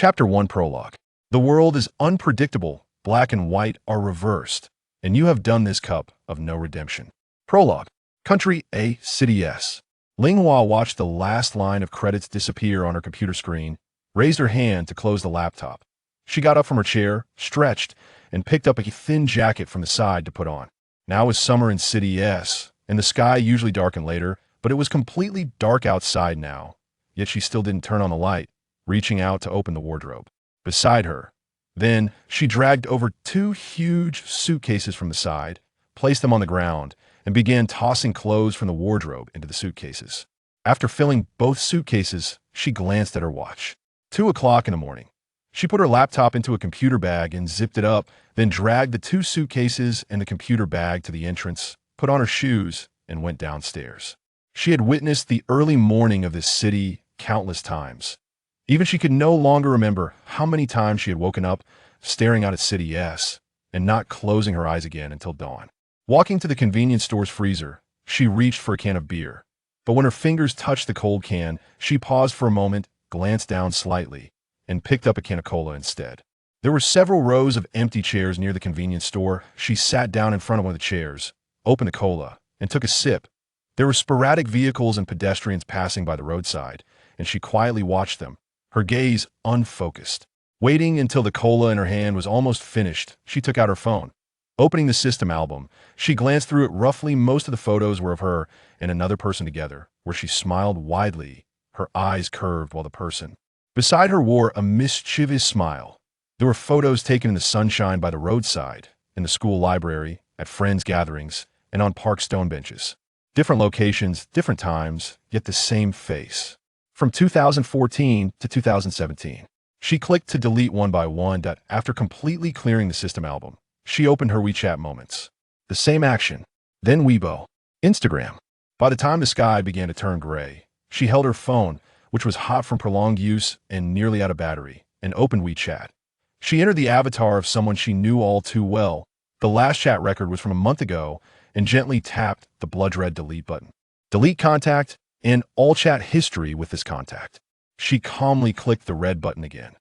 Chapter 1 Prologue. The world is unpredictable, black and white are reversed, and you have done this cup of no redemption. Prologue. Country A, City S. Ling watched the last line of credits disappear on her computer screen, raised her hand to close the laptop. She got up from her chair, stretched, and picked up a thin jacket from the side to put on. Now is summer in City S, and the sky usually darkened later, but it was completely dark outside now. Yet she still didn't turn on the light, reaching out to open the wardrobe beside her. Then she dragged over 2 huge suitcases from the side, placed them on the ground, and began tossing clothes from the wardrobe into the suitcases. After filling both suitcases, she glanced at her watch. 2 o'clock in the morning. She put her laptop into a computer bag and zipped it up, then dragged the 2 suitcases and the computer bag to the entrance, put on her shoes, and went downstairs. She had witnessed the early morning of this city countless times. Even she could no longer remember how many times she had woken up, staring out at City S, and not closing her eyes again until dawn. Walking to the convenience store's freezer, she reached for a can of beer. But when her fingers touched the cold can, she paused for a moment, glanced down slightly, and picked up a can of cola instead. There were several rows of empty chairs near the convenience store. She sat down in front of one of the chairs, opened the cola, and took a sip. There were sporadic vehicles and pedestrians passing by the roadside, and she quietly watched them, her gaze unfocused. Waiting until the cola in her hand was almost finished, she took out her phone. Opening the system album, she glanced through it. Roughly most of the photos were of her and another person together, where she smiled widely, her eyes curved while the person beside her wore a mischievous smile. There were photos taken in the sunshine by the roadside, in the school library, at friends' gatherings, and on park stone benches. Different locations, different times, yet the same face. From 2014 to 2017. She clicked to delete one by one. After completely clearing the system album, she opened her WeChat moments. The same action. Then Weibo. Instagram. By the time the sky began to turn gray, she held her phone, which was hot from prolonged use and nearly out of battery, and opened WeChat. She entered the avatar of someone she knew all too well. The last chat record was from a month ago, and gently tapped the blood-red delete button. Delete contact and all chat history with this contact. She calmly clicked the red button again.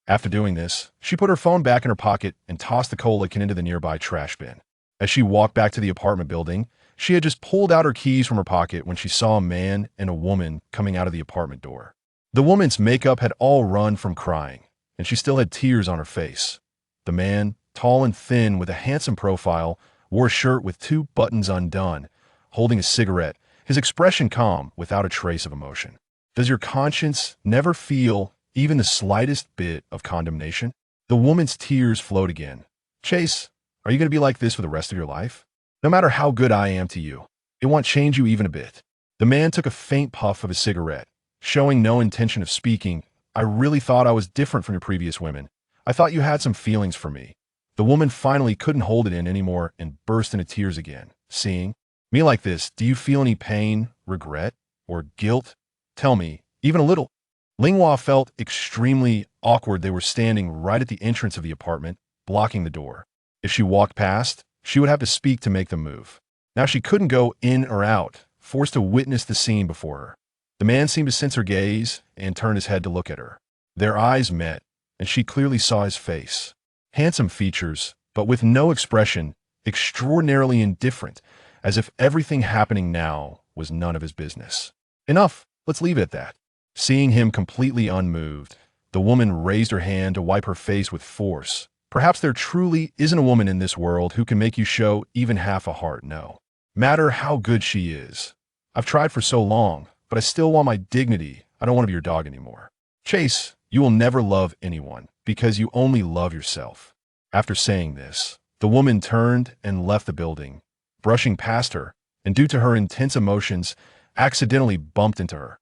After doing this, she put her phone back in her pocket and tossed the cola can into the nearby trash bin. As she walked back to the apartment building, she had just pulled out her keys from her pocket when she saw a man and a woman coming out of the apartment door. The woman's makeup had all run from crying, and she still had tears on her face. The man, tall and thin with a handsome profile, wore a shirt with 2 buttons undone, holding a cigarette, his expression calm without a trace of emotion. Does your conscience never feel even the slightest bit of condemnation? The woman's tears flowed again. Chase, are you going to be like this for the rest of your life? No matter how good I am to you, it won't change you even a bit. The man took a faint puff of his cigarette, showing no intention of speaking. I really thought I was different from your previous women. I thought you had some feelings for me. The woman finally couldn't hold it in anymore and burst into tears again. Seeing me like this, do you feel any pain, regret, or guilt? Tell me, even a little. Ling felt extremely awkward. They were standing right at the entrance of the apartment, blocking the door. If she walked past, she would have to speak to make them move. Now she couldn't go in or out, forced to witness the scene before her. The man seemed to sense her gaze and turned his head to look at her. Their eyes met, and she clearly saw his face. Handsome features, but with no expression, extraordinarily indifferent, as if everything happening now was none of his business. Enough, let's leave it at that. Seeing him completely unmoved, the woman raised her hand to wipe her face with force. Perhaps there truly isn't a woman in this world who can make you show even half a heart, no matter how good she is. I've tried for so long, but I still want my dignity. I don't want to be your dog anymore. Chase, you will never love anyone because you only love yourself. After saying this, the woman turned and left the building, brushing past her, and due to her intense emotions, accidentally bumped into her.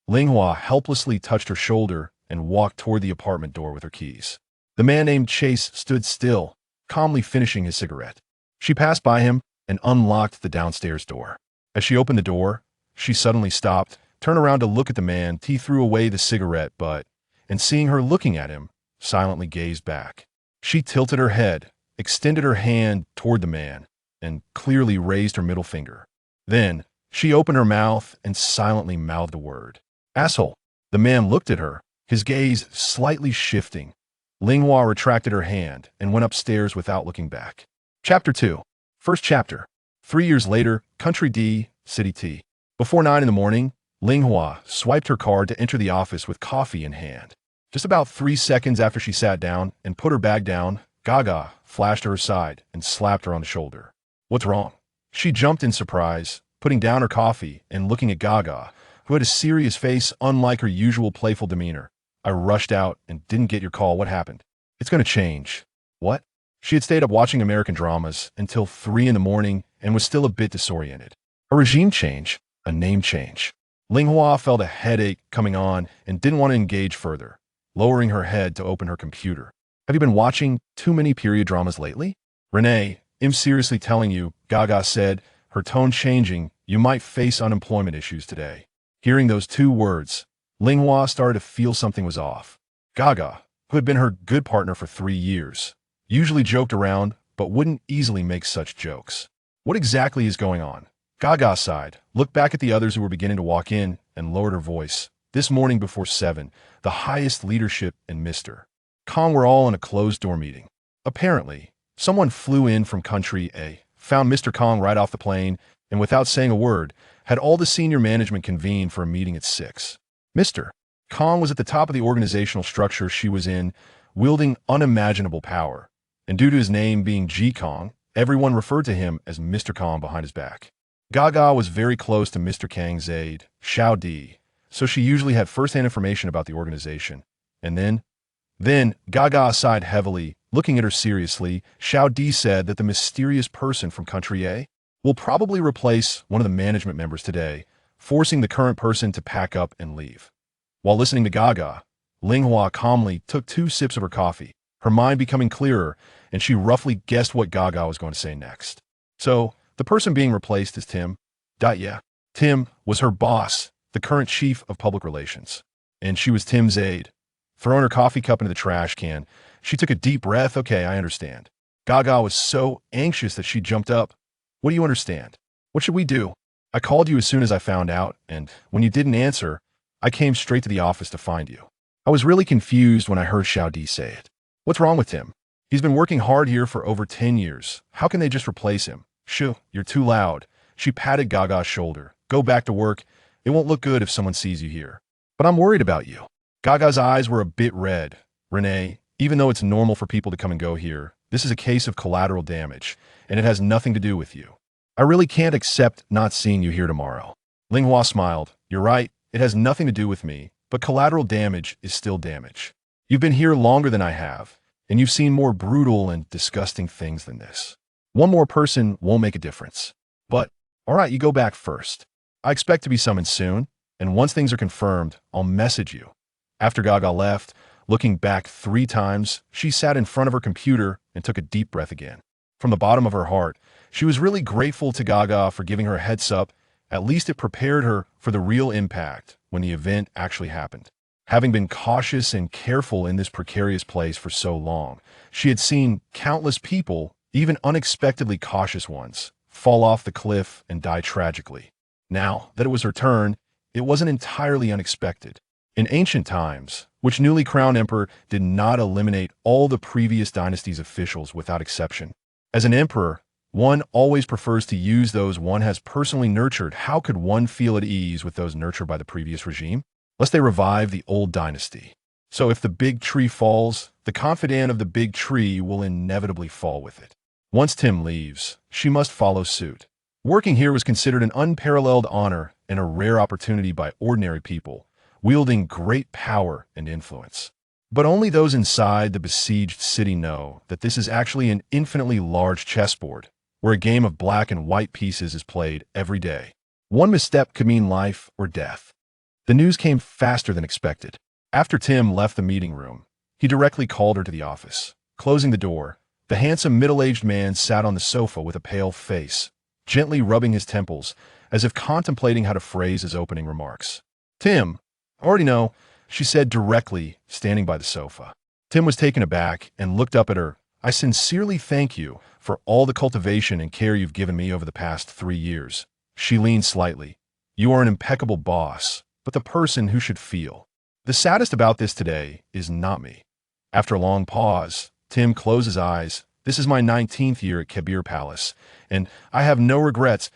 Ling helplessly touched her shoulder and walked toward the apartment door with her keys. The man named Chase stood still, calmly finishing his cigarette. She passed by him and unlocked the downstairs door. As she opened the door, she suddenly stopped, turned around to look at the man. He threw away the cigarette butt, and seeing her looking at him, silently gazed back. She tilted her head, extended her hand toward the man, and clearly raised her middle finger. Then, she opened her mouth and silently mouthed a word. Asshole. The man looked at her, his gaze slightly shifting. Ling retracted her hand and went upstairs without looking back. Chapter 2. First chapter. 3 years later, Country D, City T. Before 9 in the morning, Ling swiped her card to enter the office with coffee in hand. Just about 3 seconds after she sat down and put her bag down, GAGA flashed to her side and slapped her on the shoulder. What's wrong? She jumped in surprise, putting down her coffee and looking at GAGA, who had a serious face unlike her usual playful demeanor. I rushed out and didn't get your call. What happened? It's going to change. What? She had stayed up watching American dramas until 3 in the morning and was still a bit disoriented. A regime change, a name change. Ling felt a headache coming on and didn't want to engage further, lowering her head to open her computer. Have you been watching too many period dramas lately? Renee, I'm seriously telling you, GAGA said, her tone changing. You might face unemployment issues today. Hearing those 2 words, Ling started to feel something was off. GAGA, who had been her good partner for 3 years, usually joked around, but wouldn't easily make such jokes. What exactly is going on? GAGA sighed, looked back at the others who were beginning to walk in, and lowered her voice. This morning before 7, the highest leadership and Mr. Kong were all in a closed-door meeting. Apparently, someone flew in from Country A, found Mr. Kong right off the plane, and without saying a word, had all the senior management convene for a meeting at 6. Mr. Kong was at the top of the organizational structure she was in, wielding unimaginable power, and due to his name being G Kong, everyone referred to him as Mr. Kong behind his back. GAGA was very close to Mr. Kang's aide, Xiao Di, so she usually had first-hand information about the organization. And then GAGA sighed heavily, looking at her seriously. Xiao Di said that the mysterious person from Country A will probably replace one of the management members today, forcing the current person to pack up and leave. While listening to GAGA, Ling calmly took 2 sips of her coffee, her mind becoming clearer, and she roughly guessed what GAGA was going to say next. So, the person being replaced is Tim. Yeah. Tim was her boss, the current chief of public relations, and she was Tim's aide. Throwing her coffee cup into the trash can, she took a deep breath. Okay, I understand. GAGA was so anxious that she jumped up. What do you understand? What should we do? I called you as soon as I found out, and when you didn't answer, I came straight to the office to find you. I was really confused when I heard Xiao Di say it. What's wrong with Tim? He's been working hard here for over 10 years. How can they just replace him? Shoo, you're too loud. She patted GAGA's shoulder. Go back to work. It won't look good if someone sees you here. But I'm worried about you. GAGA's eyes were a bit red. Renee, even though it's normal for people to come and go here, this is a case of collateral damage, and it has nothing to do with you. I really can't accept not seeing you here tomorrow. Ling smiled. You're right, it has nothing to do with me, but collateral damage is still damage. You've been here longer than I have, and you've seen more brutal and disgusting things than this. One more person won't make a difference. But, all right, you go back first. I expect to be summoned soon, and once things are confirmed, I'll message you. After GAGA left, looking back 3 times, she sat in front of her computer and took a deep breath again. From the bottom of her heart, she was really grateful to GAGA for giving her a heads up. At least it prepared her for the real impact when the event actually happened. Having been cautious and careful in this precarious place for so long, she had seen countless people, even unexpectedly cautious ones, fall off the cliff and die tragically. Now that it was her turn, it wasn't entirely unexpected. In ancient times, which newly crowned emperor did not eliminate all the previous dynasty's officials without exception. As an emperor, one always prefers to use those one has personally nurtured. How could one feel at ease with those nurtured by the previous regime? Lest they revive the old dynasty. So if the big tree falls, the confidant of the big tree will inevitably fall with it. Once Tim leaves, she must follow suit. Working here was considered an unparalleled honor and a rare opportunity by ordinary people, wielding great power and influence. But only those inside the besieged city know that this is actually an infinitely large chessboard, where a game of black and white pieces is played every day. One misstep could mean life or death. The news came faster than expected. After Tim left the meeting room, he directly called her to the office. Closing the door, the handsome middle-aged man sat on the sofa with a pale face, gently rubbing his temples, as if contemplating how to phrase his opening remarks. Tim, I already know, she said directly, standing by the sofa. Tim was taken aback and looked up at her. I sincerely thank you for all the cultivation and care you've given me over the past 3 years. She leaned slightly. You are an impeccable boss, but the person who should feel. The saddest about this today is not me. After a long pause, Tim closed his eyes. This is my 19th year at Kabir Palace, and I have no regrets.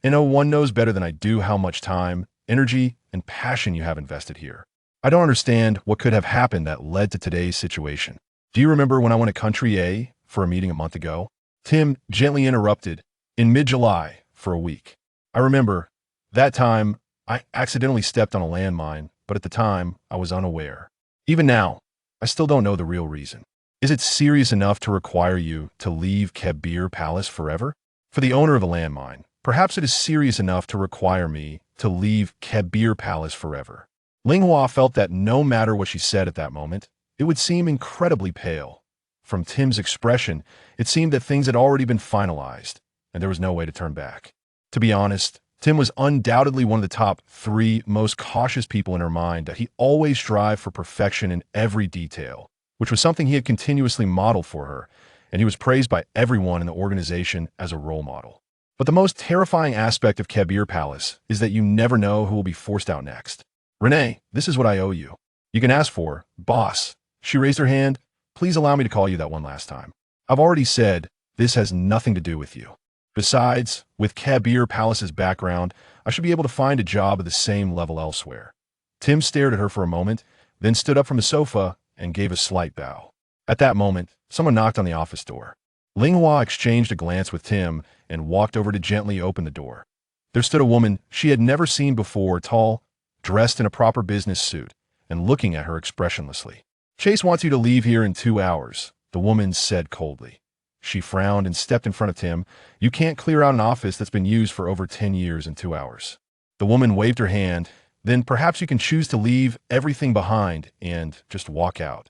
And no one knows better than I do how much time, energy, and passion you have invested here. I don't understand what could have happened that led to today's situation. Do you remember when I went to Country A for a meeting a month ago? Tim gently interrupted, in mid-July, for a week. I remember, that time, I accidentally stepped on a landmine, but at the time, I was unaware. Even now, I still don't know the real reason. Is it serious enough to require you to leave Kabir Palace forever? For the owner of a landmine, perhaps it is serious enough to require me to leave Kabir Palace forever. Ling felt that no matter what she said at that moment, it would seem incredibly pale. From Tim's expression, it seemed that things had already been finalized, and there was no way to turn back. To be honest, Tim was undoubtedly one of the top 3 most cautious people in her mind, that he always strived for perfection in every detail, which was something he had continuously modeled for her, and he was praised by everyone in the organization as a role model. But the most terrifying aspect of Kabir Palace is that you never know who will be forced out next. Renee, this is what I owe you. You can ask for, boss. She raised her hand. Please allow me to call you that one last time. I've already said this has nothing to do with you. Besides, with Kabir Palace's background, I should be able to find a job of the same level elsewhere. Tim stared at her for a moment, then stood up from the sofa and gave a slight bow. At that moment, someone knocked on the office door. Ling exchanged a glance with Tim and walked over to gently open the door. There stood a woman she had never seen before, tall, dressed in a proper business suit, and looking at her expressionlessly. Chase wants you to leave here in 2 hours, the woman said coldly. She frowned and stepped in front of Tim. You can't clear out an office that's been used for over 10 years in 2 hours. The woman waved her hand. Then perhaps you can choose to leave everything behind and just walk out.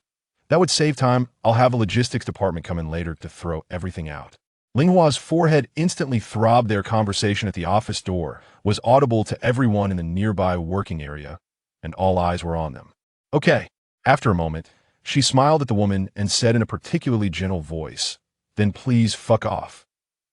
That would save time. I'll have a logistics department come in later to throw everything out. Ling forehead instantly throbbed. Their conversation at the office door was audible to everyone in the nearby working area, and all eyes were on them. Okay. After a moment, she smiled at the woman and said in a particularly gentle voice, then please fuck off.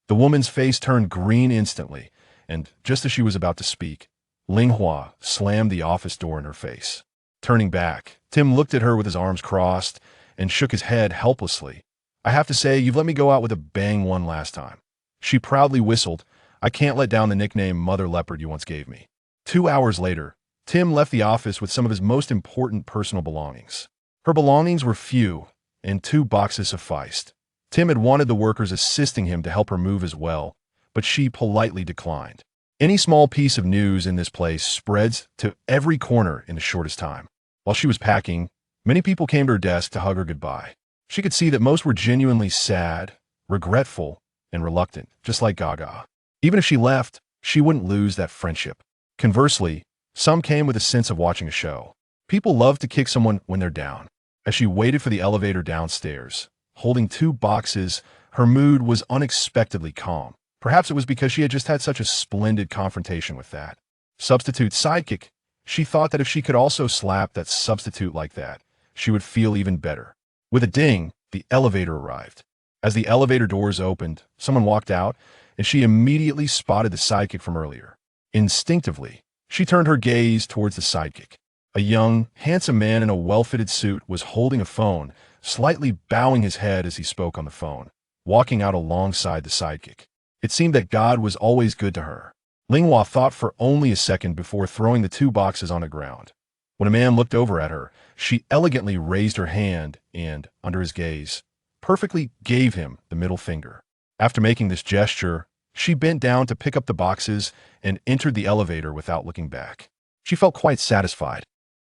The woman's face turned green instantly, and just as she was about to speak, Ling slammed the office door in her face. Turning back, Tim looked at her with his arms crossed and shook his head helplessly. I have to say, you've let me go out with a bang one last time. She proudly whistled. I can't let down the nickname Mother Leopard you once gave me. 2 hours later, Tim left the office with some of his most important personal belongings. Her belongings were few, and 2 boxes sufficed. Tim had wanted the workers assisting him to help her move as well, but she politely declined. Any small piece of news in this place spreads to every corner in the shortest time. While she was packing, many people came to her desk to hug her goodbye. She could see that most were genuinely sad, regretful, and reluctant, just like GAGA. Even if she left, she wouldn't lose that friendship. Conversely, some came with a sense of watching a show. People love to kick someone when they're down. As she waited for the elevator downstairs, holding 2 boxes, her mood was unexpectedly calm. Perhaps it was because she had just had such a splendid confrontation with that substitute sidekick. She thought that if she could also slap that substitute like that, she would feel even better. With a ding, the elevator arrived. As the elevator doors opened, someone walked out, and she immediately spotted the sidekick from earlier. Instinctively, she turned her gaze towards the sidekick. A young, handsome man in a well-fitted suit was holding a phone, slightly bowing his head as he spoke on the phone, walking out alongside the sidekick. It seemed that God was always good to her. Ling thought for only a second before throwing the 2 boxes on the ground. When a man looked over at her, she elegantly raised her hand and, under his gaze, perfectly gave him the middle finger. After making this gesture, she bent down to pick up the boxes and entered the elevator without looking back. She felt quite satisfied.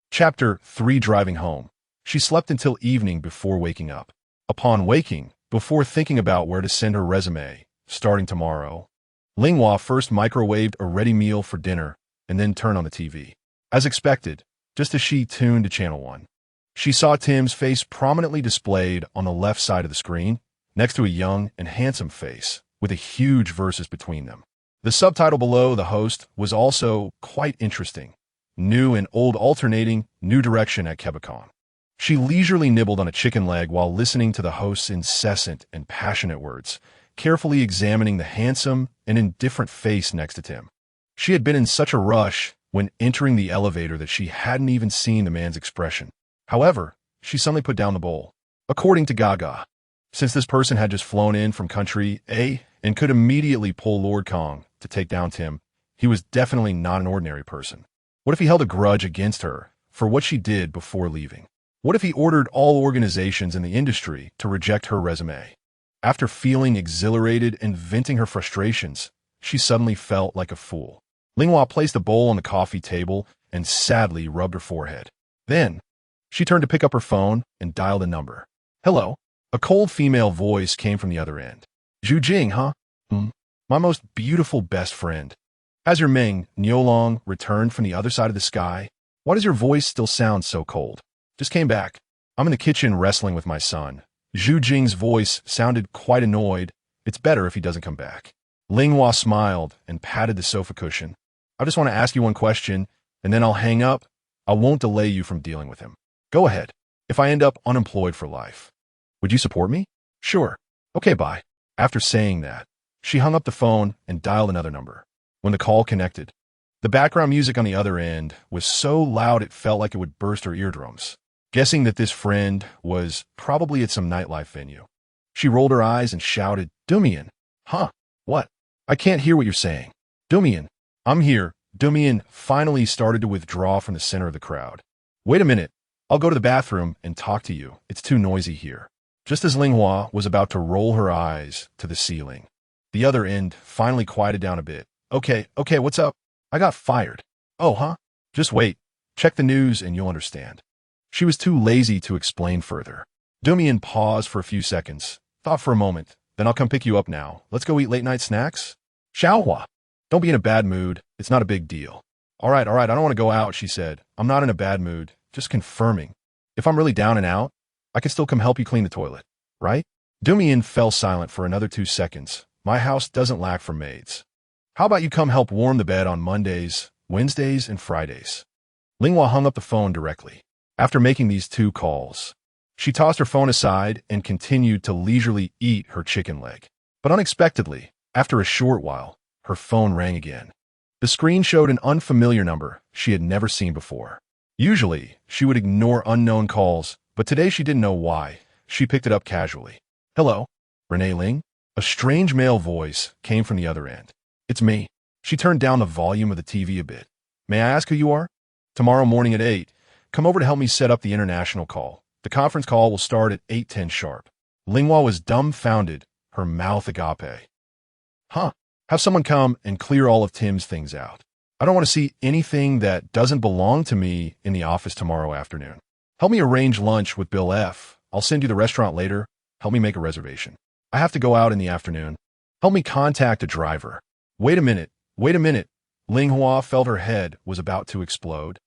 Chapter 3: Driving home. She slept until evening before waking up. Upon waking, before thinking about where to send her resume, starting tomorrow, Ling first microwaved a ready meal for dinner and then turned on the TV. As expected, just as she tuned to Channel 1, she saw Tim's face prominently displayed on the left side of the screen, next to a young and handsome face, with a huge versus between them. The subtitle below the host was also quite interesting. New and old alternating, new direction at Quebecon. She leisurely nibbled on a chicken leg while listening to the host's incessant and passionate words, carefully examining the handsome and indifferent face next to Tim. She had been in such a rush when entering the elevator that she hadn't even seen the man's expression. However, she suddenly put down the bowl. According to GAGA, since this person had just flown in from country A and could immediately pull Lord Kong to take down Tim, he was definitely not an ordinary person. What if he held a grudge against her for what she did before leaving? What if he ordered all organizations in the industry to reject her resume? After feeling exhilarated and venting her frustrations, she suddenly felt like a fool. Linghua placed a bowl on the coffee table and sadly rubbed her forehead. Then, she turned to pick up her phone and dialed a number. Hello? A cold female voice came from the other end. Jing, huh? My most beautiful best friend. As your Meng, Niolong returned from the other side of the sky, why does your voice still sound so cold? Just came back. I'm in the kitchen wrestling with my son. Zhu Jing's voice sounded quite annoyed. It's better if he doesn't come back. Linghua smiled and patted the sofa cushion. I just want to ask you one question, and then I'll hang up. I won't delay you from dealing with him. Go ahead. If I end up unemployed for life, would you support me? Sure. Okay, bye. After saying that, she hung up the phone and dialed another number. When the call connected, the background music on the other end was so loud it felt like it would burst her eardrums. Guessing that this friend was probably at some nightlife venue, she rolled her eyes and shouted, Dumian. Huh? What? I can't hear what you're saying. Dumian. I'm here. Dumian finally started to withdraw from the center of the crowd. Wait a minute. I'll go to the bathroom and talk to you. It's too noisy here. Just as Linghua was about to roll her eyes to the ceiling, the other end finally quieted down a bit. Okay, what's up? I got fired. Oh, huh? Just wait. Check the news and you'll understand. She was too lazy to explain further. Dumian paused for a few seconds, thought for a moment. Then I'll come pick you up now. Let's go eat late-night snacks? Xiaohua. Don't be in a bad mood. It's not a big deal. All right, I don't want to go out, she said. I'm not in a bad mood. Just confirming. If I'm really down and out, I can still come help you clean the toilet, right? Dumian fell silent for another 2 seconds. My house doesn't lack for maids. How about you come help warm the bed on Mondays, Wednesdays, and Fridays? Linghua hung up the phone directly. After making these 2 calls, she tossed her phone aside and continued to leisurely eat her chicken leg. But unexpectedly, after a short while, her phone rang again. The screen showed an unfamiliar number she had never seen before. Usually, she would ignore unknown calls, but today she didn't know why. She picked it up casually. Hello? Renee Ling? A strange male voice came from the other end. It's me. She turned down the volume of the TV a bit. May I ask who you are? Tomorrow morning at 8. Come over to help me set up the international call. The conference call will start at 8:10 sharp. Linghua was dumbfounded, her mouth agape. Huh? Have someone come and clear all of Tim's things out. I don't want to see anything that doesn't belong to me in the office tomorrow afternoon. Help me arrange lunch with Bill F. I'll send you the restaurant later. Help me make a reservation. I have to go out in the afternoon. Help me contact a driver. Wait a minute. Linghua felt her head was about to explode.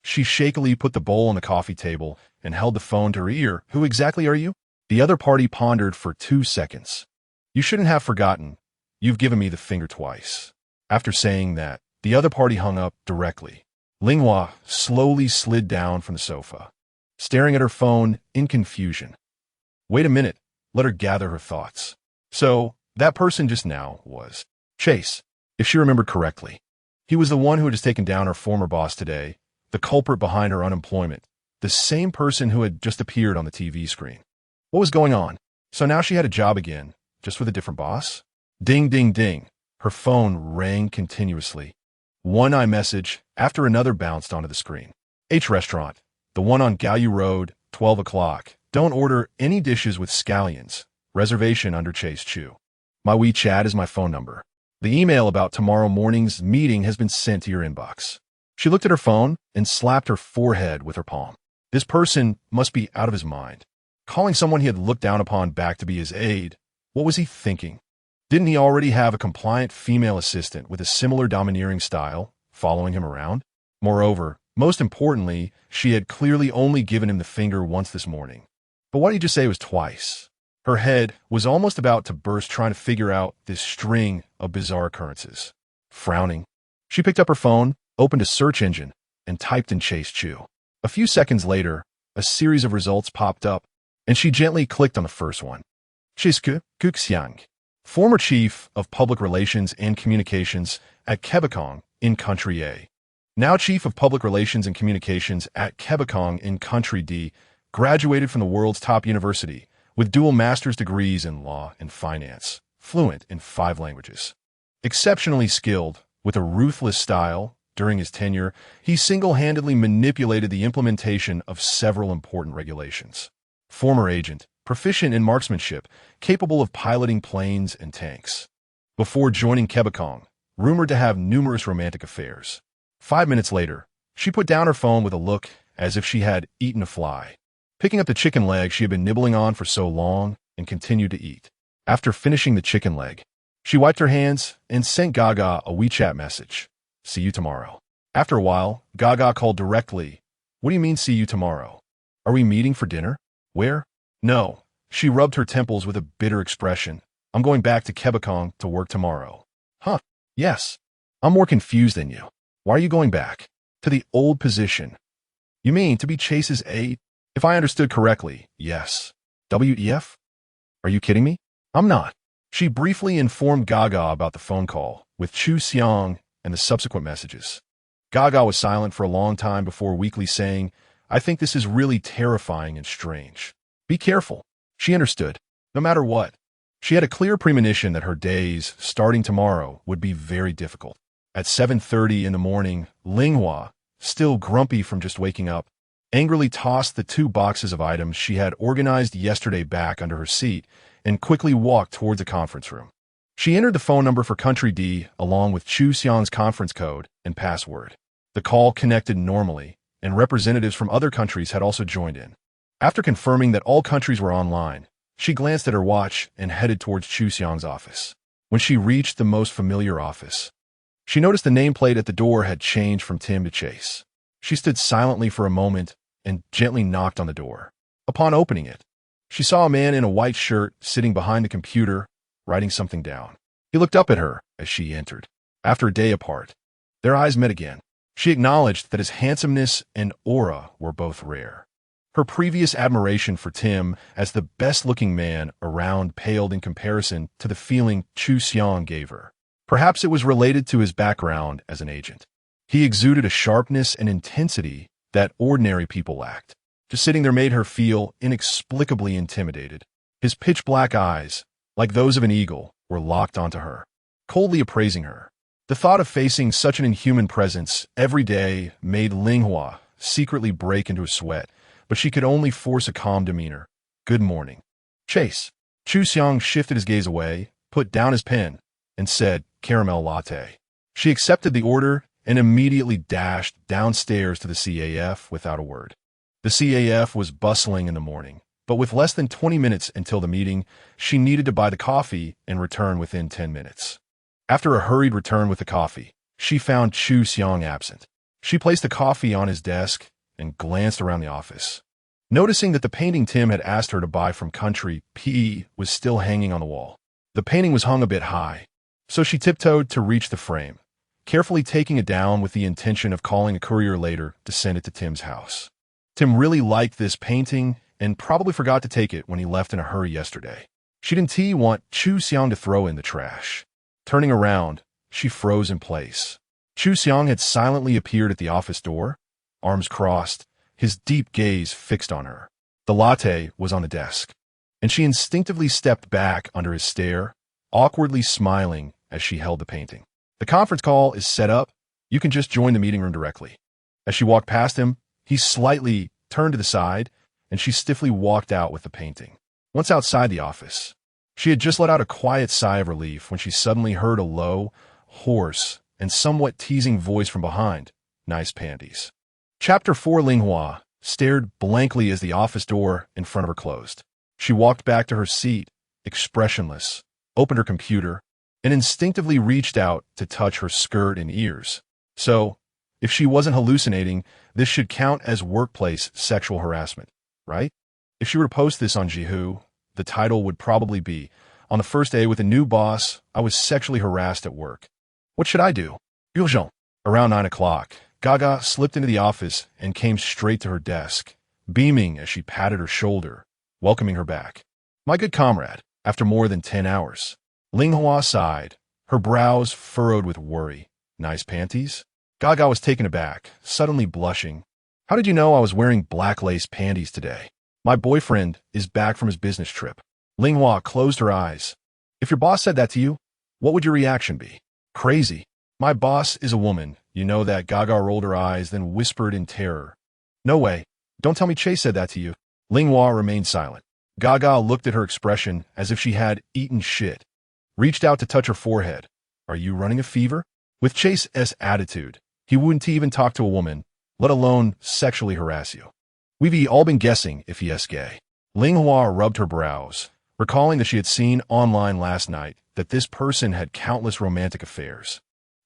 She shakily put the bowl on the coffee table and held the phone to her ear. Who exactly are you? The other party pondered for 2 seconds. You shouldn't have forgotten. You've given me the finger twice. After saying that, the other party hung up directly. Linghua slowly slid down from the sofa, staring at her phone in confusion. Wait a minute. Let her gather her thoughts. So, that person just now was Chase, if she remembered correctly. He was the one who had just taken down her former boss today, the culprit behind her unemployment, the same person who had just appeared on the TV screen. What was going on? So now she had a job again, just with a different boss? Ding, ding, ding. Her phone rang continuously. One iMessage after another bounced onto the screen. H restaurant, the one on Qianqiu Road, 12 o'clock. Don't order any dishes with scallions. Reservation under Chase Chu. My WeChat is my phone number. The email about tomorrow morning's meeting has been sent to your inbox. She looked at her phone and slapped her forehead with her palm. This person must be out of his mind. Calling someone he had looked down upon back to be his aide. What was he thinking? Didn't he already have a compliant female assistant with a similar domineering style following him around? Moreover, most importantly, she had clearly only given him the finger once this morning. But why did you just say it was twice? Her head was almost about to burst trying to figure out this string of bizarre occurrences. Frowning, she picked up her phone, opened a search engine, and typed in Chase Chu. A few seconds later, a series of results popped up, and she gently clicked on the first one. Xiang, former chief of public relations and communications at Quebecong in Country A. now Chief of Public Relations and Communications at Quebecong in Country D, graduated from the world's top university with dual master's degrees in law and finance, fluent in 5 languages. Exceptionally skilled, with a ruthless style, during his tenure, he single-handedly manipulated the implementation of several important regulations. Former agent, proficient in marksmanship, capable of piloting planes and tanks. Before joining Quebecong, rumored to have numerous romantic affairs. 5 minutes later, she put down her phone with a look as if she had eaten a fly. Picking up the chicken leg she had been nibbling on for so long and continued to eat. After finishing the chicken leg, she wiped her hands and sent GAGA a WeChat message. See you tomorrow. After a while, GAGA called directly. What do you mean, see you tomorrow? Are we meeting for dinner? Where? No. She rubbed her temples with a bitter expression. I'm going back to Quebecong to work tomorrow. Huh. Yes. I'm more confused than you. Why are you going back? To the old position. You mean to be Chase's aide? If I understood correctly, yes. WEF? Are you kidding me? I'm not. She briefly informed GAGA about the phone call with Xiang and the subsequent messages. GAGA was silent for a long time before weakly saying, I think this is really terrifying and strange. Be careful. She understood. No matter what. She had a clear premonition that her days, starting tomorrow, would be very difficult. At 7:30 in the morning, Ling, still grumpy from just waking up, angrily tossed the 2 boxes of items she had organized yesterday back under her seat and quickly walked towards the conference room. She entered the phone number for Country D along with Xiang's conference code and password. The call connected normally, and representatives from other countries had also joined in. After confirming that all countries were online, she glanced at her watch and headed towards Xiang's office. When she reached the most familiar office, she noticed the nameplate at the door had changed from Tim to Chase. She stood silently for a moment and gently knocked on the door. Upon opening it, she saw a man in a white shirt sitting behind the computer, writing something down. He looked up at her as she entered. After a day apart, their eyes met again. She acknowledged that his handsomeness and aura were both rare. Her previous admiration for Tim as the best-looking man around paled in comparison to the feeling Xiang gave her. Perhaps it was related to his background as an agent. He exuded a sharpness and intensity that ordinary people lacked. Just sitting there made her feel inexplicably intimidated. His pitch-black eyes, like those of an eagle, were locked onto her, coldly appraising her. The thought of facing such an inhuman presence every day made Ling secretly break into a sweat, but she could only force a calm demeanor. Good morning. Chase. Xiang shifted his gaze away, put down his pen, and said, caramel latte. She accepted the order and immediately dashed downstairs to the CAF without a word. The CAF was bustling in the morning, but with less than 20 minutes until the meeting, she needed to buy the coffee and return within 10 minutes. After a hurried return with the coffee, she found Xiang absent. She placed the coffee on his desk and glanced around the office. Noticing that the painting Tim had asked her to buy from Country P was still hanging on the wall. The painting was hung a bit high, so she tiptoed to reach the frame, carefully taking it down with the intention of calling a courier later to send it to Tim's house. Tim really liked this painting and probably forgot to take it when he left in a hurry yesterday. She didn't want Xiang to throw in the trash. Turning around, she froze in place. Xiang had silently appeared at the office door, arms crossed, his deep gaze fixed on her. The latte was on the desk, and she instinctively stepped back under his stare, awkwardly smiling as she held the painting. The conference call is set up. You can just join the meeting room directly. As she walked past him, he slightly turned to the side, and she stiffly walked out with the painting. Once outside the office, she had just let out a quiet sigh of relief when she suddenly heard a low, hoarse, and somewhat teasing voice from behind. Nice panties. Chapter 4. Ling stared blankly as the office door in front of her closed. She walked back to her seat, expressionless, opened her computer, and instinctively reached out to touch her skirt and ears. So, if she wasn't hallucinating, this should count as workplace sexual harassment, right? If she were to post this on Jihu, the title would probably be, on the first day with a new boss, I was sexually harassed at work. What should I do? Urgent. Around 9 o'clock, GAGA slipped into the office and came straight to her desk, beaming as she patted her shoulder, welcoming her back. My good comrade, after more than 10 hours. Ling sighed, her brows furrowed with worry. Nice panties? GAGA was taken aback, suddenly blushing. How did you know I was wearing black lace panties today? My boyfriend is back from his business trip. Ling closed her eyes. If your boss said that to you, what would your reaction be? Crazy. My boss is a woman. You know that. GAGA rolled her eyes, then whispered in terror. No way. Don't tell me Chase said that to you. Ling remained silent. GAGA looked at her expression as if she had eaten shit. Reached out to touch her forehead. Are you running a fever? With Chase's attitude, he wouldn't even talk to a woman, let alone sexually harass you. We've all been guessing if he is gay. Ling rubbed her brows, recalling that she had seen online last night that this person had countless romantic affairs.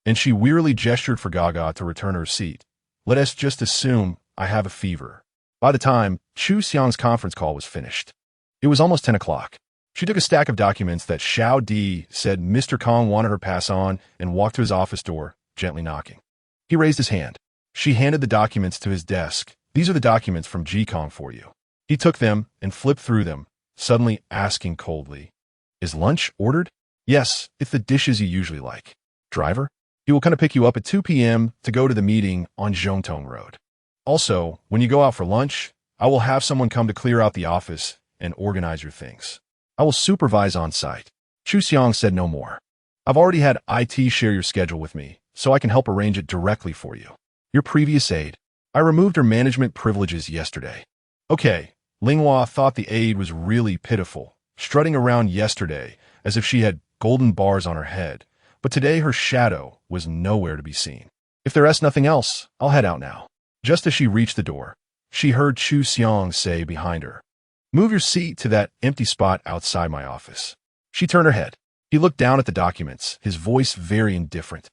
And she wearily gestured for GAGA to return her seat. Let us just assume I have a fever. By the time Xiang's conference call was finished, it was almost 10 o'clock. She took a stack of documents that Xiao Di said Mr. Kong wanted her pass on and walked to his office door, gently knocking. He raised his hand. She handed the documents to his desk. These are the documents from Kong for you. He took them and flipped through them, suddenly asking coldly, Is lunch ordered? Yes, it's the dishes you usually like. Driver? He will come to pick you up at 2 p.m. to go to the meeting on Zhongtong Road. Also, when you go out for lunch, I will have someone come to clear out the office and organize your things. I will supervise on site. Xiang said no more. I've already had IT share your schedule with me, so I can help arrange it directly for you. Your previous aide. I removed her management privileges yesterday. Okay, Ling thought the aide was really pitiful, strutting around yesterday as if she had golden bars on her head, but today her shadow was nowhere to be seen. If there's nothing else, I'll head out now. Just as she reached the door, she heard Xiang say behind her, Move your seat to that empty spot outside my office. She turned her head. He looked down at the documents, his voice very indifferent.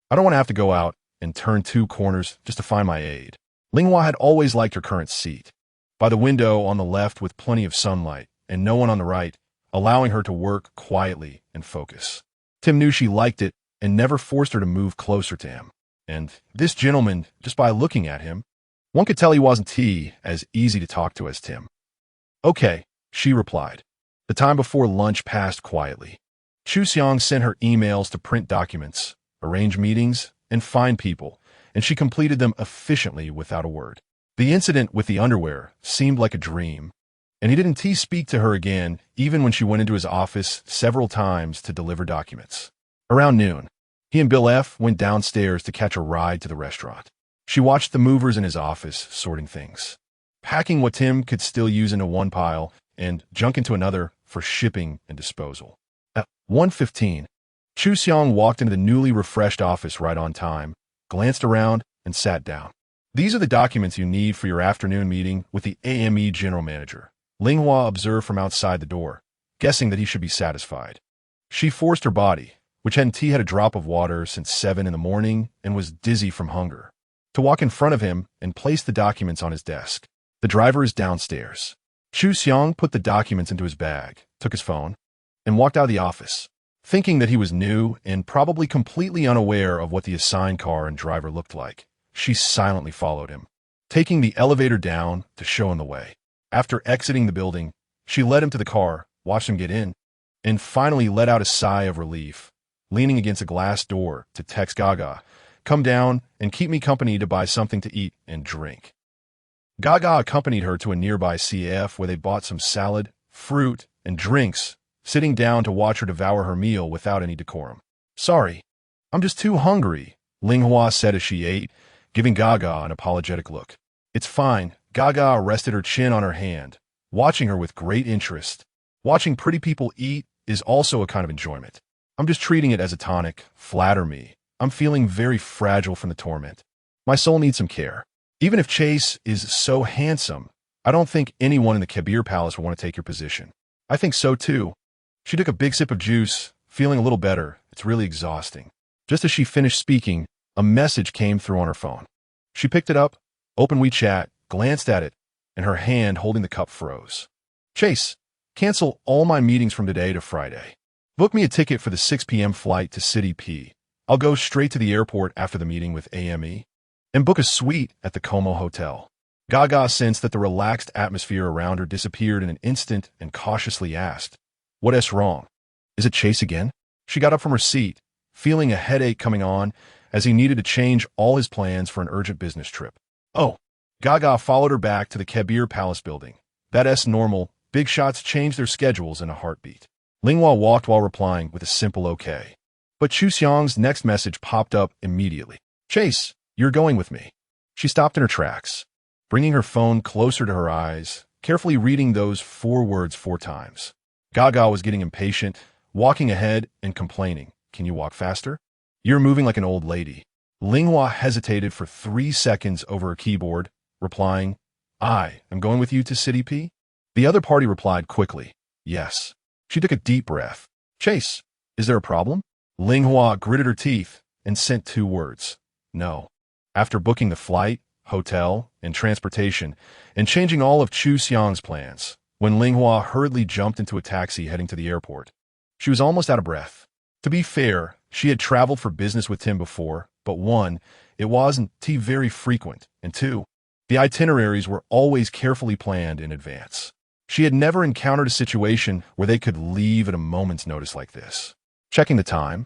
I don't want to have to go out and turn 2 corners just to find my aide. Ling had always liked her current seat, by the window on the left with plenty of sunlight and no one on the right, allowing her to work quietly and focus. Tim knew she liked it and never forced her to move closer to him. And this gentleman, just by looking at him, one could tell he wasn't as easy to talk to as Tim. Okay, she replied. The time before lunch passed quietly. Xiang sent her emails to print documents, arrange meetings, and find people, and she completed them efficiently without a word. The incident with the underwear seemed like a dream, and he didn't speak to her again even when she went into his office several times to deliver documents. Around noon, he and Bill F. went downstairs to catch a ride to the restaurant. She watched the movers in his office sorting things, packing what Tim could still use into one pile and junk into another for shipping and disposal. At 1:15, Xiang walked into the newly refreshed office right on time, glanced around, and sat down. These are the documents you need for your afternoon meeting with the AME general manager. Ling observed from outside the door, guessing that he should be satisfied. She forced her body, which hadn't had a drop of water since 7 in the morning and was dizzy from hunger, to walk in front of him and place the documents on his desk. The driver is downstairs. Xiang put the documents into his bag, took his phone, and walked out of the office, thinking that he was new and probably completely unaware of what the assigned car and driver looked like. She silently followed him, taking the elevator down to show him the way. After exiting the building, she led him to the car, watched him get in, and finally let out a sigh of relief, leaning against a glass door to text GAGA, Come down and keep me company to buy something to eat and drink. GAGA accompanied her to a nearby CF where they bought some salad, fruit, and drinks, sitting down to watch her devour her meal without any decorum. Sorry, I'm just too hungry, Ling said as she ate, giving GAGA an apologetic look. It's fine. GAGA rested her chin on her hand, watching her with great interest. Watching pretty people eat is also a kind of enjoyment. I'm just treating it as a tonic. Flatter me. I'm feeling very fragile from the torment. My soul needs some care. Even if Chase is so handsome, I don't think anyone in the Kabir Palace will want to take your position. I think so too. She took a big sip of juice, feeling a little better. It's really exhausting. Just as she finished speaking, a message came through on her phone. She picked it up, opened WeChat, glanced at it, and her hand holding the cup froze. Chase, cancel all my meetings from today to Friday. Book me a ticket for the 6 p.m. flight to City P. I'll go straight to the airport after the meeting with AME and book a suite at the Como Hotel. GAGA sensed that the relaxed atmosphere around her disappeared in an instant and cautiously asked, What's wrong? Is it Chase again? She got up from her seat, feeling a headache coming on as he needed to change all his plans for an urgent business trip. Oh, GAGA followed her back to the Kebir Palace building. That's normal. Big shots change their schedules in a heartbeat. Linghua walked while replying with a simple okay. But Chu Xiang's next message popped up immediately. Chase, you're going with me. She stopped in her tracks, bringing her phone closer to her eyes, carefully reading those 4 words 4 times. GAGA was getting impatient, walking ahead and complaining. Can you walk faster? You're moving like an old lady. Linghua hesitated for 3 seconds over her keyboard, replying, I am going with you to City P? The other party replied quickly, yes. She took a deep breath. Chase, is there a problem? Linghua gritted her teeth and sent 2 words. No. After booking the flight, hotel, and transportation, and changing all of Chu Xiang's plans, when Linghua hurriedly jumped into a taxi heading to the airport, she was almost out of breath. To be fair, she had traveled for business with Tim before, but 1, it wasn't very frequent, and 2, the itineraries were always carefully planned in advance. She had never encountered a situation where they could leave at a moment's notice like this. Checking the time,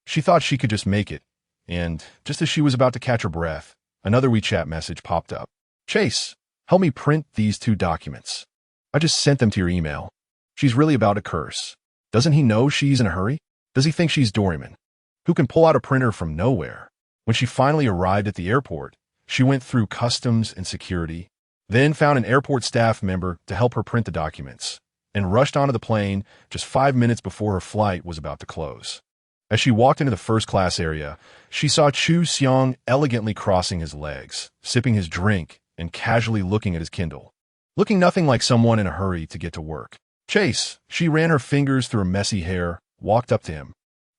she thought she could just make it, and just as she was about to catch her breath, another WeChat message popped up. Chase, help me print these 2 documents. I just sent them to your email. She's really about to curse. Doesn't he know she's in a hurry? Does he think she's Doraemon, who can pull out a printer from nowhere? When she finally arrived at the airport, she went through customs and security, then found an airport staff member to help her print the documents, and rushed onto the plane just 5 minutes before her flight was about to close. As she walked into the first-class area, she saw Chu Xiang elegantly crossing his legs, sipping his drink, and casually looking at his Kindle. Looking nothing like someone in a hurry to get to work. Chase, she ran her fingers through her messy hair, walked up to him,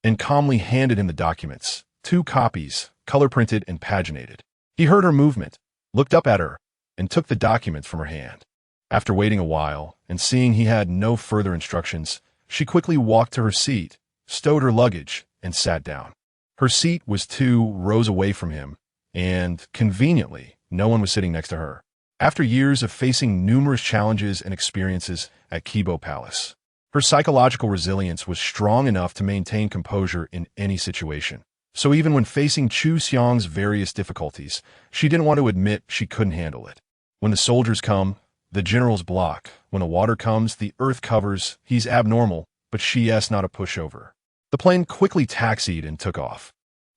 and calmly handed him the documents, 2 copies, color-printed and paginated. He heard her movement, looked up at her, and took the documents from her hand. After waiting a while, and seeing he had no further instructions, she quickly walked to her seat, stowed her luggage, and sat down. Her seat was 2 rows away from him, and, conveniently, no one was sitting next to her. After years of facing numerous challenges and experiences at Kebir Palace, her psychological resilience was strong enough to maintain composure in any situation. So even when facing Chu Xiang's various difficulties, she didn't want to admit she couldn't handle it. When the soldiers come, the generals block. When the water comes, the earth covers. He's abnormal, but she's not a pushover. The plane quickly taxied and took off.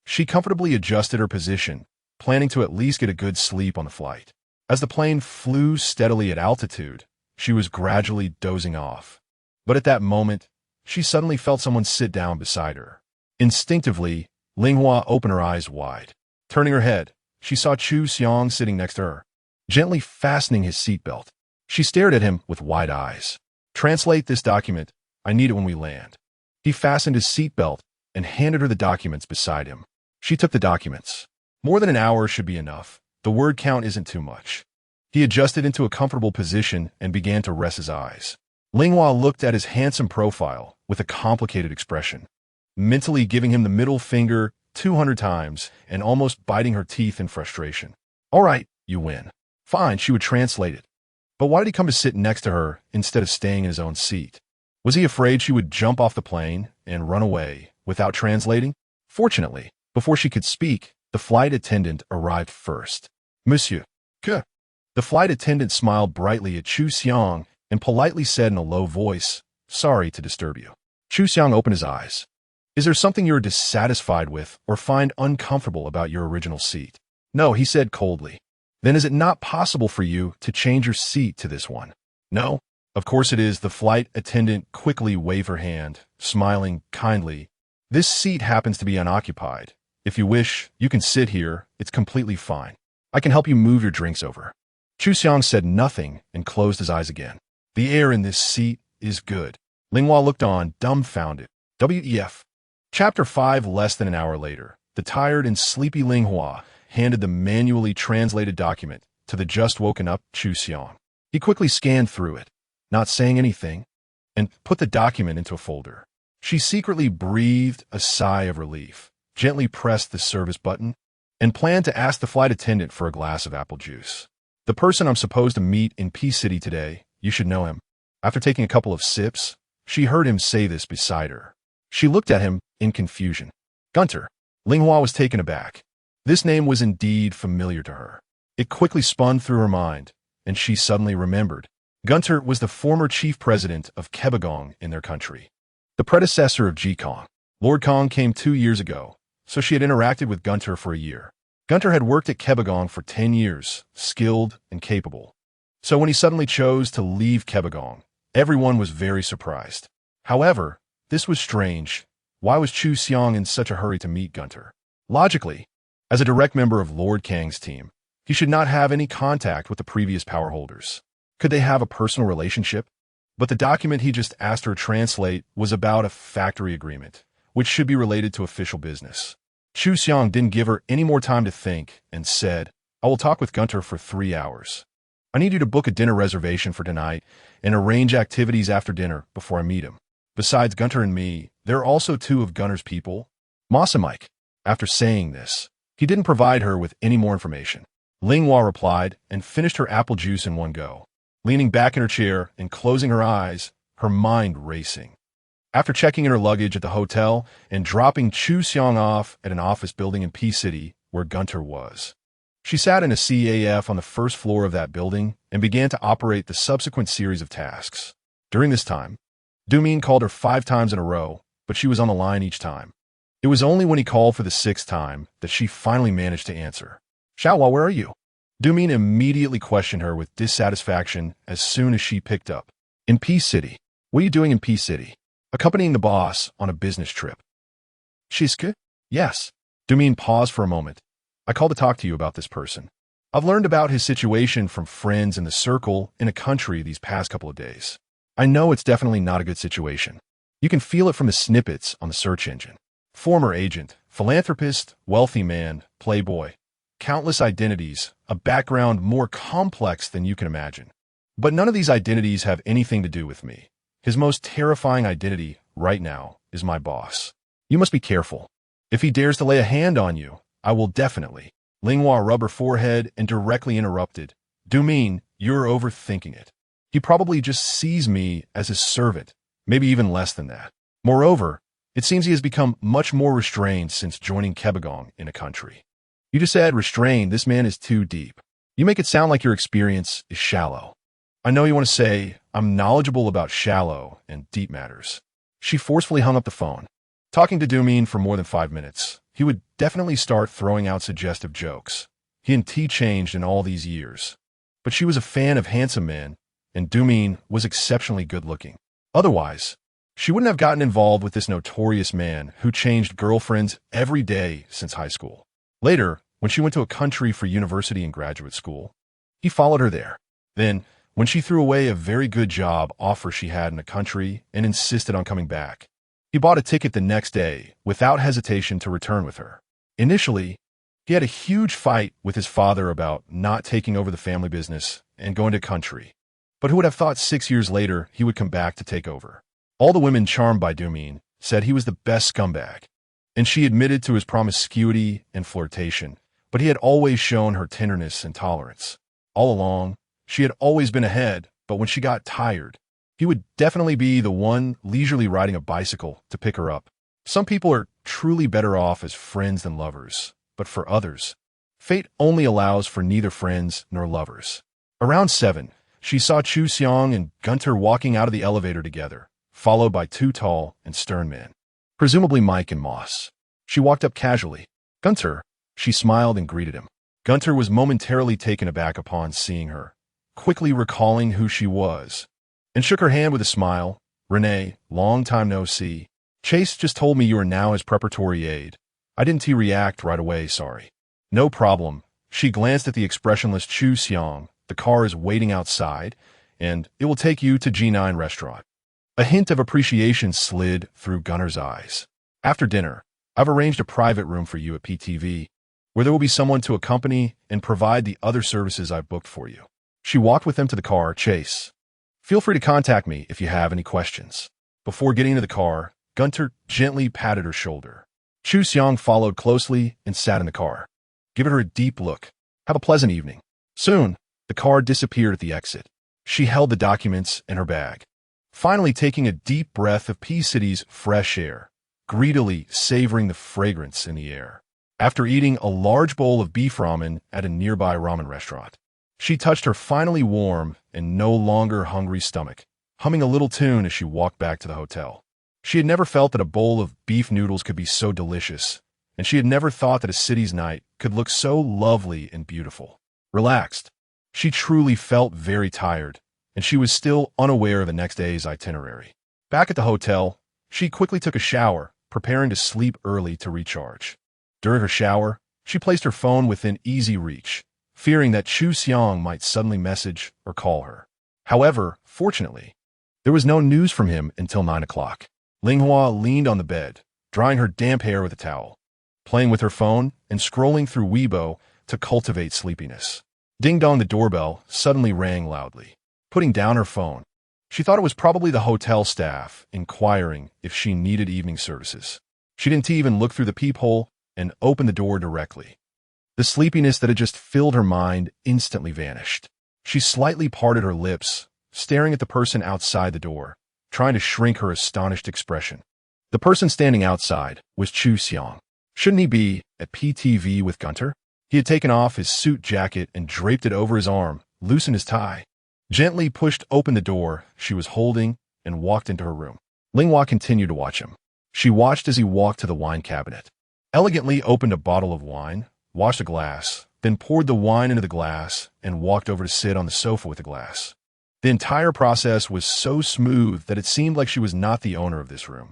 She comfortably adjusted her position, planning to at least get a good sleep on the flight. As the plane flew steadily at altitude, she was gradually dozing off. But at that moment, she suddenly felt someone sit down beside her. Instinctively, Linghua opened her eyes wide. Turning her head, she saw Chu Xiang sitting next to her, gently fastening his seatbelt. She stared at him with wide eyes. Translate this document. I need it when we land. He fastened his seatbelt and handed her the documents beside him. She took the documents. More than an hour should be enough. The word count isn't too much. He adjusted into a comfortable position and began to rest his eyes. Linghua looked at his handsome profile with a complicated expression, mentally giving him the middle finger 200 times and almost biting her teeth in frustration. All right, you win. Fine, she would translate it. But why did he come to sit next to her instead of staying in his own seat? Was he afraid she would jump off the plane and run away without translating? Fortunately, before she could speak, the flight attendant arrived first. Monsieur, que? The flight attendant smiled brightly at Chu Xiang and politely said in a low voice, sorry to disturb you. Chu Xiang opened his eyes. Is there something you're dissatisfied with or find uncomfortable about your original seat? No, he said coldly. Then is it not possible for you to change your seat to this one? No, of course it is. The flight attendant quickly waved her hand, smiling kindly. This seat happens to be unoccupied. If you wish, you can sit here. It's completely fine. I can help you move your drinks over. Chu Xiang said nothing and closed his eyes again. The air in this seat is good. Linghua looked on, dumbfounded. WEF. Chapter 5. Less than an hour later, the tired and sleepy Linghua handed the manually translated document to the just woken up Chu Xiang. He quickly scanned through it, not saying anything, and put the document into a folder. She secretly breathed a sigh of relief, gently pressed the service button, and planned to ask the flight attendant for a glass of apple juice. The person I'm supposed to meet in P City today, you should know him. After taking a couple of sips, she heard him say this beside her. She looked at him in confusion. Gunter. Ling was taken aback. This name was indeed familiar to her. It quickly spun through her mind, and she suddenly remembered. Gunter was the former chief president of Kebagong in their country, the predecessor of Jikong. Lord Kong came 2 years ago, so she had interacted with Gunter for a year. Gunter had worked at Kebagong for 10 years, skilled and capable. So when he suddenly chose to leave Kebagong, everyone was very surprised. However, this was strange. Why was Chu Xiang in such a hurry to meet Gunter? Logically, as a direct member of Lord Kang's team, he should not have any contact with the previous power holders. Could they have a personal relationship? But the document he just asked her to translate was about a factory agreement, which should be related to official business. Chu Xiang didn't give her any more time to think and said, "I will talk with Gunter for 3 hours. I need you to book a dinner reservation for tonight and arrange activities after dinner before I meet him. Besides Gunter and me, there are also 2 of Gunter's people." Masa Mike. After saying this, he didn't provide her with any more information. Ling replied and finished her apple juice in one go, leaning back in her chair and closing her eyes, her mind racing. After checking in her luggage at the hotel and dropping Chu Xiang off at an office building in P City where Gunter was, she sat in a CAF on the first floor of that building and began to operate the subsequent series of tasks. During this time, Dumin called her 5 times in a row, but she was on the line each time. It was only when he called for the 6th time that she finally managed to answer. "Xiaohua, where are you?" Dumin immediately questioned her with dissatisfaction as soon as she picked up. "In P City." "What are you doing in P City?" "Accompanying the boss on a business trip." "Shiske?" "Yes." Dumin paused for a moment. "I called to talk to you about this person. I've learned about his situation from friends in the circle in a country these past couple of days. I know it's definitely not a good situation. You can feel it from the snippets on the search engine. Former agent, philanthropist, wealthy man, playboy. Countless identities, a background more complex than you can imagine. But none of these identities have anything to do with me. His most terrifying identity right now is my boss. You must be careful. If he dares to lay a hand on you, I will definitely." Linghua rubbed her forehead and directly interrupted. "Dumin, you're overthinking it. He probably just sees me as his servant, maybe even less than that. Moreover, it seems he has become much more restrained since joining Kebagong in a country." "You just said restrained. This man is too deep. You make it sound like your experience is shallow." "I know you want to say I'm knowledgeable about shallow and deep matters." She forcefully hung up the phone. Talking to Dumin for more than 5 minutes, he would definitely start throwing out suggestive jokes. He and T changed in all these years. But she was a fan of handsome men, and Dumin was exceptionally good-looking. Otherwise, she wouldn't have gotten involved with this notorious man who changed girlfriends every day since high school. Later, when she went to a country for university and graduate school, he followed her there. Then, when she threw away a very good job offer she had in a country and insisted on coming back, he bought a ticket the next day without hesitation to return with her. Initially, he had a huge fight with his father about not taking over the family business and going to country. But who would have thought 6 years later he would come back to take over? All the women charmed by Dumin said he was the best scumbag, and she admitted to his promiscuity and flirtation, but he had always shown her tenderness and tolerance. All along, she had always been ahead, but when she got tired, he would definitely be the one leisurely riding a bicycle to pick her up. Some people are truly better off as friends than lovers, but for others, fate only allows for neither friends nor lovers. Around 7, she saw Chu Xiang and Gunter walking out of the elevator together, followed by 2 tall and stern men, presumably Mike and Moss. She walked up casually. "Gunter," she smiled and greeted him. Gunter was momentarily taken aback upon seeing her, quickly recalling who she was, and shook her hand with a smile. "Renee, long time no see. Chase just told me you are now his preparatory aide. I didn't react right away, sorry." "No problem." She glanced at the expressionless Chu Xiang. "The car is waiting outside, and it will take you to G9 restaurant." A hint of appreciation slid through Gunner's eyes. "After dinner, I've arranged a private room for you at PTV, where there will be someone to accompany and provide the other services I've booked for you." She walked with them to the car. "Chase, feel free to contact me if you have any questions." Before getting into the car, Gunter gently patted her shoulder. Chu Xiang followed closely and sat in the car, giving her a deep look. "Have a pleasant evening." Soon, the car disappeared at the exit. She held the documents in her bag, finally taking a deep breath of P City's fresh air. greedily savoring the fragrance in the air. After eating a large bowl of beef ramen at a nearby ramen restaurant, she touched her finally warm and no longer hungry stomach, humming a little tune as she walked back to the hotel. She had never felt that a bowl of beef noodles could be so delicious, and she had never thought that a city's night could look so lovely and beautiful. Relaxed, she truly felt very tired, and she was still unaware of the next day's itinerary. Back at the hotel, she quickly took a shower, preparing to sleep early to recharge. During her shower, she placed her phone within easy reach, fearing that Xiang might suddenly message or call her. However, fortunately, there was no news from him until 9 o'clock. Ling leaned on the bed, drying her damp hair with a towel, playing with her phone and scrolling through Weibo to cultivate sleepiness. Ding-dong, the doorbell suddenly rang loudly. Putting down her phone, she thought it was probably the hotel staff inquiring if she needed evening services. She didn't even look through the peephole and opened the door directly. The sleepiness that had just filled her mind instantly vanished. She slightly parted her lips, staring at the person outside the door, trying to shrink her astonished expression. The person standing outside was Xiang. Shouldn't he be at PTV with Gunter? He had taken off his suit jacket and draped it over his arm, loosened his tie, gently pushed open the door she was holding, and walked into her room. Ling continued to watch him. She watched as he walked to the wine cabinet, elegantly opened a bottle of wine, washed a glass, then poured the wine into the glass and walked over to sit on the sofa with the glass. The entire process was so smooth that it seemed like she was not the owner of this room.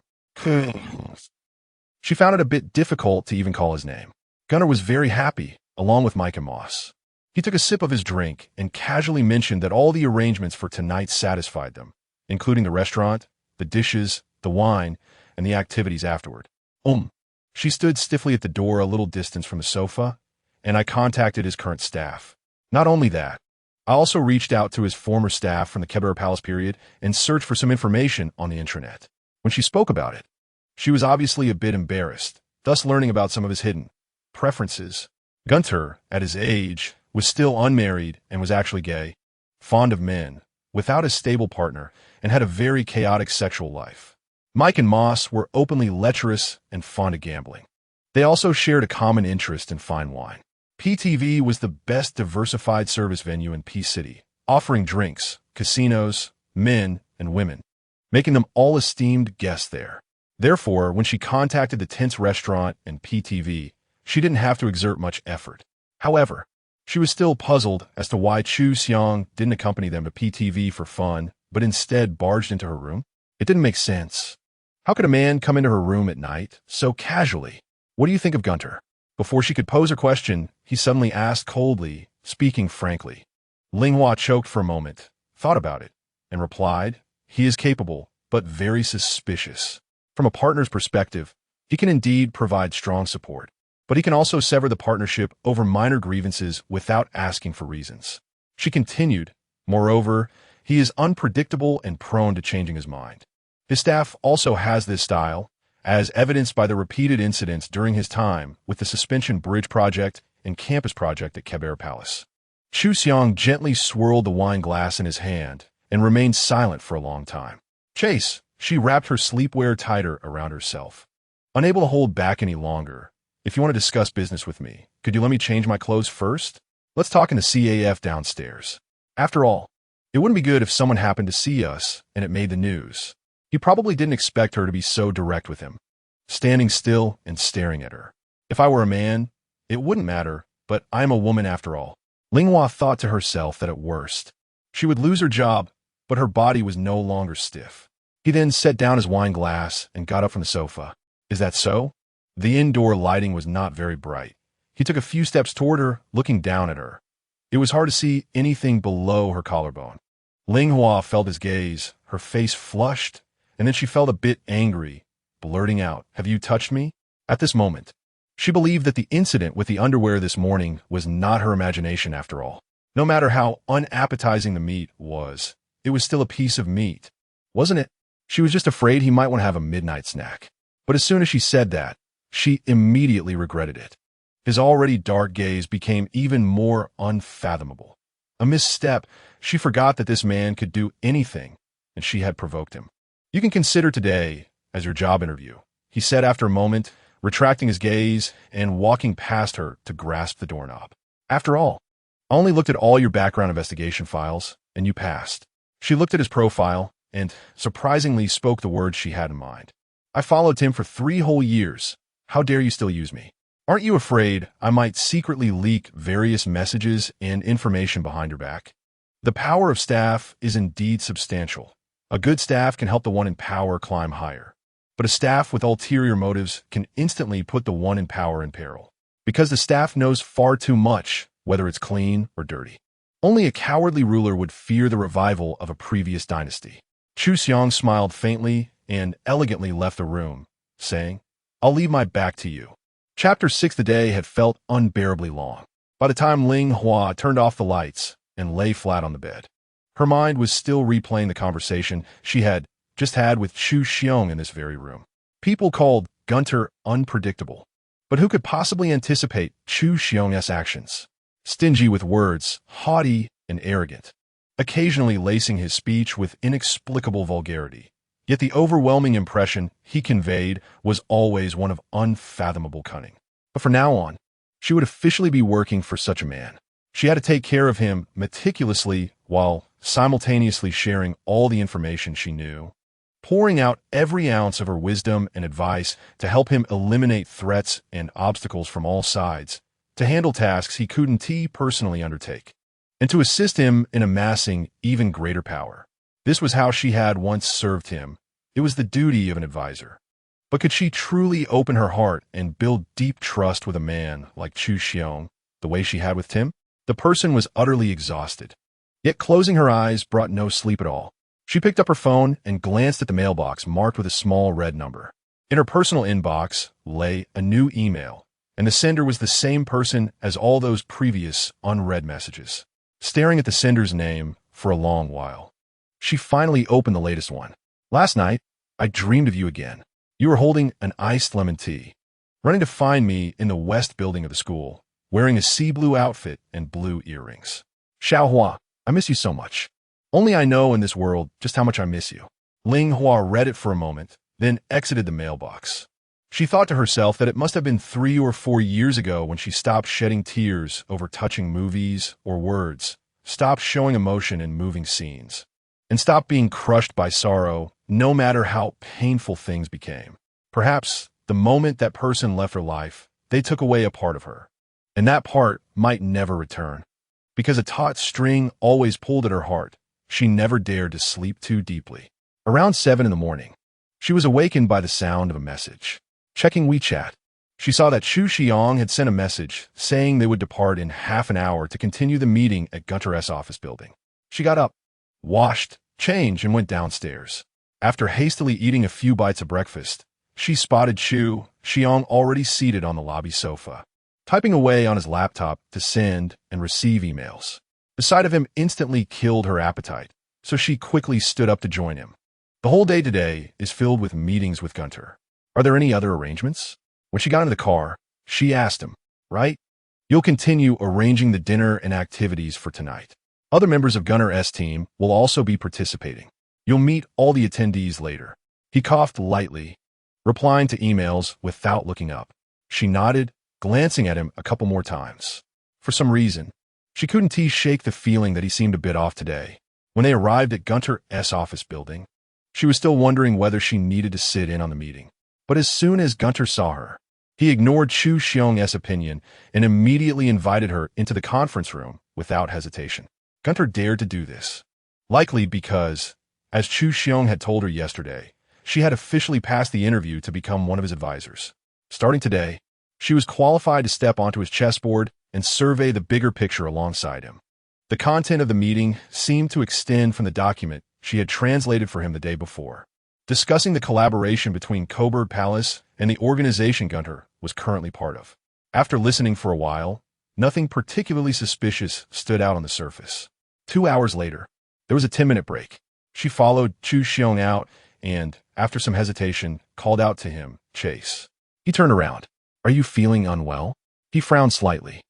She found it a bit difficult to even call his name. Gunnar was very happy, along with Mike and Moss. He took a sip of his drink and casually mentioned that all the arrangements for tonight satisfied them, including the restaurant, the dishes, the wine, and the activities afterward. She stood stiffly at the door a little distance from the sofa, and I contacted his current staff. Not only that, I also reached out to his former staff from the Keber Palace period and searched for some information on the intranet. When she spoke about it, she was obviously a bit embarrassed, thus learning about some of his hidden preferences. Gunter, at his age, was still unmarried and was actually gay, fond of men, without a stable partner, and had a very chaotic sexual life. Mike and Moss were openly lecherous and fond of gambling. They also shared a common interest in fine wine. PTV was the best diversified service venue in P City, offering drinks, casinos, men, and women, making them all esteemed guests there. Therefore, when she contacted the Tint's restaurant and PTV, she didn't have to exert much effort. However, she was still puzzled as to why Xiang didn't accompany them to PTV for fun, but instead barged into her room. It didn't make sense. How could a man come into her room at night, so casually? What do you think of Gunter? Before she could pose her question, he suddenly asked coldly, speaking frankly. Ling choked for a moment, thought about it, and replied, "He is capable, but very suspicious. From a partner's perspective, he can indeed provide strong support, but he can also sever the partnership over minor grievances without asking for reasons." She continued, "Moreover, he is unpredictable and prone to changing his mind. His staff also has this style, as evidenced by the repeated incidents during his time with the Suspension Bridge Project and Campus Project at Keber Palace." Xiang gently swirled the wine glass in his hand and remained silent for a long time. Chase, she wrapped her sleepwear tighter around herself. Unable to hold back any longer, "If you want to discuss business with me, could you let me change my clothes first? Let's talk in the CAF downstairs. After all, it wouldn't be good if someone happened to see us and it made the news." He probably didn't expect her to be so direct with him, standing still and staring at her. If I were a man, it wouldn't matter, but I'm a woman after all. Ling thought to herself that at worst, she would lose her job, but her body was no longer stiff. He then set down his wine glass and got up from the sofa. "Is that so?" The indoor lighting was not very bright. He took a few steps toward her, looking down at her. It was hard to see anything below her collarbone. Ling felt his gaze, her face flushed, and then she felt a bit angry, blurting out, "Have you touched me?" At this moment, she believed that the incident with the underwear this morning was not her imagination after all. No matter how unappetizing the meat was, it was still a piece of meat, wasn't it? She was just afraid he might want to have a midnight snack. But as soon as she said that, she immediately regretted it. His already dark gaze became even more unfathomable. A misstep, she forgot that this man could do anything, and she had provoked him. "You can consider today as your job interview. he said after a moment, retracting his gaze and walking past her to grasp the doorknob. After all, I only looked at all your background investigation files, and you passed. She looked at his profile and, surprisingly, spoke the words she had in mind. I followed him for 3 whole years. How dare you still use me? Aren't you afraid I might secretly leak various messages and information behind your back? The power of staff is indeed substantial. A good staff can help the one in power climb higher. But a staff with ulterior motives can instantly put the one in power in peril. Because the staff knows far too much, whether it's clean or dirty. Only a cowardly ruler would fear the revival of a previous dynasty. Xiang smiled faintly and elegantly left the room, saying, I'll leave my back to you. Chapter 6. The day had felt unbearably long. By the time Ling Hua turned off the lights and lay flat on the bed, her mind was still replaying the conversation she had just had with Xiang in this very room. People called Gunter unpredictable. But who could possibly anticipate Xiang's actions? Stingy with words, haughty and arrogant, occasionally lacing his speech with inexplicable vulgarity. Yet the overwhelming impression he conveyed was always one of unfathomable cunning. But from now on, she would officially be working for such a man. She had to take care of him meticulously while simultaneously sharing all the information she knew, pouring out every ounce of her wisdom and advice to help him eliminate threats and obstacles from all sides, to handle tasks he couldn't personally undertake, and to assist him in amassing even greater power. This was how she had once served him. It was the duty of an advisor. But could she truly open her heart and build deep trust with a man like Xiang, the way she had with Tim? The person was utterly exhausted. Yet closing her eyes brought no sleep at all. She picked up her phone and glanced at the mailbox marked with a small red number. In her personal inbox lay a new email, and the sender was the same person as all those previous unread messages. Staring at the sender's name for a long while, she finally opened the latest one. Last night, I dreamed of you again. You were holding an iced lemon tea, running to find me in the west building of the school, wearing a sea blue outfit and blue earrings. Xiaohua, I miss you so much. Only I know in this world just how much I miss you. Ling Hua read it for a moment, then exited the mailbox. She thought to herself that it must have been 3 or 4 years ago when she stopped shedding tears over touching movies or words, stopped showing emotion in moving scenes, and stopped being crushed by sorrow, no matter how painful things became. Perhaps the moment that person left her life, they took away a part of her, and that part might never return. Because a taut string always pulled at her heart, she never dared to sleep too deeply. Around 7 in the morning, she was awakened by the sound of a message. Checking WeChat, she saw that Xiang had sent a message saying they would depart in half an hour to continue the meeting at Gunter's office building. She got up, washed, changed, and went downstairs. After hastily eating a few bites of breakfast, she spotted Xiang already seated on the lobby sofa, typing away on his laptop to send and receive emails. The sight of him instantly killed her appetite, so she quickly stood up to join him. The whole day today is filled with meetings with Gunter. Are there any other arrangements? When she got into the car, she asked him, right? You'll continue arranging the dinner and activities for tonight. Other members of Gunter's team will also be participating. You'll meet all the attendees later. He coughed lightly, replying to emails without looking up. She nodded, glancing at him a couple more times. For some reason, she couldn't shake the feeling that he seemed a bit off today. When they arrived at Gunter's office building, she was still wondering whether she needed to sit in on the meeting. But as soon as Gunter saw her, he ignored Xiang's opinion and immediately invited her into the conference room without hesitation. Gunter dared to do this, likely because, as Xiang had told her yesterday, she had officially passed the interview to become one of his advisors. Starting today, she was qualified to step onto his chessboard and survey the bigger picture alongside him. The content of the meeting seemed to extend from the document she had translated for him the day before, discussing the collaboration between Coburg Palace and the organization Gunter was currently part of. After listening for a while, nothing particularly suspicious stood out on the surface. 2 hours later, there was a 10-minute break. She followed Xiang out and, after some hesitation, called out to him, Chase. He turned around. Are you feeling unwell? He frowned slightly.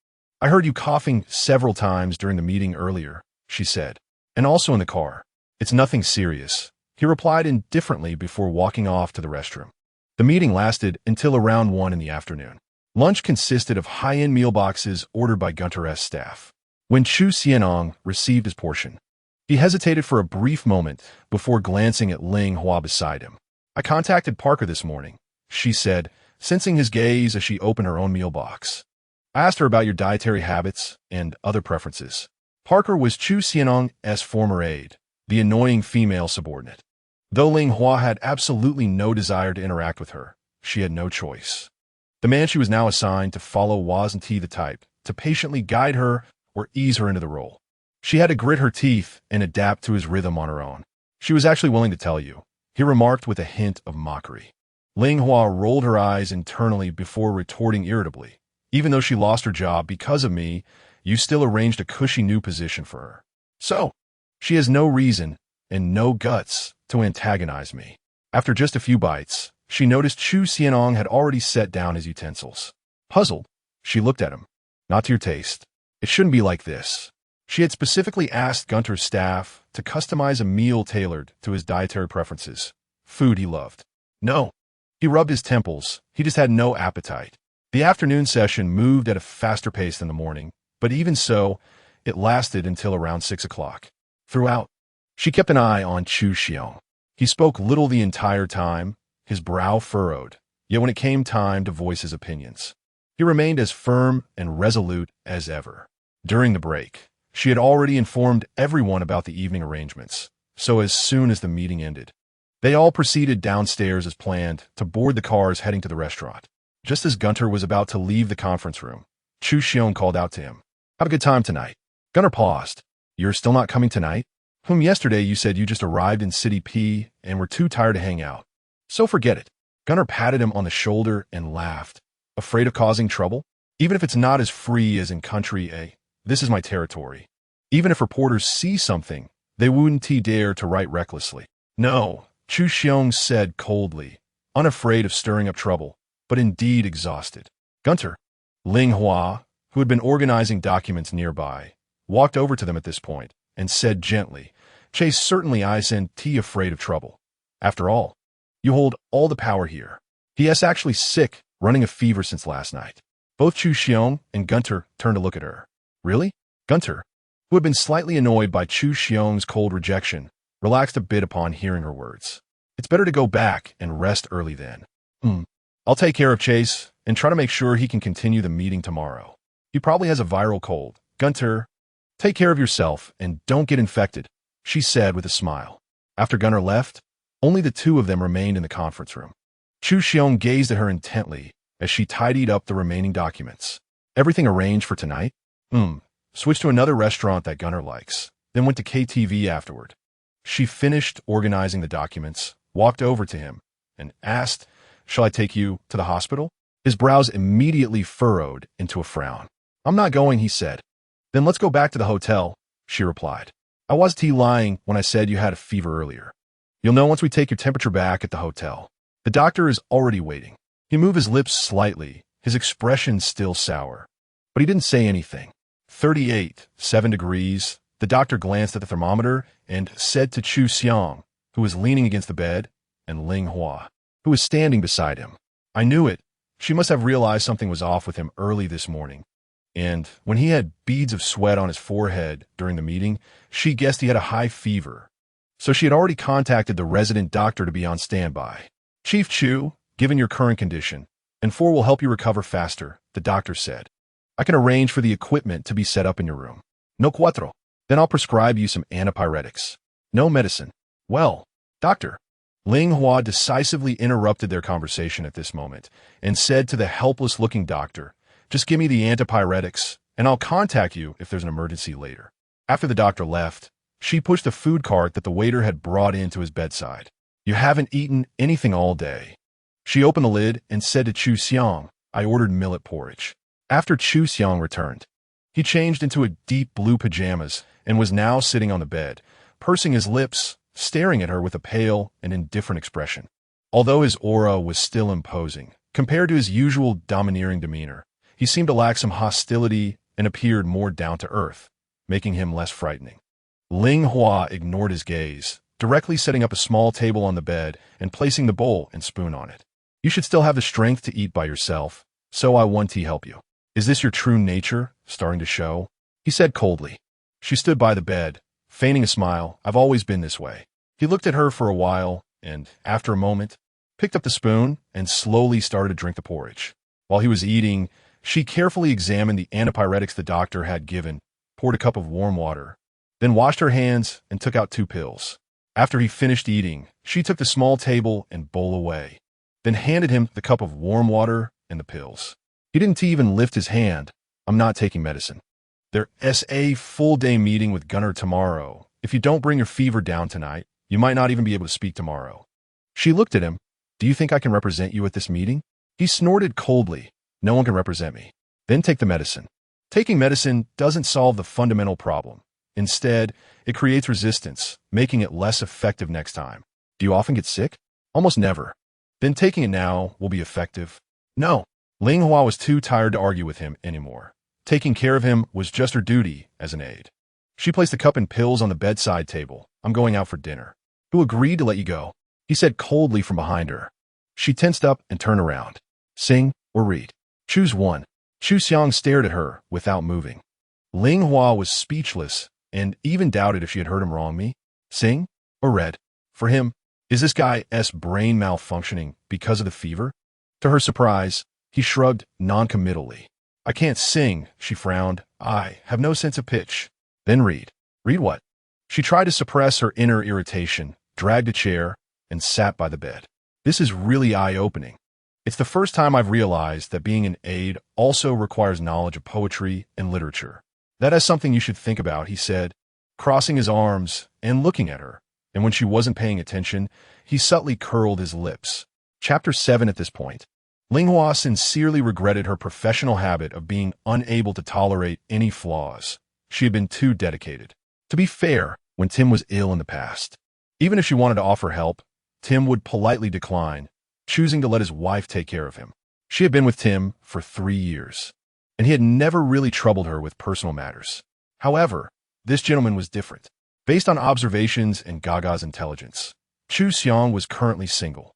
I heard you coughing several times during the meeting earlier, she said, and also in the car. It's nothing serious, he replied indifferently before walking off to the restroom. The meeting lasted until around 1 in the afternoon. Lunch consisted of high-end meal boxes ordered by Gunter's staff. When Xinyuan received his portion, he hesitated for a brief moment before glancing at Ling beside him. "I contacted Parker this morning," she said, sensing his gaze as she opened her own meal box. "I asked her about your dietary habits and other preferences." Parker was Xinyuan's former aide, the annoying female subordinate. Though Ling had absolutely no desire to interact with her, she had no choice. The man she was now assigned to follow wasn't the type to patiently guide her or ease her into the role. She had to grit her teeth and adapt to his rhythm on her own. "She was actually willing to tell you," he remarked with a hint of mockery. Ling rolled her eyes internally before retorting irritably. "Even though she lost her job because of me, you still arranged a cushy new position for her. So, she has no reason and no guts to antagonize me." After just a few bites, she noticed Xinyuan had already set down his utensils. Puzzled, she looked at him. "Not to your taste. It shouldn't be like this." She had specifically asked Gunter's staff to customize a meal tailored to his dietary preferences, food he loved. No. He rubbed his temples. He just had no appetite. The afternoon session moved at a faster pace than the morning, but even so, it lasted until around 6 o'clock. Throughout, she kept an eye on Xiang. He spoke little the entire time, his brow furrowed, yet when it came time to voice his opinions, he remained as firm and resolute as ever. During the break, she had already informed everyone about the evening arrangements, so as soon as the meeting ended, they all proceeded downstairs as planned to board the cars heading to the restaurant. Just as Gunter was about to leave the conference room, Xiang called out to him, "Have a good time tonight." Gunter paused. "You're still not coming tonight? Yesterday you said you just arrived in City P and were too tired to hang out. So forget it." Gunter patted him on the shoulder and laughed. "Afraid of causing trouble? Even if it's not as free as in Country A, this is my territory. Even if reporters see something, they wouldn't dare to write recklessly." "No," Xiang said coldly, unafraid of stirring up trouble, but indeed exhausted. Gunter, Ling, who had been organizing documents nearby, walked over to them at this point and said gently, "Chase certainly isn't afraid of trouble. After all, you hold all the power here. He is actually sick, running a fever since last night." Both Xiang and Gunter turned to look at her. "Really?" Gunter, who had been slightly annoyed by Xiang's cold rejection, relaxed a bit upon hearing her words. "It's better to go back and rest early then." I'll take care of Chase and try to make sure he can continue the meeting tomorrow. He probably has a viral cold." "Gunter, take care of yourself and don't get infected," she said with a smile. After Gunter left, only the two of them remained in the conference room. Xiang gazed at her intently as she tidied up the remaining documents. "Everything arranged for tonight?" Switched to another restaurant that Gunter likes, then went to KTV afterward." She finished organizing the documents, walked over to him, and asked, "Shall I take you to the hospital?" His brows immediately furrowed into a frown. "I'm not going," he said. "Then let's go back to the hotel," she replied. "I wasn't lying when I said you had a fever earlier. You'll know once we take your temperature back at the hotel. The doctor is already waiting." He moved his lips slightly, his expression still sour. But he didn't say anything. 38.7 degrees. The doctor glanced at the thermometer and said to Xiang, who was leaning against the bed, and Ling, who was standing beside him, "I knew it. She must have realized something was off with him early this morning. And when he had beads of sweat on his forehead during the meeting, she guessed he had a high fever. So she had already contacted the resident doctor to be on standby. Chief Chu, given your current condition, and 4 will help you recover faster," the doctor said. "I can arrange for the equipment to be set up in your room. No cuatro. Then I'll prescribe you some antipyretics. No medicine." "Well, doctor." Ling decisively interrupted their conversation at this moment and said to the helpless-looking doctor, "Just give me the antipyretics, and I'll contact you if there's an emergency later." After the doctor left, she pushed the food cart that the waiter had brought in to his bedside. "You haven't eaten anything all day." She opened the lid and said to Xiang, "I ordered millet porridge." After Xiang returned, he changed into a deep blue pajamas and was now sitting on the bed, pursing his lips, staring at her with a pale and indifferent expression. Although his aura was still imposing, compared to his usual domineering demeanor, he seemed to lack some hostility and appeared more down to earth, making him less frightening. Ling ignored his gaze, directly setting up a small table on the bed and placing the bowl and spoon on it. You should still have the strength to eat by yourself, so I want to help you. Is this your true nature starting to show? He said coldly. She stood by the bed, feigning a smile. I've always been this way. He looked at her for a while, and, after a moment, picked up the spoon and slowly started to drink the porridge. While he was eating, she carefully examined the antipyretics the doctor had given, poured a cup of warm water, then washed her hands and took out 2 pills. After he finished eating, she took the small table and bowl away, then handed him the cup of warm water and the pills. He didn't even lift his hand. I'm not taking medicine. There's a full-day meeting with Gunnar tomorrow. If you don't bring your fever down tonight, you might not even be able to speak tomorrow. She looked at him. Do you think I can represent you at this meeting? He snorted coldly. No one can represent me. Then take the medicine. Taking medicine doesn't solve the fundamental problem. Instead, it creates resistance, making it less effective next time. Do you often get sick? Almost never. Then taking it now will be effective. No. Ling Hua was too tired to argue with him anymore. Taking care of him was just her duty as an aide. She placed the cup and pills on the bedside table. I'm going out for dinner. Who agreed to let you go? He said coldly from behind her. She tensed up and turned around. Sing or read. Choose one. Xiang stared at her without moving. Ling Hua was speechless and even doubted if she had heard him wrong. Me? Sing or read? For him, is this guy's brain malfunctioning because of the fever? To her surprise, he shrugged non-committally. I can't sing, she frowned. I have no sense of pitch. Then read. Read what? She tried to suppress her inner irritation, dragged a chair, and sat by the bed. This is really eye-opening. It's the first time I've realized that being an aide also requires knowledge of poetry and literature. That is something you should think about, he said, crossing his arms and looking at her. And when she wasn't paying attention, he subtly curled his lips. Chapter 7 at this point. Ling Hua sincerely regretted her professional habit of being unable to tolerate any flaws. She had been too dedicated. To be fair, when Tim was ill in the past, even if she wanted to offer help, Tim would politely decline, choosing to let his wife take care of him. She had been with Tim for 3 years, and he had never really troubled her with personal matters. However, this gentleman was different. Based on observations and GAGA's intelligence, Xiang was currently single,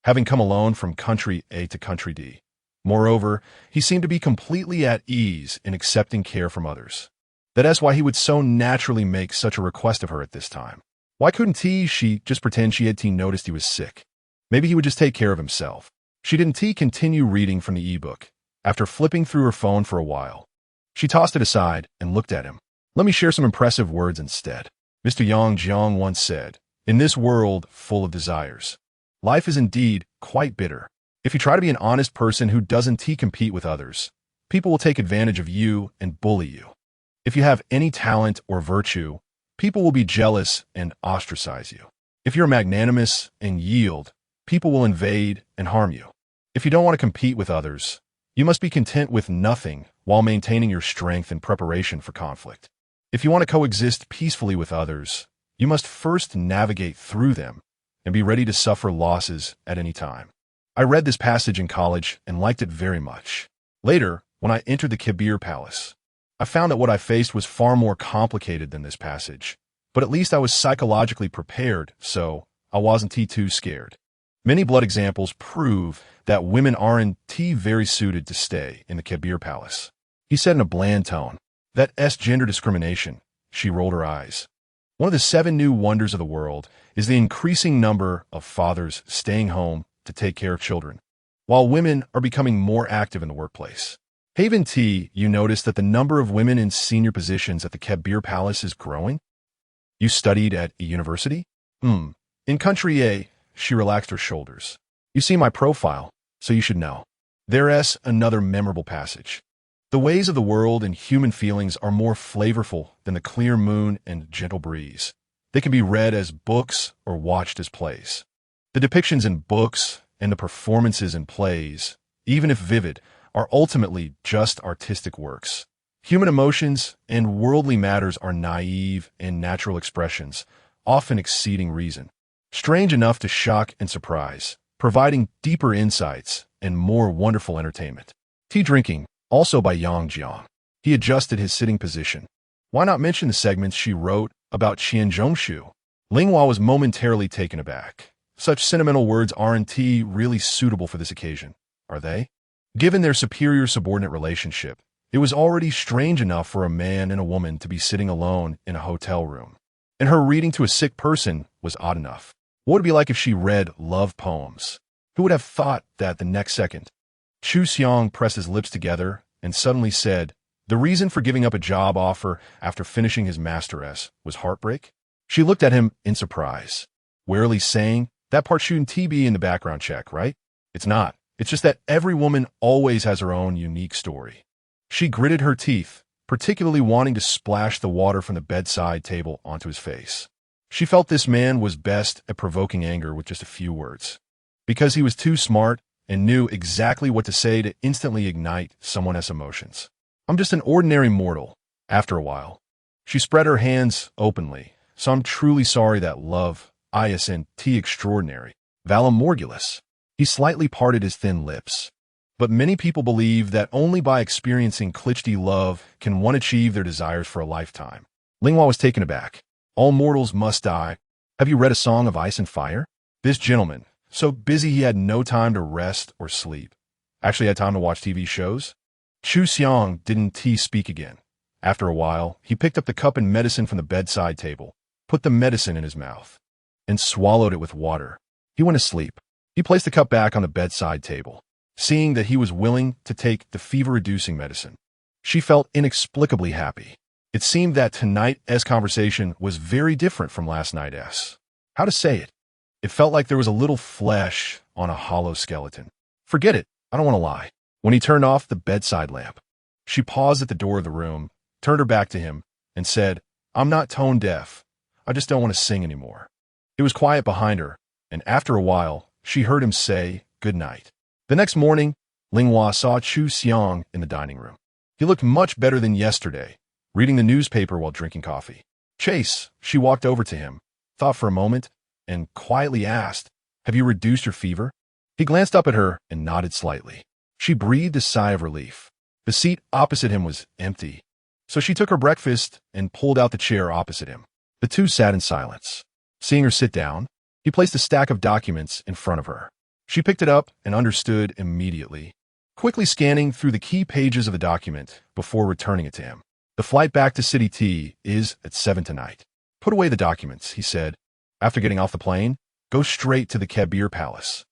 having come alone from country A to country D. Moreover, he seemed to be completely at ease in accepting care from others. That is why he would so naturally make such a request of her at this time. Why couldn't she just pretend she had noticed he was sick? Maybe he would just take care of himself. She didn't continue reading from the ebook. After flipping through her phone for a while, she tossed it aside and looked at him. Let me share some impressive words instead. Mr. Xiang once said, in this world full of desires, life is indeed quite bitter. If you try to be an honest person who doesn't compete with others, people will take advantage of you and bully you. If you have any talent or virtue, people will be jealous and ostracize you. If you're magnanimous and yield, people will invade and harm you. If you don't want to compete with others, you must be content with nothing while maintaining your strength in preparation for conflict. If you want to coexist peacefully with others, you must first navigate through them and be ready to suffer losses at any time. I read this passage in college and liked it very much. Later, when I entered the Kibir Palace, I found that what I faced was far more complicated than this passage, but at least I was psychologically prepared, so I wasn't too scared. Many blood examples prove that women aren't very suited to stay in the Kibir Palace. He said in a bland tone, that's gender discrimination. She rolled her eyes. One of the 7 new wonders of the world is the increasing number of fathers staying home to take care of children, while women are becoming more active in the workplace. Haven T, you notice that the number of women in senior positions at the Kebir Palace is growing? You studied at a university? In country A, she relaxed her shoulders. You see my profile, so you should know. There's another memorable passage. The ways of the world and human feelings are more flavorful than the clear moon and gentle breeze. They can be read as books or watched as plays. The depictions in books and the performances in plays, even if vivid, are ultimately just artistic works. Human emotions and worldly matters are naive and natural expressions, often exceeding reason. Strange enough to shock and surprise, providing deeper insights and more wonderful entertainment. Tea drinking, also by Xiang. He adjusted his sitting position. Why not mention the segments she wrote about Qianqiu? Ling Hua was momentarily taken aback. Such sentimental words aren't really suitable for this occasion, are they? Given their superior-subordinate relationship, it was already strange enough for a man and a woman to be sitting alone in a hotel room. And her reading to a sick person was odd enough. What would it be like if she read love poems? Who would have thought that the next second? Xiang pressed his lips together and suddenly said, the reason for giving up a job offer after finishing his master's was heartbreak? She looked at him in surprise, warily saying, that part shouldn't be in the background check, right? It's not. It's just that every woman always has her own unique story. She gritted her teeth, particularly wanting to splash the water from the bedside table onto his face. She felt this man was best at provoking anger with just a few words, because he was too smart and knew exactly what to say to instantly ignite someone's emotions. I'm just an ordinary mortal. After a while, she spread her hands openly. So I'm truly sorry that love, isn't extraordinary. Valum morgulis. He slightly parted his thin lips. But many people believe that only by experiencing clichdy love can one achieve their desires for a lifetime. Linghua was taken aback. All mortals must die. Have you read A Song of Ice and Fire? This gentleman, so busy he had no time to rest or sleep, actually had time to watch TV shows? Xiang didn't speak again. After a while, he picked up the cup and medicine from the bedside table, put the medicine in his mouth, and swallowed it with water. He went to sleep. He placed the cup back on the bedside table, seeing that he was willing to take the fever-reducing medicine. She felt inexplicably happy. It seemed that tonight's conversation was very different from last night's. How to say it? It felt like there was a little flesh on a hollow skeleton. Forget it. I don't want to lie. When he turned off the bedside lamp, she paused at the door of the room, turned her back to him, and said, I'm not tone deaf. I just don't want to sing anymore. It was quiet behind her, and after a while, she heard him say, good night. The next morning, Linghua saw Xiang in the dining room. He looked much better than yesterday, reading the newspaper while drinking coffee. Chase, she walked over to him, thought for a moment, and quietly asked, have you reduced your fever? He glanced up at her and nodded slightly. She breathed a sigh of relief. The seat opposite him was empty, so she took her breakfast and pulled out the chair opposite him. The two sat in silence. Seeing her sit down, he placed a stack of documents in front of her. She picked it up and understood immediately, quickly scanning through the key pages of the document before returning it to him. The flight back to City T is at 7 tonight. Put away the documents, he said. After getting off the plane, go straight to the Kabir Palace.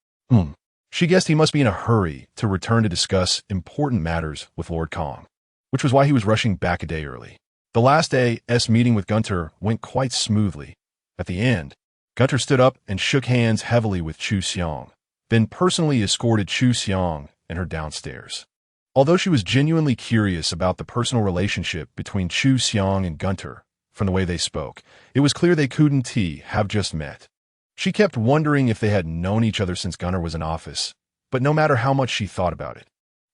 She guessed he must be in a hurry to return to discuss important matters with Lord Kong, which was why he was rushing back a day early. The last day's meeting with Gunter went quite smoothly. At the end, Gunter stood up and shook hands heavily with Xiang, then personally escorted Xiang and her downstairs. Although she was genuinely curious about the personal relationship between Xiang and Gunter, from the way they spoke, it was clear they couldn't have just met. She kept wondering if they had known each other since Gunter was in office, but no matter how much she thought about it,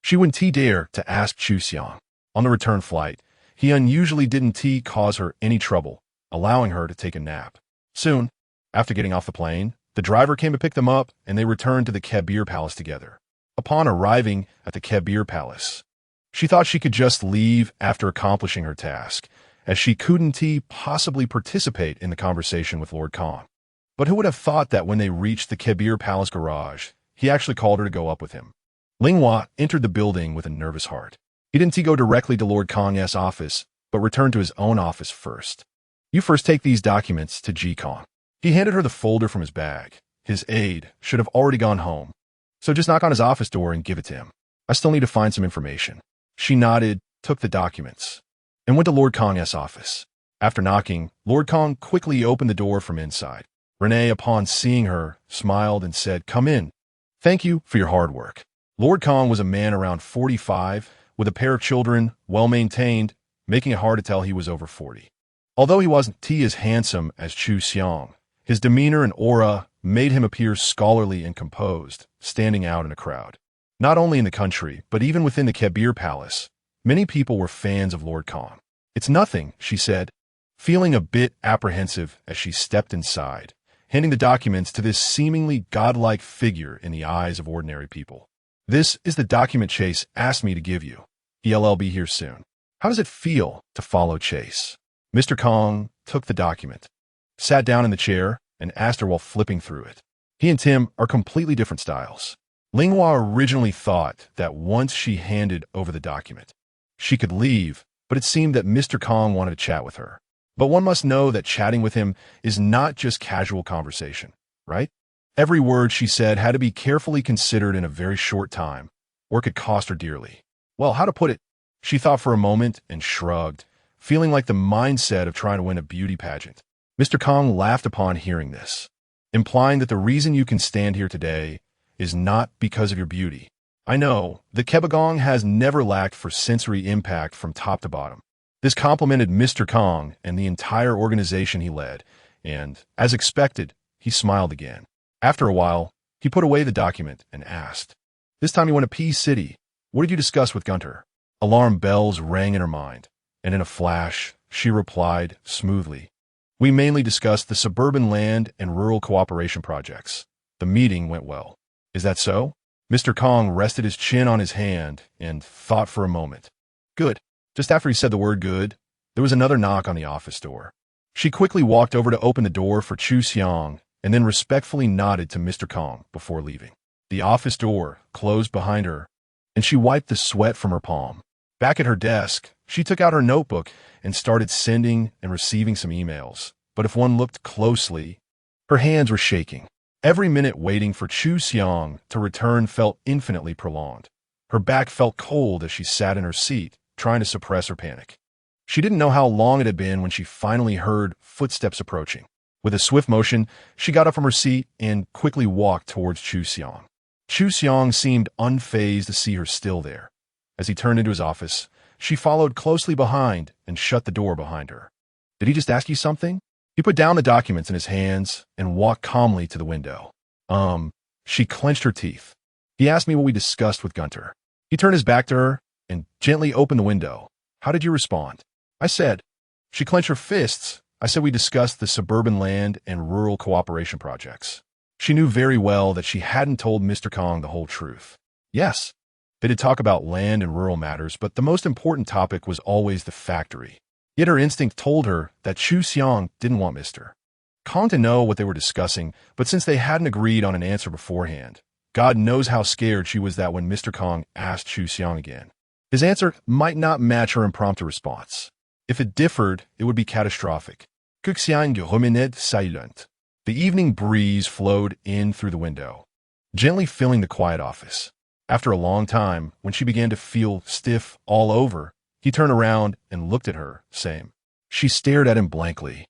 she wouldn't dare to ask Xiang. On the return flight, he unusually didn't cause her any trouble, allowing her to take a nap. Soon, after getting off the plane, the driver came to pick them up and they returned to the Kabir Palace together. Upon arriving at the Kabir Palace, she thought she could just leave after accomplishing her task, as she couldn't possibly participate in the conversation with Lord Kong. But who would have thought that when they reached the Kabir Palace garage, he actually called her to go up with him. Linghua entered the building with a nervous heart. He didn't go directly to Lord Kong's office, but returned to his own office first. You first take these documents to Ji Kong. He handed her the folder from his bag. His aide should have already gone home, so just knock on his office door and give it to him. I still need to find some information. She nodded, took the documents, and went to Lord Kong's office. After knocking, Lord Kong quickly opened the door from inside. Renee, upon seeing her, smiled and said, come in. Thank you for your hard work. Lord Kong was a man around 45, with a pair of children, well-maintained, making it hard to tell he was over 40. Although he wasn't as handsome as Xiang, his demeanor and aura made him appear scholarly and composed, standing out in a crowd. Not only in the country, but even within the Kabir Palace, many people were fans of Lord Kong. It's nothing, she said, feeling a bit apprehensive as she stepped inside, handing the documents to this seemingly godlike figure in the eyes of ordinary people. This is the document Chase asked me to give you. He'll be here soon. How does it feel to follow Chase? Mr. Kong took the document, sat down in the chair, and asked her while flipping through it. He and Tim are completely different styles. Linghua originally thought that once she handed over the document, she could leave, but it seemed that Mr. Kong wanted to chat with her. But one must know that chatting with him is not just casual conversation, right? Every word she said had to be carefully considered in a very short time, or it could cost her dearly. Well, how to put it? She thought for a moment and shrugged, feeling like the mindset of trying to win a beauty pageant. Mr. Kong laughed upon hearing this, implying that the reason you can stand here today is not because of your beauty. I know, the Kebagong has never lacked for sensory impact from top to bottom. This complimented Mr. Kong and the entire organization he led, and, as expected, he smiled again. After a while, he put away the document and asked, "This time you went to P City. What did you discuss with Gunter?" Alarm bells rang in her mind, and in a flash, she replied smoothly, "We mainly discussed the suburban land and rural cooperation projects. The meeting went well." "Is that so?" Mr. Kong rested his chin on his hand and thought for a moment. "Good." Just after he said the word good, there was another knock on the office door. She quickly walked over to open the door for Xiang and then respectfully nodded to Mr. Kong before leaving. The office door closed behind her, and she wiped the sweat from her palm. Back at her desk, she took out her notebook and started sending and receiving some emails. But if one looked closely, her hands were shaking. Every minute waiting for Xiang to return felt infinitely prolonged. Her back felt cold as she sat in her seat, trying to suppress her panic. She didn't know how long it had been when she finally heard footsteps approaching. With a swift motion, she got up from her seat and quickly walked towards Xiang. Xiang seemed unfazed to see her still there. As he turned into his office, she followed closely behind and shut the door behind her. "Did he just ask you something?" He put down the documents in his hands and walked calmly to the window. She clenched her teeth. "He asked me what we discussed with Gunter." He turned his back to her and gently opened the window. "How did you respond?" "I said." She clenched her fists. "I said we discussed the suburban land and rural cooperation projects." She knew very well that she hadn't told Mr. Kong the whole truth. Yes, they did talk about land and rural matters, but the most important topic was always the factory. Yet her instinct told her that Xiang didn't want Mr. Kong to know what they were discussing, but since they hadn't agreed on an answer beforehand, God knows how scared she was that when Mr. Kong asked Xiang again, his answer might not match her impromptu response. If it differed, it would be catastrophic. Qianqiu remained silent. The evening breeze flowed in through the window, gently filling the quiet office. After a long time, when she began to feel stiff all over, he turned around and looked at her, same. She stared at him blankly,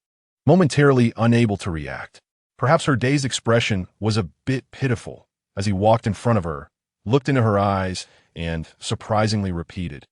momentarily unable to react. Perhaps her dazed expression was a bit pitiful as he walked in front of her, looked into her eyes, and surprisingly repeated,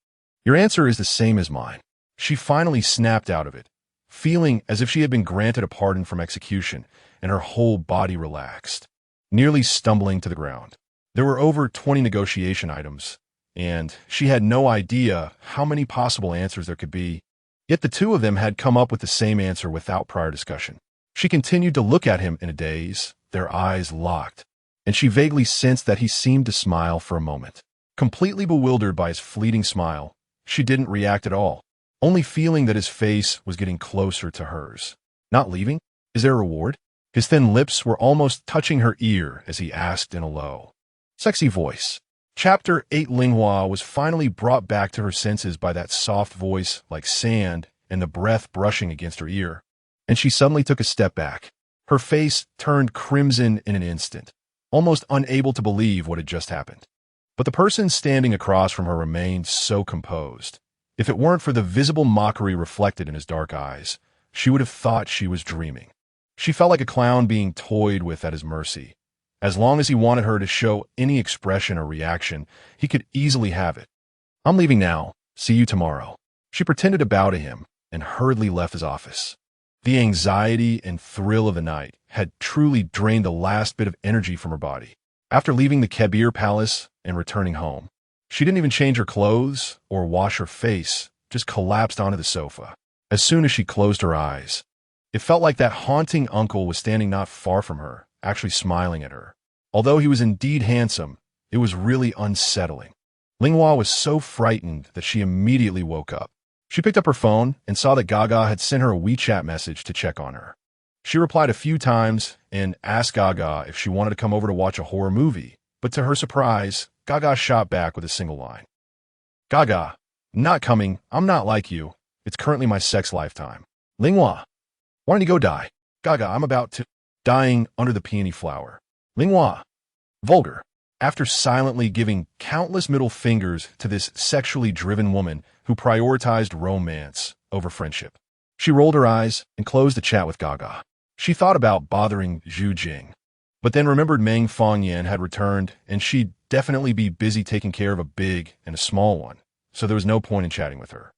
"Your answer is the same as mine." She finally snapped out of it, feeling as if she had been granted a pardon from execution, and her whole body relaxed, nearly stumbling to the ground. There were over 20 negotiation items, and she had no idea how many possible answers there could be. Yet the two of them had come up with the same answer without prior discussion. She continued to look at him in a daze, their eyes locked, and she vaguely sensed that he seemed to smile for a moment. Completely bewildered by his fleeting smile, she didn't react at all, only feeling that his face was getting closer to hers. "Not leaving? Is there a reward?" His thin lips were almost touching her ear as he asked in a low, sexy voice. Chapter 8 Linghua was finally brought back to her senses by that soft voice like sand and the breath brushing against her ear, and she suddenly took a step back. Her face turned crimson in an instant, almost unable to believe what had just happened. But the person standing across from her remained so composed. If it weren't for the visible mockery reflected in his dark eyes, she would have thought she was dreaming. She felt like a clown being toyed with at his mercy. As long as he wanted her to show any expression or reaction, he could easily have it. "I'm leaving now. See you tomorrow." She pretended to bow to him and hurriedly left his office. The anxiety and thrill of the night had truly drained the last bit of energy from her body. After leaving the Kebir Palace and returning home, she didn't even change her clothes or wash her face, just collapsed onto the sofa. As soon as she closed her eyes, it felt like that haunting uncle was standing not far from her, actually smiling at her. Although he was indeed handsome, it was really unsettling. Linghua was so frightened that she immediately woke up. She picked up her phone and saw that GAGA had sent her a WeChat message to check on her. She replied a few times and asked Gaga if she wanted to come over to watch a horror movie, but to her surprise, Gaga shot back with a single line. Gaga, not coming, I'm not like you. It's currently my sex lifetime. Linghua, why don't you go die? Gaga, I'm about to... Dying under the peony flower. Linghua, vulgar. After silently giving countless middle fingers to this sexually driven woman who prioritized romance over friendship, she rolled her eyes and closed the chat with Gaga. She thought about bothering Jing, but then remembered Meng Fangyan had returned and she'd definitely be busy taking care of a big and a small one, so there was no point in chatting with her.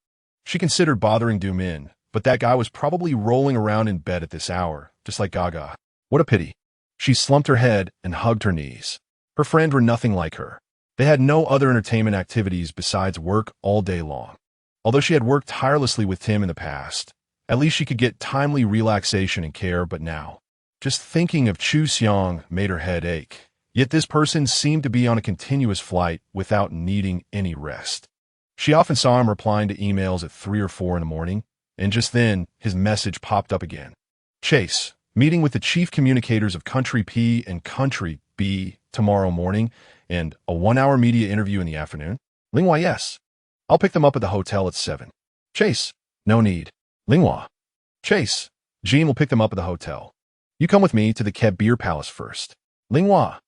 She considered bothering Du Min, but that guy was probably rolling around in bed at this hour, just like Gaga. What a pity. She slumped her head and hugged her knees. Her friends were nothing like her. They had no other entertainment activities besides work all day long. Although she had worked tirelessly with Tim in the past, at least she could get timely relaxation and care, but now, just thinking of Xiang made her head ache. Yet this person seemed to be on a continuous flight without needing any rest. She often saw him replying to emails at 3 or 4 in the morning, and just then, his message popped up again. Chase, meeting with the chief communicators of Country P and Country B tomorrow morning, and a 1-hour media interview in the afternoon. Linghua, yes. I'll pick them up at the hotel at 7. Chase, no need. Linghua. Chase, Jing will pick them up at the hotel. You come with me to the Beer Palace first. Linghua.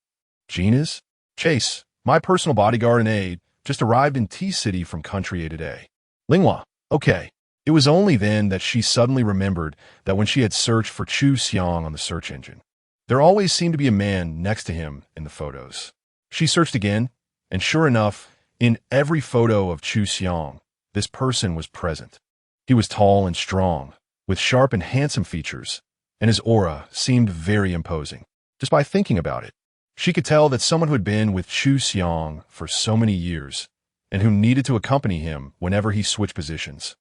Jing is? Chase, my personal bodyguard and aide, just arrived in T-City from Country A today. Linghua. Okay. It was only then that she suddenly remembered that when she had searched for Xiang on the search engine, there always seemed to be a man next to him in the photos. She searched again, and sure enough, in every photo of Xiang, this person was present. He was tall and strong, with sharp and handsome features, and his aura seemed very imposing. Just by thinking about it, she could tell that someone who had been with Xiang for so many years, and who needed to accompany him whenever he switched positions,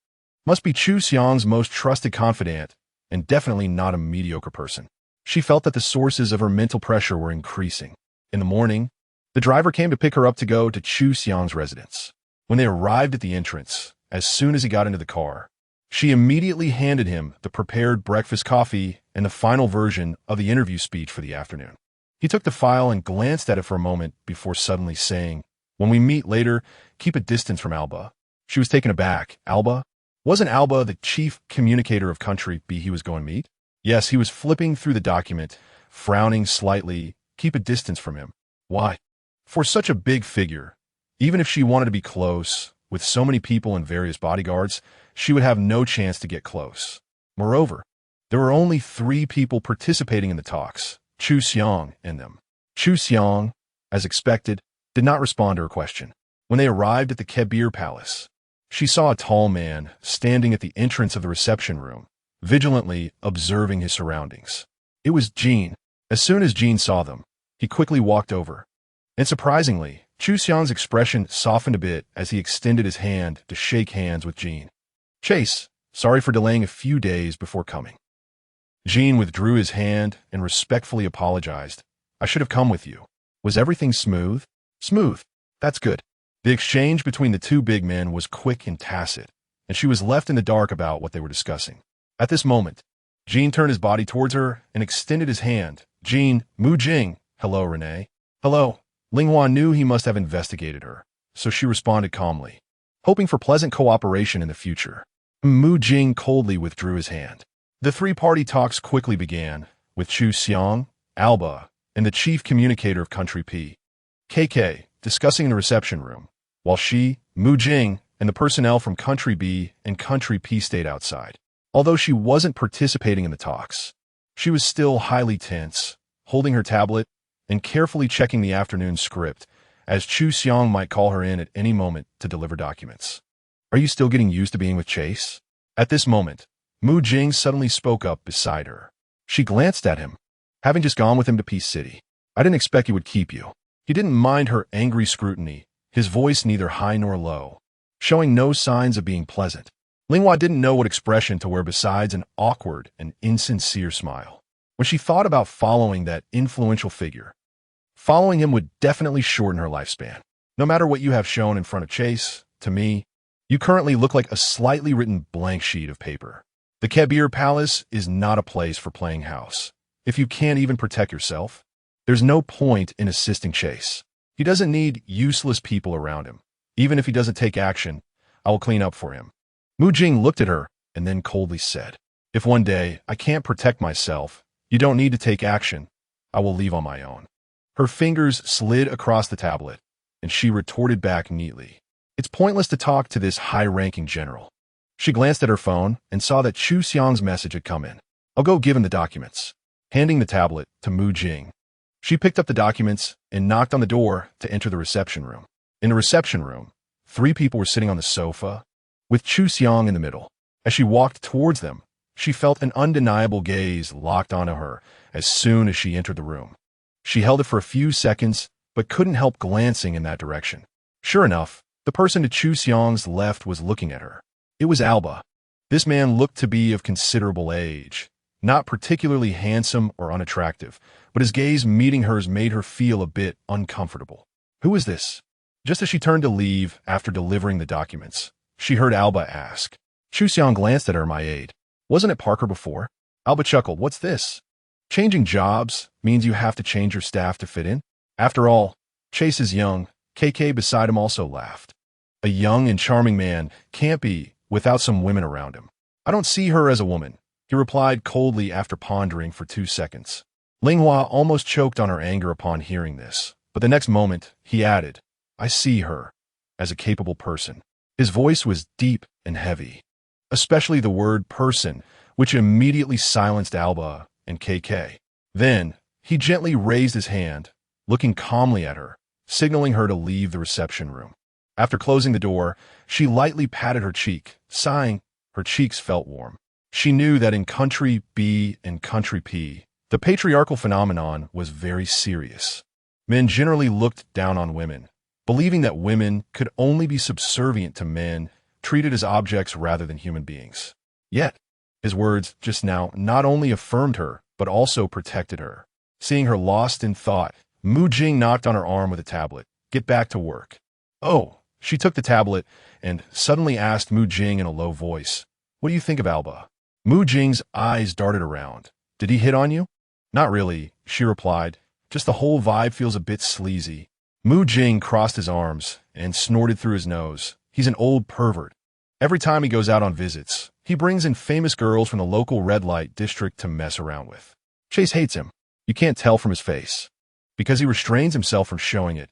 must be Xiang's most trusted confidant, and definitely not a mediocre person. She felt that the sources of her mental pressure were increasing. In the morning, the driver came to pick her up to go to Xiang's residence. When they arrived at the entrance, as soon as he got into the car, she immediately handed him the prepared breakfast coffee and the final version of the interview speech for the afternoon. He took the file and glanced at it for a moment before suddenly saying, "When we meet later, keep a distance from Alba." She was taken aback. Alba? Wasn't Alba the chief communicator of Country B he was going to meet? Yes, he was flipping through the document, frowning slightly. Keep a distance from him. Why? For such a big figure, even if she wanted to be close, with so many people and various bodyguards, she would have no chance to get close. Moreover, there were only 3 people participating in the talks, Xiang and them. Xiang, as expected, did not respond to her question. When they arrived at the Beer Palace, she saw a tall man standing at the entrance of the reception room, vigilantly observing his surroundings. It was Jing. As soon as Jing saw them, he quickly walked over. And surprisingly, Xiang's expression softened a bit as he extended his hand to shake hands with Jing. Chase, sorry for delaying a few days before coming. Jing withdrew his hand and respectfully apologized. I should have come with you. Was everything smooth? Smooth. That's good. The exchange between the 2 big men was quick and tacit, and she was left in the dark about what they were discussing. At this moment, Jing turned his body towards her and extended his hand. Jing, Mu Jing. Hello, Renee. Hello. Linghua knew he must have investigated her, so she responded calmly, hoping for pleasant cooperation in the future. Mu Jing coldly withdrew his hand. The 3-party talks quickly began, with Xiang, Alba, and the chief communicator of Country P, KK, discussing in the reception room, while she, Mu Jing, and the personnel from Country B and Country P stayed outside. Although she wasn't participating in the talks, she was still highly tense, holding her tablet and carefully checking the afternoon script, as Xiang might call her in at any moment to deliver documents. Are you still getting used to being with Chase? At this moment, Mu Jing suddenly spoke up beside her. She glanced at him, having just gone with him to Peace City. I didn't expect he would keep you. He didn't mind her angry scrutiny, his voice neither high nor low, showing no signs of being pleasant. Linghua didn't know what expression to wear besides an awkward and insincere smile. When she thought about following that influential figure, following him would definitely shorten her lifespan. No matter what you have shown in front of Chase, to me, you currently look like a slightly written blank sheet of paper. The Kabir Palace is not a place for playing house. If you can't even protect yourself, there's no point in assisting Chase. He doesn't need useless people around him. Even if he doesn't take action, I will clean up for him. Jing looked at her and then coldly said, "If one day I can't protect myself, you don't need to take action. I will leave on my own." Her fingers slid across the tablet, and she retorted back neatly, "It's pointless to talk to this high-ranking general." She glanced at her phone and saw that Chu Xiang's message had come in. "I'll go give him the documents." Handing the tablet to Jing, she picked up the documents and knocked on the door to enter the reception room. In the reception room, 3 people were sitting on the sofa, with Chu Xiang in the middle. As she walked towards them, she felt an undeniable gaze locked onto her as soon as she entered the room. She held it for a few seconds, but couldn't help glancing in that direction. Sure enough, the person to Chu Xiang's left was looking at her. It was Alba. This man looked to be of considerable age, not particularly handsome or unattractive, but his gaze meeting hers made her feel a bit uncomfortable. "Who is this?" Just as she turned to leave after delivering the documents, she heard Alba ask. Chu Xiang glanced at her, "My aide. Wasn't it Parker before?" Alba chuckled, "What's this? Changing jobs means you have to change your staff to fit in? After all, Chase is young." KK beside him also laughed. "A young and charming man can't be without some women around him." "I don't see her as a woman," he replied coldly after pondering for 2 seconds. Linghua almost choked on her anger upon hearing this, but the next moment he added, "I see her as a capable person." His voice was deep and heavy, especially the word person, which immediately silenced Alba and KK. Then, he gently raised his hand, looking calmly at her, signaling her to leave the reception room. After closing the door, she lightly patted her cheek, sighing. Her cheeks felt warm. She knew that in Country B and Country P, the patriarchal phenomenon was very serious. Men generally looked down on women, believing that women could only be subservient to men, treated as objects rather than human beings. Yet, his words just now not only affirmed her, but also protected her. Seeing her lost in thought, Jing knocked on her arm with a tablet. "Get back to work." "Oh." She took the tablet and suddenly asked Jing in a low voice, "What do you think of Alba?" Jing's eyes darted around. "Did he hit on you?" "Not really," she replied. "Just the whole vibe feels a bit sleazy." Jing crossed his arms and snorted through his nose. "He's an old pervert. Every time he goes out on visits, he brings in famous girls from the local red light district to mess around with. Chase hates him. You can't tell from his face, because he restrains himself from showing it."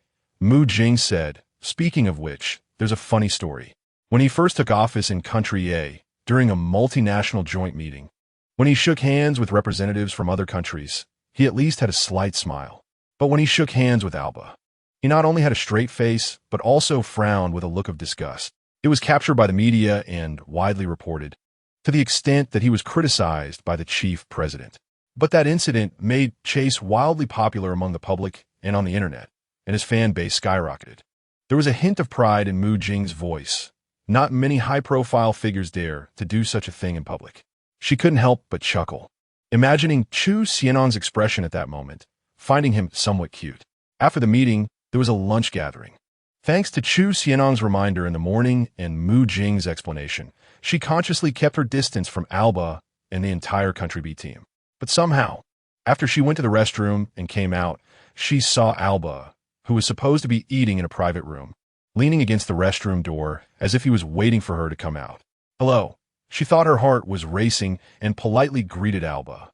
Jing said, "Speaking of which, there's a funny story. When he first took office in Country A, during a multinational joint meeting, when he shook hands with representatives from other countries, he at least had a slight smile. But when he shook hands with Alba, he not only had a straight face, but also frowned with a look of disgust. It was captured by the media and widely reported, to the extent that he was criticized by the chief president. But that incident made Chase wildly popular among the public and on the internet, and his fan base skyrocketed. There was a hint of pride in Jing's voice. Not many high-profile figures dare to do such a thing in public. She couldn't help but chuckle, imagining Chu Xianyang's expression at that moment, finding him somewhat cute. After the meeting, there was a lunch gathering. Thanks to Chu Xianyang's reminder in the morning and Jing's explanation, she consciously kept her distance from Alba and the entire Country B team. But somehow, after she went to the restroom and came out, she saw Alba, who was supposed to be eating in a private room, leaning against the restroom door as if he was waiting for her to come out. "Hello." She thought her heart was racing and politely greeted Alba,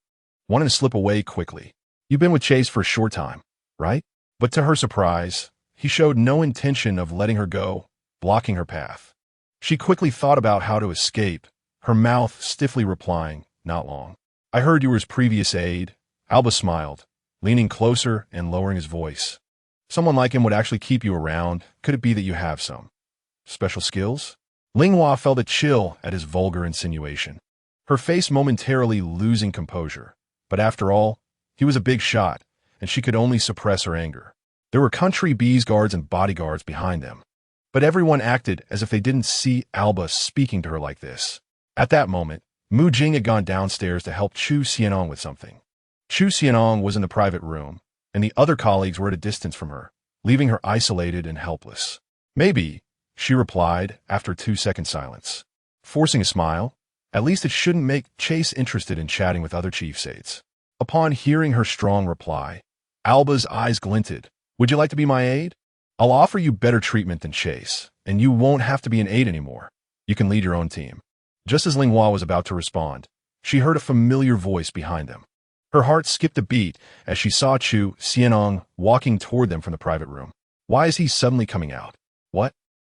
wanting to slip away quickly. "You've been with Chase for a short time, right?" But to her surprise, he showed no intention of letting her go, blocking her path. She quickly thought about how to escape, her mouth stiffly replying, "Not long." "I heard you were his previous aide." Alba smiled, leaning closer and lowering his voice. "Someone like him would actually keep you around. Could it be that you have some special skills?" Linghua felt a chill at his vulgar insinuation, her face momentarily losing composure. But after all, he was a big shot, and she could only suppress her anger. There were Country B's guards and bodyguards behind them, but everyone acted as if they didn't see Alba speaking to her like this. At that moment, Jing had gone downstairs to help Chu Xianyang with something. Chu Xianyang was in the private room, and the other colleagues were at a distance from her, leaving her isolated and helpless. "Maybe," she replied after a 2-second silence. Forcing a smile, At least it shouldn't make Chase interested in chatting with other chief's aides. Upon hearing her strong reply, Alba's eyes glinted. Would you like to be my aide? I'll offer you better treatment than Chase, and you won't have to be an aide anymore. You can lead your own team. Just as Ling was about to respond, she heard a familiar voice behind them. Her heart skipped a beat as she saw Xinyuan walking toward them from the private room. Why is he suddenly coming out? What?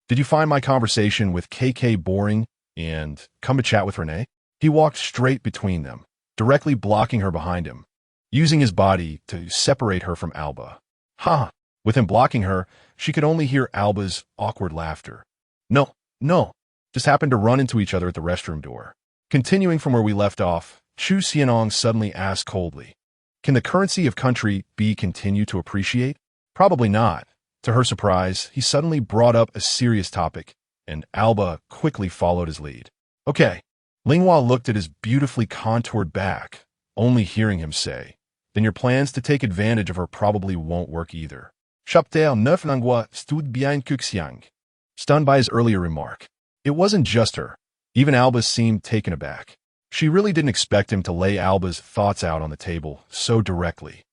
Did you find my conversation with KK boring and come to chat with Renee? He walked straight between them, directly blocking her behind him, using his body to separate her from Alba. Ha! With him blocking her, she could only hear Alba's awkward laughter. No, just happened to run into each other at the restroom door. Continuing from where we left off, Xinyuan suddenly asked coldly, can the currency of country B continue to appreciate? Probably not. To her surprise, he suddenly brought up a serious topic, and Alba quickly followed his lead. Okay. Ling looked at his beautifully contoured back, only hearing him say, then your plans to take advantage of her probably won't work either. Chapter 9 Langua stood behind Xiang, stunned by his earlier remark. It wasn't just her. Even Alba seemed taken aback. She really didn't expect him to lay Alba's thoughts out on the table so directly.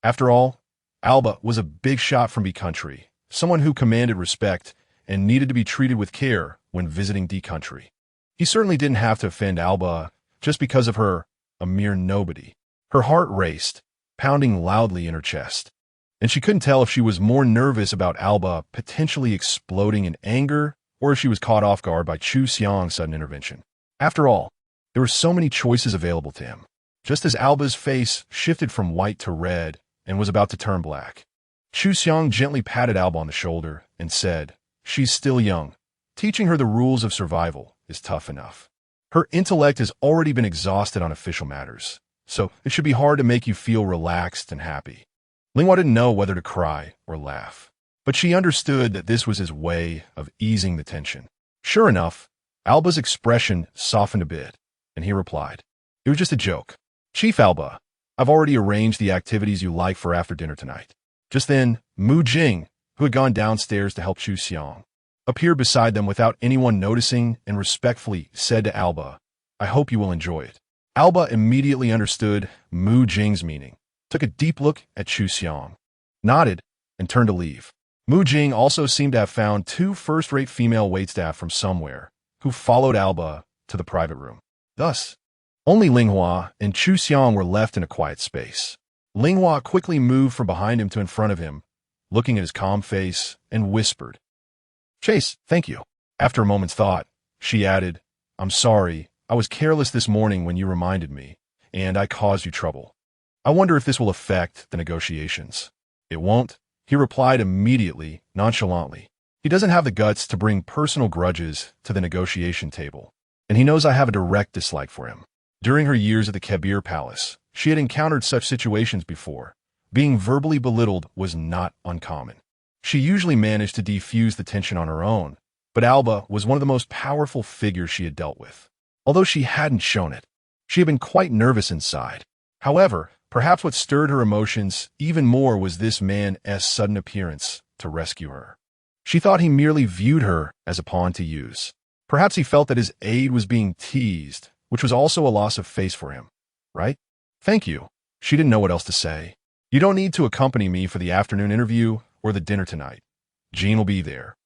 After all, Alba was a big shot from B country, someone who commanded respect and needed to be treated with care when visiting D country. He certainly didn't have to offend Alba just because of her, a mere nobody. Her heart raced, pounding loudly in her chest, and she couldn't tell if she was more nervous about Alba potentially exploding in anger or if she was caught off guard by Xiang's sudden intervention. After all, there were so many choices available to him. Just as Alba's face shifted from white to red and was about to turn black, Xiang gently patted Alba on the shoulder and said, she's still young. Teaching her the rules of survival is tough enough. Her intellect has already been exhausted on official matters, so it should be hard to make you feel relaxed and happy. Ling didn't know whether to cry or laugh, but she understood that this was his way of easing the tension. Sure enough, Alba's expression softened a bit, and he replied, it was just a joke. Chief Alba, I've already arranged the activities you like for after dinner tonight. Just then, Jing, who had gone downstairs to help Xiang, appeared beside them without anyone noticing and respectfully said to Alba, I hope you will enjoy it. Alba immediately understood Jing's meaning, took a deep look at Xiang, nodded, and turned to leave. Jing also seemed to have found two first-rate female waitstaff from somewhere, who followed Alba to the private room. Thus, only Ling and Xiang were left in a quiet space. Ling quickly moved from behind him to in front of him, looking at his calm face, and whispered, Chase, thank you. After a moment's thought, she added, I'm sorry, I was careless this morning when you reminded me, and I caused you trouble. I wonder if this will affect the negotiations. It won't, he replied immediately, nonchalantly. He doesn't have the guts to bring personal grudges to the negotiation table, and he knows I have a direct dislike for him. During her years at the Kabir Palace, she had encountered such situations before. Being verbally belittled was not uncommon. She usually managed to defuse the tension on her own, but Alba was one of the most powerful figures she had dealt with. Although she hadn't shown it, she had been quite nervous inside. However, perhaps what stirred her emotions even more was this man's sudden appearance to rescue her. She thought he merely viewed her as a pawn to use. Perhaps he felt that his aid was being teased, which was also a loss of face for him, right? Thank you. She didn't know what else to say. You don't need to accompany me for the afternoon interview or the dinner tonight. Jing will be there.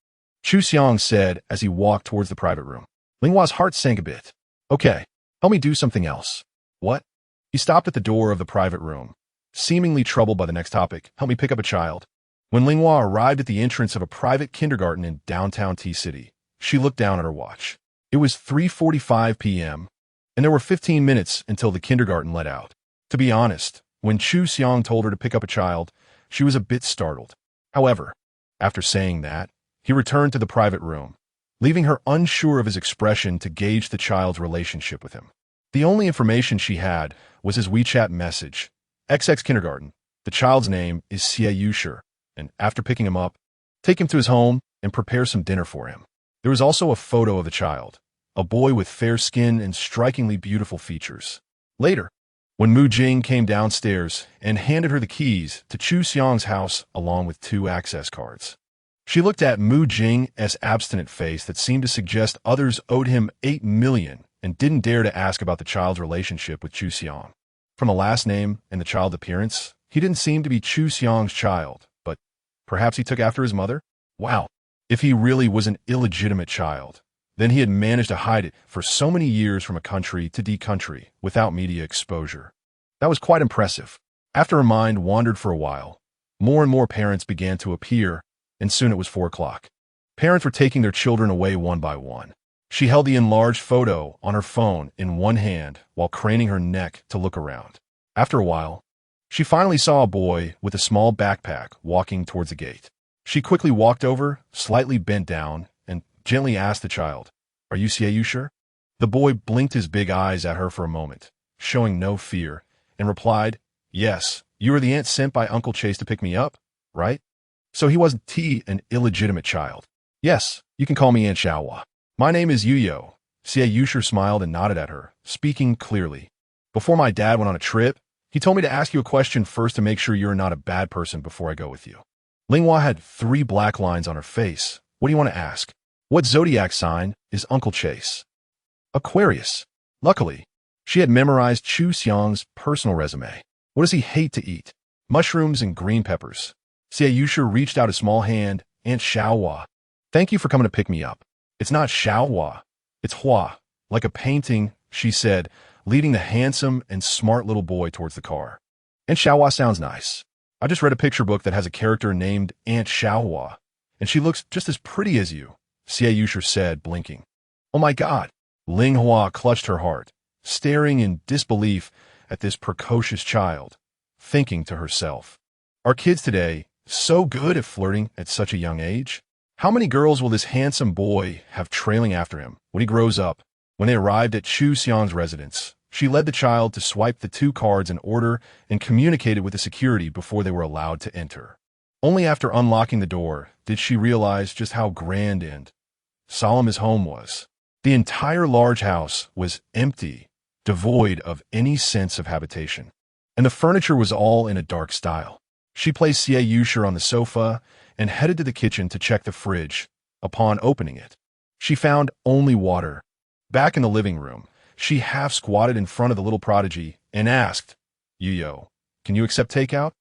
Xiang said as he walked towards the private room. Linghua's heart sank a bit. Okay, help me do something else. What? He stopped at the door of the private room, seemingly troubled by the next topic. Help me pick up a child. When Linghua arrived at the entrance of a private kindergarten in downtown T-City, she looked down at her watch. It was 3:45 p.m., and there were 15 minutes until the kindergarten let out. To be honest, when Xiang told her to pick up a child, she was a bit startled. However, after saying that, he returned to the private room, leaving her unsure of his expression to gauge the child's relationship with him. The only information she had was his WeChat message. XX kindergarten. The child's name is Xinyuan, and after picking him up, take him to his home and prepare some dinner for him. There was also a photo of the child, a boy with fair skin and strikingly beautiful features. Later, when Jing came downstairs and handed her the keys to Xiang's house along with 2 access cards, she looked at Jing's abstinent face that seemed to suggest others owed him 8 million and didn't dare to ask about the child's relationship with Xiang. From the last name and the child appearance, he didn't seem to be Xiang's child, but perhaps he took after his mother? Wow. If he really was an illegitimate child, then he had managed to hide it for so many years from a country to country without media exposure. That was quite impressive. After her mind wandered for a while, more and more parents began to appear, and soon it was 4 o'clock. Parents were taking their children away one by one. She held the enlarged photo on her phone in one hand while craning her neck to look around. After a while, she finally saw a boy with a small backpack walking towards the gate. She quickly walked over, slightly bent down, and gently asked the child, "Are you Xinyuan sure?" The boy blinked his big eyes at her for a moment, showing no fear, and replied, "Yes, you were the aunt sent by Uncle Chase to pick me up, right?" So he wasn't an illegitimate child. "Yes, you can call me Aunt Xiaohua. My name is Yuyo." Xinyuan smiled and nodded at her, speaking clearly. "Before my dad went on a trip, he told me to ask you a question first to make sure you're not a bad person before I go with you." Linghua had 3 black lines on her face. "What do you want to ask?" "What zodiac sign is Uncle Chase?" "Aquarius." Luckily, she had memorized Xiang's personal resume. "What does he hate to eat?" "Mushrooms and green peppers." Xinyuan reached out a small hand. "Aunt Xiaohua, thank you for coming to pick me up." "It's not Xiaohua, it's Hua, like a painting," she said, leading the handsome and smart little boy towards the car. "Aunt Xiaohua sounds nice. I just read a picture book that has a character named Aunt Xiaohua, and she looks just as pretty as you," Xinyuan said, blinking. "Oh my God!" Ling Hua clutched her heart, staring in disbelief at this precocious child, thinking to herself, "Are kids today so good at flirting at such a young age? How many girls will this handsome boy have trailing after him when he grows up?" When they arrived at Xiang's residence, she led the child to swipe the 2 cards in order and communicated with the security before they were allowed to enter. Only after unlocking the door did she realize just how grand and solemn his home was. The entire large house was empty, devoid of any sense of habitation, and the furniture was all in a dark style. She placed Xinyuan on the sofa and headed to the kitchen to check the fridge. Upon opening it, she found only water. Back in the living room, she half squatted in front of the little prodigy and asked, "Yuyo, can you accept takeout?"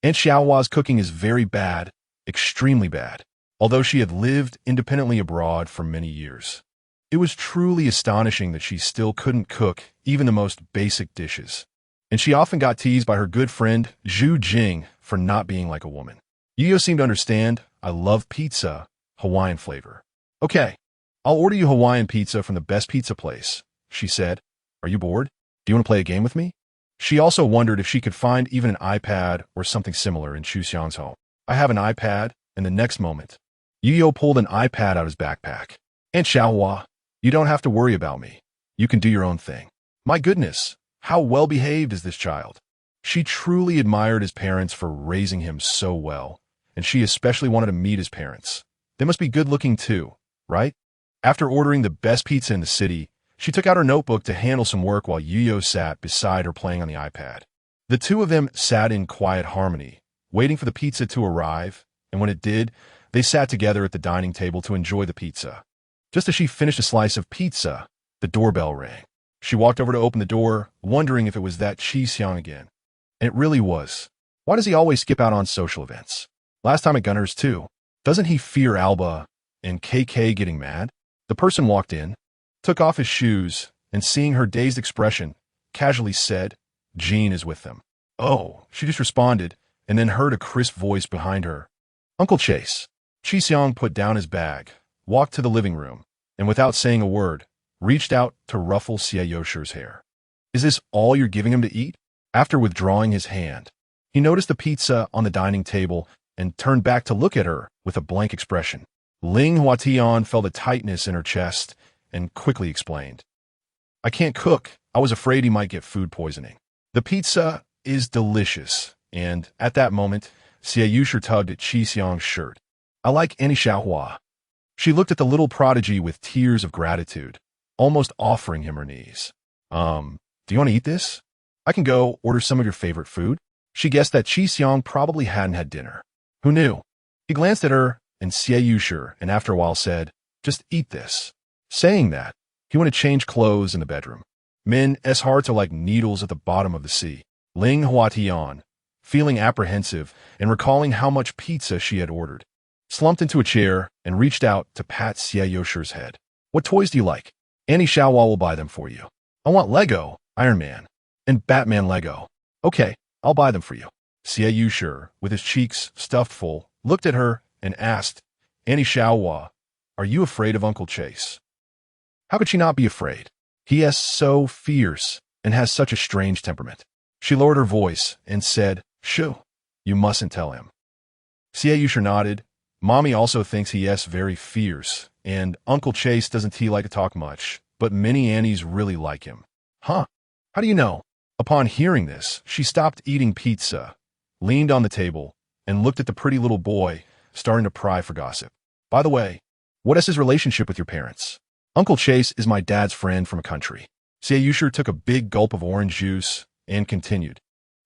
Aunt Xiaohua's cooking is very bad, extremely bad, although she had lived independently abroad for many years. It was truly astonishing that she still couldn't cook even the most basic dishes. And she often got teased by her good friend, Jing, for not being like a woman. Yuyo seemed to understand. "I love pizza, Hawaiian flavor." "Okay, I'll order you Hawaiian pizza from the best pizza place," she said. "Are you bored? Do you want to play a game with me?" She also wondered if she could find even an iPad or something similar in Xiang's home. "I have an iPad," and the next moment, Yuyo pulled an iPad out of his backpack. "Aunt Xiaohua, you don't have to worry about me. You can do your own thing." My goodness, how well-behaved is this child? She truly admired his parents for raising him so well, and she especially wanted to meet his parents. They must be good-looking too, right? After ordering the best pizza in the city, she took out her notebook to handle some work while Yuyo sat beside her playing on the iPad. The 2 of them sat in quiet harmony, waiting for the pizza to arrive, and when it did, they sat together at the dining table to enjoy the pizza. Just as she finished a slice of pizza, the doorbell rang. She walked over to open the door, wondering if it was that Xiang again. And it really was. Why does he always skip out on social events? Last time at Gunner's too. Doesn't he fear Alba and KK getting mad? The person walked in, took off his shoes, and seeing her dazed expression, casually said, "Jing is with them." "Oh," she just responded, and then heard a crisp voice behind her. "Uncle Chase." Xiang put down his bag, walked to the living room, and without saying a word, reached out to ruffle Xinyuan's hair. "Is this all you're giving him to eat?" After withdrawing his hand, he noticed the pizza on the dining table and turned back to look at her with a blank expression. Ling Huatian felt a tightness in her chest and quickly explained, "I can't cook. I was afraid he might get food poisoning." "The pizza is delicious," and at that moment, Xinyuan tugged at Xiang's shirt. "I like any Xiaohua." She looked at the little prodigy with tears of gratitude, almost offering him her knees. Do you want to eat this? I can go order some of your favorite food." She guessed that Xiang probably hadn't had dinner. Who knew? He glanced at her and Xinyuan, and after a while said, "Just eat this." Saying that, He went to change clothes in the bedroom. Men's hearts are like needles at the bottom of the sea. Ling Huatian, feeling apprehensive and recalling how much pizza she had ordered, slumped into a chair and reached out to pat Xianyuan's head. What toys do you like? Annie Xiaohua will buy them for you. I want Lego, Iron Man, and Batman Lego. Okay, I'll buy them for you. Xianyuan, with his cheeks stuffed full, looked at her and asked, Annie Xiaohua, are you afraid of Uncle Chase? How could she not be afraid? He is so fierce and has such a strange temperament. She lowered her voice and said, Shoo, you mustn't tell him. Xianyuan nodded. Mommy also thinks he is very fierce, and Uncle Chase doesn't he like to talk much, but many Annies really like him. Huh? How do you know? Upon hearing this, she stopped eating pizza, leaned on the table, and looked at the pretty little boy, starting to pry for gossip. By the way, what is his relationship with your parents? Uncle Chase is my dad's friend from a country. Xianyuan took a big gulp of orange juice and continued.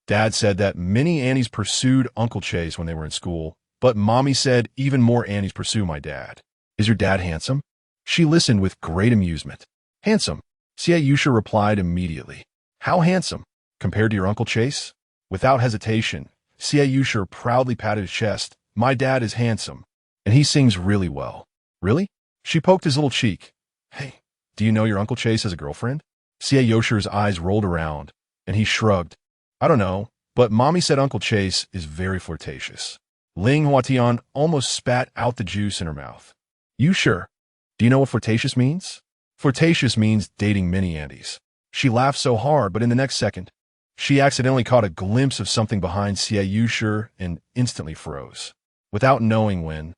Dad said that many Annies pursued Uncle Chase when they were in school, but Mommy said even more Annies pursue my dad. Is your dad handsome? She listened with great amusement. Handsome, Xianyuan replied immediately. How handsome? Compared to your Uncle Chase? Without hesitation, Xianyuan proudly patted his chest. My dad is handsome, and he sings really well. Really? She poked his little cheek. Hey, do you know your Uncle Chase has a girlfriend? Xianyuan's eyes rolled around, and he shrugged. I don't know, but Mommy said Uncle Chase is very flirtatious. Ling Huatian almost spat out the juice in her mouth. You sure? Do you know what flirtatious means? Flirtatious means dating many Annies. She laughed so hard, but in the next second, she accidentally caught a glimpse of something behind Xianyuan and instantly froze. Without knowing when,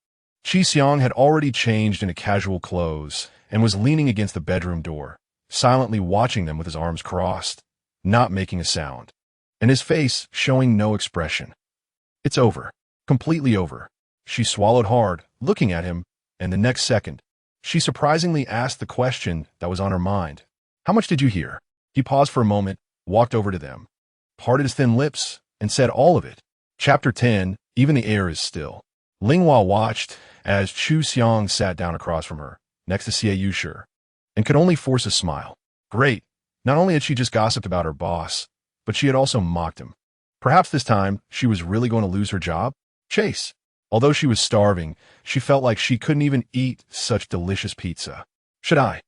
Xiang had already changed into casual clothes and was leaning against the bedroom door, silently watching them with his arms crossed, not making a sound, and his face showing no expression. It's over. Completely over. She swallowed hard, looking at him, and the next second, she surprisingly asked the question that was on her mind. How much did you hear? He paused for a moment, walked over to them, parted his thin lips, and said all of it. Chapter 10, Even the Air is Still. Ling Hua watched as Xiang sat down across from her, next to Xianyuan, and could only force a smile. Great. Not only had she just gossiped about her boss, but she had also mocked him. Perhaps this time, she was really going to lose her job? Chase. Although she was starving, she felt like she couldn't even eat such delicious pizza. Should I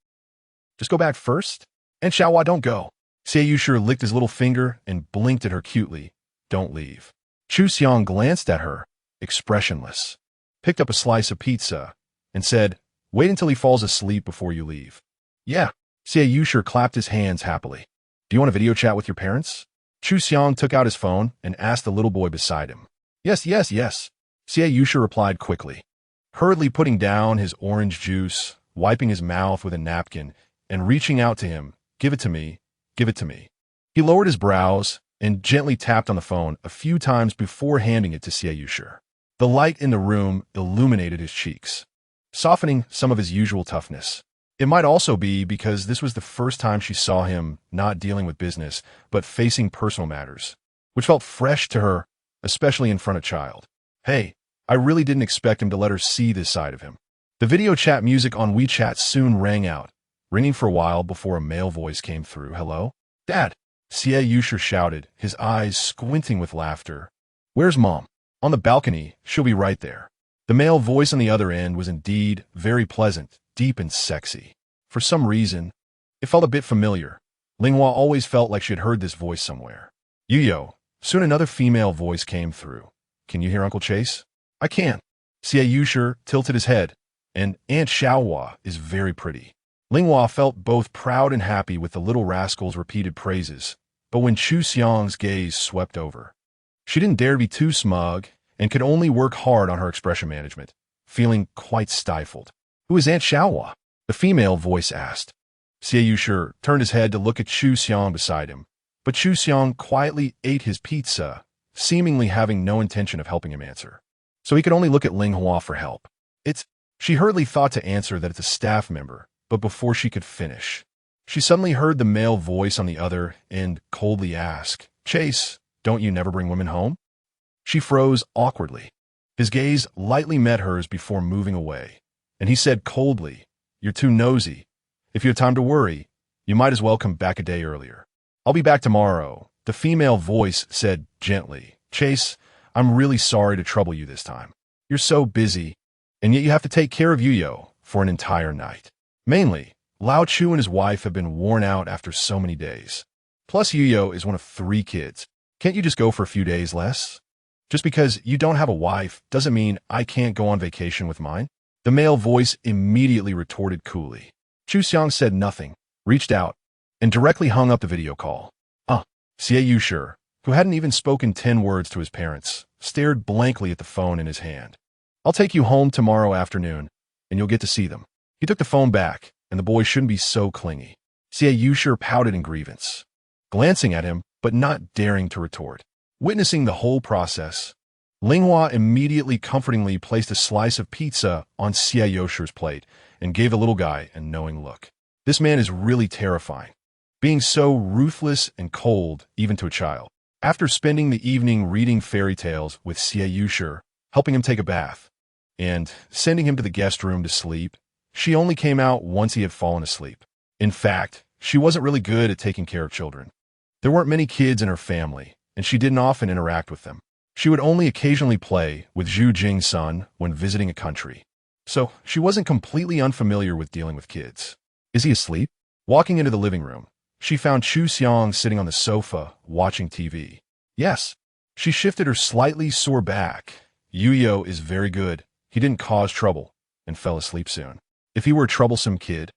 just go back first? And Xiaohua, don't go. Xianyuan licked his little finger and blinked at her cutely. Don't leave. Xiang glanced at her, expressionless, picked up a slice of pizza, and said, wait until he falls asleep before you leave. Yeah. Xianyuan clapped his hands happily. Do you want a video chat with your parents? Xiang took out his phone and asked the little boy beside him. Yes. Xianyuan replied quickly, hurriedly putting down his orange juice, wiping his mouth with a napkin, and reaching out to him. Give it to me. Give it to me. He lowered his brows and gently tapped on the phone a few times before handing it to Xianyuan. The light in the room illuminated his cheeks, softening some of his usual toughness. It might also be because this was the first time she saw him not dealing with business, but facing personal matters, which felt fresh to her, especially in front of child. Hey, I really didn't expect him to let her see this side of him. The video chat music on WeChat soon rang out, ringing for a while before a male voice came through. Hello? Dad. Xianyuan shouted, his eyes squinting with laughter. Where's Mom? On the balcony. She'll be right there. The male voice on the other end was indeed very pleasant, deep and sexy. For some reason, it felt a bit familiar. Ling Hua always felt like she had heard this voice somewhere. Yuyo. Soon another female voice came through. Can you hear Uncle Chase? I can. Xianyuan tilted his head, and Aunt Xiaohua is very pretty. Ling Hua felt both proud and happy with the little rascal's repeated praises, but when Xiang's gaze swept over, she didn't dare be too smug and could only work hard on her expression management, feeling quite stifled. Who is Aunt Xiaohua? The female voice asked. Xianyuan turned his head to look at Xiang beside him, but Xiang quietly ate his pizza, seemingly having no intention of helping him answer. So he could only look at Ling Hua for help. She hurriedly thought to answer that it's a staff member, but before she could finish, she suddenly heard the male voice on the other end coldly ask, Chase, don't you never bring women home? She froze awkwardly. His gaze lightly met hers before moving away, and he said coldly, You're too nosy. If you have time to worry, you might as well come back a day earlier. I'll be back tomorrow, the female voice said gently. Chase, I'm really sorry to trouble you this time. You're so busy, and yet you have to take care of Yuyo for an entire night. Mainly, Lao Chu and his wife have been worn out after so many days. Plus, Yuyo is one of 3 kids. Can't you just go for a few days less? Just because you don't have a wife doesn't mean I can't go on vacation with mine. The male voice immediately retorted coolly. Xiang said nothing, reached out, and directly hung up the video call. Xinyuan, who hadn't even spoken 10 words to his parents, stared blankly at the phone in his hand. I'll take you home tomorrow afternoon, and you'll get to see them. He took the phone back, and the boy shouldn't be so clingy. Xinyuan pouted in grievance, glancing at him, but not daring to retort. Witnessing the whole process, Ling immediately comfortingly placed a slice of pizza on Xinyuan's plate and gave the little guy a knowing look. This man is really terrifying, being so ruthless and cold even to a child. After spending the evening reading fairy tales with Xinyuan, helping him take a bath, and sending him to the guest room to sleep, she only came out once he had fallen asleep. In fact, she wasn't really good at taking care of children. There weren't many kids in her family, and she didn't often interact with them. She would only occasionally play with Jing's son when visiting a country. So she wasn't completely unfamiliar with dealing with kids. Is he asleep? Walking into the living room, she found Xiang sitting on the sofa, watching TV. Yes. She shifted her slightly sore back. Yuyo is very good. He didn't cause trouble, and fell asleep soon. If he were a troublesome kid,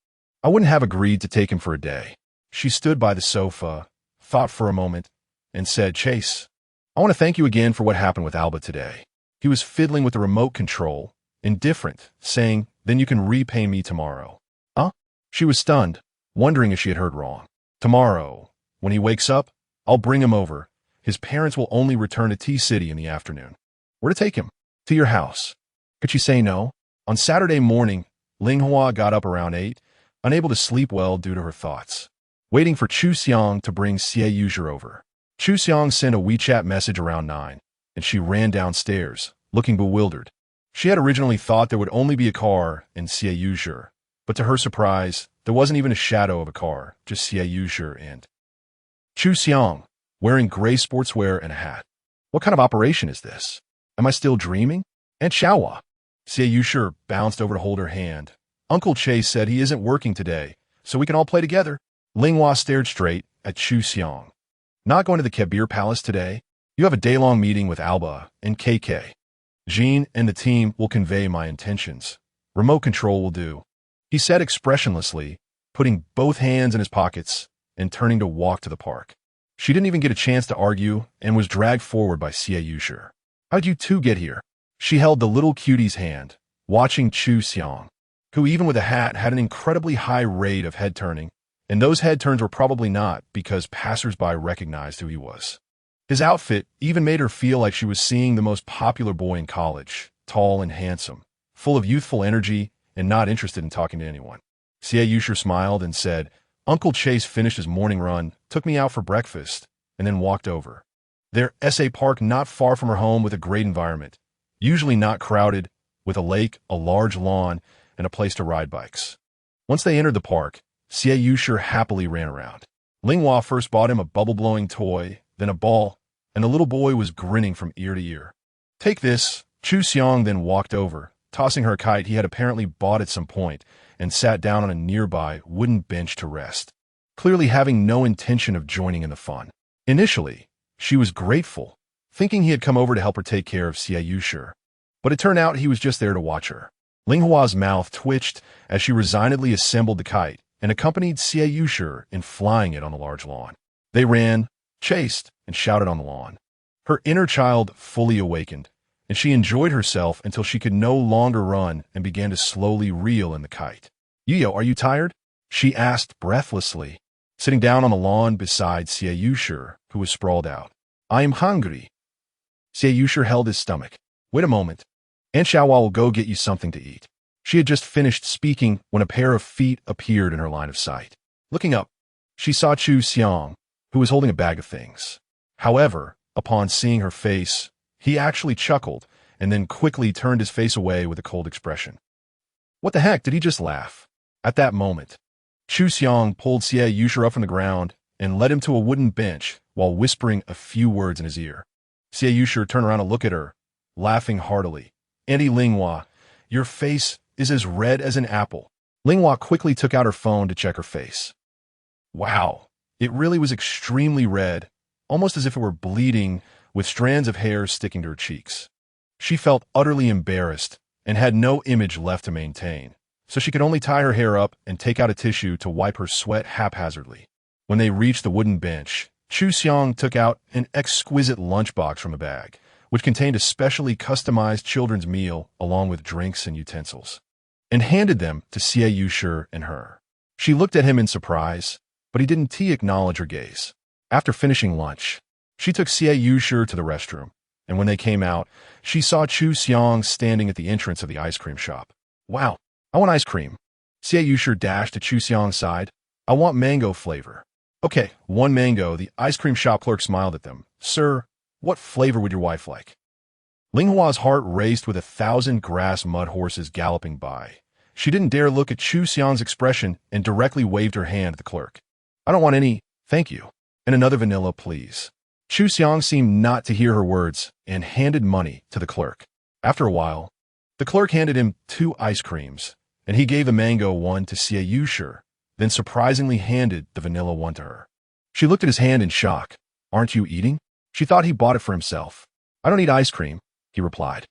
I wouldn't have agreed to take him for a day. She stood by the sofa, thought for a moment, and said, Chase, I want to thank you again for what happened with Alba today. He was fiddling with the remote control, indifferent, saying, then you can repay me tomorrow. She was stunned, wondering if she had heard wrong. Tomorrow, when he wakes up, I'll bring him over. His parents will only return to T-City in the afternoon. Where to take him? To your house. Could she say no? On Saturday morning, Ling got up around 8, unable to sleep well due to her thoughts, waiting for Xiang to bring Xinyuan over. Xiang sent a WeChat message around 9, and she ran downstairs, looking bewildered. She had originally thought there would only be a car and Xinyuan, but to her surprise, there wasn't even a shadow of a car, just Xinyuan and Xiang, wearing gray sportswear and a hat. What kind of operation is this? Am I still dreaming? Aunt Xiaohua. Xinyuan bounced over to hold her hand. Uncle Chase said he isn't working today, so we can all play together. Ling stared straight at Xiang. Not going to the Kebir Palace today? You have a day-long meeting with Alba and KK. Jing and the team will convey my intentions. Remote control will do. He said expressionlessly, putting both hands in his pockets and turning to walk to the park. She didn't even get a chance to argue and was dragged forward by Xinyuan. How'd you two get here? She held the little cutie's hand, watching Xiang, who even with a hat had an incredibly high rate of head turning, and those head turns were probably not because passersby recognized who he was. His outfit even made her feel like she was seeing the most popular boy in college, tall and handsome, full of youthful energy and not interested in talking to anyone. Xinyuan smiled and said, Uncle Chase finished his morning run, took me out for breakfast, and then walked over. Their SA park not far from her home with a great environment, usually not crowded, with a lake, a large lawn, and a place to ride bikes. Once they entered the park, Xinyuan happily ran around. Ling first bought him a bubble-blowing toy, then a ball, and the little boy was grinning from ear to ear. Take this. Xiang then walked over, tossing her a kite he had apparently bought at some point, and sat down on a nearby wooden bench to rest, clearly having no intention of joining in the fun. Initially, she was grateful, thinking he had come over to help her take care of Xinyuan, but it turned out he was just there to watch her. Ling mouth twitched as she resignedly assembled the kite and accompanied Xinyuan in flying it on the large lawn. They ran, chased, and shouted on the lawn. Her inner child fully awakened, and she enjoyed herself until she could no longer run and began to slowly reel in the kite. Yuyo, are you tired? She asked breathlessly, sitting down on the lawn beside Xinyuan, who was sprawled out. I am hungry. Xinyuan held his stomach. Wait a moment. Aunt Xiaohua will go get you something to eat. She had just finished speaking when a pair of feet appeared in her line of sight. Looking up, she saw Xiang, who was holding a bag of things. However, upon seeing her face, he actually chuckled and then quickly turned his face away with a cold expression. What the heck, did he just laugh? At that moment, Xiang pulled Xinyuan up from the ground and led him to a wooden bench while whispering a few words in his ear. Xinyuan turned around to look at her, laughing heartily. "Auntie Linghua, your face is as red as an apple." Linghua quickly took out her phone to check her face. Wow, it really was extremely red, almost as if it were bleeding, with strands of hair sticking to her cheeks. She felt utterly embarrassed and had no image left to maintain, so she could only tie her hair up and take out a tissue to wipe her sweat haphazardly. When they reached the wooden bench, Xiang took out an exquisite lunchbox from a bag, which contained a specially customized children's meal along with drinks and utensils, and handed them to Xinyuan and her. She looked at him in surprise, but he didn't acknowledge her gaze. After finishing lunch, she took Xinyuan to the restroom, and when they came out, she saw Xiang standing at the entrance of the ice cream shop. "Wow, I want ice cream." Xinyuan dashed to Xiang's side. "I want mango flavor." "Okay, one mango." The ice cream shop clerk smiled at them. "Sir, what flavor would your wife like?" Linghua's heart raced with 1,000 grass mud horses galloping by. She didn't dare look at Xiang's expression and directly waved her hand at the clerk. "I don't want any, thank you. And another vanilla, please." Xiang seemed not to hear her words and handed money to the clerk. After a while, the clerk handed him 2 ice creams, and he gave the mango one to Xinyuan, then surprisingly handed the vanilla one to her. She looked at his hand in shock. "Aren't you eating?" She thought he bought it for himself. "I don't eat ice cream," he replied.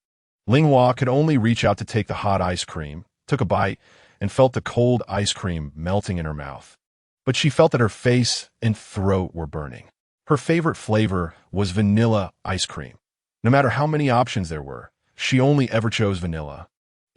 Linghua could only reach out to take the hot ice cream, took a bite, and felt the cold ice cream melting in her mouth. But she felt that her face and throat were burning. Her favorite flavor was vanilla ice cream. No matter how many options there were, she only ever chose vanilla.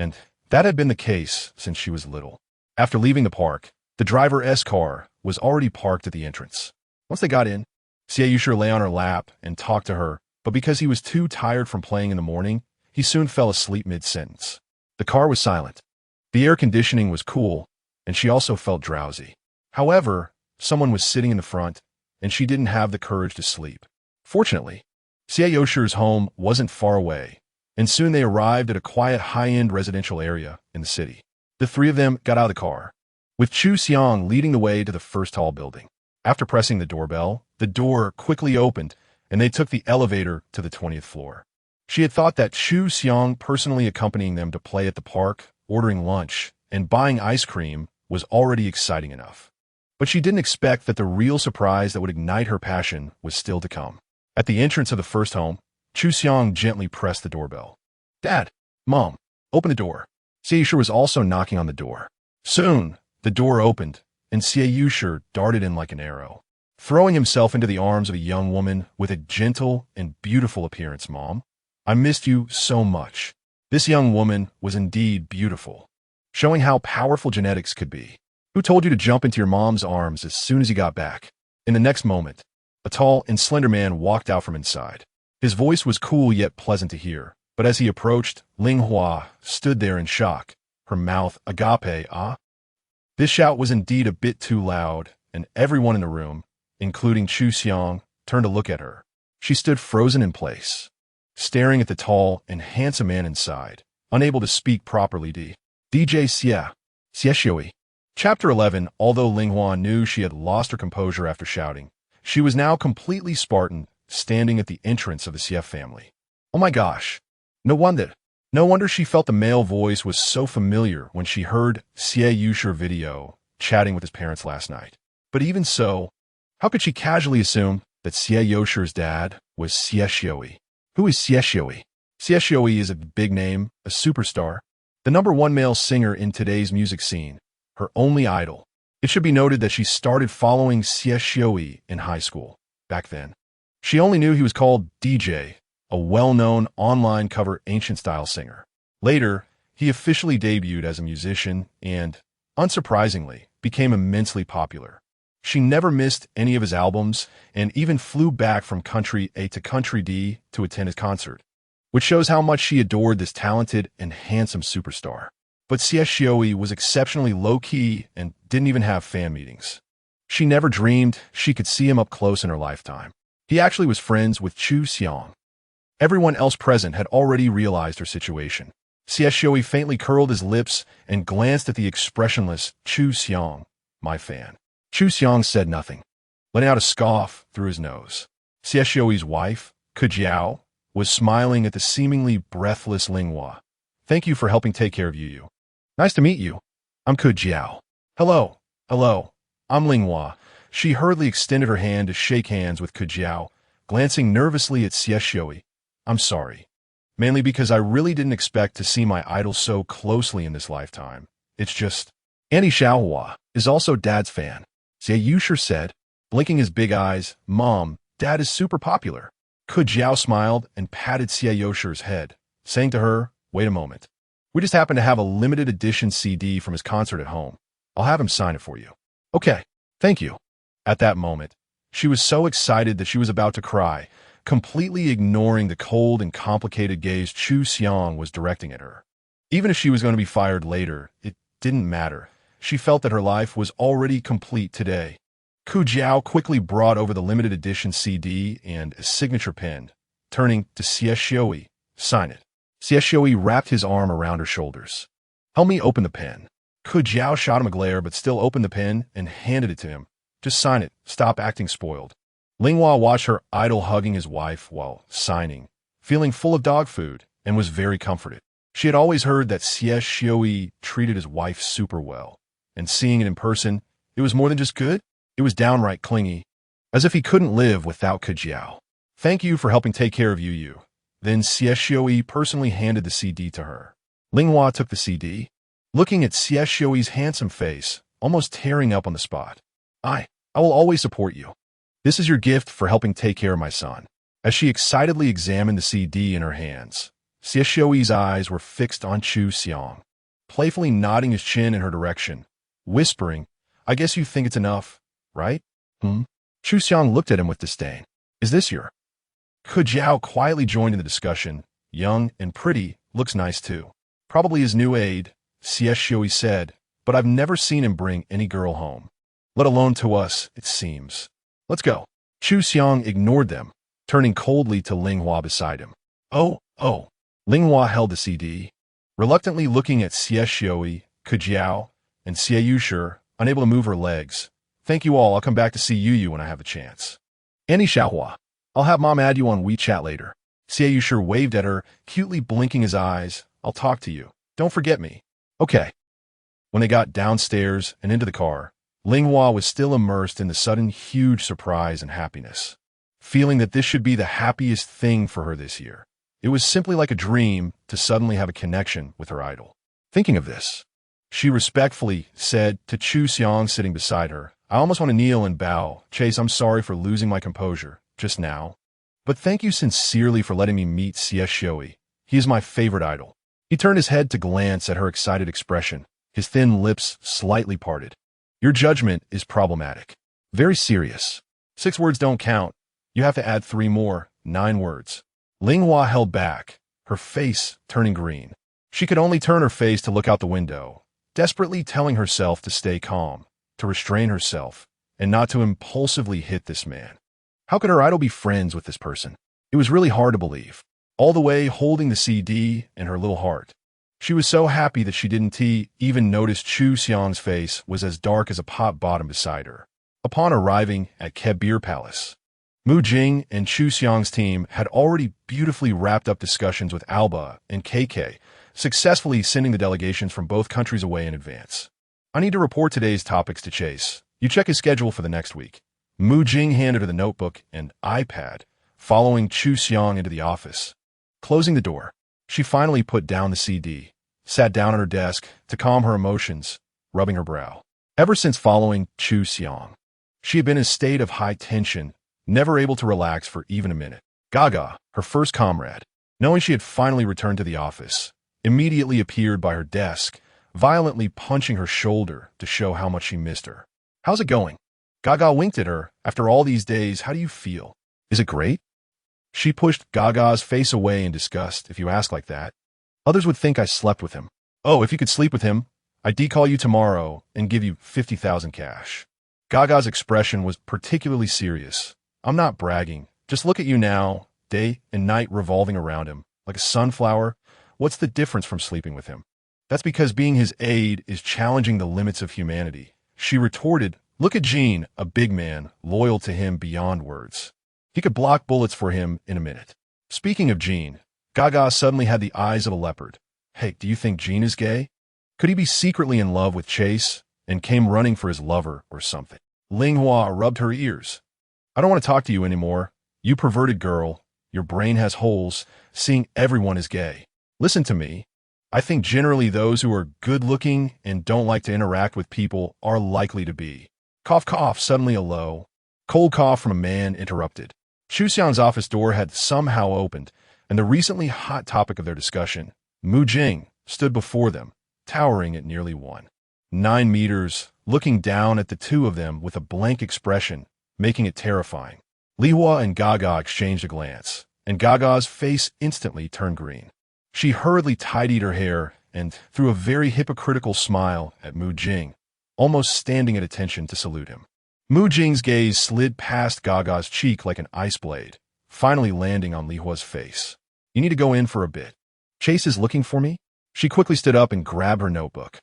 And that had been the case since she was little. After leaving the park, the driver's car was already parked at the entrance. Once they got in, Xinyuan lay on her lap and talked to her, but because he was too tired from playing in the morning, he soon fell asleep mid-sentence. The car was silent. The air conditioning was cool, and she also felt drowsy. However, someone was sitting in the front, and she didn't have the courage to sleep. Fortunately, Xinyuan's home wasn't far away, and soon they arrived at a quiet high-end residential area in the city. The 3 of them got out of the car, with Xiang leading the way to the first tall building. After pressing the doorbell, the door quickly opened, and they took the elevator to the 20th floor. She had thought that Xiang personally accompanying them to play at the park, ordering lunch, and buying ice cream was already exciting enough. But she didn't expect that the real surprise that would ignite her passion was still to come. At the entrance of the first home, Xiang gently pressed the doorbell. "Dad, Mom, open the door." Xinyuan was also knocking on the door. Soon, the door opened, and Xinyuan darted in like an arrow, throwing himself into the arms of a young woman with a gentle and beautiful appearance. "Mom, I missed you so much." This young woman was indeed beautiful, showing how powerful genetics could be. "Who told you to jump into your mom's arms as soon as you got back?" In the next moment, a tall and slender man walked out from inside. His voice was cool yet pleasant to hear, but as he approached, Linghua stood there in shock, her mouth agape, "Ah?" This shout was indeed a bit too loud, and everyone in the room, including Xiang, turned to look at her. She stood frozen in place, staring at the tall and handsome man inside, unable to speak properly. Djay Xieshui. Chapter 11. Although Linghua knew she had lost her composure after shouting, she was now completely Spartan, standing at the entrance of the Xie family. Oh my gosh. No wonder she felt the male voice was so familiar when she heard Xinyuan video chatting with his parents last night. But even so, how could she casually assume that Xinyuan's dad was Xieshui? Who is Xieshui? Xieshui is a big name, a superstar, the #1 male singer in today's music scene, her only idol. It should be noted that she started following Xieshui in high school. Back then, she only knew he was called Djay, a well-known online cover ancient-style singer. Later, he officially debuted as a musician and, unsurprisingly, became immensely popular. She never missed any of his albums and even flew back from country A to country D to attend his concert, which shows how much she adored this talented and handsome superstar. But Xieshui was exceptionally low-key and didn't even have fan meetings. She never dreamed she could see him up close in her lifetime. He actually was friends with Xiang. Everyone else present had already realized her situation. Xieshui faintly curled his lips and glanced at the expressionless Xiang, my fan. Xiang said nothing, letting out a scoff through his nose. Xinyuan's wife, Qianqiu, was smiling at the seemingly breathless Ling. Thank you for helping take care of Yu. Nice to meet you. I'm Qianqiu. Hello. I'm Ling. She hurriedly extended her hand to shake hands with Qianqiu, glancing nervously at Xinyuan. I'm sorry. Mainly because I really didn't expect to see my idol so closely in this lifetime. It's just... Andy Xiaohua is also Dad's fan. Xinyuan said, blinking his big eyes. Mom, Dad is super popular. Qianqiu smiled and patted Xinyuan's head, saying to her, wait a moment. We just happen to have a limited edition CD from his concert at home. I'll have him sign it for you. Okay, thank you. At that moment, she was so excited that she was about to cry, completely ignoring the cold and complicated gaze Xiang was directing at her. Even if she was going to be fired later, it didn't matter. She felt that her life was already complete today. Qianqiu quickly brought over the limited edition CD and a signature pen, turning to Xinyuan. Sign it. Xinyuan wrapped his arm around her shoulders. Help me open the pen. Qianqiu shot him a glare but still opened the pen and handed it to him. Just sign it. Stop acting spoiled. Ling watched her idol hugging his wife while signing, feeling full of dog food, and was very comforted. She had always heard that Xinyuan treated his wife super well, and seeing it in person, it was more than just good, it was downright clingy, as if he couldn't live without Qianqiu. Thank you for helping take care of Yu. Then Xinyuan personally handed the CD to her. Ling took the CD, looking at Xinyuan's handsome face, almost tearing up on the spot. I will always support you. This is your gift for helping take care of my son. As she excitedly examined the CD in her hands, Xinyuan's eyes were fixed on Xiang, playfully nodding his chin in her direction, whispering, I guess you think it's enough, right? Xiang looked at him with disdain. Is this your... Qianqiu quietly joined in the discussion. Young and pretty, looks nice too. Probably his new aide, Xinyuan said, but I've never seen him bring any girl home. Let alone to us, it seems. Let's go. Xiang ignored them, turning coldly to Ling beside him. Oh. Ling held the CD, reluctantly looking at Xinyuan, Qianqiu, and Xinyuan, unable to move her legs. Thank you all. I'll come back to see Yu when I have the chance. Annie Xiaohua. I'll have Mom add you on WeChat later. Xinyuan waved at her, cutely blinking his eyes. I'll talk to you. Don't forget me. Okay. When they got downstairs and into the car, Ling was still immersed in the sudden huge surprise and happiness, feeling that this should be the happiest thing for her this year. It was simply like a dream to suddenly have a connection with her idol. Thinking of this, she respectfully said to Xiang sitting beside her, I almost want to kneel and bow. Chase, I'm sorry for losing my composure just now, but thank you sincerely for letting me meet Xinyuan. He is my favorite idol. He turned his head to glance at her excited expression, his thin lips slightly parted. Your judgment is problematic. Very serious. 6 words don't count. You have to add 3 more, 9 words. Ling held back, her face turning green. She could only turn her face to look out the window, desperately telling herself to stay calm, to restrain herself, and not to impulsively hit this man. How could her idol be friends with this person? It was really hard to believe, all the way holding the CD in her little heart. She was so happy that she didn't even notice Xiang's face was as dark as a pot bottom beside her. Upon arriving at Kebir Palace, Jing and Xiang's team had already beautifully wrapped up discussions with Alba and KK, successfully sending the delegations from both countries away in advance. I need to report today's topics to Chase. You check his schedule for the next week. Jing handed her the notebook and iPad, following Xiang into the office. Closing the door, she finally put down the CD, sat down at her desk to calm her emotions, rubbing her brow. Ever since following Xiang, she had been in a state of high tension, never able to relax for even a minute. GAGA, her first comrade, knowing she had finally returned to the office, immediately appeared by her desk, violently punching her shoulder to show how much she missed her. How's it going? GAGA winked at her. After all these days, how do you feel? Is it great? She pushed GAGA's face away in disgust. If you ask like that, others would think I slept with him. Oh, if you could sleep with him, I'd decall you tomorrow and give you 50,000 cash. GAGA's expression was particularly serious. I'm not bragging. Just look at you now, day and night revolving around him, like a sunflower. What's the difference from sleeping with him? That's because being his aide is challenging the limits of humanity. She retorted, "Look at Jing, a big man, loyal to him beyond words. He could block bullets for him in a minute." Speaking of Jing, GAGA suddenly had the eyes of a leopard. "Hey, do you think Jing is gay? Could he be secretly in love with Chase and came running for his lover or something?" Ling rubbed her ears. "I don't want to talk to you anymore. You perverted girl. Your brain has holes, seeing everyone is gay. Listen to me. I think generally those who are good-looking and don't like to interact with people are likely to be." Cough, cough. Suddenly a low, cold cough from a man interrupted. Xiang's office door had somehow opened, and the recently hot topic of their discussion, Jing, stood before them, towering at nearly 1.9 meters, looking down at the two of them with a blank expression, making it terrifying. Lihua and GAGA exchanged a glance, and GAGA's face instantly turned green. She hurriedly tidied her hair and threw a very hypocritical smile at Jing, almost standing at attention to salute him. Jing's gaze slid past GAGA's cheek like an ice blade, finally landing on Lihua's face. "You need to go in for a bit. Chase is looking for me?" She quickly stood up and grabbed her notebook.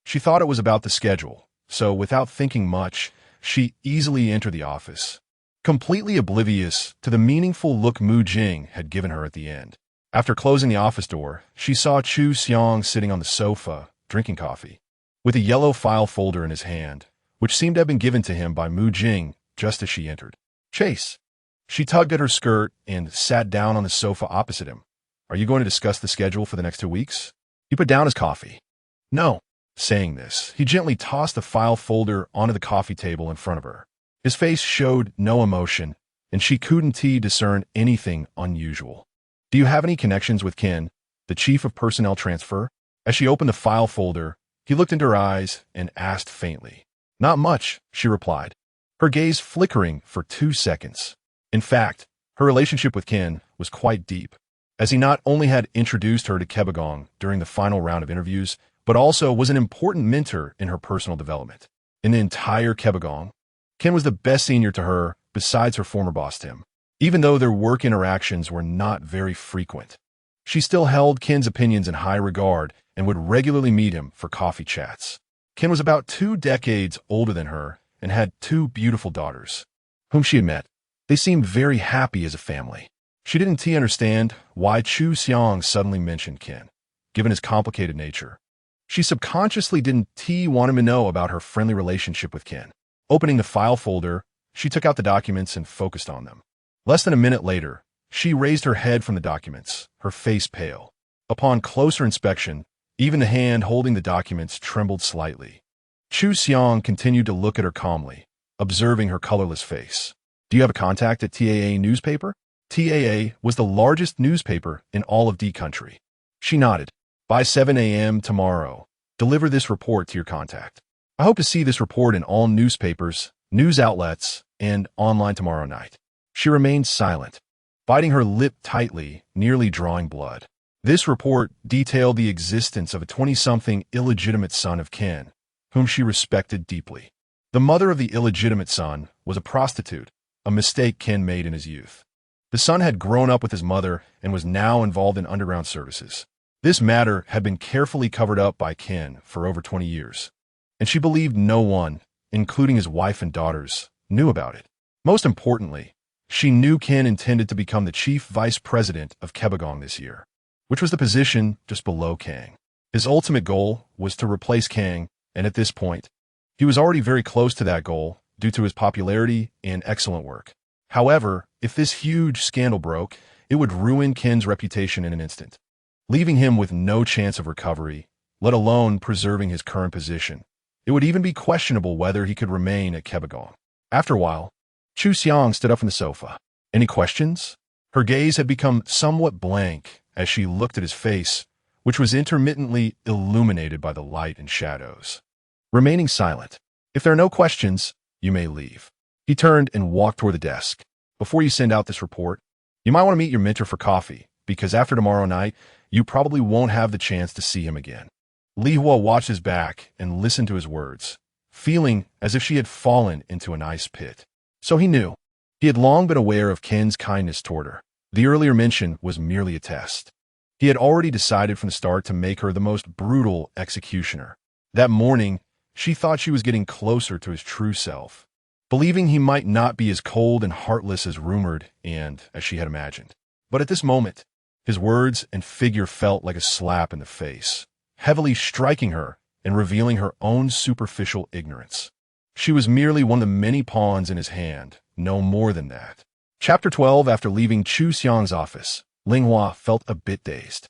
She thought it was about the schedule, so without thinking much, she easily entered the office, completely oblivious to the meaningful look Jing had given her at the end. After closing the office door, she saw Xiang sitting on the sofa, drinking coffee, with a yellow file folder in his hand, which seemed to have been given to him by Jing just as she entered. "Chase." She tugged at her skirt and sat down on the sofa opposite him. "Are you going to discuss the schedule for the next 2 weeks?" He put down his coffee. "No." Saying this, he gently tossed the file folder onto the coffee table in front of her. His face showed no emotion, and she couldn't discern anything unusual. "Do you have any connections with Ken, the chief of personnel transfer?" As she opened the file folder, he looked into her eyes and asked faintly. "Not much," she replied, her gaze flickering for 2 seconds. In fact, her relationship with Ken was quite deep, as he not only had introduced her to Kebagong during the final round of interviews, but also was an important mentor in her personal development. In the entire Kebagong, Ken was the best senior to her besides her former boss Tim. Even though their work interactions were not very frequent, she still held Ken's opinions in high regard and would regularly meet him for coffee chats. Ken was about 2 decades older than her and had 2 beautiful daughters, whom she had met. They seemed very happy as a family. She didn't understand why Xiang suddenly mentioned Ken, given his complicated nature. She subconsciously didn't want him to know about her friendly relationship with Ken. Opening the file folder, she took out the documents and focused on them. Less than a minute later, she raised her head from the documents, her face pale. Upon closer inspection, even the hand holding the documents trembled slightly. Xiang continued to look at her calmly, observing her colorless face. "Do you have a contact at TAA newspaper?" TAA was the largest newspaper in all of D country. She nodded. "By 7 a.m. tomorrow, deliver this report to your contact. I hope to see this report in all newspapers, news outlets, and online tomorrow night." She remained silent, biting her lip tightly, nearly drawing blood. This report detailed the existence of a 20-something illegitimate son of Ken, whom she respected deeply. The mother of the illegitimate son was a prostitute, a mistake Ken made in his youth. The son had grown up with his mother and was now involved in underground services. This matter had been carefully covered up by Ken for over 20 years, and she believed no one, including his wife and daughters, knew about it. Most importantly, she knew Ken intended to become the chief vice president of Kebagong this year, which was the position just below Kang. His ultimate goal was to replace Kang, and at this point, he was already very close to that goal due to his popularity and excellent work. However, if this huge scandal broke, it would ruin Ken's reputation in an instant, leaving him with no chance of recovery, let alone preserving his current position. It would even be questionable whether he could remain at Kebagong. After a while, Xiang stood up from the sofa. "Any questions?" Her gaze had become somewhat blank as she looked at his face, which was intermittently illuminated by the light and shadows. Remaining silent. "If there are no questions, you may leave." He turned and walked toward the desk. "Before you send out this report, you might want to meet your mentor for coffee, because after tomorrow night, you probably won't have the chance to see him again." Lihua watched his back and listened to his words, feeling as if she had fallen into an ice pit. So he knew. He had long been aware of Ken's kindness toward her. The earlier mention was merely a test. He had already decided from the start to make her the most brutal executioner. That morning, She thought she was getting closer to his true self, believing he might not be as cold and heartless as rumored and as she had imagined. But at this moment, his words and figure felt like a slap in the face, heavily striking her and revealing her own superficial ignorance. She was merely one of the many pawns in his hand, no more than that. Chapter 12. After leaving Xiang's office, Ling felt a bit dazed.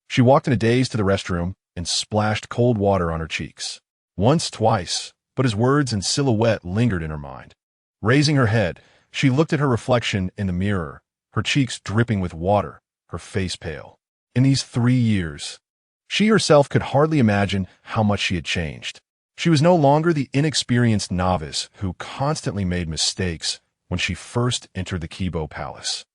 She walked in a daze to the restroom and splashed cold water on her cheeks. Once, twice, but his words and silhouette lingered in her mind. Raising her head, she looked at her reflection in the mirror, her cheeks dripping with water, her face pale. In these 3 years, she herself could hardly imagine how much she had changed. She was no longer the inexperienced novice who constantly made mistakes when she first entered the Qibo Palace.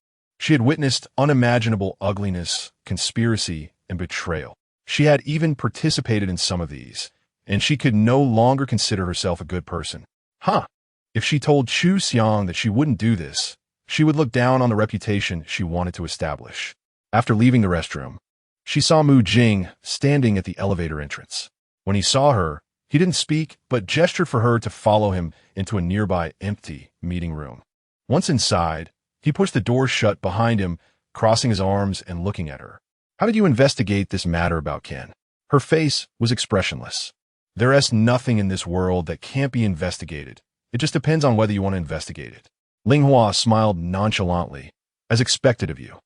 She had witnessed unimaginable ugliness, conspiracy, and betrayal. She had even participated in some of these, and she could no longer consider herself a good person. If she told Xiang that she wouldn't do this, she would look down on the reputation she wanted to establish. After leaving the restroom, she saw Jing standing at the elevator entrance. When he saw her, he didn't speak, but gestured for her to follow him into a nearby empty meeting room. Once inside, he pushed the door shut behind him, crossing his arms and looking at her. How did you investigate this matter about Ken? Her face was expressionless. There is nothing in this world that can't be investigated. It just depends on whether you want to investigate it. Ling smiled nonchalantly, as expected of you.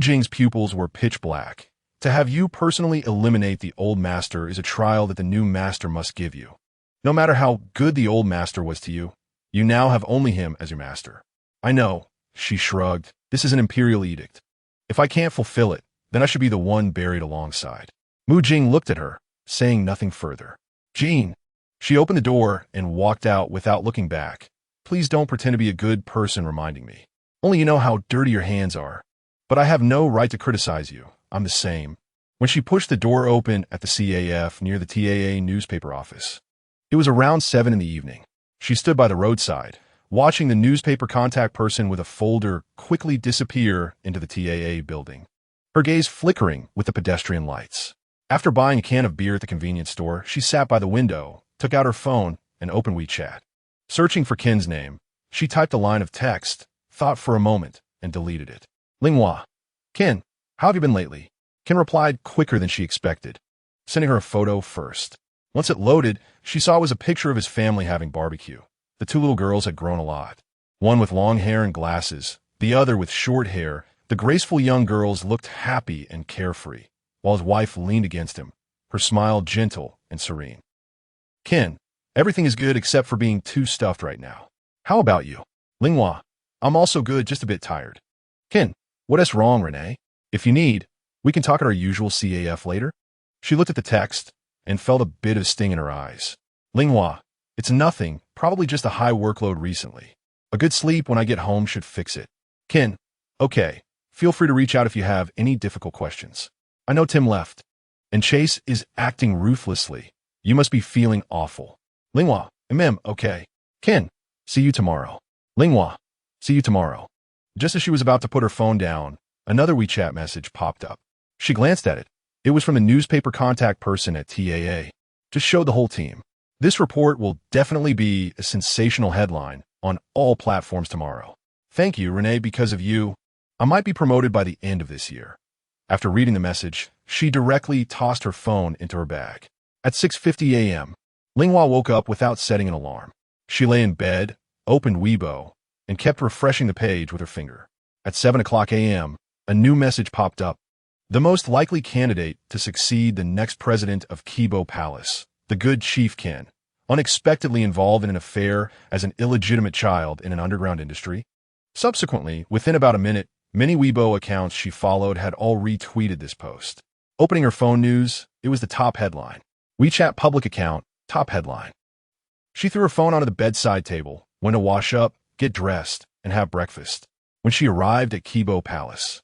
Jing's pupils were pitch black. To have you personally eliminate the old master is a trial that the new master must give you. No matter how good the old master was to you, you now have only him as your master. I know, she shrugged. This is an imperial edict. If I can't fulfill it, then I should be the one buried alongside. Jing looked at her, saying nothing further. Jean. She opened the door and walked out without looking back. Please don't pretend to be a good person reminding me. Only you know how dirty your hands are. But I have no right to criticize you. I'm the same. When she pushed the door open at the CAF near the TAA newspaper office, it was around 7 in the evening. She stood by the roadside, watching the newspaper contact person with a folder quickly disappear into the TAA building, her gaze flickering with the pedestrian lights. After buying a can of beer at the convenience store, she sat by the window, took out her phone, and opened WeChat. Searching for Ken's name, she typed a line of text, thought for a moment, and deleted it. Ling Ken, how have you been lately? Ken replied quicker than she expected, sending her a photo first. Once it loaded, she saw it was a picture of his family having barbecue. The 2 little girls had grown a lot. One with long hair and glasses, the other with short hair. The graceful young girls looked happy and carefree, while his wife leaned against him, her smile gentle and serene. Ken, everything is good except for being too stuffed right now. How about you? Ling I'm also good, just a bit tired. Ken, what is wrong, Renee? If you need, we can talk at our usual CAF later. She looked at the text and felt a bit of sting in her eyes. Ling it's nothing, probably just a high workload recently. A good sleep when I get home should fix it. Ken, okay, feel free to reach out if you have any difficult questions. I know Tim left, and Chase is acting ruthlessly. You must be feeling awful. Ling okay. Ken, see you tomorrow. Ling see you tomorrow. Just as she was about to put her phone down, another WeChat message popped up. She glanced at it. It was from the newspaper contact person at TAA. Just showed the whole team. This report will definitely be a sensational headline on all platforms tomorrow. Thank you, Renee. Because of you, I might be promoted by the end of this year. After reading the message, she directly tossed her phone into her bag. At 6:50 a.m., Ling woke up without setting an alarm. She lay in bed, opened Weibo, and kept refreshing the page with her finger. At 7 o'clock a.m., a new message popped up. The most likely candidate to succeed the next president of Qibo Palace, the good Chief Ken, unexpectedly involved in an affair as an illegitimate child in an underground industry. Subsequently, within about a minute, many Weibo accounts she followed had all retweeted this post. Opening her phone news, it was the top headline. WeChat public account, top headline. She threw her phone onto the bedside table, went to wash up, get dressed, and have breakfast. When she arrived at Qibo Palace,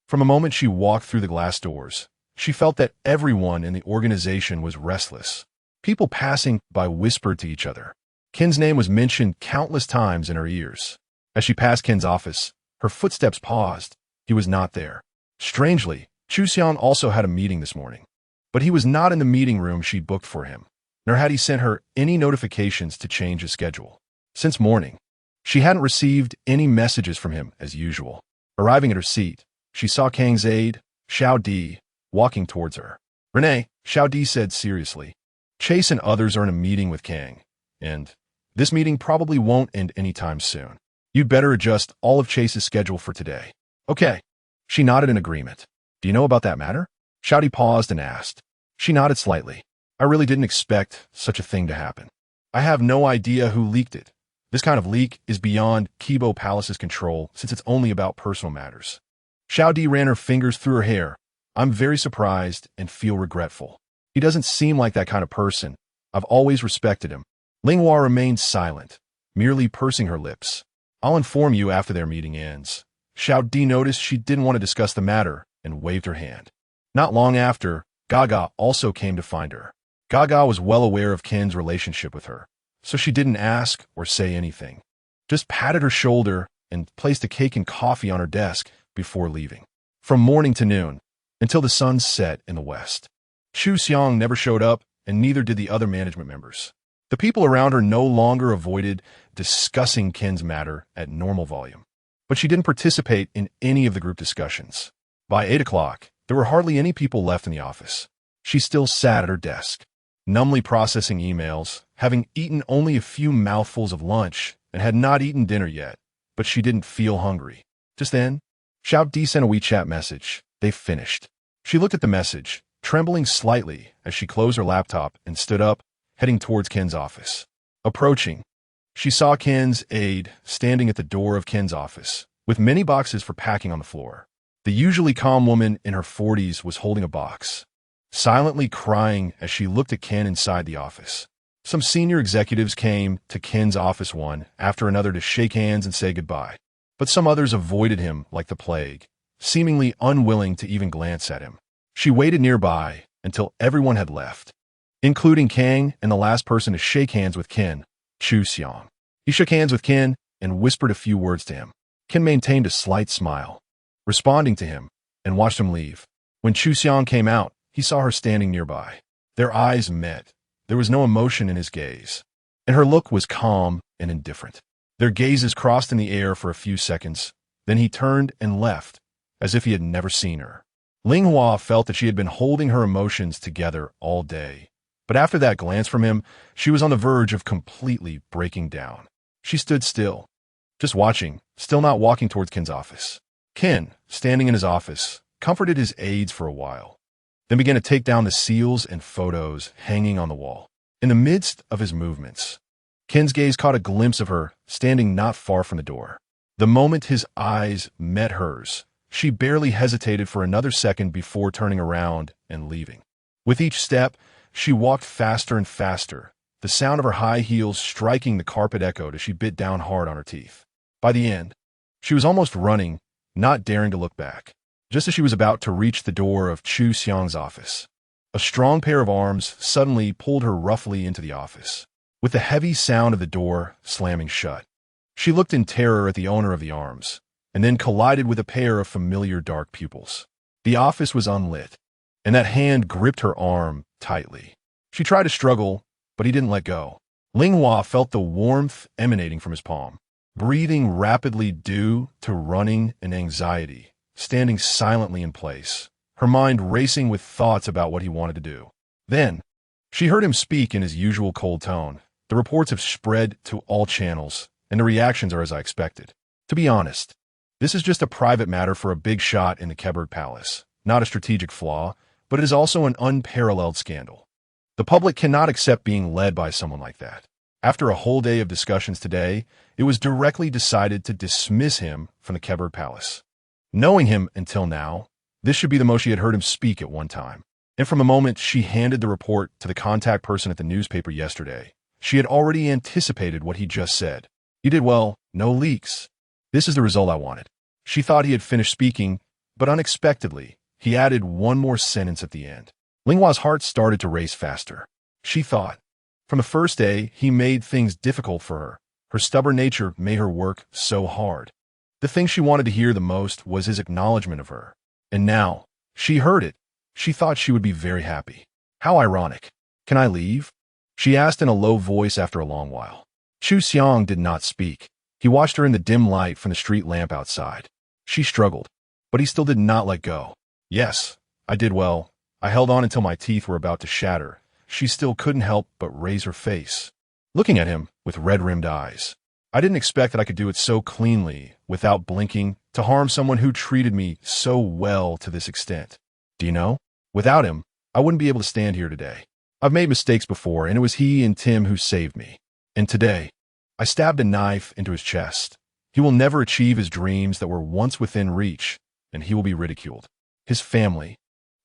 from the moment she walked through the glass doors, she felt that everyone in the organization was restless. People passing by whispered to each other. Ken's name was mentioned countless times in her ears. As she passed Ken's office, her footsteps paused. He was not there. Strangely, Xinyuan also had a meeting this morning, but he was not in the meeting room she booked for him. nor had he sent her any notifications to change his schedule. Since morning, she hadn't received any messages from him as usual. Arriving at her seat, she saw Kang's aide, Xiao Di, walking towards her. "Renee," Xiao Di said seriously, "Chase and others are in a meeting with Kang, and this meeting probably won't end anytime soon. You'd better adjust all of Chase's schedule for today." "Okay." She nodded in agreement. "Do you know about that matter?" Xiao Di paused and asked. She nodded slightly. "I really didn't expect such a thing to happen. I have no idea who leaked it. This kind of leak is beyond Kibo Palace's control since it's only about personal matters." Xiao Di ran her fingers through her hair. "I'm very surprised and feel regretful. He doesn't seem like that kind of person. I've always respected him." Ling remained silent, merely pursing her lips. "I'll inform you after their meeting ends." Xiao Di noticed she didn't want to discuss the matter and waved her hand. Not long after, GAGA also came to find her. GAGA was well aware of Ken's relationship with her, so she didn't ask or say anything. Just patted her shoulder and placed a cake and coffee on her desk before leaving. From morning to noon, until the sun set in the west, Xiang never showed up, and neither did the other management members. The people around her no longer avoided discussing Ken's matter at normal volume, but she didn't participate in any of the group discussions. By 8 o'clock, there were hardly any people left in the office. She still sat at her desk, numbly processing emails, having eaten only a few mouthfuls of lunch and had not eaten dinner yet, but she didn't feel hungry. Just then, Xiao Di sent a WeChat message. They finished. She looked at the message, trembling slightly as she closed her laptop and stood up, heading towards Ken's office. Approaching, she saw Ken's aide standing at the door of Ken's office, with many boxes for packing on the floor. The usually calm woman in her 40s was holding a box, silently crying as she looked at Ken inside the office. Some senior executives came to Ken's office one after another to shake hands and say goodbye, but some others avoided him like the plague, seemingly unwilling to even glance at him. She waited nearby until everyone had left, including Kang and the last person to shake hands with Ken, Xiang. He shook hands with Ken and whispered a few words to him. Ken maintained a slight smile, responding to him, and watched him leave. When Xiang came out, he saw her standing nearby. Their eyes met. There was no emotion in his gaze, and her look was calm and indifferent. Their gazes crossed in the air for a few seconds, then he turned and left, as if he had never seen her. Ling felt that she had been holding her emotions together all day, but after that glance from him, she was on the verge of completely breaking down. She stood still, just watching, still not walking towards Ken's office. Ken, standing in his office, comforted his aides for a while, then began to take down the seals and photos hanging on the wall. In the midst of his movements, Ken's gaze caught a glimpse of her standing not far from the door. The moment his eyes met hers, she barely hesitated for another second before turning around and leaving. With each step, she walked faster and faster, the sound of her high heels striking the carpet echoed as she bit down hard on her teeth. By the end, she was almost running, not daring to look back. Just as she was about to reach the door of Xiang's office, a strong pair of arms suddenly pulled her roughly into the office, with the heavy sound of the door slamming shut. She looked in terror at the owner of the arms, and then collided with a pair of familiar dark pupils. The office was unlit, and that hand gripped her arm tightly. She tried to struggle, but he didn't let go. Ling felt the warmth emanating from his palm, breathing rapidly due to running and anxiety, standing silently in place, her mind racing with thoughts about what he wanted to do. Then, she heard him speak in his usual cold tone. "The reports have spread to all channels, and the reactions are as I expected. To be honest, this is just a private matter for a big shot in the Keberg Palace, not a strategic flaw, but it is also an unparalleled scandal. The public cannot accept being led by someone like that. After a whole day of discussions today, it was directly decided to dismiss him from the Keberg Palace. Knowing him until now, this should be the most she had heard him speak at one time. And from the moment she handed the report to the contact person at the newspaper yesterday, she had already anticipated what he just said. You did well, no leaks. This is the result I wanted." She thought he had finished speaking, but unexpectedly, he added one more sentence at the end. Ling heart started to race faster. She thought, from the first day, he made things difficult for her. Her stubborn nature made her work so hard. The thing she wanted to hear the most was his acknowledgement of her. And now, she heard it. She thought she would be very happy. How ironic. "Can I leave?" she asked in a low voice after a long while. Xiang did not speak. He watched her in the dim light from the street lamp outside. She struggled, but he still did not let go. Yes, I did well. I held on until my teeth were about to shatter. She still couldn't help but raise her face, looking at him with red-rimmed eyes. I didn't expect that I could do it so cleanly, without blinking, to harm someone who treated me so well to this extent. Do you know? Without him, I wouldn't be able to stand here today. I've made mistakes before, and it was he and Tim who saved me. And today, I stabbed a knife into his chest. He will never achieve his dreams that were once within reach, and he will be ridiculed. His family,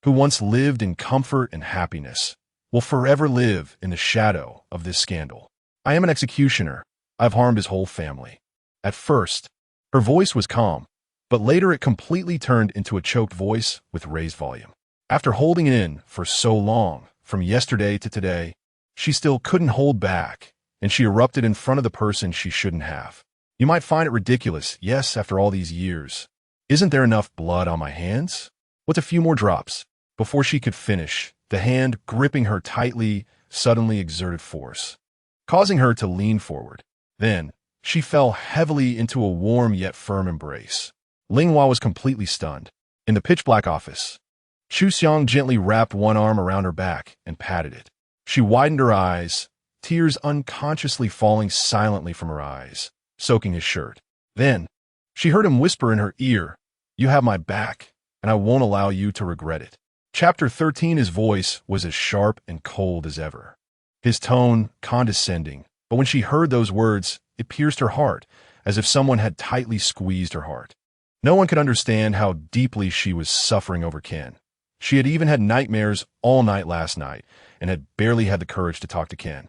who once lived in comfort and happiness, will forever live in the shadow of this scandal. I am an executioner. I've harmed his whole family. At first, her voice was calm, but later it completely turned into a choked voice with raised volume. After holding it in for so long, from yesterday to today, she still couldn't hold back, and she erupted in front of the person she shouldn't have. You might find it ridiculous, yes, after all these years. Isn't there enough blood on my hands? What's a few more drops? Before she could finish, the hand gripping her tightly suddenly exerted force, causing her to lean forward. Then, she fell heavily into a warm yet firm embrace. Ling was completely stunned. In the pitch-black office, Xiang gently wrapped one arm around her back and patted it. She widened her eyes, tears unconsciously falling silently from her eyes, soaking his shirt. Then, she heard him whisper in her ear, "You have my back, and I won't allow you to regret it." Chapter 13. His voice was as sharp and cold as ever. His tone condescending, but when she heard those words, it pierced her heart, as if someone had tightly squeezed her heart. No one could understand how deeply she was suffering over Ken. She had even had nightmares all night last night, and had barely had the courage to talk to Ken.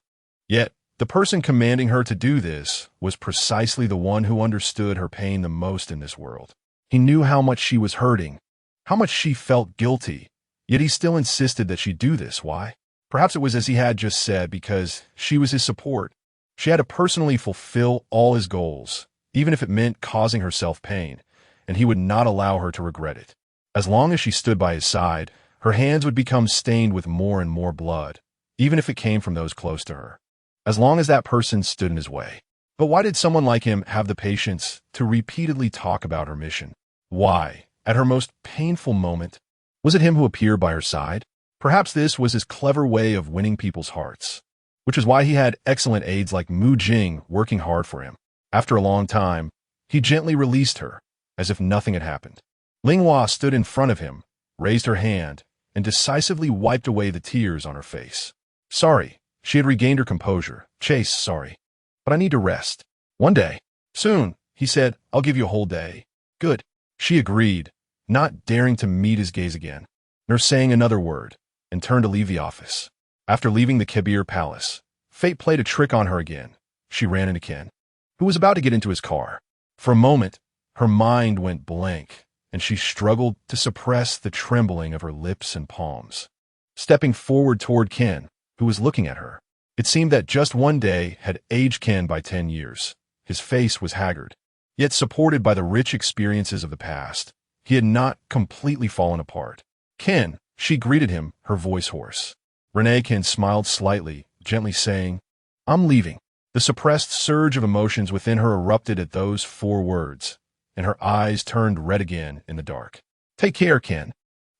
Yet, the person commanding her to do this was precisely the one who understood her pain the most in this world. He knew how much she was hurting, how much she felt guilty, yet he still insisted that she do this. Why? Perhaps it was as he had just said, because she was his support. She had to personally fulfill all his goals, even if it meant causing herself pain, and he would not allow her to regret it. As long as she stood by his side, her hands would become stained with more and more blood, even if it came from those close to her. As long as that person stood in his way. But why did someone like him have the patience to repeatedly talk about her mission? Why, at her most painful moment, was it him who appeared by her side? Perhaps this was his clever way of winning people's hearts, which is why he had excellent aides like Jing working hard for him. After a long time, he gently released her, as if nothing had happened. Ling stood in front of him, raised her hand, and decisively wiped away the tears on her face. Sorry, she had regained her composure. Chase, sorry, but I need to rest. One day. Soon, he said, I'll give you a whole day. Good. She agreed, not daring to meet his gaze again, nor saying another word, and turned to leave the office. After leaving the Kabir Palace, fate played a trick on her again. She ran into Ken, who was about to get into his car. For a moment, her mind went blank, and she struggled to suppress the trembling of her lips and palms. Stepping forward toward Ken, who was looking at her, it seemed that just one day had aged Ken by 10 years. His face was haggard, yet supported by the rich experiences of the past. He had not completely fallen apart. Ken, she greeted him, her voice hoarse. Ken smiled slightly, gently saying, I'm leaving. The suppressed surge of emotions within her erupted at those 4 words, and her eyes turned red again in the dark. Take care, Ken.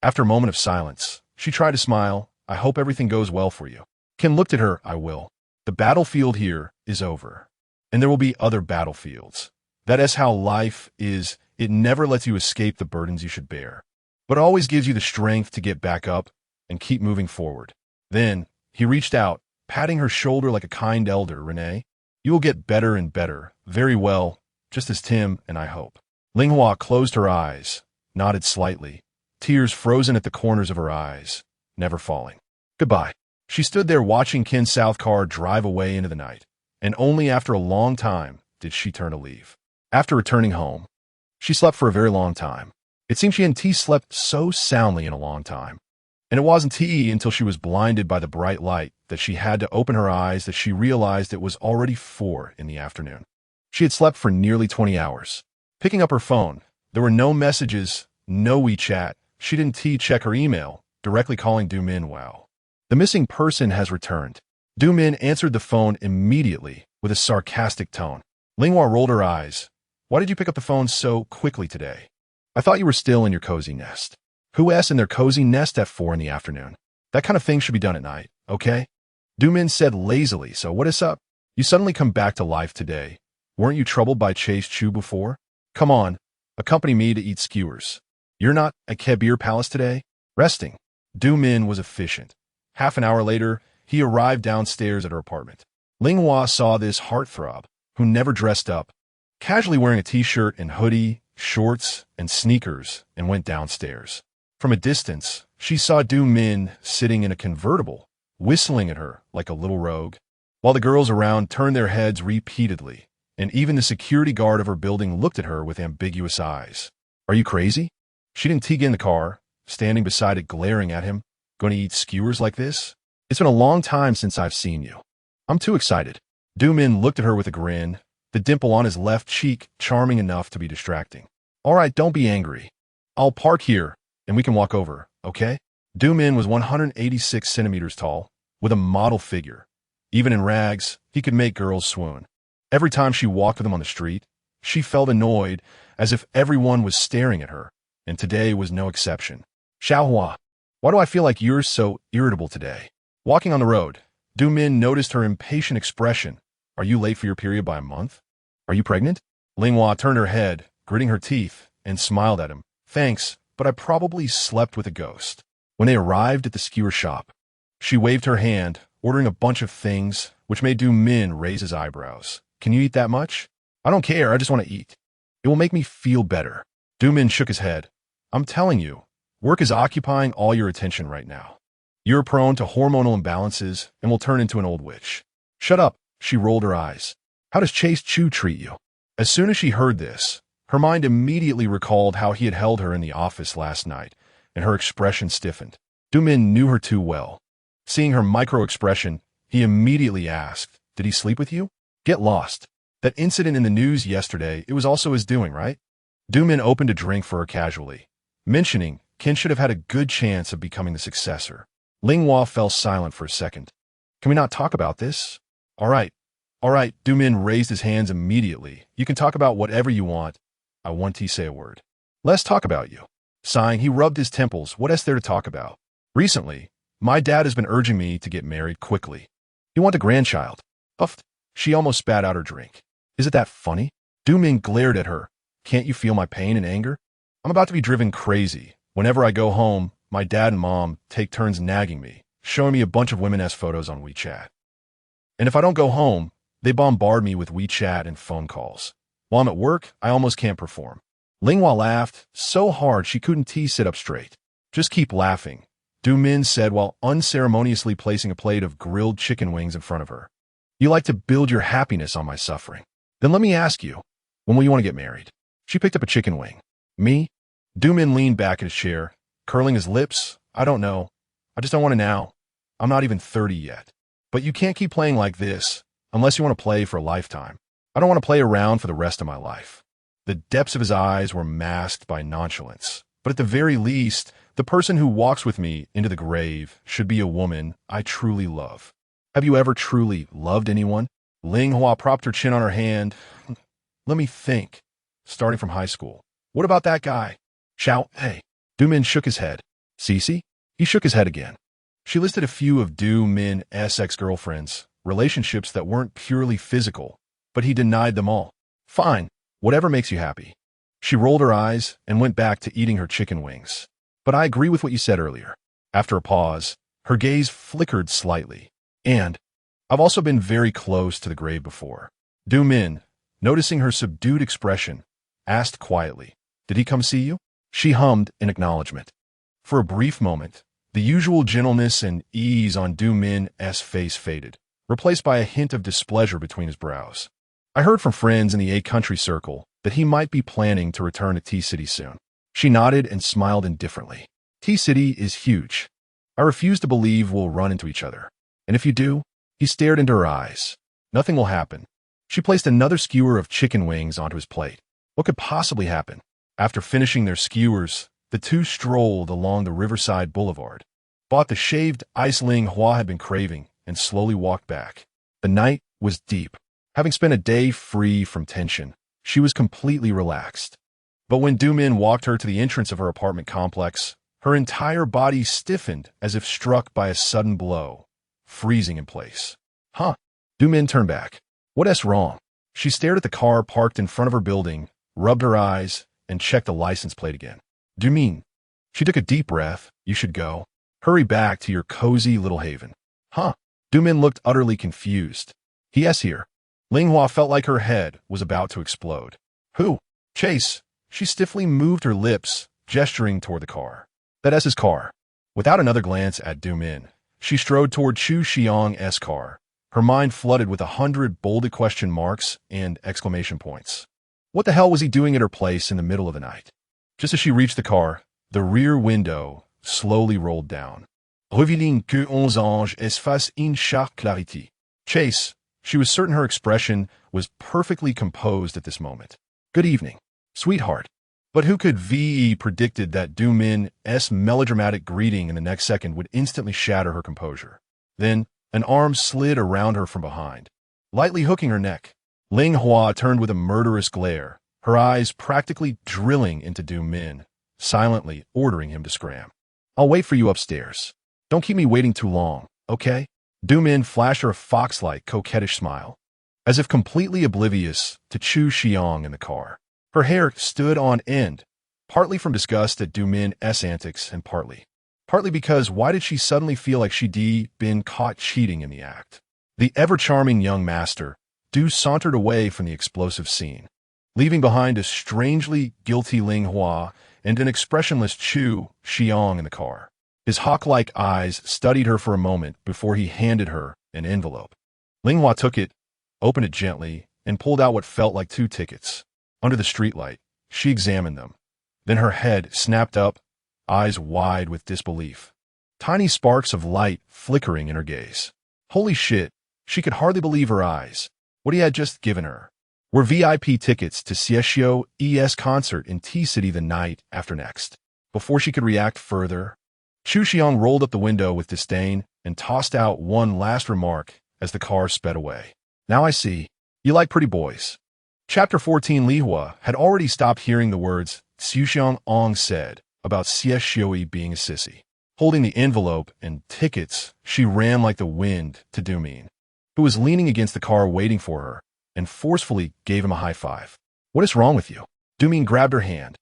After a moment of silence, she tried to smile. I hope everything goes well for you. Ken looked at her. I will. The battlefield here is over, and there will be other battlefields. That is how life is. It never lets you escape the burdens you should bear, but always gives you the strength to get back up and keep moving forward. Then, he reached out, patting her shoulder like a kind elder. Renee, you will get better and better. Very well, just as Tim and I hope. Ling closed her eyes, nodded slightly, tears frozen at the corners of her eyes, never falling. Goodbye. She stood there watching Ken's south car drive away into the night, and only after a long time did she turn to leave. After returning home, she slept for a very long time. It seemed she hadn't slept so soundly in a long time. And it wasn't until she was blinded by the bright light that she had to open her eyes that she realized it was already 4 in the afternoon. She had slept for nearly 20 hours. Picking up her phone, there were no messages, no WeChat. She didn't check her email, directly calling Dumin. Wow. The missing person has returned. Du Min answered the phone immediately with a sarcastic tone. Ling Hua rolled her eyes. Why did you pick up the phone so quickly today? I thought you were still in your cozy nest. Who asks in their cozy nest at 4 in the afternoon? That kind of thing should be done at night, okay? Du Min said lazily, so what is up? You suddenly come back to life today. Weren't you troubled by Qianqiu before? Come on, accompany me to eat skewers. You're not at Kebir Palace today? Resting. Du Min was efficient. Half an hour later, he arrived downstairs at her apartment. Ling Hua saw this heartthrob, who never dressed up, casually wearing a t-shirt and hoodie, shorts, and sneakers, and went downstairs. From a distance, she saw Du Min sitting in a convertible, whistling at her like a little rogue, while the girls around turned their heads repeatedly, and even the security guard of her building looked at her with ambiguous eyes. Are you crazy? She didn't get in the car, standing beside it glaring at him. Going to eat skewers like this? It's been a long time since I've seen you. I'm too excited. Du Min looked at her with a grin, the dimple on his left cheek charming enough to be distracting. All right, don't be angry. I'll park here, and we can walk over, okay? Du Min was 186 centimeters tall, with a model figure. Even in rags, he could make girls swoon. Every time she walked with him on the street, she felt annoyed, as if everyone was staring at her, and today was no exception. Xiaohua, why do I feel like you're so irritable today? Walking on the road, Du Min noticed her impatient expression. Are you late for your period by a month? Are you pregnant? Ling Hua turned her head, gritting her teeth, and smiled at him. Thanks, but I probably slept with a ghost. When they arrived at the skewer shop, she waved her hand, ordering a bunch of things, which made Du Min raise his eyebrows. Can you eat that much? I don't care, I just want to eat. It will make me feel better. Du Min shook his head. I'm telling you, work is occupying all your attention right now. You're prone to hormonal imbalances and will turn into an old witch. Shut up, she rolled her eyes. How does Qianqiu treat you? As soon as she heard this, her mind immediately recalled how he had held her in the office last night, and her expression stiffened. Du Min knew her too well. Seeing her micro-expression, he immediately asked, did he sleep with you? Get lost. That incident in the news yesterday, it was also his doing, right? Du Min opened a drink for her casually, mentioning Ken should have had a good chance of becoming the successor. Ling Hua fell silent for a second. Can we not talk about this? All right, Du Min raised his hands immediately. You can talk about whatever you want. I want to say a word. Let's talk about you. Sighing, he rubbed his temples. What is there to talk about? Recently, my dad has been urging me to get married quickly. You want a grandchild? Puffed. She almost spat out her drink. Is it that funny? Du Min glared at her. Can't you feel my pain and anger? I'm about to be driven crazy. Whenever I go home, my dad and mom take turns nagging me, showing me a bunch of women-ass photos on WeChat. And if I don't go home, they bombard me with WeChat and phone calls. While I'm at work, I almost can't perform. Ling Hua laughed so hard she couldn't sit up straight. Just keep laughing, Du Min said while unceremoniously placing a plate of grilled chicken wings in front of her. You like to build your happiness on my suffering. Then let me ask you, when will you want to get married? She picked up a chicken wing. Me? Du Min leaned back in his chair, curling his lips. I don't know. I just don't want to now. I'm not even 30 yet. But you can't keep playing like this, unless you want to play for a lifetime. I don't want to play around for the rest of my life. The depths of his eyes were masked by nonchalance. But at the very least, the person who walks with me into the grave should be a woman I truly love. Have you ever truly loved anyone? Ling Hua propped her chin on her hand. Let me think. Starting from high school. What about that guy? Hey. Du Min shook his head. Cece? He shook his head again. She listed a few of Du Min's ex-girlfriends, relationships that weren't purely physical, but he denied them all. Fine, whatever makes you happy. She rolled her eyes and went back to eating her chicken wings. But I agree with what you said earlier. After a pause, her gaze flickered slightly. And I've also been very close to the grave before. Du Min, noticing her subdued expression, asked quietly, did he come see you? She hummed in acknowledgement. For a brief moment, the usual gentleness and ease on Du Min's face faded, replaced by a hint of displeasure between his brows. I heard from friends in the A-country circle that he might be planning to return to T-City soon. She nodded and smiled indifferently. T-City is huge. I refuse to believe we'll run into each other. And if you do, he stared into her eyes. Nothing will happen. She placed another skewer of chicken wings onto his plate. What could possibly happen? After finishing their skewers, the two strolled along the Riverside Boulevard, bought the shaved ice Ling Hua had been craving, and slowly walked back. The night was deep. Having spent a day free from tension, she was completely relaxed. But when Du-min walked her to the entrance of her apartment complex, her entire body stiffened as if struck by a sudden blow, freezing in place. Huh? Du-min turned back. What's wrong? She stared at the car parked in front of her building, rubbed her eyes, and checked the license plate again. Du-min. She took a deep breath. You should go. Hurry back to your cozy little haven. Huh? Du-min looked utterly confused. He's here. Ling felt like her head was about to explode. Who? Chase. She stiffly moved her lips, gesturing toward the car. That's his car. Without another glance at Du-min, she strode toward Chu Xiang's car, her mind flooded with 100 bolded question marks and exclamation points. What the hell was he doing at her place in the middle of the night? Just as she reached the car, the rear window slowly rolled down. Wielding que 11 anges es face une charte clarité. Chase, she was certain her expression was perfectly composed at this moment. Good evening, sweetheart. But who could ve predicted that Du-min's melodramatic greeting in the next second would instantly shatter her composure. Then, an arm slid around her from behind, lightly hooking her neck. Ling turned with a murderous glare, her eyes practically drilling into Du-min, silently ordering him to scram. I'll wait for you upstairs. Don't keep me waiting too long, okay? Du-min flashed her a fox-like, coquettish smile, as if completely oblivious to Chu Xiang in the car. Her hair stood on end, partly from disgust at Du-min's antics and partly because why did she suddenly feel like she'd been caught cheating in the act? The ever-charming young master, Du sauntered away from the explosive scene, leaving behind a strangely guilty Ling and an expressionless Chu Xiang in the car. His hawk-like eyes studied her for a moment before he handed her an envelope. Ling took it, opened it gently, and pulled out what felt like 2 tickets. Under the streetlight, she examined them. Then her head snapped up, eyes wide with disbelief. Tiny sparks of light flickering in her gaze. Holy shit, she could hardly believe her eyes. What he had just given her were VIP tickets to Xinyuan's concert in T-City the night after next. Before she could react further, Chu Xiang rolled up the window with disdain and tossed out one last remark as the car sped away. Now I see. You like pretty boys. Chapter 14. Li Hua had already stopped hearing the words Xu Xiang said about Xinyuan being a sissy. Holding the envelope and tickets, she ran like the wind to Du-min, who was leaning against the car waiting for her, and forcefully gave him a high five. What is wrong with you? Du-min grabbed her hand,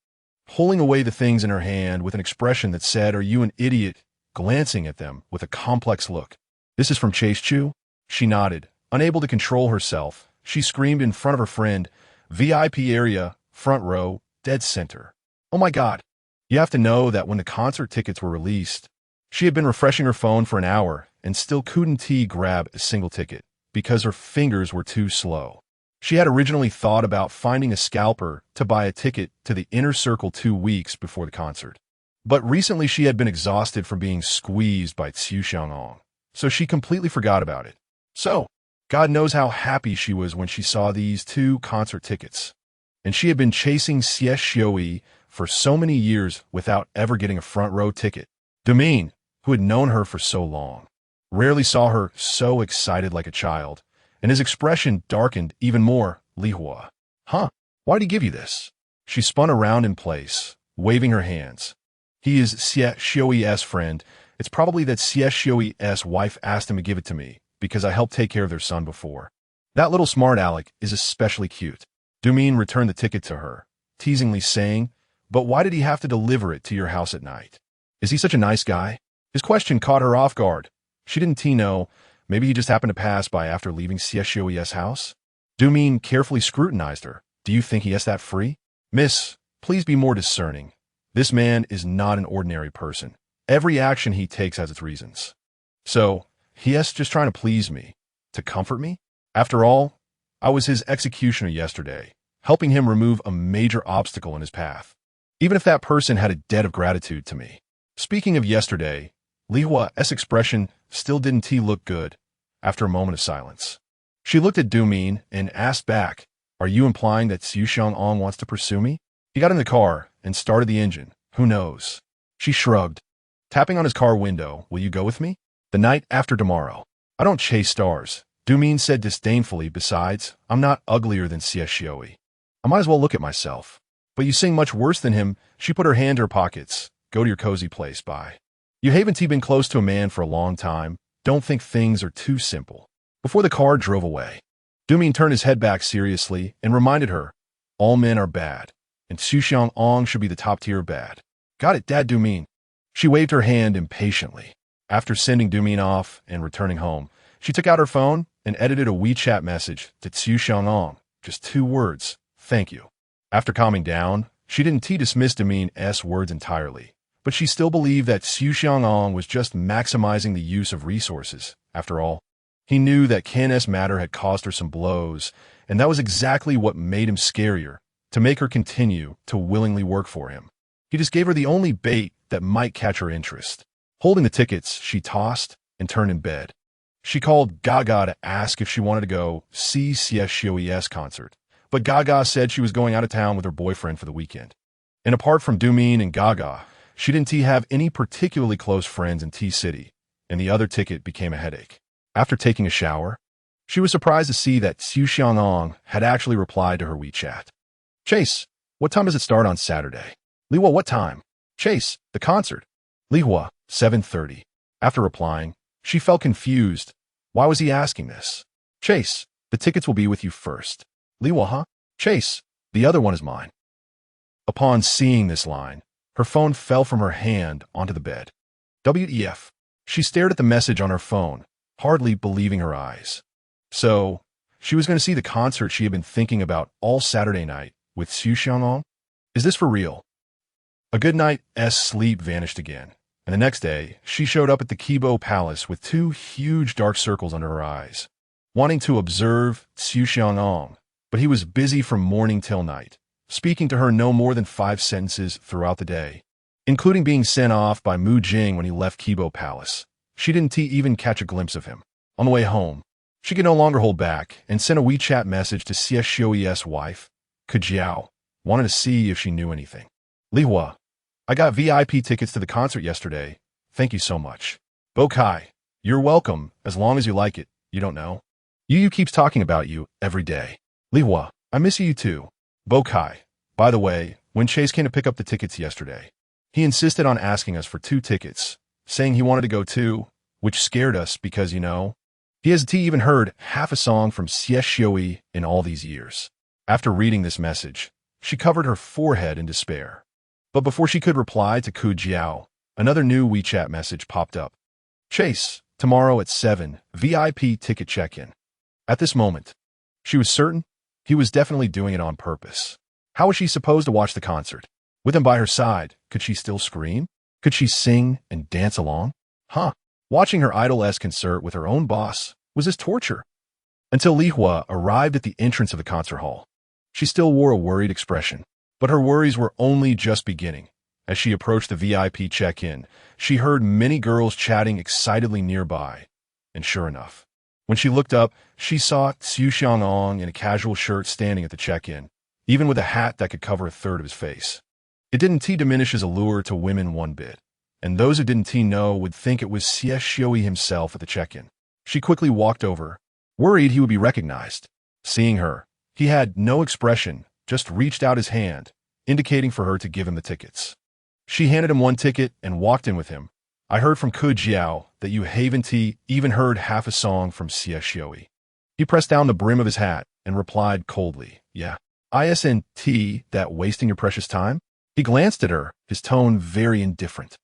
pulling away the things in her hand with an expression that said, Are you an idiot? Glancing at them with a complex look. This is from Chase Chu? She nodded. Unable to control herself, she screamed in front of her friend, VIP area, front row, dead center. Oh my God. You have to know that when the concert tickets were released, she had been refreshing her phone for an hour and still couldn't grab a single ticket because her fingers were too slow. She had originally thought about finding a scalper to buy a ticket to the inner circle 2 weeks before the concert. But recently she had been exhausted from being squeezed by Xu Xiang, so she completely forgot about it. So, God knows how happy she was when she saw these 2 concert tickets. And she had been chasing Xinyuan for so many years without ever getting a front row ticket. Du-min, who had known her for so long, rarely saw her so excited like a child, and his expression darkened even more. Li Hua. Huh? Why'd he give you this? She spun around in place, waving her hands. He is Xinyuan's friend. It's probably that Xinyuan's wife asked him to give it to me, because I helped take care of their son before. That little smart aleck is especially cute. Du-min returned the ticket to her, teasingly saying, But why did he have to deliver it to your house at night? Is he such a nice guy? His question caught her off guard. She didn't know. Maybe he just happened to pass by after leaving Xinyuan's house? Du-min carefully scrutinized her. Do you think he has that free? Miss, please be more discerning. This man is not an ordinary person. Every action he takes has its reasons. So, he's just trying to please me, to comfort me? After all, I was his executioner yesterday, helping him remove a major obstacle in his path. Even if that person had a debt of gratitude to me. Speaking of yesterday, Li Hua's expression still didn't look good after a moment of silence. She looked at Du-min and asked back, Are you implying that Xu Xiang wants to pursue me? He got in the car and started the engine. Who knows? She shrugged, tapping on his car window. Will you go with me? The night after tomorrow. I don't chase stars, Dumin said disdainfully. Besides, I'm not uglier than Xinyuan. I might as well look at myself. But you sing much worse than him. She put her hand in her pockets. Go to your cozy place, bye. You haven't been close to a man for a long time. Don't think things are too simple. Before the car drove away, Dumin turned his head back seriously and reminded her, all men are bad, and Xiang should be the top tier of bad. Got it, Dad Dumin. She waved her hand impatiently. After sending Dumin off and returning home, she took out her phone and edited a WeChat message to Xiang. Just 2 words, thank you. After calming down, she didn't dismiss Dumin's words entirely, but she still believed that Xiang was just maximizing the use of resources. After all, he knew that Qian's matter had caused her some blows, and that was exactly what made him scarier, to make her continue to willingly work for him. He just gave her the only bait that might catch her interest. Holding the tickets, she tossed and turned in bed. She called GAGA to ask if she wanted to go see Xinyuan's concert, but GAGA said she was going out of town with her boyfriend for the weekend. And apart from Dumin and GAGA, she didn't have any particularly close friends in T-City, and the other ticket became a headache. After taking a shower, she was surprised to see that Xiang had actually replied to her WeChat. Chase, what time does it start on Saturday? Lihua, what time? Chase, the concert. Lihua, 7:30. After replying, she felt confused. Why was he asking this? Chase, the tickets will be with you first. Lihua, huh? Chase, the other one is mine. Upon seeing this line, her phone fell from her hand onto the bed. WEF. She stared at the message on her phone, hardly believing her eyes. So, she was going to see the concert she had been thinking about all Saturday night with Xiang? Is this for real? A good night's sleep vanished again, and the next day, she showed up at the Qibo Palace with 2 huge dark circles under her eyes, wanting to observe Xiang, but he was busy from morning till night, speaking to her no more than 5 sentences throughout the day, including being sent off by Jing when he left Qibo Palace. She didn't even catch a glimpse of him. On the way home, she could no longer hold back and sent a WeChat message to Xinyuan's wife, Qianqiu, wanted to see if she knew anything. Lihua, I got VIP tickets to the concert yesterday. Thank you so much. Bokai, you're welcome, as long as you like it. You don't know. Yu keeps talking about you every day. Lihua, I miss you too. Bokai, by the way, when Chase came to pick up the tickets yesterday, he insisted on asking us for 2 tickets, saying he wanted to go too, which scared us because, he hasn't even heard half a song from Xinyuan in all these years. After reading this message, she covered her forehead in despair. But before she could reply to Qianqiu, another new WeChat message popped up. Chase, tomorrow at 7, VIP ticket check-in. At this moment, she was certain he was definitely doing it on purpose. How was she supposed to watch the concert? With him by her side, could she still scream? Could she sing and dance along? Watching her idol's concert with her own boss was this torture. Until Lihua arrived at the entrance of the concert hall. She still wore a worried expression. But her worries were only just beginning. As she approached the VIP check-in, she heard many girls chatting excitedly nearby. And sure enough, when she looked up, she saw Xiang in a casual shirt standing at the check-in, even with a hat that could cover a third of his face. It didn't diminish his allure to women one bit, and those who didn't know would think it was Xinyuan himself at the check-in. She quickly walked over, worried he would be recognized. Seeing her, he had no expression, just reached out his hand, indicating for her to give him the tickets. She handed him 1 ticket and walked in with him. I heard from Qianqiu that you haven't even heard half a song from Xinyuan. He pressed down the brim of his hat and replied coldly, yeah. Isn't that wasting your precious time? He glanced at her, his tone very indifferent.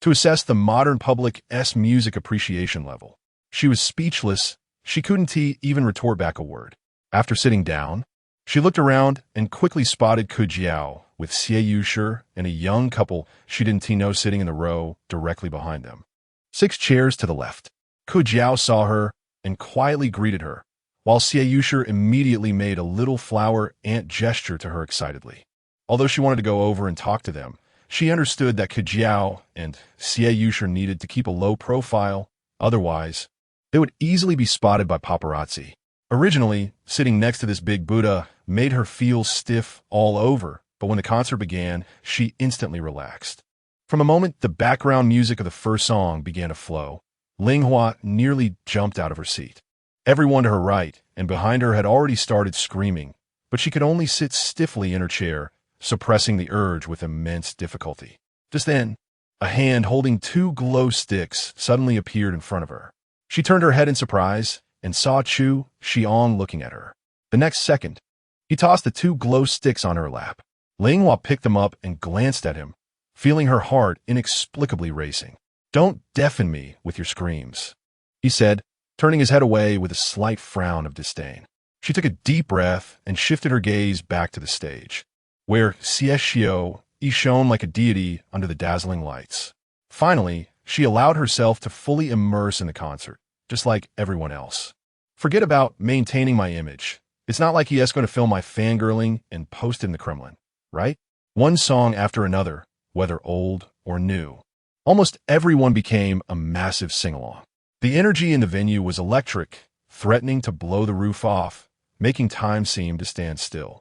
To assess the modern public's music appreciation level, she was speechless. She couldn't even retort back a word. After sitting down, she looked around and quickly spotted Qianqiu with Xinyuan and a young couple she didn't know sitting in the row directly behind them. 6 chairs to the left. Qianqiu saw her and quietly greeted her, while Xinyuan immediately made a little flower ant gesture to her excitedly. Although she wanted to go over and talk to them, she understood that Qianqiu and Xinyuan needed to keep a low profile, otherwise, they would easily be spotted by paparazzi. Originally, sitting next to this big Buddha made her feel stiff all over, but when the concert began, she instantly relaxed. From the moment the background music of the first song began to flow, Ling Hua nearly jumped out of her seat. Everyone to her right and behind her had already started screaming, but she could only sit stiffly in her chair, suppressing the urge with immense difficulty. Just then, a hand holding two glow sticks suddenly appeared in front of her. She turned her head in surprise and saw Xiang looking at her. The next second, he tossed the two glow sticks on her lap. Ling Hua picked them up and glanced at him, feeling her heart inexplicably racing. "Don't deafen me with your screams," he said, turning his head away with a slight frown of disdain. She took a deep breath and shifted her gaze back to the stage, where Xinyuan shone like a deity under the dazzling lights. Finally, she allowed herself to fully immerse in the concert, just like everyone else. "Forget about maintaining my image. It's not like he's going to film my fangirling and post it in the Kremlin, right?" One song after another, whether old or new. Almost everyone became a massive sing-along. The energy in the venue was electric, threatening to blow the roof off, making time seem to stand still.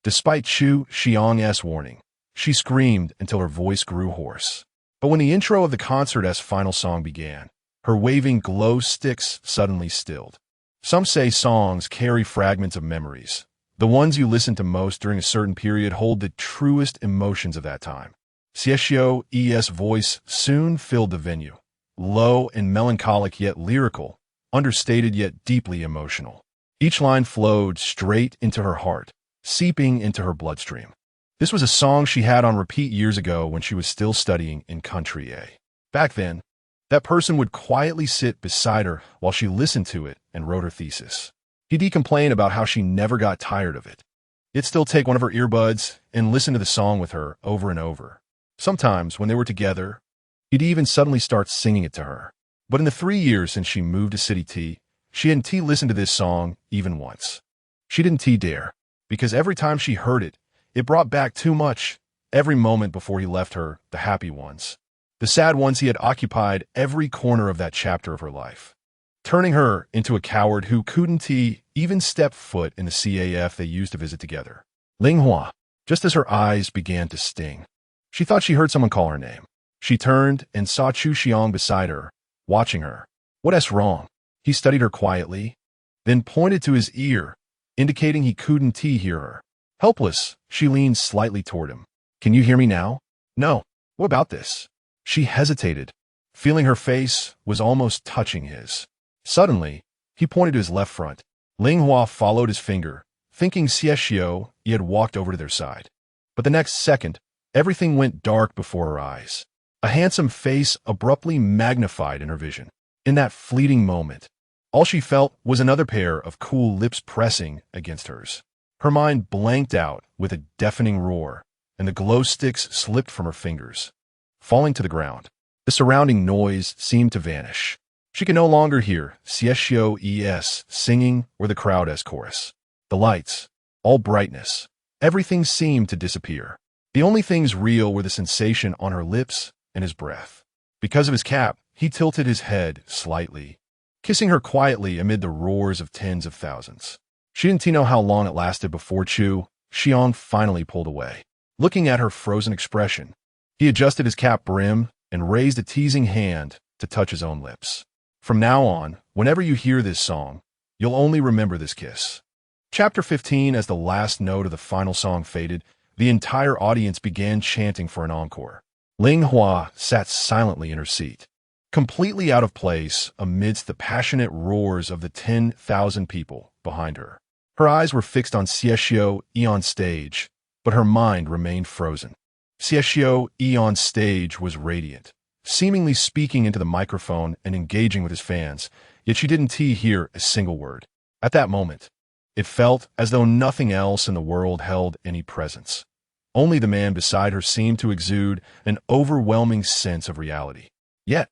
Despite Xiang's warning, she screamed until her voice grew hoarse. But when the intro of the concert's final song began, her waving glow sticks suddenly stilled. Some say songs carry fragments of memories. The ones you listen to most during a certain period hold the truest emotions of that time. Xinyuan's voice soon filled the venue, low and melancholic yet lyrical, understated yet deeply emotional. Each line flowed straight into her heart, seeping into her bloodstream. This was a song she had on repeat years ago when she was still studying in Country A. Back then, that person would quietly sit beside her while she listened to it and wrote her thesis. He'd complain about how she never got tired of it. He'd still take one of her earbuds and listen to the song with her over and over. Sometimes, when they were together, he'd even suddenly start singing it to her. But in the 3 years since she moved to City T, she hadn't listened to this song even once. She didn't dare, because every time she heard it, it brought back too much. Every moment before he left her, the happy ones. The sad ones he had occupied every corner of that chapter of her life, turning her into a coward who couldn't even step foot in the CAF they used to visit together. Ling Hua, just as her eyes began to sting, she thought she heard someone call her name. She turned and saw Xiang beside her, watching her. "What's wrong?" He studied her quietly, then pointed to his ear, indicating he couldn't hear her. Helpless, she leaned slightly toward him. "Can you hear me now?" "No. What about this?" She hesitated, feeling her face was almost touching his. Suddenly, he pointed to his left front. Ling Hua followed his finger, thinking Xinyuan had walked over to their side. But the next second, everything went dark before her eyes. A handsome face abruptly magnified in her vision. In that fleeting moment, all she felt was another pair of cool lips pressing against hers. Her mind blanked out with a deafening roar, and the glow sticks slipped from her fingers, falling to the ground. The surrounding noise seemed to vanish. She could no longer hear Xinyuan's singing or the crowd's chorus. The lights, all brightness, everything seemed to disappear. The only things real were the sensation on her lips and his breath. Because of his cap, he tilted his head slightly, kissing her quietly amid the roars of tens of thousands. She didn't know how long it lasted before Xiang finally pulled away. Looking at her frozen expression, he adjusted his cap brim and raised a teasing hand to touch his own lips. "From now on, whenever you hear this song, you'll only remember this kiss." Chapter 15. As the last note of the final song faded, the entire audience began chanting for an encore. Ling Hua sat silently in her seat, completely out of place amidst the passionate roars of the 10,000 people behind her. Her eyes were fixed on Xinyuan on stage, but her mind remained frozen. Xinyuan on stage was radiant, seemingly speaking into the microphone and engaging with his fans, yet she didn't hear a single word. At that moment, it felt as though nothing else in the world held any presence. Only the man beside her seemed to exude an overwhelming sense of reality. Yet,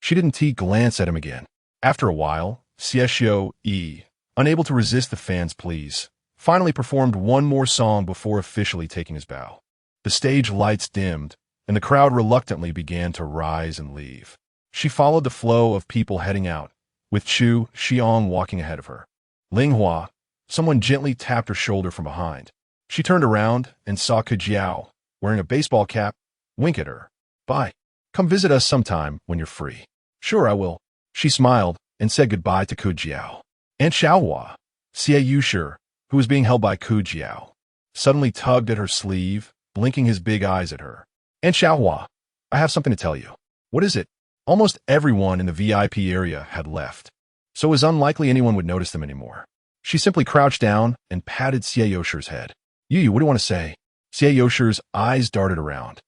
she didn't glance at him again. After a while, Xinyuan, unable to resist the fans' pleas, finally performed one more song before officially taking his bow. The stage lights dimmed, and the crowd reluctantly began to rise and leave. She followed the flow of people heading out, with Xiang walking ahead of her. Ling Hua, someone gently tapped her shoulder from behind. She turned around and saw Qianqiu, wearing a baseball cap, wink at her. "Bye. Come visit us sometime when you're free." "Sure, I will." She smiled and said goodbye to Kujiao. Aunt Xiaohua, Xianyuan, who was being held by Kujiao, suddenly tugged at her sleeve, blinking his big eyes at her. Aunt Xiaohua, I have something to tell you. What is it? Almost everyone in the VIP area had left, so it was unlikely anyone would notice them anymore. She simply crouched down and patted Xianyuan's head. Yu, what do you want to say? Xianyuan's eyes darted around.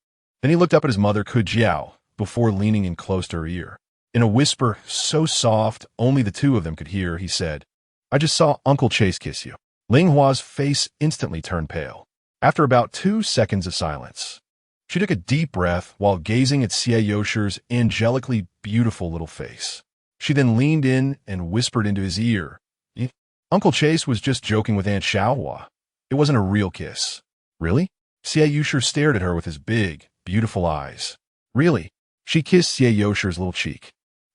Then he looked up at his mother, Kujiao, before leaning in close to her ear. In a whisper so soft only the two of them could hear, he said, I just saw Uncle Chase kiss you. Ling Hua's face instantly turned pale. After about 2 seconds of silence, she took a deep breath while gazing at Xianyuan's angelically beautiful little face. She then leaned in and whispered into his ear, Uncle Chase was just joking with Aunt Xiaohua. It wasn't a real kiss. Really? Xianyuan stared at her with his big, beautiful eyes. Really? She kissed Xianyuan's little cheek.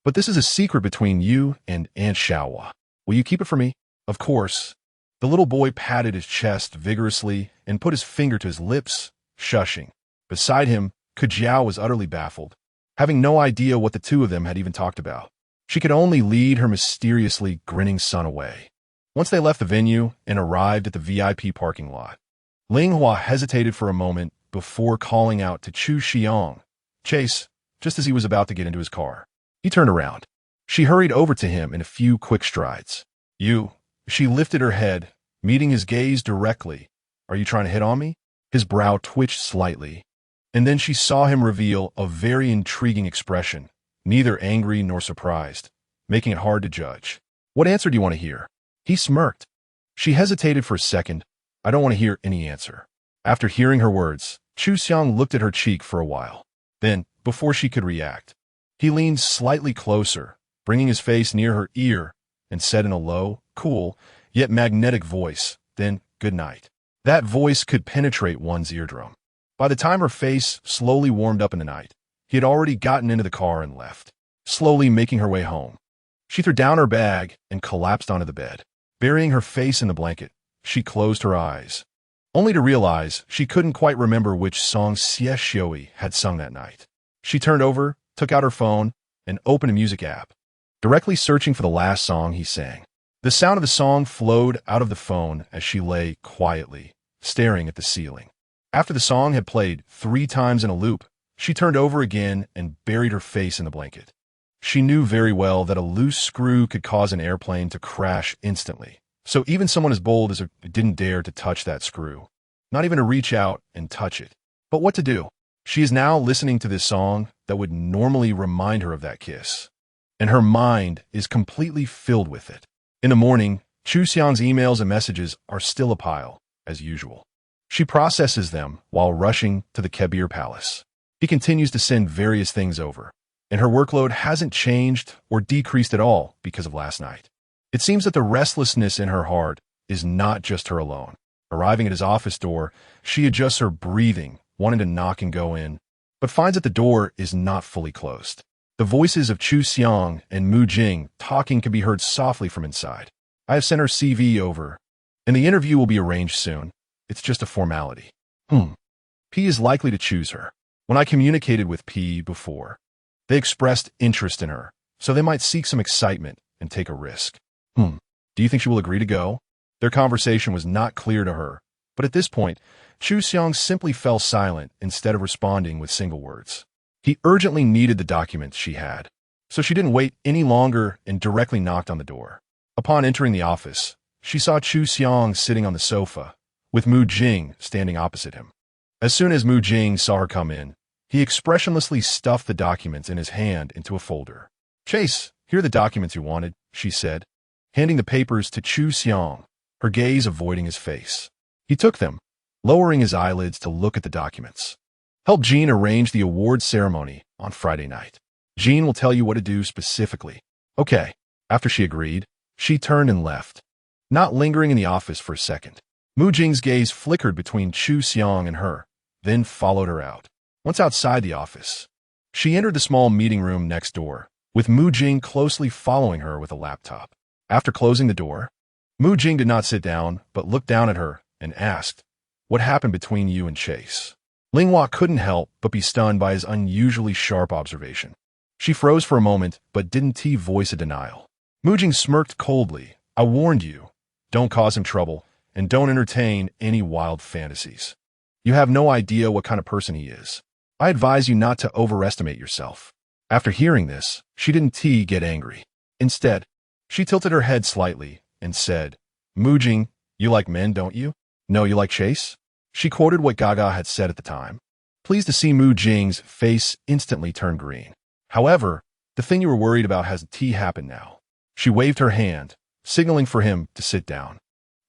But this is a secret between you and Aunt Xiaohua. Will you keep it for me? Of course. The little boy patted his chest vigorously and put his finger to his lips, shushing. Beside him, Kujiao was utterly baffled, having no idea what the two of them had even talked about. She could only lead her mysteriously grinning son away. Once they left the venue and arrived at the VIP parking lot, Ling Hua hesitated for a moment before calling out to Xiang, Chase, just as he was about to get into his car. He turned around. She hurried over to him in a few quick strides. You. She lifted her head, meeting his gaze directly. Are you trying to hit on me? His brow twitched slightly, and then she saw him reveal a very intriguing expression, neither angry nor surprised, making it hard to judge. What answer do you want to hear? He smirked. She hesitated for a second. I don't want to hear any answer. After hearing her words, Xiang looked at her cheek for a while. Then, before she could react, he leaned slightly closer, bringing his face near her ear, and said in a low, cool, yet magnetic voice, then, good night. That voice could penetrate one's eardrum. By the time her face slowly warmed up in the night, he had already gotten into the car and left, slowly making her way home. She threw down her bag and collapsed onto the bed. Burying her face in the blanket, she closed her eyes, only to realize she couldn't quite remember which song Xinyuan had sung that night. She turned over, took out her phone, and opened a music app, directly searching for the last song he sang. The sound of the song flowed out of the phone as she lay quietly, staring at the ceiling. After the song had played 3 times in a loop, she turned over again and buried her face in the blanket. She knew very well that a loose screw could cause an airplane to crash instantly, so even someone as bold as her didn't dare to touch that screw, not even to reach out and touch it. But what to do? She is now listening to this song that would normally remind her of that kiss, and her mind is completely filled with it. In the morning, Xiang's emails and messages are still a pile, as usual. She processes them while rushing to the Kebir Palace. He continues to send various things over, and her workload hasn't changed or decreased at all because of last night. It seems that the restlessness in her heart is not just her alone. Arriving at his office door, she adjusts her breathing, wanting to knock and go in, but finds that the door is not fully closed. The voices of Xiang and Jing talking can be heard softly from inside. I have sent her CV over, and the interview will be arranged soon. It's just a formality. P is likely to choose her. When I communicated with P before, they expressed interest in her, so they might seek some excitement and take a risk. Do you think she will agree to go? Their conversation was not clear to her, but at this point, Xiang simply fell silent instead of responding with single words. He urgently needed the documents she had, so she didn't wait any longer and directly knocked on the door. Upon entering the office, she saw Xiang sitting on the sofa, with Jing standing opposite him. As soon as Jing saw her come in, he expressionlessly stuffed the documents in his hand into a folder. Chase, here are the documents you wanted, she said, handing the papers to Xiang, her gaze avoiding his face. He took them, lowering his eyelids to look at the documents. Help Jean arrange the award ceremony on Friday night. Jean will tell you what to do specifically. Okay. After she agreed, she turned and left, not lingering in the office for a second. Jing's gaze flickered between Xiang and her, then followed her out. Once outside the office, she entered the small meeting room next door, with Jing closely following her with a laptop. After closing the door, Jing did not sit down, but looked down at her and asked, What happened between you and Chase? Ling Hua couldn't help but be stunned by his unusually sharp observation. She froze for a moment, but didn't voice a denial. Mu Jing smirked coldly. I warned you. Don't cause him trouble, and don't entertain any wild fantasies. You have no idea what kind of person he is. I advise you not to overestimate yourself. After hearing this, she didn't get angry. Instead, she tilted her head slightly and said, Mu Jing, you like men, don't you? No, you like chase? She quoted what GAGA had said at the time. Pleased to see Mu Jing's face instantly turn green. However, the thing you were worried about hasn't happened now. She waved her hand, signaling for him to sit down.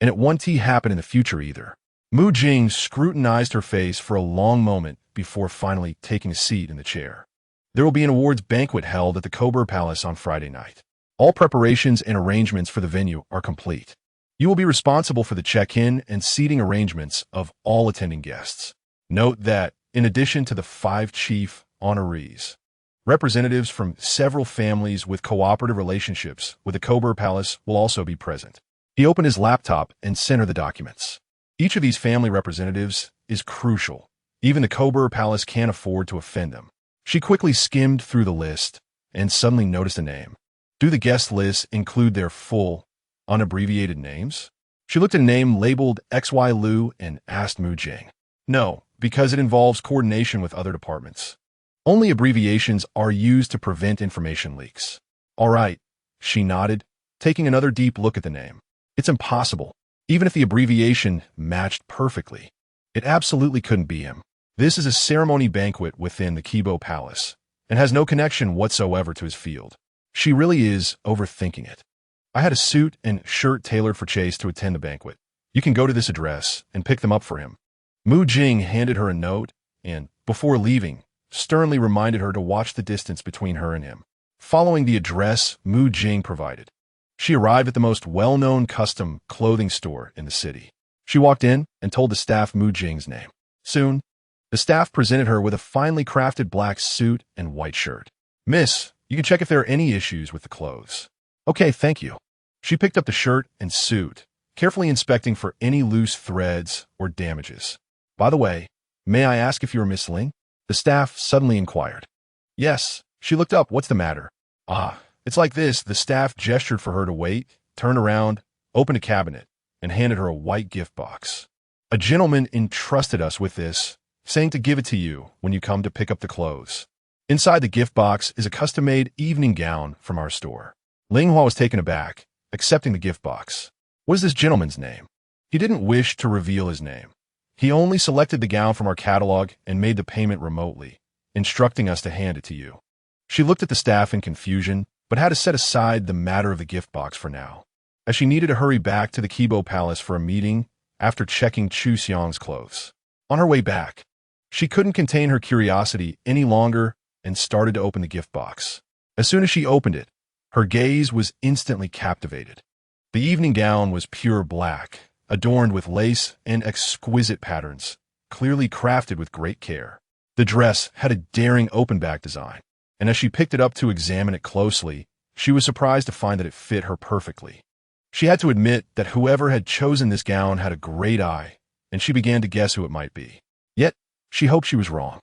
And it won't happen in the future either. Mu Jing scrutinized her face for a long moment before finally taking a seat in the chair. There will be an awards banquet held at the Cobra Palace on Friday night. All preparations and arrangements for the venue are complete. You will be responsible for the check-in and seating arrangements of all attending guests. Note that, in addition to the 5 chief honorees, representatives from several families with cooperative relationships with the Cobra Palace will also be present. He opened his laptop and sent her the documents. Each of these family representatives is crucial. Even the Cobra Palace can't afford to offend them. She quickly skimmed through the list and suddenly noticed a name. Do the guest lists include their full, unabbreviated names? She looked at a name labeled XY Lu and asked Mu Jing. No, because it involves coordination with other departments. Only abbreviations are used to prevent information leaks. All right, she nodded, taking another deep look at the name. It's impossible. Even if the abbreviation matched perfectly, it absolutely couldn't be him. This is a ceremony banquet within the Cobra Palace and has no connection whatsoever to his field. She really is overthinking it. I had a suit and shirt tailored for Chase to attend the banquet. You can go to this address and pick them up for him. Mu Jing handed her a note and, before leaving, sternly reminded her to watch the distance between her and him. Following the address Mu Jing provided, she arrived at the most well-known custom clothing store in the city. She walked in and told the staff Mu Jing's name. Soon, the staff presented her with a finely crafted black suit and white shirt. Miss, you can check if there are any issues with the clothes. Okay, thank you. She picked up the shirt and suit, carefully inspecting for any loose threads or damages. By the way, may I ask if you are Miss Ling? The staff suddenly inquired. Yes. She looked up. What's the matter? It's like this. The staff gestured for her to wait, turned around, opened a cabinet, and handed her a white gift box. A gentleman entrusted us with this, saying to give it to you when you come to pick up the clothes. Inside the gift box is a custom-made evening gown from our store. Ling was taken aback, accepting the gift box. What is this gentleman's name? He didn't wish to reveal his name. He only selected the gown from our catalog and made the payment remotely, instructing us to hand it to you. She looked at the staff in confusion, but had to set aside the matter of the gift box for now, as she needed to hurry back to the Cobra Palace for a meeting after checking Xiang's clothes. On her way back, she couldn't contain her curiosity any longer and started to open the gift box. As soon as she opened it, her gaze was instantly captivated. The evening gown was pure black, adorned with lace and exquisite patterns, clearly crafted with great care. The dress had a daring open-back design, and as she picked it up to examine it closely, she was surprised to find that it fit her perfectly. She had to admit that whoever had chosen this gown had a great eye, and she began to guess who it might be. Yet, she hoped she was wrong.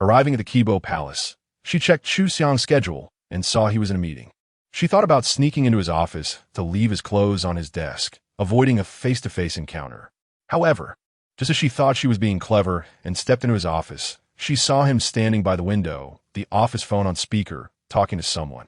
Arriving at the Cobra Palace, she checked Xiang's schedule and saw he was in a meeting. She thought about sneaking into his office to leave his clothes on his desk, avoiding a face-to-face encounter. However, just as she thought she was being clever and stepped into his office, she saw him standing by the window, the office phone on speaker, talking to someone.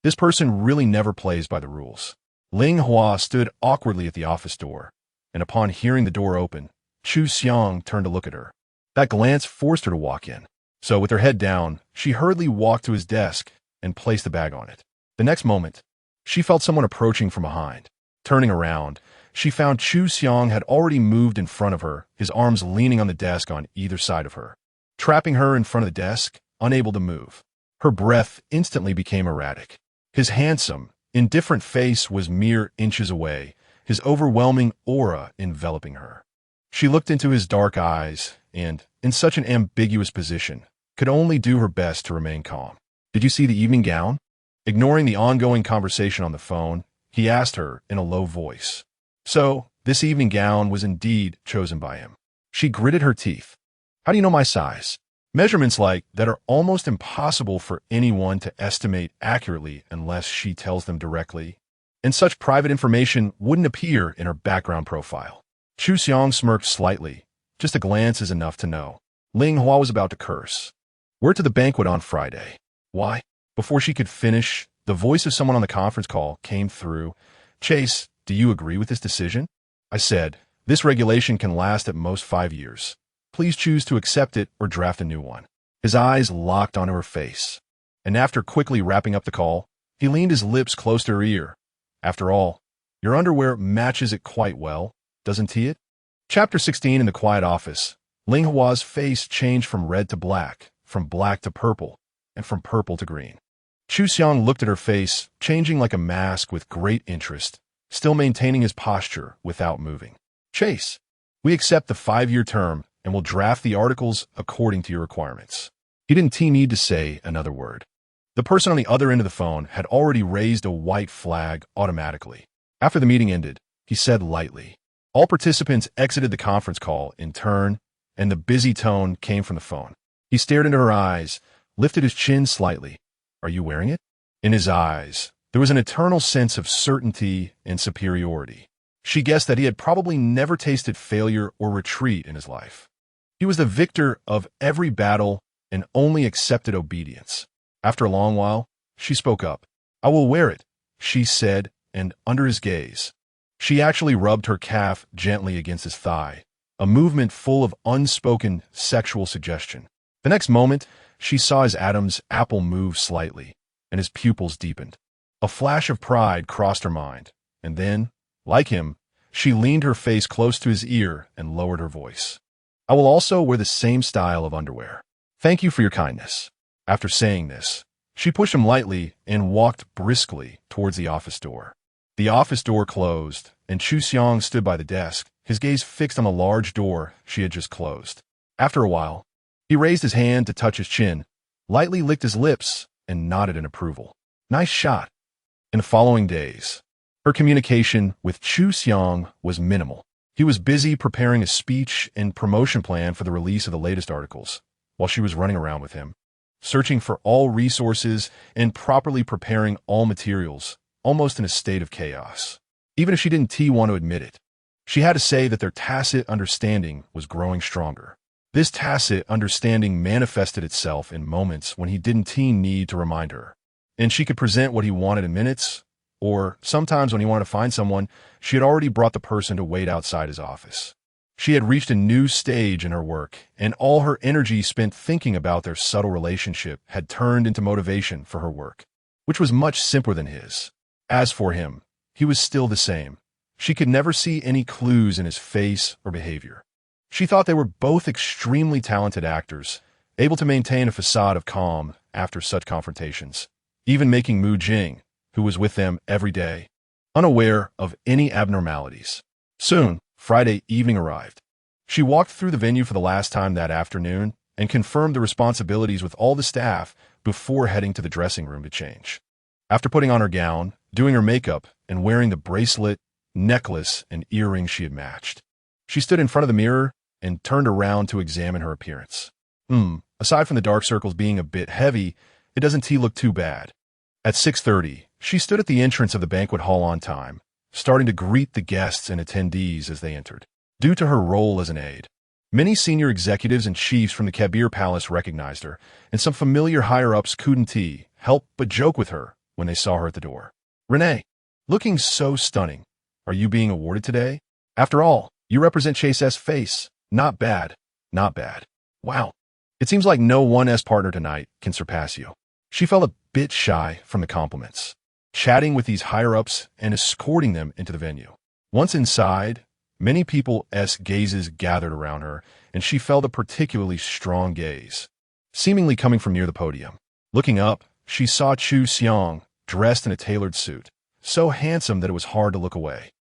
This person really never plays by the rules. Ling stood awkwardly at the office door, and upon hearing the door open, Xiang turned to look at her. That glance forced her to walk in. So with her head down, she hurriedly walked to his desk and placed the bag on it. The next moment, she felt someone approaching from behind. Turning around, she found Xiang had already moved in front of her, his arms leaning on the desk on either side of her, trapping her in front of the desk, unable to move. Her breath instantly became erratic. His handsome, indifferent face was mere inches away, his overwhelming aura enveloping her. She looked into his dark eyes and, in such an ambiguous position, could only do her best to remain calm. Did you see the evening gown? Ignoring the ongoing conversation on the phone, he asked her in a low voice. So, this evening gown was indeed chosen by him. She gritted her teeth. How do you know my size? Measurements like that are almost impossible for anyone to estimate accurately unless she tells them directly, and such private information wouldn't appear in her background profile. Xiang smirked slightly. Just a glance is enough to know. Ling Hua was about to curse. We're to the banquet on Friday. Why? Before she could finish, the voice of someone on the conference call came through. Chase, do you agree with this decision? I said, this regulation can last at most 5 years. Please choose to accept it or draft a new one. His eyes locked onto her face. And after quickly wrapping up the call, he leaned his lips close to her ear. After all, your underwear matches it quite well, doesn't it? Chapter 16 in the quiet office. Ling Hua's face changed from red to black, from black to purple, and from purple to green. Xiang looked at her face, changing like a mask with great interest, still maintaining his posture without moving. Chase, we accept the 5-year term and will draft the articles according to your requirements. He didn't need to say another word. The person on the other end of the phone had already raised a white flag automatically. After the meeting ended, he said lightly. All participants exited the conference call in turn, and the busy tone came from the phone. He stared into her eyes, lifted his chin slightly. Are you wearing it? In his eyes, there was an eternal sense of certainty and superiority. She guessed that he had probably never tasted failure or retreat in his life. He was the victor of every battle and only accepted obedience. After a long while, she spoke up. I will wear it, she said, and under his gaze, she actually rubbed her calf gently against his thigh, a movement full of unspoken sexual suggestion. The next moment, she saw his Adam's apple move slightly, and his pupils deepened. A flash of pride crossed her mind, and then, like him, she leaned her face close to his ear and lowered her voice. I will also wear the same style of underwear. Thank you for your kindness. After saying this, she pushed him lightly and walked briskly towards the office door. The office door closed, and Xiang stood by the desk, his gaze fixed on the large door she had just closed. After a while, he raised his hand to touch his chin, lightly licked his lips, and nodded in approval. Nice shot. In the following days, her communication with Xiang was minimal. He was busy preparing a speech and promotion plan for the release of the latest articles, while she was running around with him, searching for all resources and properly preparing all materials, almost in a state of chaos. Even if she didn't want to admit it, she had to say that their tacit understanding was growing stronger. This tacit understanding manifested itself in moments when he didn't need to remind her, and she could present what he wanted in minutes, or sometimes when he wanted to find someone, she had already brought the person to wait outside his office. She had reached a new stage in her work, and all her energy spent thinking about their subtle relationship had turned into motivation for her work, which was much simpler than his. As for him, he was still the same. She could never see any clues in his face or behavior. She thought they were both extremely talented actors, able to maintain a facade of calm after such confrontations, even making Jing, who was with them every day, unaware of any abnormalities. Soon, Friday evening arrived. She walked through the venue for the last time that afternoon and confirmed the responsibilities with all the staff before heading to the dressing room to change. After putting on her gown, doing her makeup, and wearing the bracelet, necklace, and earrings she had matched, she stood in front of the mirror and turned around to examine her appearance. Aside from the dark circles being a bit heavy, it doesn't look too bad. At 6:30, she stood at the entrance of the banquet hall on time, starting to greet the guests and attendees as they entered. Due to her role as an aide, many senior executives and chiefs from the Kabir Palace recognized her, and some familiar higher-ups couldn't help but joke with her when they saw her at the door. Renee, looking so stunning. Are you being awarded today? After all, you represent Chase's face. Not bad. Not bad. Wow. It seems like no one S partner tonight can surpass you. She felt a bit shy from the compliments, chatting with these higher-ups and escorting them into the venue. Once inside, many people's gazes gathered around her, and she felt a particularly strong gaze, seemingly coming from near the podium. Looking up, she saw Xiang, dressed in a tailored suit, so handsome that it was hard to look away,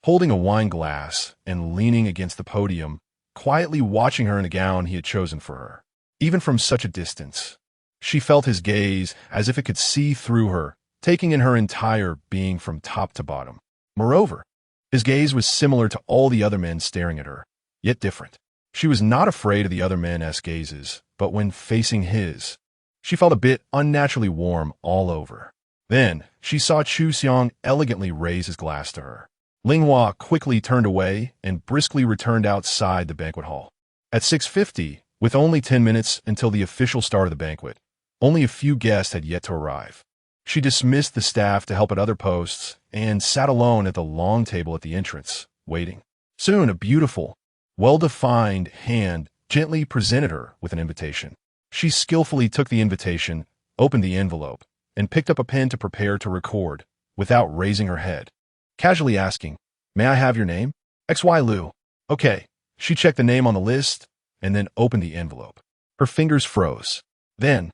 holding a wine glass and leaning against the podium, quietly watching her in a gown he had chosen for her. Even from such a distance, she felt his gaze as if it could see through her, taking in her entire being from top to bottom. Moreover, his gaze was similar to all the other men staring at her, yet different. She was not afraid of the other men's gazes, but when facing his, she felt a bit unnaturally warm all over. Then, she saw Xiang elegantly raise his glass to her. Ling quickly turned away and briskly returned outside the banquet hall. At 6:50, with only 10 minutes until the official start of the banquet, only a few guests had yet to arrive. She dismissed the staff to help at other posts and sat alone at the long table at the entrance, waiting. Soon, a beautiful, well-defined hand gently presented her with an invitation. She skillfully took the invitation, opened the envelope, and picked up a pen to prepare to record, without raising her head. Casually asking, "May I have your name?" "XY Lu." "Okay." She checked the name on the list, and then opened the envelope. Her fingers froze. Then,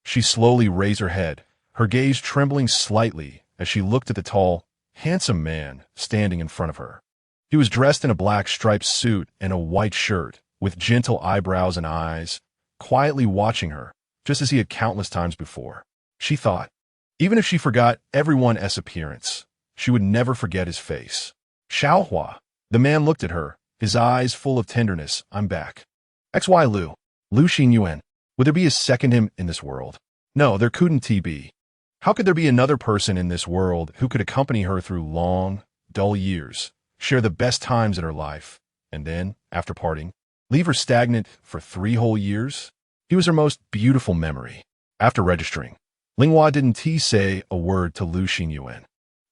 she slowly raised her head, her gaze trembling slightly as she looked at the tall, handsome man standing in front of her. He was dressed in a black striped suit and a white shirt, with gentle eyebrows and eyes, quietly watching her, just as he had countless times before. She thought, even if she forgot everyone's appearance, she would never forget his face. "Xiaohua." The man looked at her, his eyes full of tenderness. "I'm back." "XY Lu." "Lu Xinyuan." Would there be a second him in this world? No, there couldn't be. How could there be another person in this world who could accompany her through long, dull years, share the best times in her life, and then, after parting, leave her stagnant for 3 whole years? He was her most beautiful memory. After registering, Ling didn't say a word to Lu Xinyuan.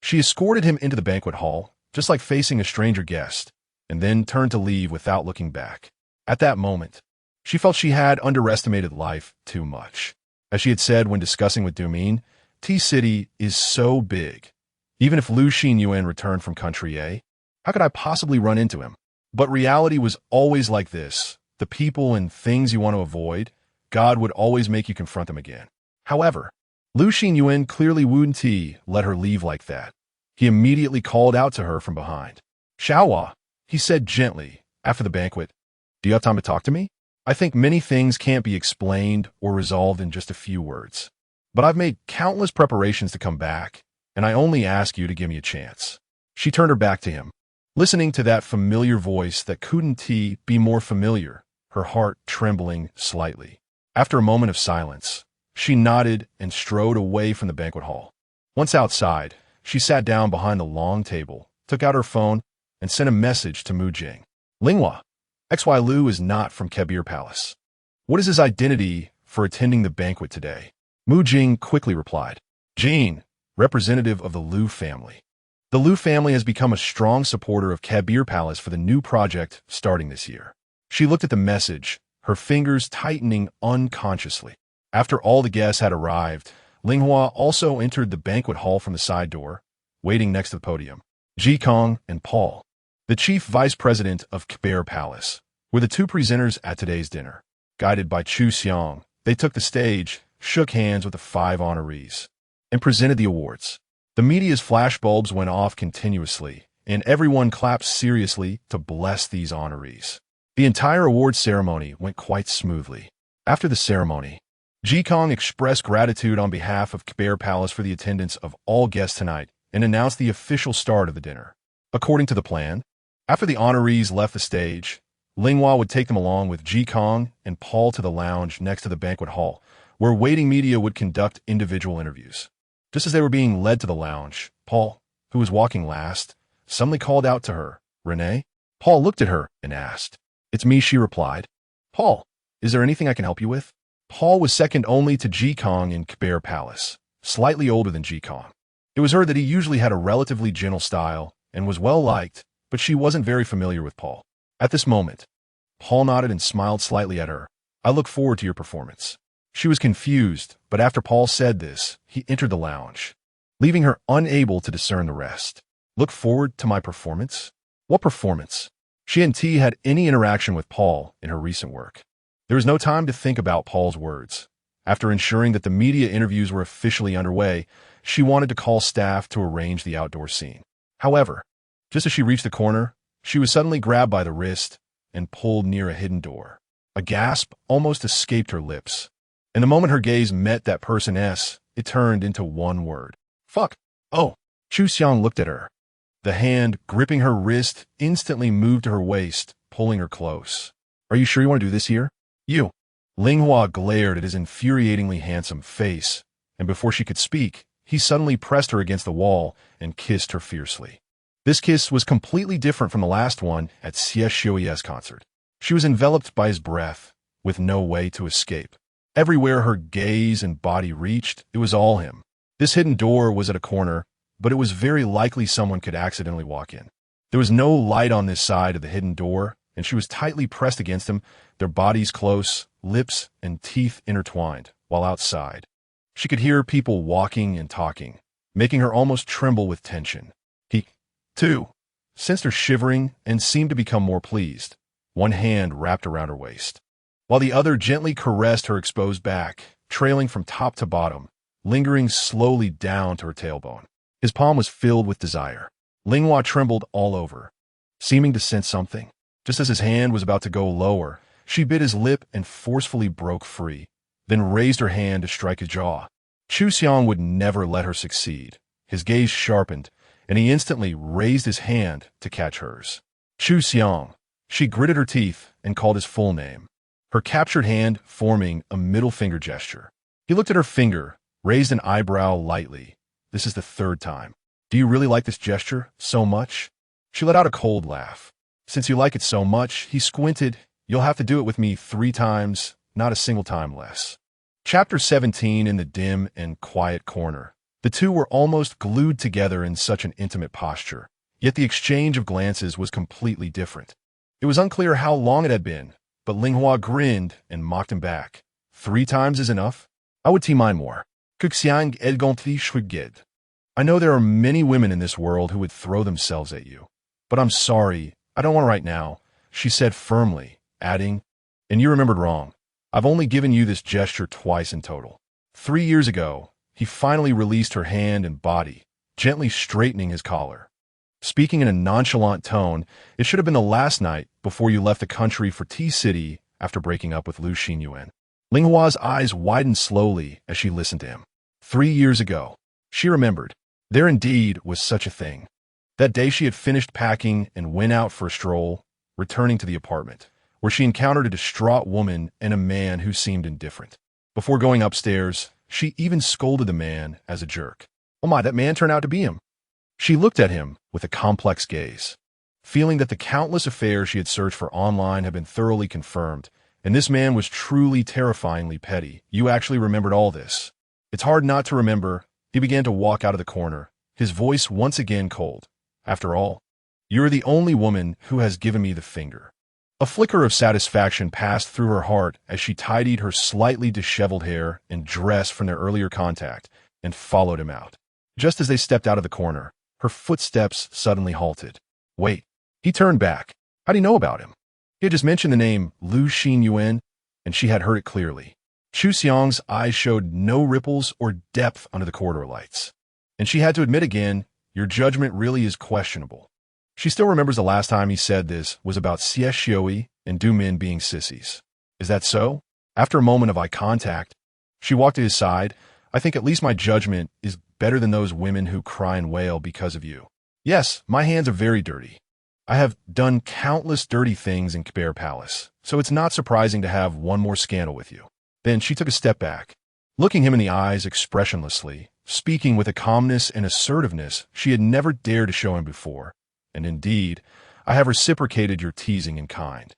She escorted him into the banquet hall, just like facing a stranger guest, and then turned to leave without looking back. At that moment, she felt she had underestimated life too much. As she had said when discussing with Dumin, T-City is so big. Even if Lu Xinyuan returned from country A, how could I possibly run into him? But reality was always like this. The people and things you want to avoid, God would always make you confront them again. However, Lu Xinyuan clearly wouldn't let her leave like that. He immediately called out to her from behind. "Xiaohua," he said gently, after the banquet. "Do you have time to talk to me? I think many things can't be explained or resolved in just a few words. But I've made countless preparations to come back, and I only ask you to give me a chance." She turned her back to him, listening to that familiar voice that couldn't be more familiar, her heart trembling slightly. After a moment of silence, she nodded and strode away from the banquet hall. Once outside, she sat down behind the long table, took out her phone, and sent a message to Jing. "Linghua, XY Lu is not from Kebir Palace. What is his identity for attending the banquet today?" Jing quickly replied, "Jing, representative of the Lu family. The Lu family has become a strong supporter of Kebir Palace for the new project starting this year." She looked at the message, her fingers tightening unconsciously. After all the guests had arrived, Linghua also entered the banquet hall from the side door, waiting next to the podium. Jikong and Paul, the chief vice president of Kebir Palace, were the 2 presenters at today's dinner. Guided by Xiang, they took the stage, shook hands with the 5 honorees, and presented the awards. The media's flashbulbs went off continuously, and everyone clapped seriously to bless these honorees. The entire award ceremony went quite smoothly. After the ceremony, Jikong expressed gratitude on behalf of Kebir Palace for the attendance of all guests tonight and announced the official start of the dinner. According to the plan, after the honorees left the stage, Linghua would take them along with Jikong and Paul to the lounge next to the banquet hall, where waiting media would conduct individual interviews. Just as they were being led to the lounge, Paul, who was walking last, suddenly called out to her, "Renee?" Paul looked at her and asked. "It's me," she replied. "Paul, is there anything I can help you with?" Paul was second only to Jikong in Kebir Palace, slightly older than Jikong. It was heard that he usually had a relatively gentle style and was well-liked, but she wasn't very familiar with Paul. At this moment, Paul nodded and smiled slightly at her. "I look forward to your performance." She was confused, but after Paul said this, he entered the lounge, leaving her unable to discern the rest. "Look forward to my performance?" What performance? She hadn't had any interaction with Paul in her recent work. There was no time to think about Paul's words. After ensuring that the media interviews were officially underway, she wanted to call staff to arrange the outdoor scene. However, just as she reached the corner, she was suddenly grabbed by the wrist and pulled near a hidden door. A gasp almost escaped her lips. And the moment her gaze met that person's, it turned into one word. "Fuck." "Oh." Xiang looked at her. The hand gripping her wrist instantly moved to her waist, pulling her close. "Are you sure you want to do this here?" "You." Ling Hua glared at his infuriatingly handsome face, and before she could speak, he suddenly pressed her against the wall and kissed her fiercely. This kiss was completely different from the last one at Xinyuan's concert. She was enveloped by his breath, with no way to escape. Everywhere her gaze and body reached, it was all him. This hidden door was at a corner, but it was very likely someone could accidentally walk in. There was no light on this side of the hidden door, and she was tightly pressed against him, their bodies close, lips and teeth intertwined, while outside. She could hear people walking and talking, making her almost tremble with tension. He, too, sensed her shivering and seemed to become more pleased, one hand wrapped around her waist, while the other gently caressed her exposed back, trailing from top to bottom, lingering slowly down to her tailbone. His palm was filled with desire. Ling Hua trembled all over, seeming to sense something. Just as his hand was about to go lower, she bit his lip and forcefully broke free, then raised her hand to strike his jaw. Xiang would never let her succeed. His gaze sharpened, and he instantly raised his hand to catch hers. Xiang. She gritted her teeth and called his full name, her captured hand forming a middle finger gesture. He looked at her finger, raised an eyebrow lightly. This is the third time. Do you really like this gesture so much? She let out a cold laugh. Since you like it so much, he squinted. You'll have to do it with me 3 times, not a single time less. Chapter 17. In the dim and quiet corner. The two were almost glued together in such an intimate posture, yet the exchange of glances was completely different. It was unclear how long it had been, but Ling Hua grinned and mocked him back. 3 times is enough? I would mine more. Xiang elgonti shwiged. I know there are many women in this world who would throw themselves at you, but I'm sorry, I don't want to right now, she said firmly, adding, and you remembered wrong. I've only given you this gesture twice in total. 3 years ago, he finally released her hand and body, gently straightening his collar. Speaking in a nonchalant tone, it should have been the last night before you left the country for T-City after breaking up with Xinyuan. Ling Hua's eyes widened slowly as she listened to him. 3 years ago, she remembered, there indeed was such a thing. That day she had finished packing and went out for a stroll, returning to the apartment, where she encountered a distraught woman and a man who seemed indifferent. Before going upstairs, she even scolded the man as a jerk. Oh my, that man turned out to be him. She looked at him with a complex gaze, feeling that the countless affairs she had searched for online had been thoroughly confirmed, and this man was truly terrifyingly petty. You actually remembered all this. It's hard not to remember. He began to walk out of the corner, his voice once again cold. After all, you're the only woman who has given me the finger. A flicker of satisfaction passed through her heart as she tidied her slightly disheveled hair and dress from their earlier contact and followed him out. Just as they stepped out of the corner, her footsteps suddenly halted. Wait, he turned back. How do you know about him? He had just mentioned the name Xinyuan, and she had heard it clearly. Xiang's eyes showed no ripples or depth under the corridor lights. And she had to admit again, your judgment really is questionable. She still remembers the last time he said this was about Xinyuan and Dumin being sissies. Is that so? After a moment of eye contact, she walked to his side. I think at least my judgment is better than those women who cry and wail because of you. Yes, my hands are very dirty. I have done countless dirty things in Kber Palace, so it's not surprising to have one more scandal with you. Then she took a step back, looking him in the eyes expressionlessly, speaking with a calmness and assertiveness she had never dared to show him before. And indeed, I have reciprocated your teasing in kind.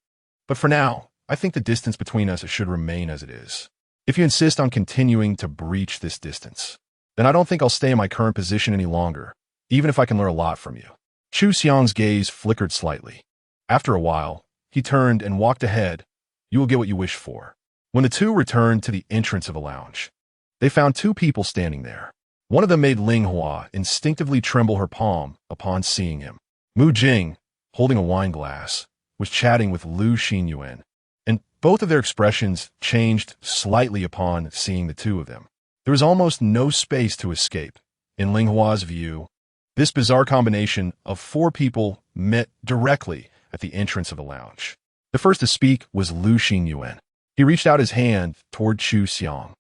But for now, I think the distance between us should remain as it is. If you insist on continuing to breach this distance, then I don't think I'll stay in my current position any longer, even if I can learn a lot from you. Xiang's gaze flickered slightly. After a while, he turned and walked ahead. You will get what you wish for. When the two returned to the entrance of a lounge, they found 2 people standing there. One of them made Ling Hua instinctively tremble her palm upon seeing him. Jing, holding a wine glass, was chatting with Xinyuan, and both of their expressions changed slightly upon seeing the two of them. There was almost no space to escape. In Ling Hua's view, this bizarre combination of 4 people met directly at the entrance of the lounge. The first to speak was Xinyuan. He reached out his hand toward Xiang,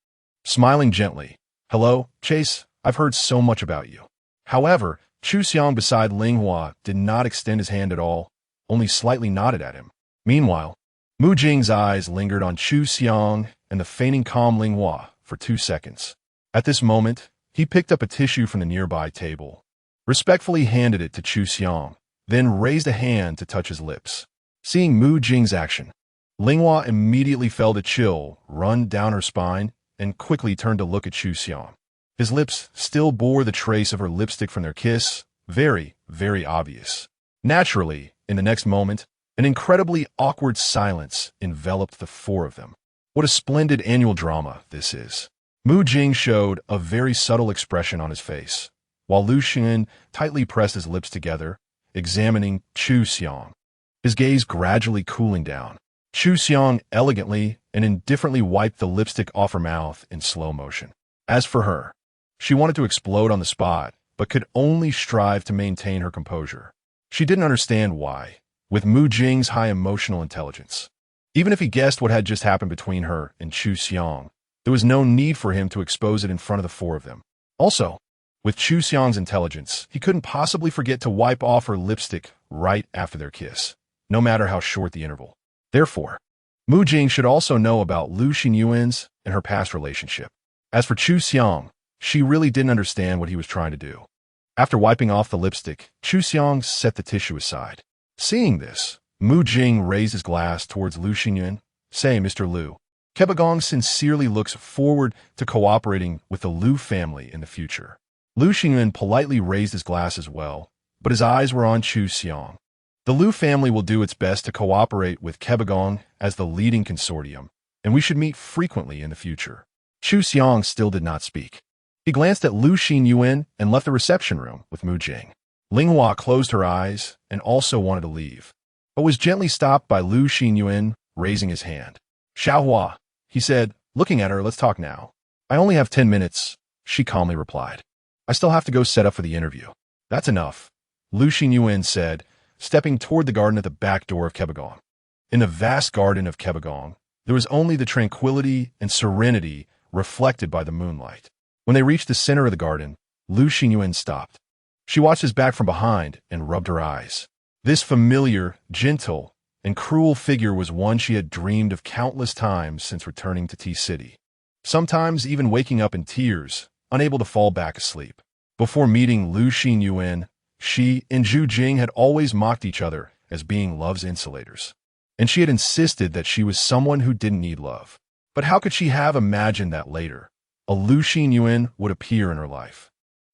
smiling gently. Hello, Chase, I've heard so much about you. However, Xiang beside Ling Hua did not extend his hand at all, only slightly nodded at him. Meanwhile, Mu Jing's eyes lingered on Xiang and the feigning calm Ling for 2 seconds. At this moment, he picked up a tissue from the nearby table, respectfully handed it to Xiang, then raised a hand to touch his lips. Seeing Mu Jing's action, Ling immediately felt a chill run down her spine and quickly turned to look at Xiang. His lips still bore the trace of her lipstick from their kiss, very, very obvious. Naturally, in the next moment, an incredibly awkward silence enveloped the four of them. What a splendid annual drama this is. Mu Jing showed a very subtle expression on his face, while Lu Xinyuan tightly pressed his lips together, examining Xiang. His gaze gradually cooling down. Xiang elegantly and indifferently wiped the lipstick off her mouth in slow motion. As for her, she wanted to explode on the spot, but could only strive to maintain her composure. She didn't understand why, with Mu Jing's high emotional intelligence. Even if he guessed what had just happened between her and Xiang, there was no need for him to expose it in front of the four of them. Also, with Xiang's intelligence, he couldn't possibly forget to wipe off her lipstick right after their kiss, no matter how short the interval. Therefore, Mu Jing should also know about Lu Xinyuan's and her past relationship. As for Xiang, she really didn't understand what he was trying to do. After wiping off the lipstick, Xiang set the tissue aside. Seeing this, Mu Jing raised his glass towards Lu Xinyuan, saying, "Mr. Lu, Kebagong sincerely looks forward to cooperating with the Lu family in the future." Lu Xinyuan politely raised his glass as well, but his eyes were on Xiang. The Lu family will do its best to cooperate with Kebagong as the leading consortium, and we should meet frequently in the future. Xiang still did not speak. He glanced at Lu Xinyuan and left the reception room with Mu Jing. Ling closed her eyes and also wanted to leave, but was gently stopped by Lu Xinyuan raising his hand. "Xiaohua," he said, looking at her, "let's talk now." "I only have 10 minutes, she calmly replied. "I still have to go set up for the interview." "That's enough," Lu Xinyuan said, stepping toward the garden at the back door of Kebagong. In the vast garden of Kebagong, there was only the tranquility and serenity reflected by the moonlight. When they reached the center of the garden, Lu Xinyuan stopped. She watched his back from behind and rubbed her eyes. This familiar, gentle, and cruel figure was one she had dreamed of countless times since returning to T-City, sometimes even waking up in tears, unable to fall back asleep. Before meeting Lu Xinyuan, she and Zhu Jing had always mocked each other as being love's insulators, and she had insisted that she was someone who didn't need love. But how could she have imagined that later, a Lu Xinyuan would appear in her life,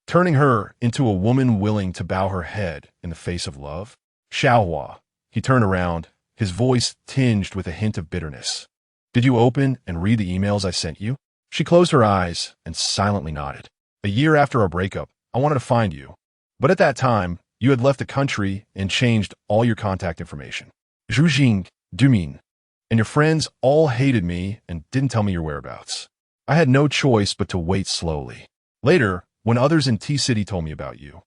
turning her into a woman willing to bow her head in the face of love? "Xiaohua," he turned around, his voice tinged with a hint of bitterness. "Did you open and read the emails I sent you?" She closed her eyes and silently nodded. "A year after our breakup, I wanted to find you. But at that time, you had left the country and changed all your contact information. Zhu Jing, Dumin, and your friends all hated me and didn't tell me your whereabouts. I had no choice but to wait slowly. Later, when others in T-City told me about you,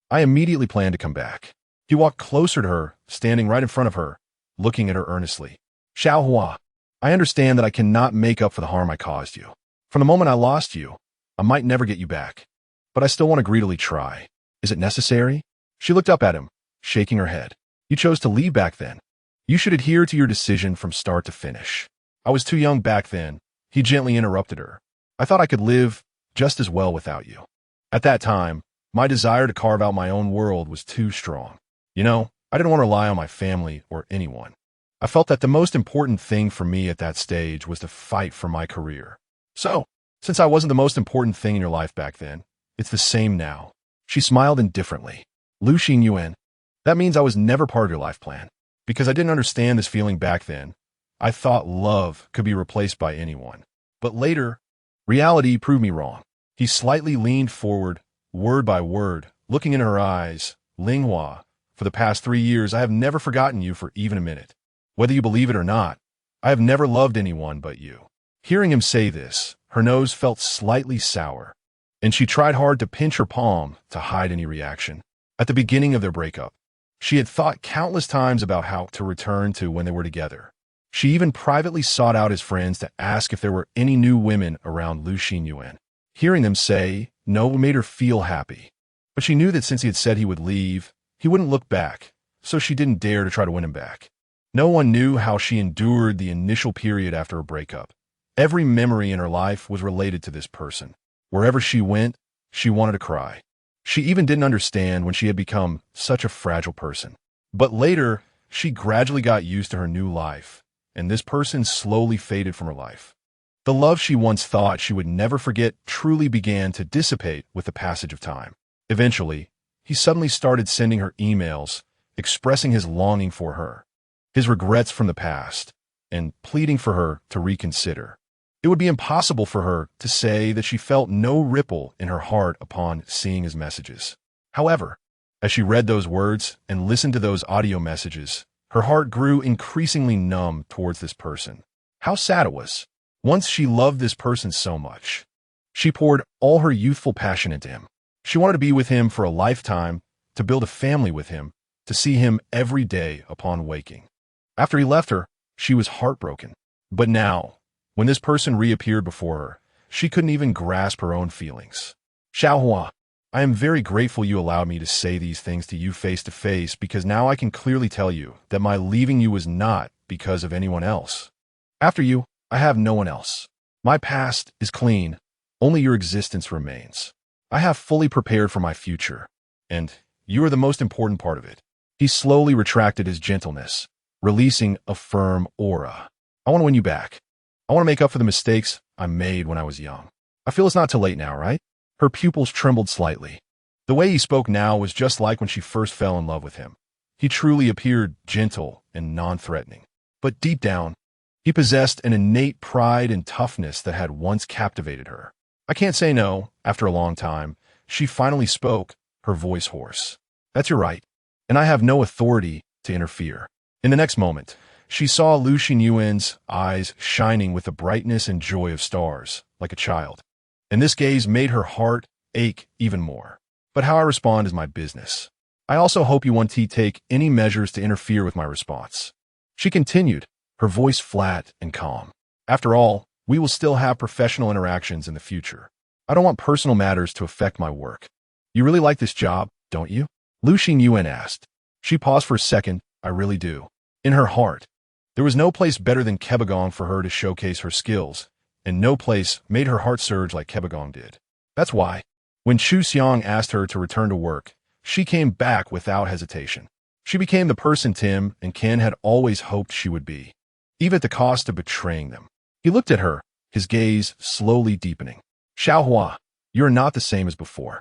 I immediately planned to come back." He walked closer to her, standing right in front of her, looking at her earnestly. "Xiaohua, I understand that I cannot make up for the harm I caused you. From the moment I lost you, I might never get you back, but I still want to greedily try. Is it necessary?" She looked up at him, shaking her head. "You chose to leave back then. You should adhere to your decision from start to finish. I was too young back then." He gently interrupted her. "I thought I could live just as well without you. At that time, my desire to carve out my own world was too strong. You know, I didn't want to rely on my family or anyone. I felt that the most important thing for me at that stage was to fight for my career. So, since I wasn't the most important thing in your life back then, it's the same now." She smiled indifferently. "Lu Xinyuan, that means I was never part of your life plan. Because I didn't understand this feeling back then, I thought love could be replaced by anyone. But later, reality proved me wrong." He slightly leaned forward, word by word, looking in her eyes. "Ling, for the past 3 years, I have never forgotten you for even a minute. Whether you believe it or not, I have never loved anyone but you." Hearing him say this, her nose felt slightly sour, and she tried hard to pinch her palm to hide any reaction. At the beginning of their breakup, she had thought countless times about how to return to when they were together. She even privately sought out his friends to ask if there were any new women around Lu Xinyuan. Hearing them say no made her feel happy, but she knew that since he had said he would leave, he wouldn't look back, so she didn't dare to try to win him back. No one knew how she endured the initial period after a breakup. Every memory in her life was related to this person. Wherever she went, she wanted to cry. She even didn't understand when she had become such a fragile person. But later, she gradually got used to her new life, and this person slowly faded from her life. The love she once thought she would never forget truly began to dissipate with the passage of time. Eventually, he suddenly started sending her emails, expressing his longing for her, his regrets from the past, and pleading for her to reconsider. It would be impossible for her to say that she felt no ripple in her heart upon seeing his messages. However, as she read those words and listened to those audio messages, her heart grew increasingly numb towards this person. How sad it was. Once she loved this person so much. She poured all her youthful passion into him. She wanted to be with him for a lifetime, to build a family with him, to see him every day upon waking. After he left her, she was heartbroken. But now, when this person reappeared before her, she couldn't even grasp her own feelings. Xiaohua, I am very grateful you allowed me to say these things to you face to face, because now I can clearly tell you that my leaving you was not because of anyone else. After you, I have no one else. My past is clean. Only your existence remains. I have fully prepared for my future, and you are the most important part of it. He slowly retracted his gentleness, releasing a firm aura. I want to win you back. I want to make up for the mistakes I made when I was young. I feel it's not too late now, right? Her pupils trembled slightly. The way he spoke now was just like when she first fell in love with him. He truly appeared gentle and non-threatening. But deep down, he possessed an innate pride and toughness that had once captivated her. I can't say no. After a long time, she finally spoke, her voice hoarse. That's your right, and I have no authority to interfere. In the next moment, she saw Lu Xinyuan's eyes shining with the brightness and joy of stars, like a child. And this gaze made her heart ache even more. But how I respond is my business. I also hope you won't take any measures to interfere with my response. She continued, her voice flat and calm. After all, we will still have professional interactions in the future. I don't want personal matters to affect my work. You really like this job, don't you? Lu Xinyuan asked. She paused for a second. I really do. In her heart, there was no place better than Kebagong for her to showcase her skills, and no place made her heart surge like Kebagong did. That's why, when Xiang asked her to return to work, she came back without hesitation. She became the person Tim and Ken had always hoped she would be, even at the cost of betraying them. He looked at her, his gaze slowly deepening. Xiaohua, you are not the same as before.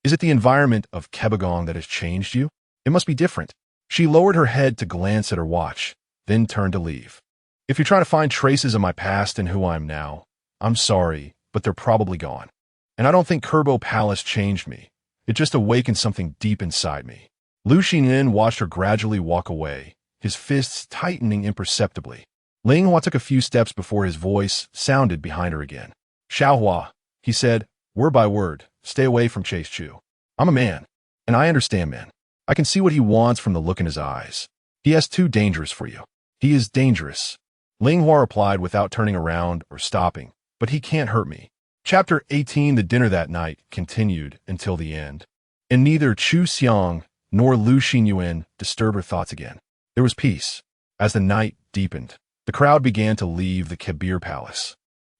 Is it the environment of Kebagong that has changed you? It must be different. She lowered her head to glance at her watch, then turned to leave. If you're trying to find traces of my past and who I am now, I'm sorry, but they're probably gone. And I don't think Kerbo Palace changed me. It just awakened something deep inside me. Lu Xinyin watched her gradually walk away, his fists tightening imperceptibly. Ling took a few steps before his voice sounded behind her again. Xiaohua, he said, word by word, stay away from Qianqiu. I'm a man, and I understand men. I can see what he wants from the look in his eyes. He is too dangerous for you. He is dangerous. Ling replied without turning around or stopping, but he can't hurt me. Chapter 18. The dinner that night continued until the end, and neither Xiang nor Lu Xinyuan disturbed her thoughts again. There was peace. As the night deepened, the crowd began to leave the Kabir Palace.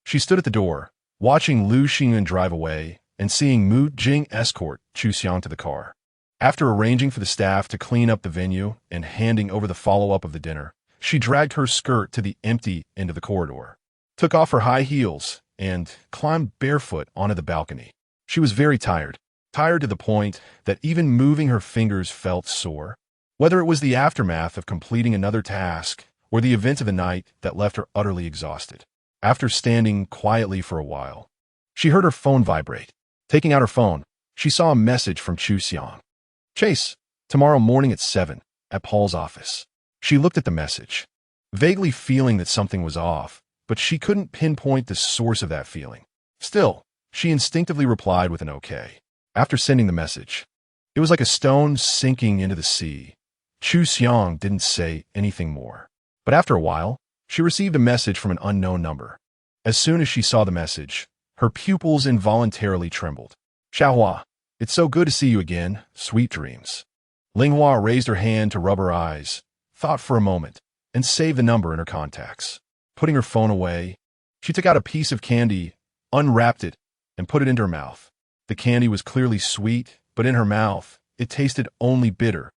She stood at the door, watching Lu Xinyuan drive away and seeing Jing escort Xiang to the car. After arranging for the staff to clean up the venue and handing over the follow-up of the dinner, she dragged her skirt to the empty end of the corridor, took off her high heels, and climbed barefoot onto the balcony. She was very tired to the point that even moving her fingers felt sore. Whether it was the aftermath of completing another task or the event of the night that left her utterly exhausted. After standing quietly for a while, she heard her phone vibrate. Taking out her phone, she saw a message from Xiang. Chase, tomorrow morning at 7, at Paul's office. She looked at the message, vaguely feeling that something was off, but she couldn't pinpoint the source of that feeling. Still, she instinctively replied with an okay. After sending the message, it was like a stone sinking into the sea. Xiang didn't say anything more. But after a while, she received a message from an unknown number. As soon as she saw the message, her pupils involuntarily trembled. Xiaohua, it's so good to see you again. Sweet dreams. Ling raised her hand to rub her eyes, thought for a moment, and saved the number in her contacts. Putting her phone away, she took out a piece of candy, unwrapped it, and put it into her mouth. The candy was clearly sweet, but in her mouth, it tasted only bitter.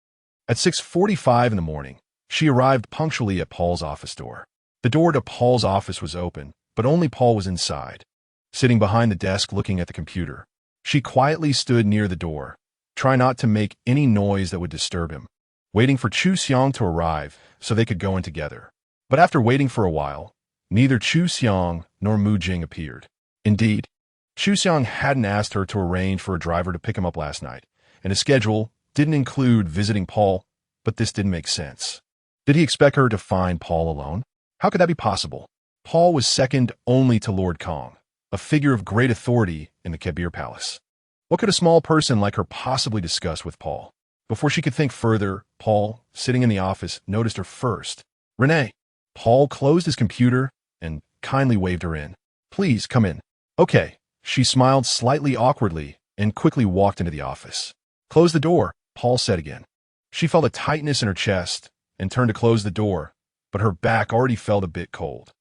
At 6:45 in the morning, she arrived punctually at Paul's office door. The door to Paul's office was open, but only Paul was inside. Sitting behind the desk looking at the computer, she quietly stood near the door, trying not to make any noise that would disturb him, waiting for Xiang to arrive so they could go in together. But after waiting for a while, neither Xiang nor Jing appeared. Indeed, Xiang hadn't asked her to arrange for a driver to pick him up last night, and his schedule didn't include visiting Paul, but this didn't make sense. Did he expect her to find Paul alone? How could that be possible? Paul was second only to Lord Kong, a figure of great authority in the Kebir Palace. What could a small person like her possibly discuss with Paul? Before she could think further, Paul, sitting in the office, noticed her first. "Renee." Paul closed his computer and kindly waved her in. "Please, come in." "Okay." She smiled slightly awkwardly and quickly walked into the office. "Close the door," Paul said again. She felt a tightness in her chest and turned to close the door, but her back already felt a bit cold.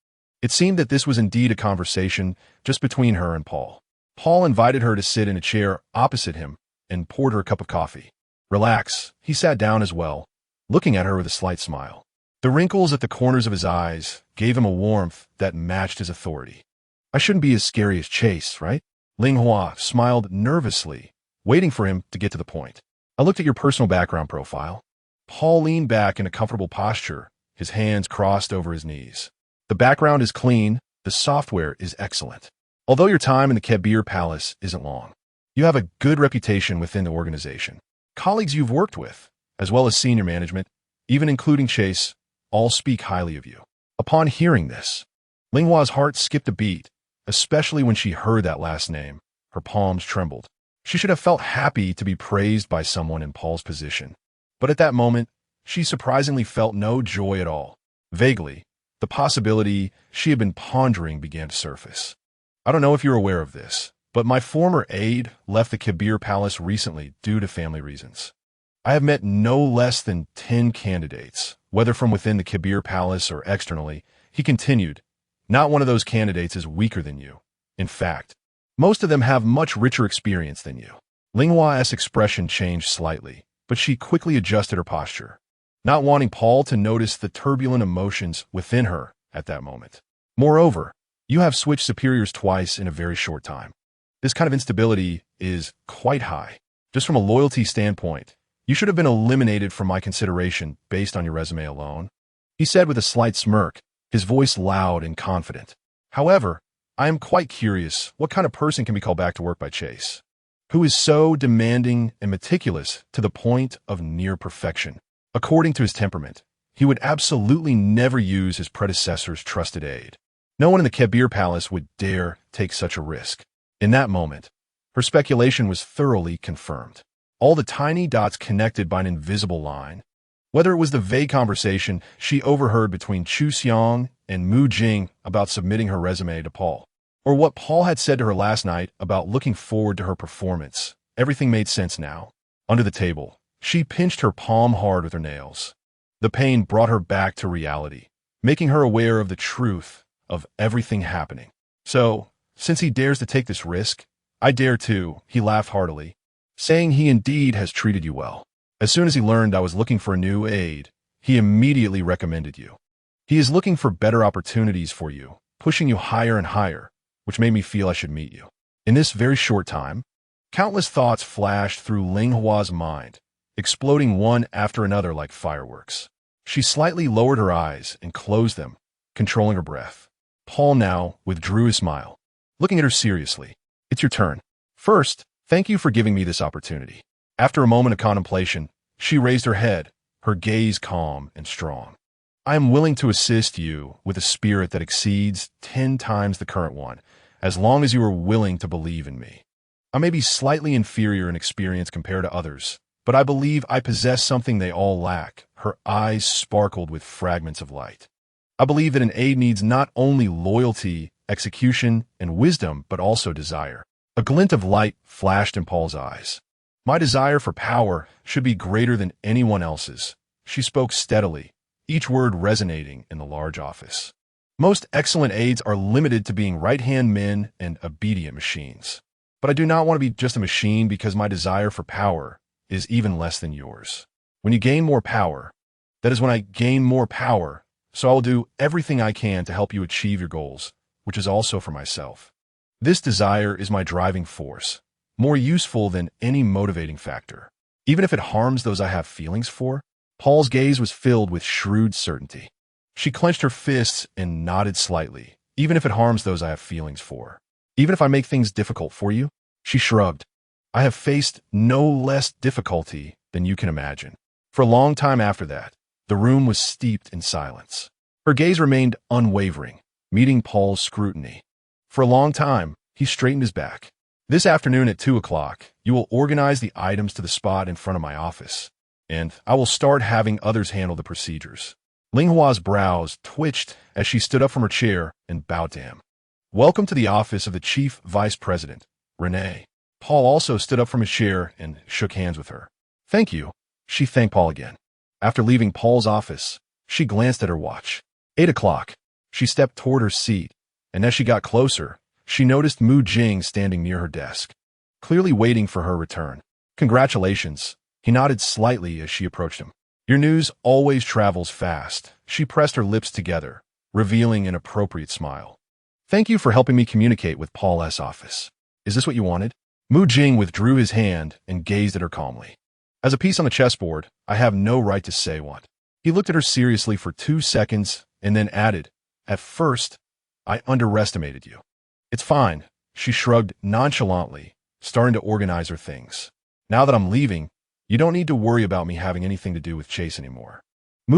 It seemed that this was indeed a conversation just between her and Paul. Paul invited her to sit in a chair opposite him and poured her a cup of coffee. "Relax." He sat down as well, looking at her with a slight smile. The wrinkles at the corners of his eyes gave him a warmth that matched his authority. "I shouldn't be as scary as Chase, right?" Ling smiled nervously, waiting for him to get to the point. "I looked at your personal background profile." Paul leaned back in a comfortable posture, his hands crossed over his knees. "The background is clean, the software is excellent. Although your time in the Kebir Palace isn't long, you have a good reputation within the organization. Colleagues you've worked with, as well as senior management, even including Chase, all speak highly of you." Upon hearing this, Ling Hua's heart skipped a beat, especially when she heard that last name. Her palms trembled. She should have felt happy to be praised by someone in Paul's position. But at that moment, she surprisingly felt no joy at all. Vaguely, the possibility she had been pondering began to surface. "I don't know if you're aware of this, but my former aide left the Kebir Palace recently due to family reasons. I have met no less than 10 candidates, whether from within the Kebir Palace or externally," he continued. "Not one of those candidates is weaker than you. In fact, most of them have much richer experience than you." Ling Hua's expression changed slightly, but she quickly adjusted her posture, not wanting Paul to notice the turbulent emotions within her at that moment. "Moreover, you have switched superiors twice in a very short time. This kind of instability is quite high. Just from a loyalty standpoint, you should have been eliminated from my consideration based on your resume alone," he said with a slight smirk, his voice loud and confident. "However, I am quite curious what kind of person can be called back to work by Chase, who is so demanding and meticulous to the point of near perfection. According to his temperament, he would absolutely never use his predecessor's trusted aide. No one in the Kebir Palace would dare take such a risk." In that moment, her speculation was thoroughly confirmed. All the tiny dots connected by an invisible line. Whether it was the vague conversation she overheard between Xiang and Jing about submitting her resume to Paul, or what Paul had said to her last night about looking forward to her performance, everything made sense now. Under the table, she pinched her palm hard with her nails. The pain brought her back to reality, making her aware of the truth of everything happening. "So, since he dares to take this risk, I dare too," he laughed heartily, saying he indeed has treated you well. "As soon as he learned I was looking for a new aide, he immediately recommended you. He is looking for better opportunities for you, pushing you higher and higher, which made me feel I should meet you." In this very short time, countless thoughts flashed through Ling Hua's mind, exploding one after another like fireworks. She slightly lowered her eyes and closed them, controlling her breath. Paul now withdrew his smile, looking at her seriously. "It's your turn. First, thank you for giving me this opportunity." After a moment of contemplation, she raised her head, her gaze calm and strong. "I am willing to assist you with a spirit that exceeds 10 times the current one, as long as you are willing to believe in me. I may be slightly inferior in experience compared to others, but I believe I possess something they all lack." Her eyes sparkled with fragments of light. "I believe that an aide needs not only loyalty, execution, and wisdom, but also desire." A glint of light flashed in Paul's eyes. "My desire for power should be greater than anyone else's." She spoke steadily, each word resonating in the large office. Most excellent aides are limited to being right-hand men and obedient machines. But I do not want to be just a machine because my desire for power is even less than yours. When you gain more power, that is when I gain more power, so I will do everything I can to help you achieve your goals, which is also for myself. This desire is my driving force, more useful than any motivating factor. Even if it harms those I have feelings for, Paul's gaze was filled with shrewd certainty. She clenched her fists and nodded slightly. Even if it harms those I have feelings for. Even if I make things difficult for you? She shrugged. I have faced no less difficulty than you can imagine. For a long time after that, the room was steeped in silence. Her gaze remained unwavering, meeting Paul's scrutiny. For a long time, he straightened his back. This afternoon at 2 o'clock, you will organize the items to the spot in front of my office, and I will start having others handle the procedures. Ling Hua's brows twitched as she stood up from her chair and bowed to him. Welcome to the office of the Chief Vice President, Renee. Paul also stood up from his chair and shook hands with her. Thank you. She thanked Paul again. After leaving Paul's office, she glanced at her watch. 8 o'clock. She stepped toward her seat, and as she got closer, she noticed Jing standing near her desk, clearly waiting for her return. Congratulations. He nodded slightly as she approached him. Your news always travels fast. She pressed her lips together, revealing an appropriate smile. Thank you for helping me communicate with Paul's office. Is this what you wanted? Jing withdrew his hand and gazed at her calmly. As a piece on the chessboard, I have no right to say what. He looked at her seriously for 2 seconds and then added, At first, I underestimated you. It's fine. She shrugged nonchalantly, starting to organize her things. Now that I'm leaving, you don't need to worry about me having anything to do with Chase anymore.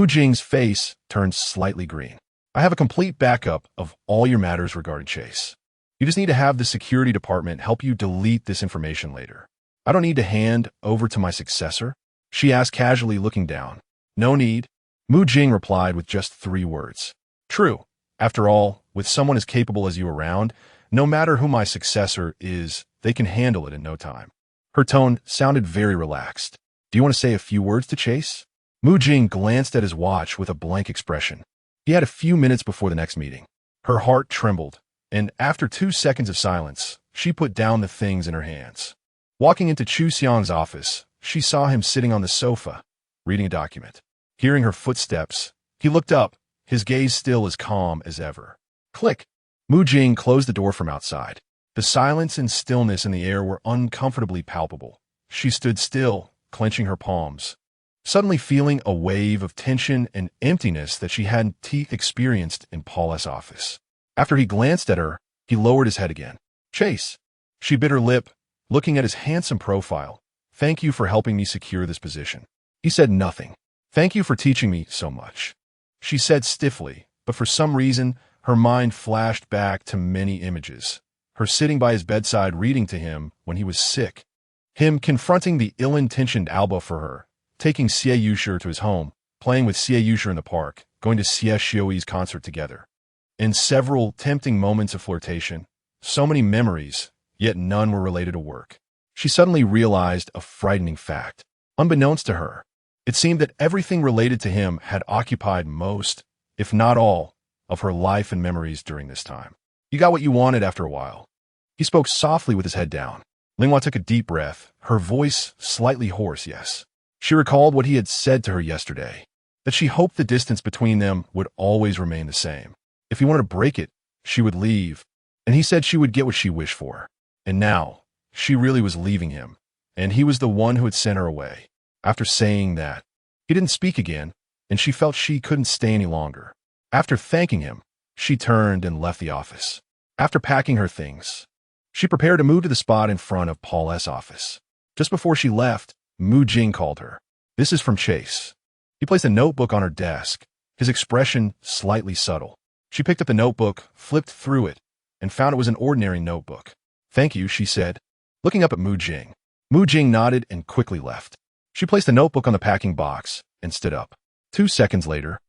Jing's face turned slightly green. I have a complete backup of all your matters regarding Chase. You just need to have the security department help you delete this information later. I don't need to hand over to my successor? She asked casually, looking down. No need. Jing replied with just 3 words. True. After all, with someone as capable as you around, no matter who my successor is, they can handle it in no time. Her tone sounded very relaxed. Do you want to say a few words to Chase? Jing glanced at his watch with a blank expression. He had a few minutes before the next meeting. Her heart trembled, and after 2 seconds of silence, she put down the things in her hands. Walking into Xiang's office, she saw him sitting on the sofa, reading a document. Hearing her footsteps, he looked up, his gaze still as calm as ever. Click! Jing closed the door from outside. The silence and stillness in the air were uncomfortably palpable. She stood still, clenching her palms, suddenly feeling a wave of tension and emptiness that she hadn't experienced in Paul's office. After he glanced at her, he lowered his head again. Chase. She bit her lip, looking at his handsome profile. Thank you for helping me secure this position. He said nothing. Thank you for teaching me so much. She said stiffly, but for some reason, her mind flashed back to many images. Her sitting by his bedside reading to him when he was sick. Him confronting the ill-intentioned Alba for her, taking Xinyuan to his home, playing with Xinyuan in the park, going to Xinyuan's concert together. In several tempting moments of flirtation, so many memories, yet none were related to work. She suddenly realized a frightening fact. Unbeknownst to her, it seemed that everything related to him had occupied most, if not all, of her life and memories during this time. You got what you wanted after a while. He spoke softly with his head down. Linghua took a deep breath, her voice slightly hoarse, yes. She recalled what he had said to her yesterday, that she hoped the distance between them would always remain the same. If he wanted to break it, she would leave, and he said she would get what she wished for. And now, she really was leaving him, and he was the one who had sent her away. After saying that, he didn't speak again, and she felt she couldn't stay any longer. After thanking him, she turned and left the office. After packing her things, she prepared to move to the spot in front of Paul's office. Just before she left, Jing called her. This is from Chase. He placed a notebook on her desk, his expression slightly subtle. She picked up the notebook, flipped through it, and found it was an ordinary notebook. Thank you, she said, looking up at Jing. Jing nodded and quickly left. She placed the notebook on the packing box and stood up. 2 seconds later,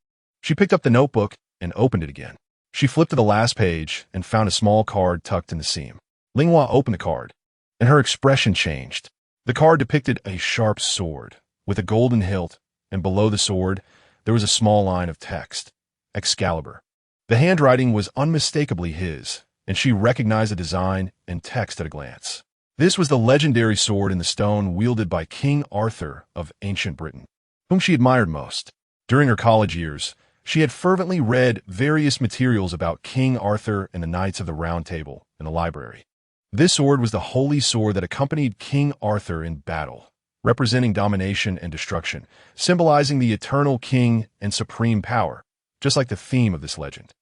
she picked up the notebook and opened it again. She flipped to the last page and found a small card tucked in the seam. Linghua opened the card, and her expression changed. The card depicted a sharp sword with a golden hilt, and below the sword, there was a small line of text, Excalibur. The handwriting was unmistakably his, and she recognized the design and text at a glance. This was the legendary sword in the stone wielded by King Arthur of ancient Britain, whom she admired most. During her college years, she had fervently read various materials about King Arthur and the Knights of the Round Table in the library. This sword was the holy sword that accompanied King Arthur in battle, representing domination and destruction, symbolizing the eternal king and supreme power, just like the theme of this legend.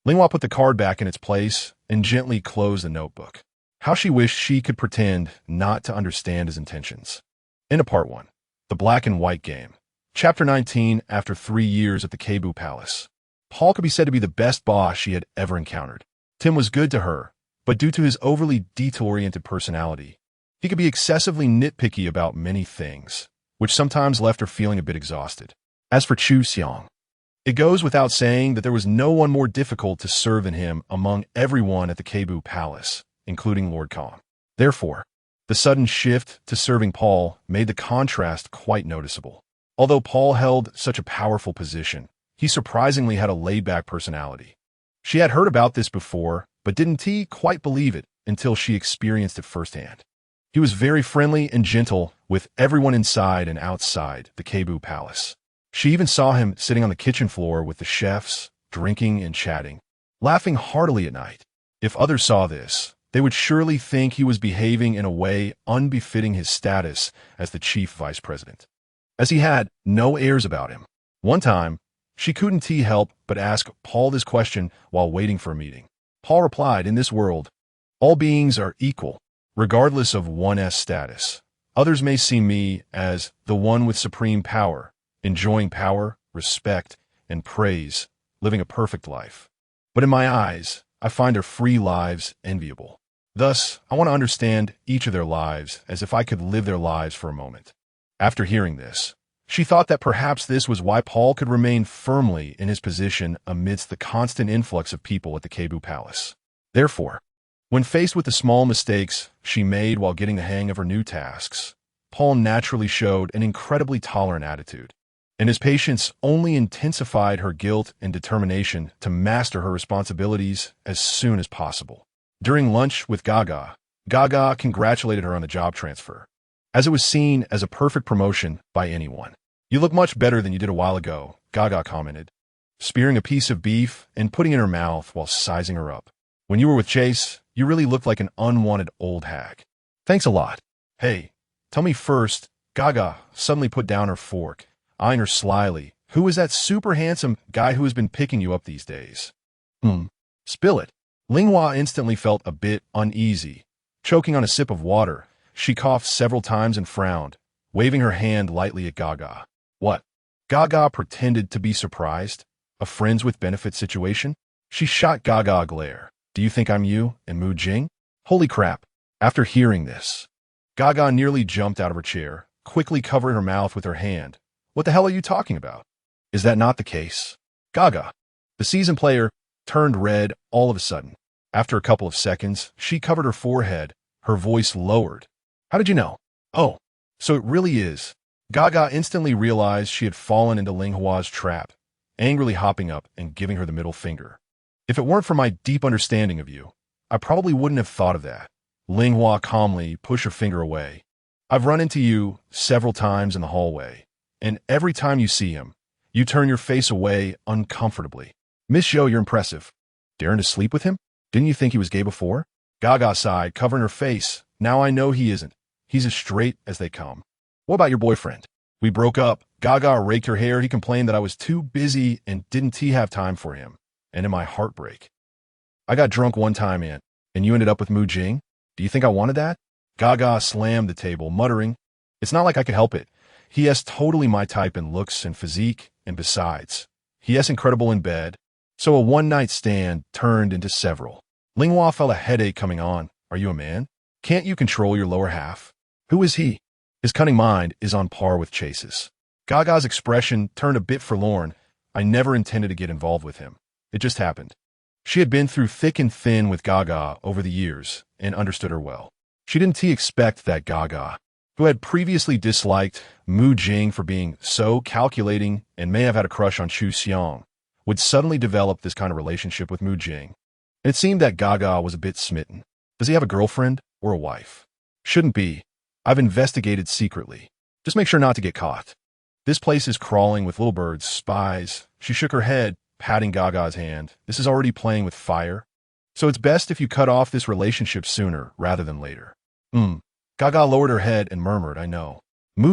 Linghua put the card back in its place and gently closed the notebook. How she wished she could pretend not to understand his intentions. Into Part 1. The Black and White Game. Chapter 19. After 3 years at the Qianqiu Palace. Paul could be said to be the best boss she had ever encountered. Tim was good to her, but due to his overly detail-oriented personality, he could be excessively nitpicky about many things, which sometimes left her feeling a bit exhausted. As for Xiang, it goes without saying that there was no one more difficult to serve than him among everyone at the Qianqiu Palace, including Lord Kong. Therefore, the sudden shift to serving Paul made the contrast quite noticeable. Although Paul held such a powerful position, he surprisingly had a laid-back personality. She had heard about this before, but didn't quite believe it until she experienced it firsthand. He was very friendly and gentle with everyone inside and outside the Qianqiu Palace. She even saw him sitting on the kitchen floor with the chefs, drinking and chatting, laughing heartily at night. If others saw this, they would surely think he was behaving in a way unbefitting his status as the chief vice president, as he had no airs about him. One time, she couldn't help but ask Paul this question while waiting for a meeting. Paul replied, "In this world, all beings are equal, regardless of one's status. Others may see me as the one with supreme power, enjoying power, respect, and praise, living a perfect life. But in my eyes, I find their free lives enviable. Thus, I want to understand each of their lives as if I could live their lives for a moment." After hearing this, she thought that perhaps this was why Paul could remain firmly in his position amidst the constant influx of people at the Qianqiu Palace. Therefore, when faced with the small mistakes she made while getting the hang of her new tasks, Paul naturally showed an incredibly tolerant attitude, and his patience only intensified her guilt and determination to master her responsibilities as soon as possible. During lunch with GAGA, GAGA congratulated her on the job transfer, as it was seen as a perfect promotion by anyone. "You look much better than you did a while ago," GAGA commented, spearing a piece of beef and putting it in her mouth while sizing her up. "When you were with Chase, you really looked like an unwanted old hag." "Thanks a lot." "Hey, tell me first," GAGA suddenly put down her fork, eyeing her slyly. "Who is that super handsome guy who has been picking you up these days?" Spill it." Linghua instantly felt a bit uneasy. Choking on a sip of water, she coughed several times and frowned, waving her hand lightly at GAGA. "What?" GAGA pretended to be surprised. "A friends with benefits situation?" She shot GAGA a glare. "Do you think I'm you and Jing?" Holy crap. After hearing this, GAGA nearly jumped out of her chair, quickly covering her mouth with her hand. "What the hell are you talking about? Is that not the case?" GAGA, the seasoned player, turned red all of a sudden. After a couple of seconds, she covered her forehead, her voice lowered. "How did you know?" "Oh, so it really is." GAGA instantly realized she had fallen into Linghua's trap, angrily hopping up and giving her the middle finger. "If it weren't for my deep understanding of you, I probably wouldn't have thought of that." Linghua calmly pushed her finger away. "I've run into you several times in the hallway, and every time you see him, you turn your face away uncomfortably." "Miss Zhou, you're impressive. Daring to sleep with him? Didn't you think he was gay before?" GAGA sighed, covering her face. "Now I know he isn't. He's as straight as they come." "What about your boyfriend?" "We broke up." GAGA raked her hair. "He complained that I was too busy and didn't have time for him. And in my heartbreak, I got drunk one time and you ended up with Jing? Do you think I wanted that?" GAGA slammed the table, muttering, "It's not like I could help it. He is totally my type in looks and physique, and besides, he is incredible in bed." So a one-night stand turned into several. Linghua felt a headache coming on. "Are you a man? Can't you control your lower half?" "Who is he?" "His cunning mind is on par with Chase's." GAGA's expression turned a bit forlorn. "I never intended to get involved with him. It just happened." She had been through thick and thin with GAGA over the years and understood her well. She didn't expect that GAGA, who had previously disliked Jing for being so calculating and may have had a crush on Xiang, would suddenly develop this kind of relationship with Jing. It seemed that GAGA was a bit smitten. Does he have a girlfriend or a wife? Shouldn't be. I've investigated secretly. Just make sure not to get caught. This place is crawling with little birds, spies. She shook her head, patting GAGA's hand. This is already playing with fire. So it's best if you cut off this relationship sooner rather than later. GAGA lowered her head and murmured, I know.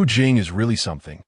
Jing is really something.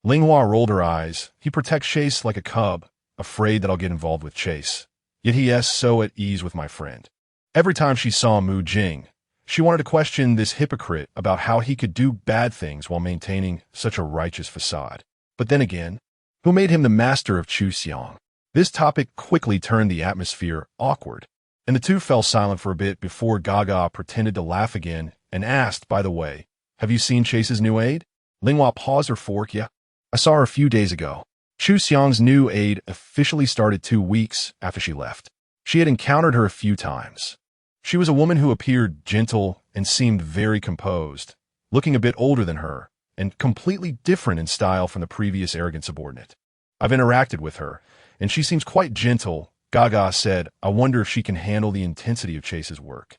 Linghua rolled her eyes. He protects Chase like a cub, afraid that I'll get involved with Chase. Yet he is so at ease with my friend. Every time she saw Jing, she wanted to question this hypocrite about how he could do bad things while maintaining such a righteous facade. But then again, who made him the master of Xiang? This topic quickly turned the atmosphere awkward, and the two fell silent for a bit before GAGA pretended to laugh again and asked, by the way, have you seen Chase's new aide? Linghua paused her fork. Yeah, I saw her a few days ago. Xiang's new aide officially started 2 weeks after she left. She had encountered her a few times. She was a woman who appeared gentle and seemed very composed, looking a bit older than her, and completely different in style from the previous arrogant subordinate. I've interacted with her, and she seems quite gentle. GAGA said, I wonder if she can handle the intensity of Chase's work.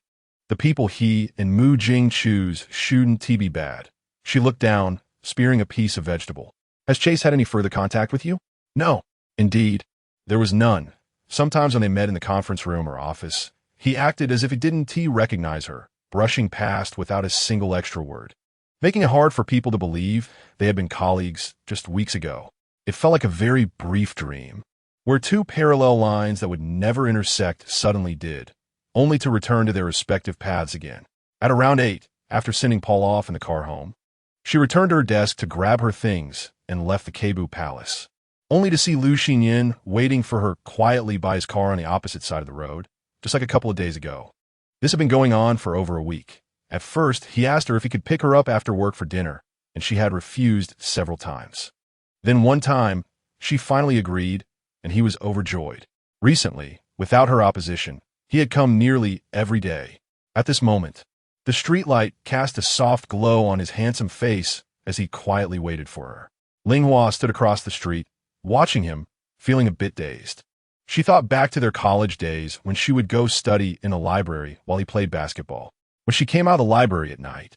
The people he and Jing choose shouldn't be bad. She looked down, spearing a piece of vegetable. Has Chase had any further contact with you? No. Indeed, there was none. Sometimes when they met in the conference room or office, he acted as if he didn't recognize her, brushing past without a single extra word, making it hard for people to believe they had been colleagues just weeks ago. It felt like a very brief dream, where two parallel lines that would never intersect suddenly did, only to return to their respective paths again. At around 8, after sending Paul off in the car home, she returned to her desk to grab her things and left the Keibu Palace, only to see Xinyuan waiting for her quietly by his car on the opposite side of the road, just like a couple of days ago. This had been going on for over a week. At first, he asked her if he could pick her up after work for dinner, and she had refused several times. Then one time, she finally agreed, and he was overjoyed. Recently, without her opposition, he had come nearly every day. At this moment, the streetlight cast a soft glow on his handsome face as he quietly waited for her. Linghua stood across the street, watching him, feeling a bit dazed. She thought back to their college days when she would go study in a library while he played basketball. When she came out of the library at night,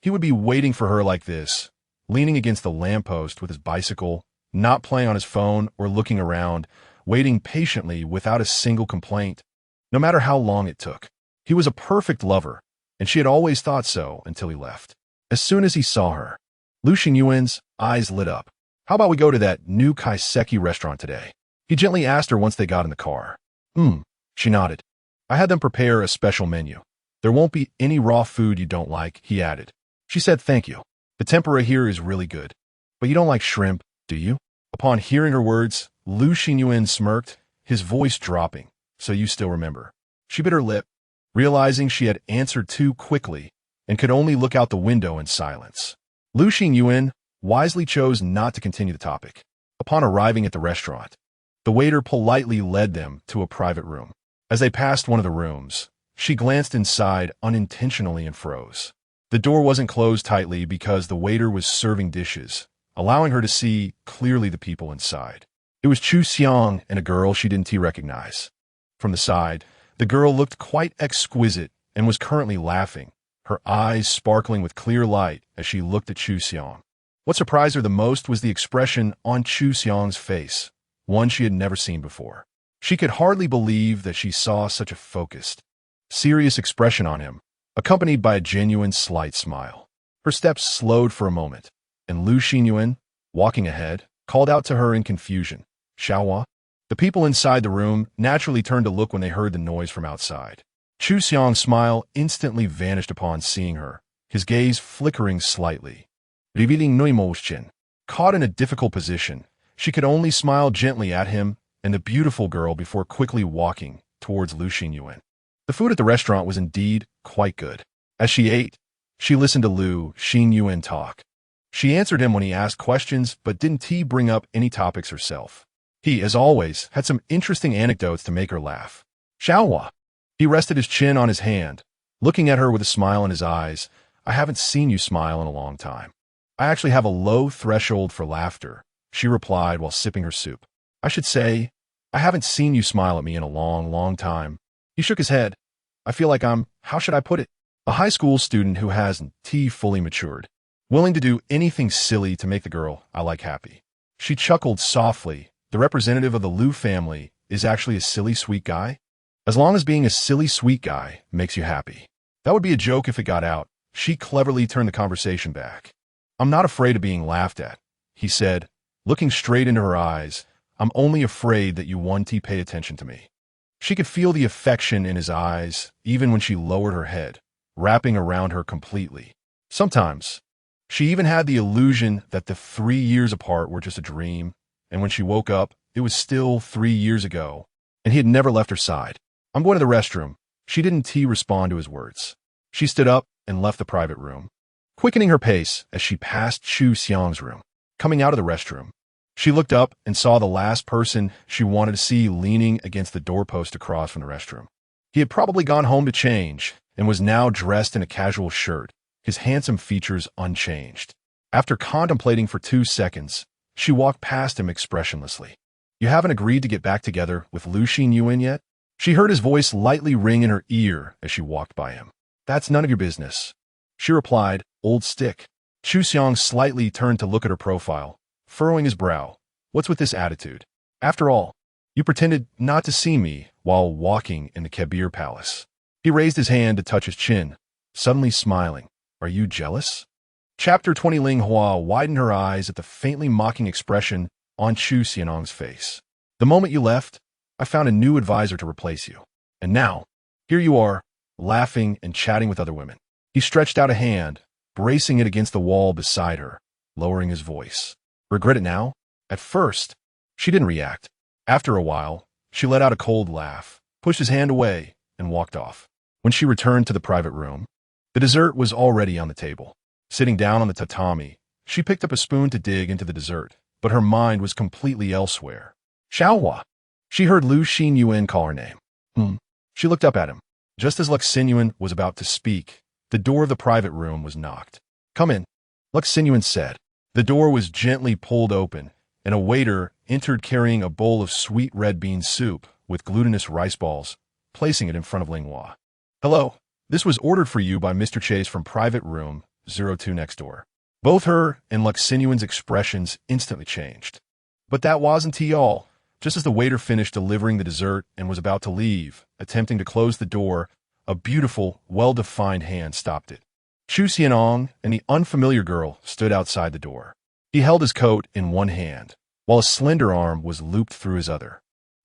he would be waiting for her like this, leaning against the lamppost with his bicycle, not playing on his phone or looking around, waiting patiently without a single complaint, no matter how long it took. He was a perfect lover, and she had always thought so until he left. As soon as he saw her, Xinyuan's eyes lit up. How about we go to that new kaiseki restaurant today? He gently asked her once they got in the car. She nodded. I had them prepare a special menu. There won't be any raw food you don't like, he added. She said thank you. The tempura here is really good. But you don't like shrimp, do you? Upon hearing her words, Xinyuan smirked, his voice dropping. So you still remember. She bit her lip, realizing she had answered too quickly and could only look out the window in silence. Xinyuan wisely chose not to continue the topic. Upon arriving at the restaurant, the waiter politely led them to a private room. As they passed one of the rooms, she glanced inside unintentionally and froze. The door wasn't closed tightly because the waiter was serving dishes, allowing her to see clearly the people inside. It was Xiang and a girl she didn't recognize. From the side, the girl looked quite exquisite and was currently laughing, her eyes sparkling with clear light as she looked at Xiang. What surprised her the most was the expression on Xiang's face, one she had never seen before. She could hardly believe that she saw such a focused, serious expression on him, accompanied by a genuine slight smile. Her steps slowed for a moment, and Xinyuan, walking ahead, called out to her in confusion, Xiaohua? The people inside the room naturally turned to look when they heard the noise from outside. Xiang's smile instantly vanished upon seeing her, his gaze flickering slightly. Revealing no emotion. Caught in a difficult position, she could only smile gently at him and the beautiful girl before quickly walking towards Xinyuan. The food at the restaurant was indeed quite good. As she ate, she listened to Xinyuan talk. She answered him when he asked questions, but didn't bring up any topics herself. He, as always, had some interesting anecdotes to make her laugh. Xiaohua. He rested his chin on his hand, looking at her with a smile in his eyes. I haven't seen you smile in a long time. I actually have a low threshold for laughter, she replied while sipping her soup. I should say, I haven't seen you smile at me in a long, long time. He shook his head. I feel like I'm, how should I put it? A high school student who hasn't fully matured, willing to do anything silly to make the girl I like happy. She chuckled softly. The representative of the Liu family is actually a silly, sweet guy? As long as being a silly, sweet guy makes you happy. That would be a joke if it got out. She cleverly turned the conversation back. I'm not afraid of being laughed at, he said, looking straight into her eyes. I'm only afraid that you won't pay attention to me. She could feel the affection in his eyes, even when she lowered her head, wrapping around her completely. Sometimes, she even had the illusion that the 3 years apart were just a dream, and when she woke up, it was still 3 years ago, and he had never left her side. I'm going to the restroom. She didn't respond to his words. She stood up and left the private room, quickening her pace as she passed Xiang's room. Coming out of the restroom, she looked up and saw the last person she wanted to see leaning against the doorpost across from the restroom. He had probably gone home to change and was now dressed in a casual shirt, his handsome features unchanged. After contemplating for 2 seconds, she walked past him expressionlessly. You haven't agreed to get back together with Liu Xinyuan yet? She heard his voice lightly ring in her ear as she walked by him. That's none of your business, she replied, old stick. Xiang slightly turned to look at her profile, furrowing his brow. What's with this attitude? After all, you pretended not to see me while walking in the Kebir Palace. He raised his hand to touch his chin, suddenly smiling. Are you jealous? Chapter 20. Ling Hua widened her eyes at the faintly mocking expression on Xianong's face. The moment you left, I found a new advisor to replace you. And now, here you are, laughing and chatting with other women. He stretched out a hand, bracing it against the wall beside her, lowering his voice. Regret it now? At first, she didn't react. After a while, she let out a cold laugh, pushed his hand away, and walked off. When she returned to the private room, the dessert was already on the table. Sitting down on the tatami, she picked up a spoon to dig into the dessert, but her mind was completely elsewhere. Xiaohua. She heard Liu Xinyuan call her name. She looked up at him. Just as Xinyuan was about to speak, the door of the private room was knocked. Come in, Xinyuan said. The door was gently pulled open, and a waiter entered carrying a bowl of sweet red bean soup with glutinous rice balls, placing it in front of Ling Hua. Hello, this was ordered for you by Mr. Chase from private room 02 next door. Both her and Xinyuan's expressions instantly changed. But that wasn't all. Just as the waiter finished delivering the dessert and was about to leave, attempting to close the door, a beautiful, well-defined hand stopped it. Xianong and the unfamiliar girl stood outside the door. He held his coat in one hand, while a slender arm was looped through his other.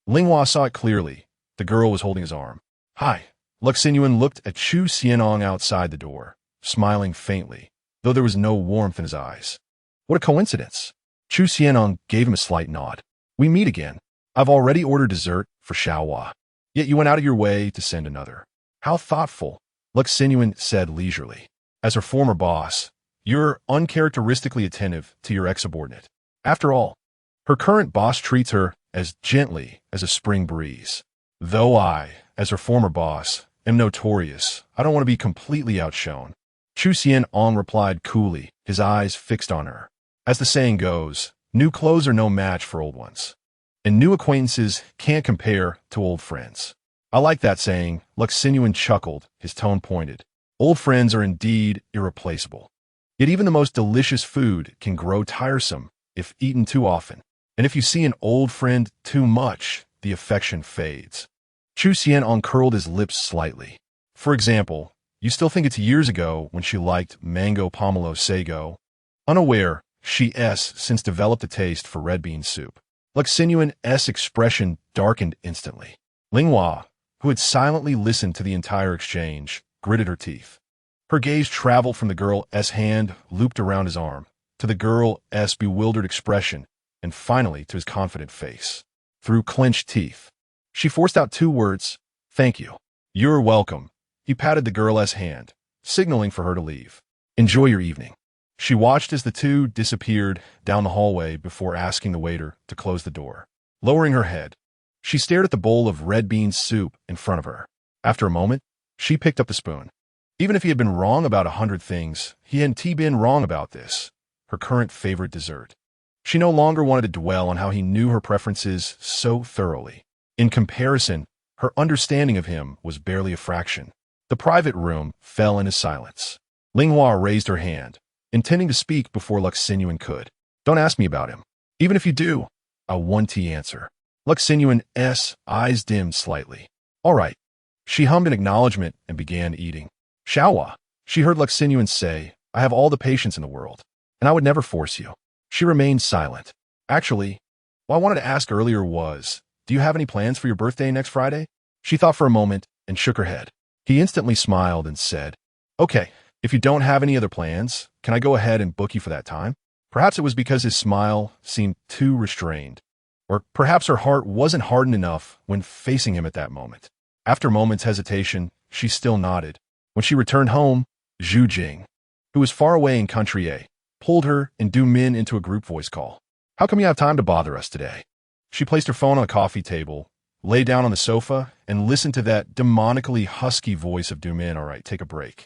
Ling Hua saw it clearly. The girl was holding his arm. Hi. Xinyuan looked at Xianong outside the door, smiling faintly, though there was no warmth in his eyes. What a coincidence. Xianong gave him a slight nod. We meet again. I've already ordered dessert for Xiaohua, yet you went out of your way to send another. How thoughtful, Xinyuan said leisurely. As her former boss, you're uncharacteristically attentive to your ex-subordinate. After all, her current boss treats her as gently as a spring breeze. Though I, as her former boss, am notorious, I don't want to be completely outshone. Xianong replied coolly, his eyes fixed on her. As the saying goes, new clothes are no match for old ones. And new acquaintances can't compare to old friends. I like that saying, Xinyuan chuckled, his tone pointed. Old friends are indeed irreplaceable. Yet even the most delicious food can grow tiresome if eaten too often. And if you see an old friend too much, the affection fades. Xianong curled his lips slightly. For example, you still think it's years ago when she liked mango pomelo sago? Unaware, she's since developed a taste for red bean soup. Xinyuan's expression darkened instantly. Ling Hua, who had silently listened to the entire exchange, gritted her teeth. Her gaze traveled from the girl's hand looped around his arm, to the girl's bewildered expression, and finally to his confident face. Through clenched teeth, she forced out 2 words, thank you. You're welcome. He patted the girl's hand, signaling for her to leave. Enjoy your evening. She watched as the two disappeared down the hallway before asking the waiter to close the door. Lowering her head, she stared at the bowl of red bean soup in front of her. After a moment, she picked up the spoon. Even if he had been wrong about 100 things, he hadn't been wrong about this, her current favorite dessert. She no longer wanted to dwell on how he knew her preferences so thoroughly. In comparison, her understanding of him was barely a fraction. The private room fell into silence. Ling raised her hand, intending to speak before Xinyuan could. Don't ask me about him. Even if you do, a one-T answer. Xinyuan's eyes dimmed slightly. All right. She hummed an acknowledgement and began eating. Xiaohua, she heard Xinyuan say, I have all the patience in the world, and I would never force you. She remained silent. Actually, what I wanted to ask earlier was, do you have any plans for your birthday next Friday? She thought for a moment and shook her head. He instantly smiled and said, Okay, if you don't have any other plans, can I go ahead and book you for that time? Perhaps it was because his smile seemed too restrained, or perhaps her heart wasn't hardened enough when facing him at that moment. After a moment's hesitation, she still nodded. When she returned home, Jing, who was far away in country A, pulled her and Du Min into a group voice call. How come you have time to bother us today? She placed her phone on the coffee table, lay down on the sofa, and listened to that demonically husky voice of Du Min. All right, take a break.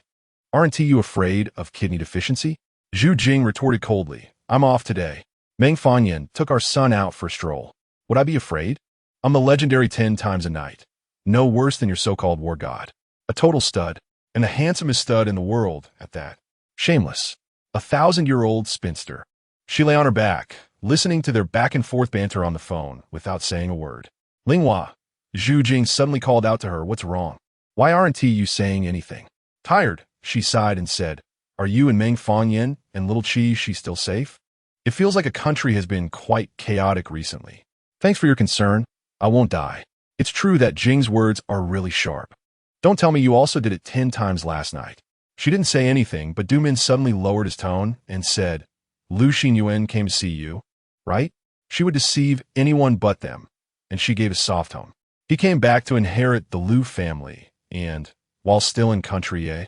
Aren't you afraid of kidney deficiency? Jing retorted coldly. I'm off today. Meng Fangyan took our son out for a stroll. Would I be afraid? I'm the legendary 10 times a night. No worse than your so-called war god. A total stud, and the handsomest stud in the world at that. Shameless. 1,000-year-old spinster. She lay on her back, listening to their back-and-forth banter on the phone without saying a word. Linghua, Jing suddenly called out to her, what's wrong? Why aren't you saying anything? Tired, she sighed and said, are you and Meng Fangyan and little Qi she still safe? It feels like a country has been quite chaotic recently. Thanks for your concern. I won't die. It's true that Jing's words are really sharp. Don't tell me you also did it 10 times last night. She didn't say anything, but Du Min suddenly lowered his tone and said, Lu Xinyuan came to see you, right? She would deceive anyone but them, and she gave a soft hum. He came back to inherit the Lu family and, while still in country A,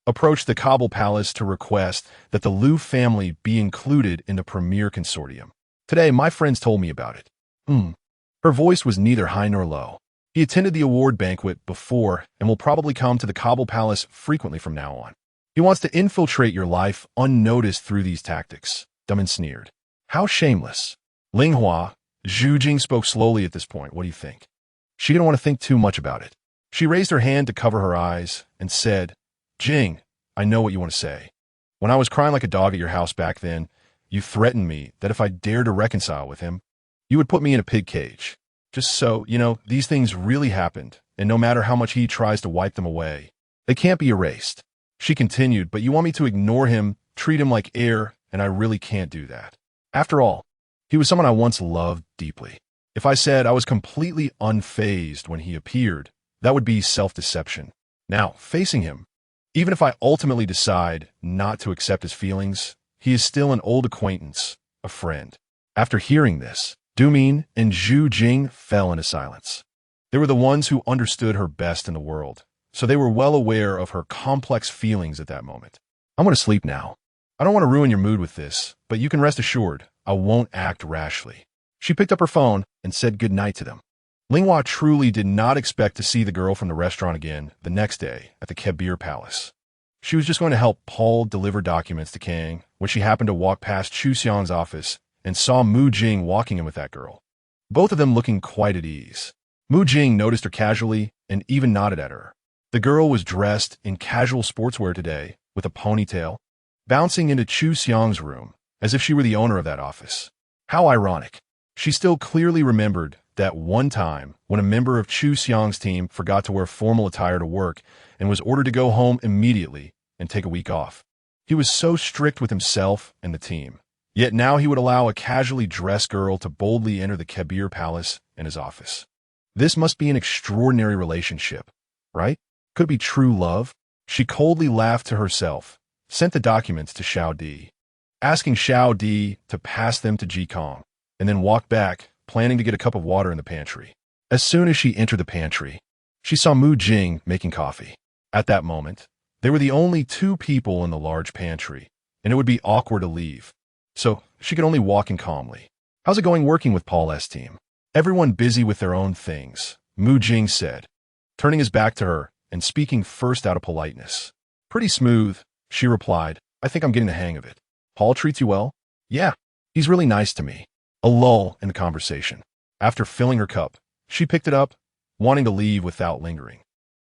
approached the Kabul palace to request that the Lu family be included in the premier consortium. Today, my friends told me about it. Her voice was neither high nor low. He attended the award banquet before and will probably come to the Kabul palace frequently from now on. He wants to infiltrate your life unnoticed through these tactics. Du Min sneered. How shameless. Linghua, Jing spoke slowly at this point. What do you think? She didn't want to think too much about it. She raised her hand to cover her eyes and said, Jing, I know what you want to say. When I was crying like a dog at your house back then, you threatened me that if I dared to reconcile with him, you would put me in a pig cage. Just so, these things really happened, and no matter how much he tries to wipe them away, they can't be erased. She continued, but you want me to ignore him, treat him like air, and I really can't do that. After all, he was someone I once loved deeply. If I said I was completely unfazed when he appeared, that would be self-deception. Now, facing him, even if I ultimately decide not to accept his feelings, he is still an old acquaintance, a friend. After hearing this, Du Min and Jing fell into silence. They were the ones who understood her best in the world, so they were well aware of her complex feelings at that moment. I'm going to sleep now. I don't want to ruin your mood with this, but you can rest assured I won't act rashly. She picked up her phone and said goodnight to them. Linghua truly did not expect to see the girl from the restaurant again the next day at the Kabir Palace. She was just going to help Paul deliver documents to Qiang when she happened to walk past Chu Xiang's office and saw Jing walking in with that girl, both of them looking quite at ease. Jing noticed her casually and even nodded at her. The girl was dressed in casual sportswear today, with a ponytail, bouncing into Chu Xiang's room, as if she were the owner of that office. How ironic. She still clearly remembered that one time when a member of Chu Xiang's team forgot to wear formal attire to work and was ordered to go home immediately and take a week off. He was so strict with himself and the team. Yet now he would allow a casually dressed girl to boldly enter the Kabir Palace and his office. This must be an extraordinary relationship, right? Could it be true love? She coldly laughed to herself, sent the documents to Xiao Di, asking Xiao Di to pass them to Jikong, and then walked back, planning to get a cup of water in the pantry. As soon as she entered the pantry, she saw Jing making coffee. At that moment, they were the only 2 people in the large pantry, and it would be awkward to leave. So she could only walk in calmly. How's it going working with Paul's team? Everyone busy with their own things, Jing said, turning his back to her and speaking first out of politeness. Pretty smooth, she replied. I think I'm getting the hang of it. Paul treats you well? Yeah, he's really nice to me. A lull in the conversation. After filling her cup, she picked it up, wanting to leave without lingering.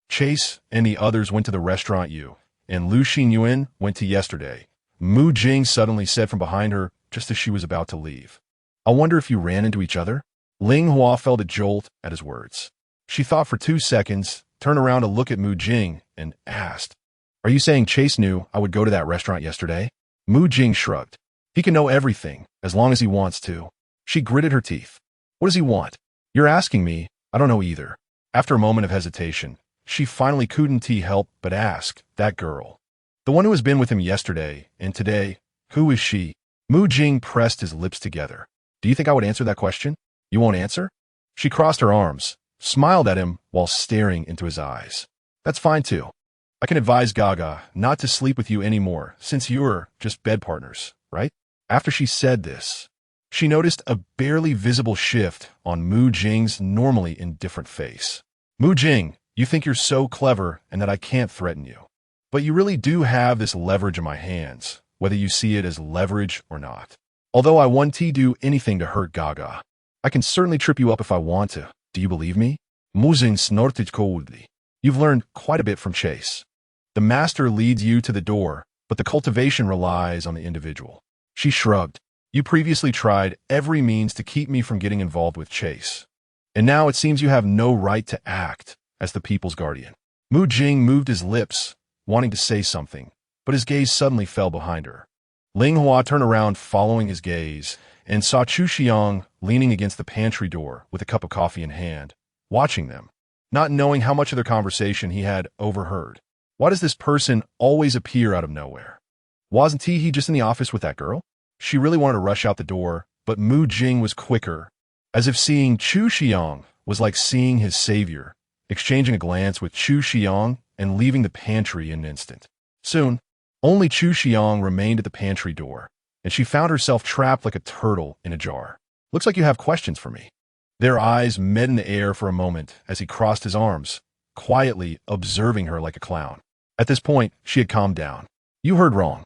Chase and the others went to the restaurant and Xinyuan went to yesterday. Jing suddenly said from behind her, just as she was about to leave. I wonder if you ran into each other? Ling felt a jolt at his words. She thought for 2 seconds, turned around to look at Jing, and asked, Are you saying Chase knew I would go to that restaurant yesterday? Jing shrugged. He can know everything, as long as he wants to. She gritted her teeth. What does he want? You're asking me. I don't know either. After a moment of hesitation, she finally couldn't help but ask, that girl. The one who has been with him yesterday and today, who is she? Jing pressed his lips together. Do you think I would answer that question? You won't answer? She crossed her arms, smiled at him while staring into his eyes. That's fine too. I can advise GAGA not to sleep with you anymore since you're just bed partners, right? After she said this, she noticed a barely visible shift on Jing's normally indifferent face. Jing, you think you're so clever and that I can't threaten you. But you really do have this leverage in my hands, whether you see it as leverage or not. Although I won't do anything to hurt GAGA, I can certainly trip you up if I want to. Do you believe me? Jing snorted coldly. You've learned quite a bit from Chase. The master leads you to the door, but the cultivation relies on the individual. She shrugged. You previously tried every means to keep me from getting involved with Chase. And now it seems you have no right to act as the people's guardian. Jing moved his lips, wanting to say something, but his gaze suddenly fell behind her. Ling turned around following his gaze and saw Xiang leaning against the pantry door with a cup of coffee in hand, watching them, not knowing how much of their conversation he had overheard. Why does this person always appear out of nowhere? Wasn't he just in the office with that girl? She really wanted to rush out the door, but Jing was quicker, as if seeing Xiang was like seeing his savior, exchanging a glance with Xiang and leaving the pantry in an instant. Soon, only Xiang remained at the pantry door, and she found herself trapped like a turtle in a jar. Looks like you have questions for me. Their eyes met in the air for a moment as he crossed his arms, quietly observing her like a clown. At this point, she had calmed down. You heard wrong.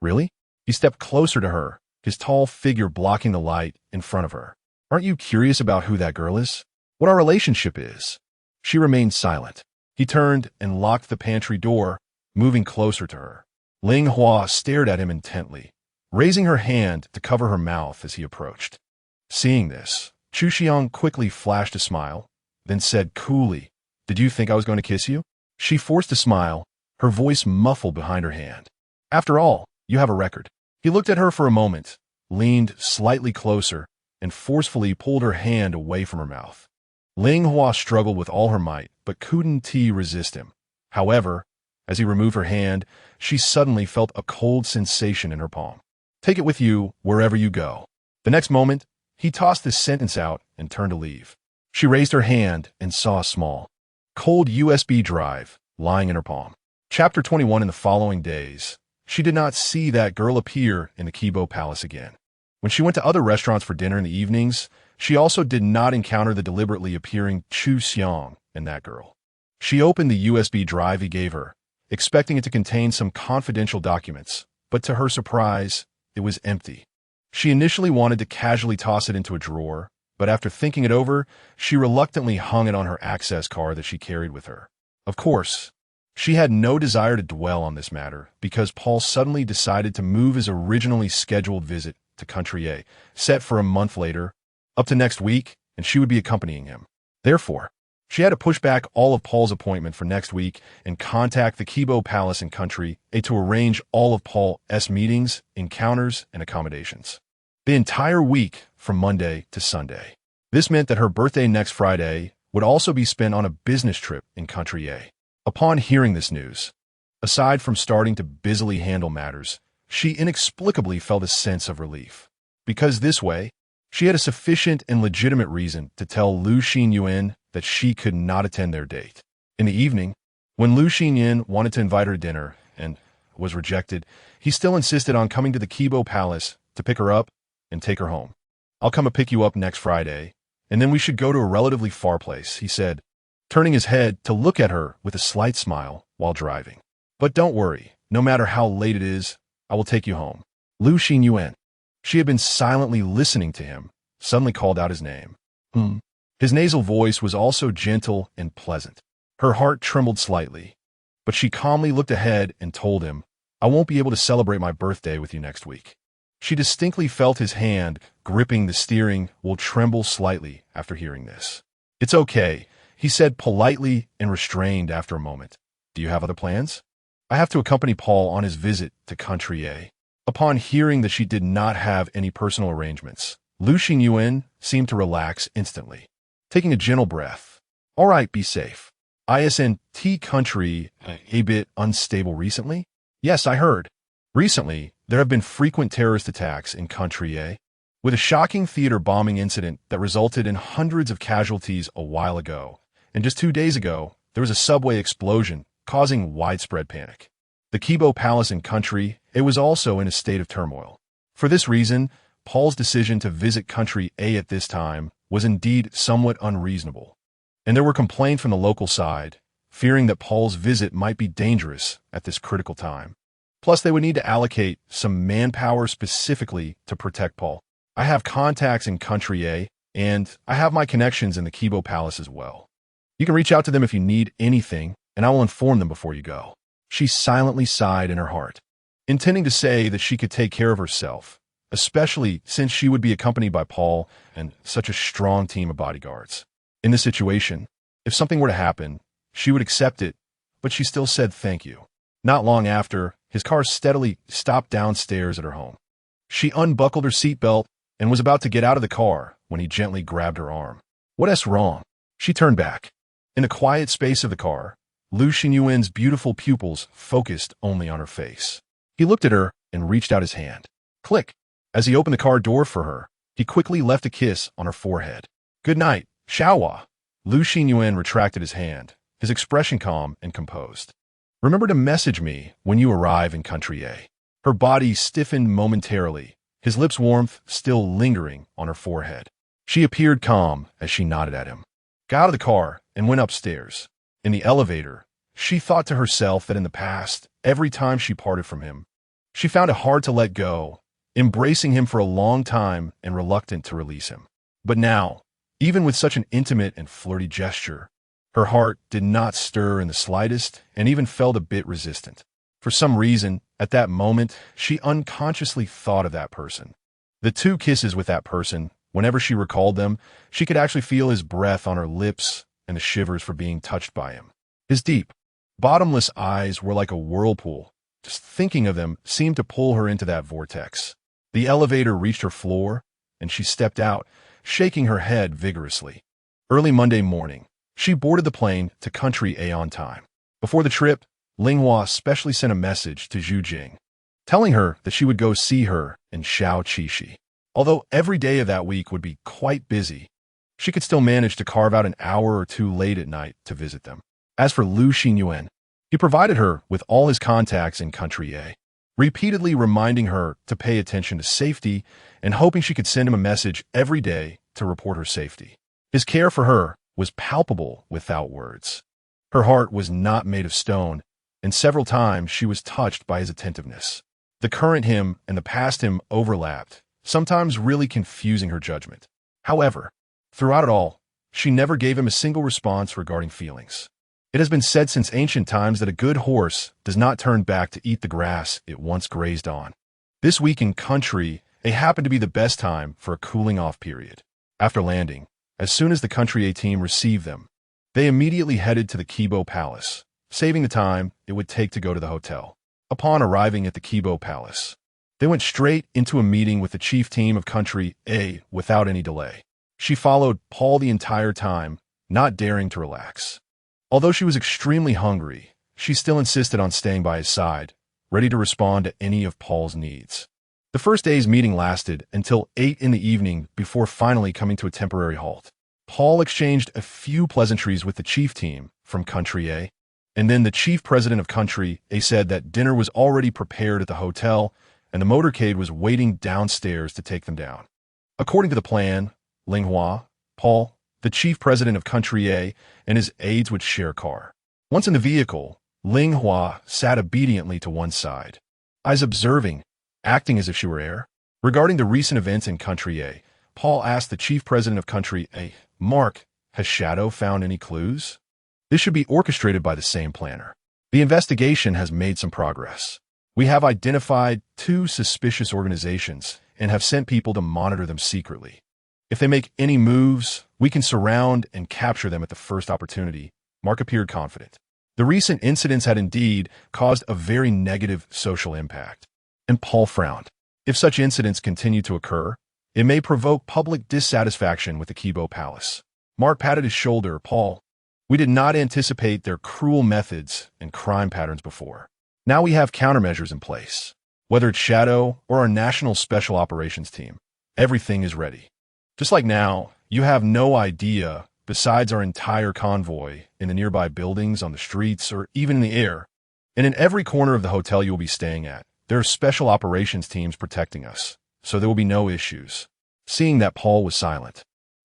Really? He stepped closer to her, his tall figure blocking the light in front of her. Aren't you curious about who that girl is? What our relationship is? She remained silent. He turned and locked the pantry door, moving closer to her. Ling stared at him intently, raising her hand to cover her mouth as he approached. Seeing this, Xiang quickly flashed a smile, then said coolly, Did you think I was going to kiss you? She forced a smile, her voice muffled behind her hand. After all, you have a record. He looked at her for a moment, leaned slightly closer, and forcefully pulled her hand away from her mouth. Ling struggled with all her might, but couldn't resist him. However, as he removed her hand, she suddenly felt a cold sensation in her palm. Take it with you wherever you go. The next moment, he tossed this sentence out and turned to leave. She raised her hand and saw a small, cold USB drive lying in her palm. Chapter 21. In the following days, she did not see that girl appear in the Qibo Palace again. When she went to other restaurants for dinner in the evenings, she also did not encounter the deliberately appearing Xiang and that girl. She opened the USB drive he gave her, expecting it to contain some confidential documents, but to her surprise, it was empty. She initially wanted to casually toss it into a drawer, but after thinking it over, she reluctantly hung it on her access card that she carried with her. Of course, she had no desire to dwell on this matter because Paul suddenly decided to move his originally scheduled visit to Qianqiu, set for a month later, up to next week, and she would be accompanying him. Therefore, she had to push back all of Paul's appointment for next week and contact the Qibo Palace in Qianqiu to arrange all of Paul's meetings, encounters, and accommodations. The entire week from Monday to Sunday. This meant that her birthday next Friday would also be spent on a business trip in Qianqiu. Upon hearing this news, aside from starting to busily handle matters, she inexplicably felt a sense of relief. Because this way, she had a sufficient and legitimate reason to tell Xinyuan that she could not attend their date. In the evening, when Xinyuan wanted to invite her to dinner and was rejected, he still insisted on coming to the Qibo Palace to pick her up and take her home. I'll come and pick you up next Friday, and then we should go to a relatively far place, he said, turning his head to look at her with a slight smile while driving. But don't worry, no matter how late it is, I will take you home. Xinyuan. She had been silently listening to him, suddenly called out his name. His nasal voice was also gentle and pleasant. Her heart trembled slightly, but she calmly looked ahead and told him, I won't be able to celebrate my birthday with you next week. She distinctly felt his hand gripping the steering wheel tremble slightly after hearing this. It's okay, he said politely and restrained after a moment. Do you have other plans? I have to accompany Paul on his visit to Country A. Upon hearing that she did not have any personal arrangements, Xinyuan seemed to relax instantly, taking a gentle breath. All right, be safe. Isn't country a bit unstable recently? Yes, I heard. Recently, there have been frequent terrorist attacks in Country A, with a shocking theater bombing incident that resulted in hundreds of casualties a while ago, and just 2 days ago, there was a subway explosion causing widespread panic. The Qibo Palace in Country A was also in a state of turmoil. For this reason, Paul's decision to visit Country A at this time was indeed somewhat unreasonable, and there were complaints from the local side, fearing that Paul's visit might be dangerous at this critical time. Plus, they would need to allocate some manpower specifically to protect Paul. I have contacts in Country A, and I have my connections in the Qibo Palace as well. You can reach out to them if you need anything, and I will inform them before you go. She silently sighed in her heart, intending to say that she could take care of herself, especially since she would be accompanied by Paul and such a strong team of bodyguards. In this situation, if something were to happen, she would accept it, but she still said thank you. Not long after, his car steadily stopped downstairs at her home. She unbuckled her seatbelt and was about to get out of the car when he gently grabbed her arm. What's wrong? She turned back. In the quiet space of the car, Xinyuan's beautiful pupils focused only on her face. He looked at her and reached out his hand. Click! As he opened the car door for her, he quickly left a kiss on her forehead. Good night, Xiaohua. Xinyuan retracted his hand, his expression calm and composed. Remember to message me when you arrive in Country A. Her body stiffened momentarily, his lips' warmth still lingering on her forehead. She appeared calm as she nodded at him, got out of the car, and went upstairs. In the elevator, she thought to herself that in the past, every time she parted from him, she found it hard to let go, embracing him for a long time and reluctant to release him. But now, even with such an intimate and flirty gesture, her heart did not stir in the slightest and even felt a bit resistant. For some reason, at that moment, she unconsciously thought of that person. The 2 kisses with that person, whenever she recalled them, she could actually feel his breath on her lips and the shivers for being touched by him. His deep, bottomless eyes were like a whirlpool. Just thinking of them seemed to pull her into that vortex. The elevator reached her floor, and she stepped out, shaking her head vigorously. Early Monday morning, she boarded the plane to Country A on time. Before the trip, Ling specially sent a message to Jing, telling her that she would go see her in Xiaoqishi. Although every day of that week would be quite busy, she could still manage to carve out an hour or 2 late at night to visit them. As for Xinyuan, he provided her with all his contacts in Country A, repeatedly reminding her to pay attention to safety and hoping she could send him a message every day to report her safety. His care for her was palpable without words. Her heart was not made of stone, and several times she was touched by his attentiveness. The current him and the past him overlapped, sometimes really confusing her judgment. However, throughout it all, she never gave him a single response regarding feelings. It has been said since ancient times that a good horse does not turn back to eat the grass it once grazed on. This week in Country A happened to be the best time for a cooling-off period. After landing, as soon as the Country A team received them, they immediately headed to the Qibo Palace, saving the time it would take to go to the hotel. Upon arriving at the Qibo Palace, they went straight into a meeting with the chief team of Country A without any delay. She followed Paul the entire time, not daring to relax. Although she was extremely hungry, she still insisted on staying by his side, ready to respond to any of Paul's needs. The first day's meeting lasted until 8 in the evening before finally coming to a temporary halt. Paul exchanged a few pleasantries with the chief team from Country A, and then the chief president of Country A said that dinner was already prepared at the hotel and the motorcade was waiting downstairs to take them down. According to the plan, Ling, Paul, the chief president of Country A, and his aides would share a car. Once in the vehicle, Ling sat obediently to one side, eyes observing, acting as if she were air. Regarding the recent events in Country A, Paul asked the chief president of Country A, Mark, has Shadow found any clues? This should be orchestrated by the same planner. The investigation has made some progress. We have identified 2 suspicious organizations and have sent people to monitor them secretly. If they make any moves, we can surround and capture them at the first opportunity. Mark appeared confident. The recent incidents had indeed caused a very negative social impact. And Paul frowned. If such incidents continue to occur, it may provoke public dissatisfaction with the Kibo Palace. Mark patted his shoulder. Paul, we did not anticipate their cruel methods and crime patterns before. Now we have countermeasures in place. Whether it's Shadow or our National Special Operations Team, everything is ready. Just like now, you have no idea, besides our entire convoy, in the nearby buildings, on the streets, or even in the air, and in every corner of the hotel you will be staying at, there are special operations teams protecting us, so there will be no issues. Seeing that Paul was silent,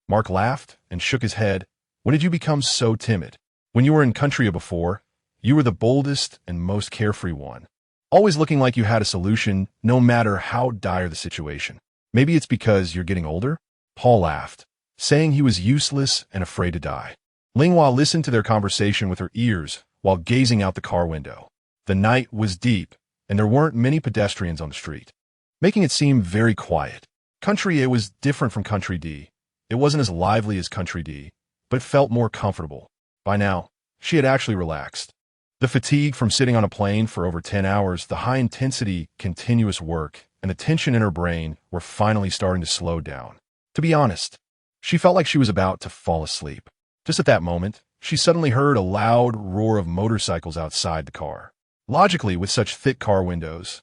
Mark laughed and shook his head. When did you become so timid? When you were in Qianqiu before, you were the boldest and most carefree one, always looking like you had a solution, no matter how dire the situation. Maybe it's because you're getting older? Paul laughed, saying he was useless and afraid to die. Ling listened to their conversation with her ears while gazing out the car window. The night was deep, and there weren't many pedestrians on the street, making it seem very quiet. Country A was different from Country D. It wasn't as lively as Country D, but felt more comfortable. By now, she had actually relaxed. The fatigue from sitting on a plane for over 10 hours, the high-intensity, continuous work, and the tension in her brain were finally starting to slow down. To be honest, she felt like she was about to fall asleep. Just at that moment, she suddenly heard a loud roar of motorcycles outside the car. Logically, with such thick car windows,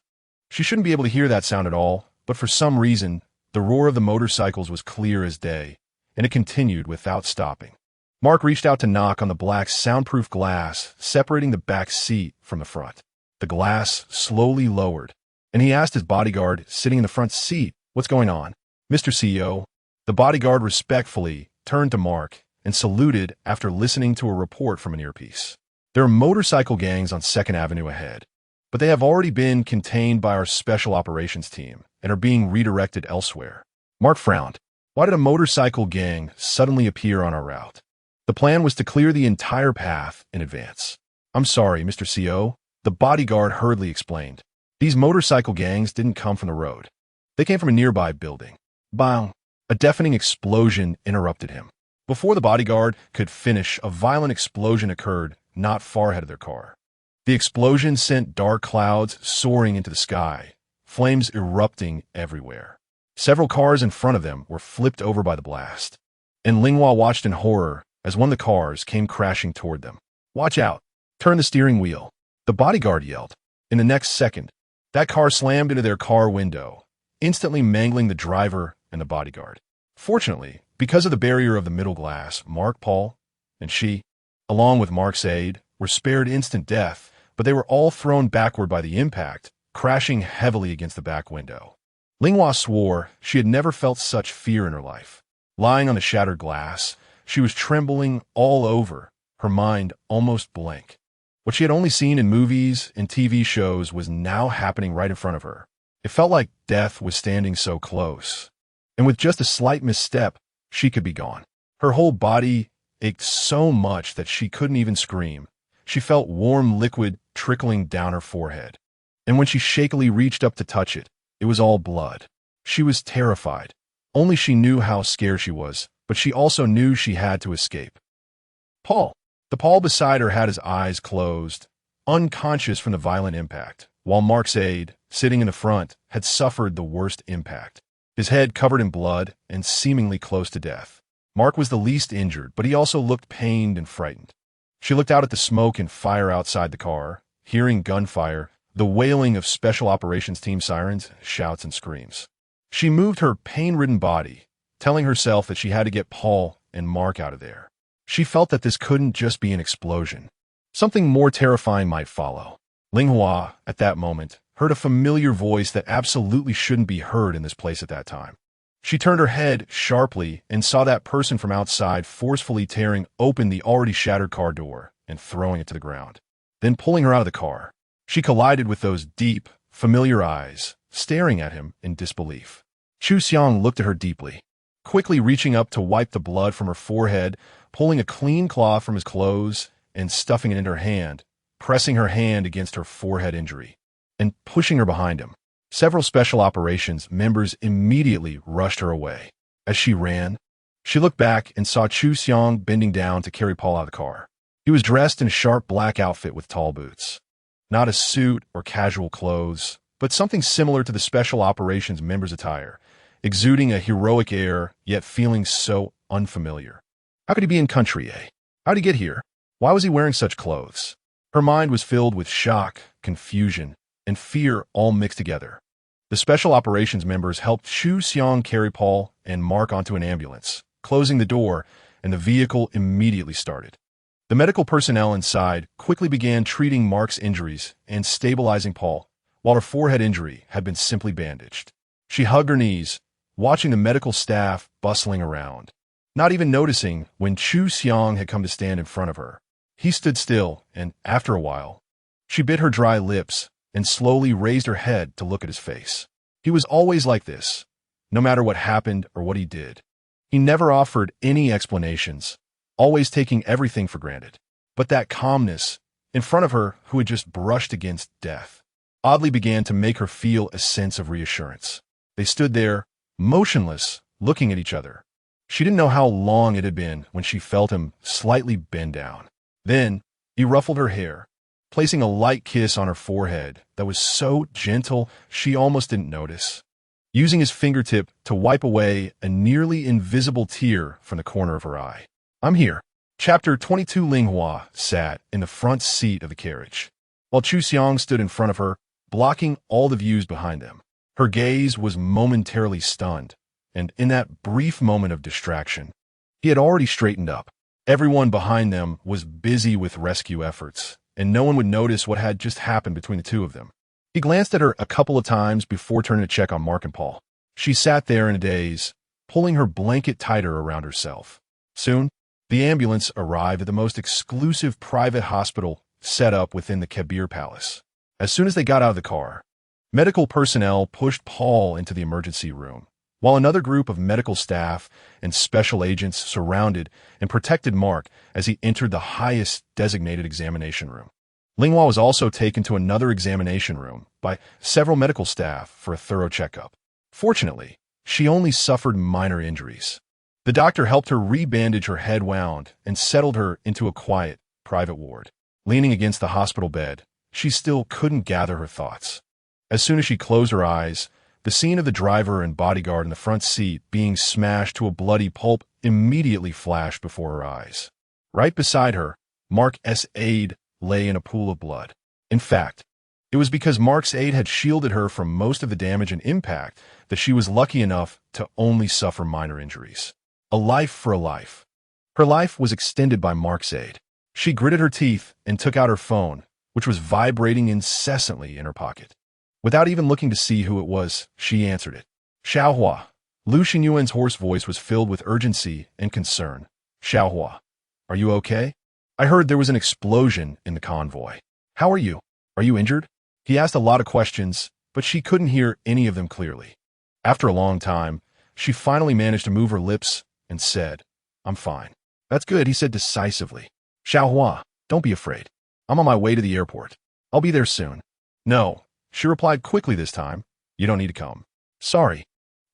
she shouldn't be able to hear that sound at all, but for some reason, the roar of the motorcycles was clear as day, and it continued without stopping. Mark reached out to knock on the black soundproof glass, separating the back seat from the front. The glass slowly lowered, and he asked his bodyguard sitting in the front seat, "What's going on?" "Mr. CEO." The bodyguard respectfully turned to Mark and saluted after listening to a report from an earpiece. "There are motorcycle gangs on 2nd Avenue ahead, but they have already been contained by our special operations team and are being redirected elsewhere." Mark frowned. Why did a motorcycle gang suddenly appear on our route? The plan was to clear the entire path in advance. "I'm sorry, Mr. CO," the bodyguard hurriedly explained. "These motorcycle gangs didn't come from the road. They came from a nearby building." Bang! A deafening explosion interrupted him. Before the bodyguard could finish, a violent explosion occurred not far ahead of their car. The explosion sent dark clouds soaring into the sky, flames erupting everywhere. Several cars in front of them were flipped over by the blast, and Ling watched in horror as one of the cars came crashing toward them. "Watch out! Turn the steering wheel!" the bodyguard yelled. In the next second, that car slammed into their car window, instantly mangling the driver and the bodyguard. Fortunately, because of the barrier of the middle glass, Mark, Paul, and she, along with Mark's aide, were spared instant death, but they were all thrown backward by the impact, crashing heavily against the back window. Ling swore she had never felt such fear in her life. Lying on the shattered glass, she was trembling all over, her mind almost blank. What she had only seen in movies and TV shows was now happening right in front of her. It felt like death was standing so close, and with just a slight misstep, she could be gone. Her whole body ached so much that she couldn't even scream. She felt warm liquid trickling down her forehead, and when she shakily reached up to touch it, it was all blood. She was terrified. Only she knew how scared she was, but she also knew she had to escape. The Paul beside her had his eyes closed, unconscious from the violent impact, while Mark's aide, sitting in the front, had suffered the worst impact. His head covered in blood and seemingly close to death. Mark was the least injured, but he also looked pained and frightened. She looked out at the smoke and fire outside the car, hearing gunfire, the wailing of special operations team sirens, shouts and screams. She moved her pain-ridden body, telling herself that she had to get Paul and Mark out of there. She felt that this couldn't just be an explosion. Something more terrifying might follow. Ling at that moment, heard a familiar voice that absolutely shouldn't be heard in this place at that time. She turned her head sharply and saw that person from outside forcefully tearing open the already shattered car door and throwing it to the ground. then pulling her out of the car. She collided with those deep, familiar eyes, staring at him in disbelief. Xiang looked at her deeply, quickly reaching up to wipe the blood from her forehead, pulling a clean cloth from his clothes and stuffing it into her hand, pressing her hand against her forehead injury, and pushing her behind him. Several special operations members immediately rushed her away. As she ran, she looked back and saw Xiang bending down to carry Paul out of the car. He was dressed in a sharp black outfit with tall boots. Not a suit or casual clothes, but something similar to the special operations members' attire, exuding a heroic air, yet feeling so unfamiliar. How could he be in country A? How did he get here? Why was he wearing such clothes? Her mind was filled with shock, confusion, and fear all mixed together. The special operations members helped Xiang carry Paul and Mark onto an ambulance, closing the door, and the vehicle immediately started. The medical personnel inside quickly began treating Mark's injuries and stabilizing Paul, while her forehead injury had been simply bandaged. She hugged her knees, watching the medical staff bustling around, not even noticing when Xiang had come to stand in front of her. He stood still, and after a while, she bit her dry lips and slowly raised her head to look at his face. He was always like this, no matter what happened or what he did. He never offered any explanations, always taking everything for granted. But that calmness, in front of her who had just brushed against death, oddly began to make her feel a sense of reassurance. They stood there, motionless, looking at each other. She didn't know how long it had been when she felt him slightly bend down. Then, he ruffled her hair, placing a light kiss on her forehead that was so gentle she almost didn't notice, using his fingertip to wipe away a nearly invisible tear from the corner of her eye. "I'm here." Chapter 22. Ling sat in the front seat of the carriage, while Xiang stood in front of her, blocking all the views behind them. Her gaze was momentarily stunned, and in that brief moment of distraction, he had already straightened up. Everyone behind them was busy with rescue efforts, and no one would notice what had just happened between the two of them. He glanced at her a couple of times before turning to check on Mark and Paul. She sat there in a daze, pulling her blanket tighter around herself. Soon, the ambulance arrived at the most exclusive private hospital set up within the Kabir Palace. As soon as they got out of the car, medical personnel pushed Paul into the emergency room, while another group of medical staff and special agents surrounded and protected Mark as he entered the highest designated examination room. Ling was also taken to another examination room by several medical staff for a thorough checkup. Fortunately, she only suffered minor injuries. The doctor helped her rebandage her head wound and settled her into a quiet, private ward. Leaning against the hospital bed, she still couldn't gather her thoughts. As soon as she closed her eyes, the scene of the driver and bodyguard in the front seat being smashed to a bloody pulp immediately flashed before her eyes. Right beside her, Mark's aide lay in a pool of blood. In fact, it was because Mark's aide had shielded her from most of the damage and impact that she was lucky enough to only suffer minor injuries. A life for a life. Her life was extended by Mark's aide. She gritted her teeth and took out her phone, which was vibrating incessantly in her pocket. Without even looking to see who it was, she answered it. "Xiaohua." Lu Xinyuan's hoarse voice was filled with urgency and concern. "Xiaohua, are you okay? I heard there was an explosion in the convoy. How are you? Are you injured?" He asked a lot of questions, but she couldn't hear any of them clearly. After a long time, she finally managed to move her lips and said, "I'm fine." "That's good," he said decisively. "Xiaohua, don't be afraid. I'm on my way to the airport. I'll be there soon." "No," she replied quickly this time. "You don't need to come. Sorry,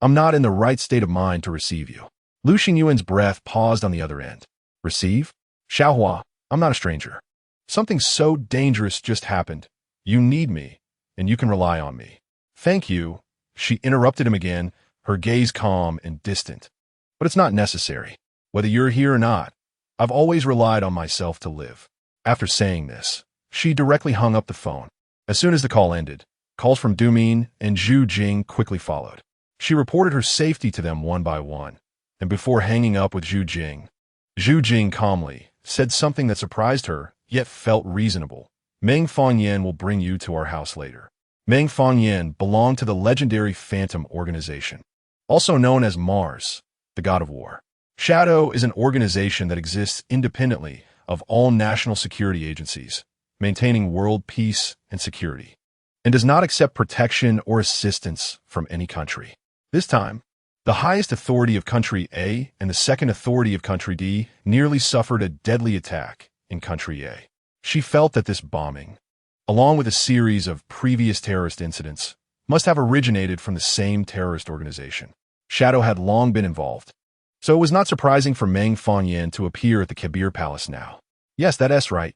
I'm not in the right state of mind to receive you." Lu Xinyuan's breath paused on the other end. "Receive? Xiaohua, I'm not a stranger. Something so dangerous just happened. You need me, and you can rely on me." "Thank you," she interrupted him again, her gaze calm and distant. "But it's not necessary. Whether you're here or not, I've always relied on myself to live." After saying this, she directly hung up the phone. As soon as the call ended, calls from Dumin and Jing quickly followed. She reported her safety to them one by one, and before hanging up with Jing calmly said something that surprised her, yet felt reasonable. "Meng Fangyan will bring you to our house later." Meng Fangyan belonged to the legendary Phantom organization, also known as Mars, the god of war. Shadow is an organization that exists independently of all national security agencies, maintaining world peace and security, and does not accept protection or assistance from any country. This time, the highest authority of Country A and the second authority of Country D nearly suffered a deadly attack in Country A. She felt that this bombing, along with a series of previous terrorist incidents, must have originated from the same terrorist organization. Shadow had long been involved, so it was not surprising for Meng Fangyan to appear at the Kabir Palace now. Yes, that's right.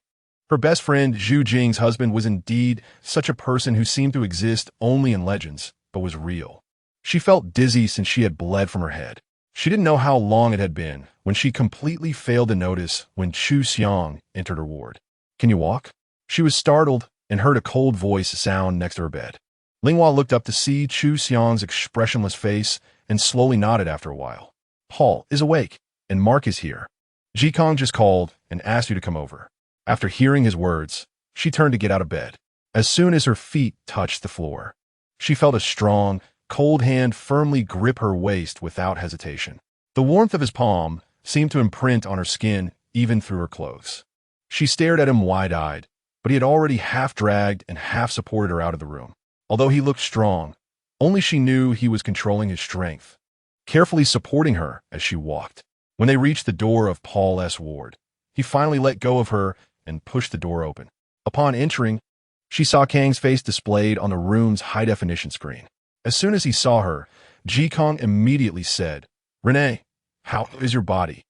Her best friend, Jing's husband, was indeed such a person who seemed to exist only in legends, but was real. She felt dizzy since she had bled from her head. She didn't know how long it had been when she completely failed to notice when Xiang entered her ward. "Can you walk?" She was startled and heard a cold voice sound next to her bed. Ling looked up to see Xiang's expressionless face and slowly nodded after a while. "Paul is awake, and Mark is here. Jing just called and asked you to come over." After hearing his words, she turned to get out of bed. As soon as her feet touched the floor, she felt a strong, cold hand firmly grip her waist without hesitation. The warmth of his palm seemed to imprint on her skin even through her clothes. She stared at him wide-eyed, but he had already half-dragged and half-supported her out of the room. Although he looked strong, only she knew he was controlling his strength, carefully supporting her as she walked. When they reached the door of Paul's ward, he finally let go of her and pushed the door open. Upon entering, she saw Kang's face displayed on the room's high-definition screen. As soon as he saw her, Jing immediately said, "Renee, how is your body?"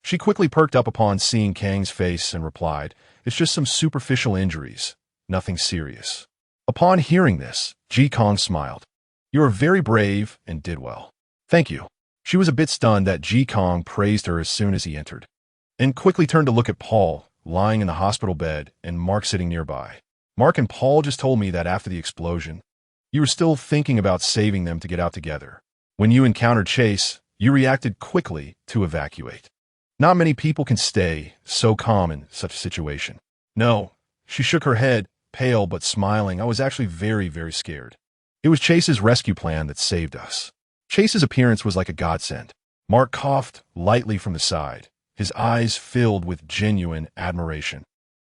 She quickly perked up upon seeing Kang's face and replied, "It's just some superficial injuries, nothing serious." Upon hearing this, Jing smiled. "You are very brave and did well." "Thank you." She was a bit stunned that Jing praised her as soon as he entered, and quickly turned to look at Paul, lying in the hospital bed, and Mark sitting nearby. "Mark and Paul just told me that after the explosion, you were still thinking about saving them to get out together. When you encountered Chase, you reacted quickly to evacuate. Not many people can stay so calm in such a situation." "No." She shook her head, pale but smiling. "I was actually very, very scared. It was Chase's rescue plan that saved us." Chase's appearance was like a godsend. Mark coughed lightly from the side, his eyes filled with genuine admiration.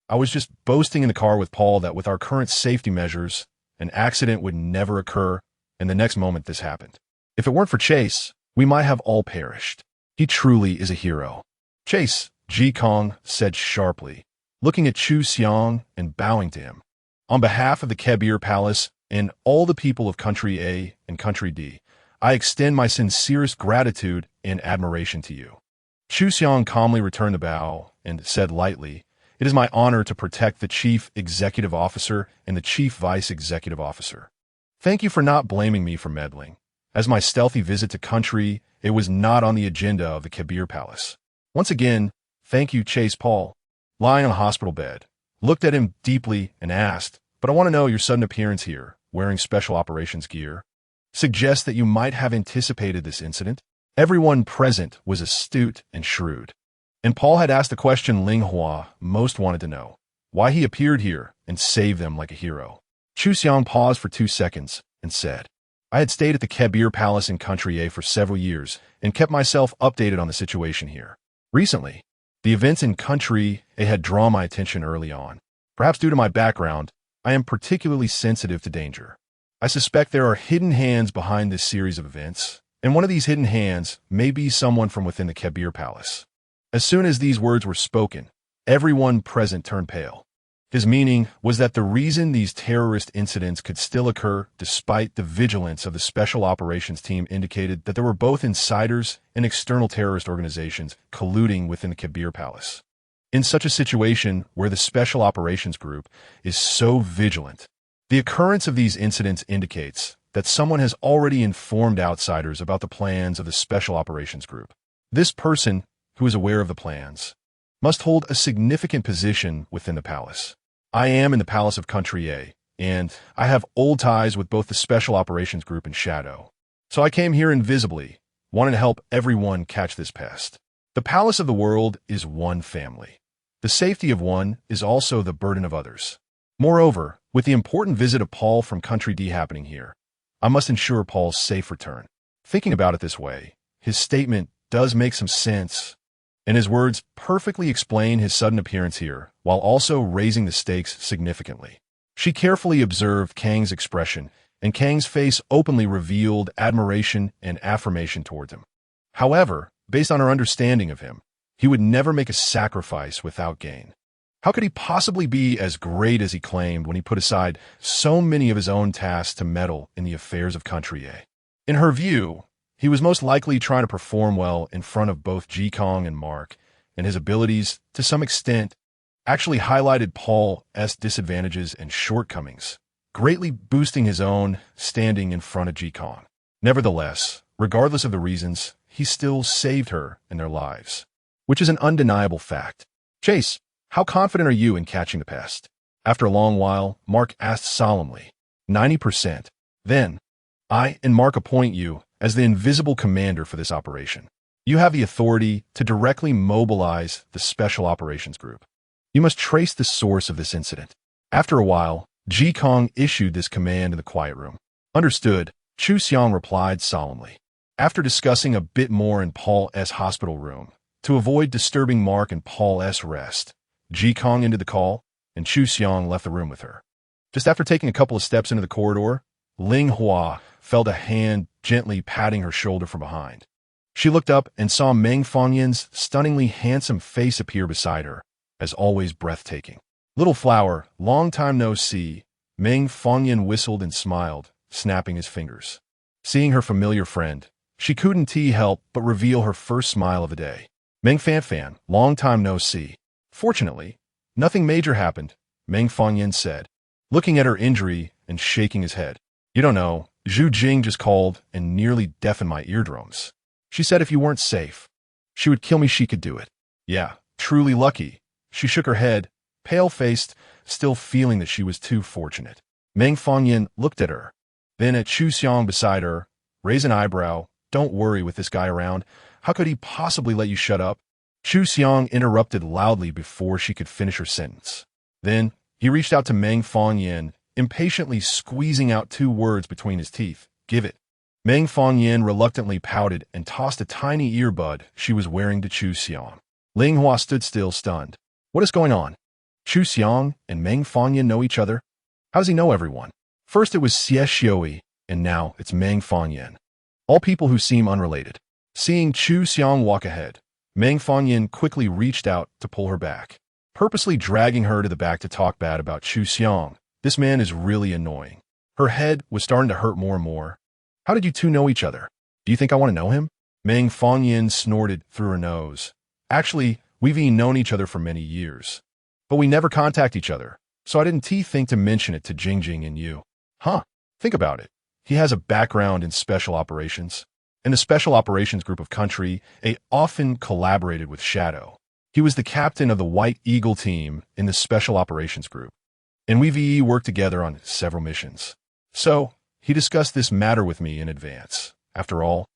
"I was just boasting in the car with Paul that with our current safety measures, an accident would never occur, and the next moment this happened. If it weren't for Chase, we might have all perished. He truly is a hero." "Chase," Jing said sharply, looking at Xiang and bowing to him. "On behalf of the Kabir Palace and all the people of Country A and Country D, I extend my sincerest gratitude and admiration to you." Xiang calmly returned the bow and said lightly, "It is my honor to protect the Chief Executive Officer and the Chief Vice Executive Officer. Thank you for not blaming me for meddling. As my stealthy visit to Country, it was not on the agenda of the Kabir Palace. Once again, thank you." Chase Paul, lying on a hospital bed, looked at him deeply and asked, "But I want to know your sudden appearance here, wearing special operations gear, suggests that you might have anticipated this incident?" Everyone present was astute and shrewd, and Paul had asked the question Ling most wanted to know, why he appeared here and saved them like a hero. Xiang paused for 2 seconds and said, "I had stayed at the Kabir Palace in Country A for several years and kept myself updated on the situation here. Recently, the events in Country A had drawn my attention early on. Perhaps due to my background, I am particularly sensitive to danger. I suspect there are hidden hands behind this series of events, and one of these hidden hands may be someone from within the Kabir Palace." As soon as these words were spoken, everyone present turned pale. His meaning was that the reason these terrorist incidents could still occur despite the vigilance of the Special Operations Team indicated that there were both insiders and external terrorist organizations colluding within the Kabir Palace. In such a situation where the Special Operations Group is so vigilant, the occurrence of these incidents indicates that someone has already informed outsiders about the plans of the Special Operations Group. This person, who is aware of the plans, must hold a significant position within the palace. I am in the Palace of Country A, and I have old ties with both the Special Operations Group and Shadow. So I came here invisibly, wanting to help everyone catch this pest. The Palace of the World is one family. The safety of one is also the burden of others. Moreover, with the important visit of Paul from Country D happening here, I must ensure Paul's safe return." Thinking about it this way, his statement does make some sense. And his words perfectly explain his sudden appearance here, while also raising the stakes significantly. She carefully observed Kang's expression, and Kang's face openly revealed admiration and affirmation towards him. However, based on her understanding of him, he would never make a sacrifice without gain. How could he possibly be as great as he claimed when he put aside so many of his own tasks to meddle in the affairs of Qianqiu? In her view, he was most likely trying to perform well in front of both Qianqiu and Mark, and his abilities, to some extent, actually highlighted Paul's disadvantages and shortcomings, greatly boosting his own standing in front of Qianqiu. Nevertheless, regardless of the reasons, he still saved her and their lives, which is an undeniable fact. Chase, how confident are you in catching the pest? After a long while, Mark asked solemnly. 90%. Then, I and Mark appoint you as the invisible commander for this operation. You have the authority to directly mobilize the Special Operations Group. You must trace the source of this incident. After a while, Qianqiu issued this command in the quiet room. Understood, Xiang replied solemnly. After discussing a bit more in Paul's hospital room, to avoid disturbing Mark and Paul's rest, Qianqiu ended the call, and Xiang left the room with her. Just after taking a couple of steps into the corridor, Ling felt a hand gently patting her shoulder from behind. She looked up and saw Meng Fangyan's stunningly handsome face appear beside her, as always breathtaking. Little flower, long time no see, Meng Fangyan whistled and smiled, snapping his fingers. Seeing her familiar friend, she couldn't help but reveal her first smile of the day. Meng Fan, long time no see. Fortunately, nothing major happened, Meng Fangyan said, looking at her injury and shaking his head. You don't know, Jing just called and nearly deafened my eardrums. She said if you weren't safe, she would kill me. She could do it. Yeah, truly lucky. She shook her head, pale-faced, still feeling that she was too fortunate. Meng Fangyan looked at her, then at Xiang beside her, raised an eyebrow. Don't worry with this guy around. How could he possibly let you shut up? Xiang interrupted loudly before she could finish her sentence. Then, he reached out to Meng Fangyan, impatiently squeezing out 2 words between his teeth. Give it. Meng Fangyan reluctantly pouted and tossed a tiny earbud she was wearing to Xiang. Ling stood still, stunned. What is going on? Xiang and Meng Fangyan know each other? How does he know everyone? First it was Xinyuan, and now it's Meng Fangyan. All people who seem unrelated. Seeing Xiang walk ahead, Meng Fangyan quickly reached out to pull her back, purposely dragging her to the back to talk bad about Xiang. This man is really annoying. Her head was starting to hurt more and more. How did you two know each other? Do you think I want to know him? Meng Fangyan snorted through her nose. Actually, we've known each other for many years. But we never contact each other, so I didn't think to mention it to Jing and you. Huh, think about it. He has a background in special operations. In the Special Operations Group of Country, they often collaborated with Shadow. He was the captain of the White Eagle team in the Special Operations Group, and we've worked together on several missions. So, he discussed this matter with me in advance. After all,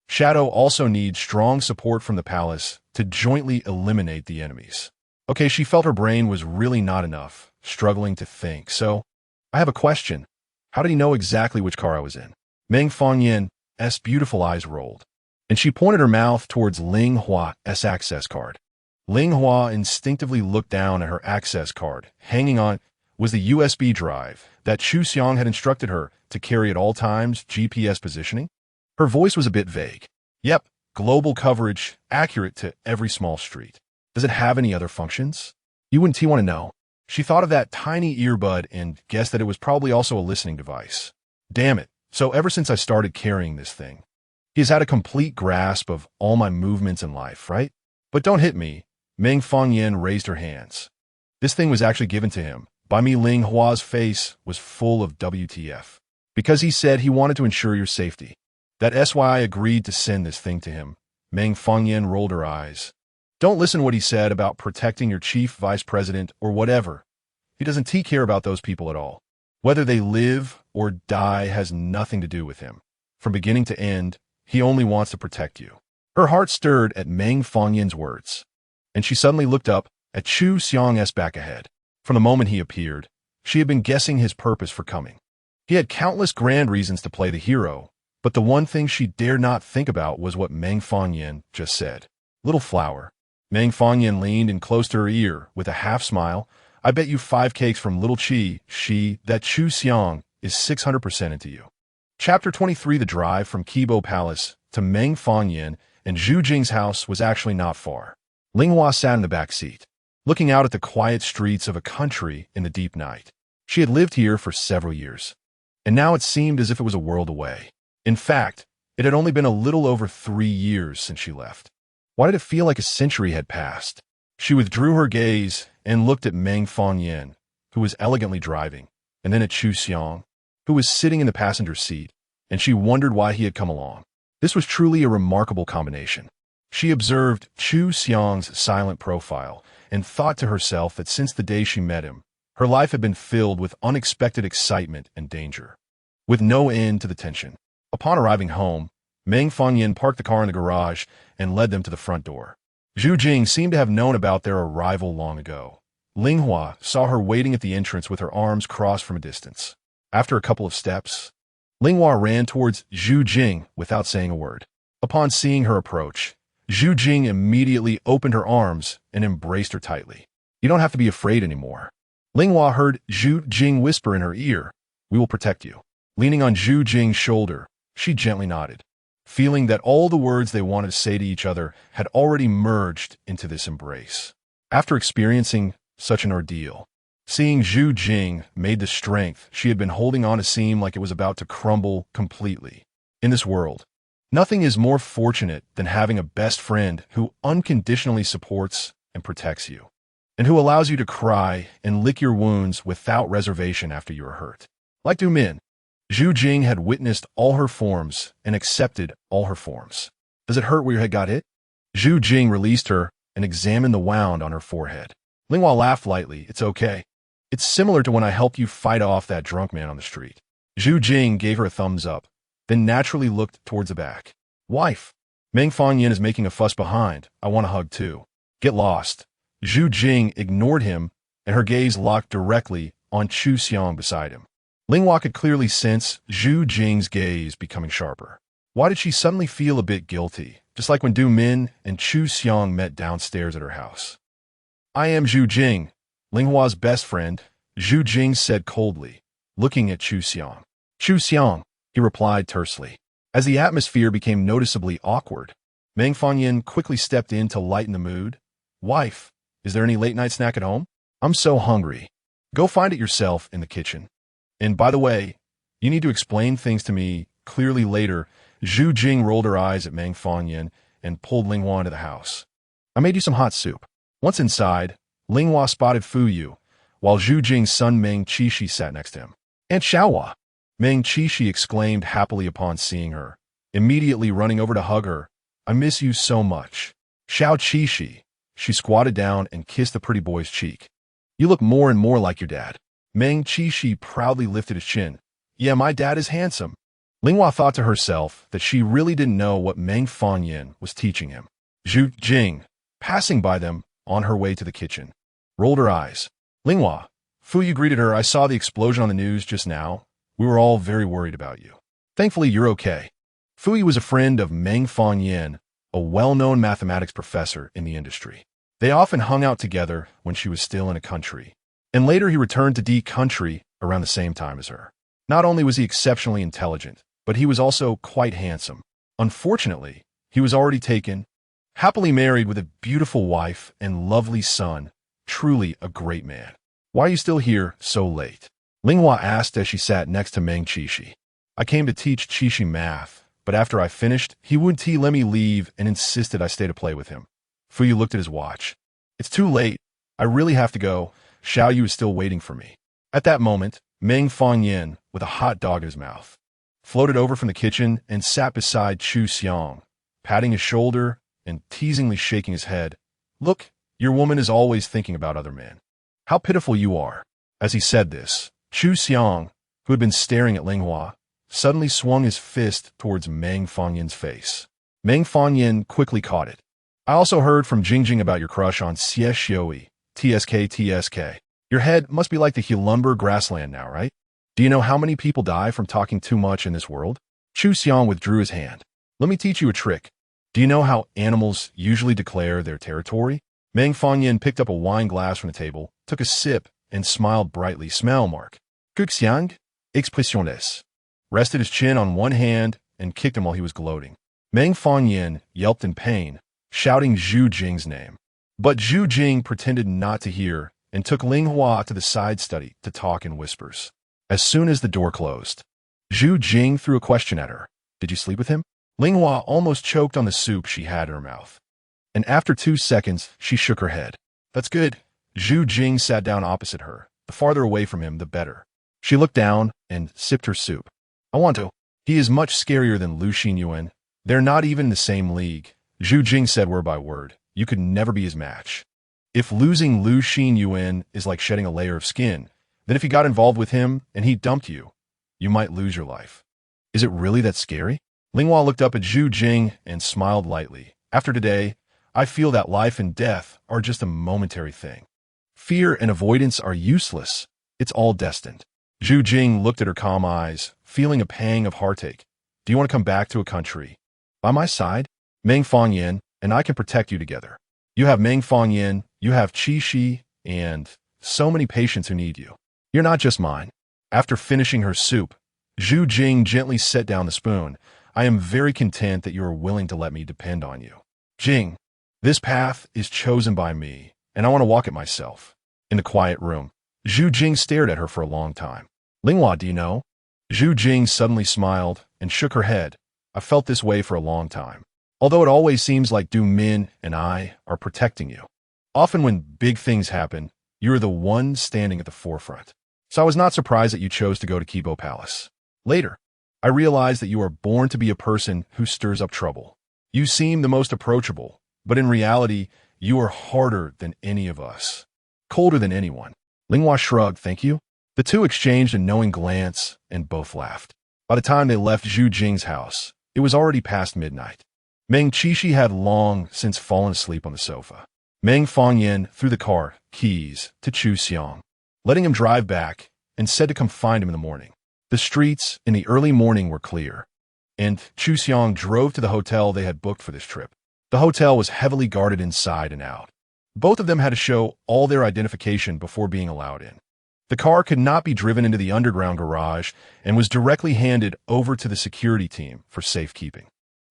Shadow also needs strong support from the palace to jointly eliminate the enemies. Okay, she felt her brain was really not enough, struggling to think. So, I have a question. How did he know exactly which car I was in? Meng Fangyan's beautiful eyes rolled, and she pointed her mouth towards Ling Hua's access card. Ling Hua instinctively looked down at her access card. Hanging on was the USB drive that Xiang had instructed her to carry at all times, GPS positioning. Her voice was a bit vague. Yep, global coverage, accurate to every small street. Does it have any other functions? You wouldn't want to know. She thought of that tiny earbud and guessed that it was probably also a listening device. Damn it. So ever since I started carrying this thing, he has had a complete grasp of all my movements in life, right? But don't hit me. Meng Fangyan raised her hands. This thing was actually given to him by me. Ling Hua's face was full of WTF. Because he said he wanted to ensure your safety. That's why I agreed to send this thing to him. Meng Fangyan rolled her eyes. Don't listen what he said about protecting your chief vice president or whatever. He doesn't care about those people at all. Whether they live or die has nothing to do with him. From beginning to end, he only wants to protect you. Her heart stirred at Meng Fangyan's words, and she suddenly looked up at Xiang's back ahead. From the moment he appeared, she had been guessing his purpose for coming. He had countless grand reasons to play the hero, but the one thing she dared not think about was what Meng Fangyan just said. Little flower. Meng Fangyan leaned in close to her ear with a half-smile. I bet you 5 cakes from little Qi, that Xiang is 600% into you. Chapter 23. The drive from Qibo Palace to Meng Fangyan and Zhu Jing's house was actually not far. Ling sat in the back seat, looking out at the quiet streets of a country in the deep night. She had lived here for several years, and now it seemed as if it was a world away. In fact, it had only been a little over 3 years since she left. Why did it feel like a century had passed? She withdrew her gaze and looked at Meng Fangyan, who was elegantly driving, and then at Xiang, who was sitting in the passenger seat, and she wondered why he had come along. This was truly a remarkable combination. She observed Xiang's silent profile and thought to herself that since the day she met him, her life had been filled with unexpected excitement and danger, with no end to the tension. Upon arriving home, Meng Fangyan parked the car in the garage and led them to the front door. Zhu Jing seemed to have known about their arrival long ago. Ling saw her waiting at the entrance with her arms crossed from a distance. After a couple of steps, Ling ran towards Zhu Jing without saying a word. Upon seeing her approach, Zhu Jing immediately opened her arms and embraced her tightly. You don't have to be afraid anymore. Ling heard Zhu Jing whisper in her ear, "We will protect you." Leaning on Zhu Jing's shoulder, she gently nodded, feeling that all the words they wanted to say to each other had already merged into this embrace. After experiencing such an ordeal, seeing Zhu Jing made the strength she had been holding on to seem like it was about to crumble completely. In this world, nothing is more fortunate than having a best friend who unconditionally supports and protects you, and who allows you to cry and lick your wounds without reservation after you are hurt. Like Du Min, Zhu Jing had witnessed all her forms and accepted all her forms. Does it hurt where your head got hit? Zhu Jing released her and examined the wound on her forehead. Ling laughed lightly. It's okay. It's similar to when I helped you fight off that drunk man on the street. Zhu Jing gave her a thumbs up, then naturally looked towards the back. Wife, Meng Fangyan is making a fuss behind. I want a hug too. Get lost. Zhu Jing ignored him, and her gaze locked directly on Xiang beside him. Ling could clearly sense Zhu Jing's gaze becoming sharper. Why did she suddenly feel a bit guilty, just like when Du Min and Xiang met downstairs at her house? I am Zhu Jing, Ling best friend, Zhu Jing said coldly, looking at Xiang. Xiang, he replied tersely. As the atmosphere became noticeably awkward, Meng Fangyan quickly stepped in to lighten the mood. Wife, is there any late-night snack at home? I'm so hungry. Go find it yourself in the kitchen. And by the way, you need to explain things to me clearly later. Zhu Jing rolled her eyes at Meng Fangyan and pulled Ling into the house. I made you some hot soup. Once inside, Ling spotted Fu Yu, while Zhu Jing's son Meng Qishi sat next to him. Aunt Xiaohua, Meng Qishi exclaimed happily upon seeing her, immediately running over to hug her. I miss you so much. Xiao Qishi, she squatted down and kissed the pretty boy's cheek. You look more and more like your dad. Meng Qishi proudly lifted his chin. Yeah, my dad is handsome. Ling thought to herself that she really didn't know what Meng Fangyan was teaching him. Zhu Jing, passing by them on her way to the kitchen, rolled her eyes. Ling Fu Yu greeted her. I saw the explosion on the news just now. We were all very worried about you. Thankfully, you're okay. Fu Yu was a friend of Meng Fangyan, a well-known mathematics professor in the industry. They often hung out together when she was still in a country, and later he returned to D country around the same time as her. Not only was he exceptionally intelligent, but he was also quite handsome. Unfortunately, he was already taken, happily married with a beautiful wife and lovely son, truly a great man. Why are you still here so late? Ling asked as she sat next to Meng Qishi. I came to teach Qishi math, but after I finished, he wouldn't let me leave and insisted I stay to play with him. Fu Yu looked at his watch. It's too late. I really have to go. Xiao Yu is still waiting for me. At that moment, Meng Fangyan, with a hot dog in his mouth, floated over from the kitchen and sat beside Xiang, patting his shoulder and teasingly shaking his head. Look, your woman is always thinking about other men. How pitiful you are. As he said this, Xiang, who had been staring at Ling suddenly swung his fist towards Meng Fangyan's face. Meng Fangyan quickly caught it. I also heard from Jing about your crush on Xinyuan, TSK. Your head must be like the Hulunber grassland now, right? Do you know how many people die from talking too much in this world? Xiang withdrew his hand. Let me teach you a trick. Do you know how animals usually declare their territory? Meng Fangyan picked up a wine glass from the table, took a sip, and smiled brightly. Smell, Mark. Xiang, expressionless. Rested his chin on one hand and kicked him while he was gloating. Meng Fangyan yelped in pain, shouting Zhu Jing's name. But Zhu Jing pretended not to hear and took Ling Hua to the side study to talk in whispers. As soon as the door closed, Zhu Jing threw a question at her. Did you sleep with him? Ling Hua almost choked on the soup she had in her mouth. And after 2 seconds, she shook her head. That's good. Zhu Jing sat down opposite her. The farther away from him, the better. She looked down and sipped her soup. I want to. He is much scarier than Lu Xinyuan. They're not even in the same league. Zhu Jing said word by word. You could never be his match. If losing Lu Xinyuan is like shedding a layer of skin, then if you got involved with him and he dumped you, you might lose your life. Is it really that scary? Ling Hua looked up at Zhu Jing and smiled lightly. After today, I feel that life and death are just a momentary thing. Fear and avoidance are useless. It's all destined. Zhu Jing looked at her calm eyes, feeling a pang of heartache. Do you want to come back to a country? By my side, Meng Fangyan and I can protect you together. You have Meng Fangyan, you have Qi, and so many patients who need you. You're not just mine. After finishing her soup, Zhu Jing gently set down the spoon. I am very content that you are willing to let me depend on you. Jing, this path is chosen by me, and I want to walk it myself. In the quiet room, Zhu Jing stared at her for a long time. Ling Hua, do you know? Zhu Jing suddenly smiled and shook her head. I felt this way for a long time. Although it always seems like Du Min and I are protecting you. Often when big things happen, you are the one standing at the forefront. So I was not surprised that you chose to go to Kibo Palace. Later, I realized that you are born to be a person who stirs up trouble. You seem the most approachable, but in reality, you are harder than any of us. Colder than anyone. Ling Hua shrugged, thank you. The two exchanged a knowing glance and both laughed. By the time they left Zhu Jing's house, it was already past midnight. Meng Qi had long since fallen asleep on the sofa. Meng Fangyan threw the car keys to Xiang, letting him drive back and said to come find him in the morning. The streets in the early morning were clear, and Xiang drove to the hotel they had booked for this trip. The hotel was heavily guarded inside and out. Both of them had to show all their identification before being allowed in. The car could not be driven into the underground garage and was directly handed over to the security team for safekeeping.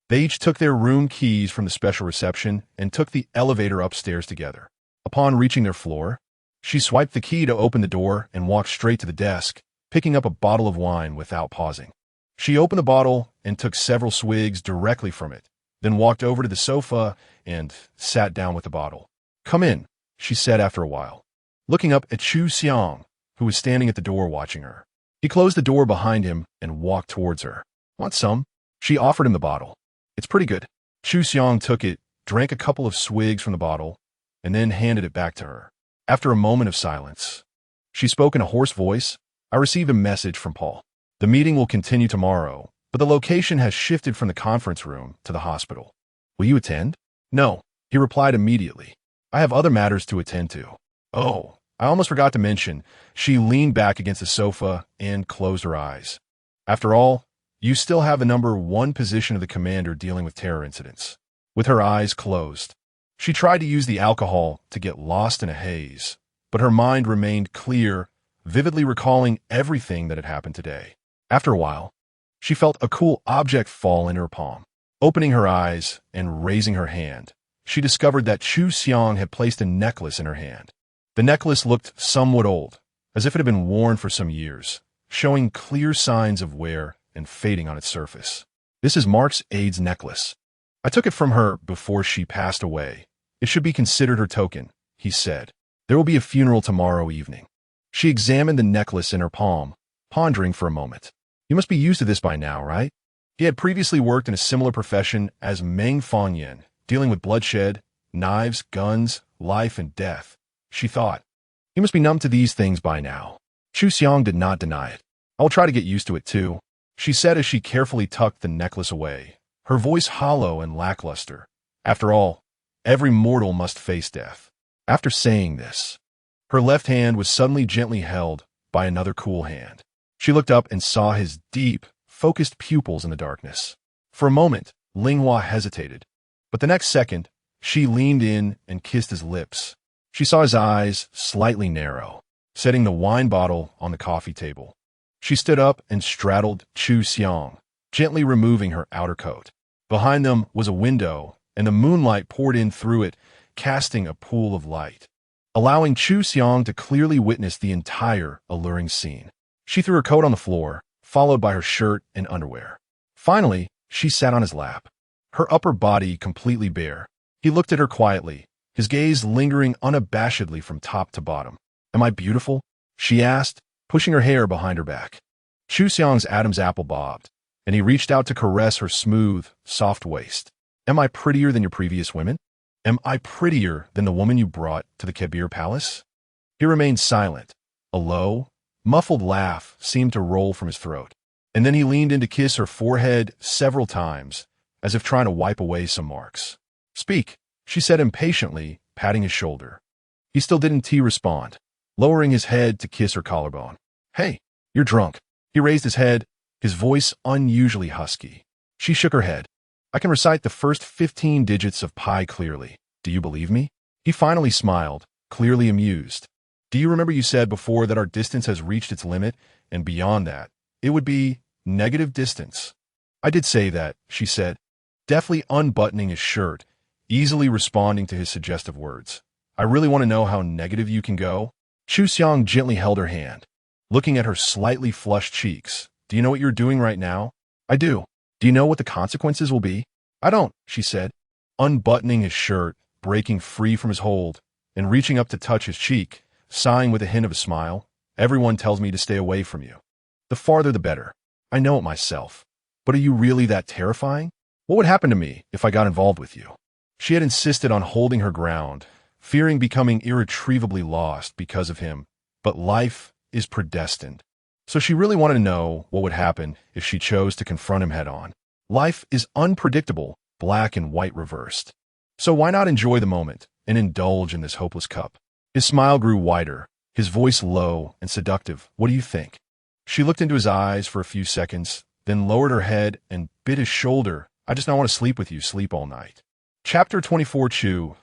They each took their room keys from the special reception and took the elevator upstairs together. Upon reaching their floor, she swiped the key to open the door and walked straight to the desk, picking up a bottle of wine without pausing. She opened the bottle and took several swigs directly from it, then walked over to the sofa and sat down with the bottle. Come in, she said after a while, looking up at Xiang, who was standing at the door watching her. He closed the door behind him and walked towards her. Want some? She offered him the bottle. It's pretty good. Xiang took it, drank a couple of swigs from the bottle, and then handed it back to her. After a moment of silence, she spoke in a hoarse voice. I received a message from Paul. The meeting will continue tomorrow, but the location has shifted from the conference room to the hospital. Will you attend? No, he replied immediately. I have other matters to attend to. Oh, I almost forgot to mention. She leaned back against the sofa and closed her eyes. After all, you still have the #1 position of the commander dealing with terror incidents. With her eyes closed, she tried to use the alcohol to get lost in a haze, but her mind remained clear, vividly recalling everything that had happened today. After a while, she felt a cool object fall in her palm. Opening her eyes and raising her hand, she discovered that Xiang had placed a necklace in her hand. The necklace looked somewhat old, as if it had been worn for some years, showing clear signs of wear and fading on its surface. This is Mark's AIDS necklace. I took it from her before she passed away. It should be considered her token, he said. There will be a funeral tomorrow evening. She examined the necklace in her palm, pondering for a moment. You must be used to this by now, right? He had previously worked in a similar profession as Meng Fangyan, dealing with bloodshed, knives, guns, life and death. She thought, he must be numb to these things by now. Xiang did not deny it. I will try to get used to it too, she said as she carefully tucked the necklace away, her voice hollow and lackluster. After all, every mortal must face death. After saying this, her left hand was suddenly gently held by another cool hand. She looked up and saw his deep, focused pupils in the darkness. For a moment, Ling Hua hesitated. But the next second, she leaned in and kissed his lips. She saw his eyes slightly narrow, setting the wine bottle on the coffee table. She stood up and straddled Xiang, gently removing her outer coat. Behind them was a window, and the moonlight poured in through it, casting a pool of light, allowing Xiang to clearly witness the entire alluring scene. She threw her coat on the floor, followed by her shirt and underwear. Finally, she sat on his lap, her upper body completely bare. He looked at her quietly, his gaze lingering unabashedly from top to bottom. "Am I beautiful?" she asked, pushing her hair behind her back. Xiang's Adam's apple bobbed, and he reached out to caress her smooth, soft waist. "Am I prettier than your previous women? Am I prettier than the woman you brought to the Kabir palace?" He remained silent. A low, muffled laugh seemed to roll from his throat, and then he leaned in to kiss her forehead several times, as if trying to wipe away some marks. "Speak," she said impatiently, patting his shoulder. He still didn't respond, lowering his head to kiss her collarbone. "Hey, you're drunk." He raised his head, his voice unusually husky. She shook her head. "I can recite the first 15 digits of pi clearly. Do you believe me?" He finally smiled, clearly amused. "Do you remember you said before that our distance has reached its limit, and beyond that, it would be negative distance?" "I did say that," she said, deftly unbuttoning his shirt, easily responding to his suggestive words. "I really want to know how negative you can go." Xiang gently held her hand, looking at her slightly flushed cheeks. "Do you know what you're doing right now?" "I do." "Do you know what the consequences will be?" "I don't," she said, unbuttoning his shirt, breaking free from his hold, and reaching up to touch his cheek, sighing with a hint of a smile. "Everyone tells me to stay away from you. The farther the better. I know it myself. But are you really that terrifying? What would happen to me if I got involved with you?" She had insisted on holding her ground, fearing becoming irretrievably lost because of him, but life is predestined. So she really wanted to know what would happen if she chose to confront him head-on. Life is unpredictable, black and white reversed. So why not enjoy the moment and indulge in this hopeless cup? His smile grew wider, his voice low and seductive. "What do you think?" She looked into his eyes for a few seconds, then lowered her head and bit his shoulder. "I just not want to sleep with you, sleep all night." Chapter 24.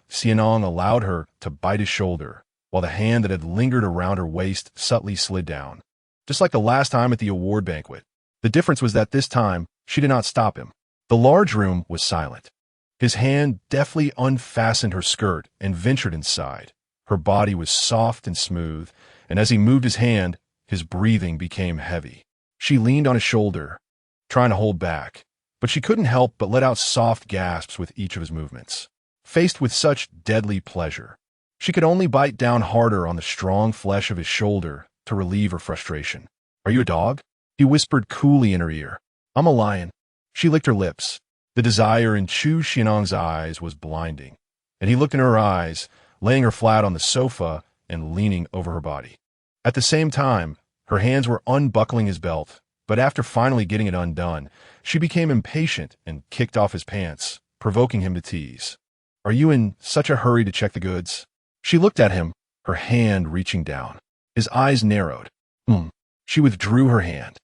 Xinyuan allowed her to bite his shoulder, while the hand that had lingered around her waist subtly slid down. Just like the last time at the award banquet. The difference was that this time, she did not stop him. The large room was silent. His hand deftly unfastened her skirt and ventured inside. Her body was soft and smooth, and as he moved his hand, his breathing became heavy. She leaned on his shoulder, trying to hold back, but she couldn't help but let out soft gasps with each of his movements. Faced with such deadly pleasure, she could only bite down harder on the strong flesh of his shoulder to relieve her frustration. "Are you a dog?" he whispered coolly in her ear. "I'm a lion." She licked her lips. The desire in Xinyuan's eyes was blinding, and he looked in her eyes, laying her flat on the sofa and leaning over her body. At the same time, her hands were unbuckling his belt, but after finally getting it undone, she became impatient and kicked off his pants, provoking him to tease. "Are you in such a hurry to check the goods?" She looked at him, her hand reaching down. His eyes narrowed. She withdrew her hand.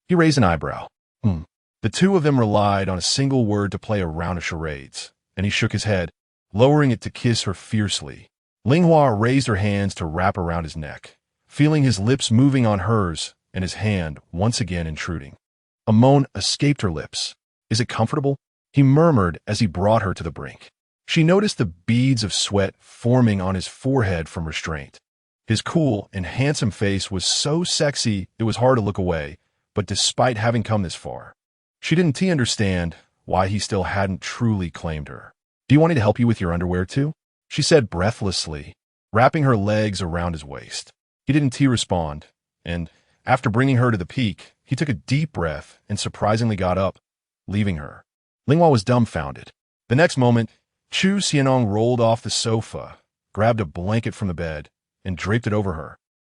He raised an eyebrow. The two of them relied on a single word to play a round of charades, and he shook his head, lowering it to kiss her fiercely. Ling raised her hands to wrap around his neck, feeling his lips moving on hers and his hand once again intruding. A moan escaped her lips. "Is it comfortable?" he murmured as he brought her to the brink. She noticed the beads of sweat forming on his forehead from restraint. His cool and handsome face was so sexy it was hard to look away, but despite having come this far, she didn't understand why he still hadn't truly claimed her. "Do you want me to help you with your underwear too?" she said breathlessly, wrapping her legs around his waist. He didn't respond, and after bringing her to the peak, he took a deep breath and surprisingly got up, leaving her. Ling was dumbfounded. The next moment, Xinyuan rolled off the sofa, grabbed a blanket from the bed, and draped it over her,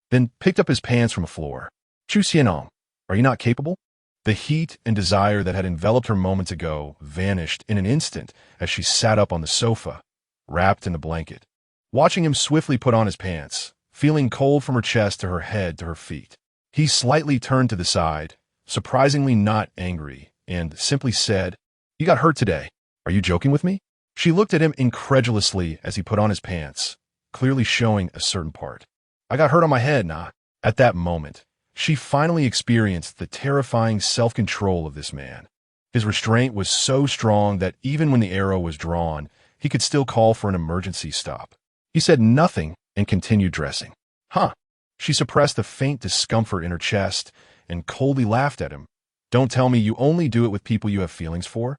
then picked up his pants from the floor. "Xinyuan, are you not capable?" The heat and desire that had enveloped her moments ago vanished in an instant as she sat up on the sofa, wrapped in the blanket, watching him swiftly put on his pants, feeling cold from her chest to her head to her feet. He slightly turned to the side, surprisingly not angry, and simply said, "You got hurt today." Are you joking with me? She looked at him incredulously as he put on his pants, clearly showing a certain part. I got hurt on my head, nah. At that moment, she finally experienced the terrifying self-control of this man. His restraint was so strong that even when the arrow was drawn, he could still call for an emergency stop. He said nothing and continued dressing. Huh. She suppressed the faint discomfort in her chest and coldly laughed at him. Don't tell me you only do it with people you have feelings for?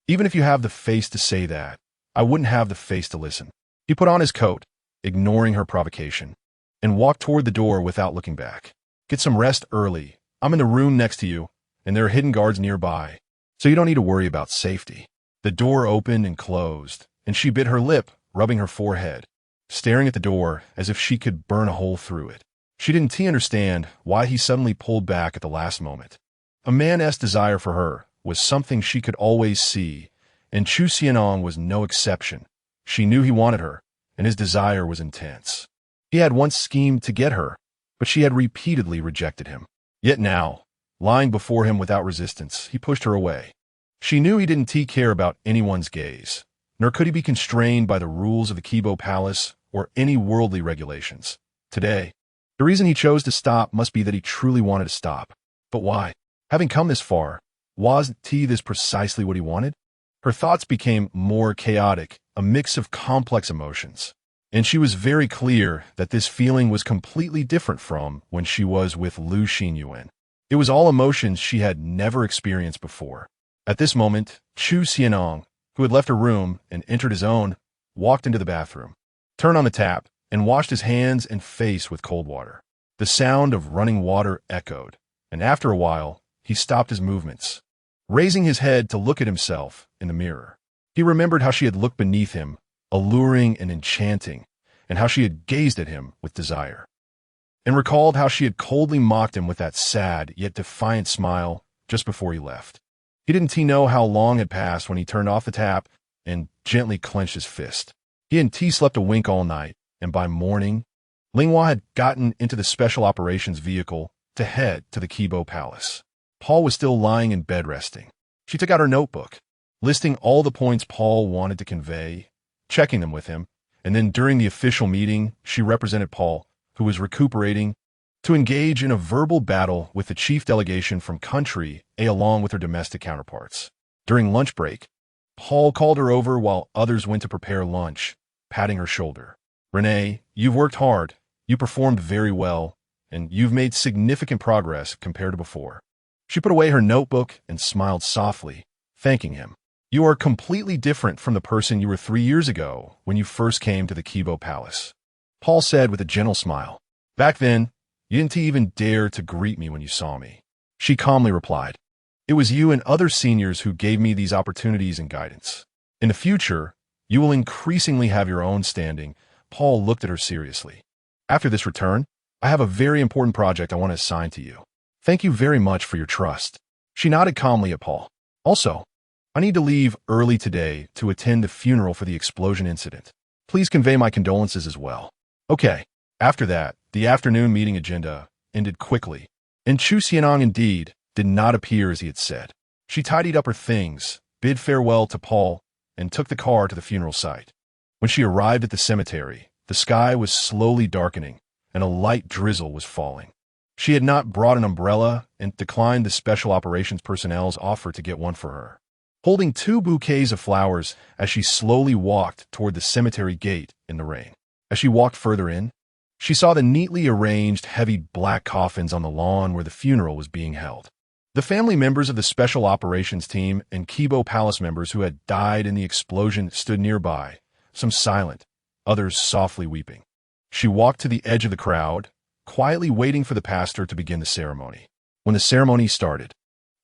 Even if you have the face to say that, I wouldn't have the face to listen. He put on his coat, ignoring her provocation, and walked toward the door without looking back. Get some rest early. I'm in the room next to you, and there are hidden guards nearby, so you don't need to worry about safety. The door opened and closed, and she bit her lip, rubbing her forehead, staring at the door as if she could burn a hole through it. She didn't understand why he suddenly pulled back at the last moment. A man's desire for her was something she could always see, and Xinyuan was no exception. She knew he wanted her, and his desire was intense. He had once schemed to get her, but she had repeatedly rejected him. Yet now, lying before him without resistance, he pushed her away. She knew he didn't care about anyone's gaze, nor could he be constrained by the rules of the Qibo Palace or any worldly regulations. Today, the reason he chose to stop must be that he truly wanted to stop. But why? Having come this far, wasn't this precisely what he wanted? Her thoughts became more chaotic, a mix of complex emotions. And she was very clear that this feeling was completely different from when she was with Lu Xinyuan. It was all emotions she had never experienced before. At this moment, Xinyuan, who had left her room and entered his own, walked into the bathroom, turned on the tap, and washed his hands and face with cold water. The sound of running water echoed, and after a while, he stopped his movements, raising his head to look at himself in the mirror. He remembered how she had looked beneath him, alluring and enchanting, and how she had gazed at him with desire, and recalled how she had coldly mocked him with that sad yet defiant smile just before he left. He didn't know how long had passed when he turned off the tap and gently clenched his fist. He and slept a wink all night, and by morning, Ling had gotten into the special operations vehicle to head to the Qibo Palace. Paul was still lying in bed resting. She took out her notebook, listing all the points Paul wanted to convey, checking them with him, and then during the official meeting, she represented Paul, who was recuperating, to engage in a verbal battle with the chief delegation from country A along with her domestic counterparts. During lunch break, Paul called her over while others went to prepare lunch, patting her shoulder. Renee, you've worked hard, you performed very well, and you've made significant progress compared to before. She put away her notebook and smiled softly, thanking him. You are completely different from the person you were 3 years ago when you first came to the Qibo Palace, Paul said with a gentle smile. Back then, you didn't even dare to greet me when you saw me. She calmly replied. It was you and other seniors who gave me these opportunities and guidance. In the future, you will increasingly have your own standing. Paul looked at her seriously. After this return, I have a very important project I want to assign to you. Thank you very much for your trust. She nodded calmly at Paul. Also, I need to leave early today to attend the funeral for the explosion incident. Please convey my condolences as well. Okay. After that, the afternoon meeting agenda ended quickly, and Xinyuan indeed did not appear as he had said. She tidied up her things, bid farewell to Paul, and took the car to the funeral site. When she arrived at the cemetery, the sky was slowly darkening, and a light drizzle was falling. She had not brought an umbrella and declined the special operations personnel's offer to get one for her. Holding 2 bouquets of flowers as she slowly walked toward the cemetery gate in the rain. As she walked further in, she saw the neatly arranged heavy black coffins on the lawn where the funeral was being held. The family members of the special operations team and Qibo Palace members who had died in the explosion stood nearby, some silent, others softly weeping. She walked to the edge of the crowd, quietly waiting for the pastor to begin the ceremony. When the ceremony started,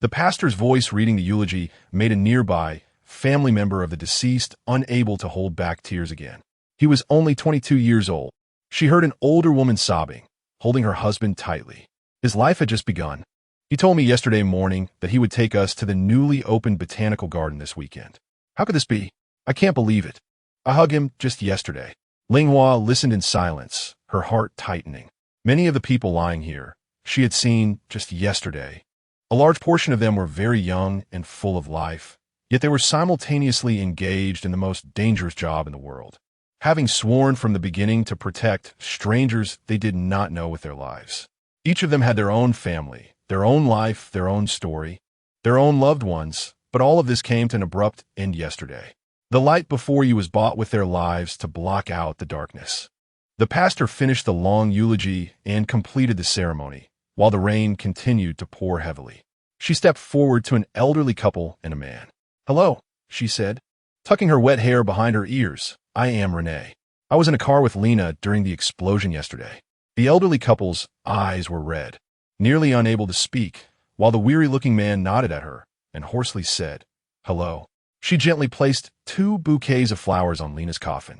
the pastor's voice reading the eulogy made a nearby family member of the deceased unable to hold back tears again. He was only 22 years old. She heard an older woman sobbing, holding her husband tightly. His life had just begun. He told me yesterday morning that he would take us to the newly opened botanical garden this weekend. How could this be? I can't believe it. I hugged him just yesterday. Ling listened in silence, her heart tightening. Many of the people lying here, she had seen just yesterday. A large portion of them were very young and full of life, Yet they were simultaneously engaged in the most dangerous job in the world, having sworn from the beginning to protect strangers they did not know with their lives. Each of them had their own family, their own life, their own story, their own loved ones, but all of this came to an abrupt end yesterday. The light before you was bought with their lives to block out the darkness. The pastor finished the long eulogy and completed the ceremony, while the rain continued to pour heavily. She stepped forward to an elderly couple and a man. "Hello," she said, tucking her wet hair behind her ears. "I am Renee. I was in a car with Lena during the explosion yesterday." The elderly couple's eyes were red, nearly unable to speak, while the weary-looking man nodded at her and hoarsely said, "Hello." She gently placed 2 bouquets of flowers on Lena's coffin,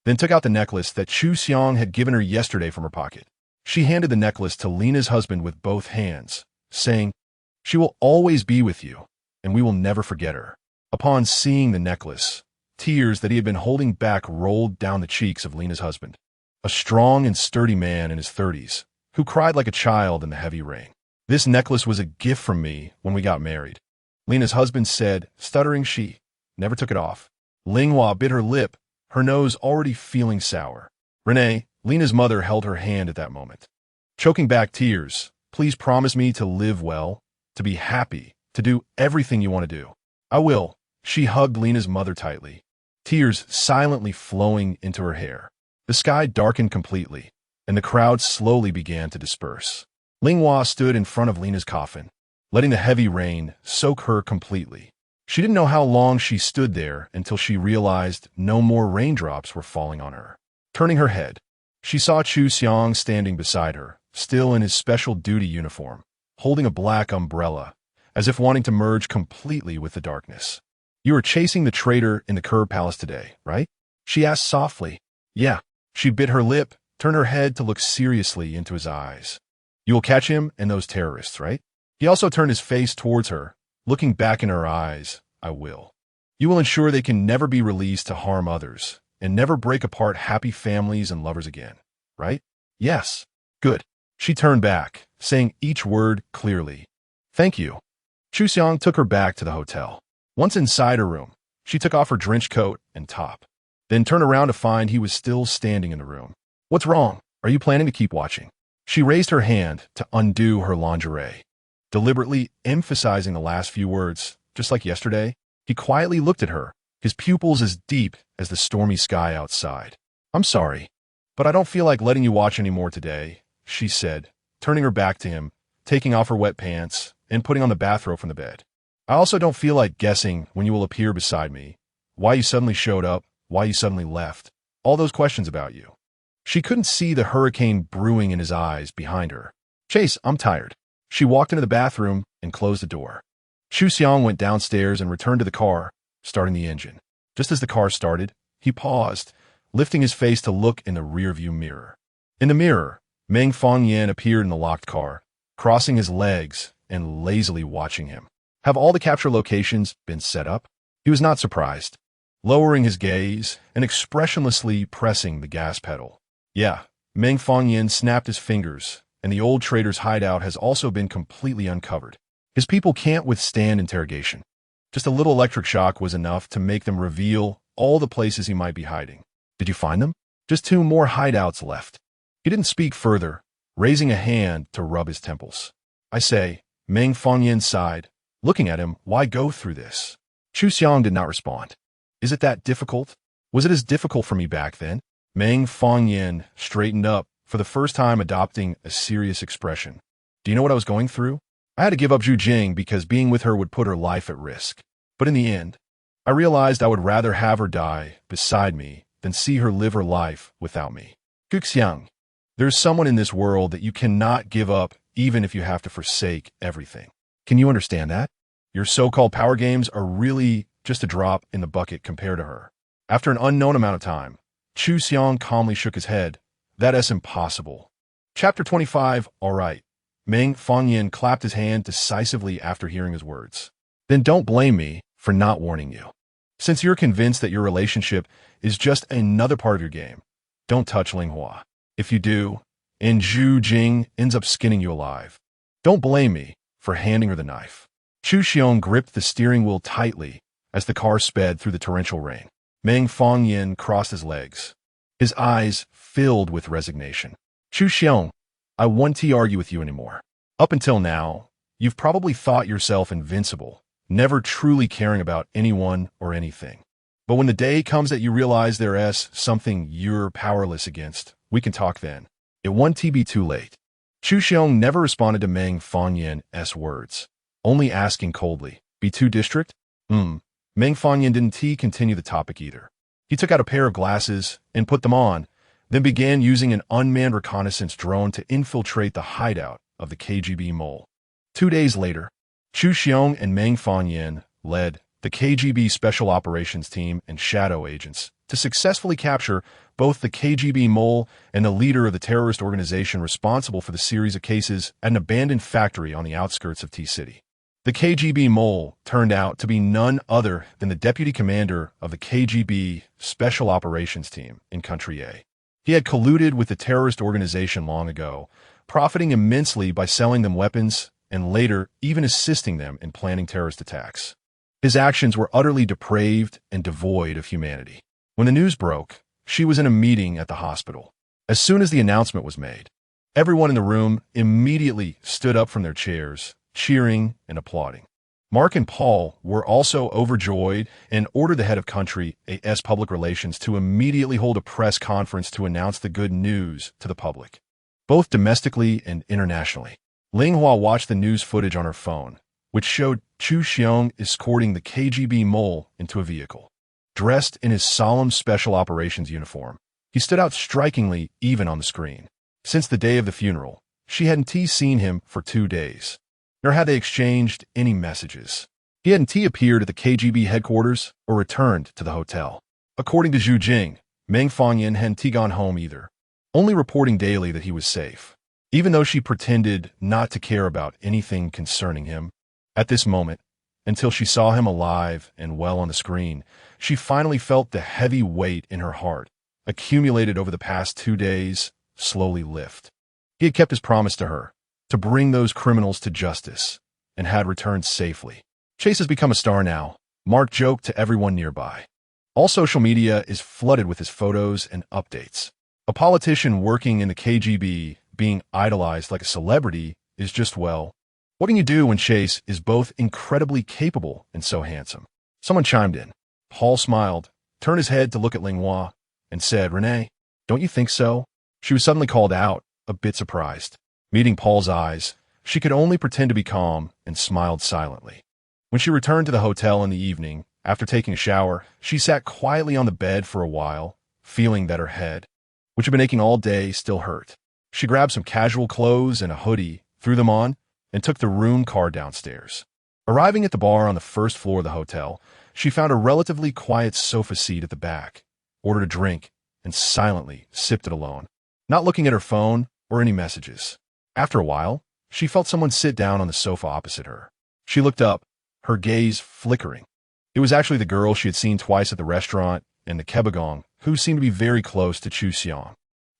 then took out the necklace that Xiang had given her yesterday from her pocket. She handed the necklace to Lena's husband with both hands, saying, "She will always be with you, and we will never forget her." Upon seeing the necklace, tears that he had been holding back rolled down the cheeks of Lena's husband, a strong and sturdy man in his 30s, who cried like a child in the heavy rain. "This necklace was a gift from me when we got married," Lena's husband said, stuttering. She never took it off. Ling bit her lip, her nose already feeling sour. Renee, Lena's mother, held her hand at that moment, choking back tears. "Please promise me to live well, to be happy, to do everything you want to do." "I will." She hugged Lena's mother tightly, tears silently flowing into her hair. The sky darkened completely, and the crowd slowly began to disperse. Ling stood in front of Lena's coffin, letting the heavy rain soak her completely. She didn't know how long she stood there until she realized no more raindrops were falling on her. Turning her head, she saw Xiang standing beside her, still in his special duty uniform, holding a black umbrella, as if wanting to merge completely with the darkness. "You are chasing the traitor in the Curb Palace today, right?" she asked softly. "Yeah." She bit her lip, turned her head to look seriously into his eyes. "You will catch him and those terrorists, right?" He also turned his face towards her, looking back in her eyes. "I will. You will ensure they can never be released to harm others, and never break apart happy families and lovers again, right?" "Yes." "Good." She turned back, saying each word clearly. "Thank you." Xiang took her back to the hotel. Once inside her room, she took off her drenched coat and top, then turned around to find he was still standing in the room. "What's wrong? Are you planning to keep watching?" She raised her hand to undo her lingerie, deliberately emphasizing the last few words. Just like yesterday, he quietly looked at her, his pupils as deep as the stormy sky outside. "I'm sorry, but I don't feel like letting you watch anymore today," she said, turning her back to him, taking off her wet pants, and putting on the bathrobe from the bed. "I also don't feel like guessing when you will appear beside me, why you suddenly showed up, why you suddenly left, all those questions about you." She couldn't see the hurricane brewing in his eyes behind her. "Chase, I'm tired." She walked into the bathroom and closed the door. Xiang went downstairs and returned to the car, starting the engine. Just as the car started, he paused, lifting his face to look in the rearview mirror. In the mirror, Fangyan appeared in the locked car, crossing his legs and lazily watching him. Have all the capture locations been set up? He was not surprised, lowering his gaze and expressionlessly pressing the gas pedal. "Yeah." Fangyan snapped his fingers, and the old trader's hideout has also been completely uncovered. His people can't withstand interrogation. Just a little electric shock was enough to make them reveal all the places he might be hiding. "Did you find them?" "Just 2 more hideouts left." He didn't speak further, raising a hand to rub his temples. "I say," Fangyan sighed, looking at him, "why go through this?" Xiang did not respond. "Is it that difficult? Was it as difficult for me back then?" Fangyan straightened up, for the first time adopting a serious expression. "Do you know what I was going through? I had to give up Jing because being with her would put her life at risk. But in the end, I realized I would rather have her die beside me than see her live her life without me. Xiang, there's someone in this world that you cannot give up even if you have to forsake everything. Can you understand that? Your so-called power games are really just a drop in the bucket compared to her." After an unknown amount of time, Xiang calmly shook his head. "That's impossible." Chapter 25. All right. Fangyan clapped his hand decisively after hearing his words. "Then don't blame me for not warning you. Since you're convinced that your relationship is just another part of your game, don't touch Ling. If you do, and Jing ends up skinning you alive, don't blame me for handing her the knife." Xiong gripped the steering wheel tightly as the car sped through the torrential rain. Meng Fangyan crossed his legs, his eyes filled with resignation. Xiang, I won't argue with you anymore. Up until now, you've probably thought yourself invincible, never truly caring about anyone or anything. But when the day comes that you realize there's something you're powerless against, we can talk then. It won't be too late. Xiang never responded to Meng Fangyan's words, only asking coldly, be too district? Meng Fangyan didn't continue the topic either. He took out a pair of glasses and put them on, then began using an unmanned reconnaissance drone to infiltrate the hideout of the KGB mole. 2 days later, Xiang and Meng Fangyan led the KGB Special Operations Team and shadow agents to successfully capture both the KGB mole and the leader of the terrorist organization responsible for the series of cases at an abandoned factory on the outskirts of T-City. The KGB mole turned out to be none other than the deputy commander of the KGB Special Operations Team in Country A. He had colluded with the terrorist organization long ago, profiting immensely by selling them weapons and later even assisting them in planning terrorist attacks. His actions were utterly depraved and devoid of humanity. When the news broke, she was in a meeting at the hospital. As soon as the announcement was made, everyone in the room immediately stood up from their chairs, cheering and applauding. Mark and Paul were also overjoyed and ordered the head of Country A's public relations to immediately hold a press conference to announce the good news to the public, both domestically and internationally. Ling watched the news footage on her phone, which showed Xiang escorting the KGB mole into a vehicle. Dressed in his solemn special operations uniform, he stood out strikingly even on the screen. Since the day of the funeral, she hadn't seen him for 2 days, nor had they exchanged any messages. He hadn't appeared at the KGB headquarters or returned to the hotel. According to Jing, Meng Fangyan hadn't gone home either, only reporting daily that he was safe, even though she pretended not to care about anything concerning him. At this moment, until she saw him alive and well on the screen, she finally felt the heavy weight in her heart, accumulated over the past 2 days, slowly lift. He had kept his promise to her, to bring those criminals to justice, and had returned safely. Chase has become a star now, Mark joked to everyone nearby. All social media is flooded with his photos and updates. A politician working in the KGB being idolized like a celebrity is just, well, what can you do when Chase is both incredibly capable and so handsome? Someone chimed in. Paul smiled, turned his head to look at Ling, and said, Renee, don't you think so? She was suddenly called out, a bit surprised. Meeting Paul's eyes, she could only pretend to be calm and smiled silently. When she returned to the hotel in the evening, after taking a shower, she sat quietly on the bed for a while, feeling that her head, which had been aching all day, still hurt. She grabbed some casual clothes and a hoodie, threw them on, and took the room car downstairs. Arriving at the bar on the first floor of the hotel, she found a relatively quiet sofa seat at the back, ordered a drink, and silently sipped it alone, not looking at her phone or any messages. After a while, she felt someone sit down on the sofa opposite her. She looked up, her gaze flickering. It was actually the girl she had seen twice at the restaurant and the kebabong, who seemed to be very close to Xiang.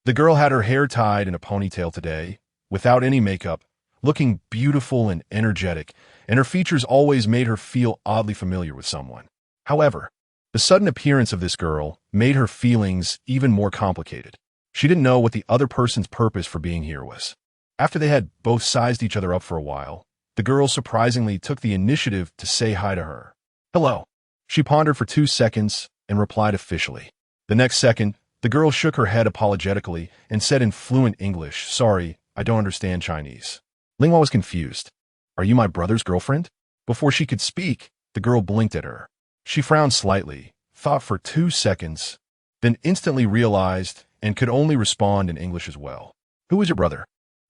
The girl had her hair tied in a ponytail today, without any makeup, looking beautiful and energetic, and her features always made her feel oddly familiar with someone. However, the sudden appearance of this girl made her feelings even more complicated. She didn't know what the other person's purpose for being here was. After they had both sized each other up for a while, the girl surprisingly took the initiative to say hi to her. Hello. She pondered for 2 seconds and replied officially. The next second, the girl shook her head apologetically and said in fluent English, Sorry, I don't understand Chinese. Ling was confused. Are you my brother's girlfriend? Before she could speak, the girl blinked at her. She frowned slightly, thought for 2 seconds, then instantly realized and could only respond in English as well. Who is your brother?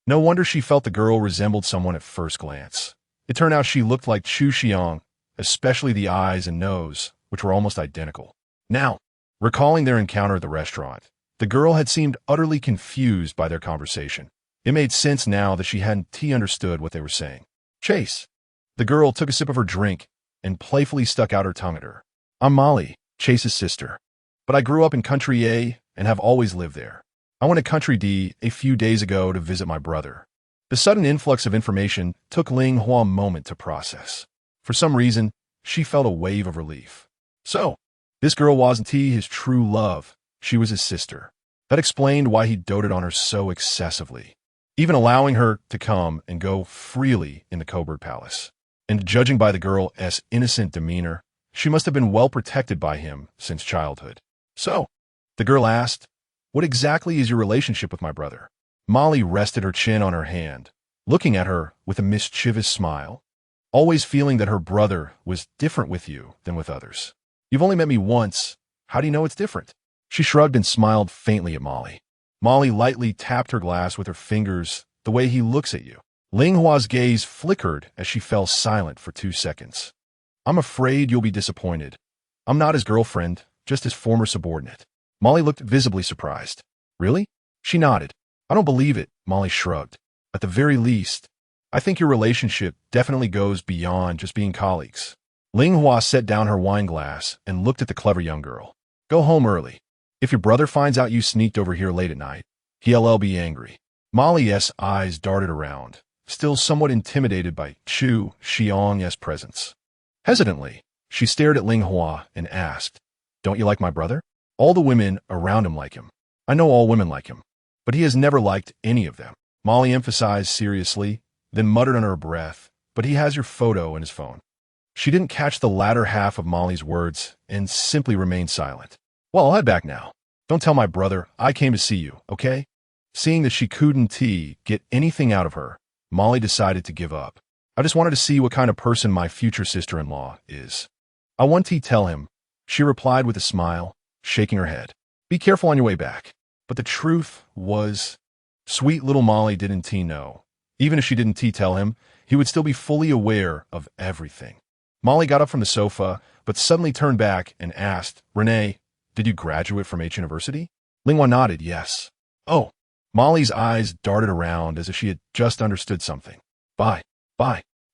No wonder she felt the girl resembled someone at first glance. It turned out she looked like Xiang, especially the eyes and nose, which were almost identical. Now, recalling their encounter at the restaurant, the girl had seemed utterly confused by their conversation. It made sense now that she hadn't understood what they were saying. Chase. The girl took a sip of her drink and playfully stuck out her tongue at her. I'm Molly, Chase's sister. But I grew up in Country A and have always lived there. I went to Country D a few days ago to visit my brother. The sudden influx of information took Ling a moment to process. For some reason, she felt a wave of relief. So, this girl wasn't his true love. She was his sister. That explained why he doted on her so excessively, even allowing her to come and go freely in the Cobra Palace. And judging by the girl's innocent demeanor, she must have been well protected by him since childhood. So, the girl asked, "What exactly is your relationship with my brother?" Molly rested her chin on her hand, looking at her with a mischievous smile, always feeling that her brother was different with you than with others. "You've only met me once. How do you know it's different?" She shrugged and smiled faintly at Molly. Molly lightly tapped her glass with her fingers, the way he looks at you. Ling Hua's gaze flickered as she fell silent for 2 seconds. "I'm afraid you'll be disappointed. I'm not his girlfriend, just his former subordinate." Molly looked visibly surprised. "Really?" She nodded. "I don't believe it," Molly shrugged. "At the very least, I think your relationship definitely goes beyond just being colleagues." Ling Hua set down her wine glass and looked at the clever young girl. "Go home early. If your brother finds out you sneaked over here late at night, he'll be angry." Molly's eyes darted around, still somewhat intimidated by Xiang's presence. Hesitantly, she stared at Ling Hua and asked, "Don't you like my brother?" "All the women around him like him. I know all women like him, but he has never liked any of them." Molly emphasized seriously, then muttered under her breath, "But he has your photo in his phone." She didn't catch the latter half of Molly's words and simply remained silent. "Well, I'll head back now. Don't tell my brother I came to see you, okay?" Seeing that she couldn't get anything out of her, Molly decided to give up. "I just wanted to see what kind of person my future sister-in-law is." "I want to tell him," she replied with a smile, shaking her head. "Be careful on your way back." But the truth was, sweet little Molly didn't know. Even if she didn't tell him, he would still be fully aware of everything. Molly got up from the sofa, but suddenly turned back and asked, "Renee, did you graduate from H University?" Ling Hua nodded, "Yes." "Oh." Molly's eyes darted around as if she had just understood something. Bye.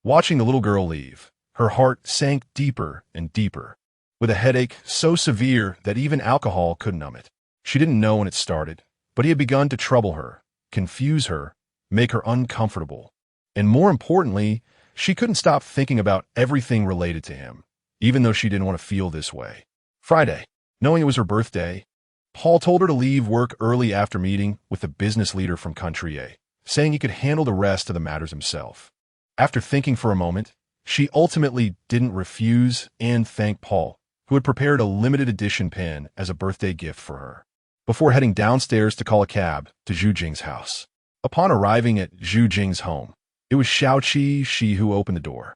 Watching the little girl leave, her heart sank deeper and deeper, with a headache so severe that even alcohol couldn't numb it. She didn't know when it started, but he had begun to trouble her, confuse her, make her uncomfortable. And more importantly, she couldn't stop thinking about everything related to him, even though she didn't want to feel this way. Friday, knowing it was her birthday, Paul told her to leave work early after meeting with the business leader from Qianqiu, saying he could handle the rest of the matters himself. After thinking for a moment, she ultimately didn't refuse and thanked Paul, who had prepared a limited edition pen as a birthday gift for her, before heading downstairs to call a cab to Zhu Jing's house. Upon arriving at Zhu Jing's home, it was Xiao who opened the door.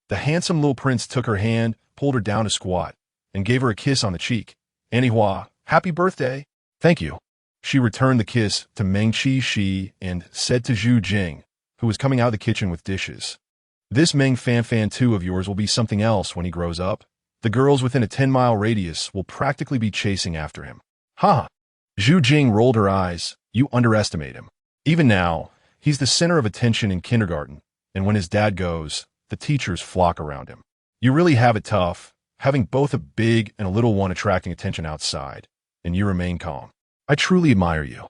The handsome little prince took her hand, pulled her down to squat, and gave her a kiss on the cheek. "Annie Hua, happy birthday." "Thank you." She returned the kiss to Meng and said to Zhu Jing, who was coming out of the kitchen with dishes, "This Meng Fangyan 2 of yours will be something else when he grows up. The girls within a 10-mile radius will practically be chasing after him." "Ha!" Zhu Jing rolled her eyes. "You underestimate him. Even now, he's the center of attention in kindergarten, and when his dad goes, the teachers flock around him. You really have it tough, having both a big and a little one attracting attention outside, and you remain calm. I truly admire you."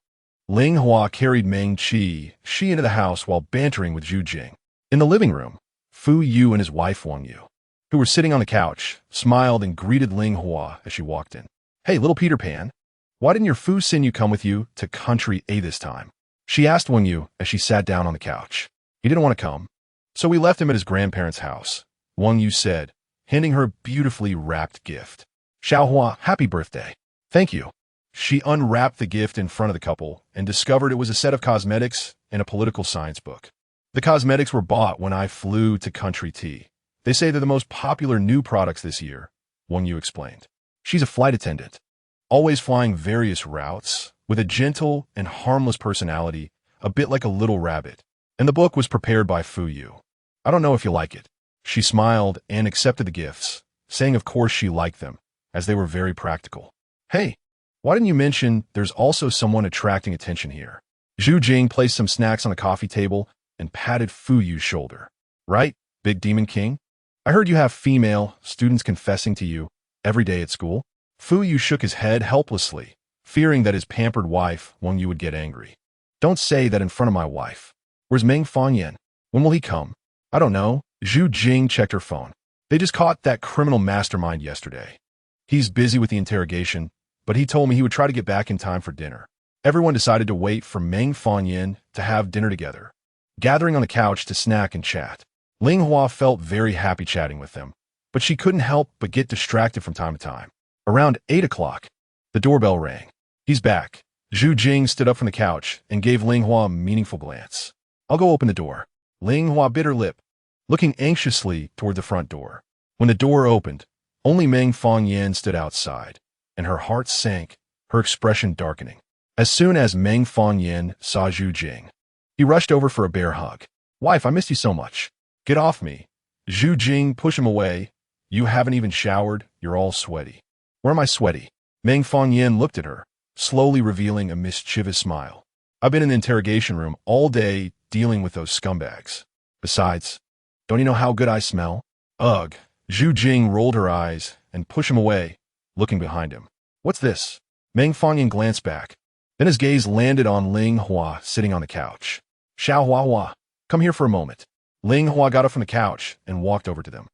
Ling Hua carried Meng into the house while bantering with Zhu Jing. In the living room, Fu Yu and his wife Wang Yu, who were sitting on the couch, smiled and greeted Ling Hua as she walked in. "Hey, little Peter Pan, why didn't your Fu Xinyu come with you to Country A this time?" she asked Wang Yu as she sat down on the couch. "He didn't want to come, so we left him at his grandparents' house," Wang Yu said, handing her a beautifully wrapped gift. "Xiao Hua, happy birthday." "Thank you." She unwrapped the gift in front of the couple and discovered it was a set of cosmetics and a political science book. "The cosmetics were bought when I flew to Country Tea. They say they're the most popular new products this year," Wang Yu explained. She's a flight attendant, always flying various routes, with a gentle and harmless personality, a bit like a little rabbit. And the book was prepared by Fu Yu. "I don't know if you like it." She smiled and accepted the gifts, saying of course she liked them, as they were very practical. "Hey, why didn't you mention there's also someone attracting attention here?" Zhu Jing placed some snacks on the coffee table and patted Fu Yu's shoulder. "Right, Big Demon King? I heard you have female students confessing to you every day at school." Fu Yu shook his head helplessly, fearing that his pampered wife, Wang Yu, would get angry. "Don't say that in front of my wife. Where's Meng Fangyan? When will he come?" "I don't know." Zhu Jing checked her phone. They just caught that criminal mastermind yesterday. He's busy with the interrogation, but he told me he would try to get back in time for dinner. Everyone decided to wait for Meng Fangyan to have dinner together, gathering on the couch to snack and chat. Ling Hua felt very happy chatting with them, but she couldn't help but get distracted from time to time. Around 8 o'clock, the doorbell rang. He's back. Jing stood up from the couch and gave Ling Hua a meaningful glance. I'll go open the door. Ling Hua bit her lip, looking anxiously toward the front door. When the door opened, only Meng Fangyan stood outside, and her heart sank, her expression darkening. As soon as Meng Fangyan saw Jing, he rushed over for a bear hug. Wife, I missed you so much. Get off me. Jing pushed him away. You haven't even showered. You're all sweaty. Where am I sweaty? Meng Fangyan looked at her, slowly revealing a mischievous smile. I've been in the interrogation room all day dealing with those scumbags. Besides, don't you know how good I smell? Ugh. Jing rolled her eyes and pushed him away, looking behind him. What's this? Meng Fangyan glanced back. Then his gaze landed on Ling Hua sitting on the couch. Xiao Hua Hua, come here for a moment. Ling Hua got up from the couch and walked over to them.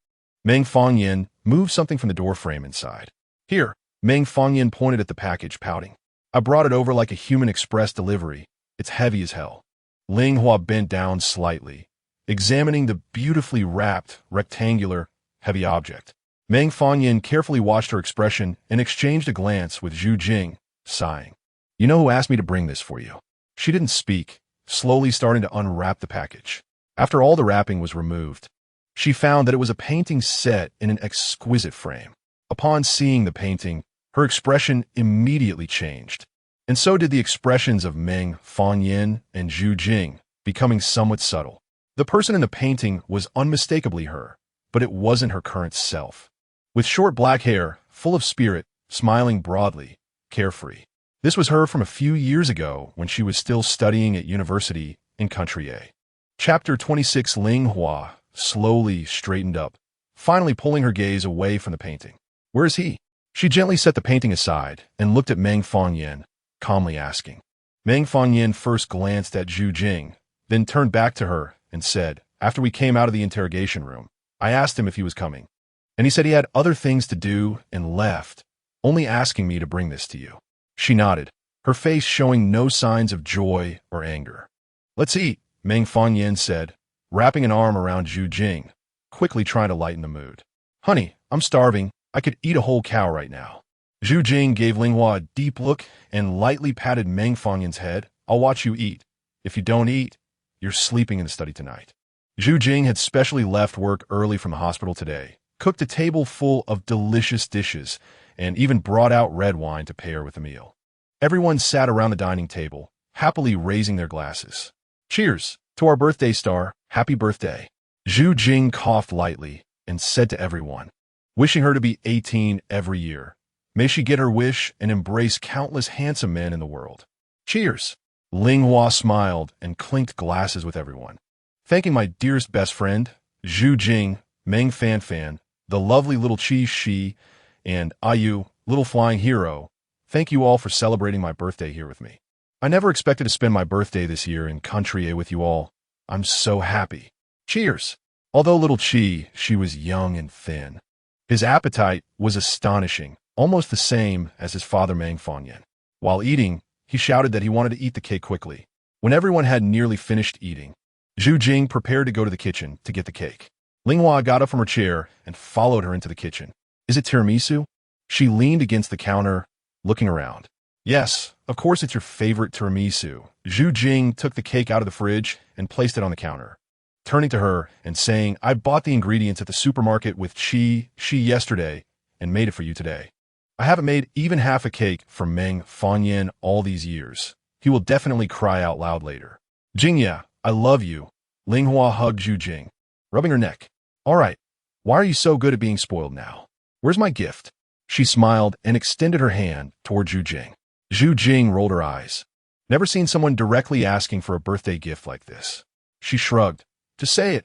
Meng Fangyan moved something from the doorframe inside. Here, Meng Fangyan pointed at the package, pouting. I brought it over like a human express delivery. It's heavy as hell. Ling Hua bent down slightly, examining the beautifully wrapped, rectangular, heavy object. Meng Fangyan carefully watched her expression and exchanged a glance with Jing, sighing. You know who asked me to bring this for you? She didn't speak, slowly starting to unwrap the package. After all the wrapping was removed, she found that it was a painting set in an exquisite frame. Upon seeing the painting, her expression immediately changed, and so did the expressions of Meng Fangyan and Jing, becoming somewhat subtle. The person in the painting was unmistakably her, but it wasn't her current self. With short black hair, full of spirit, smiling broadly, carefree. This was her from a few years ago when she was still studying at university in Country A. Chapter 26. Ling Hua slowly straightened up, finally pulling her gaze away from the painting. Where is he? She gently set the painting aside and looked at Meng Fangyan, calmly asking. Meng Fangyan first glanced at Jing, then turned back to her and said, after we came out of the interrogation room, I asked him if he was coming, and he said he had other things to do and left, only asking me to bring this to you. She nodded, her face showing no signs of joy or anger. Let's eat, Meng Fangyan said, wrapping an arm around Jing, quickly trying to lighten the mood. Honey, I'm starving. I could eat a whole cow right now. Jing gave Ling Hua a deep look and lightly patted Meng Fangyan's head. I'll watch you eat. If you don't eat, you're sleeping in the study tonight. Jing had specially left work early from the hospital today, cooked a table full of delicious dishes, and even brought out red wine to pair with the meal. Everyone sat around the dining table, happily raising their glasses. Cheers to our birthday star. Happy birthday. Jing coughed lightly and said to everyone, wishing her to be 18 every year. May she get her wish and embrace countless handsome men in the world. Cheers. Ling Hua smiled and clinked glasses with everyone. Thanking my dearest best friend, Jing, Meng Fan, the lovely little Shi, and Ayu, little flying hero, thank you all for celebrating my birthday here with me. I never expected to spend my birthday this year in Country A with you all. I'm so happy. Cheers. Although little she was young and thin. His appetite was astonishing, almost the same as his father Meng Fangyan. While eating, he shouted that he wanted to eat the cake quickly. When everyone had nearly finished eating, Jing prepared to go to the kitchen to get the cake. Ling Hua got up from her chair and followed her into the kitchen. Is it tiramisu? She leaned against the counter, looking around. Yes, of course it's your favorite tiramisu. Jing took the cake out of the fridge and placed it on the counter, turning to her and saying, I bought the ingredients at the supermarket with she yesterday and made it for you today. I haven't made even half a cake for Meng Fangyan all these years. He will definitely cry out loud later. Jing, yeah, I love you. Ling Hua hugged Jing, rubbing her neck. All right, why are you so good at being spoiled now? Where's my gift? She smiled and extended her hand toward Jing. Jing rolled her eyes. Never seen someone directly asking for a birthday gift like this. She shrugged. Just say it.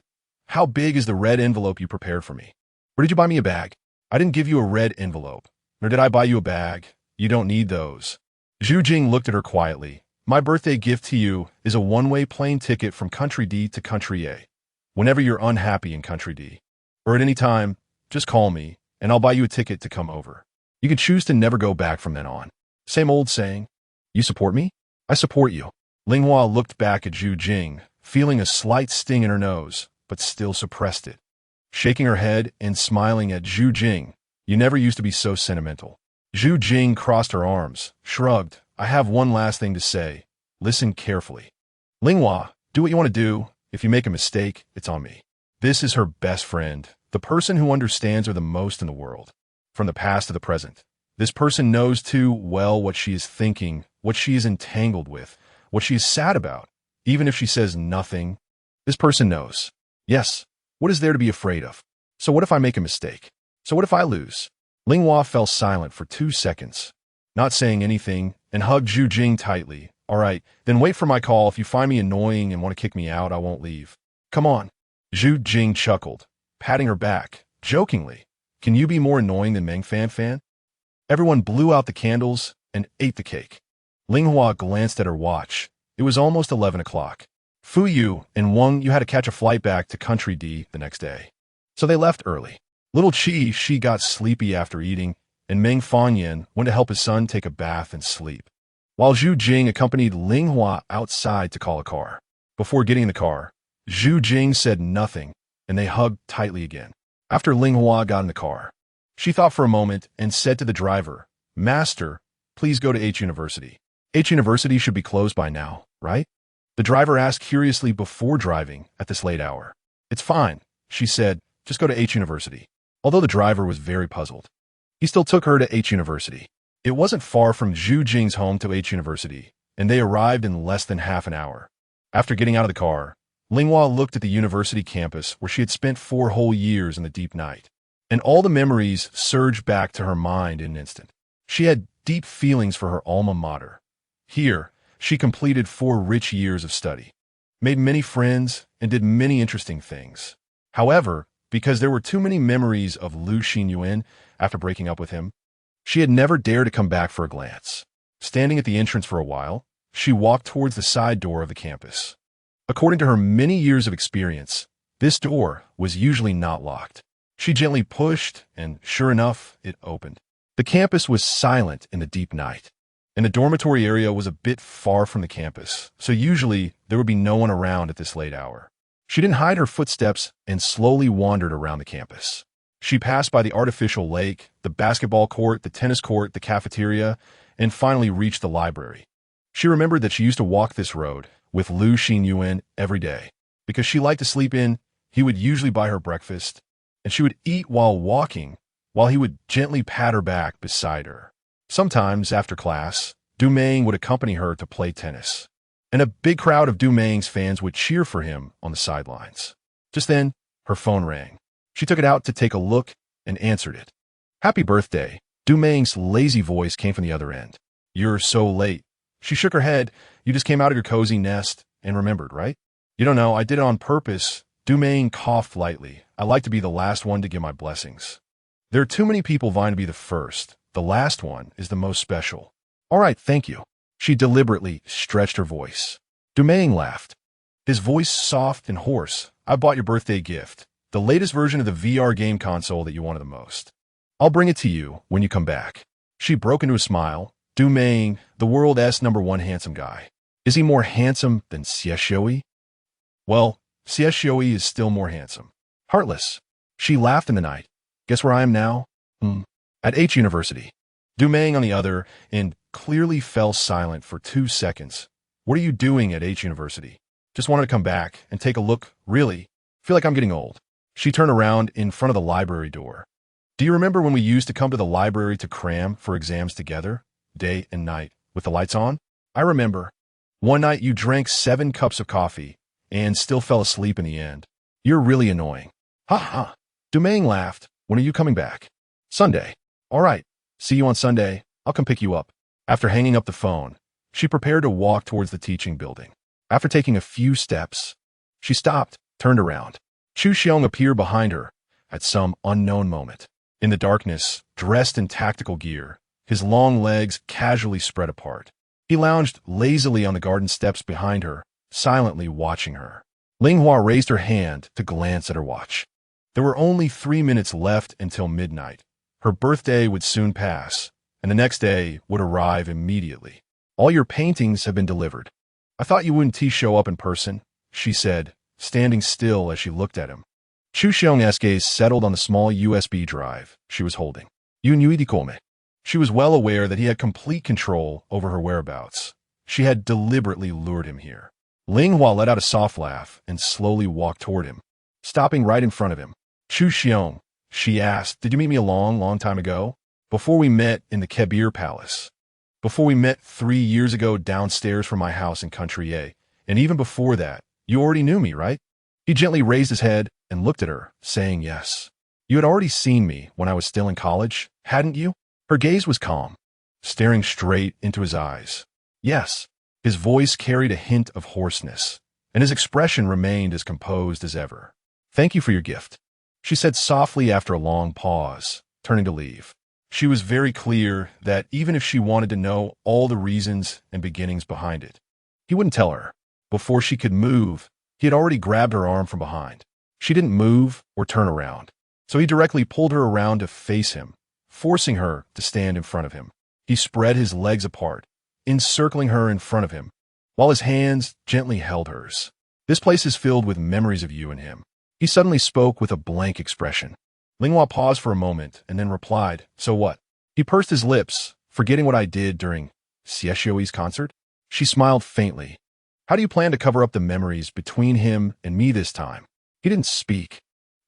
How big is the red envelope you prepared for me? Or did you buy me a bag? I didn't give you a red envelope. Nor did I buy you a bag. You don't need those. Jing looked at her quietly. My birthday gift to you is a one-way plane ticket from Country D to Country A. Whenever you're unhappy in Country D, or at any time, Just call me, and I'll buy you a ticket to come over. You can choose to never go back from then on. Same old saying. You support me? I support you. Ling looked back at Jing, feeling a slight sting in her nose, but still suppressed it. Shaking her head and smiling at Jing, you never used to be so sentimental. Jing crossed her arms, shrugged. I have one last thing to say. Listen carefully. Ling do what you want to do. If you make a mistake, it's on me. This is her best friend, the person who understands her the most in the world. From the past to the present. This person knows too well what she is thinking, what she is entangled with, what she is sad about, even if she says nothing. This person knows. Yes, what is there to be afraid of? So what if I make a mistake? So what if I lose? Ling fell silent for 2 seconds, not saying anything, and hugged Jing tightly. All right, then wait for my call. If you find me annoying and want to kick me out, I won't leave. Come on. Jing chuckled, patting her back, jokingly. Can you be more annoying than Meng Fan? Everyone blew out the candles and ate the cake. Ling glanced at her watch. It was almost 11 o'clock. Fu Yu and Wang Yu had to catch a flight back to Country D the next day. So they left early. Little she got sleepy after eating, and Meng Fangyan went to help his son take a bath and sleep, while Jing accompanied Ling outside to call a car. Before getting in the car, Jing said nothing, and they hugged tightly again. After Ling got in the car, she thought for a moment and said to the driver, Master, please go to H University. H University should be closed by now, right? The driver asked curiously before driving at this late hour. It's fine, she said, just go to H University. Although the driver was very puzzled, he still took her to H University. It wasn't far from Jing's home to H University, and they arrived in less than half an hour. After getting out of the car, Ling looked at the university campus where she had spent 4 whole years in the deep night, and all the memories surged back to her mind in an instant. She had deep feelings for her alma mater. Here, she completed 4 rich years of study, made many friends, and did many interesting things. However, because there were too many memories of Xinyuan after breaking up with him, she had never dared to come back for a glance. Standing at the entrance for a while, she walked towards the side door of the campus. According to her many years of experience, this door was usually not locked. She gently pushed, and sure enough, it opened. The campus was silent in the deep night, and the dormitory area was a bit far from the campus, so usually there would be no one around at this late hour. She didn't hide her footsteps and slowly wandered around the campus. She passed by the artificial lake, the basketball court, the tennis court, the cafeteria, and finally reached the library. She remembered that she used to walk this road with Xinyuan every day. Because she liked to sleep in, he would usually buy her breakfast, and she would eat while walking, while he would gently pat her back beside her. Sometimes, after class, Meng would accompany her to play tennis, and a big crowd of Meng's fans would cheer for him on the sidelines. Just then, her phone rang. She took it out to take a look and answered it. Happy birthday. Meng's lazy voice came from the other end. You're so late. She shook her head. You just came out of your cozy nest and remembered, right? You don't know, I did it on purpose. Meng coughed lightly. I like to be the last one to give my blessings. There are too many people vying to be the first. The last one is the most special. All right, thank you. She deliberately stretched her voice. Meng laughed. His voice soft and hoarse. I bought your birthday gift, the latest version of the VR game console that you wanted the most. I'll bring it to you when you come back. She broke into a smile. Meng, the world's #1 handsome guy. Is he more handsome than Xinyuan? Well, Xinyuan is still more handsome. Heartless. She laughed in the night. Guess where I am now? At H University. Meng on the other end clearly fell silent for 2 seconds. What are you doing at H University? Just wanted to come back and take a look. Really? Feel like I'm getting old. She turned around in front of the library door. Do you remember when we used to come to the library to cram for exams together, day and night, with the lights on? I remember. One night you drank 7 cups of coffee and still fell asleep in the end. You're really annoying. Ha ha. Meng laughed. When are you coming back? Sunday. All right. See you on Sunday. I'll come pick you up. After hanging up the phone, she prepared to walk towards the teaching building. After taking a few steps, she stopped, turned around. Xiang appeared behind her at some unknown moment. In the darkness, dressed in tactical gear, his long legs casually spread apart. He lounged lazily on the garden steps behind her, silently watching her. Ling raised her hand to glance at her watch. There were only 3 minutes left until midnight. Her birthday would soon pass, and the next day would arrive immediately. All your paintings have been delivered. I thought you wouldn't show up in person, she said, standing still as she looked at him. Chu Xiong's gaze settled on the small USB drive she was holding. You knew it. She was well aware that he had complete control over her whereabouts. She had deliberately lured him here. Ling let out a soft laugh and slowly walked toward him, stopping right in front of him. Chu Xiong, she asked, did you meet me a long time ago? Before we met in the Kebir Palace. Before we met 3 years ago downstairs from my house in Country A. And even before that, you already knew me, right? He gently raised his head and looked at her, saying yes. You had already seen me when I was still in college, hadn't you? Her gaze was calm, staring straight into his eyes. Yes. His voice carried a hint of hoarseness, and his expression remained as composed as ever. Thank you for your gift, she said softly after a long pause, turning to leave. She was very clear that even if she wanted to know all the reasons and beginnings behind it, he wouldn't tell her. Before she could move, he had already grabbed her arm from behind. She didn't move or turn around, so he directly pulled her around to face him, forcing her to stand in front of him. He spread his legs apart, encircling her in front of him, while his hands gently held hers. This place is filled with memories of you and him. He suddenly spoke with a blank expression. Linghua paused for a moment and then replied, so what? He pursed his lips, forgetting what I did during Xinyuan's concert. She smiled faintly. How do you plan to cover up the memories between him and me this time? He didn't speak,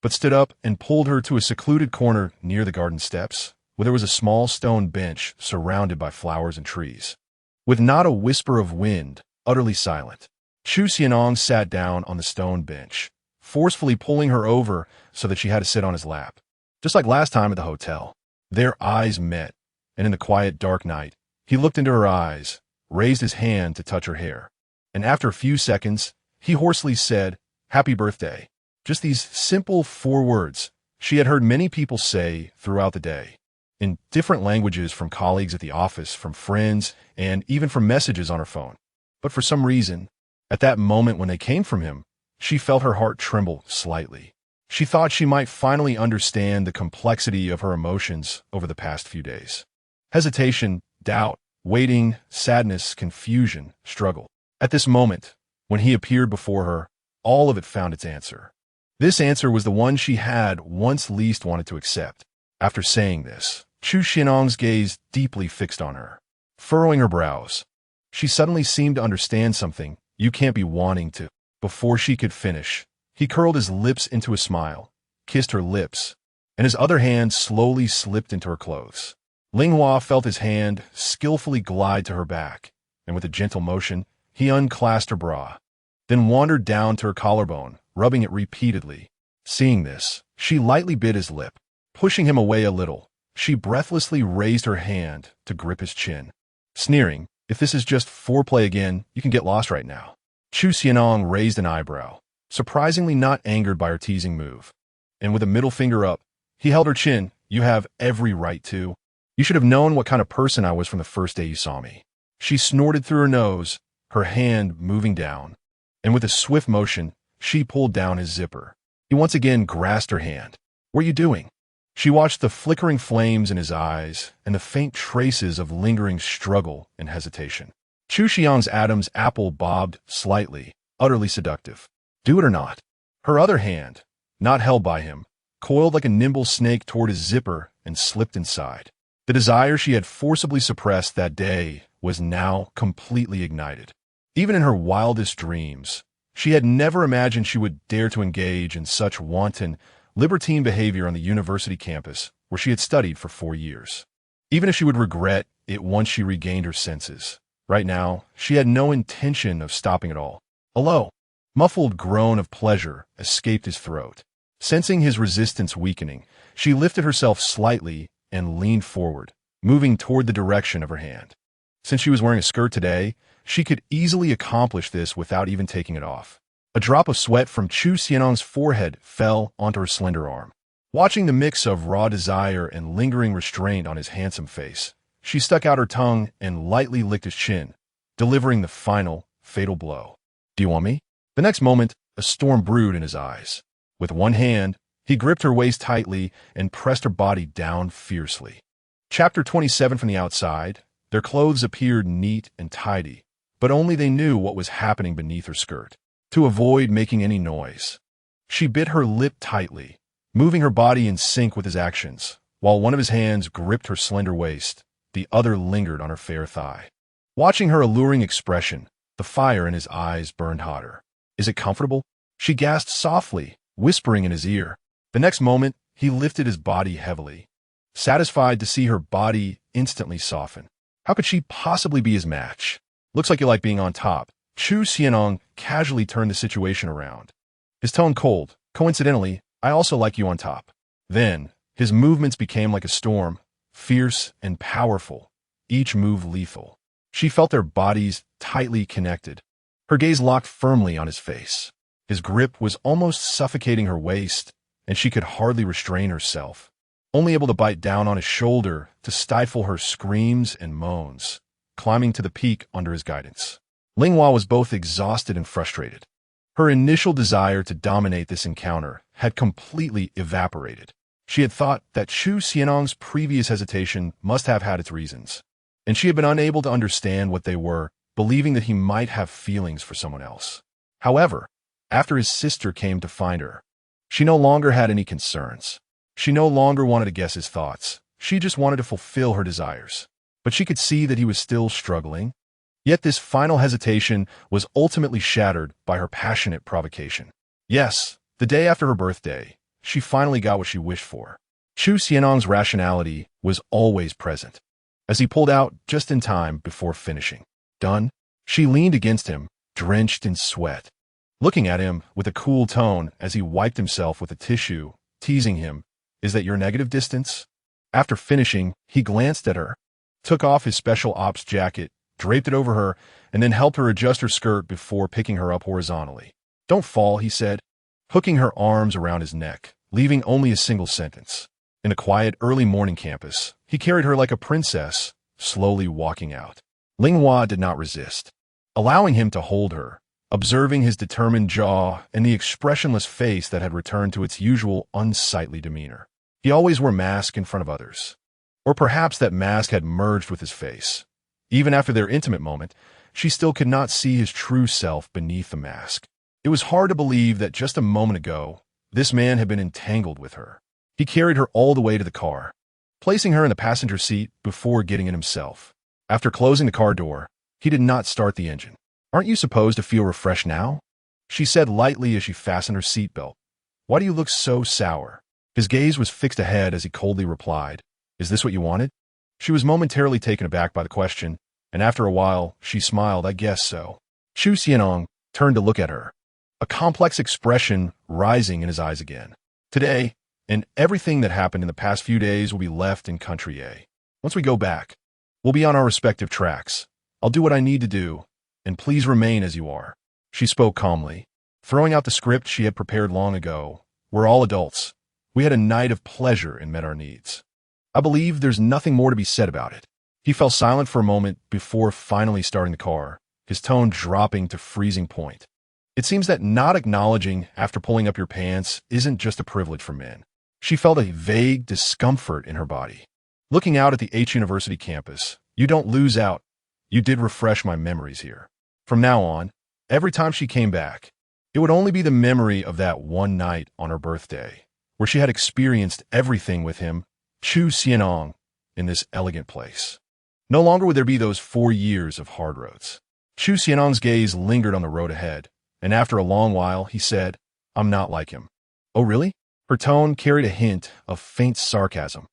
but stood up and pulled her to a secluded corner near the garden steps, where there was a small stone bench surrounded by flowers and trees. With not a whisper of wind, utterly silent, Chu Xinyuan sat down on the stone bench, forcefully pulling her over so that she had to sit on his lap. Just like last time at the hotel, their eyes met, and in the quiet dark night, he looked into her eyes, raised his hand to touch her hair, and after a few seconds, he hoarsely said, Happy birthday. Just these simple 4 words she had heard many people say throughout the day, in different languages, from colleagues at the office, from friends, and even from messages on her phone. But for some reason, at that moment when they came from him, she felt her heart tremble slightly. She thought she might finally understand the complexity of her emotions over the past few days. Hesitation, doubt, waiting, sadness, confusion, struggle. At this moment, when he appeared before her, all of it found its answer. This answer was the one she had once least wanted to accept. After saying this, Chu Xinyuan's gaze deeply fixed on her, furrowing her brows. She suddenly seemed to understand something. You can't be wanting to. Before she could finish, he curled his lips into a smile, kissed her lips, and his other hand slowly slipped into her clothes. Linghua felt his hand skillfully glide to her back, and with a gentle motion, he unclasped her bra, then wandered down to her collarbone, rubbing it repeatedly. Seeing this, she lightly bit his lip. Pushing him away a little, she breathlessly raised her hand to grip his chin, sneering, if this is just foreplay again, you can get lost right now. Chu Xinyuan raised an eyebrow, surprisingly not angered by her teasing move, and with a middle finger up, he held her chin. You have every right to. You should have known what kind of person I was from the first day you saw me. She snorted through her nose, her hand moving down, and with a swift motion, she pulled down his zipper. He once again grasped her hand. What are you doing? She watched the flickering flames in his eyes and the faint traces of lingering struggle and hesitation. Chu Xiang's Adam's apple bobbed slightly, utterly seductive. Do it or not? Her other hand, not held by him, coiled like a nimble snake toward his zipper and slipped inside. The desire she had forcibly suppressed that day was now completely ignited. Even in her wildest dreams, she had never imagined she would dare to engage in such wanton, libertine behavior on the university campus where she had studied for 4 years. Even if she would regret it once she regained her senses, right now, she had no intention of stopping at all. A low, muffled groan of pleasure escaped his throat. Sensing his resistance weakening, she lifted herself slightly and leaned forward, moving toward the direction of her hand. Since she was wearing a skirt today, she could easily accomplish this without even taking it off. A drop of sweat from Chu Xianyuan's forehead fell onto her slender arm. Watching the mix of raw desire and lingering restraint on his handsome face, she stuck out her tongue and lightly licked his chin, delivering the final, fatal blow. Do you want me? The next moment, a storm brewed in his eyes. With one hand, He gripped her waist tightly and pressed her body down fiercely. Chapter 27 from the outside. Their clothes appeared neat and tidy, but only they knew what was happening beneath her skirt. To avoid making any noise, she bit her lip tightly, moving her body in sync with his actions. While one of his hands gripped her slender waist, the other lingered on her fair thigh. Watching her alluring expression, the fire in his eyes burned hotter. "Is it comfortable?" She gasped softly, whispering in his ear. The next moment, he lifted his body heavily, satisfied to see her body instantly soften. How could she possibly be his match? "Looks like you like being on top." Xinyuan casually turned the situation around, his tone cold. "Coincidentally, I also like you on top." Then, his movements became like a storm, fierce and powerful, each move lethal. She felt their bodies tightly connected, her gaze locked firmly on his face. His grip was almost suffocating her waist, and she could hardly restrain herself, only able to bite down on his shoulder to stifle her screams and moans, climbing to the peak under his guidance. Ling was both exhausted and frustrated. Her initial desire to dominate this encounter had completely evaporated. She had thought that Xinyuan's previous hesitation must have had its reasons, and she had been unable to understand what they were, believing that he might have feelings for someone else. However, after his sister came to find her, she no longer had any concerns. She no longer wanted to guess his thoughts. She just wanted to fulfill her desires. But she could see that he was still struggling. Yet this final hesitation was ultimately shattered by her passionate provocation. Yes, the day after her birthday, she finally got what she wished for. Xinyuan's rationality was always present, as he pulled out just in time before finishing. "Done?" She leaned against him, drenched in sweat, looking at him with a cool tone as he wiped himself with a tissue, teasing him. "Is that your negative distance?" After finishing, he glanced at her, took off his special ops jacket, draped it over her, and then helped her adjust her skirt before picking her up horizontally. "Don't fall," he said, hooking her arms around his neck, leaving only a single sentence. In a quiet, early morning campus, he carried her like a princess, slowly walking out. Ling did not resist, allowing him to hold her, observing his determined jaw and the expressionless face that had returned to its usual unsightly demeanor. He always wore mask in front of others. Or perhaps that mask had merged with his face. Even after their intimate moment, she still could not see his true self beneath the mask. It was hard to believe that just a moment ago, this man had been entangled with her. He carried her all the way to the car, placing her in the passenger seat before getting in himself. After closing the car door, he did not start the engine. "Aren't you supposed to feel refreshed now?" she said lightly as she fastened her seatbelt. "Why do you look so sour?" His gaze was fixed ahead as he coldly replied, "Is this what you wanted?" She was momentarily taken aback by the question, and after a while, she smiled. "I guess so." Xinyuan turned to look at her, a complex expression rising in his eyes again. "Today, and everything that happened in the past few days will be left in Country A. Once we go back, we'll be on our respective tracks. I'll do what I need to do, and please remain as you are." She spoke calmly, throwing out the script she had prepared long ago. "We're all adults. We had a night of pleasure and met our needs. I believe there's nothing more to be said about it." He fell silent for a moment before finally starting the car, his tone dropping to freezing point. "It seems that not acknowledging after pulling up your pants isn't just a privilege for men." She felt a vague discomfort in her body. Looking out at the H University campus, "You don't lose out. You did refresh my memories here." From now on, every time she came back, it would only be the memory of that one night on her birthday, where she had experienced everything with him, Xinyuan, in this elegant place. No longer would there be those 4 years of hard roads. Xinyuan's gaze lingered on the road ahead, and after a long while, he said, "I'm not like him." "Oh, really?" Her tone carried a hint of faint sarcasm.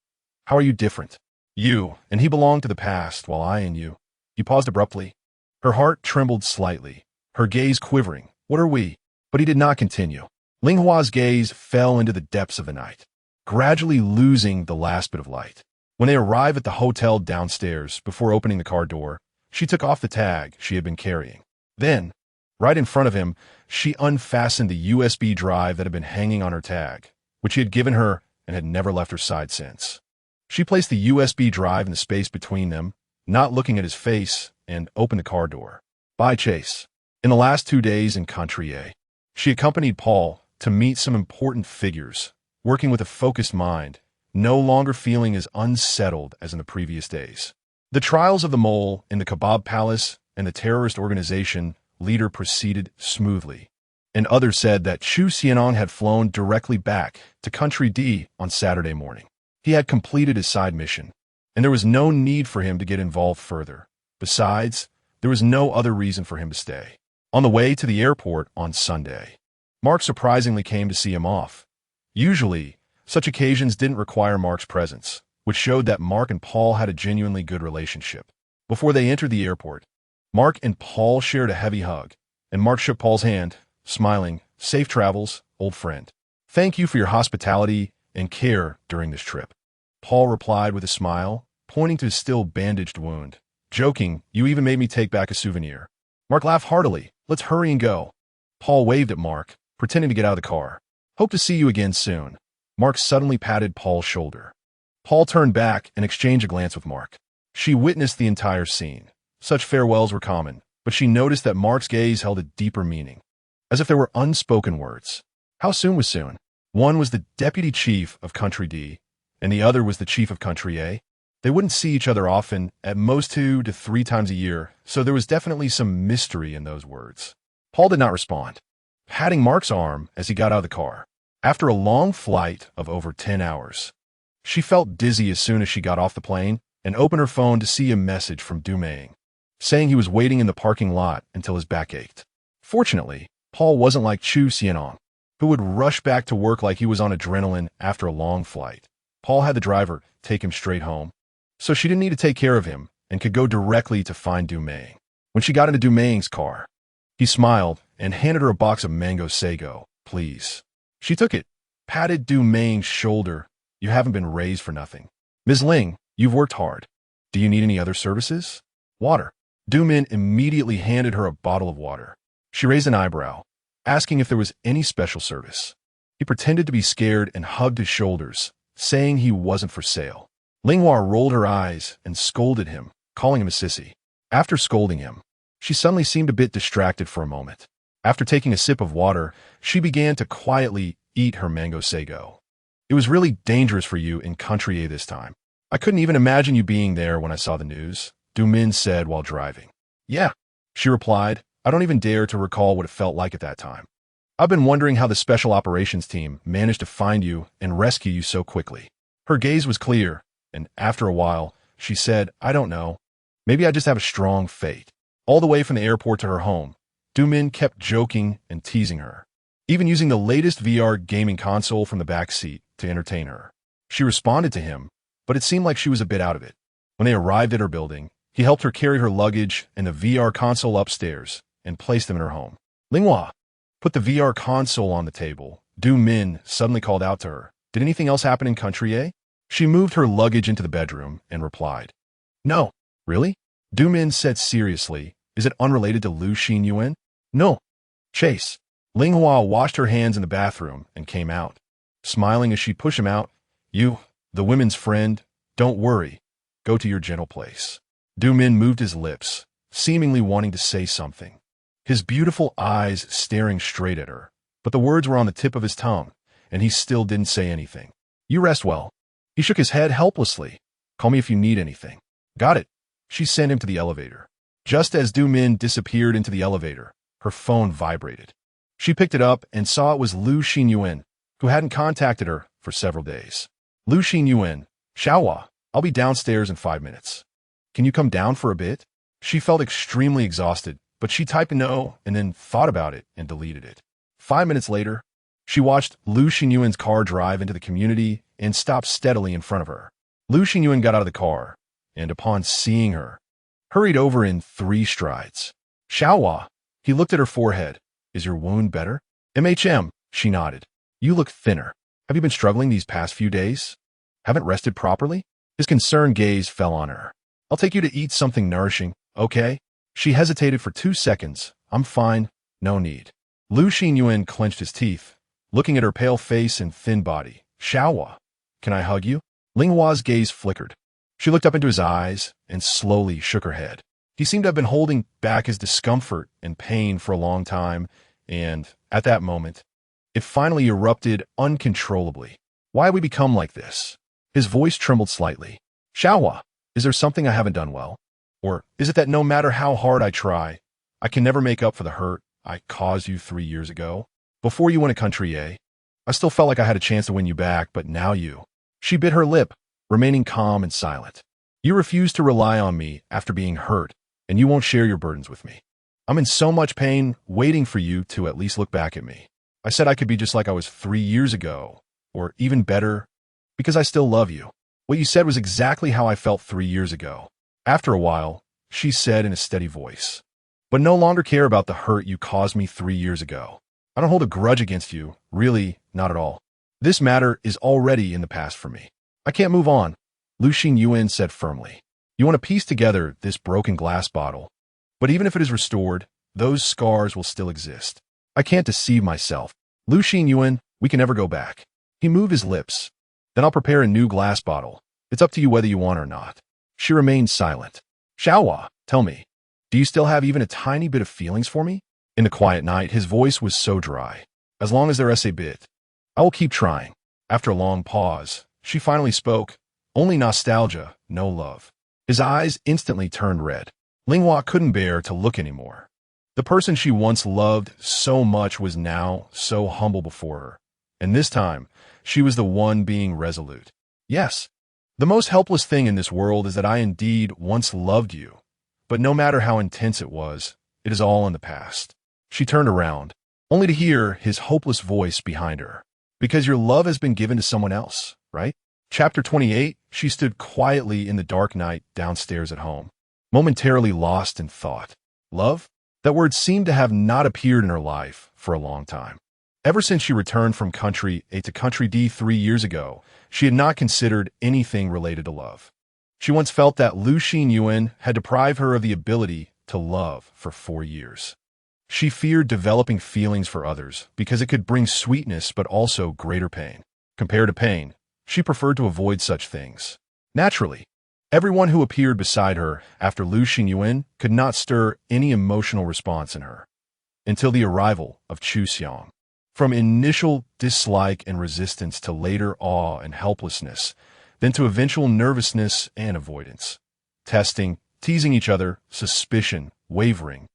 "How are you different?" "You and he belong to the past, while I and you." He paused abruptly. Her heart trembled slightly, her gaze quivering. "What are we?" But he did not continue. Ling Hua's gaze fell into the depths of the night, gradually losing the last bit of light. When they arrived at the hotel downstairs, before opening the car door, she took off the tag she had been carrying. Then, right in front of him, she unfastened the USB drive that had been hanging on her tag, which he had given her and had never left her side since. She placed the USB drive in the space between them, not looking at his face, and opened the car door. "Bye, Chase." In the last 2 days in Country A, she accompanied Paul to meet some important figures, working with a focused mind, no longer feeling as unsettled as in the previous days. The trials of the mole in the kebab palace and the terrorist organization leader proceeded smoothly, and others said that Xinyuan had flown directly back to Country D on Saturday morning. He had completed his side mission, and there was no need for him to get involved further. Besides, there was no other reason for him to stay. On the way to the airport on Sunday, Mark surprisingly came to see him off. Usually, such occasions didn't require Mark's presence, which showed that Mark and Paul had a genuinely good relationship. Before they entered the airport, Mark and Paul shared a heavy hug, and Mark shook Paul's hand, smiling, "Safe travels, old friend. Thank you for your hospitality and care during this trip." Paul replied with a smile, pointing to his still bandaged wound. "Joking, you even made me take back a souvenir." Mark laughed heartily. "Let's hurry and go." Paul waved at Mark, pretending to get out of the car. "Hope to see you again soon." Mark suddenly patted Paul's shoulder. Paul turned back and exchanged a glance with Mark. She witnessed the entire scene. Such farewells were common, but she noticed that Mark's gaze held a deeper meaning, as if there were unspoken words. How soon was soon? One was the deputy chief of Country D, and the other was the chief of Country A. They wouldn't see each other often, at most 2 to 3 times a year, so there was definitely some mystery in those words. Paul did not respond, patting Mark's arm as he got out of the car. After a long flight of over 10 hours, she felt dizzy as soon as she got off the plane and opened her phone to see a message from Meng, saying he was waiting in the parking lot until his back ached. Fortunately, Paul wasn't like Xinyuan, who would rush back to work like he was on adrenaline after a long flight. Paul had the driver take him straight home, so she didn't need to take care of him and could go directly to find Meng. When she got into Meng's car, he smiled and handed her a box of mango sago. "Please." She took it, patted Meng's shoulder. "You haven't been raised for nothing. Ms. Ling, you've worked hard. Do you need any other services?" "Water." Meng immediately handed her a bottle of water. She raised an eyebrow, asking if there was any special service. He pretended to be scared and hugged his shoulders, saying he wasn't for sale. Linghua rolled her eyes and scolded him, calling him a sissy. After scolding him, she suddenly seemed a bit distracted for a moment. After taking a sip of water, she began to quietly eat her mango sago. "It was really dangerous for you in Country A this time. I couldn't even imagine you being there when I saw the news," Meng said while driving. "Yeah," she replied. "I don't even dare to recall what it felt like at that time. I've been wondering how the special operations team managed to find you and rescue you so quickly." Her gaze was clear, and after a while, she said, "I don't know. Maybe I just have a strong fate." All the way from the airport to her home, Meng kept joking and teasing her, even using the latest VR gaming console from the back seat to entertain her. She responded to him, but it seemed like she was a bit out of it. When they arrived at her building, he helped her carry her luggage and the VR console upstairs and placed them in her home. Linghua put the VR console on the table. Meng suddenly called out to her, "Did anything else happen in Country A?" She moved her luggage into the bedroom and replied, "No." "Really?" Meng said seriously. "Is it unrelated to Xinyuan?" "No." "Chase." Linghua washed her hands in the bathroom and came out, smiling as she pushed him out. "You, the women's friend, don't worry. Go to your gentle place." Meng moved his lips, seemingly wanting to say something, his beautiful eyes staring straight at her, but the words were on the tip of his tongue, and he still didn't say anything. "You rest well." He shook his head helplessly. "Call me if you need anything." "Got it." She sent him to the elevator. Just as Meng disappeared into the elevator, her phone vibrated. She picked it up and saw it was Xinyuan, who hadn't contacted her for several days. Xinyuan, "Xiaohua, I'll be downstairs in 5 minutes. Can you come down for a bit?" She felt extremely exhausted, but she typed no and then thought about it and deleted it. 5 minutes later, she watched Xinyuan's car drive into the community and stopped steadily in front of her. Xinyuan got out of the car, and upon seeing her, hurried over in 3 strides. "Xiaohua," he looked at her forehead. "Is your wound better?" "MHM," she nodded. "You look thinner. Have you been struggling these past few days? Haven't rested properly?" His concerned gaze fell on her. "I'll take you to eat something nourishing, okay?" She hesitated for 2 seconds. "I'm fine. No need." Xinyuan clenched his teeth, looking at her pale face and thin body. "Xiaohua, can I hug you?" Linghua's gaze flickered. She looked up into his eyes and slowly shook her head. He seemed to have been holding back his discomfort and pain for a long time, and at that moment, it finally erupted uncontrollably. Why have we become like this? His voice trembled slightly. Xiaohua, is there something I haven't done well? Or is it that no matter how hard I try, I can never make up for the hurt I caused you 3 years ago? Before you went to country A, I still felt like I had a chance to win you back, but now you. She bit her lip, remaining calm and silent. You refuse to rely on me after being hurt, and you won't share your burdens with me. I'm in so much pain, waiting for you to at least look back at me. I said I could be just like I was 3 years ago, or even better, because I still love you. What you said was exactly how I felt 3 years ago. After a while, she said in a steady voice, but no longer care about the hurt you caused me 3 years ago. I don't hold a grudge against you, really, not at all. This matter is already in the past for me. I can't move on, Xinyuan said firmly. You want to piece together this broken glass bottle, but even if it is restored, those scars will still exist. I can't deceive myself. Xinyuan, we can never go back. He moved his lips. Then I'll prepare a new glass bottle. It's up to you whether you want or not. She remained silent. Xiaohua, tell me, do you still have even a tiny bit of feelings for me? In the quiet night, his voice was so dry. As long as there is a bit, I will keep trying. After a long pause, she finally spoke. Only nostalgia, no love. His eyes instantly turned red. Ling couldn't bear to look anymore. The person she once loved so much was now so humble before her. And this time, she was the one being resolute. Yes, the most helpless thing in this world is that I indeed once loved you. But no matter how intense it is all in the past. She turned around, only to hear his hopeless voice behind her. Because your love has been given to someone else, right? Chapter 28, she stood quietly in the dark night downstairs at home, momentarily lost in thought. Love? That word seemed to have not appeared in her life for a long time. Ever since she returned from country A to country D 3 years ago, she had not considered anything related to love. She once felt that Xinyuan had deprived her of the ability to love for 4 years. She feared developing feelings for others because it could bring sweetness but also greater pain. Compared to pain, she preferred to avoid such things. Naturally, everyone who appeared beside her after Xinyuan could not stir any emotional response in her until the arrival of Xiang. From initial dislike and resistance to later awe and helplessness, then to eventual nervousness and avoidance. Testing, teasing each other, suspicion, wavering.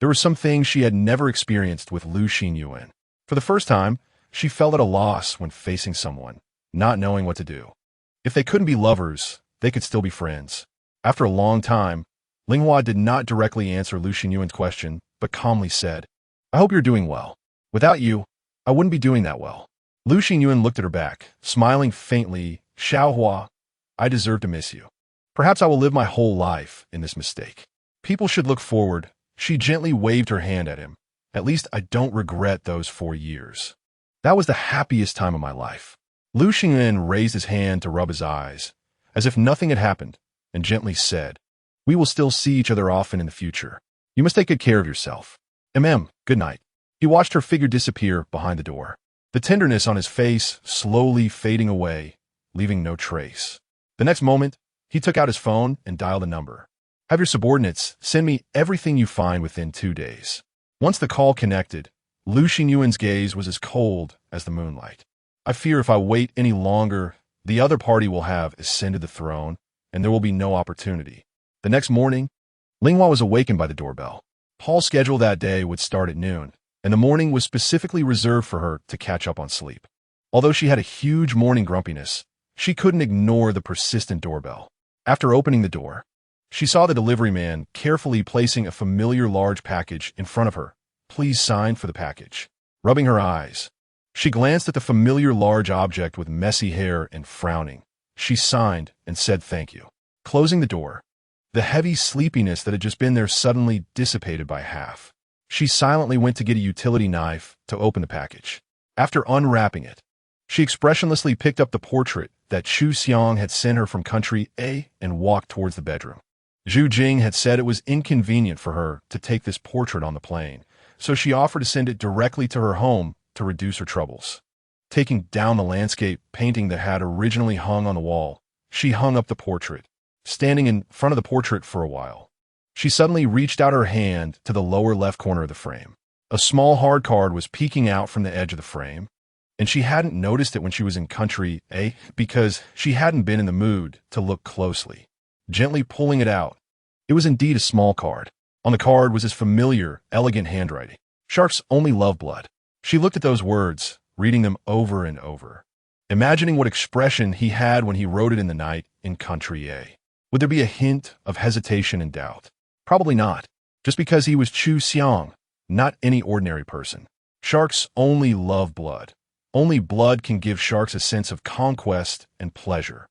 There were some things she had never experienced with Xinyuan. For the first time, she felt at a loss when facing someone, not knowing what to do. If they couldn't be lovers, they could still be friends. After a long time, Ling did not directly answer Xinyuan's question, but calmly said, I hope you're doing well. Without you, I wouldn't be doing that well. Xinyuan looked at her back, smiling faintly. Xiaohua, I deserve to miss you. Perhaps I will live my whole life in this mistake. People should look forward. She gently waved her hand at him. At least I don't regret those 4 years. That was the happiest time of my life. Xinyuan raised his hand to rub his eyes, as if nothing had happened, and gently said, we will still see each other often in the future. You must take good care of yourself. Good night. He watched her figure disappear behind the door, the tenderness on his face slowly fading away, leaving no trace. The next moment, he took out his phone and dialed a number. Have your subordinates send me everything you find within 2 days. Once the call connected, Xinyuan's gaze was as cold as the moonlight. I fear if I wait any longer, the other party will have ascended the throne, and there will be no opportunity. The next morning, Ling was awakened by the doorbell. Paul's schedule that day would start at noon, and the morning was specifically reserved for her to catch up on sleep. Although she had a huge morning grumpiness, she couldn't ignore the persistent doorbell. After opening the door, she saw the delivery man carefully placing a familiar large package in front of her. Please sign for the package. Rubbing her eyes, she glanced at the familiar large object with messy hair and frowning. She signed and said thank you. Closing the door, the heavy sleepiness that had just been there suddenly dissipated by half. She silently went to get a utility knife to open the package. After unwrapping it, she expressionlessly picked up the portrait that Xiang had sent her from country A and walked towards the bedroom. Jing had said it was inconvenient for her to take this portrait on the plane, so she offered to send it directly to her home to reduce her troubles. Taking down the landscape painting that had originally hung on the wall, she hung up the portrait, standing in front of the portrait for a while. She suddenly reached out her hand to the lower left corner of the frame. A small hard card was peeking out from the edge of the frame. and she hadn't noticed it when she was in country A because she hadn't been in the mood to look closely. Gently pulling it out, it was indeed a small card. On the card was his familiar, elegant handwriting. Sharks only love blood. She looked at those words, reading them over and over, imagining what expression he had when he wrote it in the night in country A. Would there be a hint of hesitation and doubt? Probably not, just because he was Xiang, not any ordinary person. Sharks only love blood. Only blood can give sharks a sense of conquest and pleasure.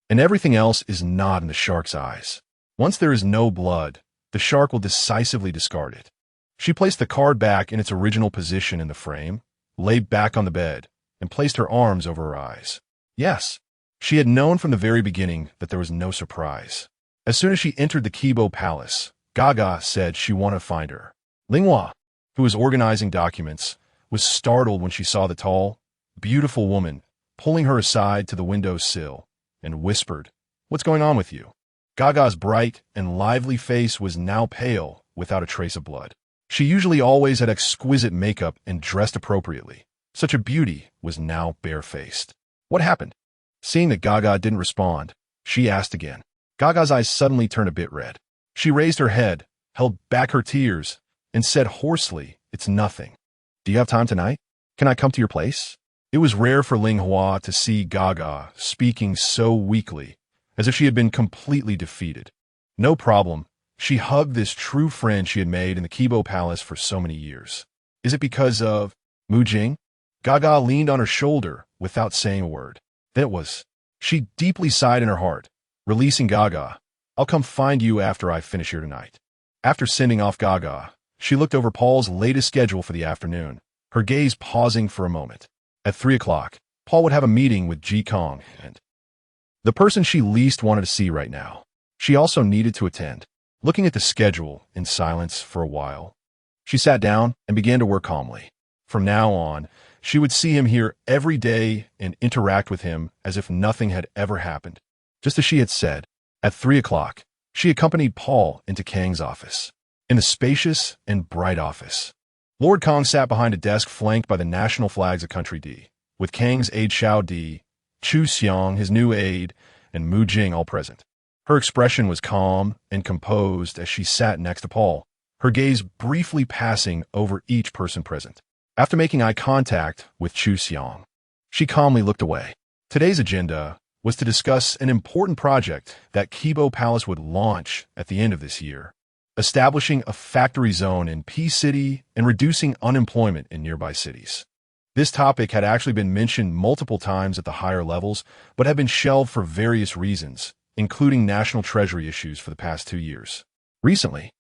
And everything else is not in the shark's eyes. Once there is no blood, the shark will decisively discard it. She placed the card back in its original position in the frame, lay back on the bed, and placed her arms over her eyes. Yes, she had known from the very beginning that there was no surprise. As soon as she entered the Qibo Palace, GAGA said she wanted to find her. Ling, who was organizing documents, was startled when she saw the tall, beautiful woman pulling her aside to the windowsill and whispered, "What's going on with you?" GAGA's bright and lively face was now pale without a trace of blood. She usually always had exquisite makeup and dressed appropriately. Such a beauty was now barefaced. What happened? Seeing that GAGA didn't respond, she asked again. GAGA's eyes suddenly turned a bit red. She raised her head, held back her tears, and said hoarsely, "It's nothing. Do you have time tonight? Can I come to your place?" It was rare for Ling to see GAGA speaking so weakly, as if she had been completely defeated. No problem. She hugged this true friend she had made in the Qibo Palace for so many years. Is it because of Jing? GAGA leaned on her shoulder without saying a word. Then it was. She deeply sighed in her heart, releasing GAGA. "I'll come find you after I finish here tonight." After sending off GAGA, she looked over Paul's latest schedule for the afternoon, her gaze pausing for a moment. At 3 o'clock, Paul would have a meeting with Qianqiu and the person she least wanted to see right now. She also needed to attend. Looking at the schedule in silence for a while, she sat down and began to work calmly. From now on, she would see him here every day and interact with him as if nothing had ever happened. Just as she had said, at 3 o'clock, she accompanied Paul into Kang's office. In the spacious and bright office, Lord Kang sat behind a desk flanked by the national flags of Country D, with Kang's aide Xiao Di, Xiang, his new aide, and Jing all present. Her expression was calm and composed as she sat next to Paul, her gaze briefly passing over each person present. After making eye contact with Xiang, she calmly looked away. Today's agenda was to discuss an important project that Qibo Palace would launch at the end of this year, establishing a factory zone in P City and reducing unemployment in nearby cities. This topic had actually been mentioned multiple times at the higher levels, but had been shelved for various reasons, including national treasury issues for the past 2 years. Recently,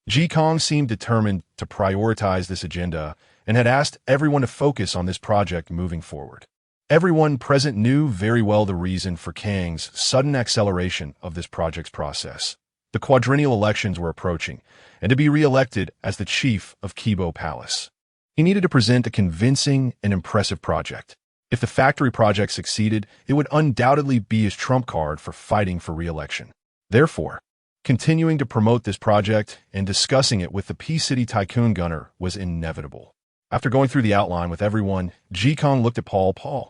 Qianqiu seemed determined to prioritize this agenda and had asked everyone to focus on this project moving forward. Everyone present knew very well the reason for Kang's sudden acceleration of this project's process. The quadrennial elections were approaching, and to be re-elected as the chief of Qibo Palace, he needed to present a convincing and impressive project. If the factory project succeeded, it would undoubtedly be his trump card for fighting for re-election. Therefore, continuing to promote this project and discussing it with the P-City tycoon Gunner was inevitable. After going through the outline with everyone, Qianqiu looked at Paul. "Paul,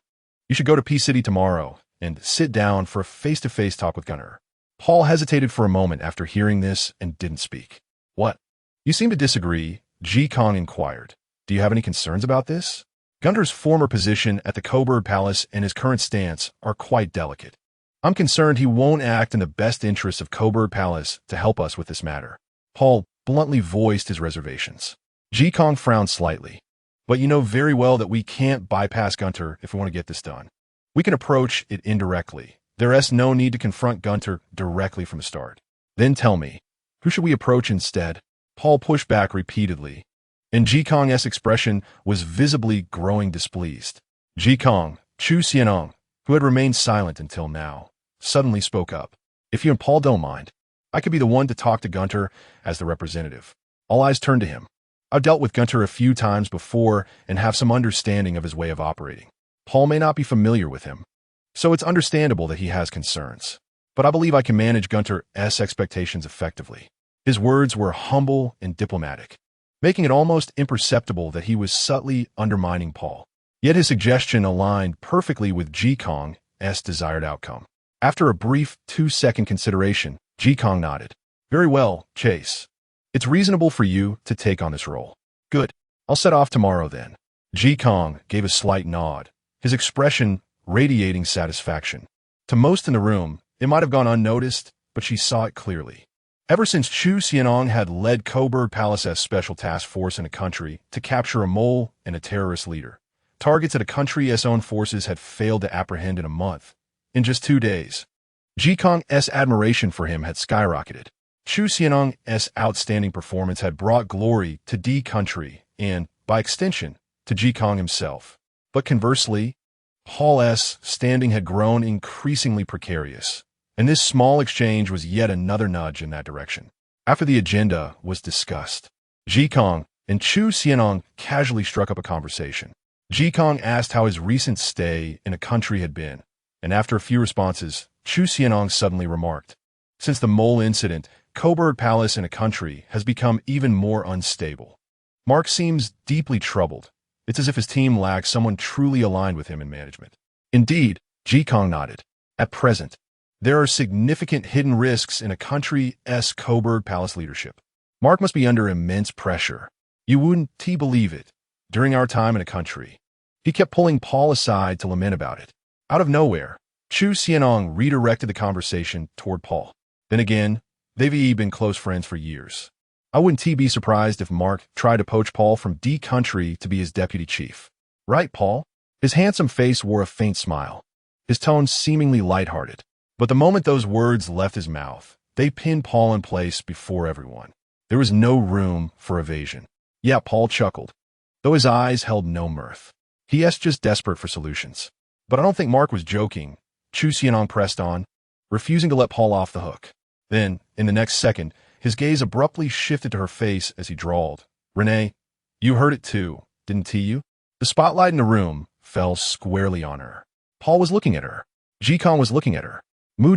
you should go to P-City tomorrow and sit down for a face-to-face talk with Gunner." Paul hesitated for a moment after hearing this and didn't speak. "What? You seem to disagree," Qianqiu inquired. "Do you have any concerns about this?" Gunter's former position at the Coburg Palace and his current stance are quite delicate. "I'm concerned he won't act in the best interests of Coburg Palace to help us with this matter." Paul bluntly voiced his reservations. Qianqiu frowned slightly. "But you know very well that we can't bypass Gunter if we want to get this done. We can approach it indirectly. There is no need to confront Gunter directly from the start." "Then tell me, who should we approach instead?" Paul pushed back repeatedly, and Qianqiu's expression was visibly growing displeased. Xinyuan, Xinyuan, who had remained silent until now, suddenly spoke up. "If you and Paul don't mind, I could be the one to talk to Gunter as the representative." All eyes turned to him. "I've dealt with Gunter a few times before and have some understanding of his way of operating. Paul may not be familiar with him, so it's understandable that he has concerns. But I believe I can manage Gunter's expectations effectively." His words were humble and diplomatic, making it almost imperceptible that he was subtly undermining Paul. Yet his suggestion aligned perfectly with Jikong's desired outcome. After a brief 2-second consideration, Jikong nodded. Very well, Chase. It's reasonable for you to take on this role. Good. I'll set off tomorrow then. Jikong gave a slight nod, his expression radiating satisfaction. To most in the room, it might have gone unnoticed, but she saw it clearly. Ever since Chu Xianyang had led Coburg Palace's special task force in a country to capture a mole and a terrorist leader, targets that a country's own forces had failed to apprehend in a month, in just 2 days. Jikong's admiration for him had skyrocketed. Chu Xianyang's outstanding performance had brought glory to D country and, by extension, to Jikong himself. But conversely, Paul's standing had grown increasingly precarious, and this small exchange was yet another nudge in that direction. After the agenda was discussed, Jikong and Chu Xianyang casually struck up a conversation. Jikong asked how his recent stay in a country had been, and after a few responses, Chu Xianyang suddenly remarked, "Since the mole incident, Coburg Palace in a country has become even more unstable. Mark seems deeply troubled. It's as if his team lacks someone truly aligned with him in management." Indeed, Jikong nodded. At present, there are significant hidden risks in a country's Coburg Palace leadership. Mark must be under immense pressure. You wouldn't believe it. During our time in a country, he kept pulling Paul aside to lament about it. Out of nowhere, Chu Xianyang redirected the conversation toward Paul. Then again, they've been close friends for years. I wouldn't be surprised if Mark tried to poach Paul from D country to be his deputy chief. Right, Paul? His handsome face wore a faint smile, his tone seemingly lighthearted. But the moment those words left his mouth, they pinned Paul in place before everyone. There was no room for evasion. Yeah, Paul chuckled, though his eyes held no mirth. He's just desperate for solutions. But I don't think Mark was joking. Chu Xianyang pressed on, refusing to let Paul off the hook. Then, in the next second, his gaze abruptly shifted to her face as he drawled, "Renee, you heard it too, didn't you?" The spotlight in the room fell squarely on her. Paul was looking at her. Jikong was looking at her.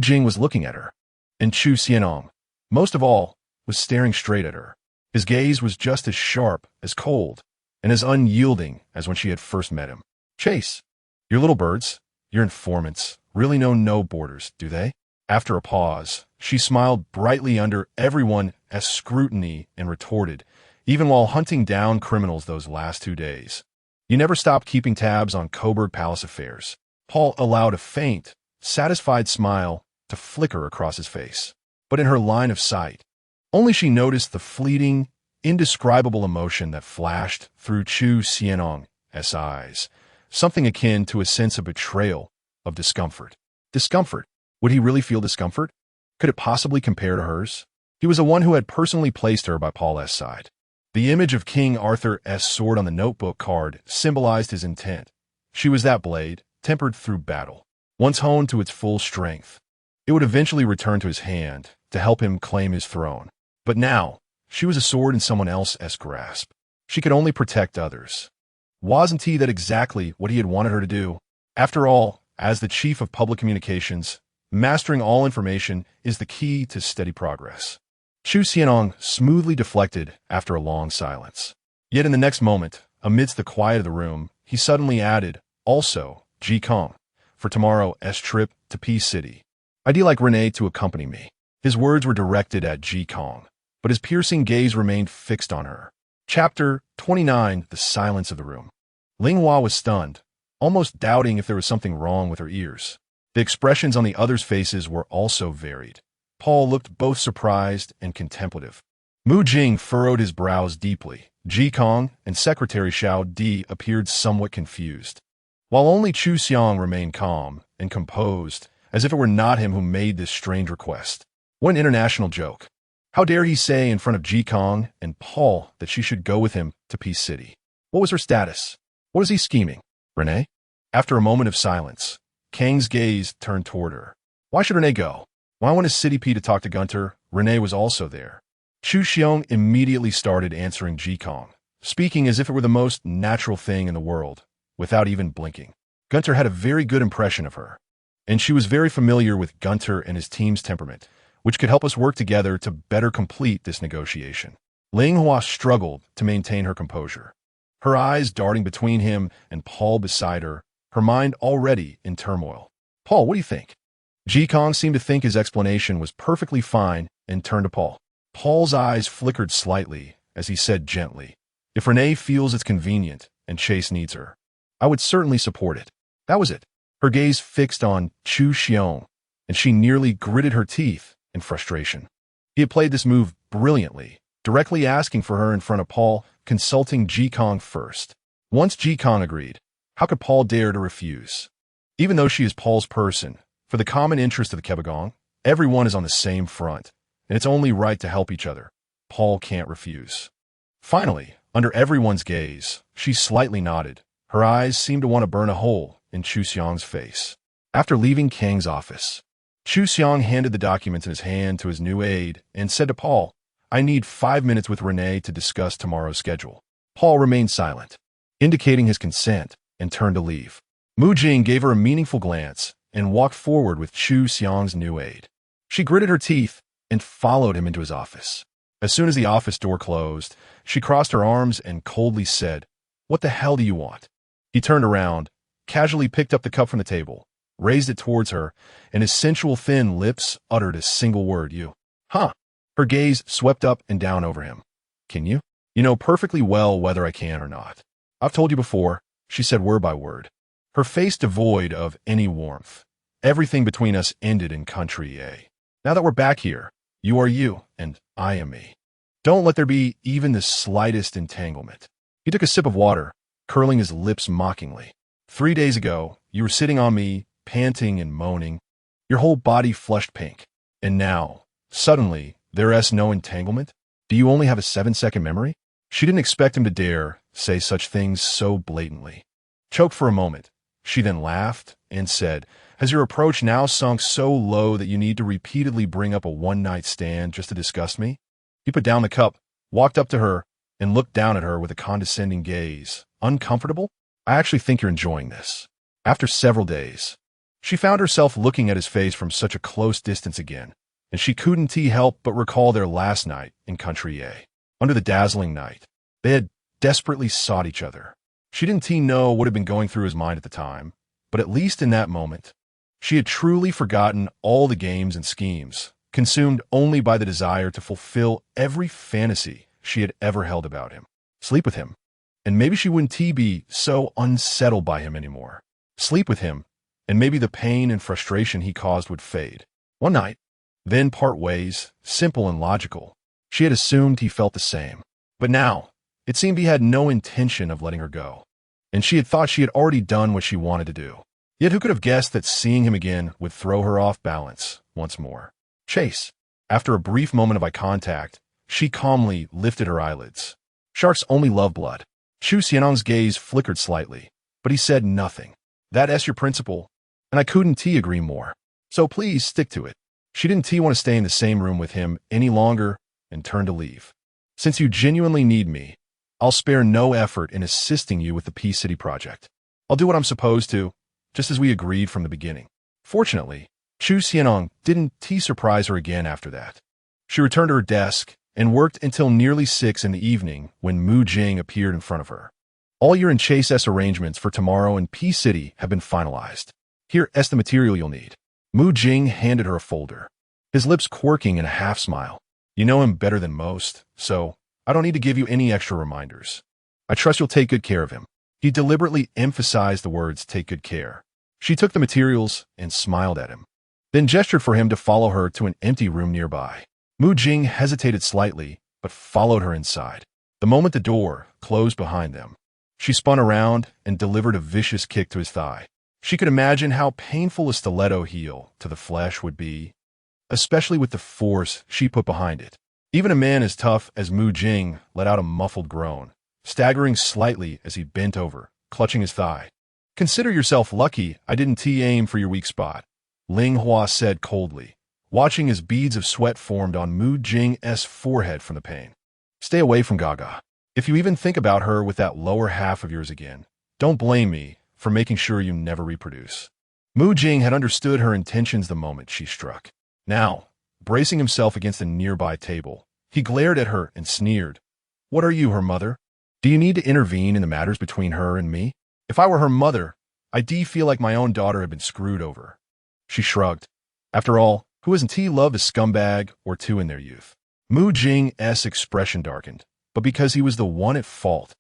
Jing was looking at her. And Chu Xianyang, most of all, was staring straight at her. His gaze was just as sharp, as cold, and as unyielding as when she had first met him. "Chase, your little birds, your informants, really know no borders, do they?" After a pause, she smiled brightly under everyone's scrutiny and retorted, "Even while hunting down criminals those last 2 days, you never stopped keeping tabs on Coburg Palace affairs." Paul allowed a faint, satisfied smile to flicker across his face. But in her line of sight, only she noticed the fleeting, indescribable emotion that flashed through Chu Xianyang's eyes, something akin to a sense of betrayal, of discomfort. Discomfort? Would he really feel discomfort? Could it possibly compare to hers? He was the one who had personally placed her by Paul's side. The image of King Arthur's sword on the notebook card symbolized his intent. She was that blade, tempered through battle. Once honed to its full strength, it would eventually return to his hand to help him claim his throne. But now, she was a sword in someone else's grasp. She could only protect others. Wasn't that exactly what he had wanted her to do? After all, as the chief of public communications, mastering all information is the key to steady progress. Chu Xianyang smoothly deflected after a long silence. Yet in the next moment, amidst the quiet of the room, he suddenly added, "Also, Jikong, for tomorrow's trip to Peace City, I'd like Renee to accompany me." His words were directed at Jikong, but his piercing gaze remained fixed on her. Chapter 29. The silence of the room. Ling was stunned, almost doubting if there was something wrong with her ears. The expressions on the others' faces were also varied. Paul looked both surprised and contemplative. Jing furrowed his brows deeply. Jikong and Secretary Xiao Di appeared somewhat confused, while only Chu Xiang remained calm and composed, as if it were not him who made this strange request. What an international joke. How dare he say in front of Jikong and Paul that she should go with him to Peace City? What was her status? What was he scheming? Renee? After a moment of silence, Kang's gaze turned toward her. Why should Renee go? Why want his city P to talk to Gunter? Renee was also there. Chu Xiong immediately started answering Jikong, speaking as if it were the most natural thing in the world, without even blinking. Gunter had a very good impression of her, and she was very familiar with Gunter and his team's temperament, which could help us work together to better complete this negotiation. Ling struggled to maintain her composure. her eyes darting between him and Paul beside her, her mind already in turmoil. "Paul, what do you think?" Jikong seemed to think his explanation was perfectly fine and turned to Paul. Paul's eyes flickered slightly as he said gently, "If Renee feels it's convenient and Chase needs her, I would certainly support it." That was it. Her gaze fixed on Chu Xiong, and she nearly gritted her teeth in frustration. He had played this move brilliantly, directly asking for her in front of Paul, consulting Jikong first. Once Jikong agreed, how could Paul dare to refuse? Even though she is Paul's person, for the common interest of the Kebagong, everyone is on the same front, and it's only right to help each other. Paul can't refuse. Finally, under everyone's gaze, she slightly nodded. Her eyes seemed to want to burn a hole in Chu Xiang's face. After leaving Kang's office, Chu Xiang handed the documents in his hand to his new aide and said to Paul, "I need 5 minutes with Renee to discuss tomorrow's schedule." Paul remained silent, indicating his consent, and turned to leave. Jing gave her a meaningful glance and walked forward with Chu Xiang's new aide. She gritted her teeth and followed him into his office. As soon as the office door closed, she crossed her arms and coldly said, "What the hell do you want?" He turned around, casually picked up the cup from the table, raised it towards her, and his sensual thin lips uttered a single word, "You." "Huh." Her gaze swept up and down over him. "Can you?" "You know perfectly well whether I can or not." "I've told you before," she said word by word, her face devoid of any warmth. "Everything between us ended in country A. Now that we're back here, you are you, and I am me. Don't let there be even the slightest entanglement." He took a sip of water, curling his lips mockingly. 3 days ago, you were sitting on me, panting and moaning, your whole body flushed pink. And now, suddenly, there's no entanglement? Do you only have a 7-second memory? She didn't expect him to dare say such things so blatantly. Choked for a moment, she then laughed and said, "Has your approach now sunk so low that you need to repeatedly bring up a one-night stand just to disgust me?" He put down the cup, walked up to her, and looked down at her with a condescending gaze. "Uncomfortable? I actually think you're enjoying this." After several days, she found herself looking at his face from such a close distance again, and she couldn't help but recall their last night in Country A. Under the dazzling night, they had desperately sought each other. She didn't know what had been going through his mind at the time, but at least in that moment, she had truly forgotten all the games and schemes, consumed only by the desire to fulfill every fantasy she had ever held about him. Sleep with him, and maybe she wouldn't be so unsettled by him anymore. Sleep with him, and maybe the pain and frustration he caused would fade. One night, then part ways, simple and logical. She had assumed he felt the same. But now, it seemed he had no intention of letting her go, and she had thought she had already done what she wanted to do. Yet who could have guessed that seeing him again would throw her off balance once more? "Chase." After a brief moment of eye contact, she calmly lifted her eyelids. Sharks only love blood. Chu Xianong's gaze flickered slightly, but he said nothing. "That's your principle, and I couldn't agree more. So please stick to it." She didn't want to stay in the same room with him any longer and turned to leave. "Since you genuinely need me, I'll spare no effort in assisting you with the Peace City project. I'll do what I'm supposed to, just as we agreed from the beginning." Fortunately, Chu Xianong didn't surprise her again after that. She returned to her desk and worked until nearly 6 in the evening when Jing appeared in front of her. "All your and Chase's arrangements for tomorrow in Peace City have been finalized. Here's the material you'll need." Jing handed her a folder, his lips quirking in a half-smile. "You know him better than most, so I don't need to give you any extra reminders. I trust you'll take good care of him." He deliberately emphasized the words, "take good care." She took the materials and smiled at him, then gestured for him to follow her to an empty room nearby. Jing hesitated slightly, but followed her inside. The moment the door closed behind them, she spun around and delivered a vicious kick to his thigh. She could imagine how painful a stiletto heel to the flesh would be, especially with the force she put behind it. Even a man as tough as Jing let out a muffled groan, staggering slightly as he bent over, clutching his thigh. "Consider yourself lucky I didn't aim for your weak spot," Ling Hua said coldly, watching as beads of sweat formed on Jing's forehead from the pain. "Stay away from GAGA. If you even think about her with that lower half of yours again, don't blame me for making sure you never reproduce." Jing had understood her intentions the moment she struck. Now, bracing himself against a nearby table, he glared at her and sneered. "What are you, her mother? Do you need to intervene in the matters between her and me? If I were her mother, I'd feel like my own daughter had been screwed over. She shrugged. After all, who hasn't loved a scumbag or two in their youth? Mu Jing's expression darkened, but because he was the one at fault.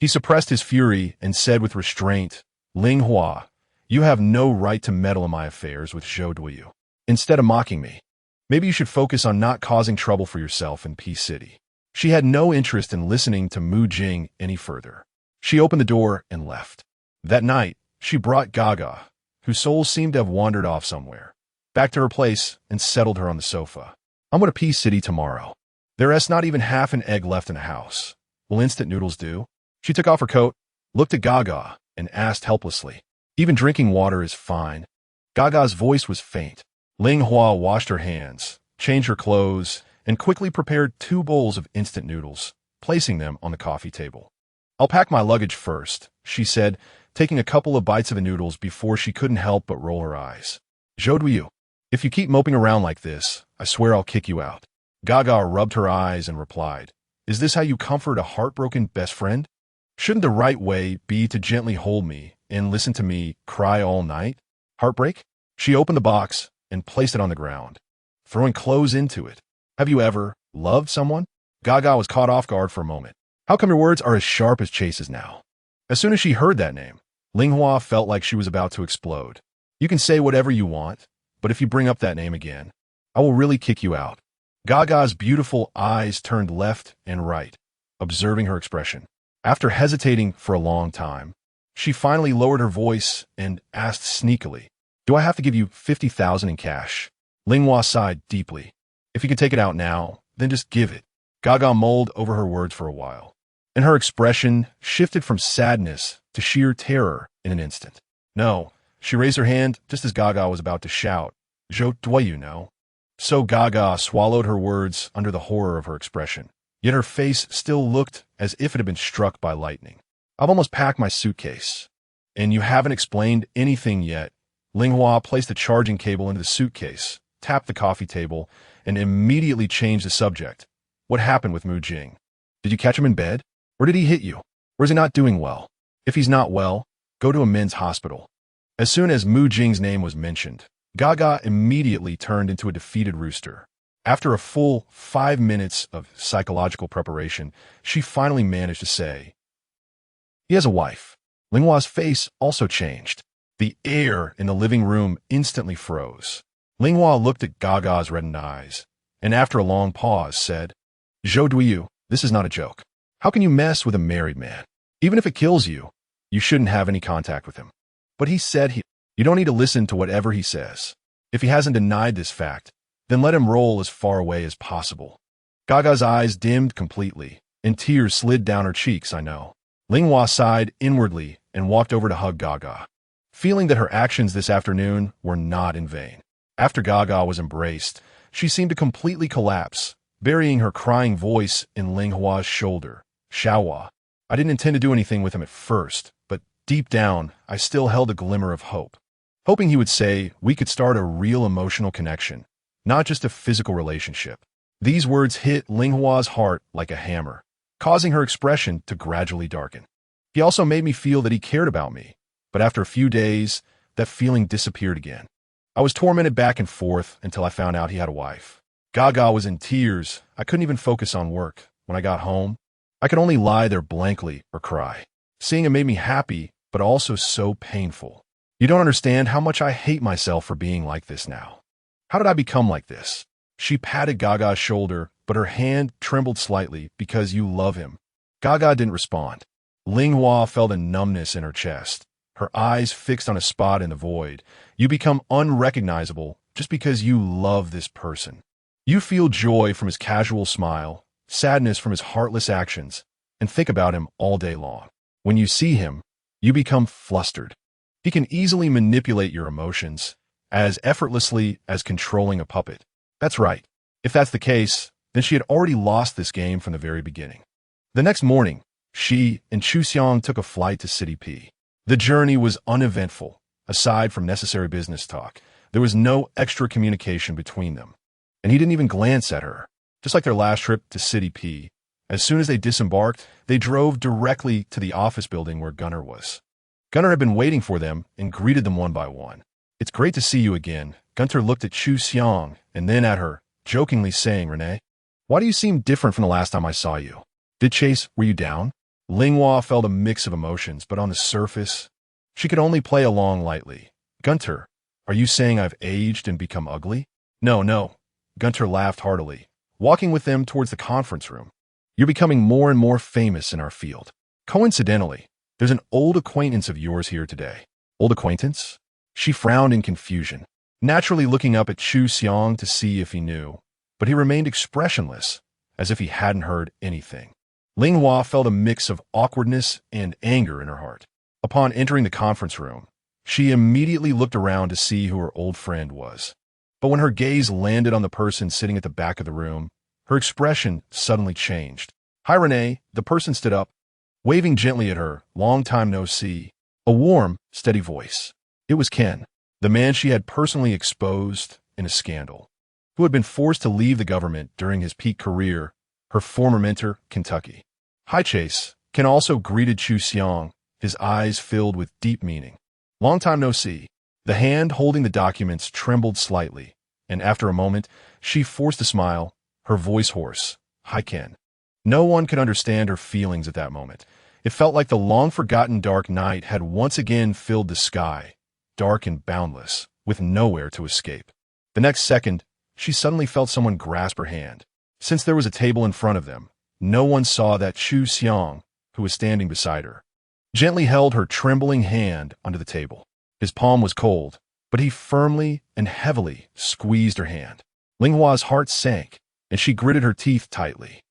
He suppressed his fury and said with restraint, Ling Hua, you have no right to meddle in my affairs with Zhou Duyu. Instead of mocking me, maybe you should focus on not causing trouble for yourself in Peace City. She had no interest in listening to Mu Jing any further. She opened the door and left. That night, she brought GAGA, whose soul seemed to have wandered off somewhere, back to her place and settled her on the sofa. I'm going to Peace City tomorrow. There's not even half an egg left in the house. Will instant noodles do? She took off her coat, looked at GAGA, and asked helplessly. Even drinking water is fine. GAGA's voice was faint. Ling Hua washed her hands, changed her clothes, and quickly prepared 2 bowls of instant noodles, placing them on the coffee table. I'll pack my luggage first, she said, taking a couple of bites of the noodles before she couldn't help but roll her eyes. Zhou Duyu, if you keep moping around like this, I swear I'll kick you out. GAGA rubbed her eyes and replied, Is this how you comfort a heartbroken best friend? Shouldn't the right way be to gently hold me and listen to me cry all night? Heartbreak? She opened the box and placed it on the ground, throwing clothes into it. Have you ever loved someone? GAGA was caught off guard for a moment. How come your words are as sharp as Chase's now? As soon as she heard that name, Ling Hua felt like she was about to explode. You can say whatever you want, but if you bring up that name again, I will really kick you out. GAGA's beautiful eyes turned left and right, observing her expression. After hesitating for a long time, she finally lowered her voice and asked sneakily, Do I have to give you 50,000 in cash? Ling Hua sighed deeply. If you can take it out now, then just give it. GAGA mulled over her words for a while, and her expression shifted from sadness to sheer terror in an instant. No, she raised her hand just as GAGA was about to shout, Zhou Duyu, no. So GAGA swallowed her words under the horror of her expression, yet her face still looked as if it had been struck by lightning. I've almost packed my suitcase. And you haven't explained anything yet. Ling Hua placed the charging cable into the suitcase, tapped the coffee table, and immediately changed the subject. What happened with Mu Jing? Did you catch him in bed? Or did he hit you? Or is he not doing well? If he's not well, go to a men's hospital. As soon as Mu Jing's name was mentioned, GAGA immediately turned into a defeated rooster. After a full 5 minutes of psychological preparation, she finally managed to say, He has a wife. Ling Hua's face also changed. The air in the living room instantly froze. Ling Hua looked at GAGA's reddened eyes, and after a long pause said, Zhou Duyu, this is not a joke. How can you mess with a married man? Even if it kills you, you shouldn't have any contact with him. But he said you don't need to listen to whatever he says. If he hasn't denied this fact, then let him roll as far away as possible. GAGA's eyes dimmed completely, and tears slid down her cheeks, I know. Ling Hua sighed inwardly and walked over to hug GAGA, feeling that her actions this afternoon were not in vain. After GAGA was embraced, she seemed to completely collapse, burying her crying voice in Ling Hua's shoulder. Xiaohua. I didn't intend to do anything with him at first, but deep down, I still held a glimmer of hope. Hoping he would say we could start a real emotional connection, not just a physical relationship. These words hit Ling Hua's heart like a hammer, causing her expression to gradually darken. He also made me feel that he cared about me, but after a few days, that feeling disappeared again. I was tormented back and forth until I found out he had a wife. GAGA was in tears. I couldn't even focus on work. When I got home, I could only lie there blankly or cry. Seeing him made me happy, but also so painful. You don't understand how much I hate myself for being like this now. How did I become like this? She patted GAGA's shoulder, but her hand trembled slightly because you love him. GAGA didn't respond. Ling Hua felt a numbness in her chest, her eyes fixed on a spot in the void. You become unrecognizable just because you love this person. You feel joy from his casual smile, sadness from his heartless actions, and think about him all day long. When you see him, you become flustered. He can easily manipulate your emotions, as effortlessly as controlling a puppet. That's right. If that's the case, then she had already lost this game from the very beginning. The next morning, she and Xiang took a flight to City P. The journey was uneventful. Aside from necessary business talk, there was no extra communication between them. And he didn't even glance at her. Just like their last trip to City P, As soon as they disembarked, they drove directly to the office building where Gunnar was. Gunnar had been waiting for them and greeted them one by one. "It's great to see you again." Gunnar looked at Xiang and then at her, jokingly saying, "Renee, why do you seem different from the last time I saw you? Did Chase wear you down?" Ling felt a mix of emotions, but on the surface, she could only play along lightly. "Gunnar, are you saying I've aged and become ugly?" No, no. Gunnar laughed heartily, walking with them towards the conference room. "You're becoming more and more famous in our field. Coincidentally, there's an old acquaintance of yours here today." "Old acquaintance?" She frowned in confusion, naturally looking up at Xiang to see if he knew, but he remained expressionless, as if he hadn't heard anything. Ling felt a mix of awkwardness and anger in her heart. Upon entering the conference room, she immediately looked around to see who her old friend was. But when her gaze landed on the person sitting at the back of the room, her expression suddenly changed. "Hi, Renee." The person stood up, waving gently at her. "Long time no see." A warm, steady voice. It was Ken, the man she had personally exposed in a scandal, who had been forced to leave the government during his peak career, her former mentor, Kentucky. "Hi, Chase." Ken also greeted Xiang, his eyes filled with deep meaning. "Long time no see." The hand holding the documents trembled slightly, and after a moment, she forced a smile, her voice hoarse. "Hi, Ken." No one could understand her feelings at that moment. It felt like the long-forgotten dark night had once again filled the sky, dark and boundless, with nowhere to escape. The next second, she suddenly felt someone grasp her hand. Since there was a table in front of them, no one saw that Xiang, who was standing beside her, gently held her trembling hand under the table. His palm was cold, but he firmly and heavily squeezed her hand. Ling Hua's heart sank, and she gritted her teeth tightly.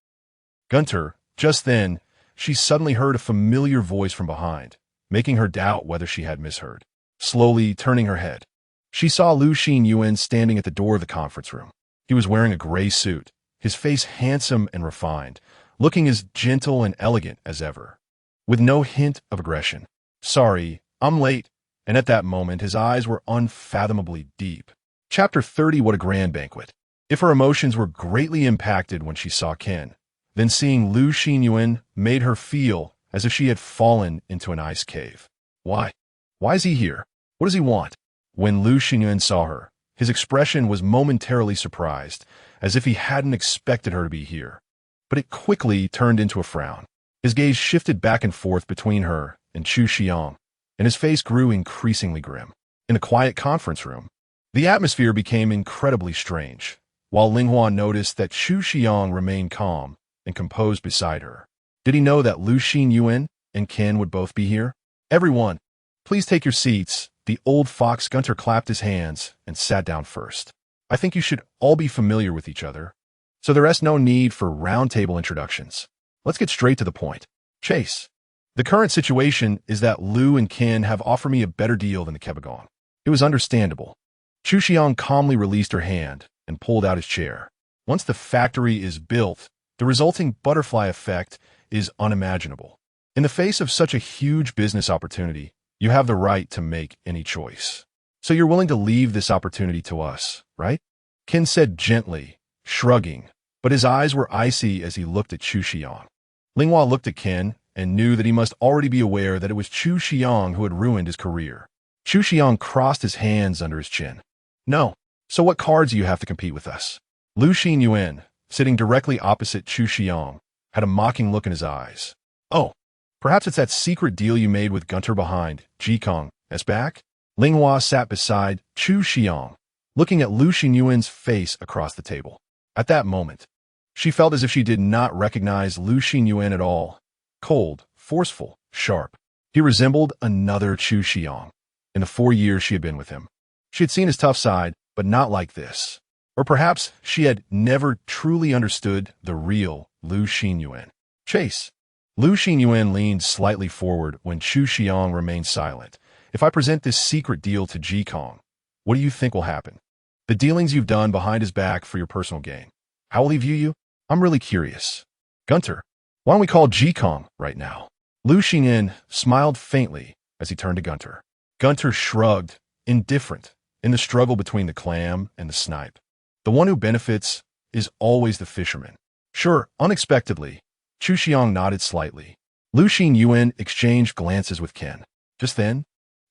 "Gunnar." Just then, she suddenly heard a familiar voice from behind, making her doubt whether she had misheard. Slowly turning her head, she saw Xinyuan standing at the door of the conference room. He was wearing a gray suit, his face handsome and refined, looking as gentle and elegant as ever, with no hint of aggression. "Sorry, I'm late." And at that moment, his eyes were unfathomably deep. Chapter 30. What a grand banquet. If her emotions were greatly impacted when she saw Ken, then seeing Xinyuan made her feel as if she had fallen into an ice cave. Why? Why is he here? What does he want? When Xinyuan saw her, his expression was momentarily surprised, as if he hadn't expected her to be here. But it quickly turned into a frown. His gaze shifted back and forth between her and Xiang, and his face grew increasingly grim. In the quiet conference room, the atmosphere became incredibly strange, while Ling Hua noticed that Xiang remained calm and composed beside her. Did he know that Xinyuan and Ken would both be here? "Everyone, please take your seats." The old fox Gunnar clapped his hands and sat down first. "I think you should all be familiar with each other, so there is no need for round-table introductions. Let's get straight to the point. Chase, the current situation is that Lu and Ken have offered me a better deal than the Kebagon." It was understandable. Xiang calmly released her hand and pulled out his chair. Once the factory is built, the resulting butterfly effect is unimaginable. In the face of such a huge business opportunity, you have the right to make any choice. So you're willing to leave this opportunity to us, right? Ken said gently, shrugging, but his eyes were icy as he looked at Xiang. Ling Hua looked at Ken and knew that he must already be aware that it was Xiang who had ruined his career. Xiang crossed his hands under his chin. "No. So what cards do you have to compete with us?" Xinyuan, sitting directly opposite Xiang, had a mocking look in his eyes. "Oh, perhaps it's that secret deal you made with Gunnar behind Qianqiu's back?" Ling Hua sat beside Xiang, looking at Xinyuan's face across the table. At that moment, she felt as if she did not recognize Xinyuan at all. Cold, forceful, sharp. He resembled another Xiang. In the 4 years she had been with him, she had seen his tough side, but not like this. Or perhaps she had never truly understood the real Xinyuan. "Chase." Xinyuan leaned slightly forward when Xiang remained silent. "If I present this secret deal to Qianqiu, what do you think will happen? The dealings you've done behind his back for your personal gain. How will he view you? I'm really curious." "Gunnar, why don't we call Qianqiu right now?" Xinyuan smiled faintly as he turned to Gunnar. Gunnar shrugged, indifferent, in the struggle between the clam and the snipe. The one who benefits is always the fisherman. Sure, unexpectedly, Chu Xiang nodded slightly. Lu Xinyuan exchanged glances with Ken. Just then,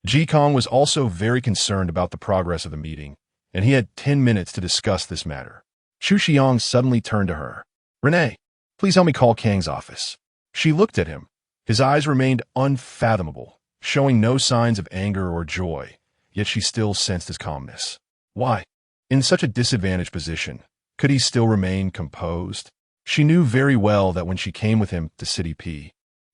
Ji Kong was also very concerned about the progress of the meeting, and he had 10 minutes to discuss this matter. Chu Xiang suddenly turned to her. Renee, please help me call Kang's office. She looked at him. His eyes remained unfathomable, showing no signs of anger or joy, yet she still sensed his calmness. Why? In such a disadvantaged position, could he still remain composed? She knew very well that when she came with him to City P,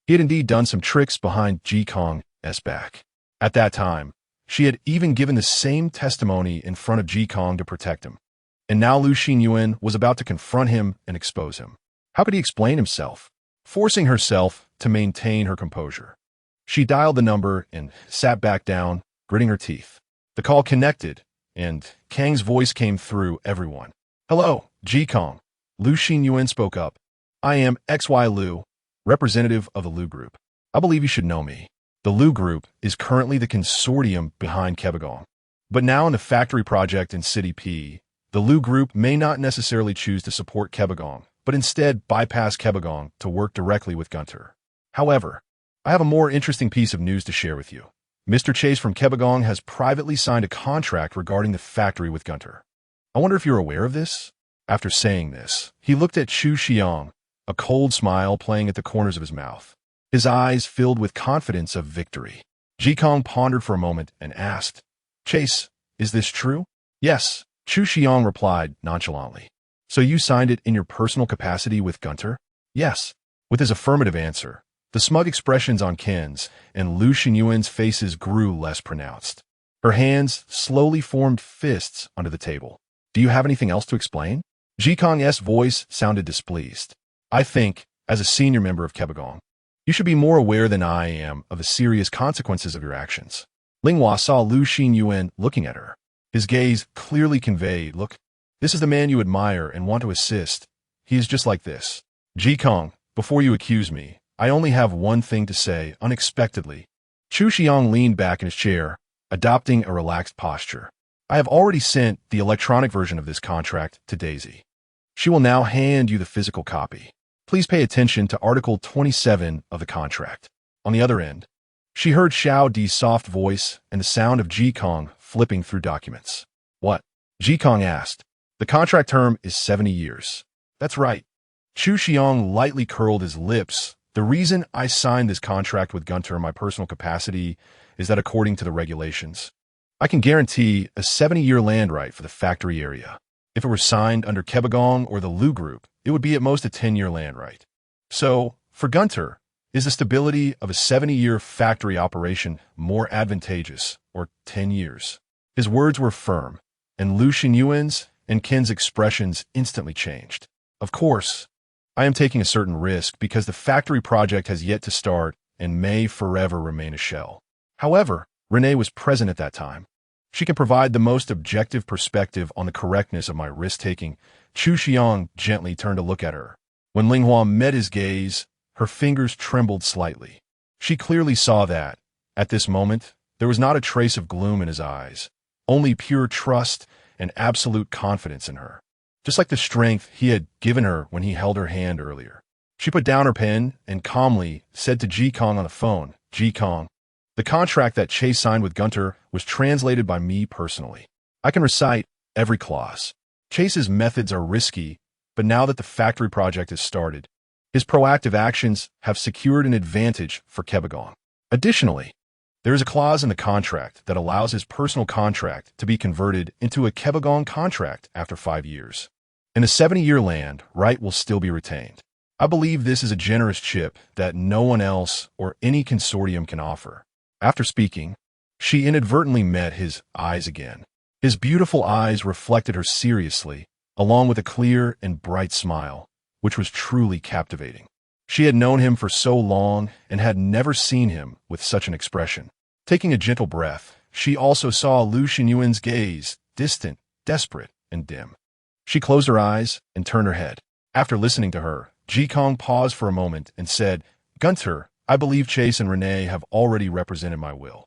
he had indeed done some tricks behind Ji Kong's back. At that time, she had even given the same testimony in front of Ji Kong to protect him. And now Lu Xinyuan was about to confront him and expose him. How could he explain himself? Forcing herself to maintain her composure, she dialed the number and sat back down, gritting her teeth. The call connected, and Kang's voice came through everyone. Hello, Ji Kong. Lu Xinyuan spoke up. I am XY Lu, representative of the Lu Group. I believe you should know me. The Lu Group is currently the consortium behind GAGA. But now in the factory project in City P, the Lu Group may not necessarily choose to support GAGA, but instead bypass GAGA to work directly with Gunter. However, I have a more interesting piece of news to share with you. Mr. Chase from GAGA has privately signed a contract regarding the factory with Gunter. I wonder if you're aware of this? After saying this, he looked at Chu Xiang, a cold smile playing at the corners of his mouth. His eyes filled with confidence of victory. Ji Kong pondered for a moment and asked, Chase, is this true? Yes, Chu Xiang replied nonchalantly. So you signed it in your personal capacity with Gunter? Yes. With his affirmative answer, the smug expressions on Ken's and Lu Xinyuan's faces grew less pronounced. Her hands slowly formed fists under the table. Do you have anything else to explain? Ji Kong's voice sounded displeased. I think, as a senior member of GAGA, you should be more aware than I am of the serious consequences of your actions. Ling saw Lu Xinyuan looking at her. His gaze clearly conveyed, look, this is the man you admire and want to assist. He is just like this. Ji Kong, before you accuse me, I only have one thing to say, unexpectedly. Chu Xiang leaned back in his chair, adopting a relaxed posture. I have already sent the electronic version of this contract to Daisy. She will now hand you the physical copy. Please pay attention to Article 27 of the contract. On the other end, she heard Xiao Di's soft voice and the sound of Ji Kong flipping through documents. What? Ji Kong asked. The contract term is 70 years. That's right. Chu Xiang lightly curled his lips. The reason I signed this contract with Gunter in my personal capacity is that according to the regulations, I can guarantee a 70-year land right for the factory area. If it were signed under Kebagong or the Lu Group, it would be at most a 10-year land right. So, for Gunter, is the stability of a 70-year factory operation more advantageous, or 10 years? His words were firm, and Lu Xinyuan's and Ken's expressions instantly changed. Of course, I am taking a certain risk because the factory project has yet to start and may forever remain a shell. However, Renee was present at that time. She can provide the most objective perspective on the correctness of my risk-taking. Chu Xiang gently turned to look at her. When Ling met his gaze, her fingers trembled slightly. She clearly saw that, at this moment, there was not a trace of gloom in his eyes, only pure trust and absolute confidence in her. Just like the strength he had given her when he held her hand earlier. She put down her pen and calmly said to Ji Kong on the phone, Ji Kong, the contract that Chase signed with Gunter was translated by me personally. I can recite every clause. Chase's methods are risky, but now that the factory project has started, his proactive actions have secured an advantage for Kebagong. Additionally, there is a clause in the contract that allows his personal contract to be converted into a Kebagong contract after 5 years. And a 70-year land right will still be retained. I believe this is a generous chip that no one else or any consortium can offer. After speaking, she inadvertently met his eyes again. His beautiful eyes reflected her seriously, along with a clear and bright smile, which was truly captivating. She had known him for so long and had never seen him with such an expression. Taking a gentle breath, she also saw Lu Xinyuan's gaze, distant, desperate, and dim. She closed her eyes and turned her head. After listening to her, Ji Kong paused for a moment and said, Gunter, I believe Chase and Renee have already represented my will.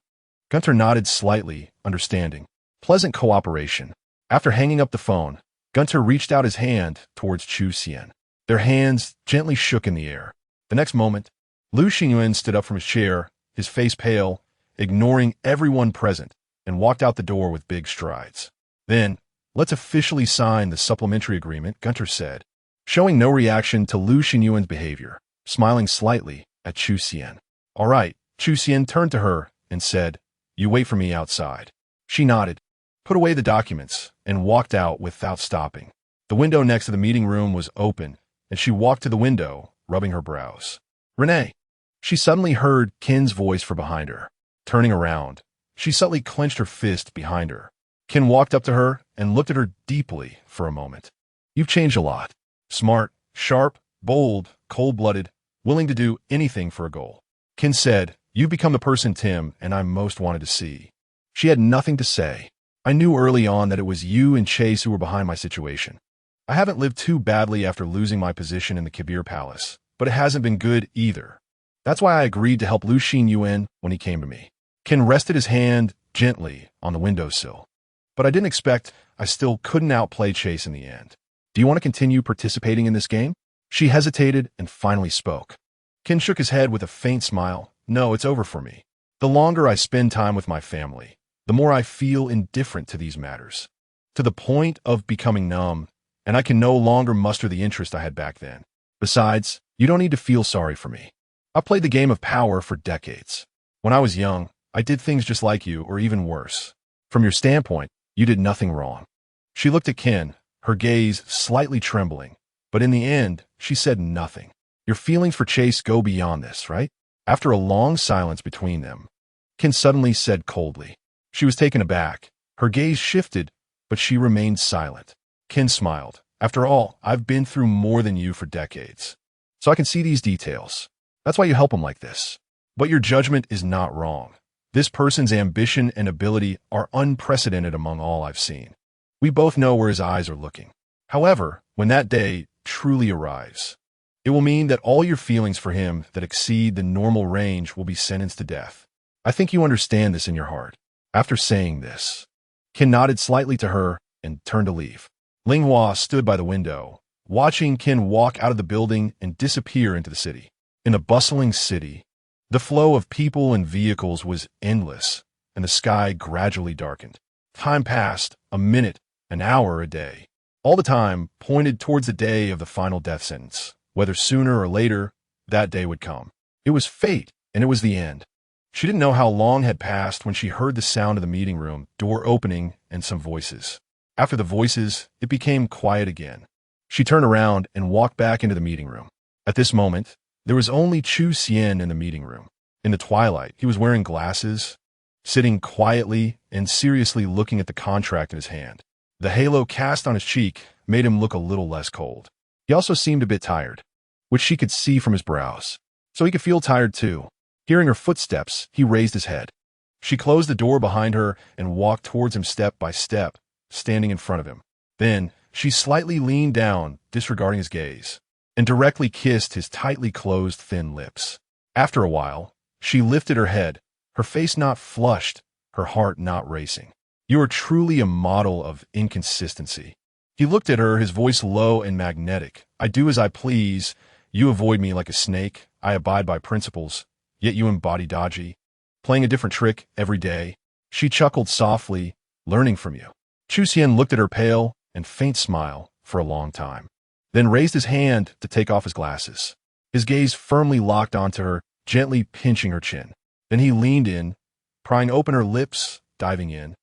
Gunter nodded slightly, understanding. Pleasant cooperation. After hanging up the phone, Gunter reached out his hand towards Chu Xian. Their hands gently shook in the air. The next moment, Lu Xinyuan stood up from his chair, his face pale, ignoring everyone present, and walked out the door with big strides. Then, let's officially sign the supplementary agreement, Gunter said, showing no reaction to Lu Xinyuan's behavior, smiling slightly at Chu Xian. All right, Chu Xian turned to her and said, you wait for me outside. She nodded, put away the documents, and walked out without stopping. The window next to the meeting room was open, and she walked to the window, rubbing her brows. Renee. She suddenly heard Qin's voice from behind her. Turning around, she suddenly clenched her fist behind her. Qin walked up to her and looked at her deeply for a moment. You've changed a lot. Smart, sharp, bold, cold-blooded, willing to do anything for a goal. Qin said, you've become the person Tim and I most wanted to see. She had nothing to say. I knew early on that it was you and Chase who were behind my situation. I haven't lived too badly after losing my position in the Kabir Palace, but it hasn't been good either. That's why I agreed to help Lu Xinyuan when he came to me. Qin rested his hand gently on the windowsill. But I didn't expect I still couldn't outplay Chase in the end. Do you want to continue participating in this game? She hesitated and finally spoke. Qin shook his head with a faint smile. No, it's over for me. The longer I spend time with my family, the more I feel indifferent to these matters, to the point of becoming numb, and I can no longer muster the interest I had back then. Besides, you don't need to feel sorry for me. I played the game of power for decades. When I was young, I did things just like you, or even worse. From your standpoint, you did nothing wrong. She looked at Qin, her gaze slightly trembling, but in the end, she said nothing. Your feelings for Chase go beyond this, right? After a long silence between them, Qin suddenly said coldly. She was taken aback. Her gaze shifted, but she remained silent. Qin smiled. After all, I've been through more than you for decades, so I can see these details. That's why you help him like this. But your judgment is not wrong. This person's ambition and ability are unprecedented among all I've seen. We both know where his eyes are looking. However, when that day truly arrives, it will mean that all your feelings for him that exceed the normal range will be sentenced to death. I think you understand this in your heart. After saying this, Qin nodded slightly to her and turned to leave. Ling stood by the window, watching Qin walk out of the building and disappear into the city. In the bustling city, the flow of people and vehicles was endless, and the sky gradually darkened. Time passed, a minute, an hour, a day. All the time pointed towards the day of the final death sentence. Whether sooner or later, that day would come. It was fate, and it was the end. She didn't know how long had passed when she heard the sound of the meeting room door opening and some voices. After the voices, it became quiet again. She turned around and walked back into the meeting room. At this moment, there was only Chu Xian in the meeting room. In the twilight, he was wearing glasses, sitting quietly and seriously looking at the contract in his hand. The halo cast on his cheek made him look a little less cold. He also seemed a bit tired, which she could see from his brows. So he could feel tired too. Hearing her footsteps, he raised his head. She closed the door behind her and walked towards him step by step, standing in front of him. Then, she slightly leaned down, disregarding his gaze, and directly kissed his tightly closed thin lips. After a while, she lifted her head, her face not flushed, her heart not racing. You are truly a model of inconsistency. He looked at her, his voice low and magnetic. I do as I please. You avoid me like a snake. I abide by principles. Yet you embody dodgy, playing a different trick every day. She chuckled softly, learning from you. Chu Xian looked at her pale and faint smile for a long time, then raised his hand to take off his glasses. His gaze firmly locked onto her, gently pinching her chin. Then he leaned in, prying open her lips, diving in,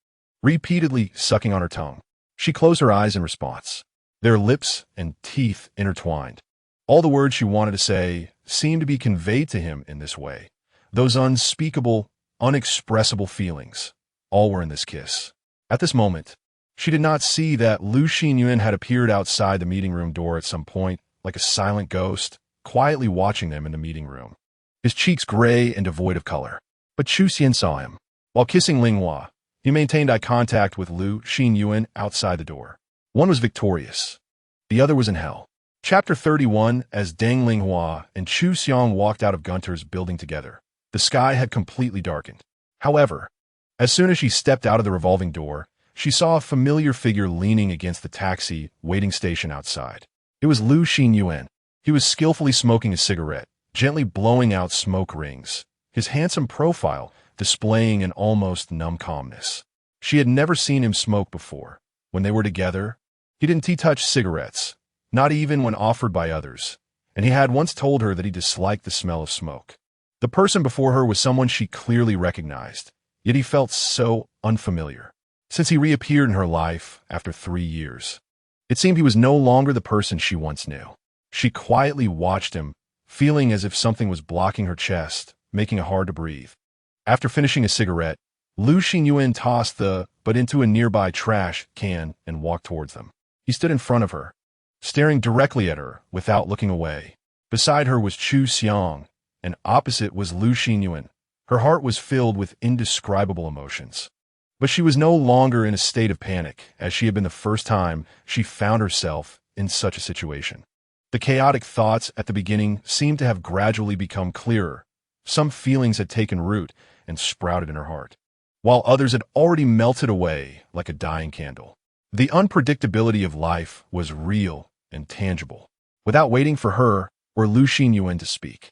repeatedly sucking on her tongue. She closed her eyes in response, their lips and teeth intertwined. All the words she wanted to say seemed to be conveyed to him in this way. Those unspeakable, unexpressible feelings, all were in this kiss. At this moment, she did not see that Lu Xinyuan had appeared outside the meeting room door at some point, like a silent ghost, quietly watching them in the meeting room. His cheeks gray and devoid of color. But Chu Xian saw him. While kissing Ling, he maintained eye contact with Lu Xinyuan outside the door. One was victorious. The other was in hell. Chapter 31. As Deng Linghua and Chu Xiang walked out of Gunter's building together, the sky had completely darkened. However, as soon as she stepped out of the revolving door, she saw a familiar figure leaning against the taxi waiting station outside. It was Lu Xinyuan. He was skillfully smoking a cigarette, gently blowing out smoke rings, his handsome profile displaying an almost numb calmness. She had never seen him smoke before. When they were together, he didn't touch cigarettes, not even when offered by others, and he had once told her that he disliked the smell of smoke. The person before her was someone she clearly recognized, yet he felt so unfamiliar. Since he reappeared in her life after 3 years, it seemed he was no longer the person she once knew. She quietly watched him, feeling as if something was blocking her chest, making it hard to breathe. After finishing a cigarette, Xinyuan tossed the butt into a nearby trash can and walked towards them. He stood in front of her, staring directly at her without looking away. Beside her was Xiang, and opposite was Xinyuan. Her heart was filled with indescribable emotions. But she was no longer in a state of panic, as she had been the first time she found herself in such a situation. The chaotic thoughts at the beginning seemed to have gradually become clearer. Some feelings had taken root and sprouted in her heart, while others had already melted away like a dying candle. The unpredictability of life was real and tangible. Without waiting for her or Xinyuan to speak,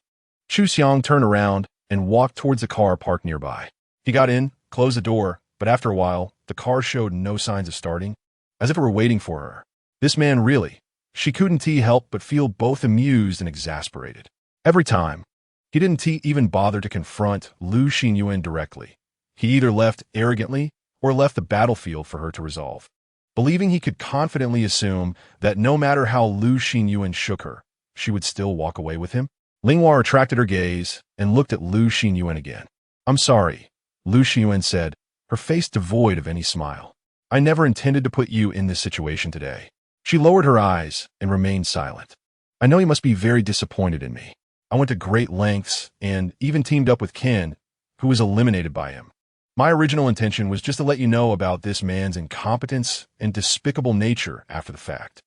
Xiang turned around and walked towards the car parked nearby. He got in, closed the door, but after a while, the car showed no signs of starting, as if it were waiting for her. This man really, she couldn't help but feel both amused and exasperated. Every time, he didn't even bother to confront Xinyuan directly. He either left arrogantly or left the battlefield for her to resolve. Believing he could confidently assume that no matter how Xinyuan shook her, she would still walk away with him, Ling attracted her gaze and looked at Xinyuan again. "I'm sorry," Xinyuan said, her face devoid of any smile. "I never intended to put you in this situation today." She lowered her eyes and remained silent. "I know you must be very disappointed in me. I went to great lengths and even teamed up with Ken, who was eliminated by him. My original intention was just to let you know about this man's incompetence and despicable nature after the fact.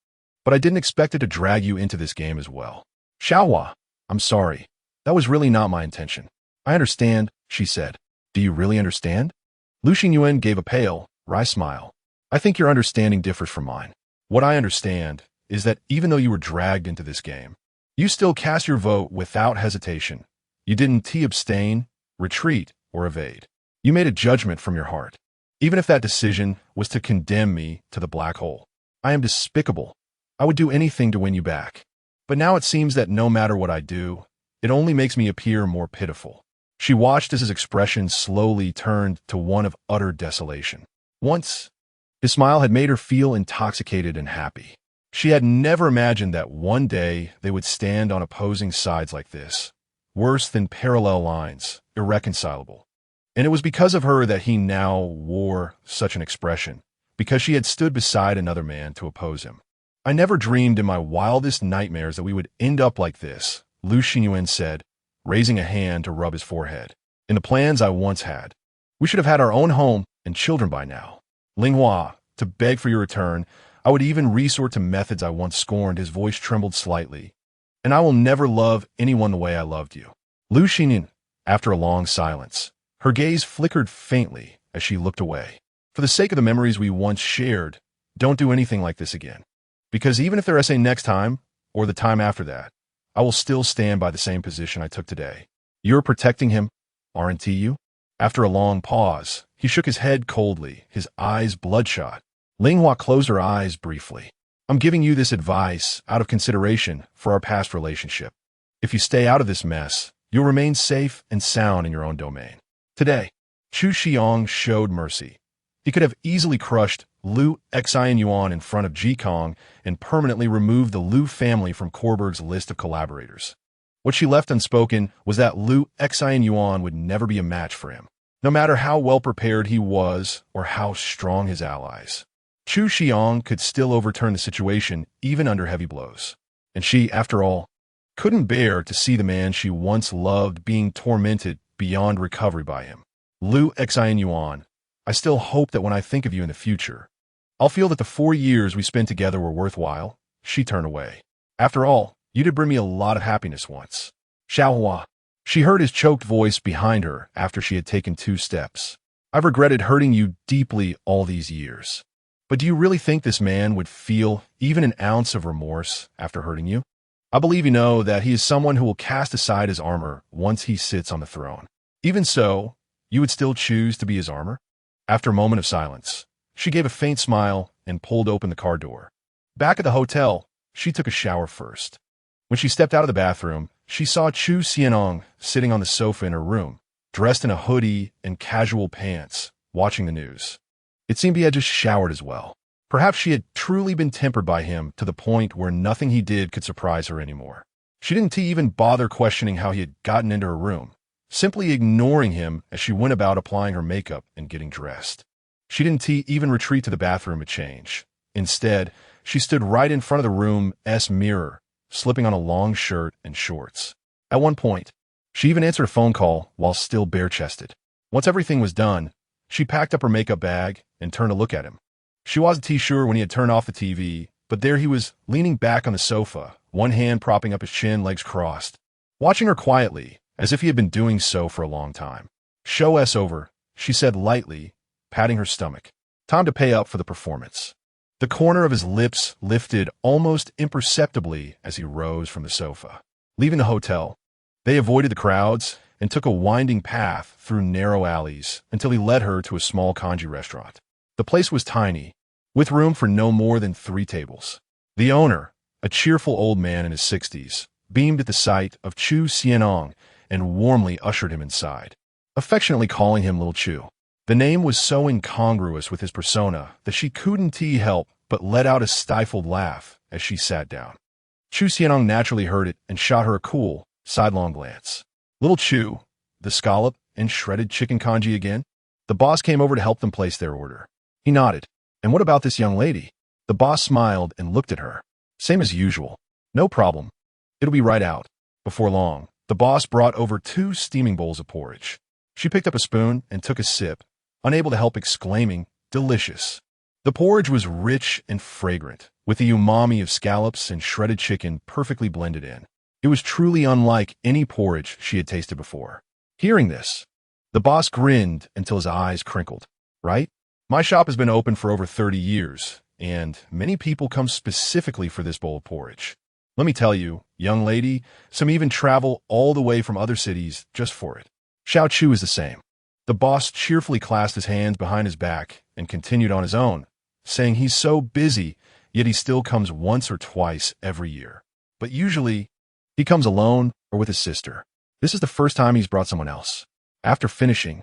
But I didn't expect it to drag you into this game as well. Xiaohua, I'm sorry. That was really not my intention." "I understand," she said. "Do you really understand?" Xinyuan gave a pale, wry smile. "I think your understanding differs from mine. What I understand is that even though you were dragged into this game, you still cast your vote without hesitation. You didn't abstain, retreat, or evade. You made a judgment from your heart, even if that decision was to condemn me to the black hole. I am despicable. I would do anything to win you back. But now it seems that no matter what I do, it only makes me appear more pitiful." She watched as his expression slowly turned to one of utter desolation. Once, his smile had made her feel intoxicated and happy. She had never imagined that one day they would stand on opposing sides like this, worse than parallel lines, irreconcilable. And it was because of her that he now wore such an expression, because she had stood beside another man to oppose him. "I never dreamed in my wildest nightmares that we would end up like this," Xinyuan said, raising a hand to rub his forehead. "In the plans I once had, we should have had our own home and children by now. Ling, to beg for your return, I would even resort to methods I once scorned." His voice trembled slightly. "And I will never love anyone the way I loved you." Xinyuan, after a long silence, her gaze flickered faintly as she looked away. "For the sake of the memories we once shared, don't do anything like this again. Because even if there is a next time, or the time after that, I will still stand by the same position I took today. You're protecting him, aren't you?" After a long pause, he shook his head coldly, his eyes bloodshot. Ling closed her eyes briefly. "I'm giving you this advice out of consideration for our past relationship. If you stay out of this mess, you'll remain safe and sound in your own domain." Today, Xiang showed mercy. He could have easily crushed Xinyuan in front of Jing and permanently removed the Liu family from Korberg's list of collaborators. What she left unspoken was that Xinyuan would never be a match for him, no matter how well prepared he was or how strong his allies. Xiang could still overturn the situation even under heavy blows. And she, after all, couldn't bear to see the man she once loved being tormented beyond recovery by him. Xinyuan, I still hope that when I think of you in the future, I'll feel that the 4 years we spent together were worthwhile." She turned away. "After all, you did bring me a lot of happiness once." "Xiaohua." She heard his choked voice behind her after she had taken 2 steps. "I've regretted hurting you deeply all these years. But do you really think this man would feel even an ounce of remorse after hurting you?" I believe you know that he is someone who will cast aside his armor once he sits on the throne. Even so, you would still choose to be his armor? After a moment of silence, she gave a faint smile and pulled open the car door. Back at the hotel, she took a shower first. When she stepped out of the bathroom, she saw Xinyuan sitting on the sofa in her room, dressed in a hoodie and casual pants, watching the news. It seemed he had just showered as well. Perhaps she had truly been tempered by him to the point where nothing he did could surprise her anymore. She didn't even bother questioning how he had gotten into her room, simply ignoring him as she went about applying her makeup and getting dressed. She didn't even retreat to the bathroom to change. Instead, she stood right in front of the room's mirror, slipping on a long shirt and shorts. At one point, she even answered a phone call while still bare-chested. Once everything was done, she packed up her makeup bag and turned to look at him. She wasn't too sure when he had turned off the TV, but there he was, leaning back on the sofa, one hand propping up his chin, legs crossed, watching her quietly, as if he had been doing so for a long time. "Show's over," she said lightly, patting her stomach. "Time to pay up for the performance." The corner of his lips lifted almost imperceptibly as he rose from the sofa. Leaving the hotel, they avoided the crowds and took a winding path through narrow alleys until he led her to a small kanji restaurant. The place was tiny, with room for no more than 3 tables. The owner, a cheerful old man in his 60s, beamed at the sight of Xinyuan and warmly ushered him inside, affectionately calling him Little Chu. The name was so incongruous with his persona that she couldn't help but let out a stifled laugh as she sat down. Xinyuan naturally heard it and shot her a cool, sidelong glance. "Little Chu, the scallop and shredded chicken kanji again?" The boss came over to help them place their order. He nodded. "And what about this young lady?" The boss smiled and looked at her. "Same as usual. No problem. It'll be right out." Before long, the boss brought over 2 steaming bowls of porridge. She picked up a spoon and took a sip, unable to help exclaiming, "Delicious." The porridge was rich and fragrant, with the umami of scallops and shredded chicken perfectly blended in. It was truly unlike any porridge she had tasted before. Hearing this, the boss grinned until his eyes crinkled. "Right? My shop has been open for over 30 years, and many people come specifically for this bowl of porridge. Let me tell you, young lady, some even travel all the way from other cities just for it." Xiao Chu is the same. The boss cheerfully clasped his hands behind his back and continued on his own, saying he's so busy, yet he still comes once or twice every year. But usually, he comes alone or with his sister. This is the first time he's brought someone else. After finishing,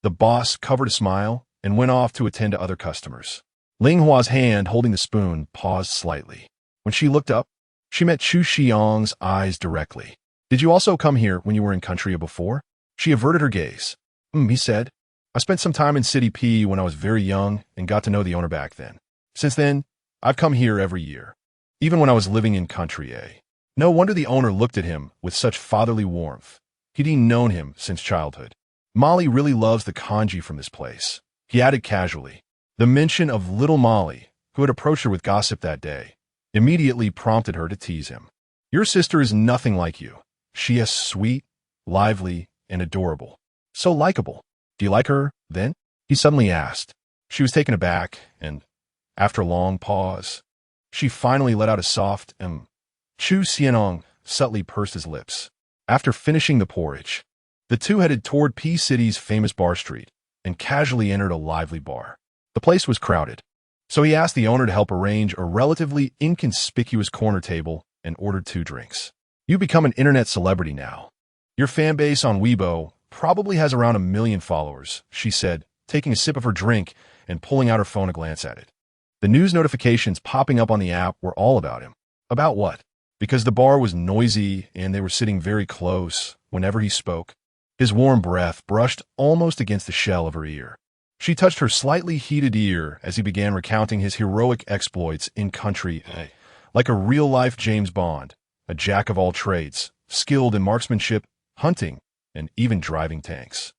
the boss covered a smile and went off to attend to other customers. Ling Hua's hand holding the spoon paused slightly. When she looked up, she met Chu Xiang's eyes directly. "Did you also come here when you were in Qianqiu before?" She averted her gaze. He said. "I spent some time in City P when I was very young and got to know the owner back then. Since then, I've come here every year, even when I was living in Country A." No wonder the owner looked at him with such fatherly warmth. He'd known him since childhood. "Molly really loves the kanji from this place," he added casually. The mention of little Molly, who had approached her with gossip that day, immediately prompted her to tease him. "Your sister is nothing like you. She is sweet, lively, and adorable. So likable. Do you like her, then?" he suddenly asked. She was taken aback, and, after a long pause, she finally let out a soft Chu Xianyuan subtly pursed his lips. After finishing the porridge, the two headed toward P City's famous bar street and casually entered a lively bar. The place was crowded, so he asked the owner to help arrange a relatively inconspicuous corner table and ordered 2 drinks. "You've become an internet celebrity now. Your fan base on Weibo probably has around 1 million followers," she said, taking a sip of her drink and pulling out her phone to glance at it. The news notifications popping up on the app were all about him. About what? Because the bar was noisy and they were sitting very close whenever he spoke. His warm breath brushed almost against the shell of her ear. She touched her slightly heated ear as he began recounting his heroic exploits in Country A. Like a real-life James Bond, a jack of all trades, skilled in marksmanship, hunting, and even driving tanks.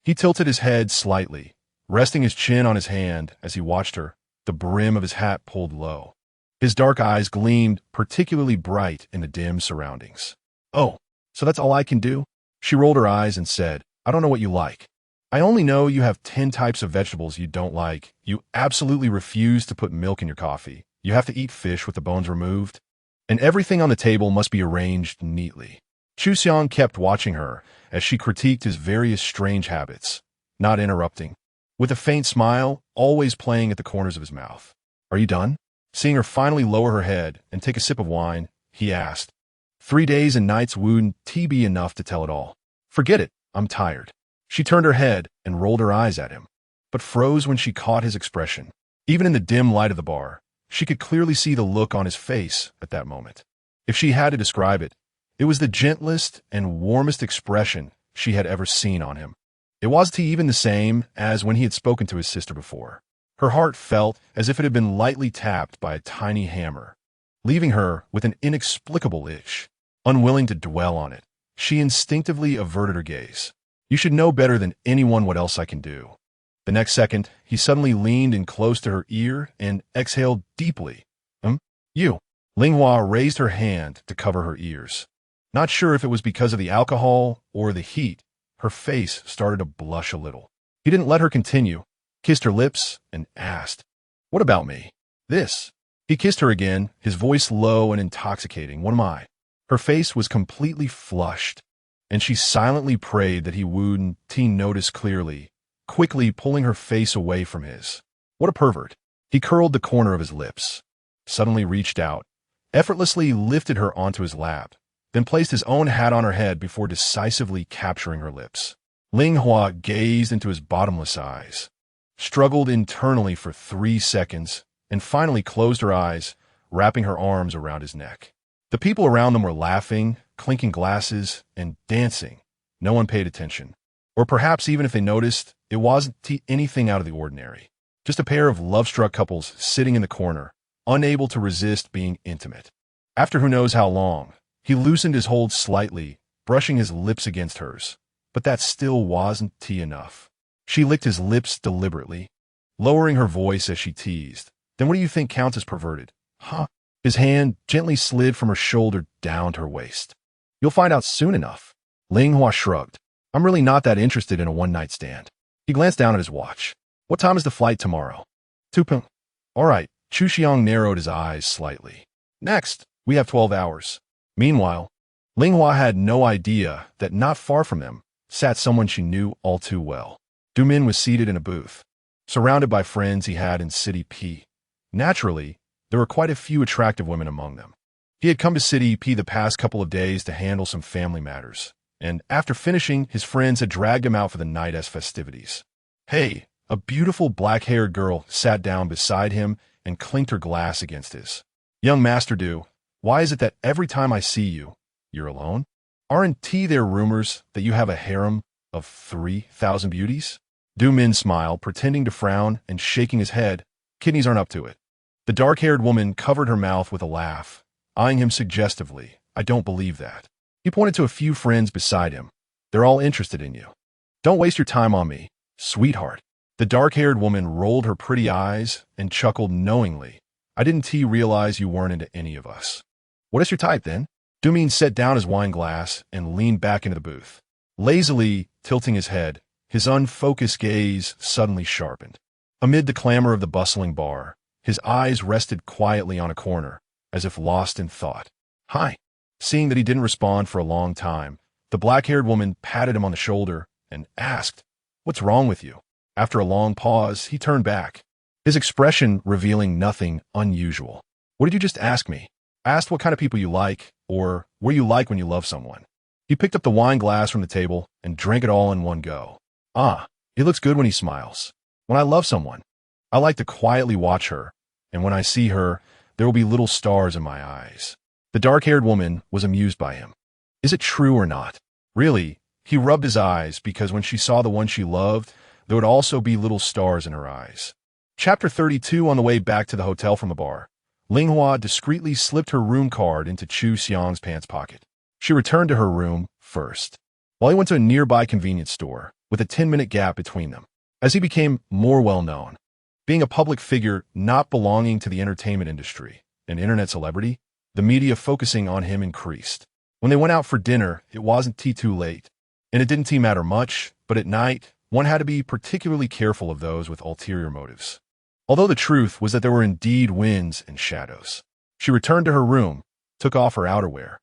He tilted his head slightly, resting his chin on his hand as he watched her, the brim of his hat pulled low. His dark eyes gleamed particularly bright in the dim surroundings. "Oh, so that's all I can do?" She rolled her eyes and said, "I don't know what you like. I only know you have 10 types of vegetables you don't like. You absolutely refuse to put milk in your coffee. You have to eat fish with the bones removed. and everything on the table must be arranged neatly. Xiang kept watching her as she critiqued his various strange habits, not interrupting, with a faint smile always playing at the corners of his mouth. "Are you done?" Seeing her finally lower her head and take a sip of wine, he asked. 3 days and nights wouldn't be enough to tell it all. "Forget it, I'm tired." She turned her head and rolled her eyes at him, but froze when she caught his expression. Even in the dim light of the bar, she could clearly see the look on his face at that moment. If she had to describe it, it was the gentlest and warmest expression she had ever seen on him. It wasn't even the same as when he had spoken to his sister before. Her heart felt as if it had been lightly tapped by a tiny hammer, leaving her with an inexplicable itch. Unwilling to dwell on it, she instinctively averted her gaze. "You should know better than anyone what else I can do." The next second, he suddenly leaned in close to her ear and exhaled deeply. You." Ling raised her hand to cover her ears. Not sure if it was because of the alcohol or the heat, her face started to blush a little. He didn't let her continue, kissed her lips, and asked, "What about me?" "This." He kissed her again, his voice low and intoxicating. "What am I?" Her face was completely flushed, and she silently prayed that he wouldn't notice clearly, quickly pulling her face away from his. "What a pervert." He curled the corner of his lips, suddenly reached out, effortlessly lifted her onto his lap, then placed his own hat on her head before decisively capturing her lips. Ling gazed into his bottomless eyes, struggled internally for 3 seconds, and finally closed her eyes, wrapping her arms around his neck. The people around them were laughing, clinking glasses, and dancing. No one paid attention. Or perhaps even if they noticed, it wasn't anything out of the ordinary. Just a pair of love-struck couples sitting in the corner, unable to resist being intimate. After who knows how long, he loosened his hold slightly, brushing his lips against hers. But that still wasn't enough. She licked his lips deliberately, lowering her voice as she teased. "Then what do you think counts as perverted? Huh?" His hand gently slid from her shoulder down to her waist. "You'll find out soon enough." Ling shrugged. "I'm really not that interested in a one-night stand." He glanced down at his watch. "What time is the flight tomorrow?" 2 p.m. "All right." Xiang narrowed his eyes slightly. "Next, we have 12 hours. Meanwhile, Ling had no idea that not far from them sat someone she knew all too well. Dumin was seated in a booth, surrounded by friends he had in City P. Naturally, there were quite a few attractive women among them. He had come to City P the past couple of days to handle some family matters, and after finishing, his friends had dragged him out for the night's festivities. "Hey," a beautiful black-haired girl sat down beside him and clinked her glass against his. "Young Master Du, why is it that every time I see you, you're alone? Aren't there rumors that you have a harem of 3,000 beauties?" Du Min smiled, pretending to frown and shaking his head. "Kidneys aren't up to it." The dark-haired woman covered her mouth with a laugh, eyeing him suggestively. "I don't believe that." He pointed to a few friends beside him. "They're all interested in you. Don't waste your time on me, sweetheart." The dark-haired woman rolled her pretty eyes and chuckled knowingly. "I didn't realize you weren't into any of us." "What is your type, then?" Dumin set down his wine glass and leaned back into the booth. Lazily tilting his head, his unfocused gaze suddenly sharpened. Amid the clamor of the bustling bar, his eyes rested quietly on a corner, as if lost in thought. "Hi." Seeing that he didn't respond for a long time, the black-haired woman patted him on the shoulder and asked, "What's wrong with you?" After a long pause, he turned back, his expression revealing nothing unusual. "What did you just ask me?" "Asked what kind of people you like, or what you like when you love someone." He picked up the wine glass from the table and drank it all in one go. "Ah, he looks good when he smiles. When I love someone, I like to quietly watch her, and when I see her, there will be little stars in my eyes." The dark-haired woman was amused by him. Is it true or not? Really, he rubbed his eyes because when she saw the one she loved, there would also be little stars in her eyes. Chapter 32. On the way back to the hotel from the bar, Ling discreetly slipped her room card into Xiang's pants pocket. She returned to her room first, while he went to a nearby convenience store, with a 10-minute gap between them. As he became more well-known, being a public figure not belonging to the entertainment industry, an internet celebrity, the media focusing on him increased. When they went out for dinner, it wasn't too late, and it didn't matter much, but at night, one had to be particularly careful of those with ulterior motives. Although the truth was that there were indeed winds and shadows. She returned to her room, took off her outerwear,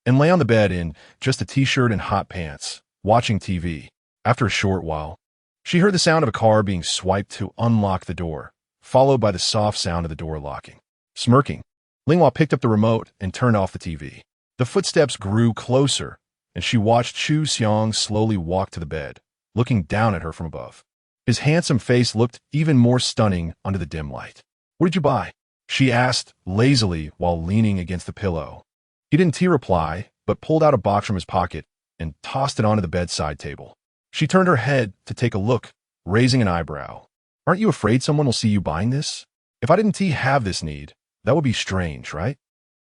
and lay on the bed in just a t-shirt and hot pants, watching TV. After a short while, she heard the sound of a car being swiped to unlock the door, followed by the soft sound of the door locking. Smirking, Ling picked up the remote and turned off the TV. The footsteps grew closer, and she watched Xiang slowly walk to the bed, looking down at her from above. His handsome face looked even more stunning under the dim light. "What did you buy?" she asked lazily while leaning against the pillow. He didn't reply, but pulled out a box from his pocket and tossed it onto the bedside table. She turned her head to take a look, raising an eyebrow. "Aren't you afraid someone will see you buying this? If I didn't have this need, that would be strange, right?"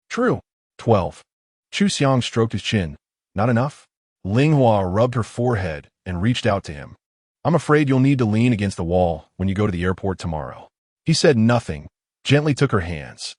"True." 12. Xiang stroked his chin. "Not enough?" Ling rubbed her forehead and reached out to him. "I'm afraid you'll need to lean against the wall when you go to the airport tomorrow." He said nothing, gently took her hands,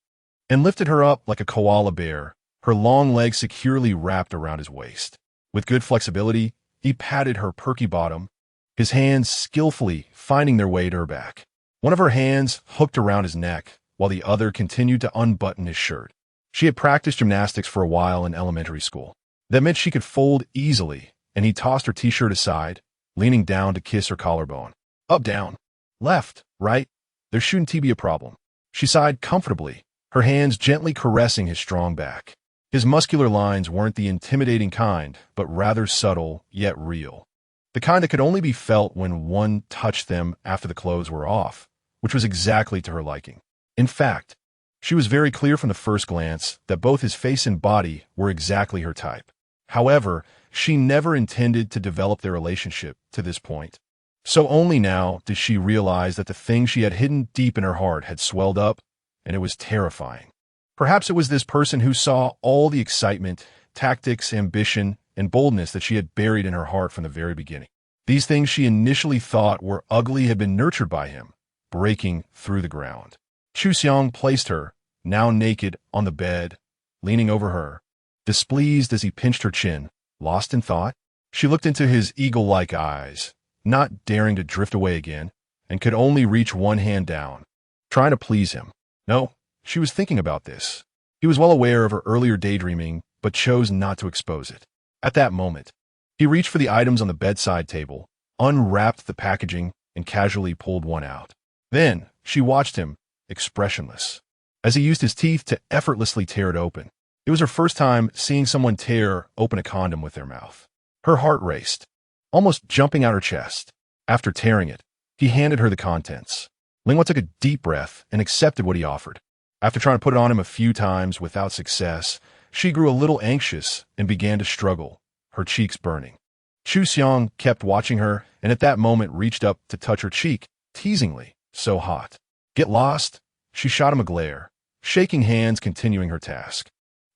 and lifted her up like a koala bear, her long legs securely wrapped around his waist. With good flexibility, he patted her perky bottom, his hands skillfully finding their way to her back. One of her hands hooked around his neck, while the other continued to unbutton his shirt. She had practiced gymnastics for a while in elementary school. That meant she could fold easily, and he tossed her t-shirt aside, leaning down to kiss her collarbone. "Up, down, left, right, there shouldn't be a problem." She sighed comfortably, her hands gently caressing his strong back. His muscular lines weren't the intimidating kind, but rather subtle, yet real. The kind that could only be felt when one touched them after the clothes were off, which was exactly to her liking. In fact, she was very clear from the first glance that both his face and body were exactly her type. However, she never intended to develop their relationship to this point. So only now did she realize that the thing she had hidden deep in her heart had swelled up, and it was terrifying. Perhaps it was this person who saw all the excitement, tactics, ambition, and boldness that she had buried in her heart from the very beginning. These things she initially thought were ugly had been nurtured by him, breaking through the ground. Xiang placed her, now naked, on the bed, leaning over her, displeased as he pinched her chin. Lost in thought, she looked into his eagle-like eyes, not daring to drift away again, and could only reach one hand down, trying to please him. No, she was thinking about this. He was well aware of her earlier daydreaming, but chose not to expose it. At that moment, he reached for the items on the bedside table, unwrapped the packaging, and casually pulled one out. Then, she watched him, expressionless, as he used his teeth to effortlessly tear it open. It was her first time seeing someone tear open a condom with their mouth. Her heart raced, almost jumping out her chest. After tearing it, he handed her the contents. Ling took a deep breath and accepted what he offered. After trying to put it on him a few times without success, she grew a little anxious and began to struggle, her cheeks burning. Xiang kept watching her and at that moment reached up to touch her cheek, teasingly, so hot. "Get lost?" She shot him a glare, shaking hands, continuing her task.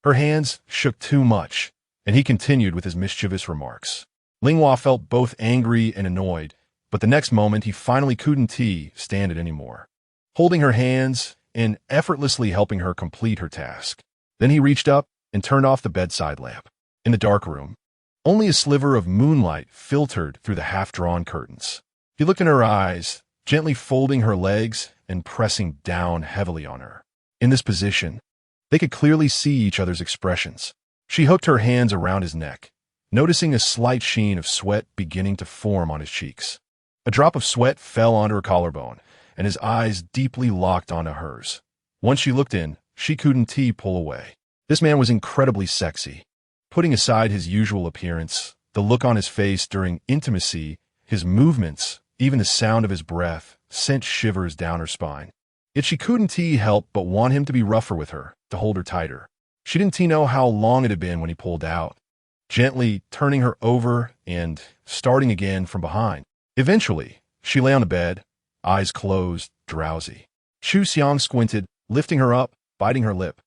Her hands shook too much, and he continued with his mischievous remarks. Ling felt both angry and annoyed, but the next moment he finally couldn't stand it anymore, holding her hands and effortlessly helping her complete her task. Then he reached up and turned off the bedside lamp. In the dark room, only a sliver of moonlight filtered through the half-drawn curtains. He looked in her eyes, gently folding her legs and pressing down heavily on her. In this position, they could clearly see each other's expressions. She hooked her hands around his neck, noticing a slight sheen of sweat beginning to form on his cheeks. A drop of sweat fell onto her collarbone, and his eyes deeply locked onto hers. Once she looked in, she couldn't pull away. This man was incredibly sexy. Putting aside his usual appearance, the look on his face during intimacy, his movements, even the sound of his breath, sent shivers down her spine. Yet she couldn't help but want him to be rougher with her, to hold her tighter. She didn't know how long it had been when he pulled out, gently turning her over and starting again from behind. Eventually, she lay on the bed, eyes closed, drowsy. Xiang squinted, lifting her up, biting her lip,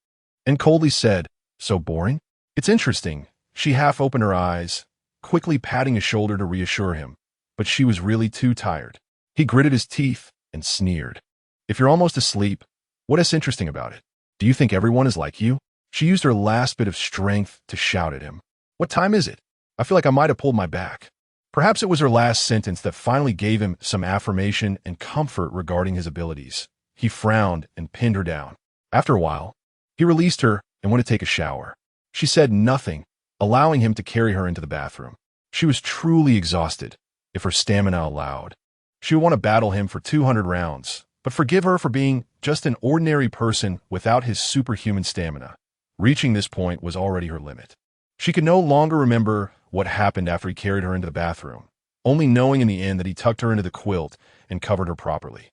and coldly said, "So boring?" "It's interesting." She half opened her eyes, quickly patting his shoulder to reassure him, but she was really too tired. He gritted his teeth and sneered. "If you're almost asleep, what is interesting about it? Do you think everyone is like you?" She used her last bit of strength to shout at him. "What time is it? I feel like I might have pulled my back." Perhaps it was her last sentence that finally gave him some affirmation and comfort regarding his abilities. He frowned and pinned her down. After a while, he released her, and went to take a shower. She said nothing, allowing him to carry her into the bathroom. She was truly exhausted, if her stamina allowed. She would want to battle him for 200 rounds, but forgive her for being just an ordinary person without his superhuman stamina. Reaching this point was already her limit. She could no longer remember what happened after he carried her into the bathroom, only knowing in the end that he tucked her into the quilt and covered her properly.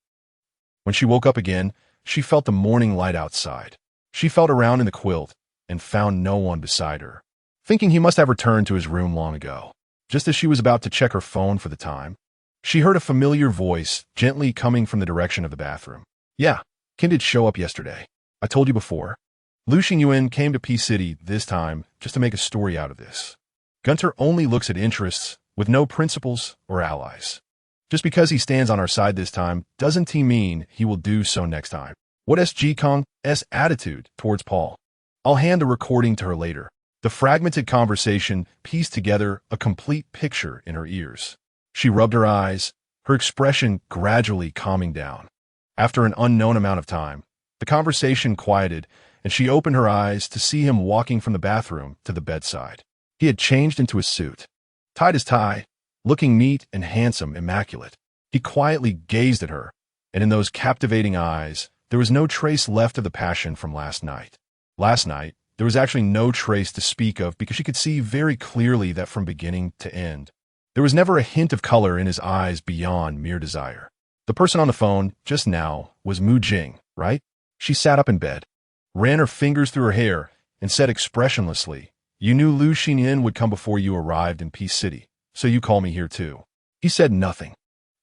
When she woke up again, she felt the morning light outside. She felt around in the quilt and found no one beside her, thinking he must have returned to his room long ago. Just as she was about to check her phone for the time, she heard a familiar voice gently coming from the direction of the bathroom. Yeah, Ken did show up yesterday. I told you before. Xinyuan came to P City this time just to make a story out of this. Gunter only looks at interests with no principles or allies. Just because he stands on our side this time doesn't mean he will do so next time. What is Jing's attitude towards Paul? I'll hand the recording to her later. The fragmented conversation pieced together a complete picture in her ears. She rubbed her eyes, her expression gradually calming down. After an unknown amount of time, the conversation quieted, and she opened her eyes to see him walking from the bathroom to the bedside. He had changed into a suit, tied his tie, looking neat and handsome, immaculate. He quietly gazed at her, and in those captivating eyes, there was no trace left of the passion from last night. Last night, there was actually no trace to speak of because she could see very clearly that from beginning to end, there was never a hint of color in his eyes beyond mere desire. The person on the phone just now was Jing, right? She sat up in bed, ran her fingers through her hair, and said expressionlessly, "You knew Xinyuan would come before you arrived in Peace City, so you call me here too." He said nothing.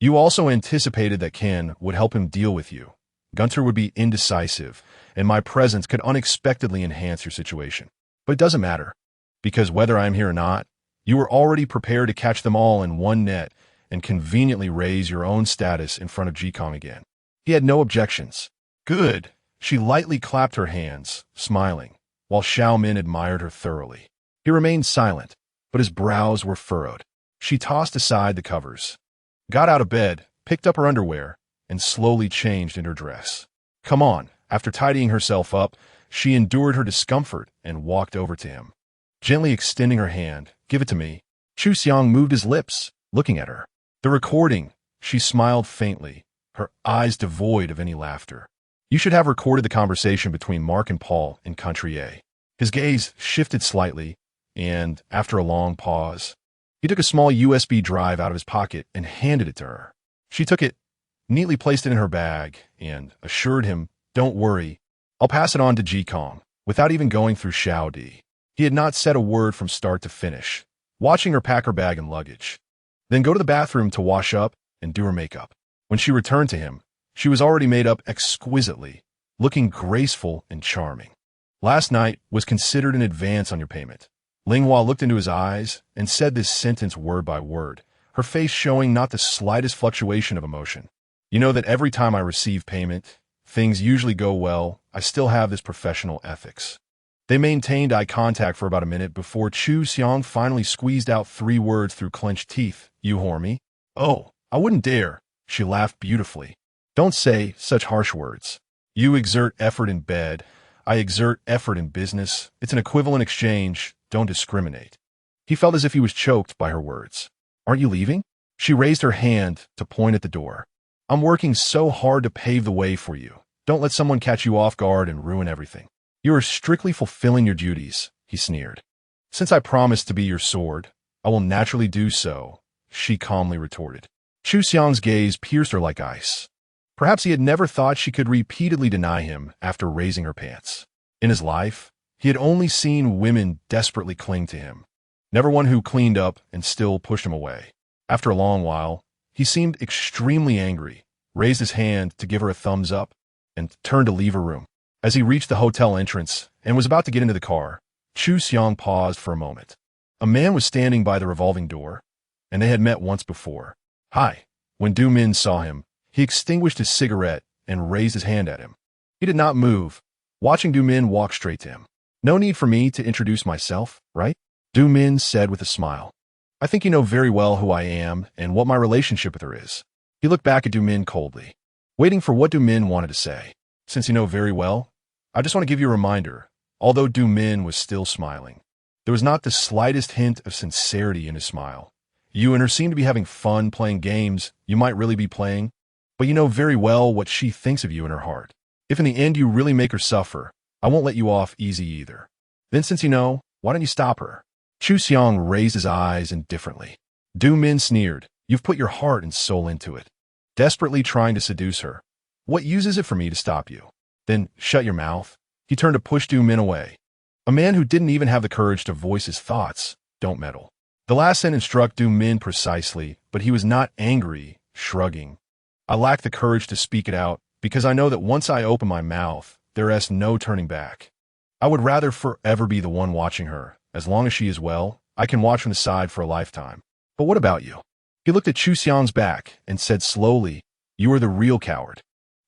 You also anticipated that Ken would help him deal with you. Gunter would be indecisive, and my presence could unexpectedly enhance your situation. But it doesn't matter, because whether I am here or not, you were already prepared to catch them all in one net and conveniently raise your own status in front of Qianqiu again. He had no objections. Good. She lightly clapped her hands, smiling, while Xiaomin admired her thoroughly. He remained silent, but his brows were furrowed. She tossed aside the covers, got out of bed, picked up her underwear, and slowly changed in her dress. Come on. After tidying herself up, she endured her discomfort and walked over to him. Gently extending her hand, "Give it to me." Xiang moved his lips, looking at her. The recording, she smiled faintly, her eyes devoid of any laughter. You should have recorded the conversation between Mark and Paul in Country A. His gaze shifted slightly, and, after a long pause, he took a small USB drive out of his pocket and handed it to her. She took it, neatly placed it in her bag, and assured him, "Don't worry, I'll pass it on to Qianqiu," without even going through Xiao. He had not said a word from start to finish, watching her pack her bag and luggage, then go to the bathroom to wash up and do her makeup. When she returned to him, she was already made up exquisitely, looking graceful and charming. Last night was considered an advance on your payment. Ling looked into his eyes and said this sentence word by word, her face showing not the slightest fluctuation of emotion. You know that every time I receive payment, things usually go well. I still have this professional ethics. They maintained eye contact for about a minute before Xiang finally squeezed out 3 words through clenched teeth. "You whore me?" "Oh, I wouldn't dare." She laughed beautifully. "Don't say such harsh words. You exert effort in bed. I exert effort in business. It's an equivalent exchange. Don't discriminate." He felt as if he was choked by her words. "Aren't you leaving?" She raised her hand to point at the door. "I'm working so hard to pave the way for you. Don't let someone catch you off guard and ruin everything." "You are strictly fulfilling your duties," he sneered. "Since I promised to be your sword, I will naturally do so," she calmly retorted. Xiang's gaze pierced her like ice. Perhaps he had never thought she could repeatedly deny him after raising her pants. In his life, he had only seen women desperately cling to him, never one who cleaned up and still pushed him away. After a long while, he seemed extremely angry, raised his hand to give her a thumbs up, and turned to leave her room. As he reached the hotel entrance and was about to get into the car, Xiang paused for a moment. A man was standing by the revolving door, and they had met once before. "Hi." When Min saw him, he extinguished his cigarette and raised his hand at him. He did not move, watching Min walk straight to him. "No need for me to introduce myself, right?" Min said with a smile. "I think you know very well who I am and what my relationship with her is." He looked back at Min coldly, waiting for what Min wanted to say. "Since you know very well, I just want to give you a reminder. although Du Min was still smiling. There was not the slightest hint of sincerity in his smile. You and her seem to be having fun playing games you might really be playing, but you know very well what she thinks of you in her heart. If in the end you really make her suffer, I won't let you off easy either. Then since you know, why don't you stop her? Xiang raised his eyes indifferently. Du Min sneered. You've put your heart and soul into it, desperately trying to seduce her. What use is it for me to stop you? Then shut your mouth. He turned to push Du Min away. A man who didn't even have the courage to voice his thoughts, don't meddle. The last sentence struck Du Min precisely, but he was not angry, shrugging. I lack the courage to speak it out, because I know that once I open my mouth, there is no turning back. I would rather forever be the one watching her. As long as she is well, I can watch from the side for a lifetime. But what about you? He looked at Xiang's back and said slowly, you are the real coward.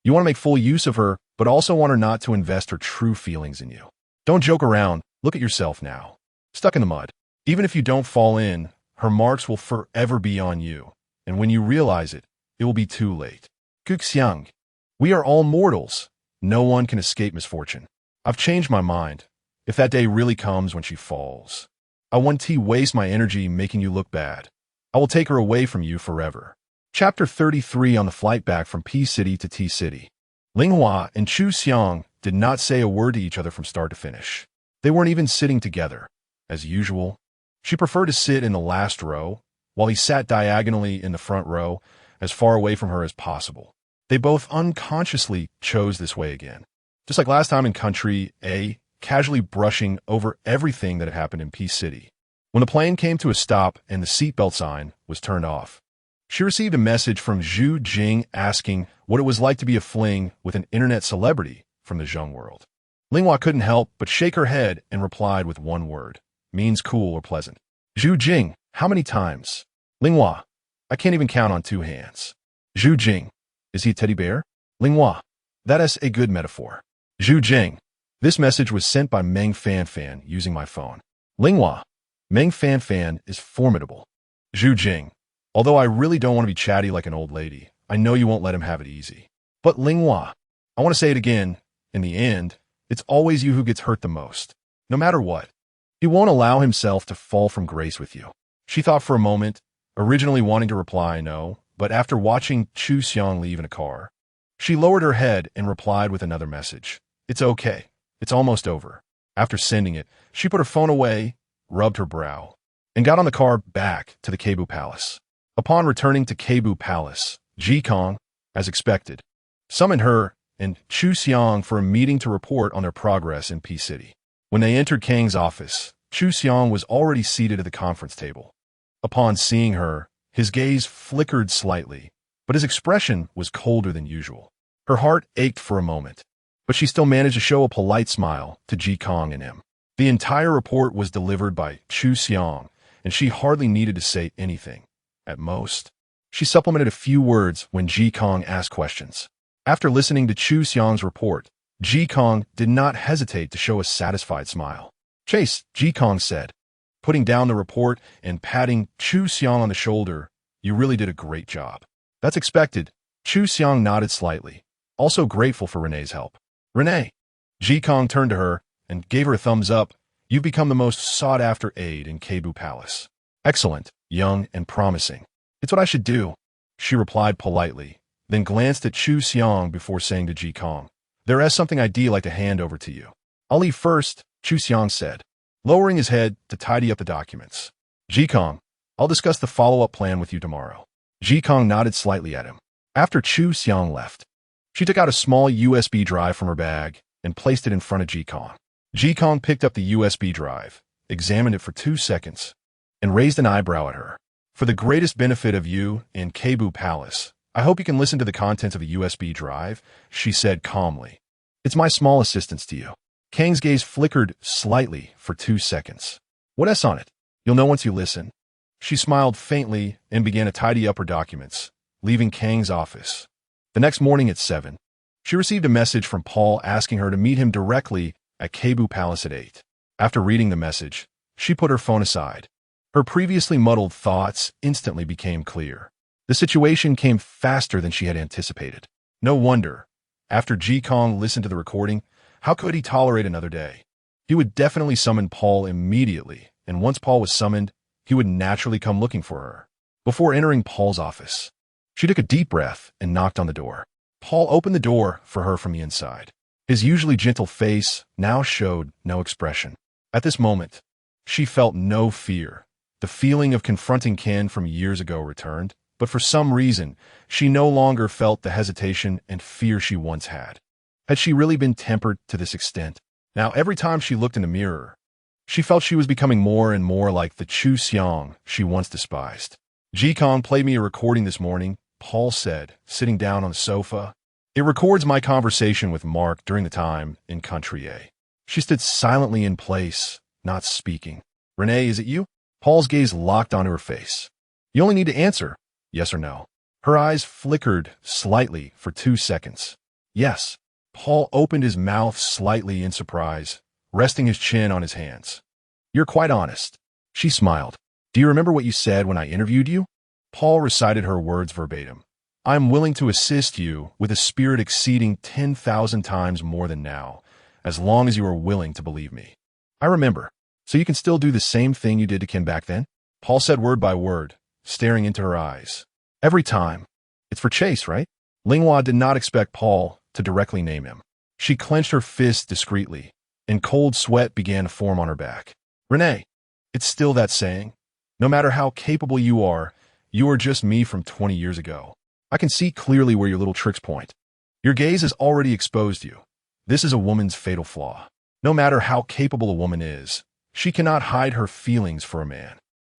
You want to make full use of her, but also want her not to invest her true feelings in you. Don't joke around. Look at yourself now. Stuck in the mud. Even if you don't fall in, her marks will forever be on you. And when you realize it, it will be too late. Xiang, we are all mortals. No one can escape misfortune. I've changed my mind. If that day really comes when she falls, I won't waste my energy making you look bad. I will take her away from you forever. Chapter 33 on the flight back from P City to T City. Ling and Xiang did not say a word to each other from start to finish. They weren't even sitting together. As usual, she preferred to sit in the last row, while he sat diagonally in the front row, as far away from her as possible. They both unconsciously chose this way again. Just like last time in Country A, casually brushing over everything that had happened in P City. When the plane came to a stop and the seatbelt sign was turned off, she received a message from Jing asking what it was like to be a fling with an internet celebrity from the Zheng world. Ling couldn't help but shake her head and replied with one word. Means cool or pleasant. Jing, how many times? Ling I can't even count on two hands. Jing, is he a teddy bear? Ling that is a good metaphor. Jing, this message was sent by Meng Fangyan using my phone. Ling Meng Fangyan is formidable. Jing, although I really don't want to be chatty like an old lady, I know you won't let him have it easy. But Ling I want to say it again, in the end, it's always you who gets hurt the most. No matter what. He won't allow himself to fall from grace with you. She thought for a moment, originally wanting to reply no, but after watching Xiang leave in a car, she lowered her head and replied with another message. It's okay. It's almost over. After sending it, she put her phone away, rubbed her brow, and got on the car back to the Cebu Palace. Upon returning to Cebu Palace, Jing, as expected, summoned her and Xiang for a meeting to report on their progress in P City. When they entered Kang's office, Xiang was already seated at the conference table. Upon seeing her, his gaze flickered slightly, but his expression was colder than usual. Her heart ached for a moment, but she still managed to show a polite smile to Jing and him. The entire report was delivered by Xiang, and she hardly needed to say anything. At most, she supplemented a few words when Jing asked questions. After listening to Xiang's report, Jing did not hesitate to show a satisfied smile. Chase, Jing said, putting down the report and patting Xiang on the shoulder, you really did a great job. That's expected. Xiang nodded slightly, also grateful for Renee's help. Renee. Jing turned to her and gave her a thumbs up. You've become the most sought-after aide in Cebu Palace. Excellent, young and promising. It's what I should do, she replied politely, then glanced at Xiang before saying to Jing, there is something I'd like to hand over to you. I'll leave first, Xiang said, lowering his head to tidy up the documents. Jing, I'll discuss the follow-up plan with you tomorrow. Jing nodded slightly at him. After Xiang left, she took out a small USB drive from her bag and placed it in front of Jing. Jing picked up the USB drive, examined it for 2 seconds, and raised an eyebrow at her. For the greatest benefit of you in Cebu Palace, I hope you can listen to the contents of the USB drive, she said calmly. It's my small assistance to you. Kang's gaze flickered slightly for 2 seconds. What is on it? You'll know once you listen. She smiled faintly and began to tidy up her documents, leaving Kang's office. The next morning at 7, she received a message from Paul asking her to meet him directly at Cebu Palace at 8. After reading the message, she put her phone aside. Her previously muddled thoughts instantly became clear. The situation came faster than she had anticipated. No wonder. After Jing listened to the recording, how could he tolerate another day? He would definitely summon Paul immediately, and once Paul was summoned, he would naturally come looking for her. Before entering Paul's office, she took a deep breath and knocked on the door. Paul opened the door for her from the inside. His usually gentle face now showed no expression. At this moment, she felt no fear. The feeling of confronting Ken from years ago returned, but for some reason, she no longer felt the hesitation and fear she once had. Had she really been tempered to this extent? Now, every time she looked in the mirror, she felt she was becoming more and more like the true Xiang she once despised. Jing played me a recording this morning, Paul said, sitting down on the sofa. It records my conversation with Mark during the time in Country A. She stood silently in place, not speaking. Renee, is it you? Paul's gaze locked onto her face. You only need to answer, yes or no. Her eyes flickered slightly for 2 seconds. Yes. Paul opened his mouth slightly in surprise, resting his chin on his hands. You're quite honest. She smiled. Do you remember what you said when I interviewed you? Paul recited her words verbatim. I'm willing to assist you with a spirit exceeding 10,000 times more than now, as long as you are willing to believe me. I remember. So you can still do the same thing you did to Ken back then? Paul said word by word, staring into her eyes. Every time. It's for Chase, right? Ling did not expect Paul to directly name him. She clenched her fist discreetly, and cold sweat began to form on her back. Renee, it's still that saying. No matter how capable you are just me from 20 years ago. I can see clearly where your little tricks point. Your gaze has already exposed you. This is a woman's fatal flaw. No matter how capable a woman is, she cannot hide her feelings for a man.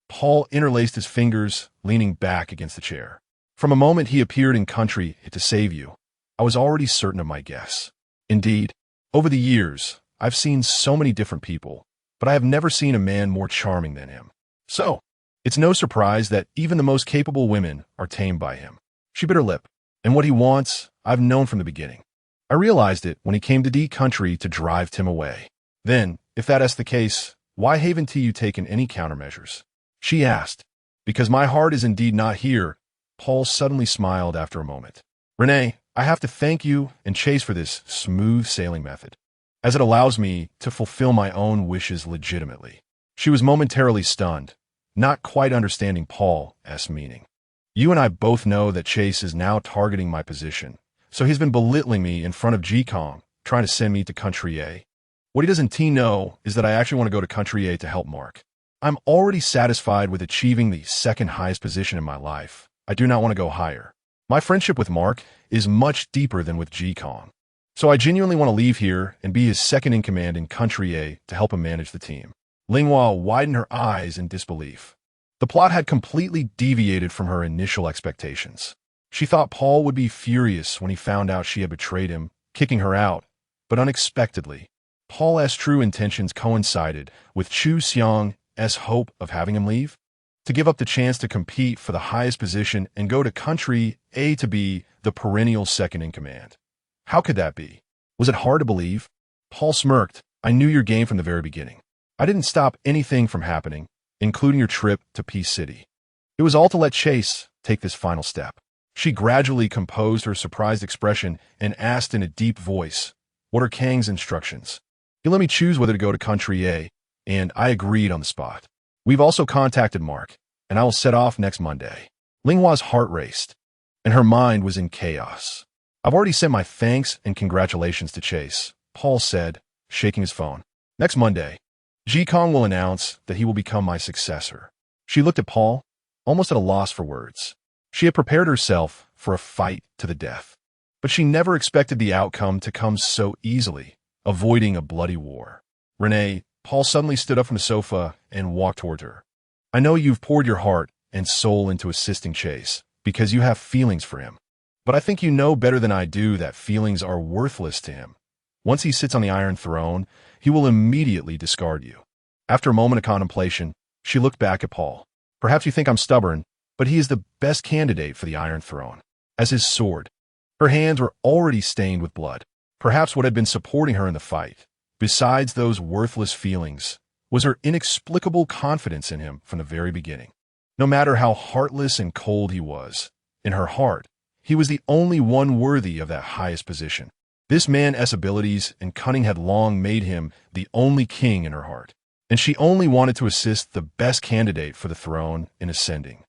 Paul interlaced his fingers, leaning back against the chair. From a moment he appeared in Country to save you, I was already certain of my guess. Indeed, over the years, I've seen so many different people, but I have never seen a man more charming than him. So, it's no surprise that even the most capable women are tamed by him. She bit her lip. And what he wants, I've known from the beginning. I realized it when he came to D Country to drive Tim away. Then, if that is the case, why haven't you taken any countermeasures? She asked. Because my heart is indeed not here. Paul suddenly smiled after a moment. Renee, I have to thank you and Chase for this smooth sailing method, as it allows me to fulfill my own wishes legitimately. She was momentarily stunned, not quite understanding Paul's meaning. You and I both know that Chase is now targeting my position, so he's been belittling me in front of Jing, trying to send me to Country A. What he doesn't know is that I actually want to go to Country A to help Mark. I'm already satisfied with achieving the second highest position in my life. I do not want to go higher. My friendship with Mark is much deeper than with Jing. So I genuinely want to leave here and be his second-in-command in Country A to help him manage the team. Ling widened her eyes in disbelief. The plot had completely deviated from her initial expectations. She thought Paul would be furious when he found out she had betrayed him, kicking her out, but unexpectedly, Paul's true intentions coincided with Xiang's hope of having him leave, to give up the chance to compete for the highest position and go to Country A to be the perennial second-in-command. How could that be? Was it hard to believe? Paul smirked. I knew your game from the very beginning. I didn't stop anything from happening, including your trip to Peace City. It was all to let Chase take this final step. She gradually composed her surprised expression and asked in a deep voice, what are Kang's instructions? He let me choose whether to go to Country A, and I agreed on the spot. We've also contacted Mark, and I will set off next Monday. Linghua's heart raced, and her mind was in chaos. I've already sent my thanks and congratulations to Chase, Paul said, shaking his phone. Next Monday, Jing will announce that he will become my successor. She looked at Paul, almost at a loss for words. She had prepared herself for a fight to the death, but she never expected the outcome to come so easily, avoiding a bloody war. Renee, Paul suddenly stood up from the sofa and walked toward her. I know you've poured your heart and soul into assisting Chase because you have feelings for him, but I think you know better than I do that feelings are worthless to him. Once he sits on the Iron Throne, he will immediately discard you. After a moment of contemplation, she looked back at Paul. Perhaps you think I'm stubborn, but he is the best candidate for the Iron Throne. As his sword, her hands were already stained with blood. Perhaps what had been supporting her in the fight, besides those worthless feelings, was her inexplicable confidence in him from the very beginning. No matter how heartless and cold he was, in her heart, he was the only one worthy of that highest position. This man's abilities and cunning had long made him the only king in her heart, and she only wanted to assist the best candidate for the throne in ascending.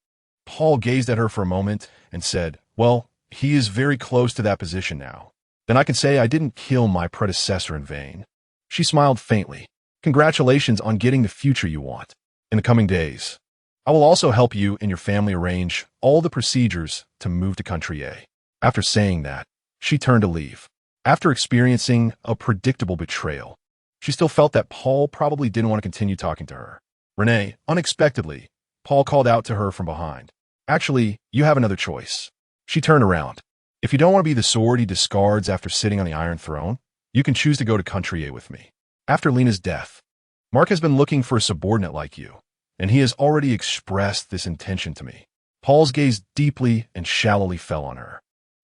Paul gazed at her for a moment and said, "Well, he is very close to that position now. Then I can say I didn't kill my predecessor in vain." She smiled faintly. "Congratulations on getting the future you want. In the coming days, I will also help you and your family arrange all the procedures to move to country A." After saying that, she turned to leave. After experiencing a predictable betrayal, she still felt that Paul probably didn't want to continue talking to her. "Renee," unexpectedly, Paul called out to her from behind. "Actually, you have another choice." She turned around. "If you don't want to be the sword he discards after sitting on the Iron Throne, you can choose to go to country A with me. After Lena's death, Mark has been looking for a subordinate like you, and he has already expressed this intention to me." Paul's gaze deeply and shallowly fell on her.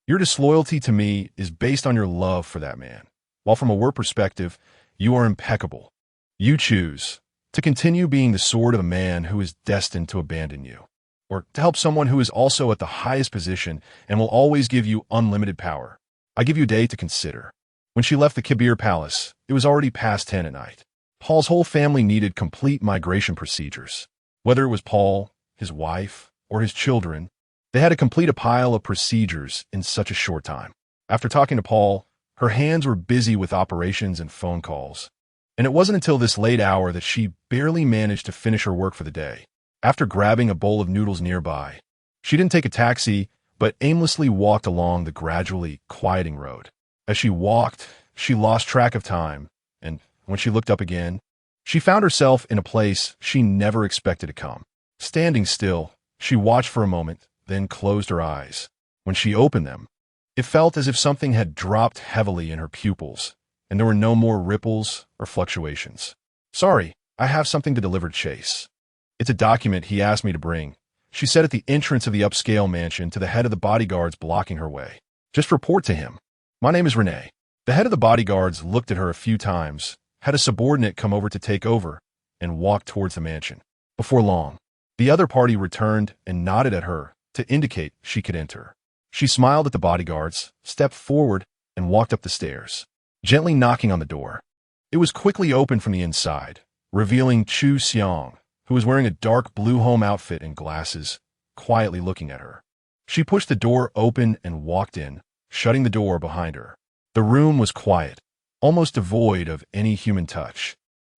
"Your disloyalty to me is based on your love for that man, while from a work perspective, you are impeccable. You choose to continue being the sword of a man who is destined to abandon you, or to help someone who is also at the highest position and will always give you unlimited power. I give you a day to consider." When she left the Kibir Palace, it was already past 10 at night. Paul's whole family needed complete migration procedures. Whether it was Paul, his wife, or his children, they had to complete a pile of procedures in such a short time. After talking to Paul, her hands were busy with operations and phone calls, and it wasn't until this late hour that she barely managed to finish her work for the day. After grabbing a bowl of noodles nearby, she didn't take a taxi, but aimlessly walked along the gradually quieting road. As she walked, she lost track of time, and when she looked up again, she found herself in a place she never expected to come. Standing still, she watched for a moment, then closed her eyes. When she opened them, it felt as if something had dropped heavily in her pupils, and there were no more ripples or fluctuations. "Sorry, I have something to deliver to Chase. It's a document he asked me to bring," she said at the entrance of the upscale mansion to the head of the bodyguards blocking her way. "Just report to him. My name is Renee." The head of the bodyguards looked at her a few times, had a subordinate come over to take over, and walked towards the mansion. Before long, the other party returned and nodded at her to indicate she could enter. She smiled at the bodyguards, stepped forward, and walked up the stairs, gently knocking on the door. It was quickly opened from the inside, revealing Xiang, who was wearing a dark blue home outfit and glasses, quietly looking at her. She pushed the door open and walked in, shutting the door behind her. The room was quiet, almost devoid of any human touch,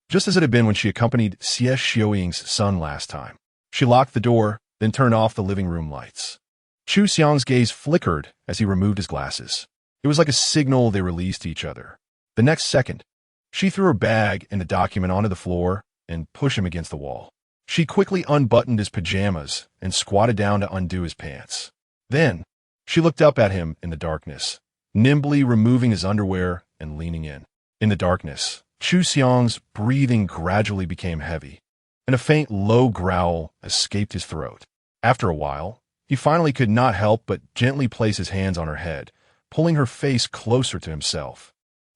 just as it had been when she accompanied Xie Xiuying's son last time. She locked the door, then turned off the living room lights. Chu Xiang's gaze flickered as he removed his glasses. It was like a signal they released to each other. The next second, she threw her bag and the document onto the floor and pushed him against the wall. She quickly unbuttoned his pajamas and squatted down to undo his pants. Then, she looked up at him in the darkness, nimbly removing his underwear and leaning in. In the darkness, Chu Xiang's breathing gradually became heavy, and a faint low growl escaped his throat. After a while, he finally could not help but gently place his hands on her head, pulling her face closer to himself.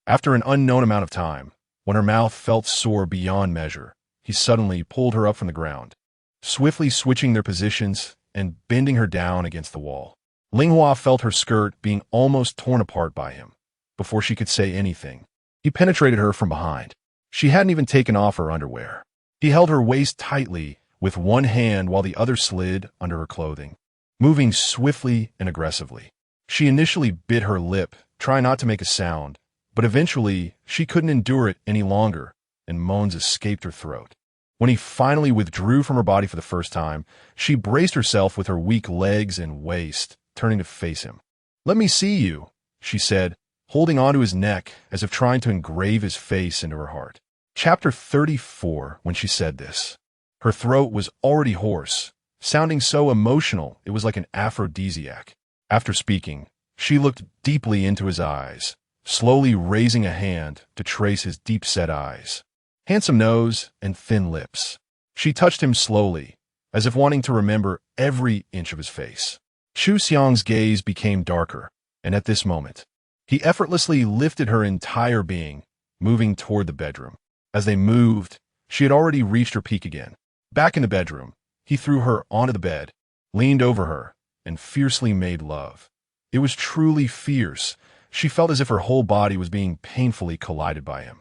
After an unknown amount of time, when her mouth felt sore beyond measure, he suddenly pulled her up from the ground, swiftly switching their positions and bending her down against the wall. Linghua felt her skirt being almost torn apart by him. Before she could say anything, he penetrated her from behind. She hadn't even taken off her underwear. He held her waist tightly with one hand while the other slid under her clothing, moving swiftly and aggressively. She initially bit her lip, trying not to make a sound, but eventually she couldn't endure it any longer, and moans escaped her throat. When he finally withdrew from her body for the first time, she braced herself with her weak legs and waist, turning to face him. "Let me see you," she said, holding onto his neck as if trying to engrave his face into her heart. Chapter 34. When she said this, her throat was already hoarse, sounding so emotional it was like an aphrodisiac. After speaking, she looked deeply into his eyes, slowly raising a hand to trace his deep-set eyes, handsome nose, and thin lips. She touched him slowly, as if wanting to remember every inch of his face. Chu Xiang's gaze became darker, and at this moment, he effortlessly lifted her entire being, moving toward the bedroom. As they moved, she had already reached her peak again. Back in the bedroom, he threw her onto the bed, leaned over her, and fiercely made love. It was truly fierce, she felt as if her whole body was being painfully collided by him.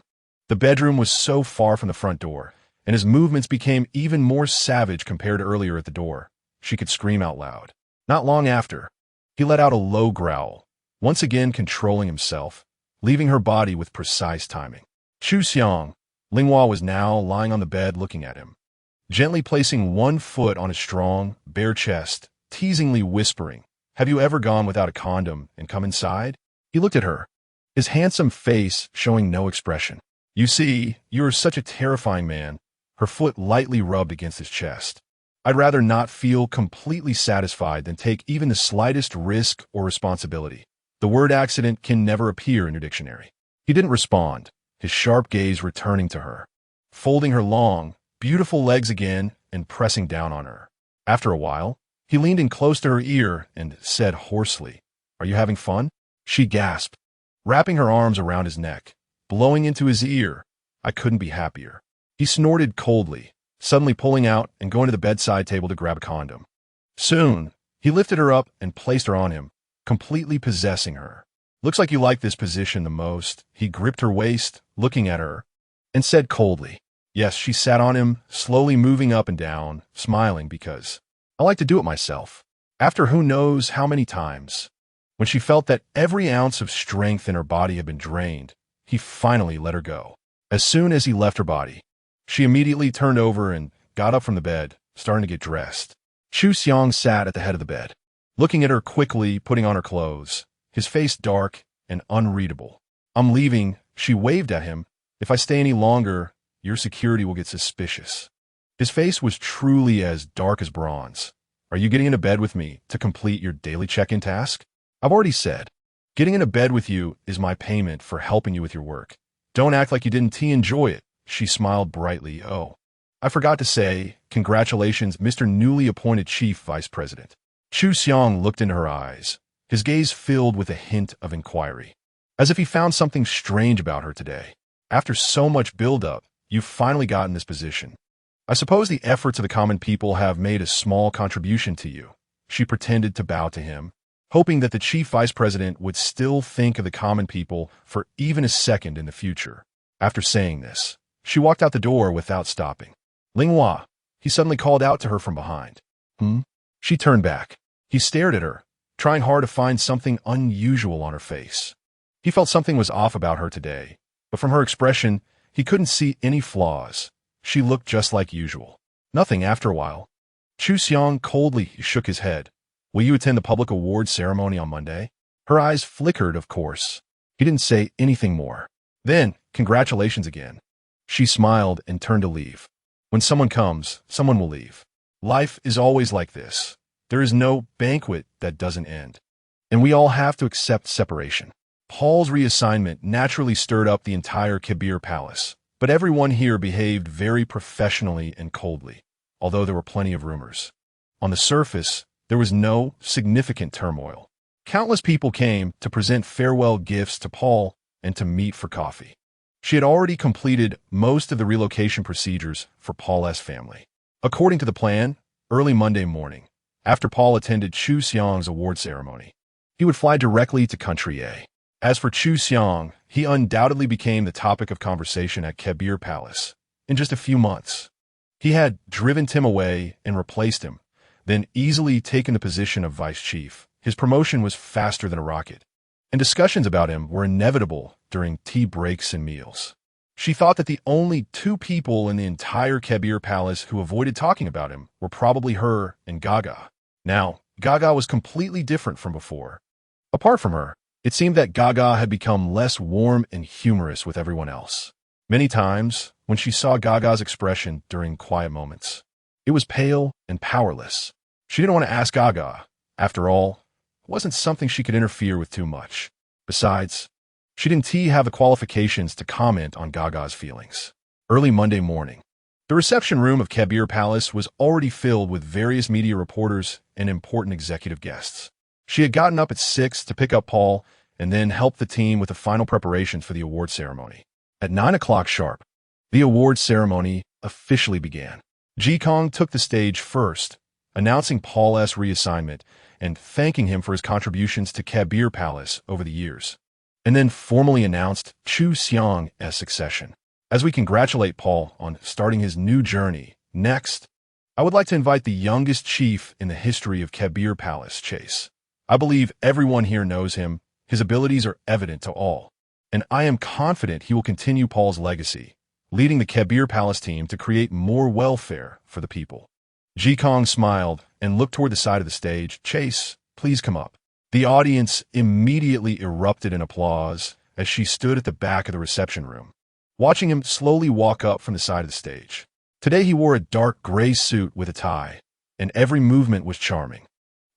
The bedroom was so far from the front door, and his movements became even more savage compared to earlier at the door. She could scream out loud. Not long after, he let out a low growl, once again controlling himself, leaving her body with precise timing. Xiang, Ling was now lying on the bed looking at him, gently placing one foot on his strong, bare chest, teasingly whispering, "Have you ever gone without a condom and come inside?" He looked at her, his handsome face showing no expression. "You see, you are such a terrifying man." Her foot lightly rubbed against his chest. "I'd rather not feel completely satisfied than take even the slightest risk or responsibility. The word accident can never appear in your dictionary." He didn't respond, his sharp gaze returning to her, folding her long, beautiful legs again and pressing down on her. After a while, he leaned in close to her ear and said hoarsely, "Are you having fun?" She gasped, wrapping her arms around his neck, blowing into his ear. "I couldn't be happier." He snorted coldly, suddenly pulling out and going to the bedside table to grab a condom. Soon, he lifted her up and placed her on him, completely possessing her. "Looks like you like this position the most." He gripped her waist, looking at her, and said coldly, "Yes." She sat on him, slowly moving up and down, smiling because, "I like to do it myself." After who knows how many times, when she felt that every ounce of strength in her body had been drained, he finally let her go. As soon as he left her body, she immediately turned over and got up from the bed, starting to get dressed. Xiang sat at the head of the bed, looking at her quickly, putting on her clothes, his face dark and unreadable. "I'm leaving," she waved at him. "If I stay any longer, your security will get suspicious." His face was truly as dark as bronze. "Are you getting into bed with me to complete your daily check-in task?" "I've already said. Getting into bed with you is my payment for helping you with your work. Don't act like you didn't enjoy it." She smiled brightly. "Oh, I forgot to say, congratulations, Mr. Newly appointed Chief Vice President." Xiang looked into her eyes, his gaze filled with a hint of inquiry, as if he found something strange about her today. "After so much build-up, you've finally gotten this position. I suppose the efforts of the common people have made a small contribution to you." She pretended to bow to him, hoping that the Chief Vice President would still think of the common people for even a second in the future. After saying this, she walked out the door without stopping. "Ling," he suddenly called out to her from behind. "Hmm?" She turned back. He stared at her, trying hard to find something unusual on her face. He felt something was off about her today, but from her expression, he couldn't see any flaws. She looked just like usual. Nothing after a while. Xiang coldly shook his head. "Will you attend the public awards ceremony on Monday?" Her eyes flickered, of course. He didn't say anything more. "Then, congratulations again." She smiled and turned to leave. When someone comes, someone will leave. Life is always like this. There is no banquet that doesn't end. And we all have to accept separation. Paul's reassignment naturally stirred up the entire Kabir Palace, but everyone here behaved very professionally and coldly, although there were plenty of rumors. On the surface, there was no significant turmoil. Countless people came to present farewell gifts to Paul and to meet for coffee. She had already completed most of the relocation procedures for Paul's family. According to the plan, early Monday morning, after Paul attended Xiang's award ceremony, he would fly directly to Country A. As for Xiang, he undoubtedly became the topic of conversation at Kabir Palace in just a few months. He had driven Tim away and replaced him, then easily taken the position of vice chief. His promotion was faster than a rocket, and discussions about him were inevitable during tea breaks and meals. She thought that the only two people in the entire Kabir Palace who avoided talking about him were probably her and GAGA. Now, GAGA was completely different from before. Apart from her, it seemed that GAGA had become less warm and humorous with everyone else. Many times, when she saw GAGA's expression during quiet moments, it was pale and powerless. She didn't want to ask GAGA. After all, it wasn't something she could interfere with too much. Besides, she didn't have the qualifications to comment on GAGA's feelings. Early Monday morning, the reception room of Kabir Palace was already filled with various media reporters and important executive guests. She had gotten up at 6 to pick up Paul and then help the team with the final preparations for the award ceremony. At 9 o'clock sharp, the award ceremony officially began. Jing took the stage first, announcing Paul's reassignment and thanking him for his contributions to Kabir Palace over the years. and then formally announced Chu Xiang as succession. As we congratulate Paul on starting his new journey, next, I would like to invite the youngest chief in the history of Kebir Palace, Chase. I believe everyone here knows him. His abilities are evident to all, and I am confident he will continue Paul's legacy, leading the Kebir Palace team to create more welfare for the people. Jikong smiled and looked toward the side of the stage. Chase, please come up. The audience immediately erupted in applause as she stood at the back of the reception room, watching him slowly walk up from the side of the stage. Today he wore a dark gray suit with a tie, and every movement was charming.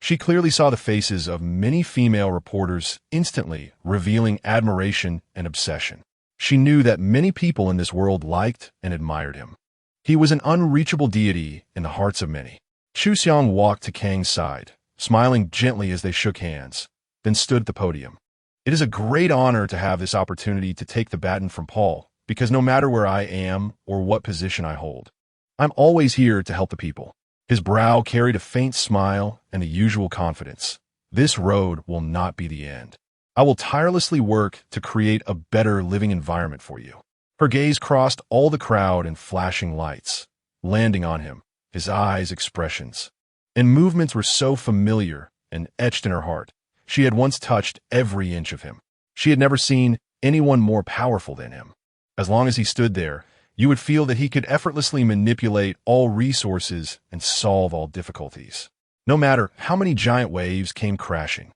She clearly saw the faces of many female reporters instantly revealing admiration and obsession. She knew that many people in this world liked and admired him. He was an unreachable deity in the hearts of many. Chu Xiang walked to Kang's side, smiling gently as they shook hands, then stood at the podium. It is a great honor to have this opportunity to take the baton from Paul, because no matter where I am or what position I hold, I'm always here to help the people. His brow carried a faint smile and the usual confidence. This road will not be the end. I will tirelessly work to create a better living environment for you. Her gaze crossed all the crowd in flashing lights, landing on him, his eyes' expressions and movements were so familiar and etched in her heart. She had once touched every inch of him. She had never seen anyone more powerful than him. As long as he stood there, you would feel that he could effortlessly manipulate all resources and solve all difficulties. No matter how many giant waves came crashing,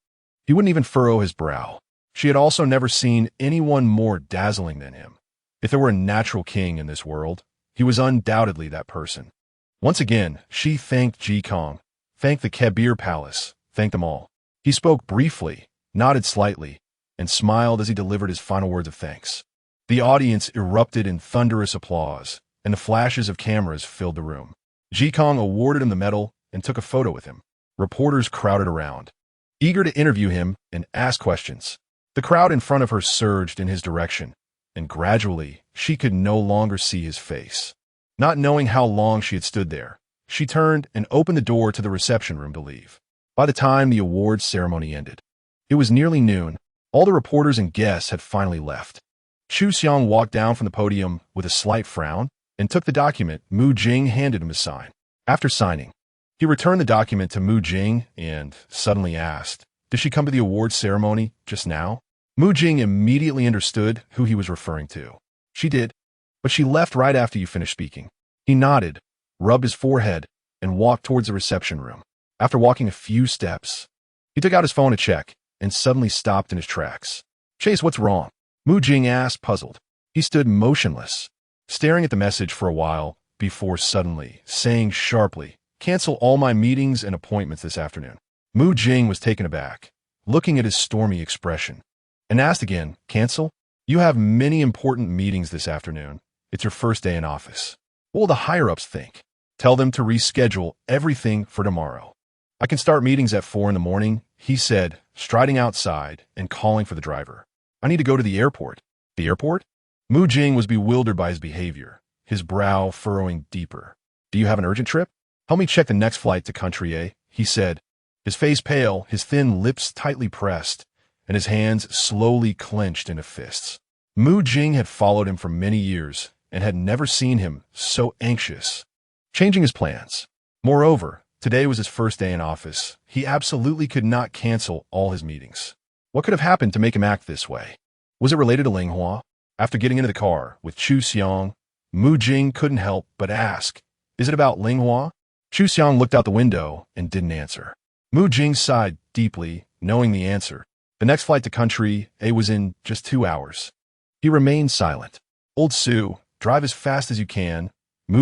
he wouldn't even furrow his brow. She had also never seen anyone more dazzling than him. If there were a natural king in this world, he was undoubtedly that person. Once again, she thanked Jikong, thanked the Kebir Palace, thanked them all. He spoke briefly, nodded slightly, and smiled as he delivered his final words of thanks. The audience erupted in thunderous applause, and the flashes of cameras filled the room. Jikong awarded him the medal and took a photo with him. Reporters crowded around, eager to interview him and ask questions. The crowd in front of her surged in his direction, and gradually she could no longer see his face. Not knowing how long she had stood there, she turned and opened the door to the reception room to leave. By the time the awards ceremony ended, it was nearly noon. All the reporters and guests had finally left. Chu Xiang walked down from the podium with a slight frown and took the document Jing handed him to sign. After signing, he returned the document to Jing and suddenly asked, "Did she come to the awards ceremony just now?" Jing immediately understood who he was referring to. "She did, but she left right after you finished speaking." He nodded, rubbed his forehead, and walked towards the reception room. After walking a few steps, he took out his phone to check and suddenly stopped in his tracks. "Chase, what's wrong?" Jing asked, puzzled. He stood motionless, staring at the message for a while before suddenly saying sharply, "Cancel all my meetings and appointments this afternoon." Jing was taken aback, looking at his stormy expression, and asked again, "Cancel? You have many important meetings this afternoon. It's your first day in office. What will the higher-ups think? Tell them to reschedule everything for tomorrow." "I can start meetings at 4 in the morning," he said, striding outside and calling for the driver. "I need to go to the airport." "The airport?" Jing was bewildered by his behavior, his brow furrowing deeper. "Do you have an urgent trip? Help me check the next flight to Qianqiu," he said, his face pale, his thin lips tightly pressed, and his hands slowly clenched into fists. Jing had followed him for many years and had never seen him so anxious, changing his plans. Moreover, today was his first day in office. He absolutely could not cancel all his meetings. What could have happened to make him act this way? Was it related to Ling? After getting into the car with Chu Xiang, Jing couldn't help but ask, "Is it about Ling?" Chu Xiang looked out the window and didn't answer. Jing sighed deeply, knowing the answer. The next flight to Qianqiu was in just 2 hours. He remained silent. "Old Su, drive as fast as you can,"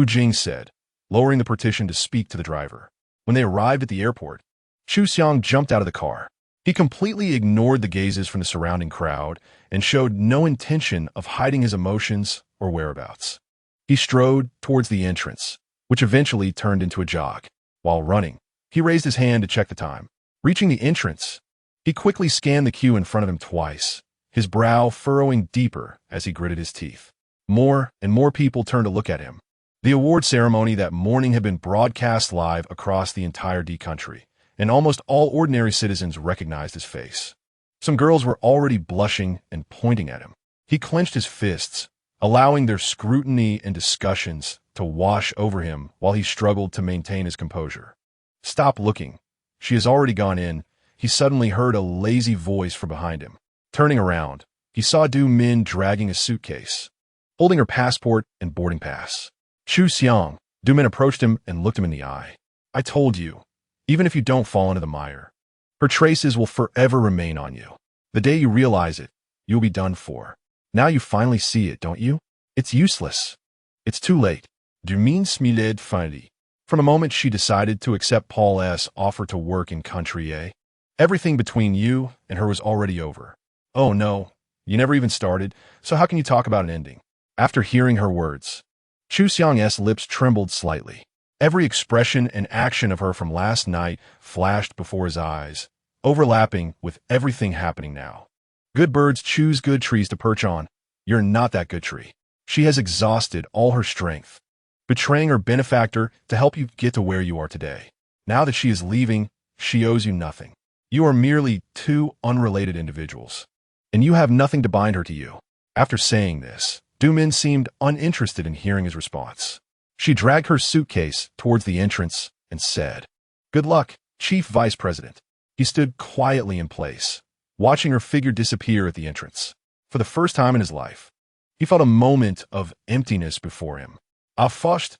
Jing said, lowering the partition to speak to the driver. When they arrived at the airport, Chu Xiang jumped out of the car. He completely ignored the gazes from the surrounding crowd and showed no intention of hiding his emotions or whereabouts. He strode towards the entrance, which eventually turned into a jog. While running, he raised his hand to check the time. Reaching the entrance, he quickly scanned the queue in front of him twice, his brow furrowing deeper as he gritted his teeth. More and more people turned to look at him. The award ceremony that morning had been broadcast live across the entire D country, and almost all ordinary citizens recognized his face. Some girls were already blushing and pointing at him. He clenched his fists, allowing their scrutiny and discussions to wash over him while he struggled to maintain his composure. "Stop looking. She has already gone in." He suddenly heard a lazy voice from behind him. Turning around, he saw Du Min dragging a suitcase, holding her passport and boarding pass. "Chu Xiang." Du Min approached him and looked him in the eye. "I told you, even if you don't fall into the mire, her traces will forever remain on you. The day you realize it, you'll be done for. Now you finally see it, don't you? It's useless. It's too late." Du Min smiled faintly. From the moment she decided to accept Paul's offer to work in Country A, everything between you and her was already over. "Oh no, you never even started, so how can you talk about an ending?" After hearing her words, Chu Xiang's lips trembled slightly. Every expression and action of her from last night flashed before his eyes, overlapping with everything happening now. Good birds choose good trees to perch on. You're not that good tree. She has exhausted all her strength, betraying her benefactor to help you get to where you are today. Now that she is leaving, she owes you nothing. You are merely two unrelated individuals, and you have nothing to bind her to you. After saying this, Du Min seemed uninterested in hearing his response. She dragged her suitcase towards the entrance and said, "Good luck, Chief Vice President." He stood quietly in place, watching her figure disappear at the entrance. For the first time in his life, he felt a moment of emptiness before him. A fushed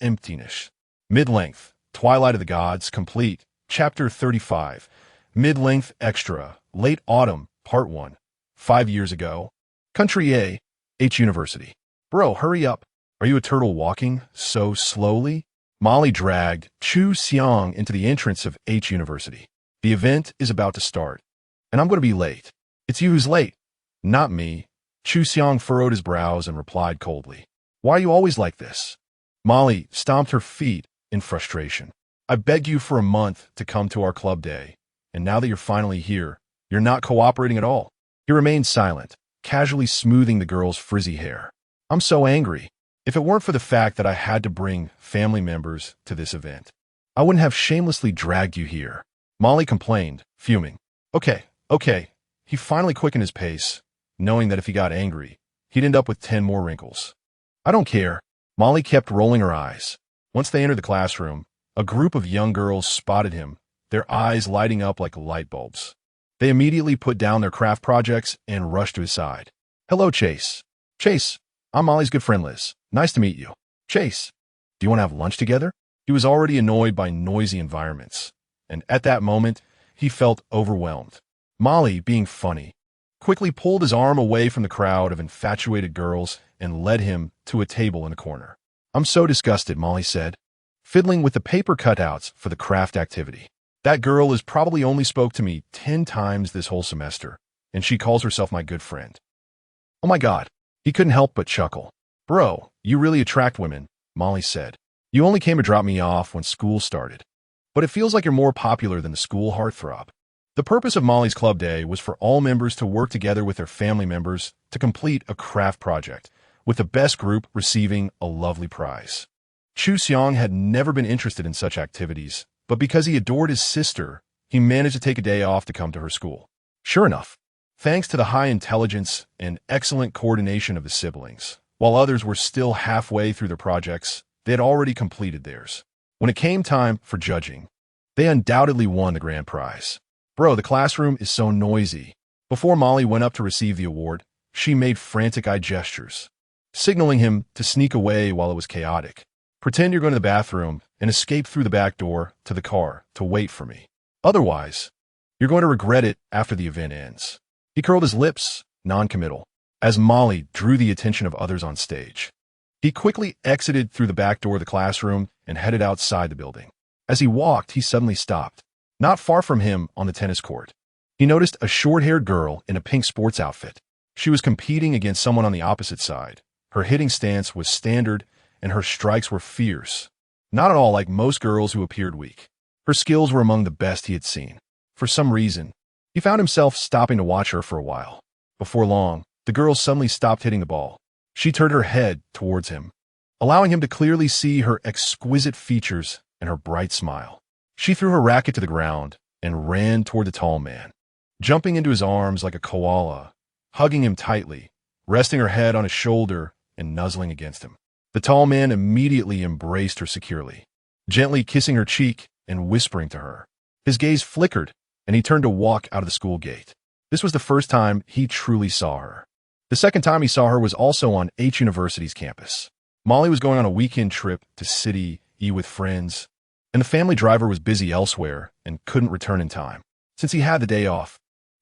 emptiness. Mid-length, Twilight of the Gods, complete, Chapter 35. Mid-length extra, Late Autumn, Part 1. 5 years ago. Country A, H University. "Bro, hurry up. Are you a turtle walking so slowly?" Molly dragged Chu Xiang into the entrance of H University. "The event is about to start, and I'm going to be late." "It's you who's late, not me." Chu Xiang furrowed his brows and replied coldly. "Why are you always like this?" Molly stomped her feet in frustration. "I begged you for a month to come to our club day, and now that you're finally here, you're not cooperating at all." He remained silent, casually smoothing the girl's frizzy hair. "I'm so angry. If it weren't for the fact that I had to bring family members to this event, I wouldn't have shamelessly dragged you here." Molly complained, fuming. Okay. He finally quickened his pace, knowing that if he got angry, he'd end up with 10 more wrinkles. "I don't care." Molly kept rolling her eyes. Once they entered the classroom, a group of young girls spotted him, their eyes lighting up like light bulbs. They immediately put down their craft projects and rushed to his side. "Hello, Chase." "Chase, I'm Molly's good friend Liz. Nice to meet you." "Chase, do you want to have lunch together?" He was already annoyed by noisy environments, and at that moment, he felt overwhelmed. Molly, being funny, quickly pulled his arm away from the crowd of infatuated girls and led him to a table in a corner. "I'm so disgusted," Molly said, fiddling with the paper cutouts for the craft activity. "That girl has probably only spoke to me 10 times this whole semester, and she calls herself my good friend." "Oh my God." He couldn't help but chuckle. "Bro, you really attract women," Molly said. "You only came to drop me off when school started, but it feels like you're more popular than the school heartthrob." The purpose of Molly's club day was for all members to work together with their family members to complete a craft project, with the best group receiving a lovely prize. Chu Xiang had never been interested in such activities, but because he adored his sister, he managed to take a day off to come to her school. Sure enough, thanks to the high intelligence and excellent coordination of his siblings, while others were still halfway through their projects, they had already completed theirs. When it came time for judging, they undoubtedly won the grand prize. "Bro, the classroom is so noisy." Before Molly went up to receive the award, she made frantic eye gestures, signaling him to sneak away while it was chaotic. "Pretend you're going to the bathroom and escape through the back door to the car to wait for me. Otherwise, you're going to regret it after the event ends." He curled his lips, non-committal, as Molly drew the attention of others on stage. He quickly exited through the back door of the classroom and headed outside the building. As he walked, he suddenly stopped. Not far from him on the tennis court, he noticed a short-haired girl in a pink sports outfit. She was competing against someone on the opposite side. Her hitting stance was standard, and her strikes were fierce. Not at all like most girls who appeared weak. Her skills were among the best he had seen. For some reason, he found himself stopping to watch her for a while. Before long, the girl suddenly stopped hitting the ball. She turned her head towards him, allowing him to clearly see her exquisite features and her bright smile. She threw her racket to the ground and ran toward the tall man. jumping into his arms like a koala, hugging him tightly, resting her head on his shoulder and nuzzling against him. The tall man immediately embraced her securely, gently kissing her cheek and whispering to her. His gaze flickered, and he turned to walk out of the school gate. This was the first time he truly saw her. The second time he saw her was also on H University's campus. Molly was going on a weekend trip to City E with friends, and the family driver was busy elsewhere and couldn't return in time. Since he had the day off,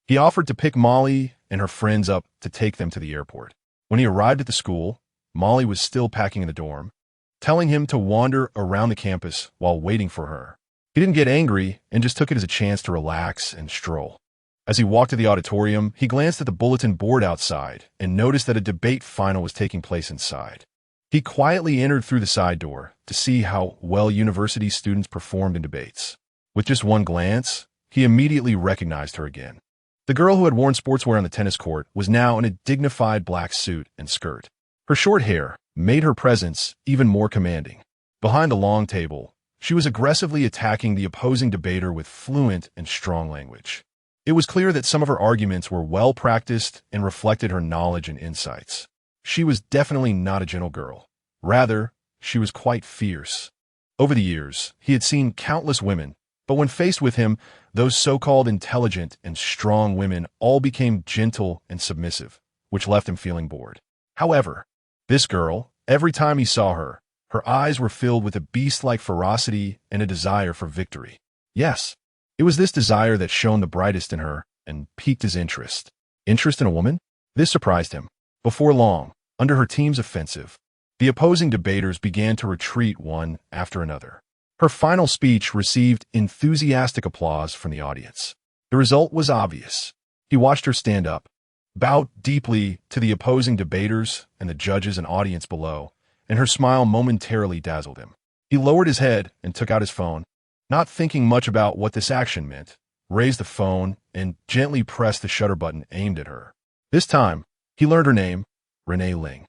he offered to pick Molly and her friends up to take them to the airport. When he arrived at the school, Molly was still packing in the dorm, telling him to wander around the campus while waiting for her. He didn't get angry and just took it as a chance to relax and stroll. As he walked to the auditorium, he glanced at the bulletin board outside and noticed that a debate final was taking place inside. He quietly entered through the side door to see how well university students performed in debates. With just one glance, he immediately recognized her again. The girl who had worn sportswear on the tennis court was now in a dignified black suit and skirt. Her short hair made her presence even more commanding. Behind the long table, she was aggressively attacking the opposing debater with fluent and strong language. It was clear that some of her arguments were well-practiced and reflected her knowledge and insights. She was definitely not a gentle girl. Rather, she was quite fierce. Over the years, he had seen countless women, but when faced with him, those so-called intelligent and strong women all became gentle and submissive, which left him feeling bored. However, this girl, every time he saw her, her eyes were filled with a beast-like ferocity and a desire for victory. Yes, it was this desire that shone the brightest in her and piqued his interest. Interest in a woman? This surprised him. Before long, under her team's offensive, the opposing debaters began to retreat one after another. Her final speech received enthusiastic applause from the audience. The result was obvious. He watched her stand up, bowed deeply to the opposing debaters and the judges and audience below, and her smile momentarily dazzled him. He lowered his head and took out his phone, not thinking much about what this action meant, raised the phone and gently pressed the shutter button aimed at her. This time, he learned her name, Ling.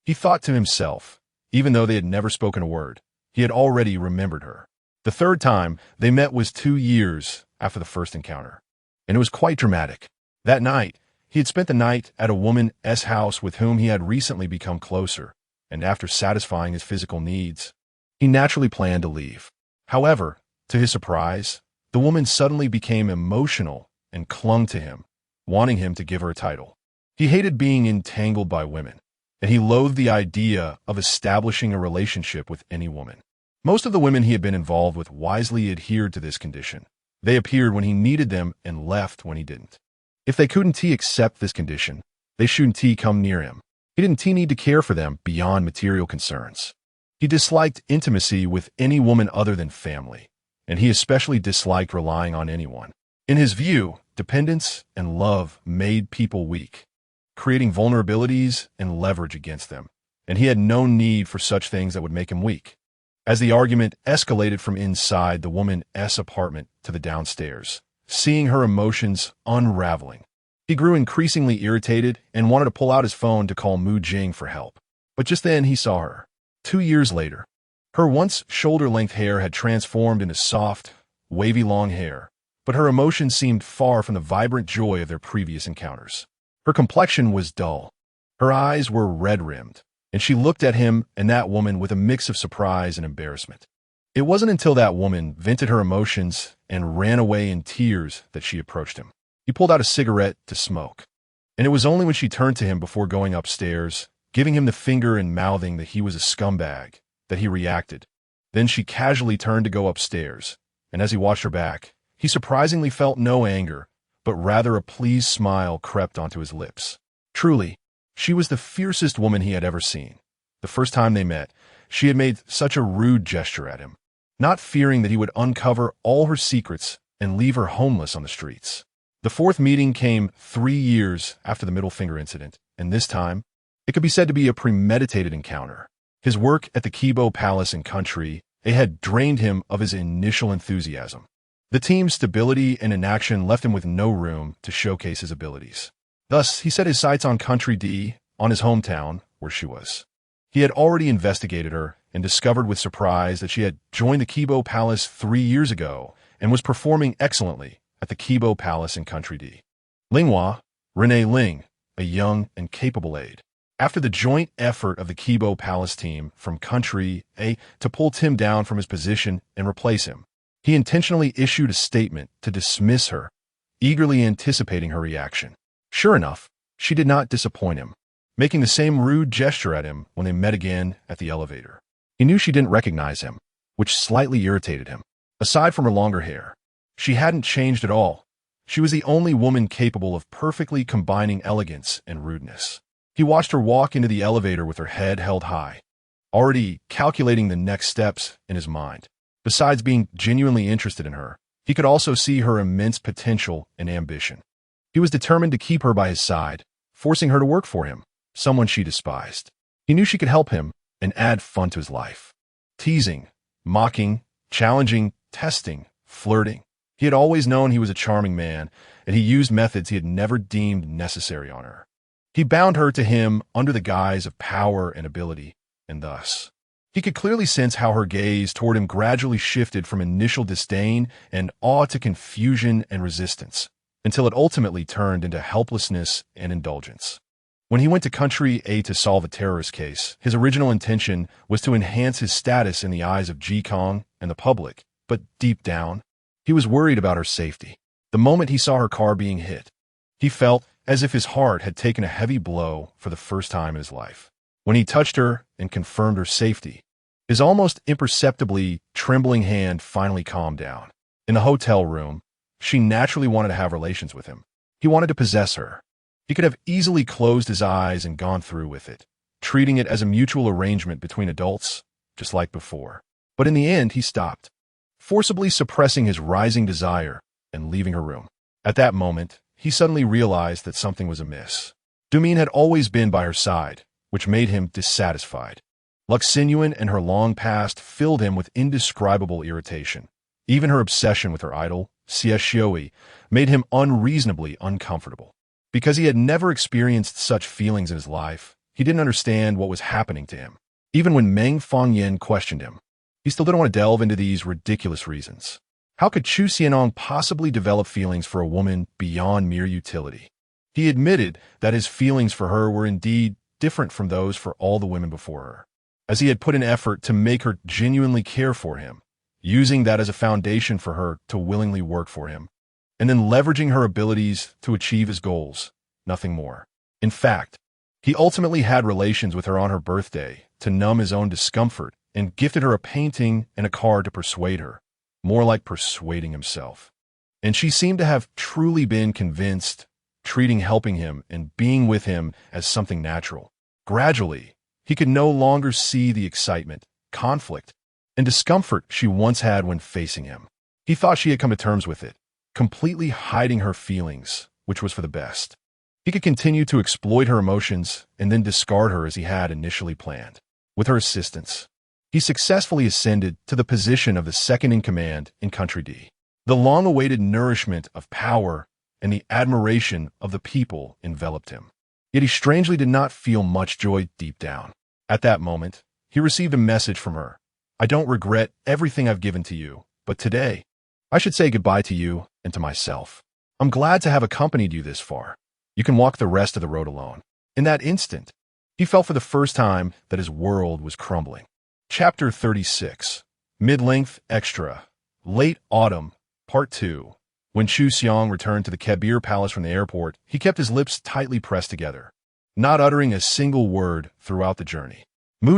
He thought to himself, even though they had never spoken a word, he had already remembered her. The third time they met was 2 years after the first encounter, and it was quite dramatic. That night, he had spent the night at a woman's house with whom he had recently become closer, and after satisfying his physical needs, he naturally planned to leave. However, to his surprise, the woman suddenly became emotional and clung to him, wanting him to give her a title. He hated being entangled by women, and he loathed the idea of establishing a relationship with any woman. Most of the women he had been involved with wisely adhered to this condition. They appeared when he needed them and left when he didn't. If they couldn't accept this condition, they shouldn't come near him. He didn't need to care for them beyond material concerns. He disliked intimacy with any woman other than family, and he especially disliked relying on anyone. In his view, dependence and love made people weak, creating vulnerabilities and leverage against them, and he had no need for such things that would make him weak. As the argument escalated from inside the woman's apartment to the downstairs, seeing her emotions unraveling, he grew increasingly irritated and wanted to pull out his phone to call Jing for help. But just then he saw her. 2 years later, her once shoulder-length hair had transformed into soft, wavy long hair, but her emotions seemed far from the vibrant joy of their previous encounters. Her complexion was dull. Her eyes were red-rimmed, and she looked at him and that woman with a mix of surprise and embarrassment. It wasn't until that woman vented her emotions and ran away in tears that she approached him. He pulled out a cigarette to smoke, and it was only when she turned to him before going upstairs, giving him the finger and mouthing that he was a scumbag, that he reacted. Then she casually turned to go upstairs, and as he watched her back, he surprisingly felt no anger, but rather a pleased smile crept onto his lips. Truly, she was the fiercest woman he had ever seen. The first time they met, she had made such a rude gesture at him, not fearing that he would uncover all her secrets and leave her homeless on the streets. The fourth meeting came 3 years after the middle finger incident, and this time, it could be said to be a premeditated encounter. His work at the Qianqiu Palace and country, it had drained him of his initial enthusiasm. The team's stability and inaction left him with no room to showcase his abilities. Thus, he set his sights on country D, on his hometown, where she was. He had already investigated her and discovered with surprise that she had joined the Qianqiu Palace 3 years ago and was performing excellently at the Qianqiu Palace in country D. Linghua, Renee Ling, a young and capable aide. After the joint effort of the Kibo Palace team from Country A to pull Tim down from his position and replace him, he intentionally issued a statement to dismiss her, eagerly anticipating her reaction. Sure enough, she did not disappoint him, making the same rude gesture at him when they met again at the elevator. He knew she didn't recognize him, which slightly irritated him. Aside from her longer hair, she hadn't changed at all. She was the only woman capable of perfectly combining elegance and rudeness. He watched her walk into the elevator with her head held high, already calculating the next steps in his mind. Besides being genuinely interested in her, he could also see her immense potential and ambition. He was determined to keep her by his side, forcing her to work for him, someone she despised. He knew she could help him and add fun to his life. Teasing, mocking, challenging, testing, flirting. He had always known he was a charming man, and he used methods he had never deemed necessary on her. He bound her to him under the guise of power and ability, and thus, he could clearly sense how her gaze toward him gradually shifted from initial disdain and awe to confusion and resistance, until it ultimately turned into helplessness and indulgence. When he went to Country A to solve a terrorist case, his original intention was to enhance his status in the eyes of Jing and the public, but deep down, he was worried about her safety. The moment he saw her car being hit, he felt as if his heart had taken a heavy blow for the first time in his life. When he touched her and confirmed her safety, his almost imperceptibly trembling hand finally calmed down. In the hotel room, she naturally wanted to have relations with him. He wanted to possess her. He could have easily closed his eyes and gone through with it, treating it as a mutual arrangement between adults, just like before. But in the end, he stopped, forcibly suppressing his rising desire and leaving her room. At that moment, he suddenly realized that something was amiss. Dumin had always been by her side, which made him dissatisfied. Xinyuan and her long past filled him with indescribable irritation. Even her obsession with her idol, Qianqiu, made him unreasonably uncomfortable. Because he had never experienced such feelings in his life, he didn't understand what was happening to him. Even when Meng Fangyan questioned him, he still didn't want to delve into these ridiculous reasons. How could Xinyuan possibly develop feelings for a woman beyond mere utility? He admitted that his feelings for her were indeed different from those for all the women before her, as he had put an effort to make her genuinely care for him, using that as a foundation for her to willingly work for him, and then leveraging her abilities to achieve his goals, nothing more. In fact, he ultimately had relations with her on her birthday to numb his own discomfort and gifted her a painting and a card to persuade her, more like persuading himself. And she seemed to have truly been convinced, treating helping him and being with him as something natural. Gradually, he could no longer see the excitement, conflict, and discomfort she once had when facing him. He thought she had come to terms with it, completely hiding her feelings, which was for the best. He could continue to exploit her emotions and then discard her as he had initially planned. With her assistance, he successfully ascended to the position of the second-in-command in Country D. The long-awaited nourishment of power and the admiration of the people enveloped him. Yet he strangely did not feel much joy deep down. At that moment, he received a message from her. "I don't regret everything I've given to you, but today, I should say goodbye to you and to myself. I'm glad to have accompanied you this far. You can walk the rest of the road alone." In that instant, he felt for the first time that his world was crumbling. Chapter 36. Mid-Length Extra. Late Autumn, Part 2. When Xiang returned to the Kebir Palace from the airport, he kept his lips tightly pressed together, not uttering a single word throughout the journey.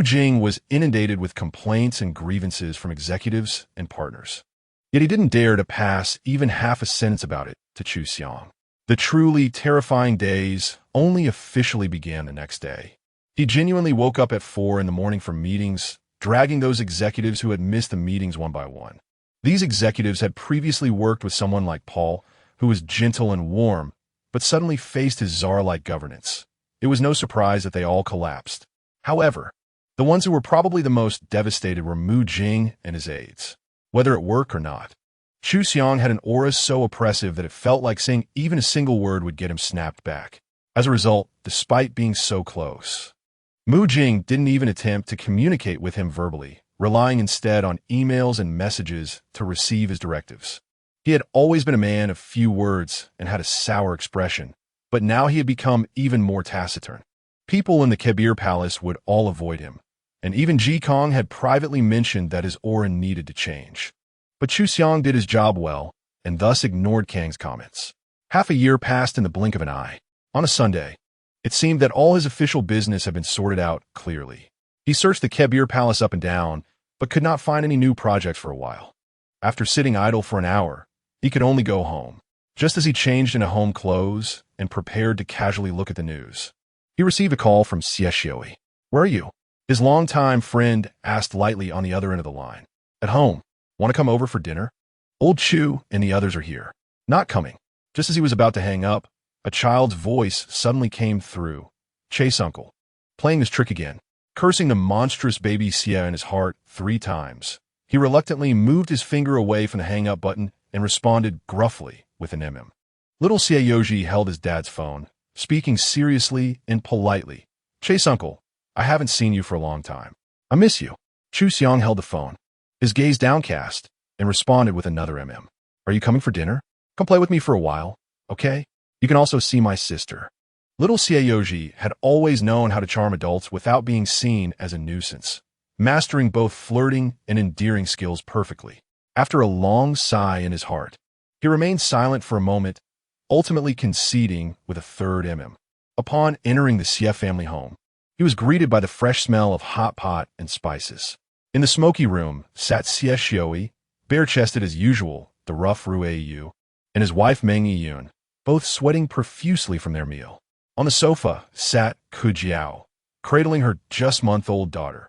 Jing was inundated with complaints and grievances from executives and partners. Yet he didn't dare to pass even half a sentence about it to Xiang. The truly terrifying days only officially began the next day. He genuinely woke up at 4 in the morning for meetings, dragging those executives who had missed the meetings one by one. These executives had previously worked with someone like Paul, who was gentle and warm, but suddenly faced his czar-like governance. It was no surprise that they all collapsed. However, the ones who were probably the most devastated were Jing and his aides. Whether at work or not, Xiang had an aura so oppressive that it felt like saying even a single word would get him snapped back. As a result, despite being so close, Jing didn't even attempt to communicate with him verbally, relying instead on emails and messages to receive his directives. He had always been a man of few words and had a sour expression, but now he had become even more taciturn. People in the Kebir Palace would all avoid him, and even Ji Kong had privately mentioned that his aura needed to change. But Xiang did his job well, and thus ignored Kang's comments. Half a year passed in the blink of an eye. On a Sunday, it seemed that all his official business had been sorted out clearly. He searched the Kebir Palace up and down, but could not find any new projects for a while. After sitting idle for an hour, he could only go home. Just as he changed into home clothes and prepared to casually look at the news, he received a call from Xinyuan. "Where are you?" His longtime friend asked lightly on the other end of the line. "At home. Want to come over for dinner? Old Chu and the others are here." "Not coming." Just as he was about to hang up, a child's voice suddenly came through. Chase uncle. Playing his trick again. Cursing the monstrous baby Xia in his heart 3 times, he reluctantly moved his finger away from the hang-up button and responded gruffly with an mm. Little Xiaoji held his dad's phone, speaking seriously and politely. "Chase uncle, I haven't seen you for a long time. I miss you." Chu Xiang held the phone, his gaze downcast, and responded with another mm. "Are you coming for dinner? Come play with me for a while, okay? You can also see my sister." Little Xiaoji had always known how to charm adults without being seen as a nuisance, mastering both flirting and endearing skills perfectly. After a long sigh in his heart, he remained silent for a moment, ultimately conceding with a third mm. Upon entering the Xie family home, he was greeted by the fresh smell of hot pot and spices. In the smoky room sat Xie Xioi, bare-chested as usual, the rough Rui, and his wife Meng, both sweating profusely from their meal. On the sofa sat Qianqiu, cradling her just-month-old daughter,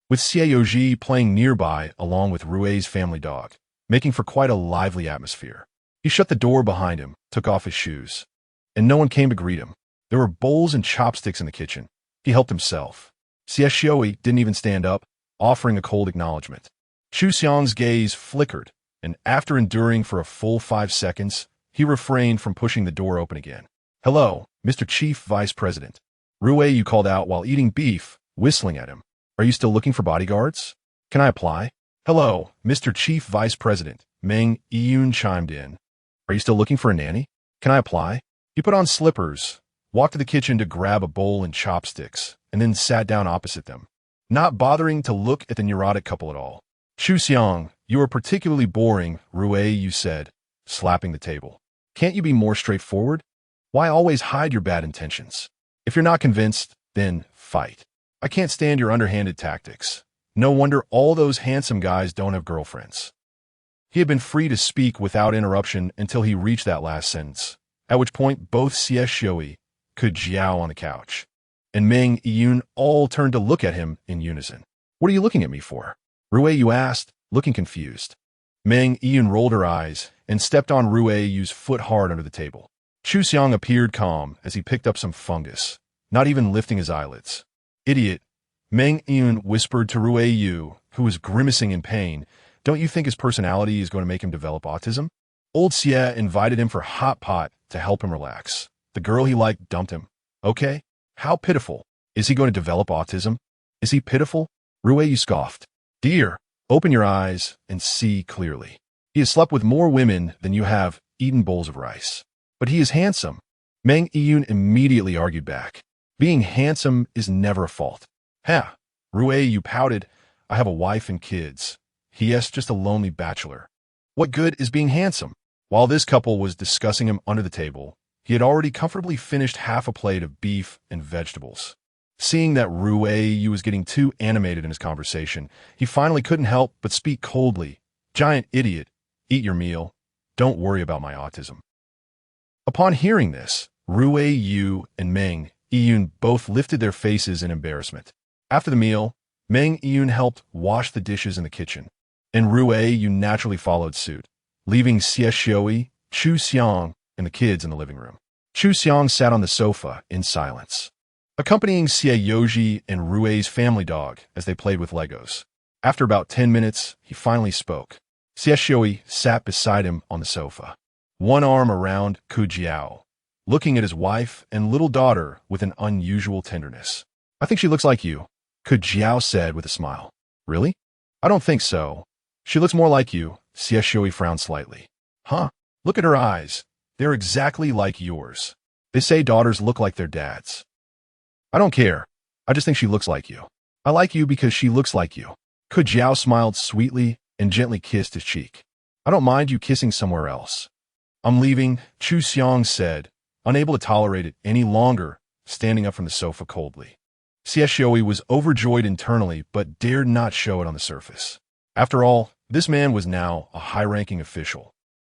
with Xiaoji playing nearby along with Rui's family dog, making for quite a lively atmosphere. He shut the door behind him, took off his shoes, and no one came to greet him. There were bowls and chopsticks in the kitchen. He helped himself. Xie Xioi didn't even stand up, offering a cold acknowledgement. Chu Xiang's gaze flickered, and after enduring for a full 5 seconds, he refrained from pushing the door open again. "Hello, Mr. Chief Vice President." Rui called out while eating beef, whistling at him. "Are you still looking for bodyguards? Can I apply?" "Hello, Mr. Chief Vice President," Meng chimed in. "Are you still looking for a nanny? Can I apply?" He put on slippers, walked to the kitchen to grab a bowl and chopsticks, and then sat down opposite them, not bothering to look at the neurotic couple at all. "Chu Xiang, you are particularly boring," Rui said, slapping the table. "Can't you be more straightforward? Why always hide your bad intentions? If you're not convinced, then fight. I can't stand your underhanded tactics. No wonder all those handsome guys don't have girlfriends." He had been free to speak without interruption until he reached that last sentence, at which point both Xie Xioi, Qianqiu on the couch, and Meng all turned to look at him in unison. "What are you looking at me for?" Rui asked, looking confused. Meng rolled her eyes and stepped on Rui's foot hard under the table. Chu Xiang appeared calm as he picked up some fungus, not even lifting his eyelids. "Idiot," Meng whispered to Rui, who was grimacing in pain. "Don't you think his personality is going to make him develop autism?" Old Xie invited him for hot pot to help him relax. The girl he liked dumped him. "Okay, how pitiful. Is he going to develop autism? Is he pitiful?" Rui scoffed. "Dear, open your eyes and see clearly. He has slept with more women than you have eaten bowls of rice. But he is handsome." Meng immediately argued back. "Being handsome is never a fault." "Ha!" Rui pouted. "I have a wife and kids. He is just a lonely bachelor. What good is being handsome?" While this couple was discussing him under the table, he had already comfortably finished half a plate of beef and vegetables. Seeing that Rui was getting too animated in his conversation, he finally couldn't help but speak coldly. "Giant idiot, eat your meal. Don't worry about my autism." Upon hearing this, Rui and Meng both lifted their faces in embarrassment. After the meal, Meng helped wash the dishes in the kitchen, and Rui naturally followed suit, leaving Xie Xioi, Chu Xiang, and the kids in the living room. Chu Xiang sat on the sofa in silence, accompanying Xiaoji and Rui's family dog as they played with Legos. After about 10 minutes, he finally spoke. Xie Xioi sat beside him on the sofa, one arm around Qianqiu, looking at his wife and little daughter with an unusual tenderness. "I think she looks like you," Qianqiu said with a smile. "Really? I don't think so. She looks more like you." Xie Xioi frowned slightly. Huh? Look at her eyes. They're exactly like yours. They say daughters look like their dads. I don't care. I just think she looks like you. I like you because she looks like you. Qianqiu smiled sweetly and gently kissed his cheek. I don't mind you kissing somewhere else. I'm leaving, Xiang said, unable to tolerate it any longer, standing up from the sofa coldly. Xinyuan was overjoyed internally but dared not show it on the surface. After all, this man was now a high-ranking official,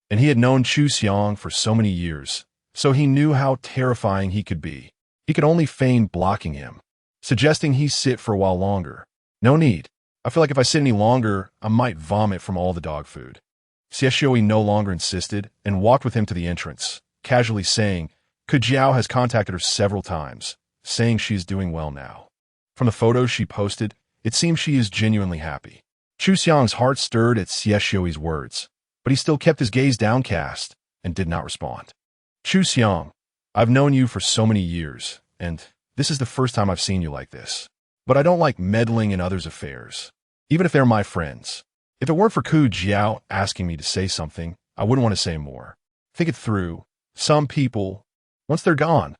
and he had known Xiang for so many years, so he knew how terrifying he could be. He could only feign blocking him, suggesting he sit for a while longer. No need. I feel like if I sit any longer, I might vomit from all the dog food. Xinyuan no longer insisted and walked with him to the entrance, casually saying, Qianqiu has contacted her several times, saying she is doing well now. From the photos she posted, it seems she is genuinely happy. Xiang's heart stirred at Xinyuan's words, but he still kept his gaze downcast and did not respond. Xiang, I've known you for so many years, and this is the first time I've seen you like this. But I don't like meddling in others' affairs, even if they're my friends. If it weren't for Qianqiu asking me to say something, I wouldn't want to say more. Think it through. Some people, once they're gone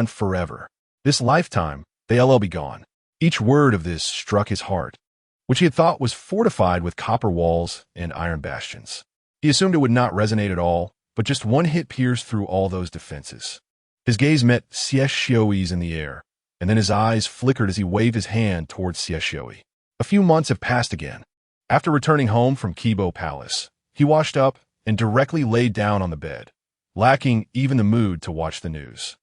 forever. This lifetime, they'll be gone. Each word of this struck his heart, which he had thought was fortified with copper walls and iron bastions. He assumed it would not resonate at all, but just one hit pierced through all those defenses. His gaze met Xinyuan's in the air, and then his eyes flickered as he waved his hand towards Xinyuan. A few months have passed again. After returning home from Qibo Palace, he washed up and directly laid down on the bed, lacking even the mood to watch the news.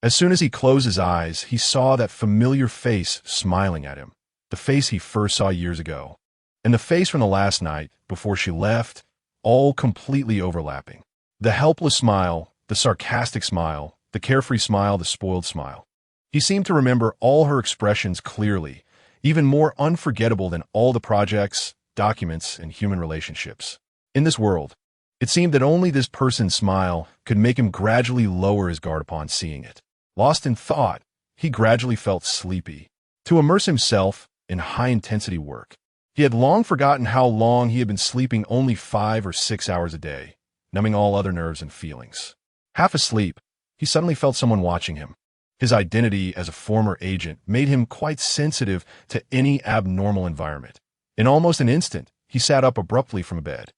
As soon as he closed his eyes, he saw that familiar face smiling at him, the face he first saw years ago, and the face from the last night before she left, all completely overlapping. The helpless smile, the sarcastic smile, the carefree smile, the spoiled smile. He seemed to remember all her expressions clearly, even more unforgettable than all the projects, documents, and human relationships. In this world, it seemed that only this person's smile could make him gradually lower his guard upon seeing it. Lost in thought, he gradually felt sleepy. To immerse himself in high-intensity work, he had long forgotten how long he had been sleeping only 5 or 6 hours a day, numbing all other nerves and feelings. Half asleep, he suddenly felt someone watching him. His identity as a former agent made him quite sensitive to any abnormal environment. In almost an instant, he sat up abruptly from bed,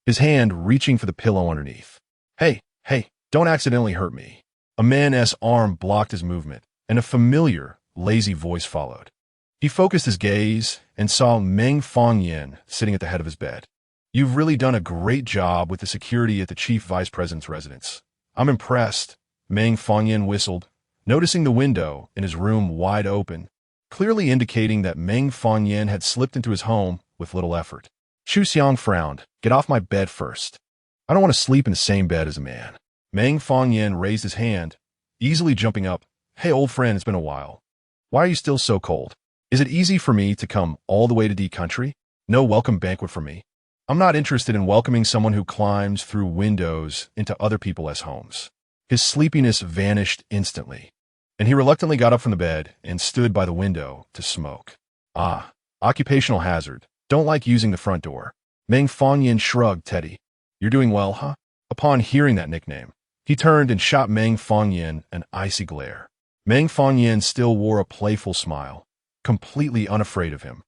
his hand reaching for the pillow underneath. Hey, don't accidentally hurt me. A man's arm blocked his movement, and a familiar, lazy voice followed. He focused his gaze and saw Meng Fangyan sitting at the head of his bed. You've really done a great job with the security at the chief vice president's residence. I'm impressed, Meng Fangyan whistled, noticing the window in his room wide open, clearly indicating that Meng Fangyan had slipped into his home with little effort. Xiang frowned. Get off my bed first. I don't want to sleep in the same bed as a man. Meng Fangyan raised his hand, easily jumping up. Hey, old friend, it's been a while. Why are you still so cold? Is it easy for me to come all the way to D country? No welcome banquet for me. I'm not interested in welcoming someone who climbs through windows into other people's homes. His sleepiness vanished instantly, and he reluctantly got up from the bed and stood by the window to smoke. Occupational hazard. Don't like using the front door. Meng Fangyan shrugged. Teddy, you're doing well, huh? Upon hearing that nickname, he turned and shot Meng Fangyan an icy glare. Meng Fangyan still wore a playful smile, completely unafraid of him.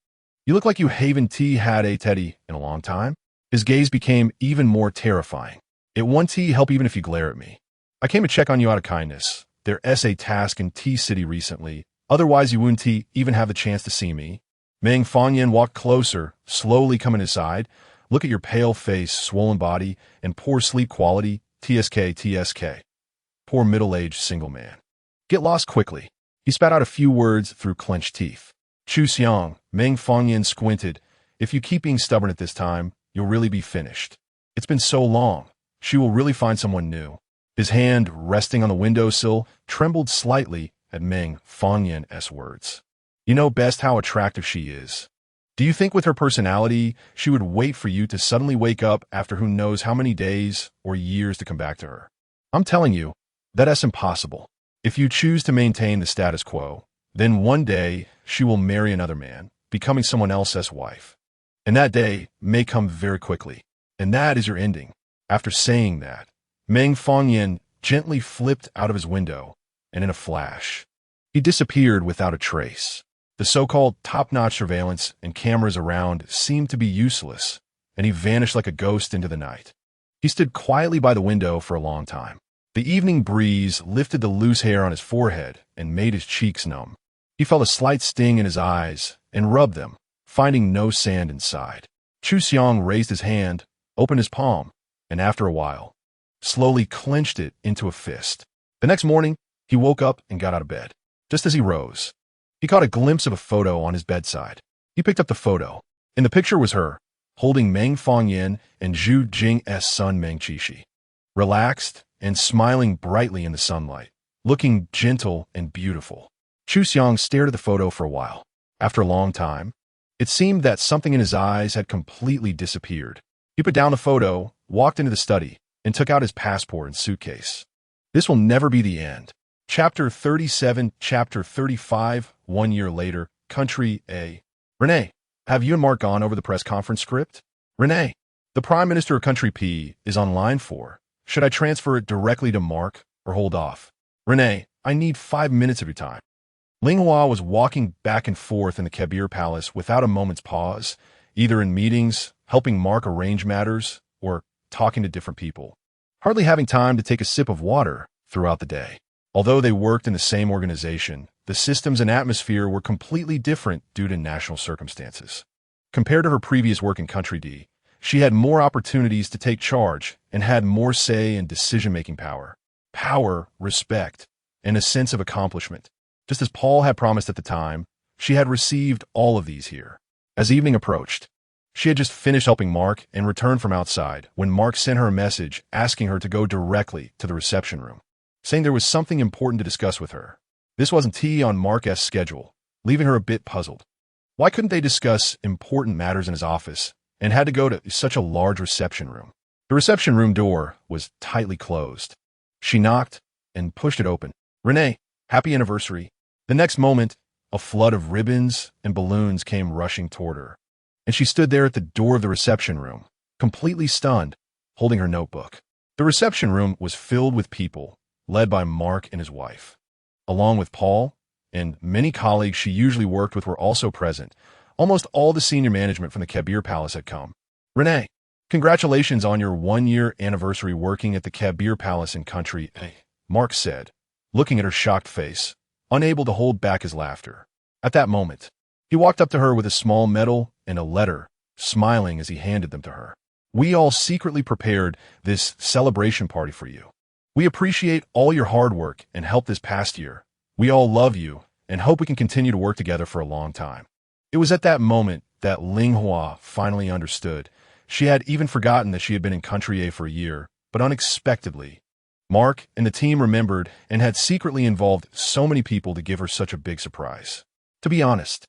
You look like you haven't had a Teddy in a long time. His gaze became even more terrifying. It won't help even if you glare at me. I came to check on you out of kindness. There's a task in T-City recently. Otherwise you wouldn't even have the chance to see me. Meng Fangyan walked closer, slowly coming aside. Look at your pale face, swollen body, and poor sleep quality. TSK. Poor middle-aged single man. Get lost quickly. He spat out a few words through clenched teeth. Xiang, Meng Fangyan squinted. If you keep being stubborn at this time, you'll really be finished. It's been so long. She will really find someone new. His hand, resting on the windowsill, trembled slightly at Meng Fangyan's words. You know best how attractive she is. Do you think with her personality, she would wait for you to suddenly wake up after who knows how many days or years to come back to her? I'm telling you, that's impossible. If you choose to maintain the status quo, then one day she will marry another man, becoming someone else's wife. And that day may come very quickly. And that is your ending. After saying that, Meng Fangyan gently flipped out of his window, and in a flash, he disappeared without a trace. The so-called top-notch surveillance and cameras around seemed to be useless, and he vanished like a ghost into the night. He stood quietly by the window for a long time. The evening breeze lifted the loose hair on his forehead and made his cheeks numb. He felt a slight sting in his eyes and rubbed them, finding no sand inside. Xiang raised his hand, opened his palm, and after a while, slowly clenched it into a fist. The next morning, he woke up and got out of bed. Just as he rose, he caught a glimpse of a photo on his bedside. He picked up the photo. In the picture was her, holding Meng Fangyan and Jing's son Meng Qianqiu, relaxed and smiling brightly in the sunlight, looking gentle and beautiful. Xiang stared at the photo for a while. After a long time, it seemed that something in his eyes had completely disappeared. He put down the photo, walked into the study, and took out his passport and suitcase. This will never be the end. Chapter 37, Chapter 35, 1 year later, Country A. Renee, have you and Mark gone over the press conference script? Renee, the Prime Minister of Country P is on line 4. Should I transfer it directly to Mark or hold off? Renee, I need 5 minutes of your time. Ling was walking back and forth in the Kabir Palace without a moment's pause, either in meetings, helping Mark arrange matters, or talking to different people, hardly having time to take a sip of water throughout the day. Although they worked in the same organization, the systems and atmosphere were completely different due to national circumstances. Compared to her previous work in Country D, she had more opportunities to take charge and had more say and decision-making power. Power, respect, and a sense of accomplishment. Just as Paul had promised at the time, she had received all of these here. As evening approached, she had just finished helping Mark and returned from outside when Mark sent her a message asking her to go directly to the reception room, saying there was something important to discuss with her. This wasn't on Mark's schedule, leaving her a bit puzzled. Why couldn't they discuss important matters in his office and had to go to such a large reception room? The reception room door was tightly closed. She knocked and pushed it open. Renee, happy anniversary. The next moment, a flood of ribbons and balloons came rushing toward her, and she stood there at the door of the reception room, completely stunned, holding her notebook. The reception room was filled with people, led by Mark and his wife. Along with Paul, and many colleagues she usually worked with were also present. Almost all the senior management from the Kabir Palace had come. Renee, congratulations on your 1-year anniversary working at the Kabir Palace in Country A, Mark said, looking at her shocked face, unable to hold back his laughter. At that moment, he walked up to her with a small medal and a letter, smiling as he handed them to her. We all secretly prepared this celebration party for you. We appreciate all your hard work and help this past year. We all love you and hope we can continue to work together for a long time. It was at that moment that Ling finally understood. She had even forgotten that she had been in Country A for a year, but unexpectedly, Mark and the team remembered and had secretly involved so many people to give her such a big surprise. To be honest,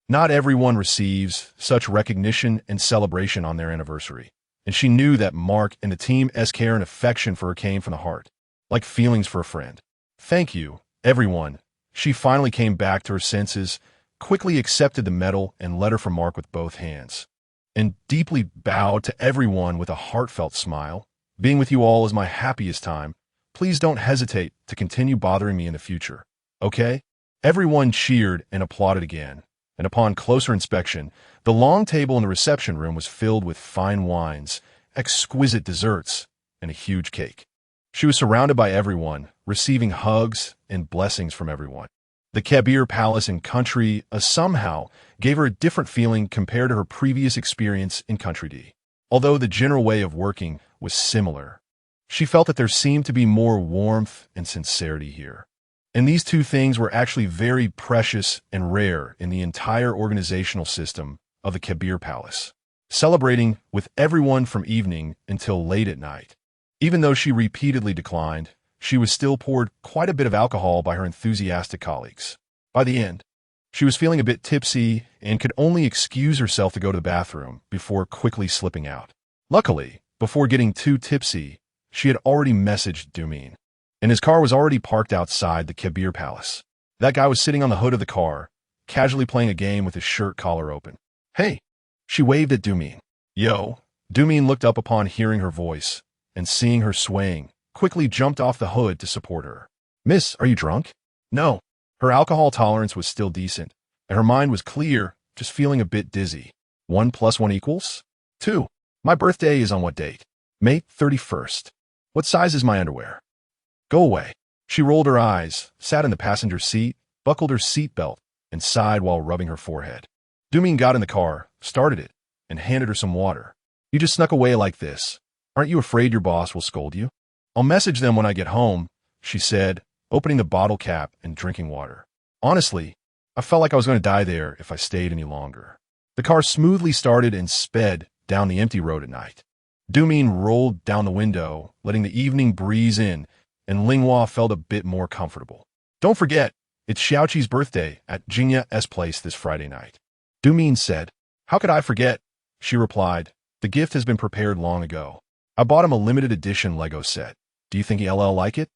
not everyone receives such recognition and celebration on their anniversary, and she knew that Mark and the team's care and affection for her came from the heart, like feelings for a friend. Thank you, everyone. She finally came back to her senses, quickly accepted the medal and letter from Mark with both hands, and deeply bowed to everyone with a heartfelt smile. Being with you all is my happiest time. Please don't hesitate to continue bothering me in the future, okay? Everyone cheered and applauded again, and upon closer inspection, the long table in the reception room was filled with fine wines, exquisite desserts, and a huge cake. She was surrounded by everyone, receiving hugs and blessings from everyone. The Kabir Palace in Country A somehow gave her a different feeling compared to her previous experience in Country D. Although the general way of working was similar, she felt that there seemed to be more warmth and sincerity here. And these two things were actually very precious and rare in the entire organizational system of the Kabir Palace, celebrating with everyone from evening until late at night. Even though she repeatedly declined, she was still poured quite a bit of alcohol by her enthusiastic colleagues. By the end, she was feeling a bit tipsy and could only excuse herself to go to the bathroom before quickly slipping out. Luckily, before getting too tipsy, she had already messaged Dumin, and his car was already parked outside the Kabir Palace. That guy was sitting on the hood of the car, casually playing a game with his shirt collar open. Hey, she waved at Dumin. Yo, Dumin looked up upon hearing her voice, and seeing her swaying, quickly jumped off the hood to support her. "Miss, are you drunk?" "No." Her alcohol tolerance was still decent, and her mind was clear, just feeling a bit dizzy. 1 + 1 = 2. "My birthday is on what date?" "May 31st. "What size is my underwear?" "Go away." She rolled her eyes, sat in the passenger seat, buckled her seatbelt, and sighed while rubbing her forehead. Dumin got in the car, started it, and handed her some water. "You just snuck away like this. Aren't you afraid your boss will scold you?" "I'll message them when I get home," she said, opening the bottle cap and drinking water. "Honestly, I felt like I was going to die there if I stayed any longer." The car smoothly started and sped down the empty road at night. Dumin rolled down the window, letting the evening breeze in, and Linghua felt a bit more comfortable. "Don't forget, it's Xiaoqi's birthday at Jingya's place this Friday night." Dumin said. "How could I forget?" She replied. "The gift has been prepared long ago. I bought him a limited edition Lego set. Do you think he'll like it?"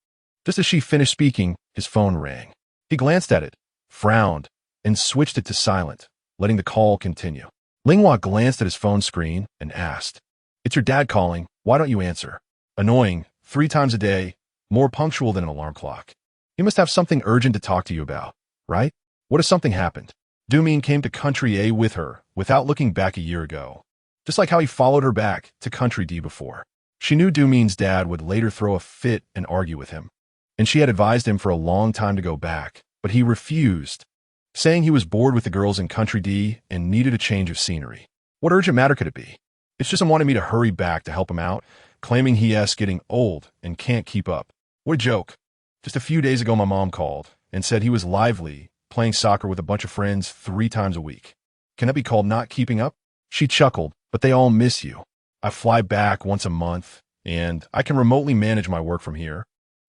Just as she finished speaking, his phone rang. He glanced at it, frowned, and switched it to silent, letting the call continue. Linghua glanced at his phone screen and asked, "It's your dad calling. Why don't you answer?" "Annoying, 3 times a day, more punctual than an alarm clock. He must have something urgent to talk to you about, right? What if something happened?" Dumin came to Country A with her without looking back a year ago, just like how he followed her back to Country D before. She knew Dumin's dad would later throw a fit and argue with him, and she had advised him for a long time to go back, but he refused, saying he was bored with the girls in Country D and needed a change of scenery. What urgent matter could it be? It's just him wanting me to hurry back to help him out, claiming he's getting old and can't keep up. What a joke. Just a few days ago my mom called and said he was lively, playing soccer with a bunch of friends 3 times a week. Can that be called not keeping up? She chuckled, "But they all miss you. I fly back once a month, and I can remotely manage my work from here.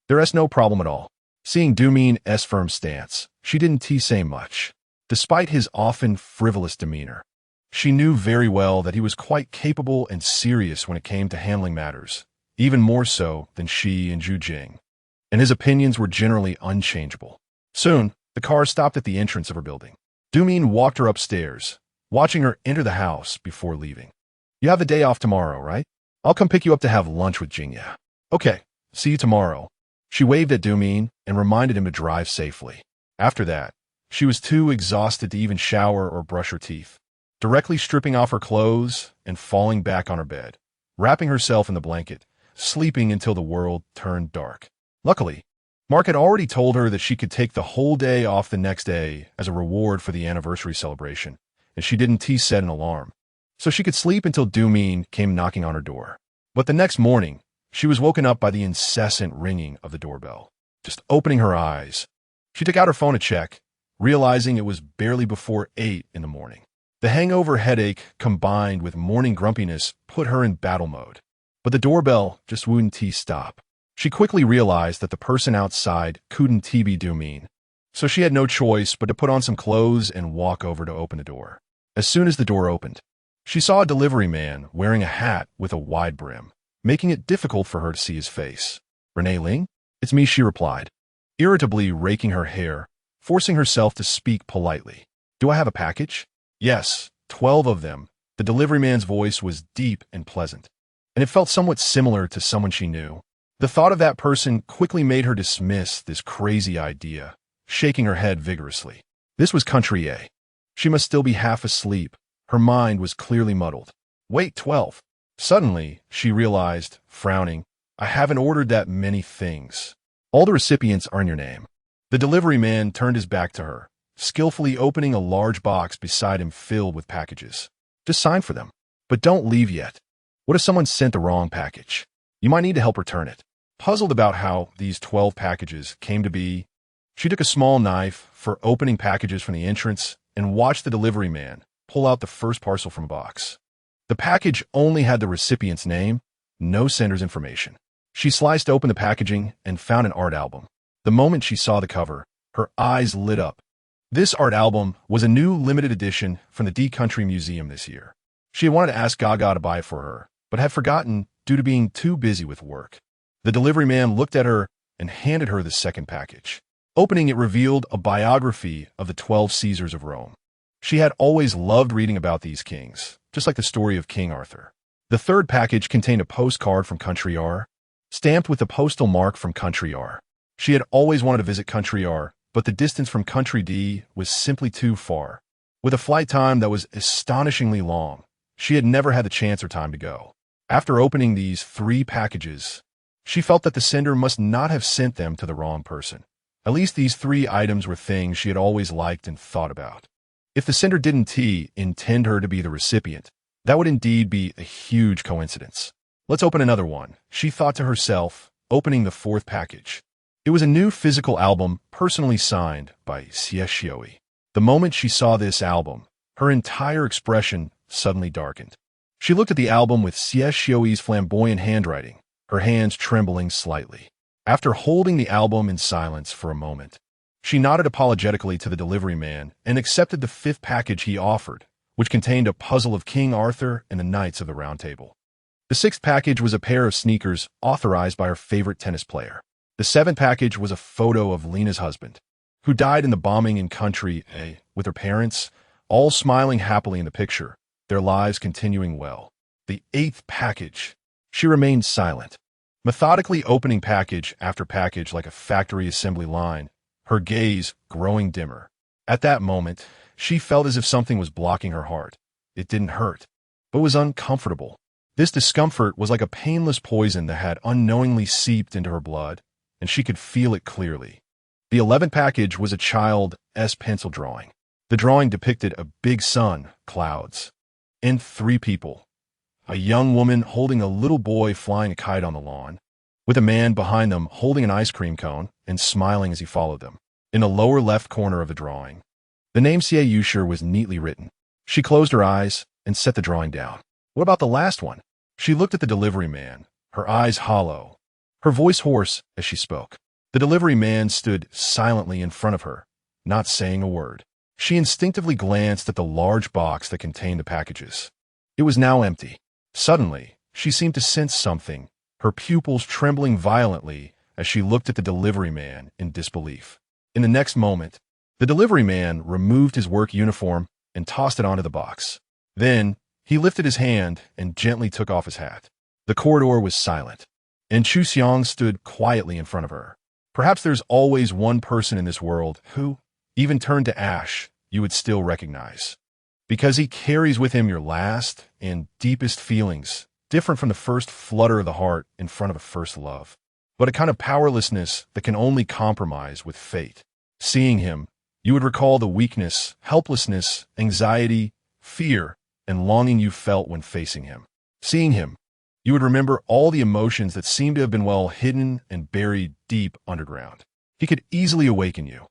There's no problem at all." Seeing Dumin's firm stance, she didn't say much, despite his often frivolous demeanor. She knew very well that he was quite capable and serious when it came to handling matters, even more so than she and Jing, and his opinions were generally unchangeable. Soon, the car stopped at the entrance of her building. Dumin walked her upstairs, watching her enter the house before leaving. "You have the day off tomorrow, right? I'll come pick you up to have lunch with Jing. "Okay, see you tomorrow." She waved at Dumin and reminded him to drive safely. After that, she was too exhausted to even shower or brush her teeth, directly stripping off her clothes and falling back on her bed, wrapping herself in the blanket, sleeping until the world turned dark. Luckily, Mark had already told her that she could take the whole day off the next day as a reward for the anniversary celebration, and she didn't set an alarm, so she could sleep until Dumin came knocking on her door. But the next morning, she was woken up by the incessant ringing of the doorbell. Just opening her eyes, she took out her phone to check, realizing it was barely before 8 in the morning. The hangover headache combined with morning grumpiness put her in battle mode. But the doorbell just wouldn't stop. She quickly realized that the person outside couldn't be Dumin, so she had no choice but to put on some clothes and walk over to open the door. As soon as the door opened, she saw a delivery man wearing a hat with a wide brim, making it difficult for her to see his face. "Ling? It's me," she replied, irritably raking her hair, forcing herself to speak politely. "Do I have a package?" "Yes, 12 of them." The delivery man's voice was deep and pleasant, and it felt somewhat similar to someone she knew. The thought of that person quickly made her dismiss this crazy idea, shaking her head vigorously. This was Country A. She must still be half asleep. Her mind was clearly muddled. "Wait, 12. Suddenly, she realized, frowning, "I haven't ordered that many things. All the recipients are in your name." The delivery man turned his back to her, skillfully opening a large box beside him filled with packages. "Just sign for them. But don't leave yet. What if someone sent the wrong package? You might need to help return it." Puzzled about how these 12 packages came to be, she took a small knife for opening packages from the entrance and watched the delivery man pull out the first parcel from a box. The package only had the recipient's name, no sender's information. She sliced open the packaging and found an art album. The moment she saw the cover, her eyes lit up. This art album was a new limited edition from the D Country Museum this year. She had wanted to ask GAGA to buy it for her, but had forgotten due to being too busy with work. The delivery man looked at her and handed her the second package. Opening it revealed a biography of the 12 Caesars of Rome. She had always loved reading about these kings, just like the story of King Arthur. The third package contained a postcard from Country R, stamped with the postal mark from Country R. She had always wanted to visit Country R, but the distance from Country D was simply too far. With a flight time that was astonishingly long, she had never had the chance or time to go. After opening these 3 packages, she felt that the sender must not have sent them to the wrong person. At least these 3 items were things she had always liked and thought about. If the sender didn't intend her to be the recipient, that would indeed be a huge coincidence. Let's open another one, she thought to herself, opening the 4th package. It was a new physical album personally signed by Qianqiu. The moment she saw this album, her entire expression suddenly darkened. She looked at the album with Qianqiu's flamboyant handwriting, her hands trembling slightly. After holding the album in silence for a moment, she nodded apologetically to the delivery man and accepted the 5th package he offered, which contained a puzzle of King Arthur and the Knights of the Round Table. The 6th package was a pair of sneakers authorized by her favorite tennis player. The 7th package was a photo of Lena's husband, who died in the bombing in Country A, with her parents, all smiling happily in the picture, their lives continuing well. The 8th package. She remained silent, methodically opening package after package like a factory assembly line, her gaze growing dimmer. At that moment, she felt as if something was blocking her heart. It didn't hurt, but was uncomfortable. This discomfort was like a painless poison that had unknowingly seeped into her blood, and she could feel it clearly. The 11th package was a child's pencil drawing. The drawing depicted a big sun, clouds, and 3 people. A young woman holding a little boy flying a kite on the lawn, with a man behind them holding an ice cream cone and smiling as he followed them. In the lower left corner of the drawing, the name Xinyuan was neatly written. She closed her eyes and set the drawing down. What about the last one? She looked at the delivery man, her eyes hollow, her voice hoarse as she spoke. The delivery man stood silently in front of her, not saying a word. She instinctively glanced at the large box that contained the packages. It was now empty. Suddenly, she seemed to sense something, her pupils trembling violently as she looked at the delivery man in disbelief. In the next moment, the delivery man removed his work uniform and tossed it onto the box. Then, he lifted his hand and gently took off his hat. The corridor was silent, and Xiang stood quietly in front of her. Perhaps there's always one person in this world who, even turned to ash, you would still recognize. Because he carries with him your last and deepest feelings, different from the first flutter of the heart in front of a first love, but a kind of powerlessness that can only compromise with fate. Seeing him, you would recall the weakness, helplessness, anxiety, fear, and longing you felt when facing him. Seeing him, you would remember all the emotions that seemed to have been well hidden and buried deep underground. He could easily awaken you,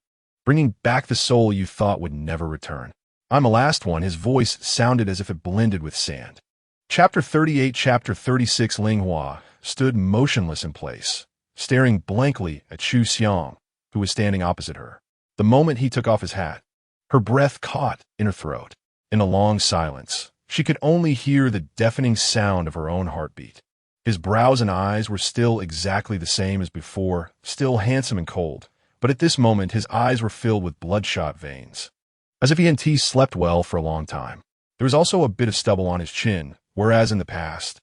bringing back the soul you thought would never return. On the last one, his voice sounded as if it blended with sand. Chapter 38, Chapter 36. Ling stood motionless in place, staring blankly at Xiang, who was standing opposite her. The moment he took off his hat, her breath caught in her throat. In a long silence, she could only hear the deafening sound of her own heartbeat. His brows and eyes were still exactly the same as before, still handsome and cold, but at this moment his eyes were filled with bloodshot veins, as if he hadn't slept well for a long time. There was also a bit of stubble on his chin, whereas in the past,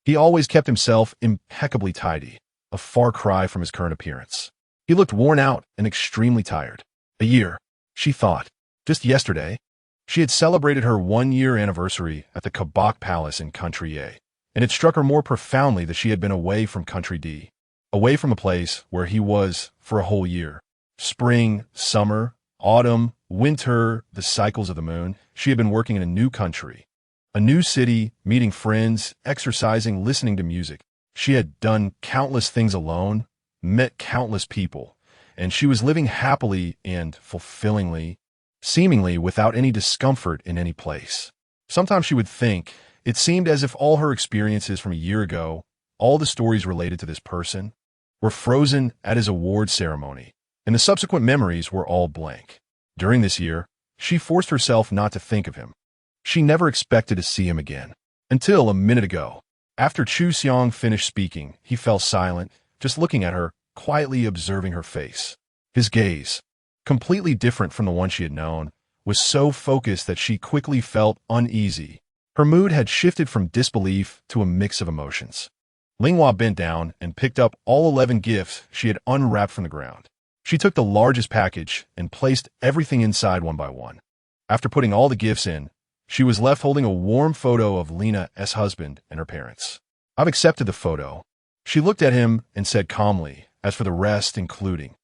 he always kept himself impeccably tidy, a far cry from his current appearance. He looked worn out and extremely tired. A year, she thought. Just yesterday, she had celebrated her 1-year anniversary at the GAGA Palace in Country A, and it struck her more profoundly that she had been away from Country D, away from a place where he was for a whole year. Spring, summer, autumn, winter, the cycles of the moon. She had been working in a new country, a new city, meeting friends, exercising, listening to music. She had done countless things alone, met countless people, and she was living happily and fulfillingly, seemingly without any discomfort in any place. Sometimes she would think, it seemed as if all her experiences from a year ago, all the stories related to this person, were frozen at his award ceremony, and the subsequent memories were all blank. During this year, she forced herself not to think of him. She never expected to see him again. Until a minute ago. After Xiang finished speaking, he fell silent, just looking at her, quietly observing her face. His gaze, completely different from the one she had known, was so focused that she quickly felt uneasy, Her mood had shifted from disbelief to a mix of emotions. Linghua bent down and picked up all 11 gifts she had unwrapped from the ground. She took the largest package and placed everything inside one by one. After putting all the gifts in, she was left holding a warm photo of Lena's husband and her parents. I've accepted the photo. She looked at him and said calmly, as for the rest, including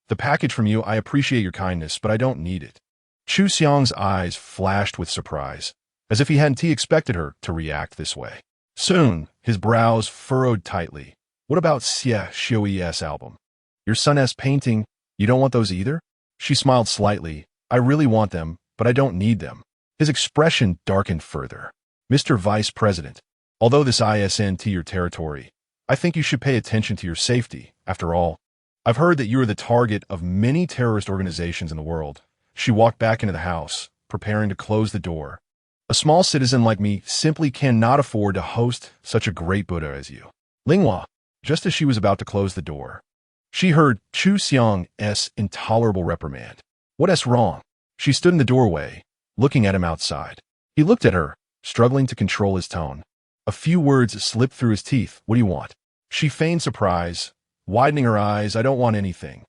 the package from you, I appreciate your kindness, but I don't need it. Xiang's eyes flashed with surprise, as if he hadn't expected her to react this way. Soon, his brows furrowed tightly. What about Xinyuan's album? Your son's painting, you don't want those either? She smiled slightly. I really want them, but I don't need them. His expression darkened further. Mr. Vice President, although this isn't your territory, I think you should pay attention to your safety. After all, I've heard that you are the target of many terrorist organizations in the world. She walked back into the house, preparing to close the door. A small citizen like me simply cannot afford to host such a great Buddha as you. Linghua, just as she was about to close the door, she heard Xiang's intolerable reprimand. What's wrong? She stood in the doorway, looking at him outside. He looked at her, struggling to control his tone. A few words slipped through his teeth. What do you want? She feigned surprise, widening her eyes. I don't want anything.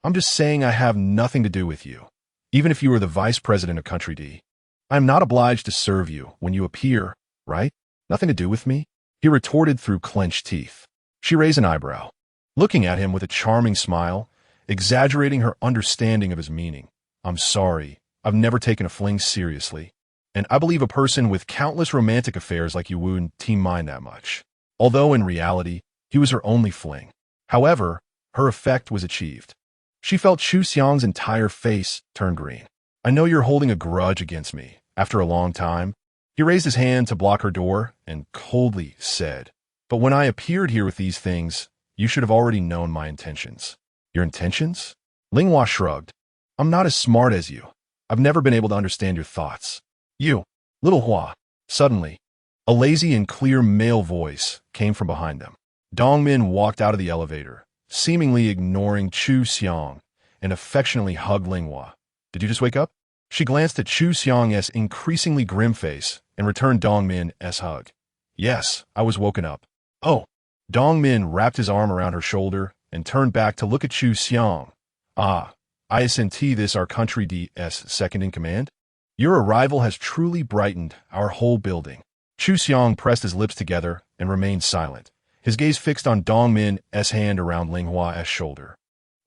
I'm just saying I have nothing to do with you. Even if you were the vice president of Country D, I am not obliged to serve you when you appear, right? Nothing to do with me? He retorted through clenched teeth. She raised an eyebrow, looking at him with a charming smile, exaggerating her understanding of his meaning. I'm sorry. I've never taken a fling seriously, and I believe a person with countless romantic affairs like you wouldn't mind that much. Although in reality, he was her only fling. However, her effect was achieved. She felt Xiang's entire face turn green. I know you're holding a grudge against me. After a long time, he raised his hand to block her door and coldly said, but when I appeared here with these things, you should have already known my intentions. Your intentions? Linghua shrugged. I'm not as smart as you. I've never been able to understand your thoughts. You, little Hua. Suddenly, a lazy and clear male voice came from behind them. Dongmin walked out of the elevator, seemingly ignoring Xiang, and affectionately hugged Linghua. Did you just wake up? She glanced at Xiang's increasingly grim face and returned Dongmin's hug. Yes, I was woken up. Oh. Dongmin wrapped his arm around her shoulder and turned back to look at Xiang. Ah, isn't this our Country D's second in command? Your arrival has truly brightened our whole building. Xiang pressed his lips together and remained silent, his gaze fixed on Dongmin's hand around Linghua's shoulder,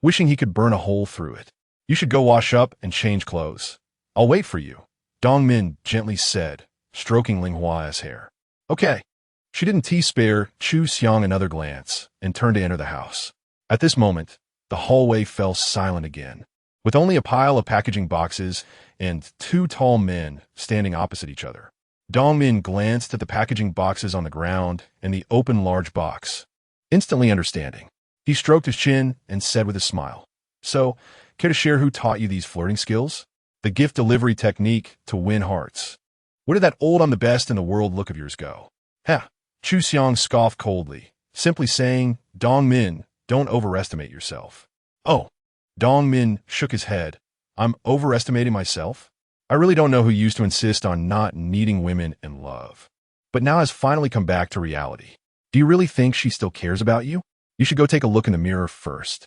wishing he could burn a hole through it. You should go wash up and change clothes. I'll wait for you, Dongmin gently said, stroking Linghua's hair. Okay. She didn't spare Xiang another glance and turned to enter the house. At this moment, the hallway fell silent again, with only a pile of packaging boxes and two tall men standing opposite each other. Dongmin glanced at the packaging boxes on the ground and the open large box. Instantly understanding, he stroked his chin and said with a smile, So, care to share who taught you these flirting skills? The gift delivery technique to win hearts. Where did that old I'm the best in the world look of yours go? Heh. Xiang scoffed coldly, simply saying, Dongmin, don't overestimate yourself. Oh. Dongmin shook his head. I'm overestimating myself? I really don't know who used to insist on not needing women in love, but now has finally come back to reality. Do you really think she still cares about you? You should go take a look in the mirror first.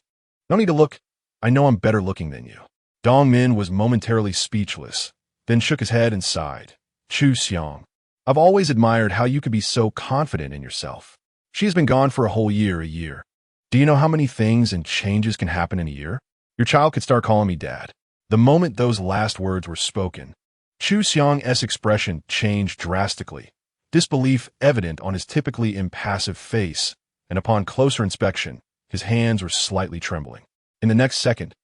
No need to look. I know I'm better looking than you. Dongmin was momentarily speechless, then shook his head and sighed. Xiang, I've always admired how you could be so confident in yourself. She has been gone for a whole year. Do you know how many things and changes can happen in a year? Your child could start calling me Dad. The moment those last words were spoken, Xiang's expression changed drastically, disbelief evident on his typically impassive face, and upon closer inspection, his hands were slightly trembling. In the next second,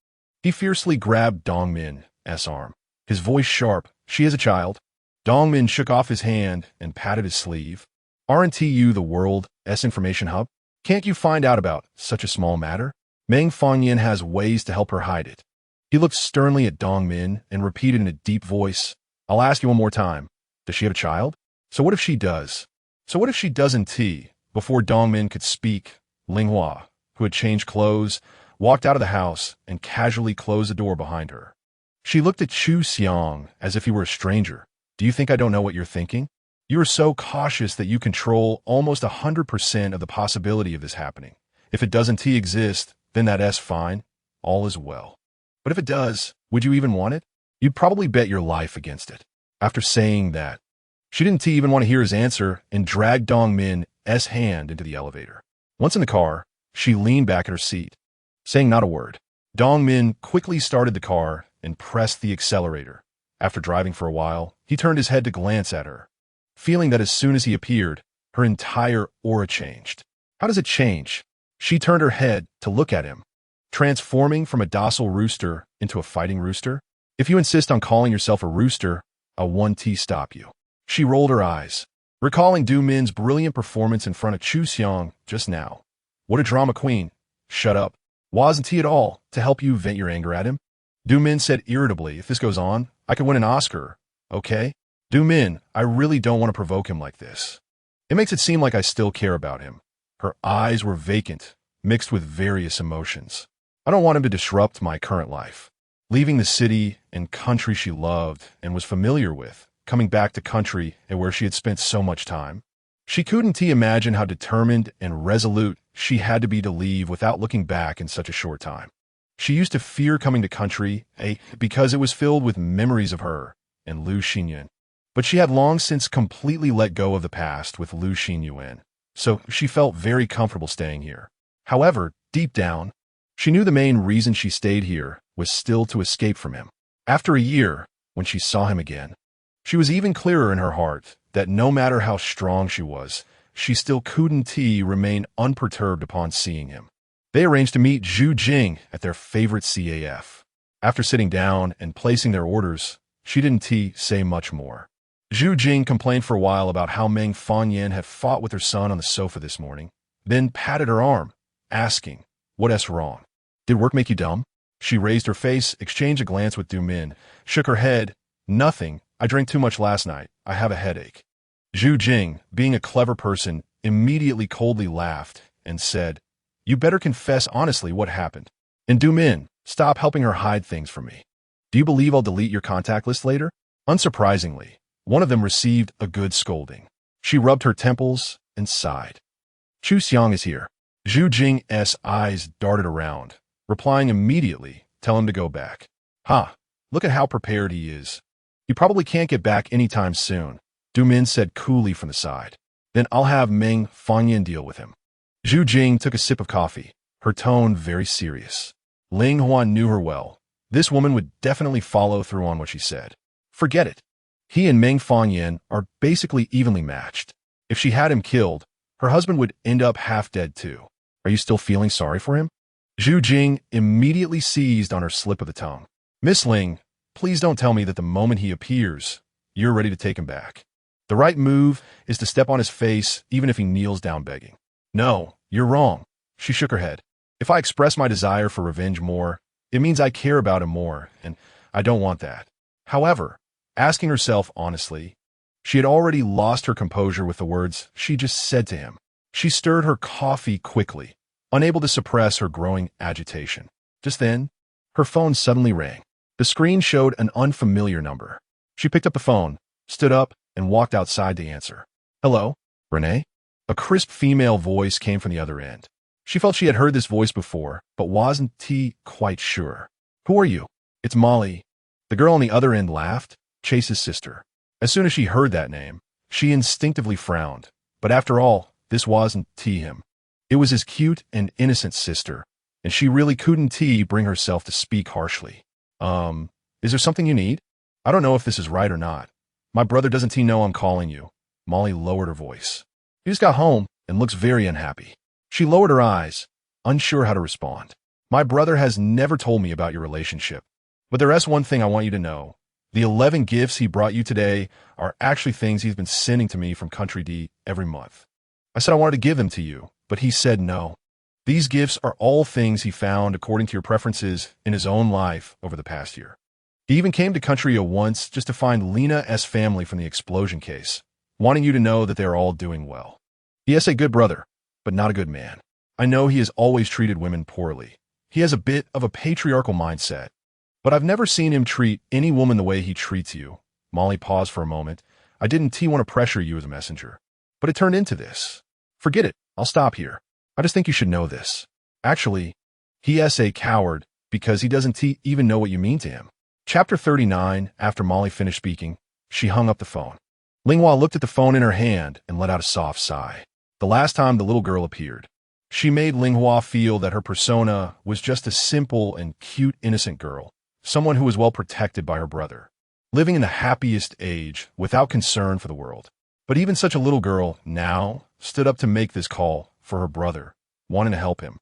he fiercely grabbed Dongmin's arm, his voice sharp. She is a child. Dongmin shook off his hand and patted his sleeve. Aren't you the world's information hub? Can't you find out about such a small matter? Meng Fangyan has ways to help her hide it. He looked sternly at Dongmin and repeated in a deep voice, I'll ask you one more time. Does she have a child? So what if she does? So what if she doesn't? Before Dongmin could speak, Linghua, who had changed clothes, walked out of the house and casually closed the door behind her. She looked at Xiang as if he were a stranger. Do you think I don't know what you're thinking? You are so cautious that you control almost 100% of the possibility of this happening. If it doesn't exist, then that's fine. All is well. But if it does, would you even want it? You'd probably bet your life against it. After saying that, she didn't even want to hear his answer and dragged Dongmin's hand into the elevator. Once in the car, she leaned back in her seat, saying not a word. Dongmin quickly started the car and pressed the accelerator. After driving for a while, he turned his head to glance at her, feeling that as soon as he appeared, her entire aura changed. How does it change? She turned her head to look at him, transforming from a docile rooster into a fighting rooster. If you insist on calling yourself a rooster, I'll 1T stop you. She rolled her eyes, recalling Dongmin's brilliant performance in front of Xiang just now. What a drama queen. Shut up. Wasn't he at all to help you vent your anger at him? Dongmin said irritably, if this goes on, I could win an Oscar, okay? Dongmin, I really don't want to provoke him like this. It makes it seem like I still care about him. Her eyes were vacant, mixed with various emotions. I don't want him to disrupt my current life. Leaving the city and country she loved and was familiar with, coming back to country and where she had spent so much time. She couldn't imagine how determined and resolute she had to be to leave without looking back in such a short time. She used to fear coming to country, because it was filled with memories of her and Lu Xinyuan. But she had long since completely let go of the past with Lu Xinyuan, so she felt very comfortable staying here. However, deep down, she knew the main reason she stayed here was still to escape from him. After a year, when she saw him again, she was even clearer in her heart that no matter how strong she was, she still couldn't remain unperturbed upon seeing him. They arranged to meet Jing at their favorite CAF. After sitting down and placing their orders, she didn't say much more. Jing complained for a while about how Meng Fangyan had fought with her son on the sofa this morning, then patted her arm, asking, what's wrong? Did work make you dumb? She raised her face, exchanged a glance with Dongmin, shook her head. Nothing. I drank too much last night. I have a headache. Jing, being a clever person, immediately coldly laughed and said, you better confess honestly what happened. And Dongmin, stop helping her hide things from me. Do you believe I'll delete your contact list later? Unsurprisingly, one of them received a good scolding. She rubbed her temples and sighed. Xiang is here. Jing's eyes darted around, replying immediately, tell him to go back. Ha, look at how prepared he is. He probably can't get back anytime soon, Dongmin said coolly from the side. Then I'll have Meng Fangyan deal with him. Jing took a sip of coffee, her tone very serious. Ling knew her well. This woman would definitely follow through on what she said. Forget it. He and Meng Fangyan are basically evenly matched. If she had him killed, her husband would end up half dead too. Are you still feeling sorry for him? Jing immediately seized on her slip of the tongue. Miss Ling, please don't tell me that the moment he appears, you're ready to take him back. The right move is to step on his face even if he kneels down begging. No, you're wrong. She shook her head. If I express my desire for revenge more, it means I care about him more, and I don't want that. However, asking herself honestly, she had already lost her composure with the words she just said to him. She stirred her coffee quickly, unable to suppress her growing agitation. Just then, her phone suddenly rang. The screen showed an unfamiliar number. She picked up the phone, stood up, and walked outside to answer. Hello, Renee? A crisp female voice came from the other end. She felt she had heard this voice before, but wasn't quite sure. Who are you? It's Molly. The girl on the other end laughed, Chase's sister. As soon as she heard that name, she instinctively frowned. But after all, this wasn't him. It was his cute and innocent sister, and she really couldn't bring herself to speak harshly. Is there something you need? I don't know if this is right or not. My brother doesn't know I'm calling you. Molly lowered her voice. He just got home and looks very unhappy. She lowered her eyes, unsure how to respond. My brother has never told me about your relationship. But there's one thing I want you to know. The 11 gifts he brought you today are actually things he's been sending to me from Country D every month. I said I wanted to give them to you, but he said no. These gifts are all things he found according to your preferences in his own life over the past year. He even came to Qianqiu once just to find Lena's family from the explosion case, wanting you to know that they're all doing well. He is a good brother, but not a good man. I know he has always treated women poorly. He has a bit of a patriarchal mindset, but I've never seen him treat any woman the way he treats you. Molly paused for a moment. I didn't want to pressure you as a messenger. But it turned into this. Forget it. I'll stop here. I just think you should know this. Actually, he is a coward because he doesn't even know what you mean to him. Chapter 39. After Molly finished speaking, she hung up the phone. Linghua looked at the phone in her hand and let out a soft sigh. The last time the little girl appeared, she made Linghua feel that her persona was just a simple and cute innocent girl, someone who was well protected by her brother, living in the happiest age without concern for the world. But even such a little girl now stood up to make this call for her brother, wanting to help him.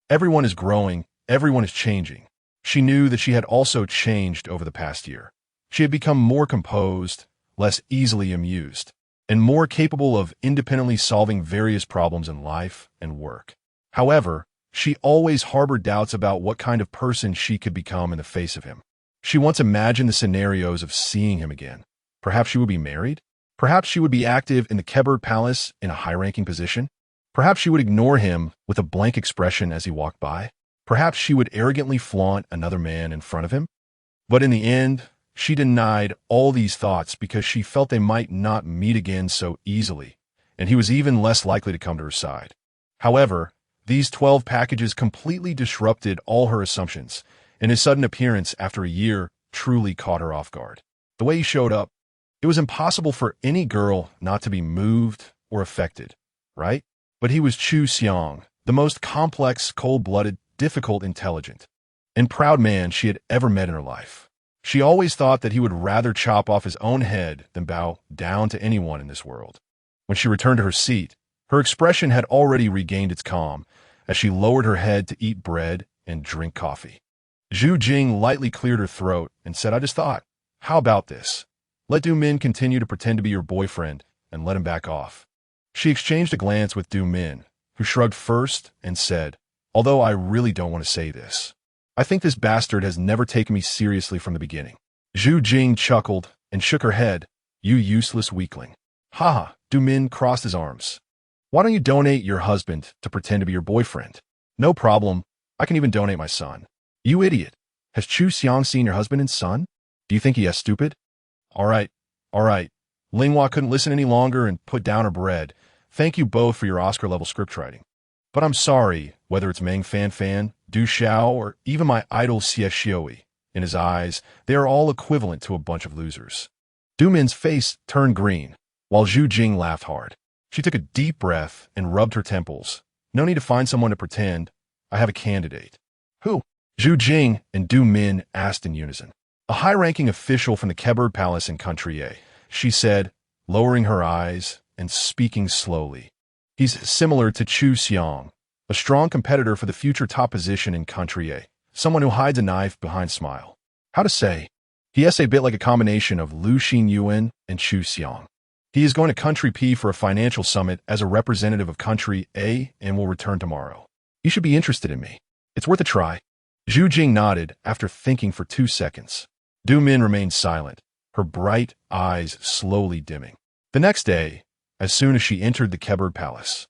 Everyone is growing, everyone is changing. She knew that she had also changed over the past year. She had become more composed, less easily amused, and more capable of independently solving various problems in life and work. However, she always harbored doubts about what kind of person she could become in the face of him. She once imagined the scenarios of seeing him again. Perhaps she would be married? Perhaps she would be active in the Keber Palace in a high-ranking position? Perhaps she would ignore him with a blank expression as he walked by? Perhaps she would arrogantly flaunt another man in front of him? But in the end, she denied all these thoughts because she felt they might not meet again so easily, and he was even less likely to come to her side. However, these 12 packages completely disrupted all her assumptions, and his sudden appearance after a year truly caught her off guard. The way he showed up, it was impossible for any girl not to be moved or affected, right? But he was Xiang, the most complex, cold-blooded, difficult, intelligent, and proud man she had ever met in her life. She always thought that he would rather chop off his own head than bow down to anyone in this world. When she returned to her seat, her expression had already regained its calm as she lowered her head to eat bread and drink coffee. Jing lightly cleared her throat and said, I just thought, how about this? Let Min continue to pretend to be your boyfriend and let him back off. She exchanged a glance with Min, who shrugged first and said, although I really don't want to say this, I think this bastard has never taken me seriously from the beginning. Jing chuckled and shook her head. You useless weakling. Haha, Min crossed his arms. Why don't you donate your husband to pretend to be your boyfriend? No problem. I can even donate my son. You idiot. Has Xiang seen your husband and son? Do you think he is stupid? All right. Linghua couldn't listen any longer and put down her bread. Thank you both for your Oscar-level scriptwriting. But I'm sorry, whether it's Meng Du Xiao, or even my idol Xinyuan. In his eyes, they are all equivalent to a bunch of losers. Min's face turned green, while Jing laughed hard. She took a deep breath and rubbed her temples. No need to find someone to pretend. I have a candidate. Who? Jing and Min asked in unison. A high-ranking official from the Keber Palace in Qianqiu, she said, lowering her eyes and speaking slowly. He's similar to Xiang, a strong competitor for the future top position in Qianqiu, someone who hides a knife behind smile. How to say? He is a bit like a combination of Xinyuan and Xiang. He is going to Country P for a financial summit as a representative of Country A and will return tomorrow. You should be interested in me. It's worth a try. Jing nodded after thinking for 2 seconds. Min remained silent, her bright eyes slowly dimming. The next day, as soon as she entered the Keber Palace,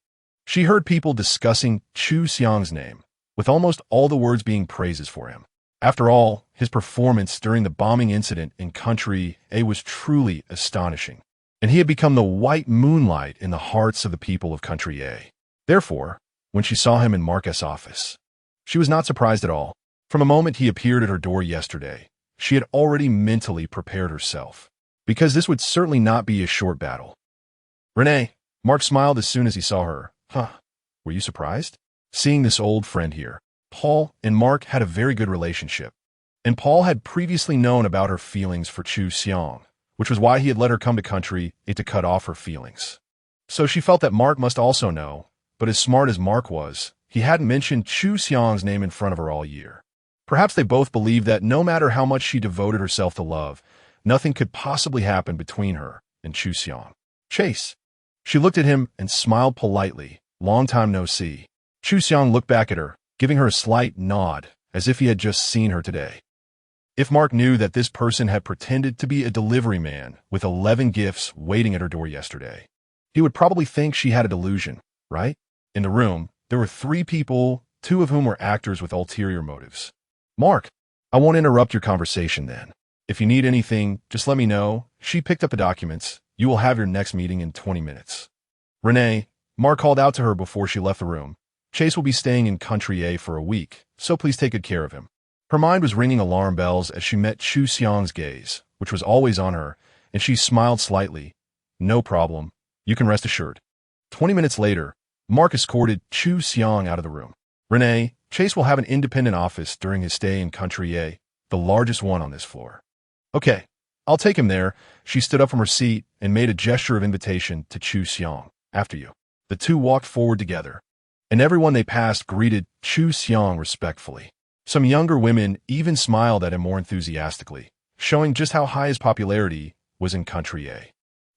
she heard people discussing Xiang's name, with almost all the words being praises for him. After all, his performance during the bombing incident in Country A was truly astonishing, and he had become the white moonlight in the hearts of the people of Country A. Therefore, when she saw him in Marcus' office, she was not surprised at all. From the moment he appeared at her door yesterday, she had already mentally prepared herself, because this would certainly not be a short battle. Renee, Mark smiled as soon as he saw her. Huh, were you surprised? Seeing this old friend here. Paul and Mark had a very good relationship, and Paul had previously known about her feelings for Xiang, which was why he had let her come to Country A to cut off her feelings. So she felt that Mark must also know, but as smart as Mark was, he hadn't mentioned Xiang's name in front of her all year. Perhaps they both believed that no matter how much she devoted herself to love, nothing could possibly happen between her and Xiang. Chase. She looked at him and smiled politely. Long time no see. Xiang looked back at her, giving her a slight nod, as if he had just seen her today. If Mark knew that this person had pretended to be a delivery man with 11 gifts waiting at her door yesterday, he would probably think she had a delusion, right? In the room, there were 3 people, 2 of whom were actors with ulterior motives. Mark, I won't interrupt your conversation then. If you need anything, just let me know. She picked up the documents You will have your next meeting in 20 minutes. Renee, Mark called out to her before she left the room. Chase will be staying in Country A for a week, so please take good care of him. Her mind was ringing alarm bells as she met Chu Xiang's gaze, which was always on her, and she smiled slightly. No problem. You can rest assured. 20 minutes later, Mark escorted Chu Xiang out of the room. Renee, Chase will have an independent office during his stay in Country A, the largest one on this floor. Okay, I'll take him there. She stood up from her seat and made a gesture of invitation to Chu Xiang. After you. The two walked forward together, and everyone they passed greeted Chu Xiang respectfully. Some younger women even smiled at him more enthusiastically, showing just how high his popularity was in Country A.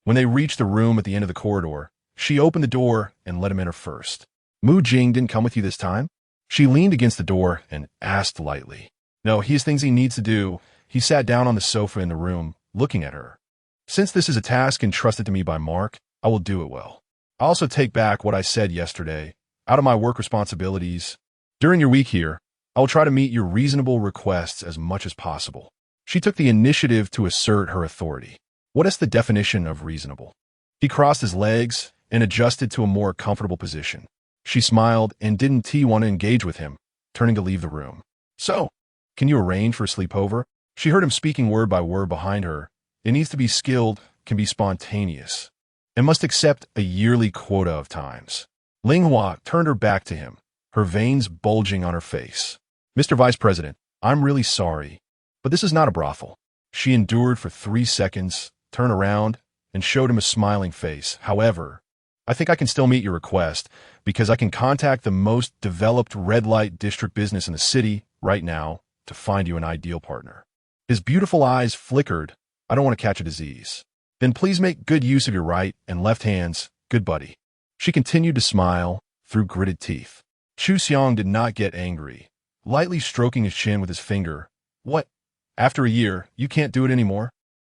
When they reached the room at the end of the corridor, she opened the door and let him enter first. Jing didn't come with you this time? She leaned against the door and asked lightly. No, he has things he needs to do. He sat down on the sofa in the room, looking at her. Since this is a task entrusted to me by Mark, I will do it well. I also take back what I said yesterday. Out of my work responsibilities, during your week here, I will try to meet your reasonable requests as much as possible. She took the initiative to assert her authority. What is the definition of reasonable? He crossed his legs and adjusted to a more comfortable position. She smiled and didn't want to engage with him, turning to leave the room. So, can you arrange for a sleepover? She heard him speaking word by word behind her. It needs to be skilled, can be spontaneous, and must accept a yearly quota of times. Ling turned her back to him, her veins bulging on her face. Mr. Vice President, I'm really sorry, but this is not a brothel. She endured for 3 seconds, turned around, and showed him a smiling face. However, I think I can still meet your request because I can contact the most developed red light district business in the city right now to find you an ideal partner. His beautiful eyes flickered. I don't want to catch a disease. Then please make good use of your right and left hands, good buddy. She continued to smile through gritted teeth. Chu Xiang did not get angry, lightly stroking his chin with his finger. What? After a year, you can't do it anymore?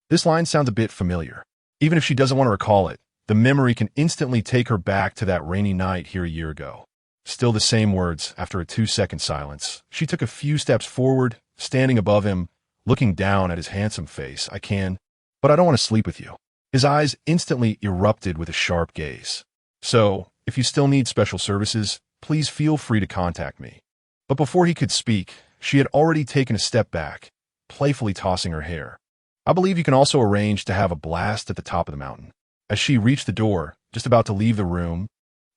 This line sounds a bit familiar. Even if she doesn't want to recall it, the memory can instantly take her back to that rainy night here a year ago. Still the same words after a 2-second silence. She took a few steps forward, standing above him, looking down at his handsome face. I can, but I don't want to sleep with you. His eyes instantly erupted with a sharp gaze. So, if you still need special services, please feel free to contact me. But before he could speak, she had already taken a step back, playfully tossing her hair. I believe you can also arrange to have a blast at the top of the mountain. As she reached the door, just about to leave the room,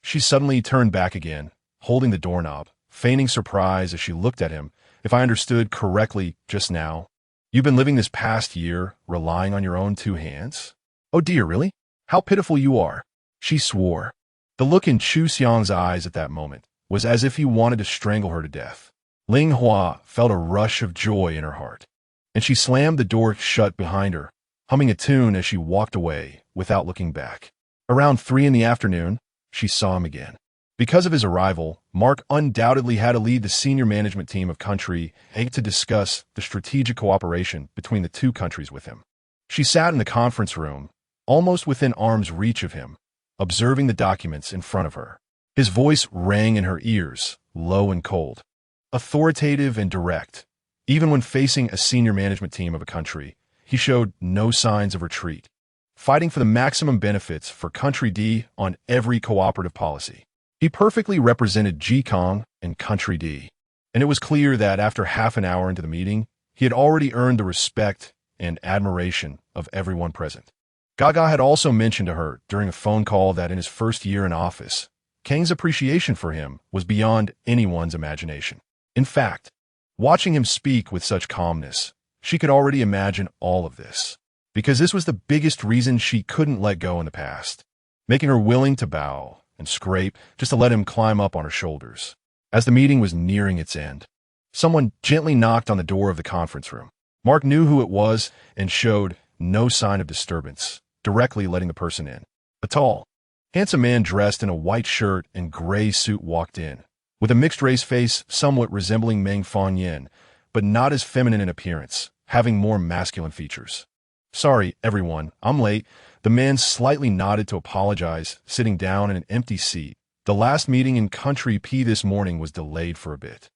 she suddenly turned back again, holding the doorknob, feigning surprise as she looked at him. If I understood correctly just now, you've been living this past year relying on your own 2 hands? Oh dear, really? How pitiful you are. She swore. The look in Chu Xiang's eyes at that moment was as if he wanted to strangle her to death. Ling felt a rush of joy in her heart, and she slammed the door shut behind her, humming a tune as she walked away without looking back. Around 3 in the afternoon, she saw him again. Because of his arrival, Mark undoubtedly had to lead the senior management team of Country A to discuss the strategic cooperation between the 2 countries with him. She sat in the conference room, almost within arm's reach of him, observing the documents in front of her. His voice rang in her ears, low and cold, authoritative and direct. Even when facing a senior management team of a country, he showed no signs of retreat, fighting for the maximum benefits for Country D on every cooperative policy. He perfectly represented Jing and Country D, and it was clear that after half an hour into the meeting, he had already earned the respect and admiration of everyone present. GAGA had also mentioned to her during a phone call that in his first year in office, Kang's appreciation for him was beyond anyone's imagination. In fact, watching him speak with such calmness, she could already imagine all of this, because this was the biggest reason she couldn't let go in the past, making her willing to bow and scrape just to let him climb up on her shoulders. As the meeting was nearing its end, someone gently knocked on the door of the conference room. Mark knew who it was and showed no sign of disturbance, directly letting the person in. A tall, handsome man dressed in a white shirt and gray suit walked in, with a mixed-race face somewhat resembling Meng Fangyan, but not as feminine in appearance, having more masculine features. Sorry, everyone, I'm late. The man slightly nodded to apologize, sitting down in an empty seat. The last meeting in Country P this morning was delayed for a bit.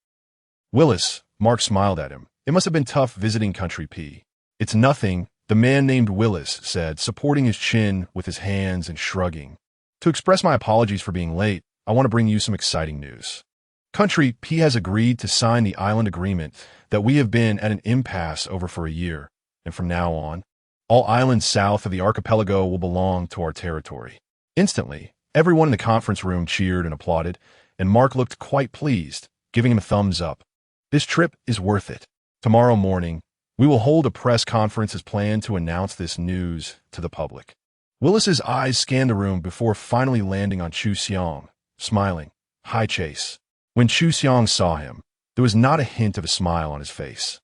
Willis, Mark smiled at him. It must have been tough visiting Country P. It's nothing, The man named Willis said, supporting his chin with his hands and shrugging. To express my apologies for being late, I want to bring you some exciting news. Country P has agreed to sign the island agreement that we have been at an impasse over for a year, and from now on, all islands south of the archipelago will belong to our territory. Instantly, everyone in the conference room cheered and applauded, and Mark looked quite pleased, giving him a thumbs up. This trip is worth it. Tomorrow morning, we will hold a press conference as planned to announce this news to the public. Willis's eyes scanned the room before finally landing on Xiang, smiling. Hi, Chase. When Xiang saw him, there was not a hint of a smile on his face.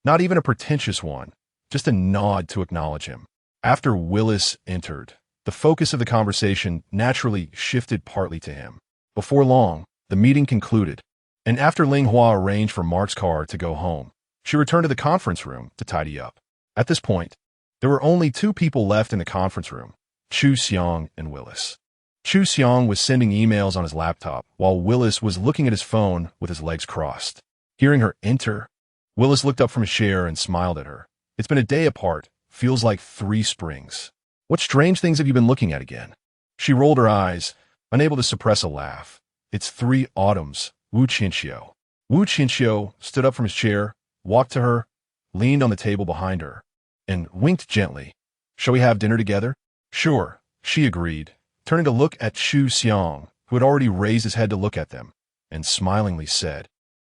Not even a pretentious one, just a nod to acknowledge him. After Willis entered, the focus of the conversation naturally shifted partly to him. Before long, the meeting concluded, and after Ling arranged for Mark's car to go home, she returned to the conference room to tidy up. At this point, there were only two people left in the conference room, Xiang and Willis. Xiang was sending emails on his laptop, while Willis was looking at his phone with his legs crossed. Hearing her enter, Willis looked up from his chair and smiled at her. It's been a day apart, feels like 3 springs. What strange things have you been looking at again? She rolled her eyes, unable to suppress a laugh. It's 3 autumns, Qianqiu. Qianqiu stood up from his chair, walked to her, leaned on the table behind her, and winked gently. Shall we have dinner together? Sure, she agreed, turning to look at Xiang, who had already raised his head to look at them, and smilingly said,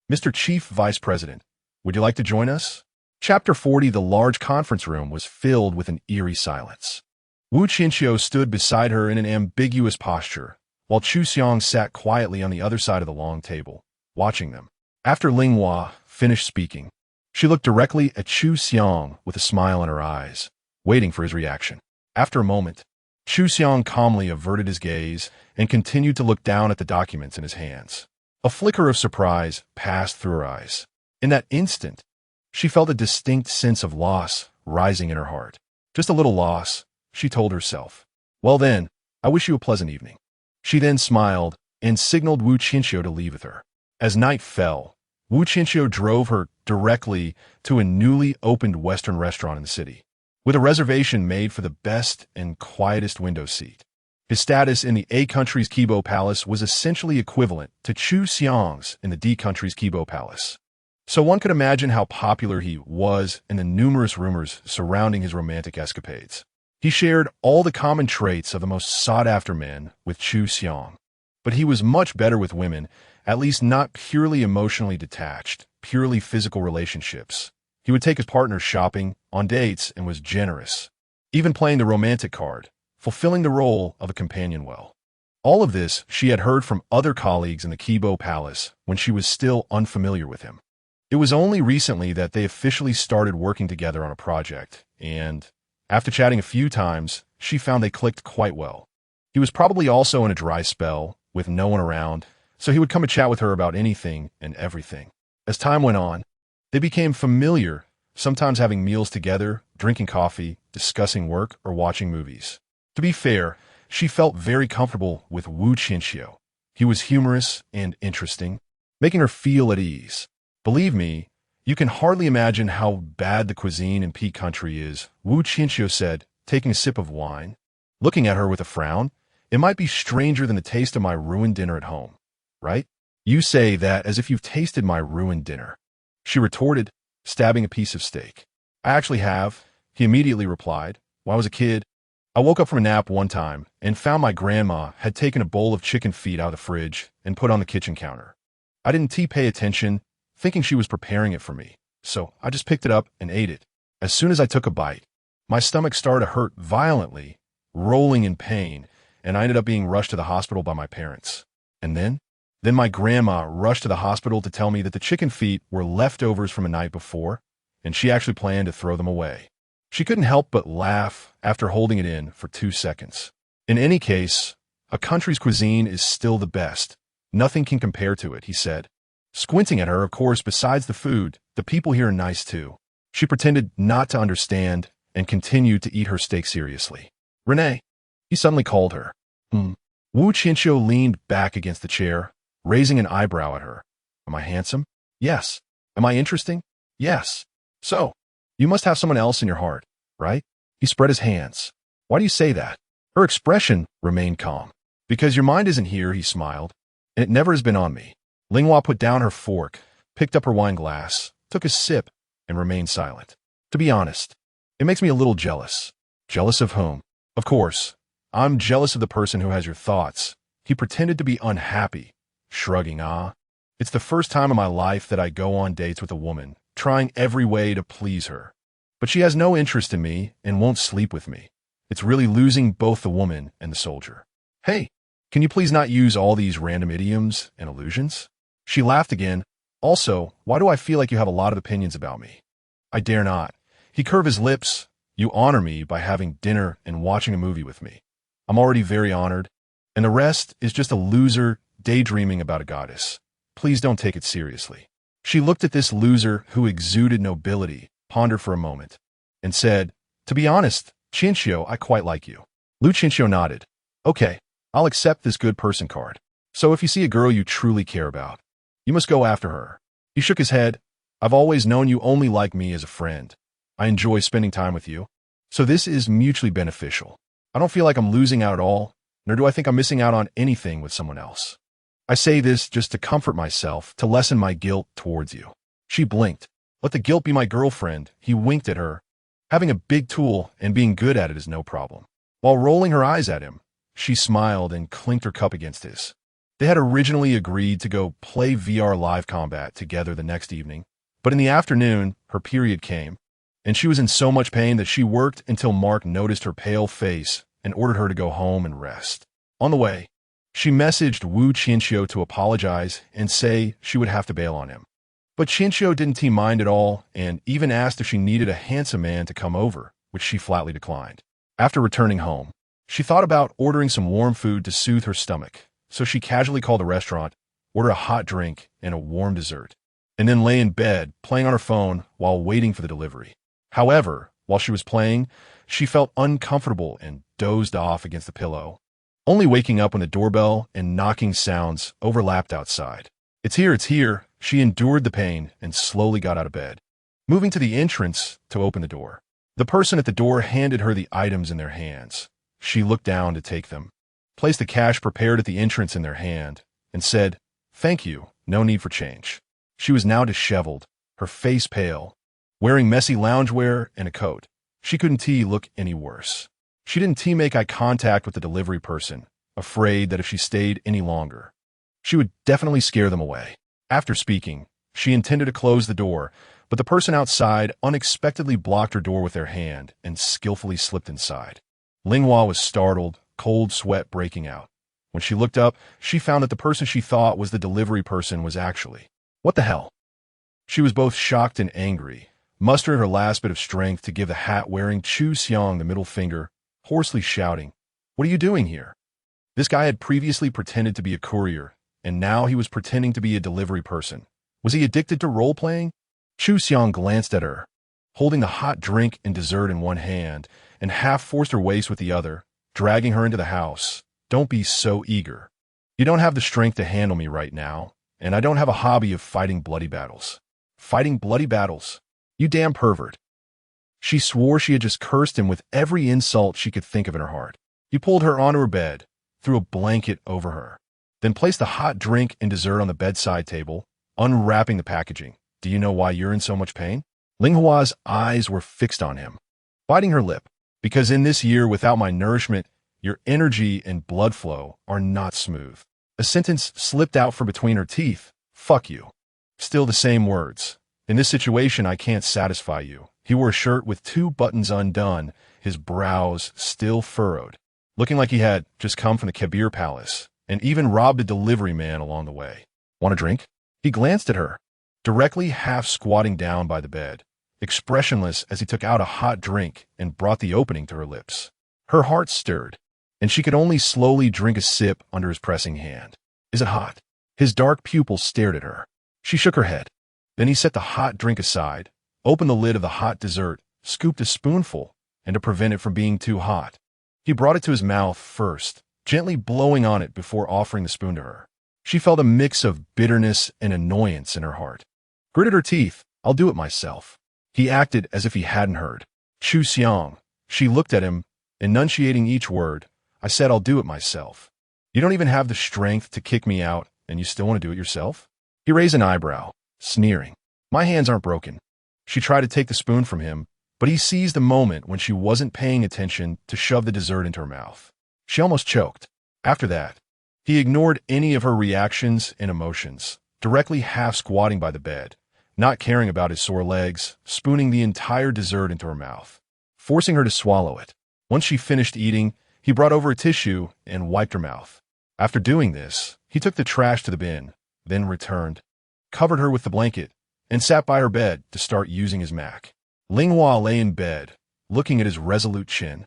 Mr. Chief Vice President, would you like to join us? Chapter 40. The large conference room was filled with an eerie silence. Qianqiu stood beside her in an ambiguous posture, while Xiang sat quietly on the other side of the long table, watching them. After Ling finished speaking, she looked directly at Xiang with a smile in her eyes, waiting for his reaction. After a moment, Xiang calmly averted his gaze and continued to look down at the documents in his hands. A flicker of surprise passed through her eyes. In that instant, she felt a distinct sense of loss rising in her heart. Just a little loss, she told herself. Well then, I wish you a pleasant evening. She then smiled and signaled Qianqiu to leave with her. As night fell, Qianqiu drove her directly to a newly opened Western restaurant in the city, with a reservation made for the best and quietest window seat. His status in the A country's Qibo Palace was essentially equivalent to Xiang's in the D country's Qibo Palace. So one could imagine how popular he was and the numerous rumors surrounding his romantic escapades. He shared all the common traits of the most sought-after men with Xiang, but he was much better with women, at least not purely emotionally detached, purely physical relationships. He would take his partners shopping, on dates, and was generous, even playing the romantic card, fulfilling the role of a companion well. All of this she had heard from other colleagues in the Qibo Palace when she was still unfamiliar with him. It was only recently that they officially started working together on a project, and after chatting a few times, she found they clicked quite well. He was probably also in a dry spell, with no one around, so he would come and chat with her about anything and everything. As time went on, they became familiar, sometimes having meals together, drinking coffee, discussing work, or watching movies. To be fair, she felt very comfortable with Qianqiu. He was humorous and interesting, making her feel at ease. Believe me, you can hardly imagine how bad the cuisine in P country is, Qianqiu said, taking a sip of wine. Looking at her with a frown, it might be stranger than the taste of my ruined dinner at home, right? You say that as if you've tasted my ruined dinner. She retorted, stabbing a piece of steak. I actually have, he immediately replied. When I was a kid, I woke up from a nap one time and found my grandma had taken a bowl of chicken feet out of the fridge and put on the kitchen counter. I didn't pay attention, thinking she was preparing it for me, so I just picked it up and ate it. As soon as I took a bite, my stomach started to hurt violently, rolling in pain, and I ended up being rushed to the hospital by my parents. And then my grandma rushed to the hospital to tell me that the chicken feet were leftovers from a night before, and she actually planned to throw them away. She couldn't help but laugh after holding it in for 2 seconds. In any case, a country's cuisine is still the best. Nothing can compare to it, he said. Squinting at her, of course, besides the food, the people here are nice too. She pretended not to understand and continued to eat her steak seriously. Renee, he suddenly called her. Qianqiu leaned back against the chair, raising an eyebrow at her. Am I handsome? Yes. Am I interesting? Yes. So, you must have someone else in your heart. right? He spread his hands. Why do you say that? Her expression remained calm. Because your mind isn't here, he smiled. And it never has been on me. Linghua put down her fork, picked up her wine glass, took a sip, and remained silent. To be honest, it makes me a little jealous. Jealous of whom? Of course, I'm jealous of the person who has your thoughts. He pretended to be unhappy, shrugging. It's the first time in my life that I go on dates with a woman, trying every way to please her. But she has no interest in me and won't sleep with me. It's really losing both the woman and the soldier. Hey, can you please not use all these random idioms and allusions? She laughed again. Also, why do I feel like you have a lot of opinions about me? I dare not. He curved his lips. You honor me by having dinner and watching a movie with me. I'm already very honored. And the rest is just a loser daydreaming about a goddess. Please don't take it seriously. She looked at this loser who exuded nobility, pondered for a moment, and said, to be honest, Qianqiu, I quite like you. Qianqiu nodded. Okay, I'll accept this good person card. So if you see a girl you truly care about, you must go after her. He shook his head. I've always known you only like me as a friend. I enjoy spending time with you. So this is mutually beneficial. I don't feel like I'm losing out at all, nor do I think I'm missing out on anything with someone else. I say this just to comfort myself, to lessen my guilt towards you. She blinked. Let the guilt be my girlfriend. He winked at her. Having a big tool and being good at it is no problem. While rolling her eyes at him, she smiled and clinked her cup against his. They had originally agreed to go play VR live combat together the next evening, but in the afternoon, her period came, and she was in so much pain that she worked until Mark noticed her pale face and ordered her to go home and rest. On the way, she messaged Qianqiu to apologize and say she would have to bail on him. But Qianqiu didn't mind at all and even asked if she needed a handsome man to come over, which she flatly declined. After returning home, she thought about ordering some warm food to soothe her stomach, so she casually called a restaurant, ordered a hot drink and a warm dessert, and then lay in bed playing on her phone while waiting for the delivery. However, while she was playing, she felt uncomfortable and dozed off against the pillow, only waking up when the doorbell and knocking sounds overlapped outside. It's here. She endured the pain and slowly got out of bed, moving to the entrance to open the door. The person at the door handed her the items in their hands. She looked down to take them, placed the cash prepared at the entrance in their hand, and said, "Thank you, no need for change." She was now disheveled, her face pale, wearing messy loungewear and a coat. She couldn't look any worse. She didn't make eye contact with the delivery person, afraid that if she stayed any longer, she would definitely scare them away. After speaking, she intended to close the door, but the person outside unexpectedly blocked her door with their hand and skillfully slipped inside. Linghua was startled, cold sweat breaking out. When she looked up, she found that the person she thought was the delivery person was actually. What the hell? She was both shocked and angry, mustering her last bit of strength to give the hat-wearing Xiang the middle finger, hoarsely shouting, "What are you doing here?" This guy had previously pretended to be a courier, and now he was pretending to be a delivery person. Was he addicted to role-playing? Xiang glanced at her, holding the hot drink and dessert in one hand, and half forced her waist with the other, dragging her into the house. "Don't be so eager. You don't have the strength to handle me right now, and I don't have a hobby of fighting bloody battles." Fighting bloody battles? You damn pervert. She swore she had just cursed him with every insult she could think of in her heart. He pulled her onto her bed, threw a blanket over her, then placed the hot drink and dessert on the bedside table, unwrapping the packaging. "Do you know why you're in so much pain?" Linghua's eyes were fixed on him, biting her lip. "Because in this year without my nourishment, your energy and blood flow are not smooth." A sentence slipped out from between her teeth. "Fuck you." Still the same words. "In this situation, I can't satisfy you." He wore a shirt with 2 buttons undone, his brows still furrowed, looking like he had just come from the Kabir Palace, and even robbed a delivery man along the way. "Want a drink?" He glanced at her, directly half squatting down by the bed, expressionless as he took out a hot drink and brought the opening to her lips. Her heart stirred, and she could only slowly drink a sip under his pressing hand. "Is it hot?" His dark pupils stared at her. She shook her head. Then he set the hot drink aside, opened the lid of the hot dessert, scooped a spoonful, and to prevent it from being too hot, he brought it to his mouth first, gently blowing on it before offering the spoon to her. She felt a mix of bitterness and annoyance in her heart. Gritted her teeth. "I'll do it myself." He acted as if he hadn't heard. Xiang. She looked at him, enunciating each word. I said I'll do it myself. You don't even have the strength to kick me out, and you still want to do it yourself? He raised an eyebrow, sneering. My hands aren't broken. She tried to take the spoon from him, but he seized a moment when she wasn't paying attention to shove the dessert into her mouth. She almost choked. After that, he ignored any of her reactions and emotions, directly half-squatting by the bed, not caring about his sore legs, spooning the entire dessert into her mouth, forcing her to swallow it. Once she finished eating, he brought over a tissue and wiped her mouth. After doing this, he took the trash to the bin, then returned, covered her with the blanket, and sat by her bed to start using his Mac. Ling lay in bed, looking at his resolute chin,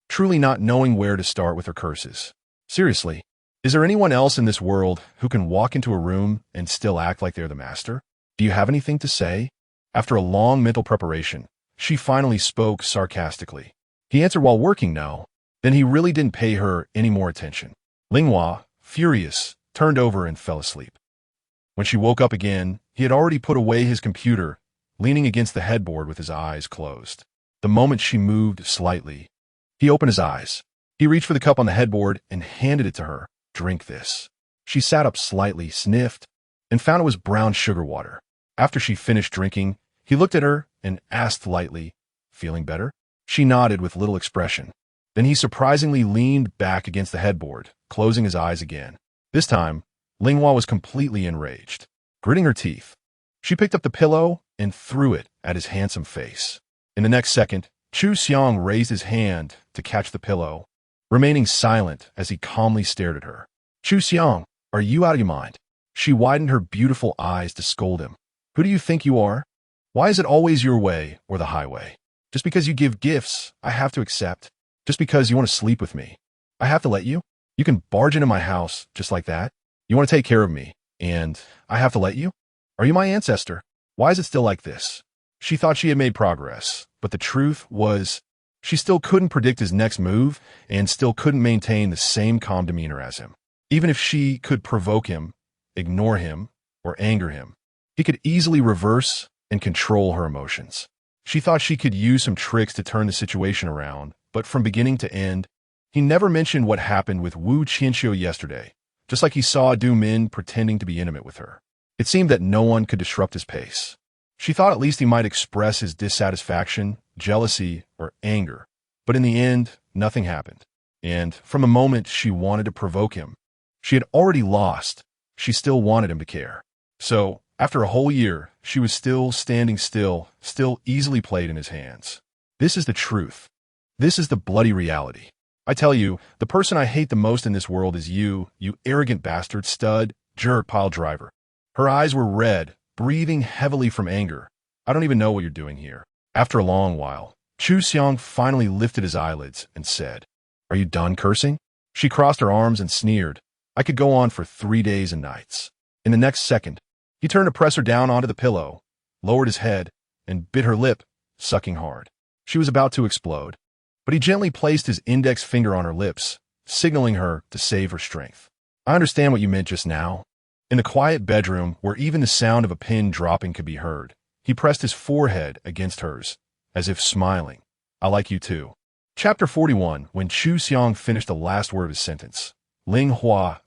truly not knowing where to start with her curses. Seriously, is there anyone else in this world who can walk into a room and still act like they're the master? Do you have anything to say? After a long mental preparation, she finally spoke sarcastically. He answered while working now. Then he really didn't pay her any more attention. Ling, furious, turned over and fell asleep. When she woke up again, he had already put away his computer, leaning against the headboard with his eyes closed. The moment she moved slightly, he opened his eyes. He reached for the cup on the headboard and handed it to her. Drink this. She sat up slightly, sniffed, and found it was brown sugar water. After she finished drinking, he looked at her and asked lightly, "Feeling better?" She nodded with little expression. Then he surprisingly leaned back against the headboard, closing his eyes again. This time, Ling was completely enraged. Gritting her teeth, she picked up the pillow and threw it at his handsome face. In the next second, Xiang raised his hand to catch the pillow, remaining silent as he calmly stared at her. Xiang, are you out of your mind? She widened her beautiful eyes to scold him. Who do you think you are? Why is it always your way or the highway? Just because you give gifts, I have to accept. Just because you want to sleep with me, I have to let you? You can barge into my house just like that? You want to take care of me, and I have to let you? Are you my ancestor? Why is it still like this? She thought she had made progress, but the truth was she still couldn't predict his next move and still couldn't maintain the same calm demeanor as him. Even if she could provoke him, ignore him, or anger him, he could easily reverse and control her emotions. She thought she could use some tricks to turn the situation around, but from beginning to end, he never mentioned what happened with Qianqiu yesterday, just like he saw Du Min pretending to be intimate with her. It seemed that no one could disrupt his pace. She thought at least he might express his dissatisfaction, jealousy, or anger, but in the end, nothing happened. And from the moment she wanted to provoke him, she had already lost. She still wanted him to care. So, after a whole year, she was still standing still easily played in his hands. This is the truth. This is the bloody reality. I tell you, the person I hate the most in this world is you arrogant bastard, stud, jerk, pile driver. Her eyes were red, breathing heavily from anger. I don't even know what you're doing here. After a long while, Xiang finally lifted his eyelids and said, Are you done cursing? She crossed her arms and sneered. I could go on for 3 days and nights. In the next second, he turned to press her down onto the pillow, lowered his head, and bit her lip, sucking hard. She was about to explode, but he gently placed his index finger on her lips, signaling her to save her strength. I understand what you meant just now. In the quiet bedroom, where even the sound of a pin dropping could be heard, he pressed his forehead against hers, as if smiling. I like you too. Chapter 41. When Xiang finished the last word of his sentence, Ling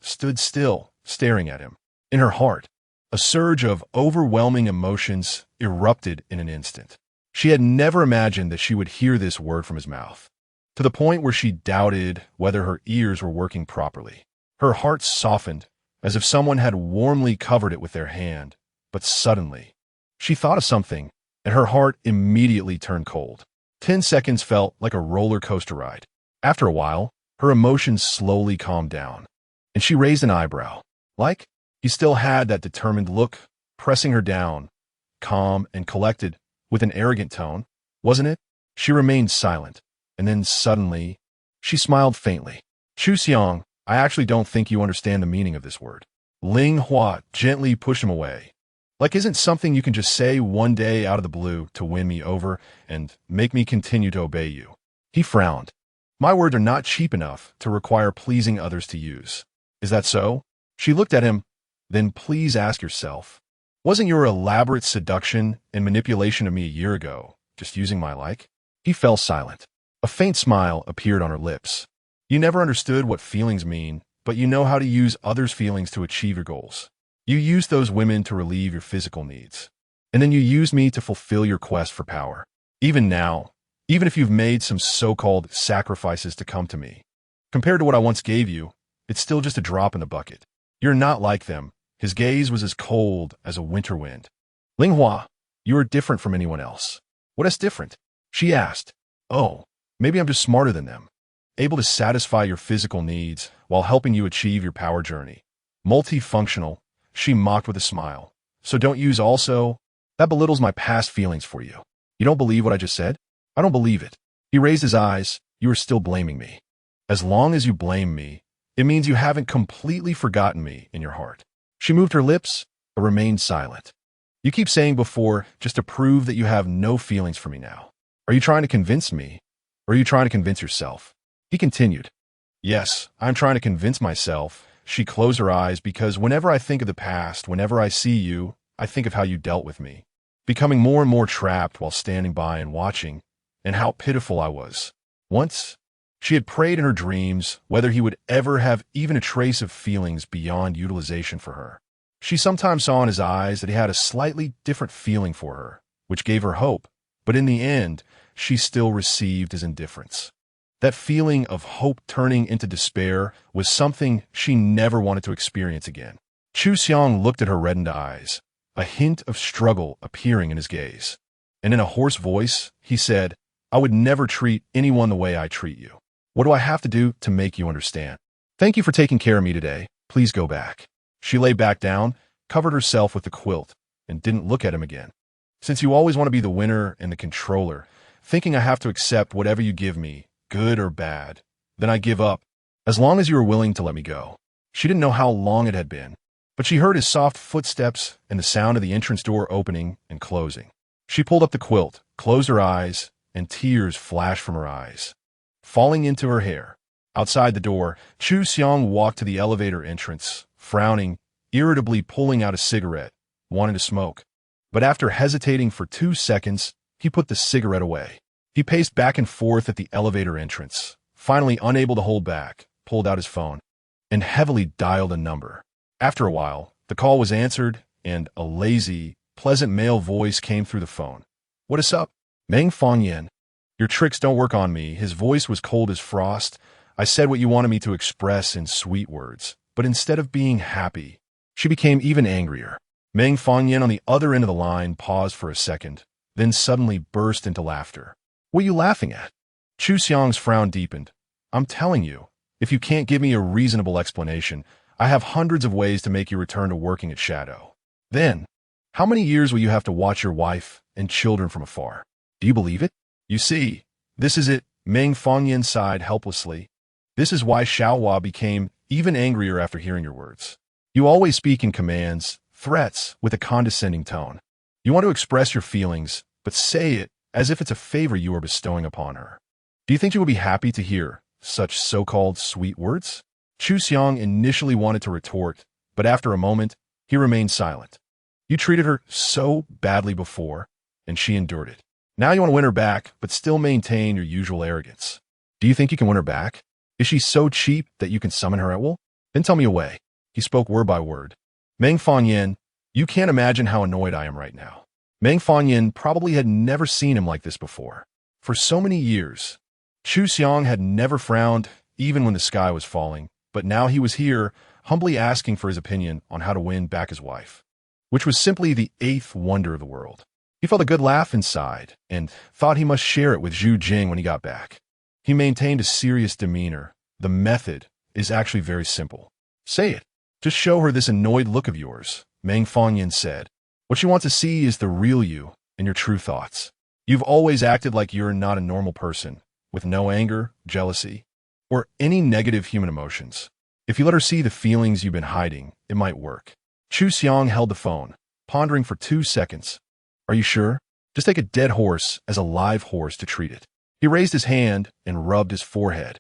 stood still, staring at him. In her heart, a surge of overwhelming emotions erupted in an instant. She had never imagined that she would hear this word from his mouth, to the point where she doubted whether her ears were working properly. Her heart softened, as if someone had warmly covered it with their hand, but suddenly, she thought of something, and her heart immediately turned cold. 10 seconds felt like a roller coaster ride. After a while, her emotions slowly calmed down, and she raised an eyebrow. Like, he still had that determined look, pressing her down, calm and collected, with an arrogant tone, wasn't it? She remained silent, and then suddenly, she smiled faintly. Xiang, I actually don't think you understand the meaning of this word. Ling gently pushed him away. Like, isn't something you can just say one day out of the blue to win me over and make me continue to obey you? He frowned. My words are not cheap enough to require pleasing others to use. Is that so? She looked at him. Then please ask yourself, wasn't your elaborate seduction and manipulation of me a year ago just using my like? He fell silent. A faint smile appeared on her lips. You never understood what feelings mean, but you know how to use others' feelings to achieve your goals. You used those women to relieve your physical needs. And then you used me to fulfill your quest for power. Even now, even if you've made some so-called sacrifices to come to me, compared to what I once gave you, it's still just a drop in the bucket. You're not like them. His gaze was as cold as a winter wind. Ling Hua, you are different from anyone else. What is different? She asked. Oh, maybe I'm just smarter than them. Able to satisfy your physical needs while helping you achieve your power journey. Multifunctional, she mocked with a smile. So don't use also? That belittles my past feelings for you. You don't believe what I just said? I don't believe it. He raised his eyes. You are still blaming me. As long as you blame me, it means you haven't completely forgotten me in your heart. She moved her lips, but remained silent. You keep saying before just to prove that you have no feelings for me now. Are you trying to convince me? Or are you trying to convince yourself? He continued. Yes, I'm trying to convince myself. She closed her eyes because whenever I think of the past, whenever I see you, I think of how you dealt with me, becoming more and more trapped while standing by and watching, and how pitiful I was. Once, she had prayed in her dreams whether he would ever have even a trace of feelings beyond utilization for her. She sometimes saw in his eyes that he had a slightly different feeling for her, which gave her hope, but in the end, she still received his indifference. That feeling of hope turning into despair was something she never wanted to experience again. Xiang looked at her reddened eyes, a hint of struggle appearing in his gaze. And in a hoarse voice, he said, I would never treat anyone the way I treat you. What do I have to do to make you understand? Thank you for taking care of me today. Please go back. She lay back down, covered herself with the quilt, and didn't look at him again. Since you always want to be the winner and the controller, thinking I have to accept whatever you give me, good or bad, then I give up, as long as you are willing to let me go. She didn't know how long it had been, but she heard his soft footsteps and the sound of the entrance door opening and closing. She pulled up the quilt, closed her eyes, and tears flashed from her eyes, falling into her hair. Outside the door, Xiang walked to the elevator entrance, frowning, irritably pulling out a cigarette, wanting to smoke. But after hesitating for 2 seconds, he put the cigarette away. He paced back and forth at the elevator entrance, finally unable to hold back, pulled out his phone, and heavily dialed a number. After a while, the call was answered, and a lazy, pleasant male voice came through the phone. What is up? Meng Fangyan. Your tricks don't work on me. His voice was cold as frost. I said what you wanted me to express in sweet words, but instead of being happy, she became even angrier. Meng Fangyan on the other end of the line paused for a second, then suddenly burst into laughter. What are you laughing at? Xiang's frown deepened. I'm telling you, if you can't give me a reasonable explanation, I have hundreds of ways to make you return to working at Shadow. Then, how many years will you have to watch your wife and children from afar? Do you believe it? You see, this is it, Meng Fangyan sighed helplessly. This is why Xiaohua became even angrier after hearing your words. You always speak in commands, threats, with a condescending tone. You want to express your feelings, but say it as if it's a favor you are bestowing upon her. Do you think you will be happy to hear such so-called sweet words? Xiang initially wanted to retort, but after a moment, he remained silent. You treated her so badly before, and she endured it. Now you want to win her back, but still maintain your usual arrogance. Do you think you can win her back? Is she so cheap that you can summon her at will? Then tell me a way. He spoke word by word. Meng Fangyan, you can't imagine how annoyed I am right now. Meng Fangyan probably had never seen him like this before. For so many years, Xiang had never frowned, even when the sky was falling, but now he was here, humbly asking for his opinion on how to win back his wife, which was simply the 8th wonder of the world. He felt a good laugh inside, and thought he must share it with Jing when he got back. He maintained a serious demeanor. The method is actually very simple. Say it. Just show her this annoyed look of yours, Meng Fangyan said. What she wants to see is the real you and your true thoughts. You've always acted like you're not a normal person, with no anger, jealousy, or any negative human emotions. If you let her see the feelings you've been hiding, it might work. Xiang held the phone, pondering for 2 seconds. Are you sure? Just take a dead horse as a live horse to treat it. He raised his hand and rubbed his forehead.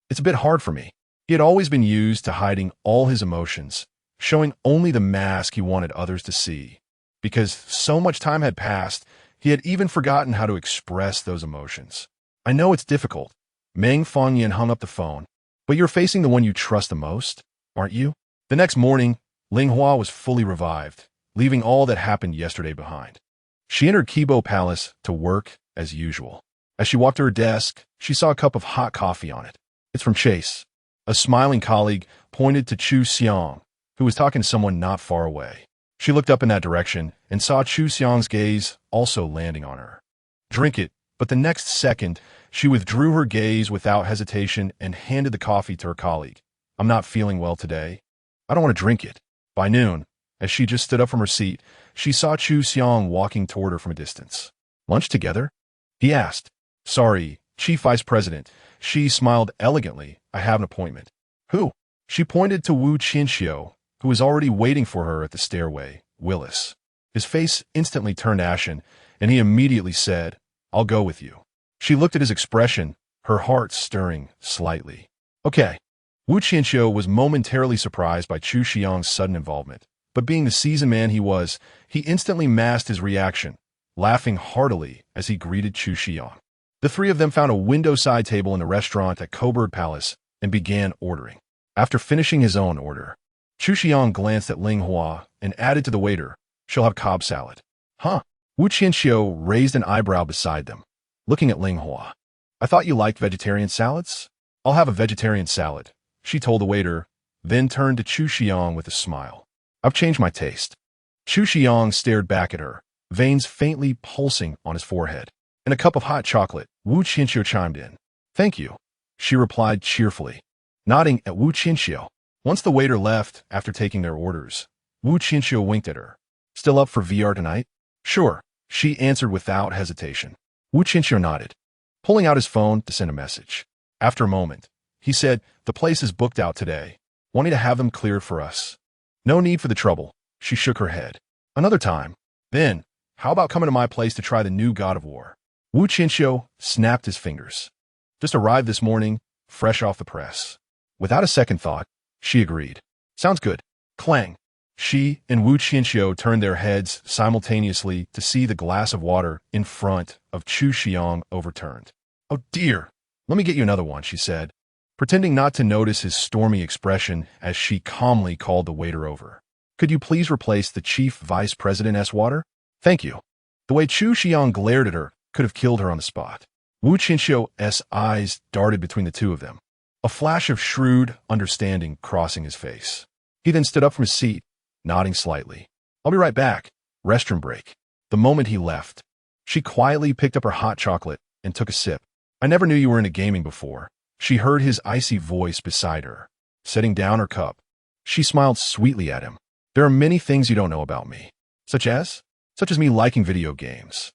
It's a bit hard for me. He had always been used to hiding all his emotions, showing only the mask he wanted others to see. Because so much time had passed, he had even forgotten how to express those emotions. I know it's difficult. Meng Fangyan hung up the phone. But you're facing the one you trust the most, aren't you? The next morning, Ling Hua was fully revived, leaving all that happened yesterday behind. She entered Qibo Palace to work as usual. As she walked to her desk, she saw a cup of hot coffee on it. It's from Chase. A smiling colleague pointed to Xiang, who was talking to someone not far away. She looked up in that direction and saw Xiang's gaze also landing on her. Drink it, but the next second, she withdrew her gaze without hesitation and handed the coffee to her colleague. I'm not feeling well today. I don't want to drink it. By noon, as she just stood up from her seat, she saw Xiang walking toward her from a distance. Lunch together? He asked. Sorry, Chief Vice President. She smiled elegantly. I have an appointment. Who? She pointed to Qianqiu, who was already waiting for her at the stairway, Willis. His face instantly turned ashen, and he immediately said, I'll go with you. She looked at his expression, her heart stirring slightly. Okay. Qianqiu was momentarily surprised by Xiang's sudden involvement, but being the seasoned man he was, he instantly masked his reaction, laughing heartily as he greeted Xiang. The three of them found a window-side table in the restaurant at Coburg Palace and began ordering. After finishing his own order, Xiang glanced at Ling Hua and added to the waiter, she'll have Cobb salad. Huh? Qianqiu raised an eyebrow beside them, looking at Ling Hua. I thought you liked vegetarian salads? I'll have a vegetarian salad, she told the waiter, then turned to Xiang with a smile. I've changed my taste. Xiang stared back at her, veins faintly pulsing on his forehead. And a cup of hot chocolate, Qianqiu chimed in. Thank you, she replied cheerfully, nodding at Qianqiu. Once the waiter left after taking their orders, Qianqiu winked at her. Still up for VR tonight? Sure, she answered without hesitation. Qianqiu nodded, pulling out his phone to send a message. After a moment, he said, the place is booked out today. Wanting to have them cleared for us. No need for the trouble, she shook her head. Another time. Then, how about coming to my place to try the new God of War? Qianqiu snapped his fingers. Just arrived this morning, fresh off the press. Without a second thought, she agreed. Sounds good. Clang. She and Qianqiu turned their heads simultaneously to see the glass of water in front of Xiang overturned. Oh dear, let me get you another one, she said, pretending not to notice his stormy expression as she calmly called the waiter over. Could you please replace the Chief Vice President's water? Thank you. The way Xiang glared at her could have killed her on the spot. Qianqiu's eyes darted between the two of them, a flash of shrewd understanding crossing his face. He then stood up from his seat, nodding slightly. I'll be right back. Restroom break. The moment he left, she quietly picked up her hot chocolate and took a sip. I never knew you were into gaming before. She heard his icy voice beside her. Setting down her cup, she smiled sweetly at him. There are many things you don't know about me. Such as me liking video games.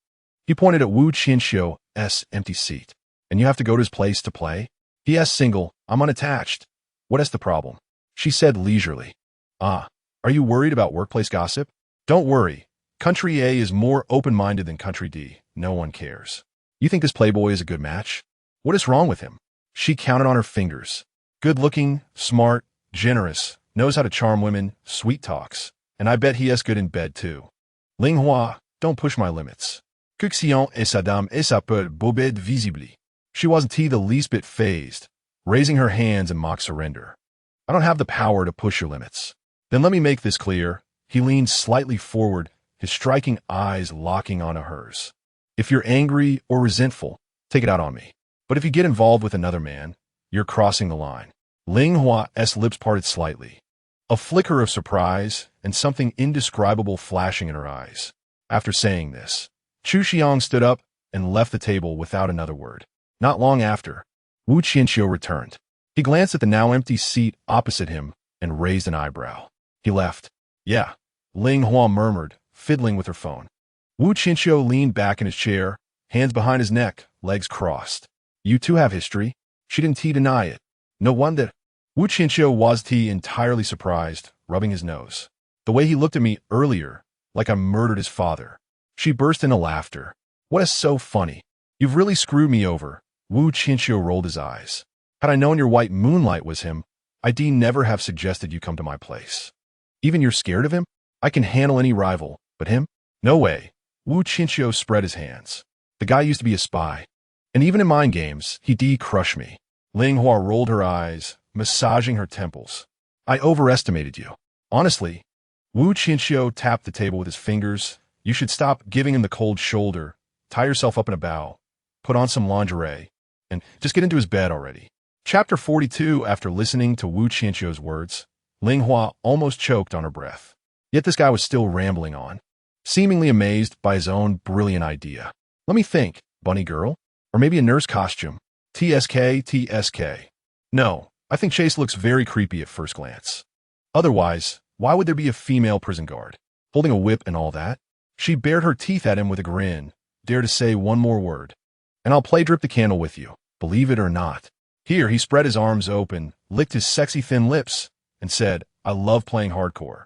He pointed at Qianqiu's empty seat. And you have to go to his place to play? He single. I'm unattached. What is the problem? She said leisurely. Are you worried about workplace gossip? Don't worry. Country A is more open-minded than Country D. No one cares. You think this playboy is a good match? What is wrong with him? She counted on her fingers. Good-looking, smart, generous, knows how to charm women, sweet talks. And I bet he is good in bed, too. Ling Hua, don't push my limits. Que Xiang et sa dame et sa peur bobed visibly. She wasn't the least bit phased, raising her hands in mock surrender. I don't have the power to push your limits. Then let me make this clear. He leaned slightly forward, his striking eyes locking onto hers. If you're angry or resentful, take it out on me. But if you get involved with another man, you're crossing the line. Ling Hua's lips parted slightly, a flicker of surprise and something indescribable flashing in her eyes. After saying this, Xiang stood up and left the table without another word. Not long after, Qianqiu returned. He glanced at the now empty seat opposite him and raised an eyebrow. He left. Yeah, Ling Hua murmured, fiddling with her phone. Qianqiu leaned back in his chair, hands behind his neck, legs crossed. You two have history. She didn't deny it. No wonder. Qianqiu was entirely surprised, rubbing his nose. The way he looked at me earlier, like I murdered his father. She burst into laughter. What is so funny? You've really screwed me over. Qianqiu rolled his eyes. Had I known your white moonlight was him, I'd never have suggested you come to my place. Even you're scared of him? I can handle any rival, but him? No way. Qianqiu spread his hands. The guy used to be a spy. And even in mind games, he crushed me. Ling Hua rolled her eyes, massaging her temples. I overestimated you. Honestly, Wu Qianqiu tapped the table with his fingers. You should stop giving him the cold shoulder, tie yourself up in a bow, put on some lingerie, and just get into his bed already. Chapter 42. After listening to Wu Qianqiu's words, Ling Hua almost choked on her breath. Yet this guy was still rambling on, seemingly amazed by his own brilliant idea. Let me think, bunny girl? Or maybe a nurse costume? TSK. No, I think Chase looks very creepy at first glance. Otherwise, why would there be a female prison guard, holding a whip and all that? She bared her teeth at him with a grin, dared to say one more word. And I'll play drip the candle with you, believe it or not. Here, he spread his arms open, licked his sexy thin lips, and said, I love playing hardcore.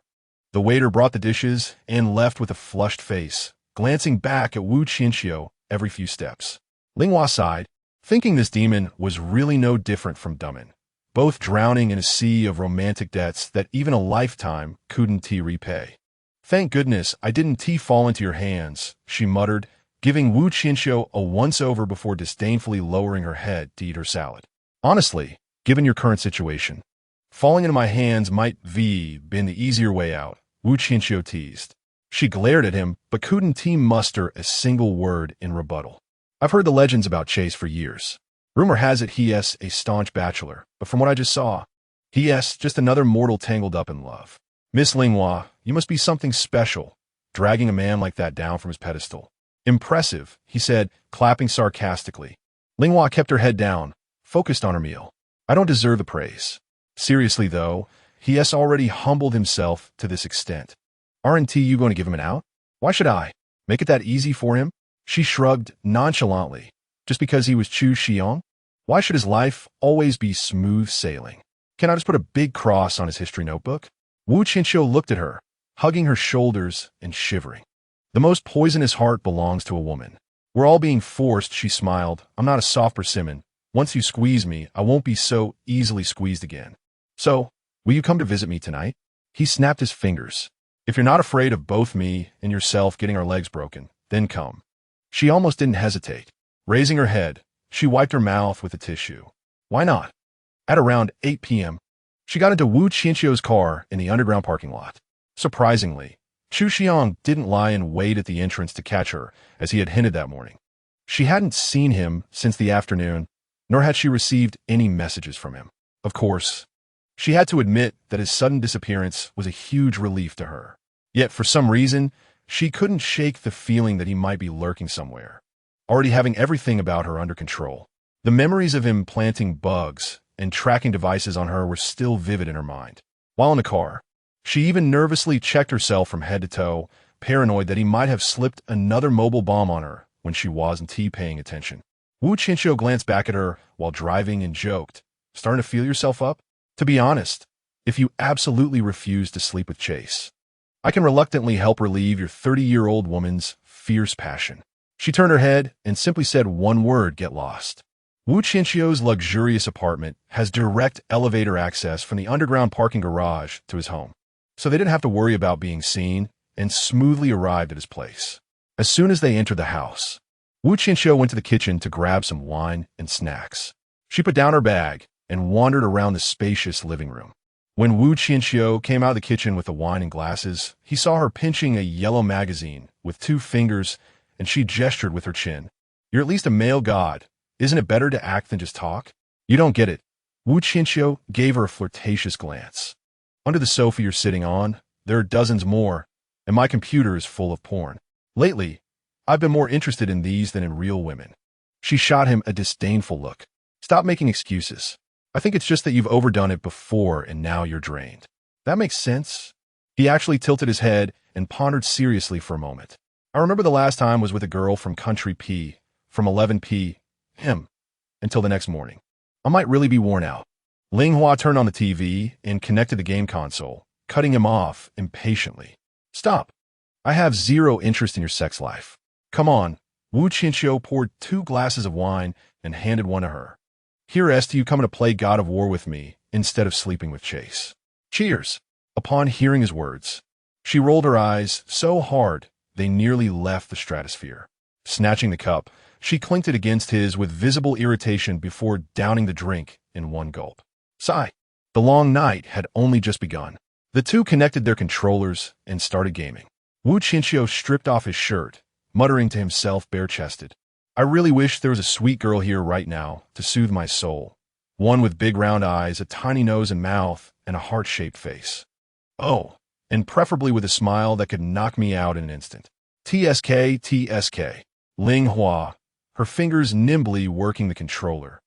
The waiter brought the dishes and left with a flushed face, glancing back at Wu Qianqiu every few steps. Ling Hua sighed, thinking this demon was really no different from Dumin, both drowning in a sea of romantic debts that even a lifetime couldn't repay. Thank goodness I didn't fall into your hands, she muttered, giving Wu Qianqiu a once-over before disdainfully lowering her head to eat her salad. Honestly, given your current situation, falling into my hands might been the easier way out, Wu Qianqiu teased. She glared at him, but couldn't muster a single word in rebuttal. I've heard the legends about Chase for years. Rumor has it he's a staunch bachelor, but from what I just saw, he's just another mortal tangled up in love. Miss Ling Hua, you must be something special, dragging a man like that down from his pedestal. Impressive, he said, clapping sarcastically. Ling Hua kept her head down, focused on her meal. I don't deserve the praise. Seriously, though, he has already humbled himself to this extent. Aren't you going to give him an out? Why should I? Make it that easy for him? She shrugged nonchalantly. Just because he was Chu Xiang? Why should his life always be smooth sailing? Can I just put a big cross on his history notebook? Wu Qianqiu looked at her, hugging her shoulders and shivering. The most poisonous heart belongs to a woman. We're all being forced, she smiled. I'm not a soft persimmon. Once you squeeze me, I won't be so easily squeezed again. So, will you come to visit me tonight? He snapped his fingers. If you're not afraid of both me and yourself getting our legs broken, then come. She almost didn't hesitate. Raising her head, she wiped her mouth with a tissue. Why not? At around 8 p.m., she got into Wu Qianqiu's car in the underground parking lot. Surprisingly, Chu Xiang didn't lie in wait at the entrance to catch her, as he had hinted that morning. She hadn't seen him since the afternoon, nor had she received any messages from him. Of course, she had to admit that his sudden disappearance was a huge relief to her. Yet, for some reason, she couldn't shake the feeling that he might be lurking somewhere, already having everything about her under control. The memories of him planting bugs and tracking devices on her were still vivid in her mind. While in the car, she even nervously checked herself from head to toe, paranoid that he might have slipped another mobile bomb on her when she wasn't paying attention. Wu Qianqiu glanced back at her while driving and joked, starting to feel yourself up? To be honest, if you absolutely refuse to sleep with Chase, I can reluctantly help relieve your 30-year-old woman's fierce passion. She turned her head and simply said one word, get lost. Wu Qianqiu's luxurious apartment has direct elevator access from the underground parking garage to his home, so they didn't have to worry about being seen and smoothly arrived at his place. As soon as they entered the house, Wu Qianqiu went to the kitchen to grab some wine and snacks. She put down her bag and wandered around the spacious living room. When Wu Qianqiu came out of the kitchen with the wine and glasses, he saw her pinching a yellow magazine with 2 fingers, and she gestured with her chin. You're at least a male god. Isn't it better to act than just talk? You don't get it. Wu Qianqiu gave her a flirtatious glance. Under the sofa you're sitting on, there are dozens more, and my computer is full of porn. Lately, I've been more interested in these than in real women. She shot him a disdainful look. Stop making excuses. I think it's just that you've overdone it before and now you're drained. That makes sense. He actually tilted his head and pondered seriously for a moment. I remember the last time was with a girl from Country P, from 11 p.m. until the next morning. I might really be worn out. Ling Hua turned on the TV and connected the game console, cutting him off impatiently. Stop. I have zero interest in your sex life. Come on. Wu Qianqiu poured 2 glasses of wine and handed one to her. Here, est you coming to play God of War with me instead of sleeping with Chase. Cheers. Upon hearing his words, she rolled her eyes so hard they nearly left the stratosphere. Snatching the cup, She clinked it against his with visible irritation before downing the drink in one gulp. Sigh. The long night had only just begun. The two connected their controllers and started gaming. Qianqiu stripped off his shirt, muttering to himself bare-chested. I really wish there was a sweet girl here right now to soothe my soul. One with big round eyes, a tiny nose and mouth, and a heart-shaped face. Oh, and preferably with a smile that could knock me out in an instant. TSK, TSK. Ling Hua, her fingers nimbly working the controller.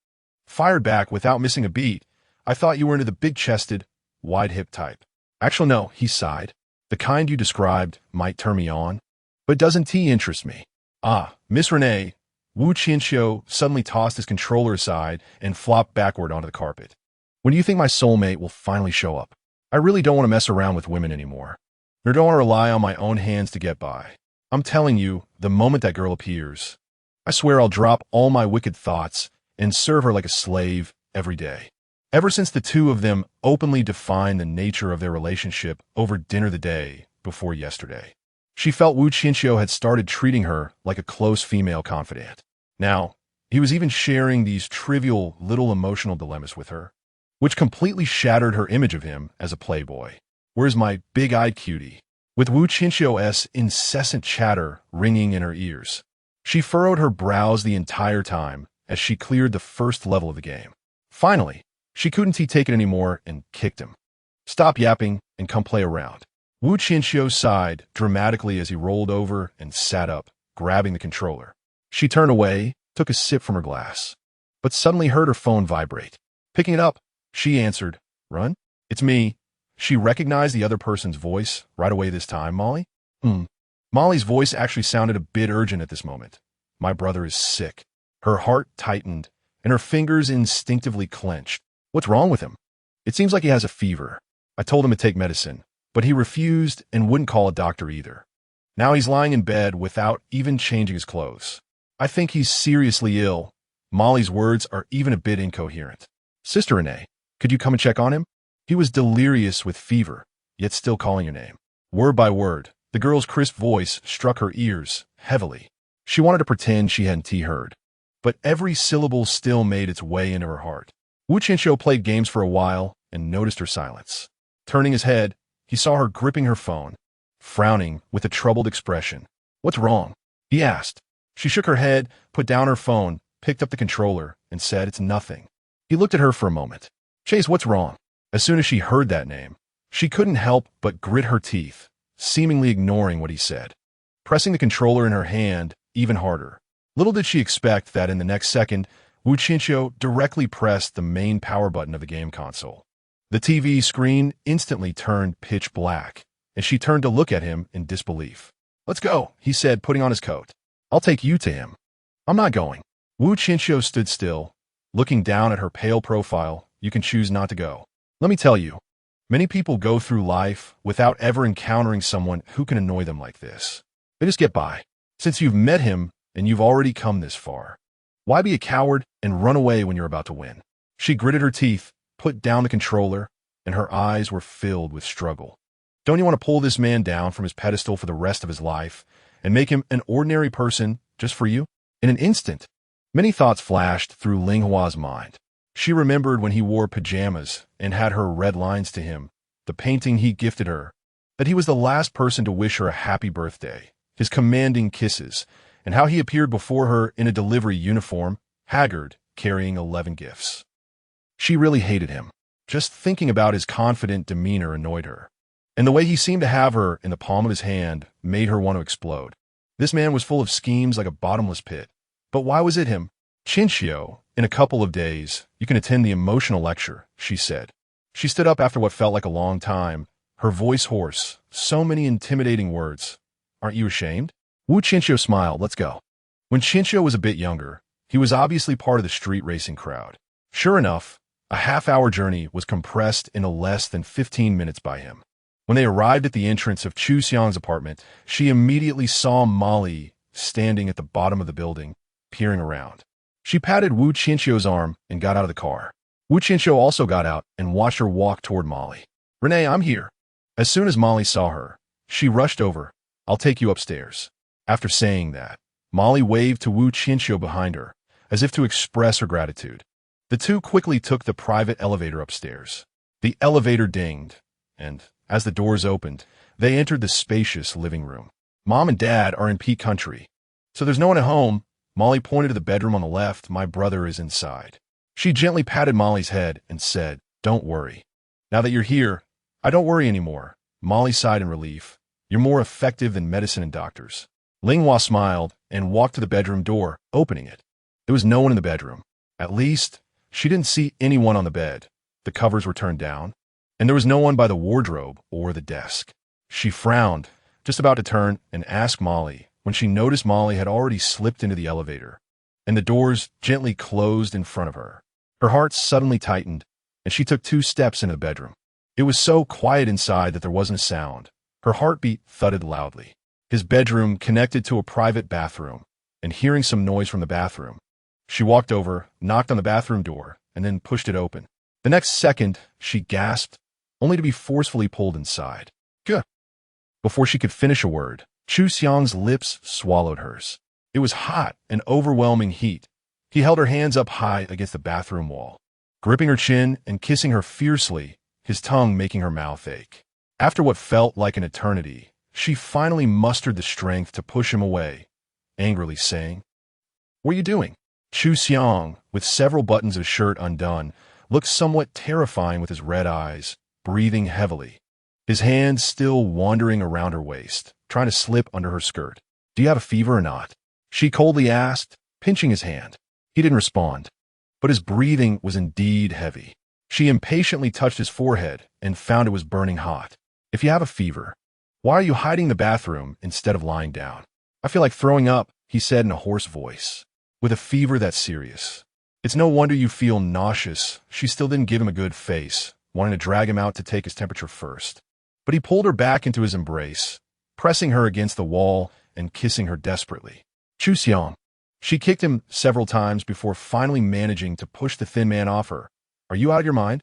Fired back without missing a beat. I thought you were into the big-chested, wide-hip type. Actually, no, he sighed. The kind you described might turn me on, but doesn't T interest me? Ah, Miss Renee. Qianqiu suddenly tossed his controller aside and flopped backward onto the carpet. When do you think my soulmate will finally show up? I really don't want to mess around with women anymore. Nor don't want to rely on my own hands to get by. I'm telling you, the moment that girl appears, I swear I'll drop all my wicked thoughts and serve her like a slave every day. Ever since the two of them openly defined the nature of their relationship over dinner the day before yesterday, she felt Qianqiu had started treating her like a close female confidant. Now, he was even sharing these trivial little emotional dilemmas with her, which completely shattered her image of him as a playboy. Where's my big-eyed cutie? With Qianqiu's incessant chatter ringing in her ears, she furrowed her brows the entire time as she cleared the first level of the game. Finally, she couldn't take it anymore and kicked him. Stop yapping and come play around. Qianqiu sighed dramatically as he rolled over and sat up, grabbing the controller. She turned away, took a sip from her glass, but suddenly heard her phone vibrate. Picking it up, she answered, "Run? It's me." She recognized the other person's voice right away this time. Molly? Molly's voice actually sounded a bit urgent at this moment. My brother is sick. Her heart tightened, and her fingers instinctively clenched. What's wrong with him? It seems like he has a fever. I told him to take medicine, but he refused and wouldn't call a doctor either. Now he's lying in bed without even changing his clothes. I think he's seriously ill. Molly's words are even a bit incoherent. Sister Renee, could you come and check on him? He was delirious with fever, yet still calling your name. Word by word, the girl's crisp voice struck her ears heavily. She wanted to pretend she hadn't heard, but every syllable still made its way into her heart. Qianqiu played games for a while and noticed her silence. Turning his head, he saw her gripping her phone, frowning with a troubled expression. What's wrong? He asked. She shook her head, put down her phone, picked up the controller, and said, It's nothing. He looked at her for a moment. Chase, what's wrong? As soon as she heard that name, she couldn't help but grit her teeth, seemingly ignoring what he said, pressing the controller in her hand even harder. Little did she expect that in the next second, Qianqiu directly pressed the main power button of the game console. The TV screen instantly turned pitch black, and she turned to look at him in disbelief. Let's go, he said, putting on his coat. I'll take you to him. I'm not going. Qianqiu stood still, looking down at her pale profile. You can choose not to go. Let me tell you, many people go through life without ever encountering someone who can annoy them like this. They just get by. Since you've met him and you've already come this far, why be a coward and run away when you're about to win? She gritted her teeth, put down the controller, and her eyes were filled with struggle. Don't you want to pull this man down from his pedestal for the rest of his life and make him an ordinary person just for you? In an instant, many thoughts flashed through Ling Hua's mind. She remembered when he wore pajamas and had her read lines to him, the painting he gifted her, that he was the last person to wish her a happy birthday, his commanding kisses, and how he appeared before her in a delivery uniform, haggard, carrying 11 gifts. She really hated him. Just thinking about his confident demeanor annoyed her, and the way he seemed to have her in the palm of his hand made her want to explode. This man was full of schemes like a bottomless pit. But why was it him? Qianqiu, in a couple of days, you can attend the emotional lecture, she said. She stood up after what felt like a long time, her voice hoarse, so many intimidating words. Aren't you ashamed? Qianqiu smiled. Let's go. When Qianqiu was a bit younger, he was obviously part of the street racing crowd. Sure enough, a half-hour journey was compressed into less than 15 minutes by him. When they arrived at the entrance of Xiang's apartment, she immediately saw Molly standing at the bottom of the building, peering around. She patted Qianqiu's arm and got out of the car. Qianqiu also got out and watched her walk toward Molly. Renee, I'm here. As soon as Molly saw her, she rushed over. I'll take you upstairs. After saying that, Molly waved to Qianqiu behind her, as if to express her gratitude. The two quickly took the private elevator upstairs. The elevator dinged, and, as the doors opened, they entered the spacious living room. Mom and Dad are in Peak Country, so there's no one at home. Molly pointed to the bedroom on the left. My brother is inside. She gently patted Molly's head and said, "Don't worry. Now that you're here, I don't worry anymore." Molly sighed in relief. "You're more effective than medicine and doctors." Ling smiled and walked to the bedroom door, opening it. There was no one in the bedroom. At least, she didn't see anyone on the bed. The covers were turned down, and there was no one by the wardrobe or the desk. She frowned, just about to turn and ask Molly, when she noticed Molly had already slipped into the elevator, and the doors gently closed in front of her. Her heart suddenly tightened, and she took 2 steps into the bedroom. It was so quiet inside that there wasn't a sound. Her heartbeat thudded loudly. His bedroom connected to a private bathroom, and hearing some noise from the bathroom, she walked over, knocked on the bathroom door, and then pushed it open. The next second, she gasped, only to be forcefully pulled inside. "Gah!" Before she could finish a word, Xiang's lips swallowed hers. It was hot, an overwhelming heat. He held her hands up high against the bathroom wall, gripping her chin and kissing her fiercely, his tongue making her mouth ache. After what felt like an eternity, she finally mustered the strength to push him away, angrily saying, "What are you doing?" Xiang, with several buttons of his shirt undone, looked somewhat terrifying with his red eyes, breathing heavily, his hands still wandering around her waist, trying to slip under her skirt. "Do you have a fever or not?" she coldly asked, pinching his hand. He didn't respond, but his breathing was indeed heavy. She impatiently touched his forehead and found it was burning hot. "If you have a fever, why are you hiding in the bathroom instead of lying down?" "I feel like throwing up," he said in a hoarse voice. "With a fever that serious? It's no wonder you feel nauseous." She still didn't give him a good face, wanting to drag him out to take his temperature first. But he pulled her back into his embrace, pressing her against the wall and kissing her desperately. "Xiang." She kicked him several times before finally managing to push the thin man off her. "Are you out of your mind?"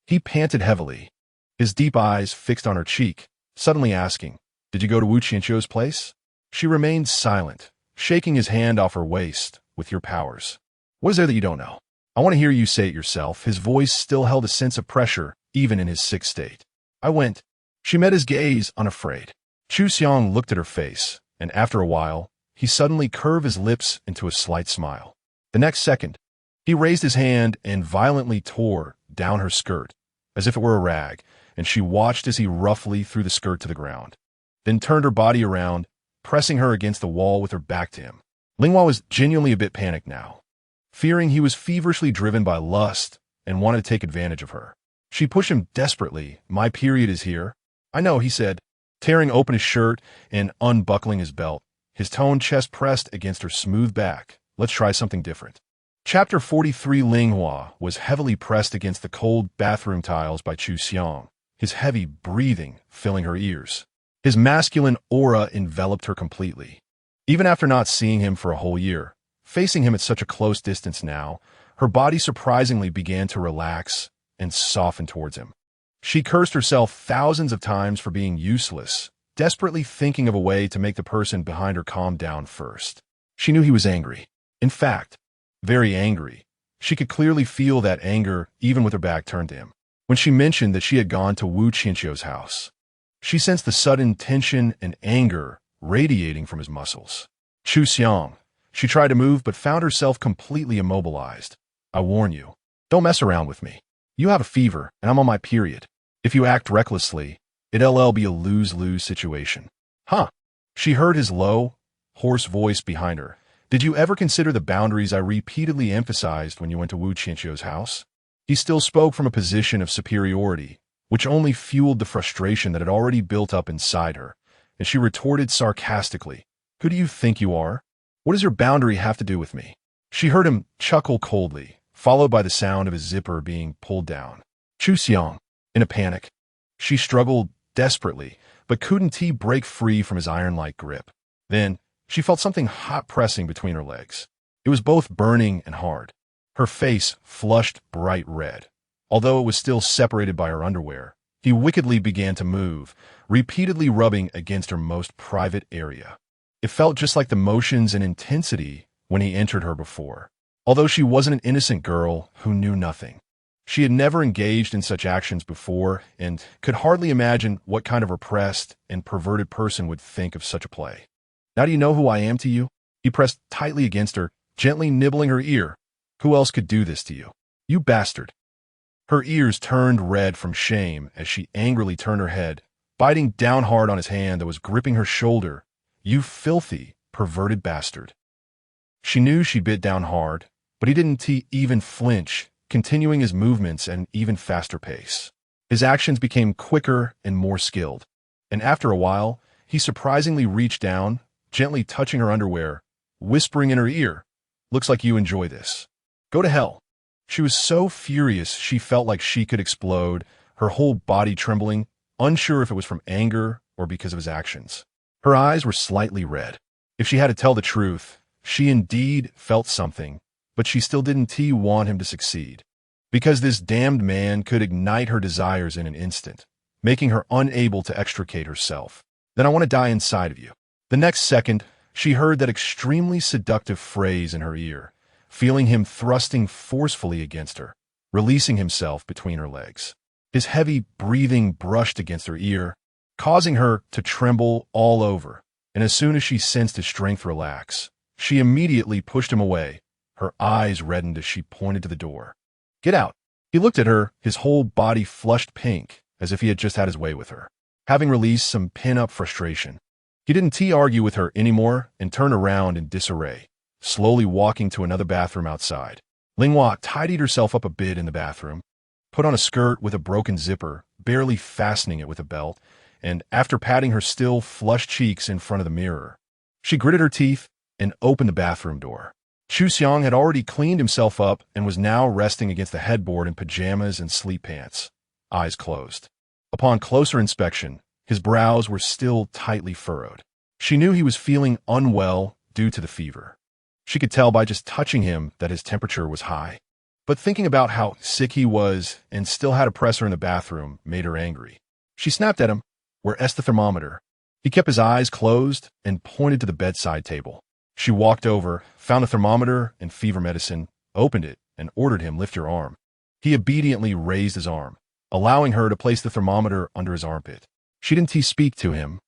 He panted heavily, his deep eyes fixed on her cheek, suddenly asking, "Did you go to Qianqiu's place?" She remained silent, shaking his hand off her waist. "With your powers, what is there that you don't know? I want to hear you say it yourself." His voice still held a sense of pressure, even in his sick state. "I went." She met his gaze, unafraid. Xiang looked at her face, and after a while, he suddenly curved his lips into a slight smile. The next second, he raised his hand and violently tore down her skirt, as if it were a rag, and she watched as he roughly threw the skirt to the ground, then turned her body around, pressing her against the wall with her back to him. Ling was genuinely a bit panicked now, fearing he was feverishly driven by lust and wanted to take advantage of her. She pushed him desperately. "My period is here." "I know," he said, tearing open his shirt and unbuckling his belt, his toned chest pressed against her smooth back. "Let's try something different." Chapter 43. Ling was heavily pressed against the cold bathroom tiles by Xiang, his heavy breathing filling her ears. His masculine aura enveloped her completely. Even after not seeing him for a whole year, facing him at such a close distance now, her body surprisingly began to relax and soften towards him. She cursed herself thousands of times for being useless, desperately thinking of a way to make the person behind her calm down first. She knew he was angry. In fact, very angry. She could clearly feel that anger even with her back turned to him. When she mentioned that she had gone to Qianqiu's house, she sensed the sudden tension and anger radiating from his muscles. Xiang. She tried to move but found herself completely immobilized. "I warn you, don't mess around with me. You have a fever, and I'm on my period. If you act recklessly, it'll be a lose-lose situation." "Huh?" She heard his low, hoarse voice behind her. "Did you ever consider the boundaries I repeatedly emphasized when you went to Qianqiu's house?" He still spoke from a position of superiority, which only fueled the frustration that had already built up inside her, and she retorted sarcastically, "Who do you think you are? What does your boundary have to do with me?" She heard him chuckle coldly, followed by the sound of his zipper being pulled down. Xiang, in a panic. She struggled desperately, but couldn't break free from his iron-like grip. Then, she felt something hot pressing between her legs. It was both burning and hard. Her face flushed bright red. Although it was still separated by her underwear, he wickedly began to move, repeatedly rubbing against her most private area. It felt just like the motions and intensity when he entered her before. Although she wasn't an innocent girl who knew nothing. She had never engaged in such actions before and could hardly imagine what kind of repressed and perverted person would think of such a play. Now do you know who I am to you? He pressed tightly against her, gently nibbling her ear. Who else could do this to you? You bastard. Her ears turned red from shame as she angrily turned her head, biting down hard on his hand that was gripping her shoulder. You filthy, perverted bastard. She knew she bit down hard, but he didn't even flinch, continuing his movements at an even faster pace. His actions became quicker and more skilled, and after a while, he surprisingly reached down, gently touching her underwear, whispering in her ear, "Looks like you enjoy this. Go to hell." She was so furious she felt like she could explode, her whole body trembling, unsure if it was from anger or because of his actions. Her eyes were slightly red. If she had to tell the truth, she indeed felt something, but she still didn't want him to succeed. Because this damned man could ignite her desires in an instant, making her unable to extricate herself. Then I want to die inside of you. The next second, she heard that extremely seductive phrase in her ear, feeling him thrusting forcefully against her, releasing himself between her legs. His heavy breathing brushed against her ear, causing her to tremble all over, and as soon as she sensed his strength relax, she immediately pushed him away. Her eyes reddened as she pointed to the door. "Get out." He looked at her, his whole body flushed pink, as if he had just had his way with her. Having released some pin-up frustration, he didn't argue with her anymore and turned around in disarray, slowly walking to another bathroom outside. Ling tidied herself up a bit in the bathroom, put on a skirt with a broken zipper, barely fastening it with a belt, and after patting her still flushed cheeks in front of the mirror, she gritted her teeth and opened the bathroom door. Xiang had already cleaned himself up and was now resting against the headboard in pajamas and sleep pants, eyes closed. Upon closer inspection, his brows were still tightly furrowed. She knew he was feeling unwell due to the fever. She could tell by just touching him that his temperature was high. But thinking about how sick he was and still had a presser in the bathroom made her angry. She snapped at him. "Where's the thermometer?" He kept his eyes closed and pointed to the bedside table. She walked over, found a thermometer and fever medicine, opened it, and ordered him lift your arm. He obediently raised his arm, allowing her to place the thermometer under his armpit. She didn't speak to him,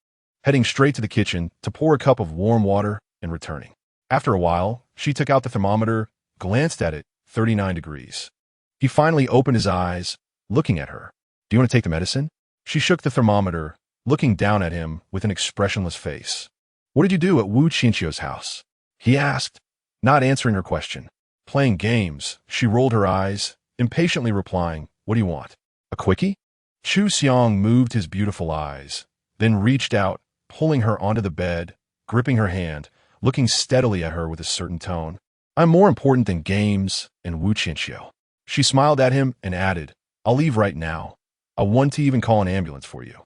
heading straight to the kitchen to pour a cup of warm water and returning. After a while, she took out the thermometer, glanced at it, 39 degrees. He finally opened his eyes, looking at her. "Do you want to take the medicine?" She shook the thermometer, looking down at him with an expressionless face. "What did you do at Qianqiu's house?" he asked, not answering her question. "Playing games," she rolled her eyes, impatiently replying, "What do you want? A quickie?" Xiang moved his beautiful eyes, then reached out, pulling her onto the bed, gripping her hand, looking steadily at her with a certain tone. "I'm more important than games and Qianqiu." She smiled at him and added, "I'll leave right now. I want to even call an ambulance for you."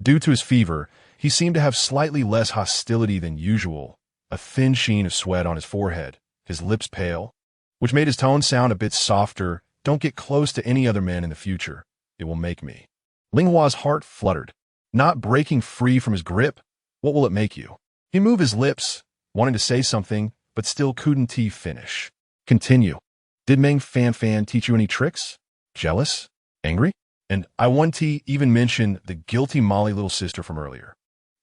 Due to his fever, he seemed to have slightly less hostility than usual, a thin sheen of sweat on his forehead, his lips pale, which made his tone sound a bit softer. "Don't get close to any other men in the future. It will make me." Ling Hua's heart fluttered, not breaking free from his grip. "What will it make you?" He moved his lips, wanting to say something, but still couldn't finish. "Continue. Did Meng Fangyan teach you any tricks? Jealous? Angry? And I want to even mention the guilty Molly little sister from earlier.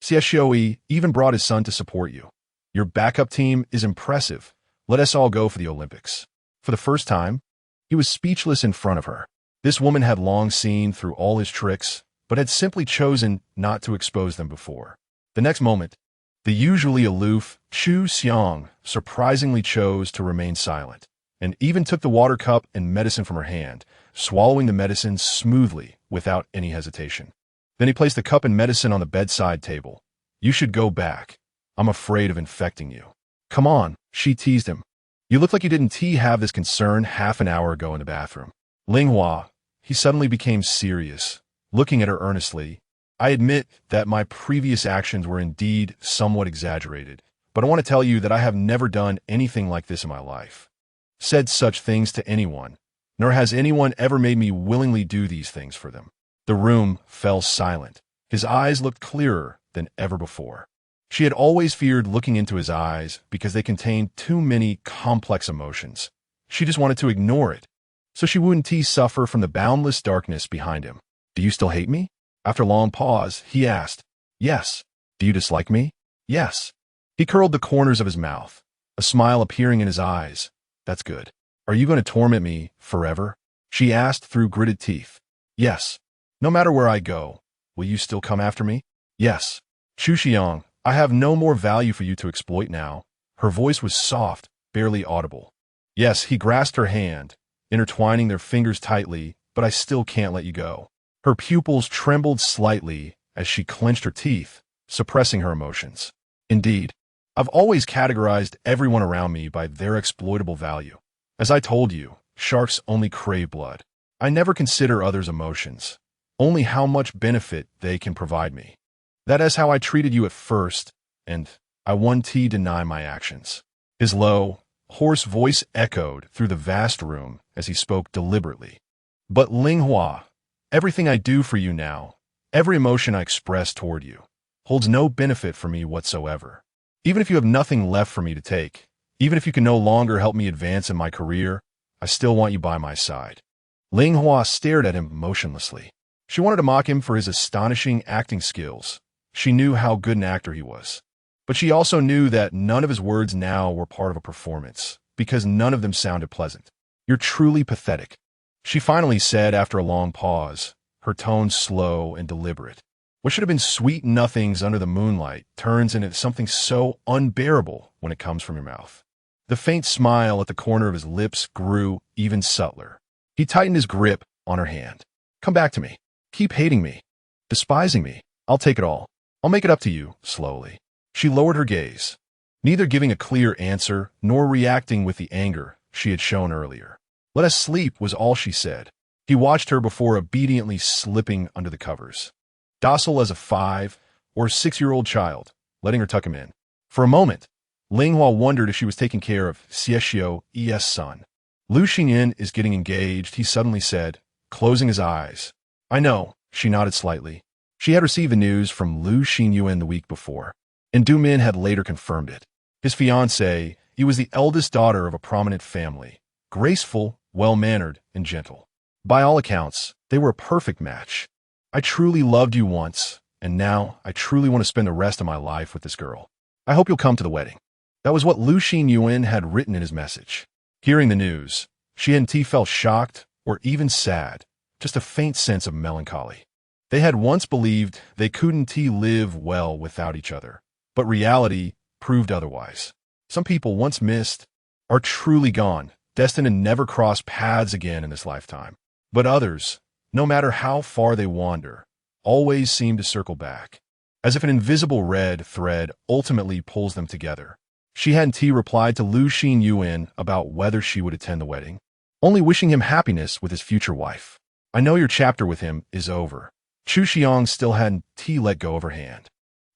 Xinyuan even brought his son to support you. Your backup team is impressive. Let us all go for the Olympics." For the first time, he was speechless in front of her. This woman had long seen through all his tricks, but had simply chosen not to expose them before. The next moment, the usually aloof Xiang surprisingly chose to remain silent, and even took the water cup and medicine from her hand, swallowing the medicine smoothly without any hesitation. Then he placed the cup and medicine on the bedside table. "You should go back. I'm afraid of infecting you." "Come on," she teased him. "You look like you didn't have this concern half an hour ago in the bathroom." Ling Hua, he suddenly became serious, looking at her earnestly. "I admit that my previous actions were indeed somewhat exaggerated, but I want to tell you that I have never done anything like this in my life, said such things to anyone, nor has anyone ever made me willingly do these things for them." The room fell silent. His eyes looked clearer than ever before. She had always feared looking into his eyes because they contained too many complex emotions. She just wanted to ignore it, so she wouldn't suffer from the boundless darkness behind him. Do you still hate me? After a long pause, he asked. Yes. Do you dislike me? Yes. He curled the corners of his mouth, a smile appearing in his eyes. That's good. Are you going to torment me forever? She asked through gritted teeth. Yes. No matter where I go, will you still come after me? Yes. Xiang, I have no more value for you to exploit now. Her voice was soft, barely audible. Yes, he grasped her hand, intertwining their fingers tightly, but I still can't let you go. Her pupils trembled slightly as she clenched her teeth, suppressing her emotions. Indeed, I've always categorized everyone around me by their exploitable value. As I told you, sharks only crave blood. I never consider others' emotions, only how much benefit they can provide me. That is how I treated you at first, and I won't deny my actions. His low, hoarse voice echoed through the vast room as he spoke deliberately. But Ling, everything I do for you now, every emotion I express toward you, holds no benefit for me whatsoever. Even if you have nothing left for me to take, even if you can no longer help me advance in my career, I still want you by my side. Ling stared at him motionlessly. She wanted to mock him for his astonishing acting skills. She knew how good an actor he was. But she also knew that none of his words now were part of a performance, because none of them sounded pleasant. You're truly pathetic, she finally said after a long pause, her tone slow and deliberate. What should have been sweet nothings under the moonlight turns into something so unbearable when it comes from your mouth. The faint smile at the corner of his lips grew even subtler. He tightened his grip on her hand. Come back to me. Keep hating me, despising me. I'll take it all. I'll make it up to you, slowly. She lowered her gaze, neither giving a clear answer nor reacting with the anger she had shown earlier. Let us sleep was all she said. He watched her before obediently slipping under the covers, docile as a 5 or 6-year-old child, letting her tuck him in. For a moment, Ling wondered if she was taking care of Qianqiu's son. Xinyuan is getting engaged, he suddenly said, closing his eyes. I know, she nodded slightly. She had received the news from Xinyuan the week before, and Min had later confirmed it. His fiancée, he was the eldest daughter of a prominent family, graceful, well-mannered, and gentle. By all accounts, they were a perfect match. I truly loved you once, and now I truly want to spend the rest of my life with this girl. I hope you'll come to the wedding. That was what Xinyuan had written in his message. Hearing the news, she hadn't felt shocked or even sad, just a faint sense of melancholy. They had once believed they couldn't live well without each other, but reality proved otherwise. Some people once missed are truly gone, destined to never cross paths again in this lifetime. But others, no matter how far they wander, always seem to circle back, as if an invisible red thread ultimately pulls them together. She hadn't replied to Xinyuan about whether she would attend the wedding, only wishing him happiness with his future wife. I know your chapter with him is over. Xiang still hadn't let go of her hand.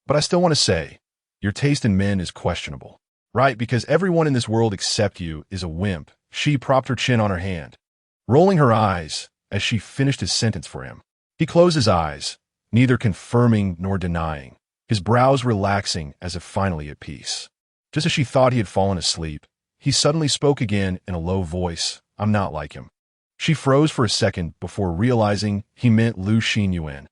But I still want to say, your taste in men is questionable. Right, because everyone in this world except you is a wimp. She propped her chin on her hand, rolling her eyes as she finished his sentence for him. He closed his eyes, neither confirming nor denying, his brows relaxing as if finally at peace. Just as she thought he had fallen asleep, he suddenly spoke again in a low voice. I'm not like him. She froze for a second before realizing he meant Xinyuan.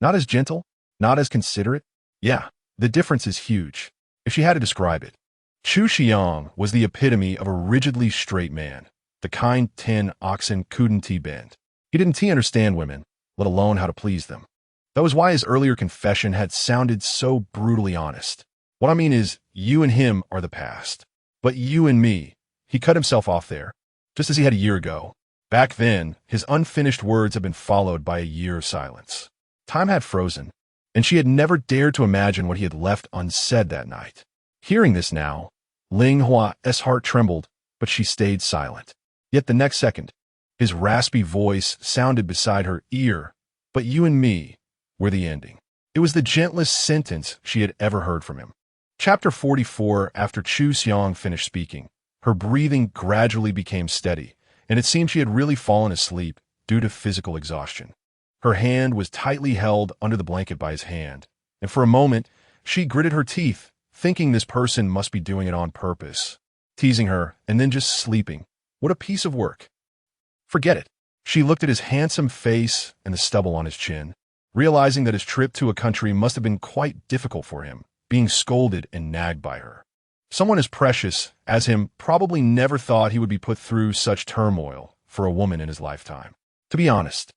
Not as gentle? Not as considerate? Yeah, the difference is huge, if she had to describe it. Xiang was the epitome of a rigidly straight man, the kind 10 oxen couldn't bend. He didn't understand women, let alone how to please them. That was why his earlier confession had sounded so brutally honest. What I mean is, you and him are the past. But you and me, he cut himself off there, just as he had a year ago. Back then, his unfinished words had been followed by a year of silence. Time had frozen, and she had never dared to imagine what he had left unsaid that night. Hearing this now, Ling Hua's heart trembled, but she stayed silent. Yet the next second, his raspy voice sounded beside her ear, but you and me were the ending. It was the gentlest sentence she had ever heard from him. Chapter 44. After Xiang finished speaking, her breathing gradually became steady, and it seemed she had really fallen asleep due to physical exhaustion. Her hand was tightly held under the blanket by his hand, and for a moment, She gritted her teeth, thinking this person must be doing it on purpose, teasing her and then just sleeping. What a piece of work. Forget it. She looked at his handsome face and the stubble on his chin, realizing that his trip to a country must have been quite difficult for him, being scolded and nagged by her. Someone as precious as him probably never thought he would be put through such turmoil for a woman in his lifetime. To be honest,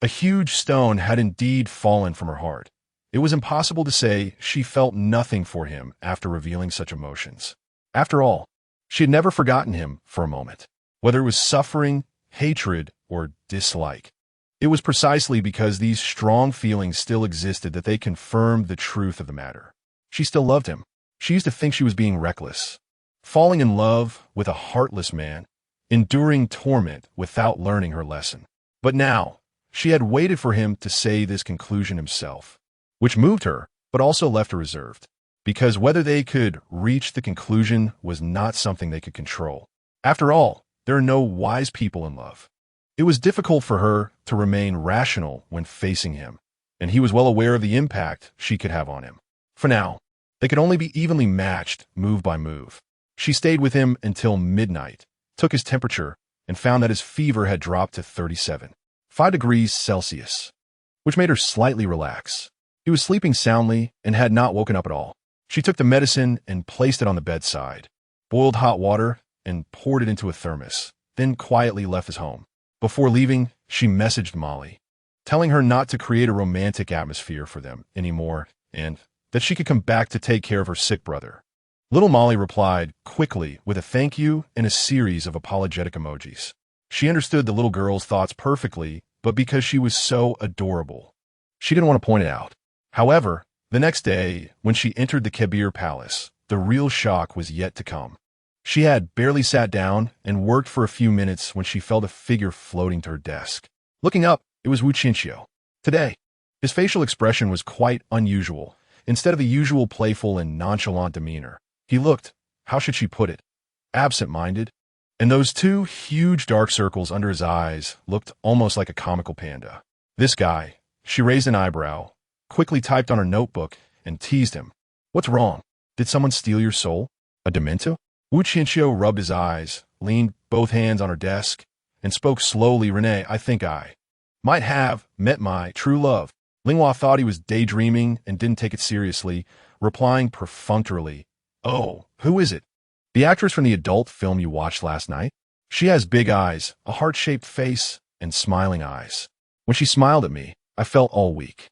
a huge stone had indeed fallen from her heart. It was impossible to say she felt nothing for him after revealing such emotions. After all, she had never forgotten him for a moment, whether it was suffering, hatred, or dislike. It was precisely because these strong feelings still existed that they confirmed the truth of the matter. She still loved him. She used to think she was being reckless, falling in love with a heartless man, enduring torment without learning her lesson. But now, she had waited for him to say this conclusion himself, which moved her, but also left her reserved, because whether they could reach the conclusion was not something they could control. After all, there are no wise people in love. It was difficult for her to remain rational when facing him, and he was well aware of the impact she could have on him. For now, they could only be evenly matched, move by move. She stayed with him until midnight, took his temperature, and found that his fever had dropped to 37.5 degrees Celsius, which made her slightly relax. He was sleeping soundly and had not woken up at all. She took the medicine and placed it on the bedside, boiled hot water, and poured it into a thermos, then quietly left his home. Before leaving, she messaged Molly, telling her not to create a romantic atmosphere for them anymore and that she could come back to take care of her sick brother. Little Molly replied quickly with a thank you and a series of apologetic emojis. She understood the little girl's thoughts perfectly, but because she was so adorable, she didn't want to point it out. However, the next day, when she entered the Kebir Palace, the real shock was yet to come. She had barely sat down and worked for a few minutes when she felt a figure floating to her desk. Looking up, it was Qianqiu. Today, his facial expression was quite unusual. Instead of the usual playful and nonchalant demeanor, he looked, how should she put it, absent-minded, and those two huge dark circles under his eyes looked almost like a comical panda. This guy, she raised an eyebrow, quickly typed on her notebook, and teased him. What's wrong? Did someone steal your soul? A demento? Qianqiu rubbed his eyes, leaned both hands on her desk, and spoke slowly. Renee, I think I might have met my true love. Ling thought he was daydreaming and didn't take it seriously, replying perfunctorily, Oh, who is it? The actress from the adult film you watched last night? She has big eyes, a heart-shaped face, and smiling eyes. When she smiled at me, I felt all weak.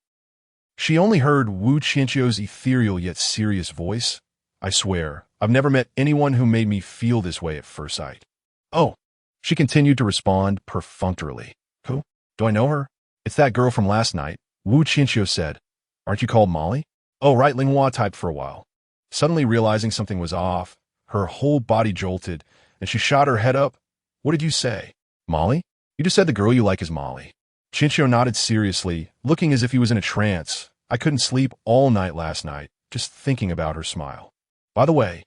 She only heard Qianqiu's ethereal yet serious voice. I swear, I've never met anyone who made me feel this way at first sight. Oh, she continued to respond perfunctorily. Who? Do I know her? It's that girl from last night. Qianqiu said. Aren't you called Molly? Oh, right, Ling typed for a while. Suddenly realizing something was off, her whole body jolted, and she shot her head up. What did you say? Molly? You just said the girl you like is Molly. Qianqiu nodded seriously, looking as if he was in a trance. I couldn't sleep all night last night, just thinking about her smile. By the way,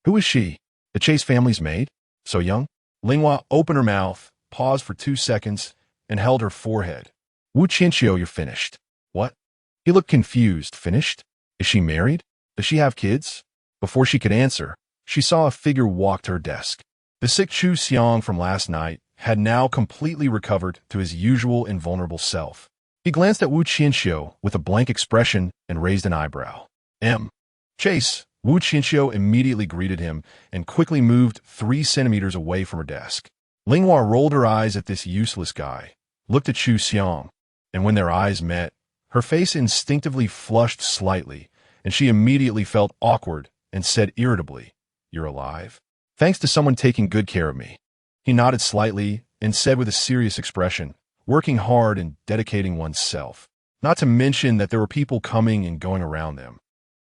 who is she? The Chase family's maid? So young? Ling opened her mouth, paused for 2 seconds, and held her forehead. Qianqiu, you're finished. What? He looked confused. Finished? Is she married? Does she have kids? Before she could answer, she saw a figure walk to her desk. The sick Xiang from last night had now completely recovered to his usual invulnerable self. He glanced at Qianqiu with a blank expression and raised an eyebrow. Chase. Qianqiu immediately greeted him and quickly moved 3 centimeters away from her desk. Ling rolled her eyes at this useless guy, looked at Xiang, and when their eyes met, her face instinctively flushed slightly, and she immediately felt awkward and said irritably, You're alive? Thanks to someone taking good care of me. He nodded slightly and said with a serious expression, working hard and dedicating oneself, not to mention that there were people coming and going around them.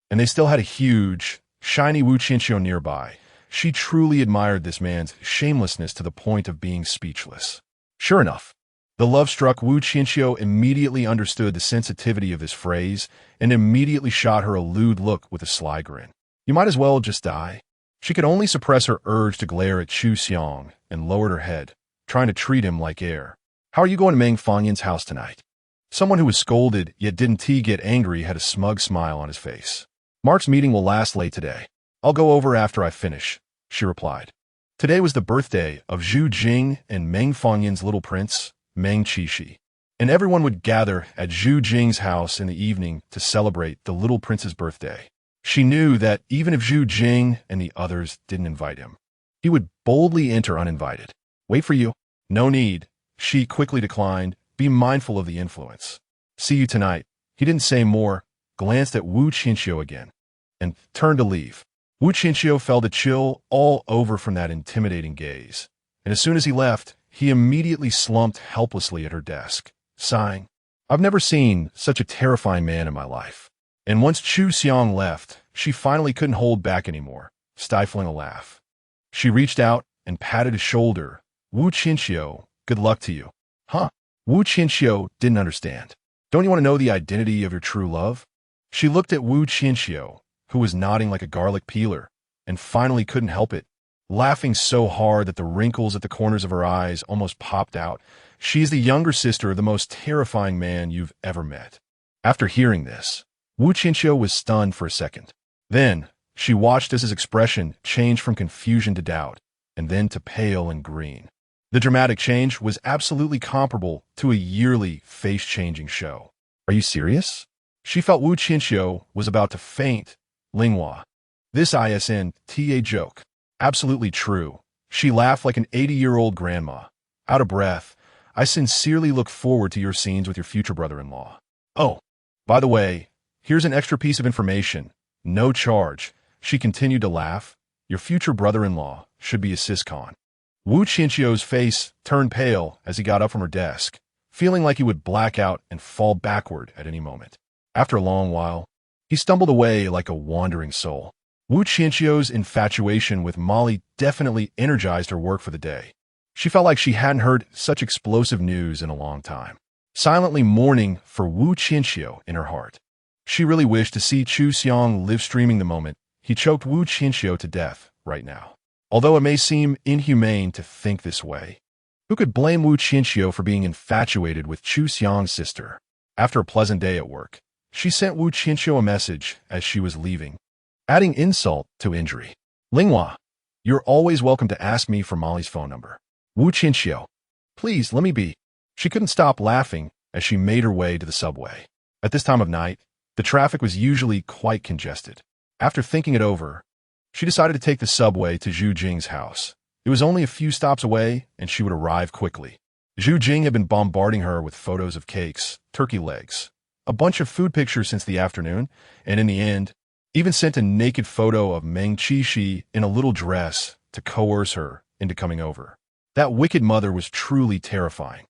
And they still had a huge, shiny Qianqiu nearby. She truly admired this man's shamelessness to the point of being speechless. Sure enough, the love-struck Qianqiu immediately understood the sensitivity of this phrase and immediately shot her a lewd look with a sly grin. You might as well just die. She could only suppress her urge to glare at Xiang and lowered her head, trying to treat him like air. How are you going to Meng Fangyan's house tonight? Someone who was scolded yet didn't get angry had a smug smile on his face. Mark's meeting will last late today. I'll go over after I finish, she replied. Today was the birthday of Jing and Meng Fangyan's little prince, Meng Qixi, and everyone would gather at Jing's house in the evening to celebrate the little prince's birthday. She knew that even if Jing and the others didn't invite him, he would boldly enter uninvited. Wait for you. No need. She quickly declined. Be mindful of the influence. See you tonight. He didn't say more, glanced at Qianqiu again, and turned to leave. Qianqiu felt a chill all over from that intimidating gaze, and as soon as he left, he immediately slumped helplessly at her desk, sighing. I've never seen such a terrifying man in my life. And once Xiang left, she finally couldn't hold back anymore, stifling a laugh. She reached out and patted his shoulder. Qianqiu, good luck to you. Huh? Qianqiu didn't understand. Don't you want to know the identity of your true love? She looked at Qianqiu, who was nodding like a garlic peeler, and finally couldn't help it, laughing so hard that the wrinkles at the corners of her eyes almost popped out. She is the younger sister of the most terrifying man you've ever met. After hearing this, Qianqiu was stunned for a second. Then, she watched as his expression changed from confusion to doubt, and then to pale and green. The dramatic change was absolutely comparable to a yearly face-changing show. Are you serious? She felt Qianqiu was about to faint. Ling. This isn't joke. Absolutely true. She laughed like an 80-year-old grandma. Out of breath, I sincerely look forward to your scenes with your future brother-in-law. Oh, by the way, here's an extra piece of information. No charge. She continued to laugh. Your future brother-in-law should be a siscon. Qianqiu's face turned pale as he got up from her desk, feeling like he would black out and fall backward at any moment. After a long while, he stumbled away like a wandering soul. Qianqiu's infatuation with Molly definitely energized her work for the day. She felt like she hadn't heard such explosive news in a long time, silently mourning for Qianqiu in her heart. She really wished to see Xiang live streaming the moment he choked Qianqiu to death right now. Although it may seem inhumane to think this way, who could blame Qianqiu for being infatuated with Xiang's sister? After a pleasant day at work, she sent Qianqiu a message as she was leaving, adding insult to injury. Ling, you're always welcome to ask me for Molly's phone number. Qianqiu, please let me be. She couldn't stop laughing as she made her way to the subway. At this time of night, the traffic was usually quite congested. After thinking it over, she decided to take the subway to Jing's house. It was only a few stops away, and she would arrive quickly. Jing had been bombarding her with photos of cakes, turkey legs, a bunch of food pictures since the afternoon, and in the end, even sent a naked photo of Meng Qixi in a little dress to coerce her into coming over. That wicked mother was truly terrifying.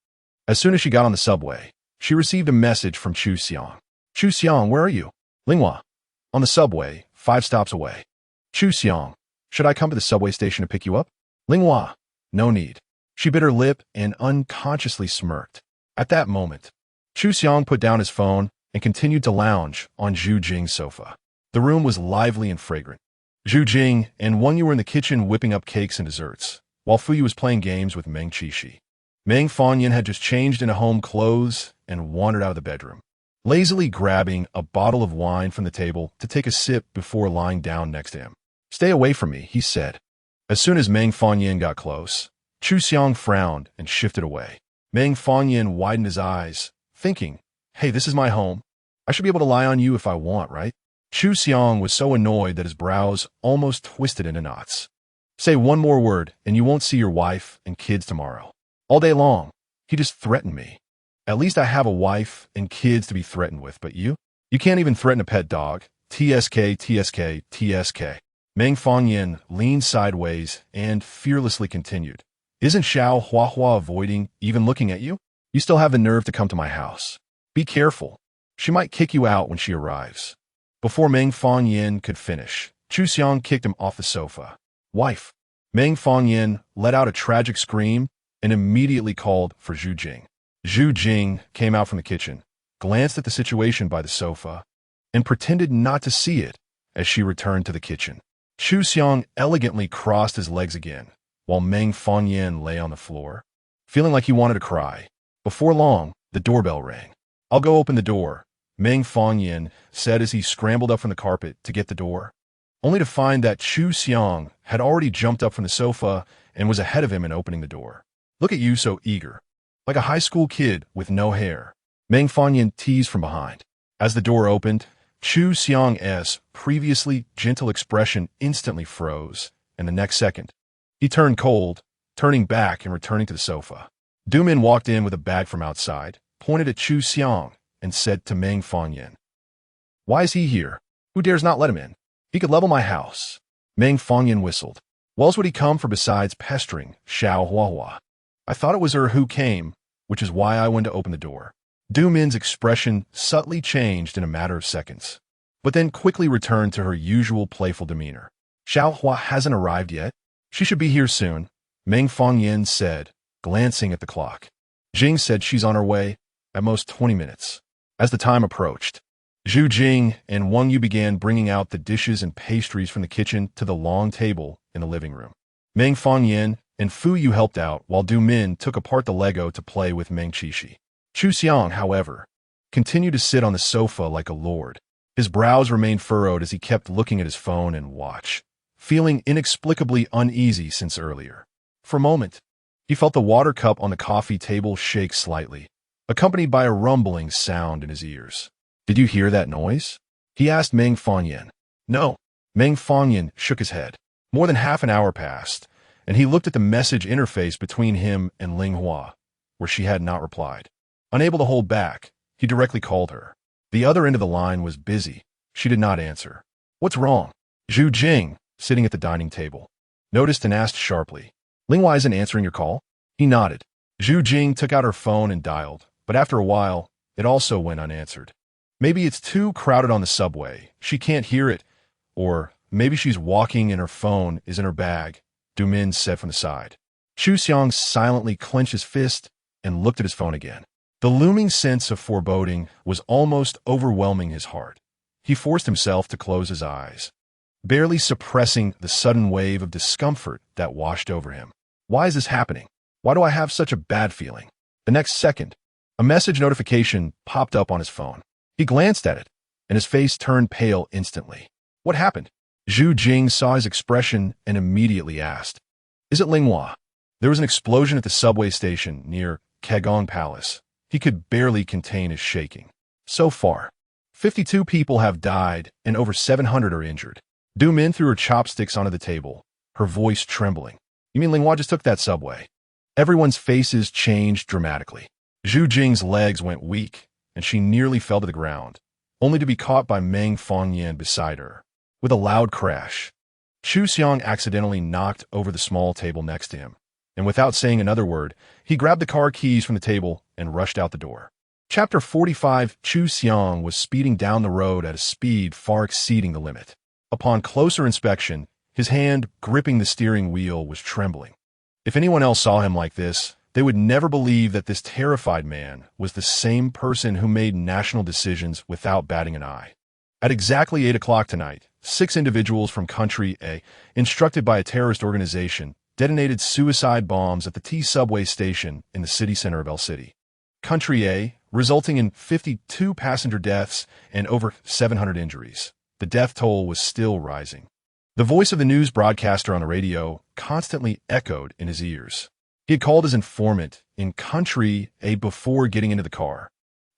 As soon as she got on the subway, she received a message from Xiang. Xiang, where are you? Ling, on the subway, 5 stops away. Xiang, should I come to the subway station to pick you up? Ling, no need. She bit her lip and unconsciously smirked. At that moment, Xiang put down his phone and continued to lounge on Jing's sofa. The room was lively and fragrant. Jing and Wang Yu were in the kitchen whipping up cakes and desserts, while Fuyu was playing games with Meng Qixi. Meng Fangyan had just changed into home clothes and wandered out of the bedroom, lazily grabbing a bottle of wine from the table to take a sip before lying down next to him. Stay away from me, he said. As soon as Meng Fangyan got close, Xiang frowned and shifted away. Meng Fangyan widened his eyes, thinking, hey, this is my home. I should be able to lie on you if I want, right? Xiang was so annoyed that his brows almost twisted into knots. Say one more word and you won't see your wife and kids tomorrow. All day long, he just threatened me. At least I have a wife and kids to be threatened with, but you? You can't even threaten a pet dog. TSK. Meng Fangyan leaned sideways and fearlessly continued. Isn't Xiao Huahua avoiding even looking at you? You still have the nerve to come to my house. Be careful. She might kick you out when she arrives. Before Meng Fangyan could finish, Xiang kicked him off the sofa. Wife. Meng Fangyan let out a tragic scream and immediately called for Jing. Jing came out from the kitchen, glanced at the situation by the sofa, and pretended not to see it as she returned to the kitchen. Xiang elegantly crossed his legs again, while Meng Fangyan lay on the floor, feeling like he wanted to cry. Before long, the doorbell rang. I'll go open the door, Meng Fangyan said as he scrambled up from the carpet to get the door, only to find that Xiang had already jumped up from the sofa and was ahead of him in opening the door. "Look at you so eager. Like a high school kid with no hair," Meng Fangyan teased from behind. As the door opened, Xiang's previously gentle expression instantly froze, and the next second, he turned cold, turning back and returning to the sofa. Dumin walked in with a bag from outside, pointed at Xiang, and said to Meng Fangyan, "Why is he here? Who dares not let him in? He could level my house." Meng Fangyan whistled. "What else would he come for besides pestering Xiao? I thought it was her who came, which is why I went to open the door." Dumin's expression subtly changed in a matter of seconds, but then quickly returned to her usual playful demeanor. "Xiao hasn't arrived yet. She should be here soon," Meng Fangyan said, glancing at the clock. Jing said she's on her way, at most 20 minutes. As the time approached, Jing and Wang Yu began bringing out the dishes and pastries from the kitchen to the long table in the living room. Meng Fangyan and Fu Yu helped out while Du Min took apart the Lego to play with Meng Qishi. Xiang, however, continued to sit on the sofa like a lord. His brows remained furrowed as he kept looking at his phone and watch, feeling inexplicably uneasy since earlier. For a moment, he felt the water cup on the coffee table shake slightly, accompanied by a rumbling sound in his ears. "Did you hear that noise?" he asked Meng Fangyan. "No." Meng Fangyan shook his head. More than half an hour passed, and he looked at the message interface between him and Ling, where she had not replied. Unable to hold back, he directly called her. The other end of the line was busy. She did not answer. "What's wrong?" Jing, sitting at the dining table, noticed and asked sharply. "Ling isn't answering your call?" He nodded. Jing took out her phone and dialed, but after a while, it also went unanswered. "Maybe it's too crowded on the subway. She can't hear it. Or maybe she's walking and her phone is in her bag," Du Min said from the side. Xiang silently clenched his fist and looked at his phone again. The looming sense of foreboding was almost overwhelming his heart. He forced himself to close his eyes, barely suppressing the sudden wave of discomfort that washed over him. "Why is this happening? Why do I have such a bad feeling?" The next second, a message notification popped up on his phone. He glanced at it, and his face turned pale instantly. "What happened?" Jing saw his expression and immediately asked, "Is it Ling?" There was an explosion at the subway station near GAGA Palace. He could barely contain his shaking. So far, 52 people have died and over 700 are injured. Du Min threw her chopsticks onto the table, her voice trembling. "You mean Ling just took that subway?" Everyone's faces changed dramatically. Jing's legs went weak, and she nearly fell to the ground, only to be caught by Meng Fangyan beside her. With a loud crash, Xiang accidentally knocked over the small table next to him, and without saying another word, he grabbed the car keys from the table and rushed out the door. Chapter 45. Xiang was speeding down the road at a speed far exceeding the limit. Upon closer inspection, his hand gripping the steering wheel was trembling. If anyone else saw him like this, they would never believe that this terrified man was the same person who made national decisions without batting an eye. At exactly 8 o'clock tonight, 6 individuals from Country A, instructed by a terrorist organization, detonated suicide bombs at the T subway station in the city center of El City. Country A, resulting in 52 passenger deaths and over 700 injuries. The death toll was still rising. The voice of the news broadcaster on the radio constantly echoed in his ears. He had called his informant in Country A before getting into the car,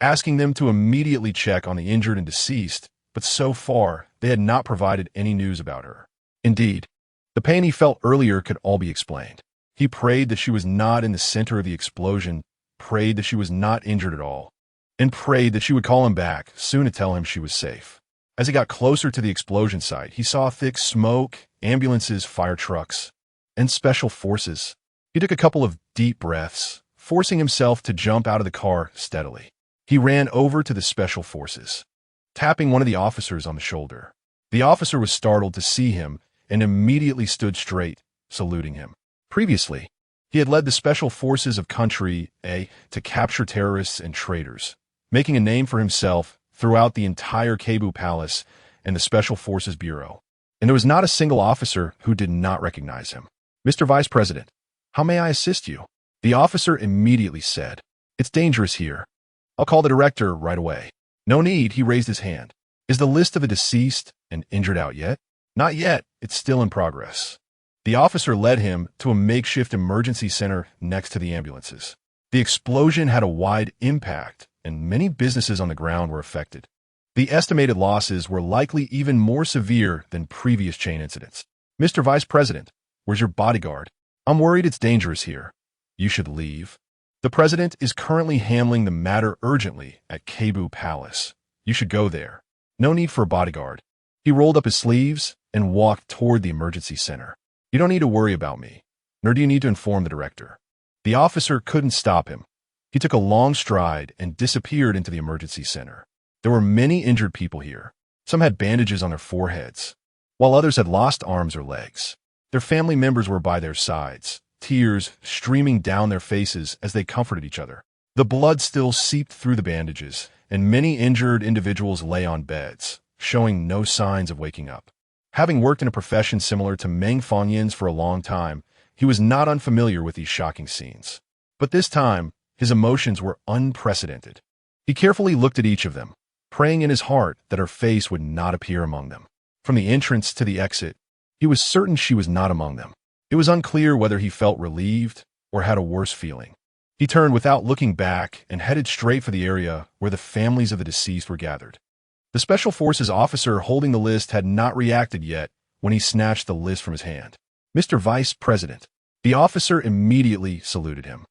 asking them to immediately check on the injured and deceased, but so far, they had not provided any news about her. Indeed, the pain he felt earlier could all be explained. He prayed that she was not in the center of the explosion, prayed that she was not injured at all, and prayed that she would call him back soon to tell him she was safe. As he got closer to the explosion site, he saw thick smoke, ambulances, fire trucks, and special forces. He took a couple of deep breaths, forcing himself to jump out of the car steadily. He ran over to the special forces, tapping one of the officers on the shoulder. The officer was startled to see him and immediately stood straight, saluting him. Previously, he had led the special forces of Country A to capture terrorists and traitors, making a name for himself throughout the entire Cebu Palace and the Special Forces Bureau. And there was not a single officer who did not recognize him. "Mr. Vice President, how may I assist you?" The officer immediately said, "It's dangerous here. I'll call the director right away." No need, he raised his hand. Is the list of the deceased and injured out yet? Not yet, it's still in progress. The officer led him to a makeshift emergency center next to the ambulances. The explosion had a wide impact, and many businesses on the ground were affected. The estimated losses were likely even more severe than previous chain incidents. Mr. Vice President, where's your bodyguard? I'm worried it's dangerous here. You should leave. The president is currently handling the matter urgently at Qianqiu Palace. You should go there. No need for a bodyguard. He rolled up his sleeves and walked toward the emergency center. You don't need to worry about me, nor do you need to inform the director. The officer couldn't stop him. He took a long stride and disappeared into the emergency center. There were many injured people here. Some had bandages on their foreheads, while others had lost arms or legs. Their family members were by their sides, tears streaming down their faces as they comforted each other. The blood still seeped through the bandages, and many injured individuals lay on beds, showing no signs of waking up. Having worked in a profession similar to Meng Fangyan's for a long time, he was not unfamiliar with these shocking scenes. But this time, his emotions were unprecedented. He carefully looked at each of them, praying in his heart that her face would not appear among them. From the entrance to the exit, he was certain she was not among them. It was unclear whether he felt relieved or had a worse feeling. He turned without looking back and headed straight for the area where the families of the deceased were gathered. The Special Forces officer holding the list had not reacted yet when he snatched the list from his hand. Mr. Vice President. The officer immediately saluted him.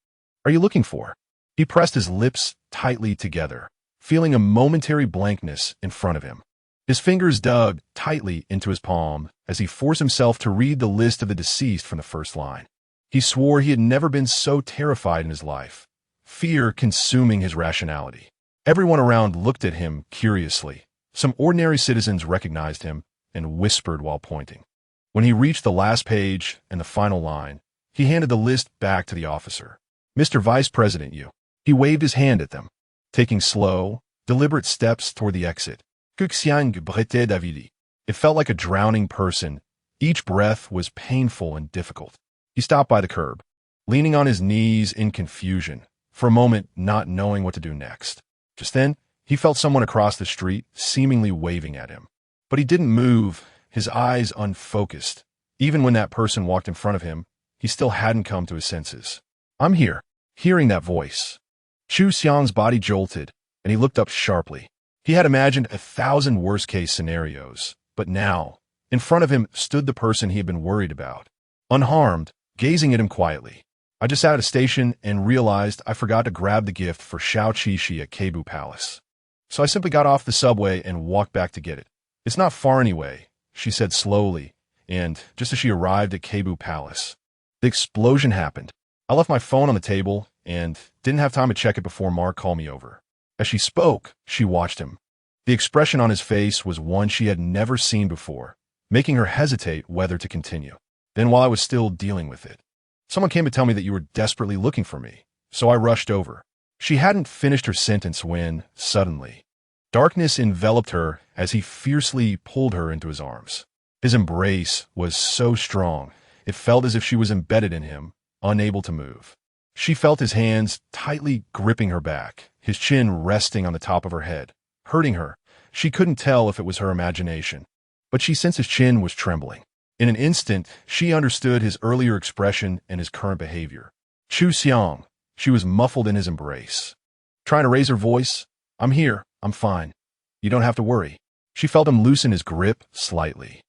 Are you looking for? He pressed his lips tightly together, feeling a momentary blankness in front of him. His fingers dug tightly into his palm as he forced himself to read the list of the deceased from the first line. He swore he had never been so terrified in his life, fear consuming his rationality. Everyone around looked at him curiously. Some ordinary citizens recognized him and whispered while pointing. When he reached the last page and the final line, he handed the list back to the officer. Mr. Vice President, you. He waved his hand at them, taking slow, deliberate steps toward the exit. Xiang. It felt like a drowning person. Each breath was painful and difficult. He stopped by the curb, leaning on his knees in confusion, for a moment not knowing what to do next. Just then, he felt someone across the street seemingly waving at him. But he didn't move, his eyes unfocused. Even when that person walked in front of him, he still hadn't come to his senses. I'm here. Hearing that voice. Xiang's body jolted, and he looked up sharply. He had imagined 1,000 worst-case scenarios, but now, in front of him stood the person he had been worried about. Unharmed, gazing at him quietly. I just sat at a station and realized I forgot to grab the gift for Xinyuan at Qianqiu Palace. So I simply got off the subway and walked back to get it. It's not far anyway, she said slowly, and just as she arrived at Qianqiu Palace, the explosion happened. I left my phone on the table and didn't have time to check it before Mark called me over. As she spoke, she watched him. The expression on his face was one she had never seen before, making her hesitate whether to continue. Then while I was still dealing with it, someone came to tell me that you were desperately looking for me, so I rushed over. She hadn't finished her sentence when, suddenly, darkness enveloped her as he fiercely pulled her into his arms. His embrace was so strong, it felt as if she was embedded in him, unable to move. She felt his hands tightly gripping her back, his chin resting on the top of her head, hurting her. She couldn't tell if it was her imagination, but she sensed his chin was trembling. In an instant, she understood his earlier expression and his current behavior. Xiang. She was muffled in his embrace. Trying to raise her voice, I'm here, I'm fine. You don't have to worry. She felt him loosen his grip slightly.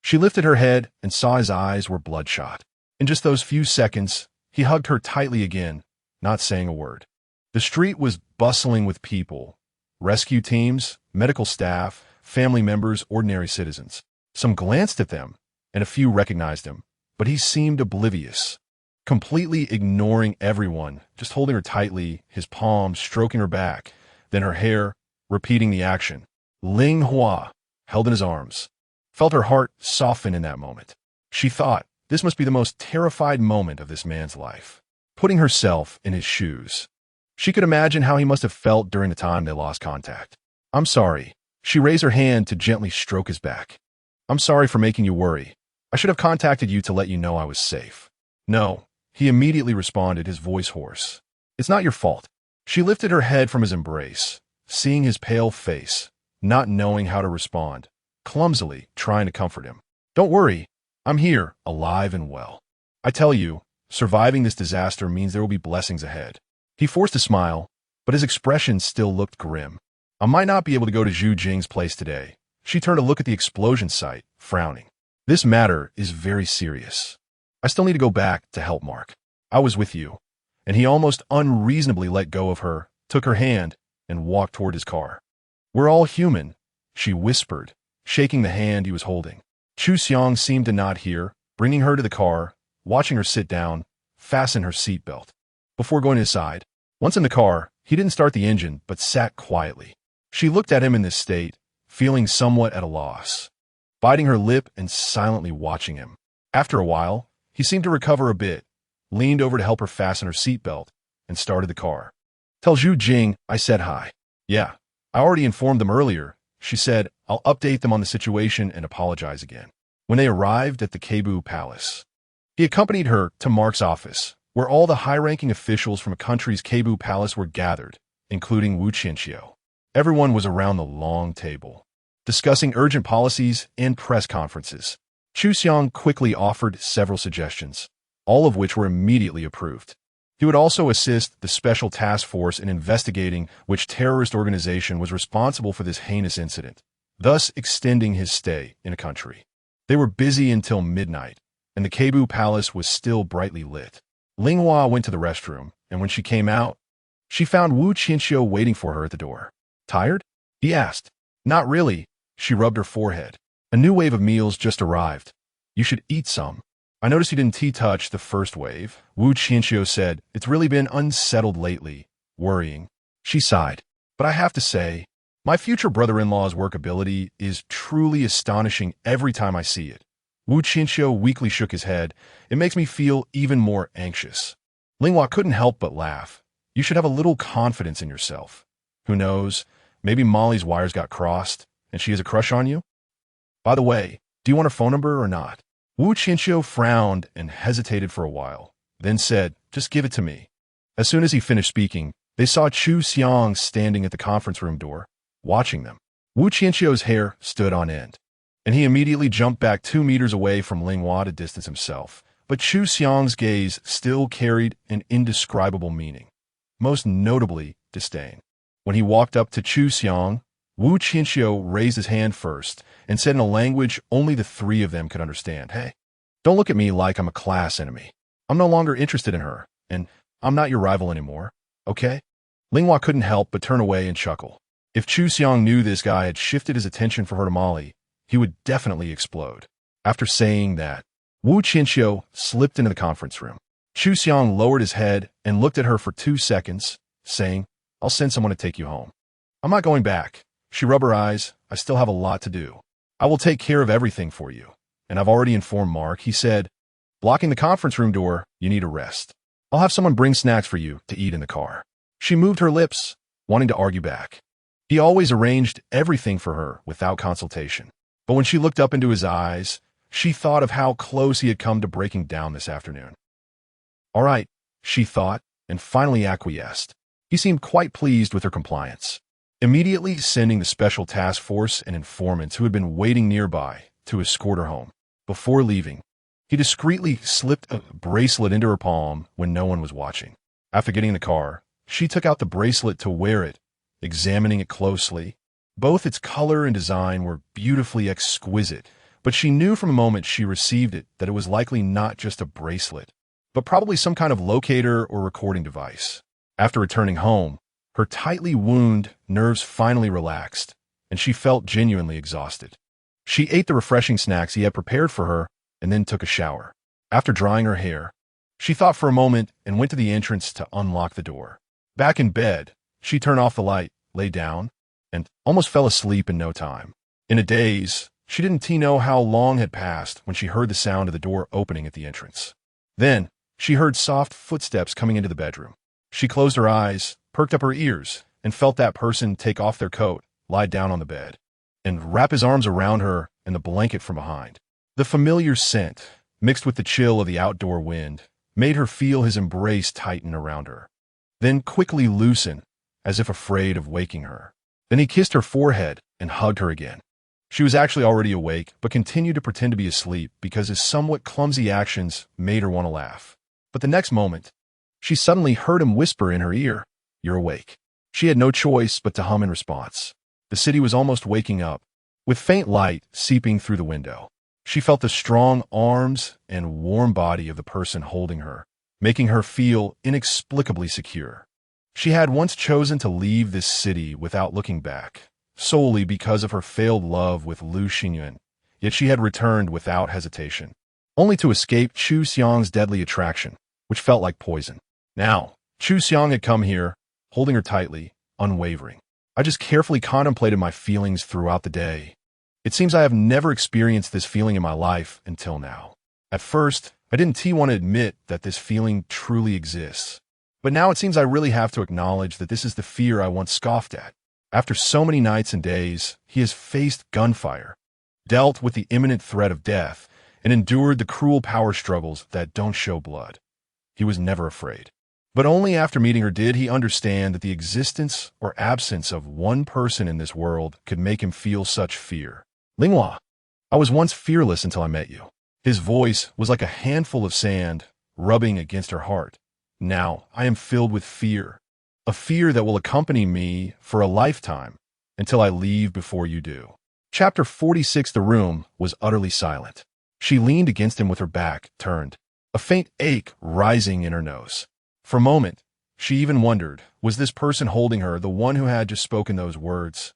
She lifted her head and saw his eyes were bloodshot. In just those few seconds, he hugged her tightly again, not saying a word. The street was bustling with people. Rescue teams, medical staff, family members, ordinary citizens. Some glanced at them, and a few recognized him, but he seemed oblivious, completely ignoring everyone, just holding her tightly, his palm stroking her back, then her hair, repeating the action. Ling held in his arms, felt her heart soften in that moment. She thought, this must be the most terrified moment of this man's life. Putting herself in his shoes, she could imagine how he must have felt during the time they lost contact. I'm sorry. She raised her hand to gently stroke his back. I'm sorry for making you worry. I should have contacted you to let you know I was safe. No, he immediately responded, his voice hoarse. It's not your fault. She lifted her head from his embrace, seeing his pale face, not knowing how to respond, clumsily trying to comfort him. "Don't worry, I'm here, alive and well. I tell you, surviving this disaster means there will be blessings ahead." He forced a smile, but his expression still looked grim. "I might not be able to go to Jing's place today." She turned to look at the explosion site, frowning. "This matter is very serious. I still need to go back to help Mark. I was with you." And he almost unreasonably let go of her, took her hand, and walked toward his car. "We're all human," she whispered, shaking the hand he was holding. Xiang seemed to not hear, bringing her to the car, watching her sit down, fasten her seatbelt. Before going inside, once in the car, he didn't start the engine, but sat quietly. She looked at him in this state, feeling somewhat at a loss, biting her lip and silently watching him. After a while, he seemed to recover a bit, leaned over to help her fasten her seatbelt, and started the car. "Tell Jing I said hi." "Yeah, I already informed them earlier," she said. "I'll update them on the situation and apologize again." When they arrived at the Cebu Palace, he accompanied her to Mark's office, where all the high-ranking officials from a country's Cebu Palace were gathered, including Qianqiu. Everyone was around the long table, discussing urgent policies and press conferences. Xiang quickly offered several suggestions, all of which were immediately approved. He would also assist the special task force in investigating which terrorist organization was responsible for this heinous incident, thus extending his stay in a country. They were busy until midnight, and the Cebu Palace was still brightly lit. Ling went to the restroom, and when she came out, she found Qianqiu waiting for her at the door. "Tired?" he asked. "Not really." She rubbed her forehead. "A new wave of meals just arrived. You should eat some." "I noticed you didn't touch the first wave," Qianqiu said. "It's really been unsettled lately, worrying." She sighed. "But I have to say, my future brother-in-law's workability is truly astonishing every time I see it." Qianqiu weakly shook his head. "It makes me feel even more anxious." Ling couldn't help but laugh. "You should have a little confidence in yourself. Who knows, maybe Molly's wires got crossed, and she has a crush on you? By the way, do you want her phone number or not?" Qianqiu frowned and hesitated for a while, then said, "Just give it to me." As soon as he finished speaking, they saw Xiang standing at the conference room door, watching them. Qianqiu's hair stood on end, and he immediately jumped back 2 meters away from Ling to distance himself. But Xiang's gaze still carried an indescribable meaning, most notably disdain. When he walked up to Xiang, Qianqiu raised his hand first and said in a language only the three of them could understand, "Hey, don't look at me like I'm a class enemy. I'm no longer interested in her, and I'm not your rival anymore, okay?" Ling couldn't help but turn away and chuckle. If Xiang knew this guy had shifted his attention from her to Molly, he would definitely explode. After saying that, Qianqiu slipped into the conference room. Xiang lowered his head and looked at her for 2 seconds, saying, "I'll send someone to take you home." "I'm not going back." She rubbed her eyes. "I still have a lot to do. I will take care of everything for you. And I've already informed Mark," he said, blocking the conference room door. "You need a rest. I'll have someone bring snacks for you to eat in the car." She moved her lips, wanting to argue back. He always arranged everything for her without consultation. But when she looked up into his eyes, she thought of how close he had come to breaking down this afternoon. "All right," she thought, and finally acquiesced. He seemed quite pleased with her compliance, immediately sending the special task force and informants who had been waiting nearby to escort her home. Before leaving, he discreetly slipped a bracelet into her palm when no one was watching. After getting in the car, she took out the bracelet to wear it, examining it closely. Both its color and design were beautifully exquisite, but she knew from the moment she received it that it was likely not just a bracelet, but probably some kind of locator or recording device. After returning home, her tightly wound nerves finally relaxed, and she felt genuinely exhausted. She ate the refreshing snacks he had prepared for her and then took a shower. After drying her hair, she thought for a moment and went to the entrance to unlock the door. Back in bed, she turned off the light, lay down, and almost fell asleep in no time. In a daze, she didn't know how long had passed when she heard the sound of the door opening at the entrance. Then, she heard soft footsteps coming into the bedroom. She closed her eyes, perked up her ears, and felt that person take off their coat, lie down on the bed, and wrap his arms around her and the blanket from behind. The familiar scent, mixed with the chill of the outdoor wind, made her feel his embrace tighten around her, then quickly loosen, as if afraid of waking her. Then he kissed her forehead and hugged her again. She was actually already awake, but continued to pretend to be asleep because his somewhat clumsy actions made her want to laugh. But the next moment, she suddenly heard him whisper in her ear, "You're awake." She had no choice but to hum in response. The city was almost waking up, with faint light seeping through the window. She felt the strong arms and warm body of the person holding her, making her feel inexplicably secure. She had once chosen to leave this city without looking back, solely because of her failed love with Xinyuan, yet she had returned without hesitation, only to escape Xiang's deadly attraction, which felt like poison. Now, Xiang had come here, holding her tightly, unwavering. I just carefully contemplated my feelings throughout the day. It seems I have never experienced this feeling in my life until now. At first, I didn't want to admit that this feeling truly exists. But now it seems I really have to acknowledge that this is the fear I once scoffed at. After so many nights and days, he has faced gunfire, dealt with the imminent threat of death, and endured the cruel power struggles that don't show blood. He was never afraid. But only after meeting her did he understand that the existence or absence of one person in this world could make him feel such fear. Linghua, I was once fearless until I met you. His voice was like a handful of sand rubbing against her heart. Now I am filled with fear, a fear that will accompany me for a lifetime until I leave before you do. Chapter 46. The room was utterly silent. She leaned against him with her back turned, a faint ache rising in her nose. For a moment, she even wondered, was this person holding her the one who had just spoken those words?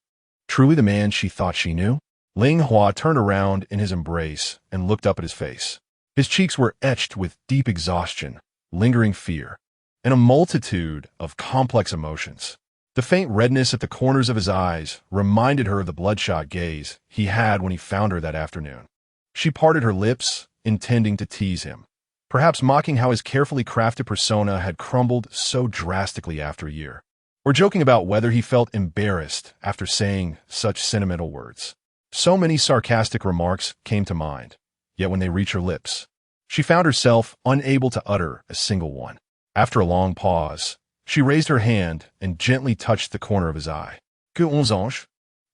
Truly the man she thought she knew? Linghua turned around in his embrace and looked up at his face. His cheeks were etched with deep exhaustion, lingering fear, and a multitude of complex emotions. The faint redness at the corners of his eyes reminded her of the bloodshot gaze he had when he found her that afternoon. She parted her lips, intending to tease him, perhaps mocking how his carefully crafted persona had crumbled so drastically after a year, or joking about whether he felt embarrassed after saying such sentimental words. So many sarcastic remarks came to mind, yet when they reached her lips, she found herself unable to utter a single one. After a long pause, she raised her hand and gently touched the corner of his eye. Que ange?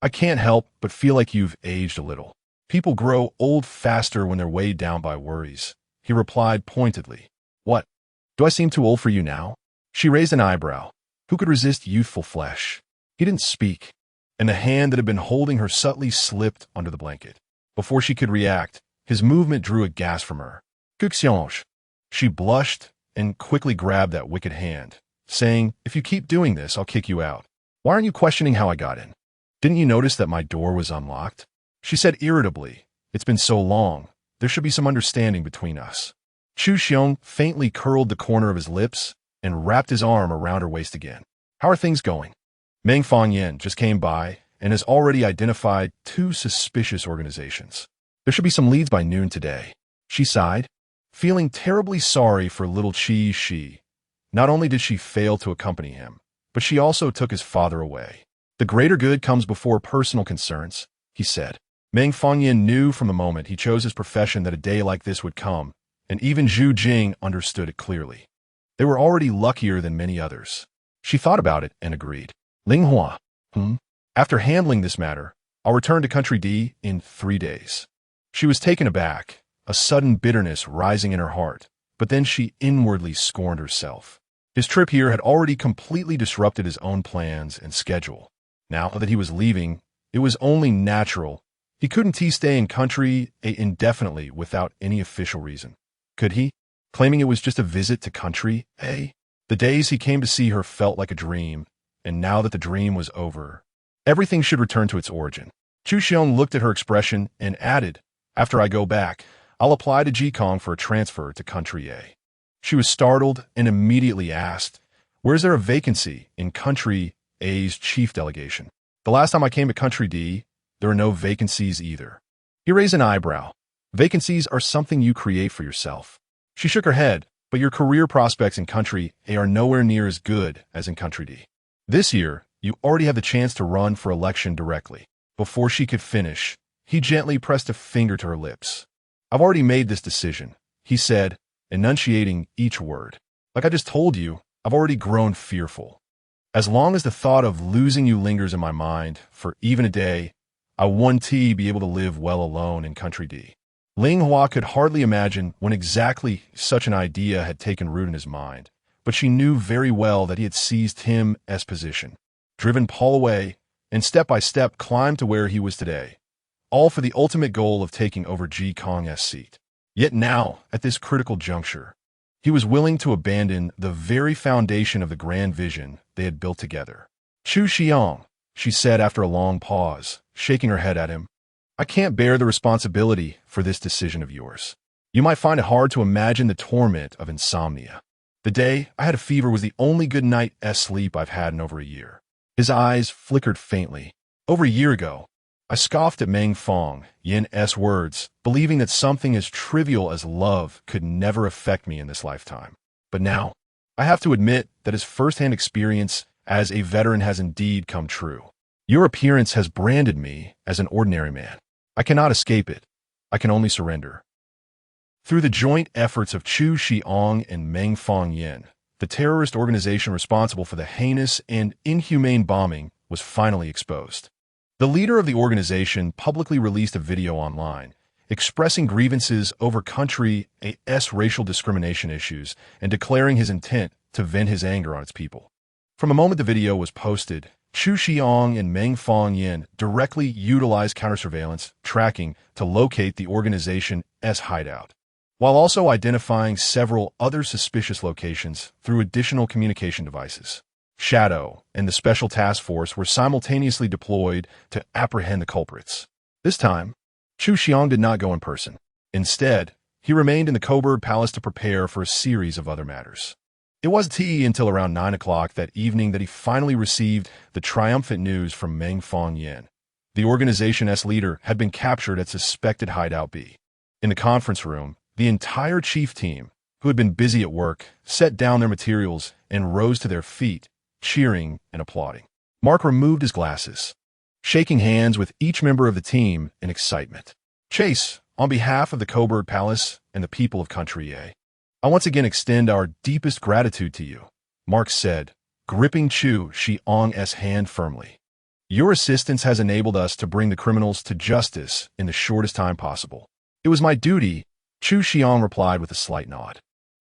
I can't help but feel like you've aged a little. People grow old faster when they're weighed down by worries, he replied pointedly. What? Do I seem too old for you now? She raised an eyebrow. Who could resist youthful flesh? He didn't speak, and the hand that had been holding her subtly slipped under the blanket. Before she could react, his movement drew a gasp from her. Qianqiu. She blushed and quickly grabbed that wicked hand, saying, if you keep doing this, I'll kick you out. Why aren't you questioning how I got in? Didn't you notice that my door was unlocked? She said irritably, it's been so long. There should be some understanding between us. Xiang faintly curled the corner of his lips and wrapped his arm around her waist again. How are things going? Meng Fangyan just came by and has already identified 2 suspicious organizations. There should be some leads by noon today. She sighed, feeling terribly sorry for little Qi. Not only did she fail to accompany him, but she also took his father away. The greater good comes before personal concerns, he said. Meng Fangyan knew from the moment he chose his profession that a day like this would come, and even Jing understood it clearly. They were already luckier than many others. She thought about it and agreed. Linghua, After handling this matter, I'll return to Country D in 3 days. She was taken aback, a sudden bitterness rising in her heart, but then she inwardly scorned herself. His trip here had already completely disrupted his own plans and schedule. Now that he was leaving, it was only natural. He couldn't stay in Country A indefinitely without any official reason. Could he? Claiming it was just a visit to Country A? The days he came to see her felt like a dream, and now that the dream was over, everything should return to its origin. Xiang looked at her expression and added, after I go back, I'll apply to GAGA for a transfer to Country A. She was startled and immediately asked, where's there a vacancy in Country A's chief delegation? The last time I came to Country D, there are no vacancies either. He raised an eyebrow. Vacancies are something you create for yourself. She shook her head, but your career prospects in Country A are nowhere near as good as in Country D. This year, you already have the chance to run for election directly. Before she could finish, he gently pressed a finger to her lips. I've already made this decision, he said, enunciating each word. Like I just told you, I've already grown fearful. As long as the thought of losing you lingers in my mind for even a day, I want to be able to live well alone in country D. Ling Hua could hardly imagine when exactly such an idea had taken root in his mind, but she knew very well that he had seized him as position, driven Paul away, and step by step climbed to where he was today, all for the ultimate goal of taking over Ji Kong's seat. Yet now, at this critical juncture, he was willing to abandon the very foundation of the grand vision they had built together. Chu Xiang, she said after a long pause, shaking her head at him, I can't bear the responsibility for this decision of yours. You might find it hard to imagine the torment of insomnia. The day I had a fever was the only good night's sleep I've had in over a year. His eyes flickered faintly. Over a year ago, I scoffed at Meng Fangyan's words, believing that something as trivial as love could never affect me in this lifetime. But now, I have to admit that his first-hand experience as a veteran has indeed come true. Your appearance has branded me as an ordinary man. I cannot escape it. I can only surrender. Through the joint efforts of Chu Xiang and Meng Fangyan, the terrorist organization responsible for the heinous and inhumane bombing was finally exposed. The leader of the organization publicly released a video online, expressing grievances over country's racial discrimination issues and declaring his intent to vent his anger on its people. From the moment the video was posted, Chu Xiang and Meng Fangyan directly utilized counter-surveillance tracking to locate the organization's hideout, while also identifying several other suspicious locations through additional communication devices. Shadow and the Special Task Force were simultaneously deployed to apprehend the culprits. This time, Chu Xiang did not go in person. Instead, he remained in the Coburg Palace to prepare for a series of other matters. It wasn't until around 9 o'clock that evening that he finally received the triumphant news from Meng Fangyan. The organization's leader had been captured at suspected Hideout B. In the conference room, the entire chief team, who had been busy at work, set down their materials and rose to their feet, cheering and applauding. Mark removed his glasses, shaking hands with each member of the team in excitement. Chase, on behalf of the Coburg Palace and the people of Country A, I once again extend our deepest gratitude to you, Mark said, gripping Chu Xiang's hand firmly. Your assistance has enabled us to bring the criminals to justice in the shortest time possible. It was my duty, Chu Xiang replied with a slight nod.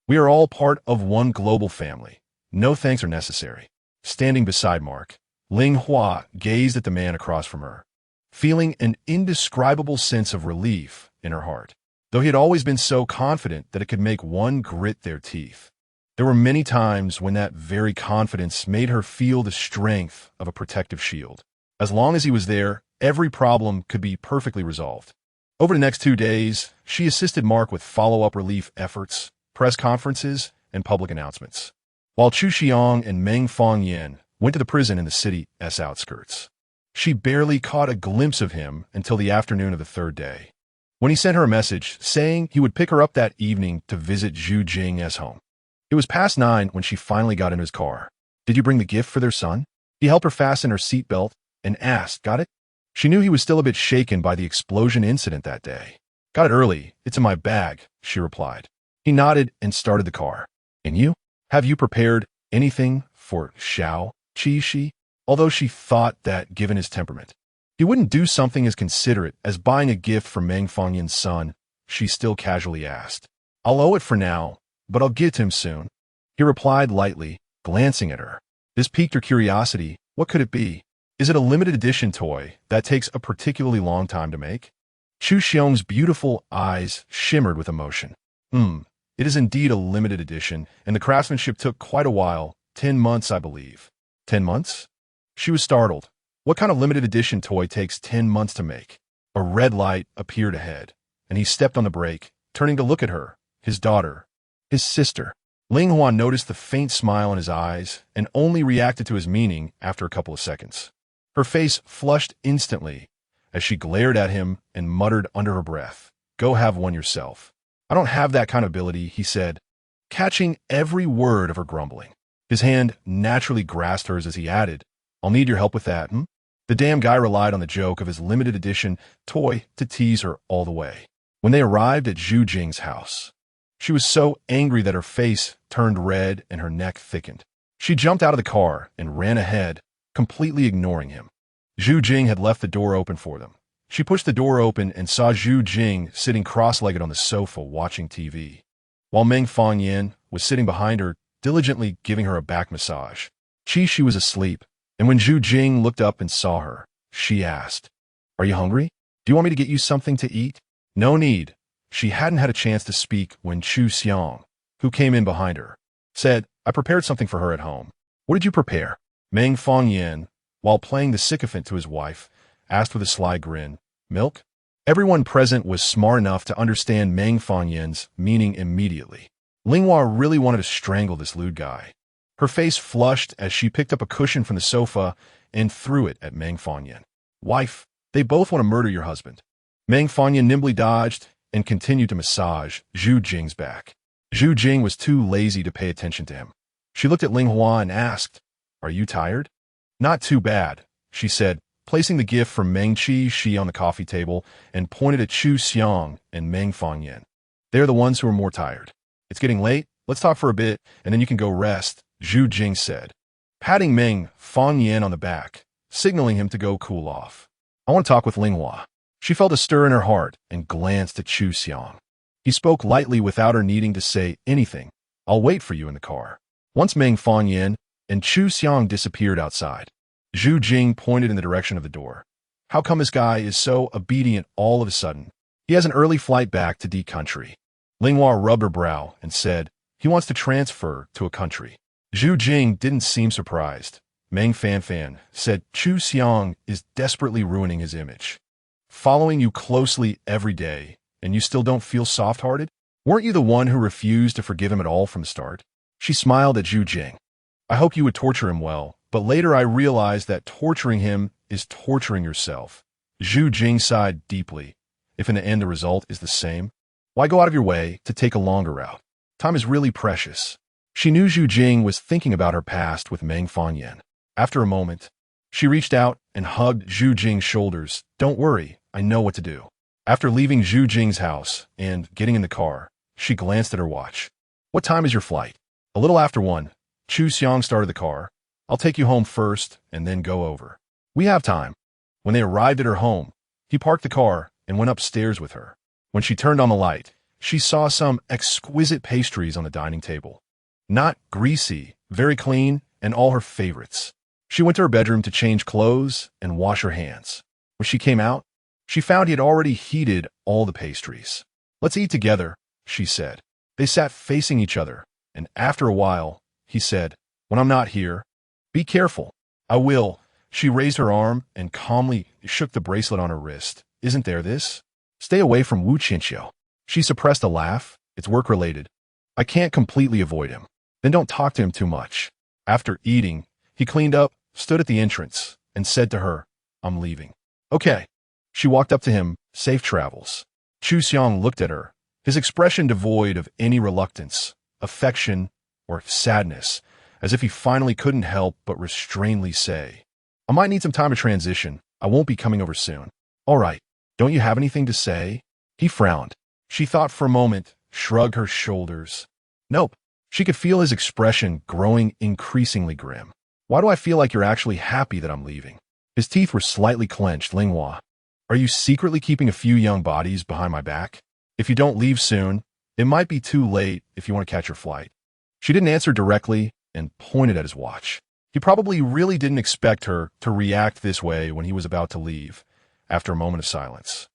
We are all part of one global family. No thanks are necessary. Standing beside Mark, Ling Hua gazed at the man across from her, feeling an indescribable sense of relief in her heart. Though he had always been so confident that it could make one grit their teeth, there were many times when that very confidence made her feel the strength of a protective shield. As long as he was there, every problem could be perfectly resolved. Over the next 2 days, she assisted Mark with follow-up relief efforts, press conferences, and public announcements, while Chu Xiang and Meng Fangyan went to the prison in the city's outskirts. She barely caught a glimpse of him until the afternoon of the 3rd day, when he sent her a message saying he would pick her up that evening to visit Jing's home. It was past 9 when she finally got into his car. Did you bring the gift for their son? He helped her fasten her seatbelt and asked, got it? She knew he was still a bit shaken by the explosion incident that day. Got it early. It's in my bag, she replied. He nodded and started the car. And you? Have you prepared anything for Xiao Qi? Although she thought that, given his temperament, he wouldn't do something as considerate as buying a gift for Meng Fangyan's son, she still casually asked. I'll owe it for now, but I'll get it to him soon. He replied lightly, glancing at her. This piqued her curiosity. What could it be? Is it a limited edition toy that takes a particularly long time to make? Chu Xiang's beautiful eyes shimmered with emotion. It is indeed a limited edition, and the craftsmanship took quite a while, 10 months, I believe. 10 months? She was startled. What kind of limited edition toy takes 10 months to make? A red light appeared ahead, and he stepped on the brake, turning to look at her, his daughter, his sister. Ling Hua noticed the faint smile in his eyes and only reacted to his meaning after a couple of seconds. Her face flushed instantly as she glared at him and muttered under her breath, Go have one yourself. I don't have that kind of ability, he said, catching every word of her grumbling. His hand naturally grasped hers as he added, I'll need your help with that, The damn guy relied on the joke of his limited edition toy to tease her all the way. When they arrived at Jing's house, she was so angry that her face turned red and her neck thickened. She jumped out of the car and ran ahead, completely ignoring him. Jing had left the door open for them. She pushed the door open and saw Jing sitting cross-legged on the sofa watching TV, while Fangyan was sitting behind her, diligently giving her a back massage. She was asleep, and when Jing looked up and saw her, she asked, "Are you hungry? Do you want me to get you something to eat?" "No need." She hadn't had a chance to speak when Xiang, who came in behind her, said, "I prepared something for her at home." "What did you prepare?" Fangyan, while playing the sycophant to his wife, asked with a sly grin. "Milk?" Everyone present was smart enough to understand Fangyan's meaning immediately. Ling really wanted to strangle this lewd guy. Her face flushed as she picked up a cushion from the sofa and threw it at Fangyan. "Wife, they both want to murder your husband." Fangyan nimbly dodged and continued to massage Jing's back. Jing was too lazy to pay attention to him. She looked at Ling and asked, "Are you tired?" "Not too bad," she said, placing the gift from Meng on the coffee table and pointed at Xiang and Fangyan. "They're the ones who are more tired. It's getting late. Let's talk for a bit, and then you can go rest," Jing said, patting Fangyan on the back, signaling him to go cool off. "I want to talk with Ling." She felt a stir in her heart and glanced at Xiang. He spoke lightly without her needing to say anything. "I'll wait for you in the car." Once Fangyan and Xiang disappeared outside, Jing pointed in the direction of the door. "How come this guy is so obedient all of a sudden? He has an early flight back to D country." Ling rubbed her brow and said, "He wants to transfer to a country." Jing didn't seem surprised. Fangyan said, "Xiang is desperately ruining his image. Following you closely every day, and you still don't feel soft-hearted? Weren't you the one who refused to forgive him at all from the start?" She smiled at Jing. "I hope you would torture him well, but later I realized that torturing him is torturing yourself." Jing sighed deeply. "If in the end the result is the same, why go out of your way to take a longer route? Time is really precious." She knew Jing was thinking about her past with Fangyan. After a moment, she reached out and hugged Jing's shoulders. "Don't worry, I know what to do." After leaving Jing's house and getting in the car, she glanced at her watch. "What time is your flight?" "A little after 1. Xiang started the car. "I'll take you home first and then go over." "We have time." When they arrived at her home, he parked the car and went upstairs with her. When she turned on the light, she saw some exquisite pastries on the dining table. Not greasy, very clean, and all her favorites. She went to her bedroom to change clothes and wash her hands. When she came out, she found he had already heated all the pastries. "Let's eat together," she said. They sat facing each other, and after a while, he said, "When I'm not here, be careful." "I will." She raised her arm and calmly shook the bracelet on her wrist. "Isn't there this? Stay away from Qianqiu." She suppressed a laugh. "It's work-related. I can't completely avoid him." "Then don't talk to him too much." After eating, he cleaned up, stood at the entrance, and said to her, "I'm leaving." "Okay." She walked up to him. "Safe travels." Xiang looked at her, his expression devoid of any reluctance, affection, or sadness, as if he finally couldn't help but restrainedly say, "I might need some time to transition. I won't be coming over soon." "All right. Don't you have anything to say?" He frowned. She thought for a moment, shrugged her shoulders. "Nope." She could feel his expression growing increasingly grim. "Why do I feel like you're actually happy that I'm leaving?" His teeth were slightly clenched. "Ling, are you secretly keeping a few young bodies behind my back? If you don't leave soon, it might be too late if you want to catch your flight." She didn't answer directly and pointed at his watch. He probably really didn't expect her to react this way when he was about to leave. After a moment of silence,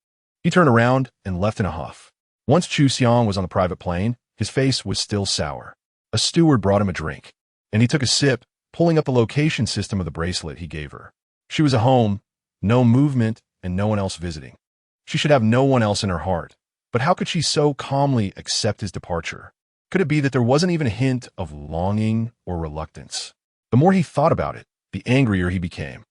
he turned around and left in a huff. Once Xiang was on the private plane, his face was still sour. A steward brought him a drink, and he took a sip, pulling up the location system of the bracelet he gave her. She was at home, no movement, and no one else visiting. She should have no one else in her heart, but how could she so calmly accept his departure? Could it be that there wasn't even a hint of longing or reluctance? The more he thought about it, the angrier he became,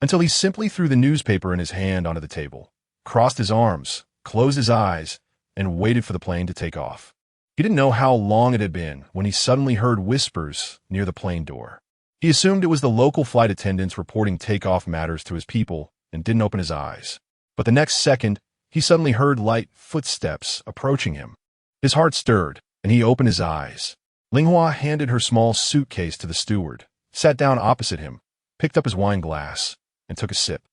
until he simply threw the newspaper in his hand onto the table, crossed his arms, closed his eyes, and waited for the plane to take off. He didn't know how long it had been when he suddenly heard whispers near the plane door. He assumed it was the local flight attendants reporting takeoff matters to his people and didn't open his eyes. But the next second, he suddenly heard light footsteps approaching him. His heart stirred, and he opened his eyes. Linghua handed her small suitcase to the steward, sat down opposite him, picked up his wine glass, and took a sip.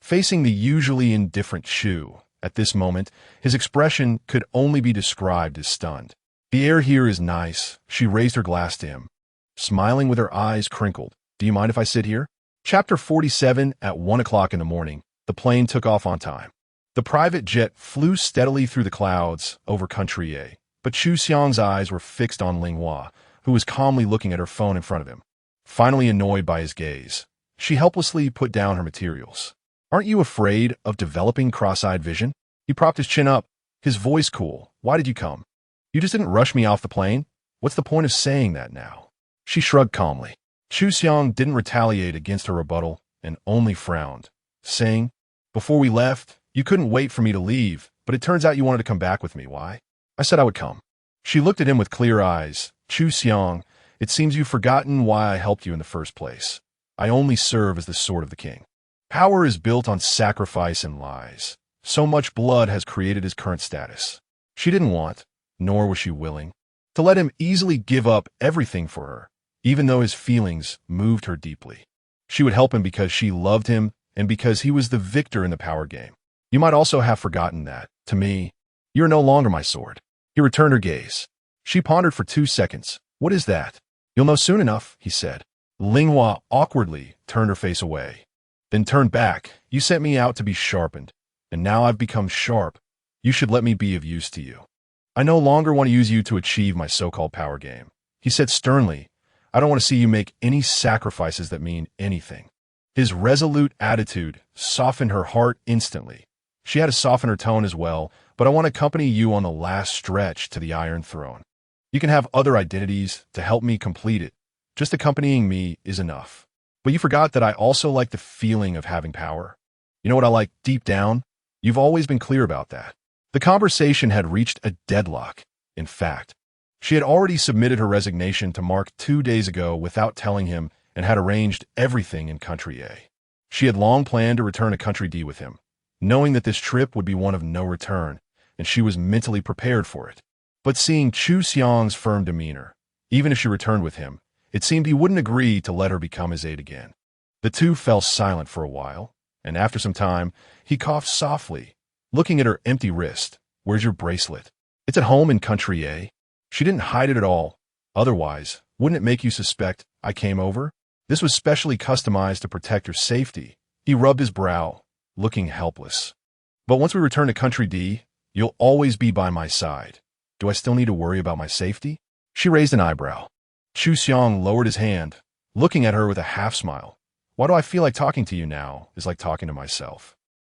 Facing the usually indifferent Chu, at this moment, his expression could only be described as stunned. The air here is nice, she raised her glass to him, smiling with her eyes crinkled. Do you mind if I sit here? Chapter 47. At 1 o'clock in the morning, the plane took off on time. The private jet flew steadily through the clouds over country A, but Chu Xiang's eyes were fixed on Linghua, who was calmly looking at her phone in front of him. Finally annoyed by his gaze, she helplessly put down her materials. Aren't you afraid of developing cross-eyed vision? He propped his chin up, his voice cool. Why did you come? You just didn't rush me off the plane? What's the point of saying that now? She shrugged calmly. Chu Xiang didn't retaliate against her rebuttal and only frowned, saying, Before we left, you couldn't wait for me to leave, but it turns out you wanted to come back with me. Why? I said I would come. She looked at him with clear eyes. Chu Xiang, it seems you've forgotten why I helped you in the first place. I only serve as the sword of the king. Power is built on sacrifice and lies. So much blood has created his current status. She didn't want, nor was she willing, to let him easily give up everything for her, even though his feelings moved her deeply. She would help him because she loved him and because he was the victor in the power game. You might also have forgotten that, to me, you are no longer my sword. He returned her gaze. She pondered for 2 seconds. What is that? You'll know soon enough, he said. Linghua awkwardly turned her face away, then turned back. You sent me out to be sharpened, and now I've become sharp. You should let me be of use to you. I no longer want to use you to achieve my so-called power game, he said sternly. I don't want to see you make any sacrifices that mean anything. His resolute attitude softened her heart instantly. She had to soften her tone as well, but I want to accompany you on the last stretch to the Iron Throne. You can have other identities to help me complete it. Just accompanying me is enough. But you forgot that I also like the feeling of having power. You know what I like deep down? You've always been clear about that. The conversation had reached a deadlock. In fact, she had already submitted her resignation to Mark 2 days ago without telling him and had arranged everything in Country A. She had long planned to return to Country D with him, knowing that this trip would be one of no return, and she was mentally prepared for it. But seeing Chu Xiang's firm demeanor, even if she returned with him, it seemed he wouldn't agree to let her become his aide again. The two fell silent for a while, and after some time, he coughed softly, looking at her empty wrist. Where's your bracelet? It's at home in Country A. She didn't hide it at all. Otherwise, wouldn't it make you suspect I came over? This was specially customized to protect her safety. He rubbed his brow, looking helpless. But once we return to Country D, you'll always be by my side. Do I still need to worry about my safety? She raised an eyebrow. Chu Xiang lowered his hand, looking at her with a half-smile. Why do I feel like talking to you now is like talking to myself?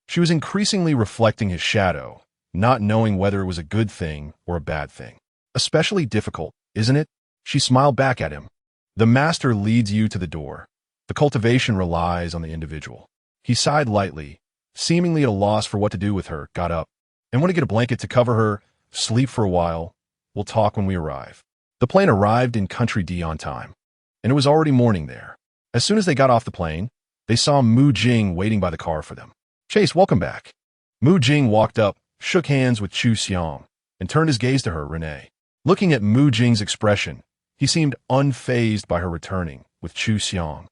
She was increasingly reflecting his shadow, not knowing whether it was a good thing or a bad thing. Especially difficult, isn't it? She smiled back at him. The master leads you to the door. The cultivation relies on the individual. He sighed lightly, seemingly at a loss for what to do with her, got up. And want to get a blanket to cover her, sleep for a while. We'll talk when we arrive. The plane arrived in Country D on time, and it was already morning there. As soon as they got off the plane, they saw Mu Jing waiting by the car for them. Chase, welcome back. Mu Jing walked up, shook hands with Chu Xiang, and turned his gaze to her, Renee. Looking at Mu Jing's expression, he seemed unfazed by her returning with Chu Xiang.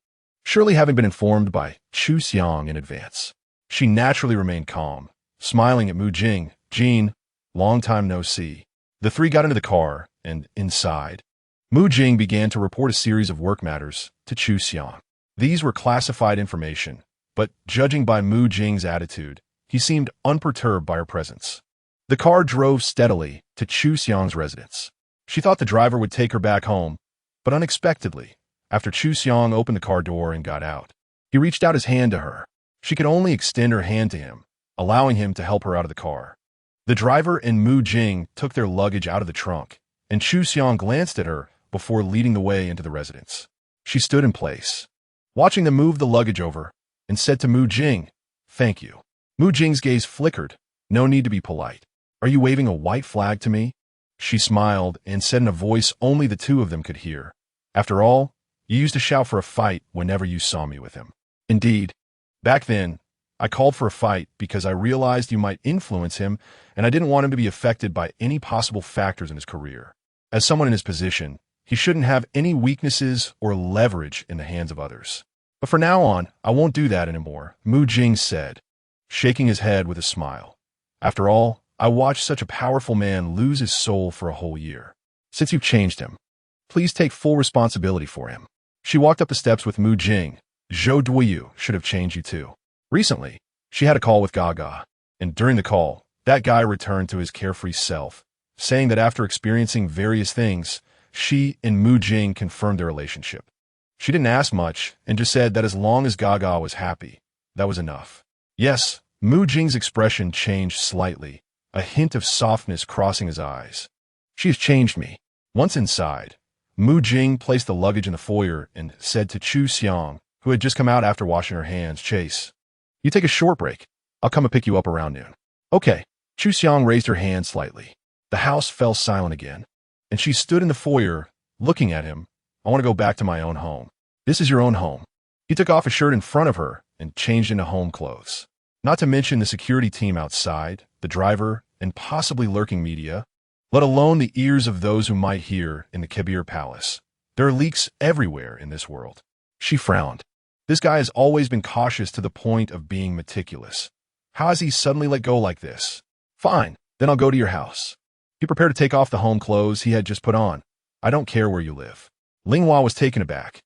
Surely having been informed by Chu Xiang in advance, she naturally remained calm, smiling at Mu Jing. Jean, long time no see. The three got into the car, and inside, Mu Jing began to report a series of work matters to Chu Xiang. These were classified information, but judging by Mu Jing's attitude, he seemed unperturbed by her presence. The car drove steadily to Chu Xiang's residence. She thought the driver would take her back home, but unexpectedly, after Chu Xiang opened the car door and got out, he reached out his hand to her. She could only extend her hand to him, allowing him to help her out of the car. The driver and Mu Jing took their luggage out of the trunk, and Chu Xiang glanced at her before leading the way into the residence. She stood in place, watching them move the luggage over, and said to Mu Jing, "Thank you." Mu Jing's gaze flickered. No need to be polite. Are you waving a white flag to me? She smiled and said in a voice only the two of them could hear. After all, you used to shout for a fight whenever you saw me with him. Indeed. Back then, I called for a fight because I realized you might influence him, and I didn't want him to be affected by any possible factors in his career. As someone in his position, He shouldn't have any weaknesses or leverage in the hands of others. But for now on, I won't do that anymore, Jing said, shaking his head with a smile. After all, I watched such a powerful man lose his soul for a whole year. Since you've changed him, please take full responsibility for him. She walked up the steps with Jing. Zhou Duiyu should have changed you too. Recently, she had a call with GAGA, and during the call, that guy returned to his carefree self, saying that after experiencing various things, she and Jing confirmed their relationship. She didn't ask much and just said that as long as GAGA was happy, that was enough. Yes, Jing's expression changed slightly, a hint of softness crossing his eyes. She has changed me. Once inside, Jing placed the luggage in the foyer and said to Xiang, who had just come out after washing her hands, "Chase, you take a short break. I'll come and pick you up around noon." "Okay." Xiang raised her hand slightly. The house fell silent again, and she stood in the foyer, looking at him. "I want to go back to my own home." "This is your own home." He took off a shirt in front of her and changed into home clothes. Not to mention the security team outside, the driver, and possibly lurking media, let alone the ears of those who might hear in the Kebir Palace. There are leaks everywhere in this world. She frowned. This guy has always been cautious to the point of being meticulous. How has he suddenly let go like this? "Fine, then I'll go to your house." He prepared to take off the home clothes he had just put on. "I don't care where you live." Ling was taken aback.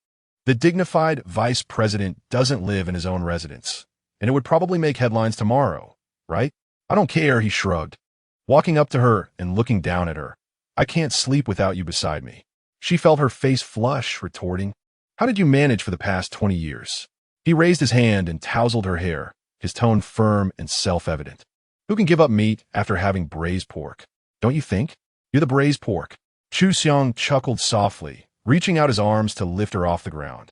The dignified vice president doesn't live in his own residence, and it would probably make headlines tomorrow, right? "I don't care," he shrugged, walking up to her and looking down at her. "I can't sleep without you beside me." She felt her face flush, retorting, "How did you manage for the past 20 years? He raised his hand and tousled her hair, his tone firm and self-evident. "Who can give up meat after having braised pork? Don't you think? You're the braised pork." Xiang chuckled softly, reaching out his arms to lift her off the ground,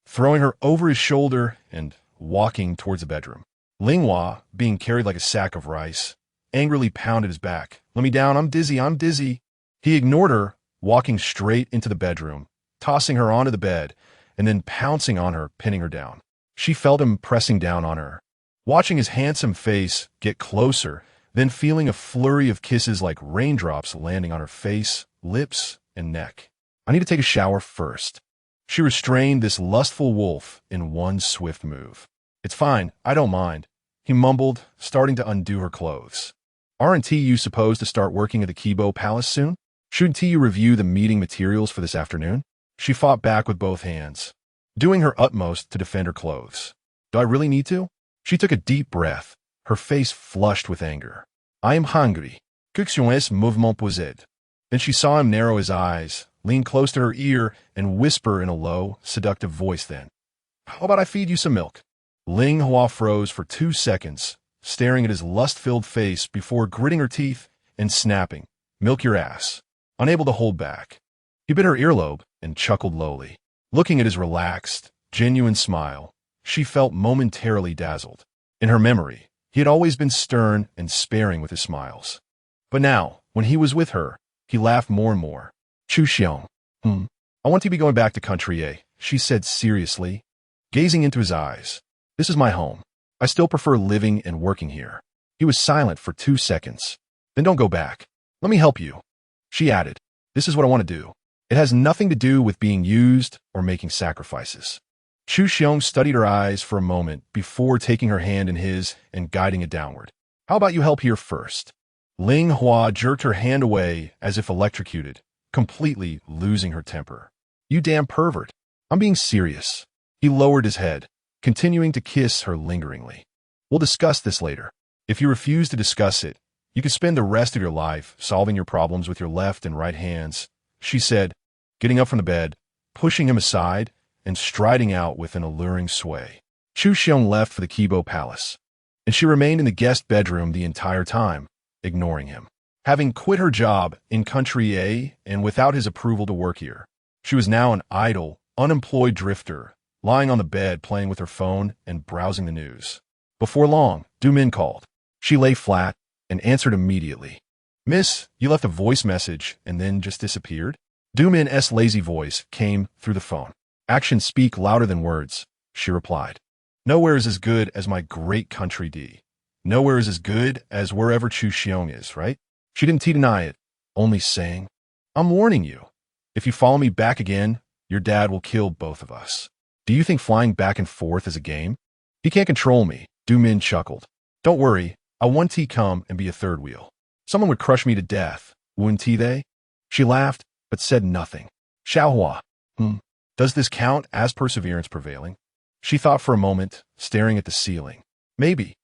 throwing her over his shoulder and walking towards the bedroom. Ling, being carried like a sack of rice, angrily pounded his back. "Let me down, I'm dizzy, I'm dizzy." He ignored her, walking straight into the bedroom, tossing her onto the bed, and then pouncing on her, pinning her down. She felt him pressing down on her, watching his handsome face get closer, then feeling a flurry of kisses like raindrops landing on her face, lips, and neck. "I need to take a shower first." She restrained this lustful wolf in one swift move. "It's fine, I don't mind," he mumbled, starting to undo her clothes. "Aren't you supposed to start working at the Kebir Palace soon? Shouldn't you review the meeting materials for this afternoon?" She fought back with both hands, doing her utmost to defend her clothes. "Do I really need to?" She took a deep breath, her face flushed with anger. "I am hungry." Qianqiu's mouvement posed. Then she saw him narrow his eyes, lean close to her ear, and whisper in a low, seductive voice then, "How about I feed you some milk?" Ling froze for 2 seconds, staring at his lust-filled face before gritting her teeth and snapping, "Milk your ass." Unable to hold back, he bit her earlobe and chuckled lowly. Looking at his relaxed, genuine smile, she felt momentarily dazzled. In her memory, he had always been stern and sparing with his smiles. But now, when he was with her, he laughed more and more. "Xiang, I want to be going back to country A," she said seriously, gazing into his eyes. "This is my home. I still prefer living and working here." He was silent for 2 seconds. "Then don't go back. Let me help you." She added, "This is what I want to do. It has nothing to do with being used or making sacrifices." Xiang studied her eyes for a moment before taking her hand in his and guiding it downward. "How about you help here first?" Ling jerked her hand away as if electrocuted, completely losing her temper. "You damn pervert. I'm being serious." He lowered his head, continuing to kiss her lingeringly. "We'll discuss this later. If you refuse to discuss it, you can spend the rest of your life solving your problems with your left and right hands," she said, getting up from the bed, pushing him aside, and striding out with an alluring sway. Xiang left for the Kebir Palace, and she remained in the guest bedroom the entire time, ignoring him. Having quit her job in Country A and without his approval to work here, she was now an idle, unemployed drifter, lying on the bed playing with her phone and browsing the news. Before long, Min called. She lay flat and answered immediately. "Miss, you left a voice message and then just disappeared?" Min's lazy voice came through the phone. "Actions speak louder than words," she replied. "Nowhere is as good as my great country D. Nowhere is as good as wherever Xiang is, right?" She didn't deny it, only saying, "I'm warning you. If you follow me back again, your dad will kill both of us. Do you think flying back and forth is a game? He can't control me, Du Min chuckled. Don't worry, I'll one T come and be a third wheel. Someone would crush me to death, wouldn't they? She laughed, but said nothing. Xiaohua. Does this count as perseverance prevailing? She thought for a moment, staring at the ceiling. Maybe.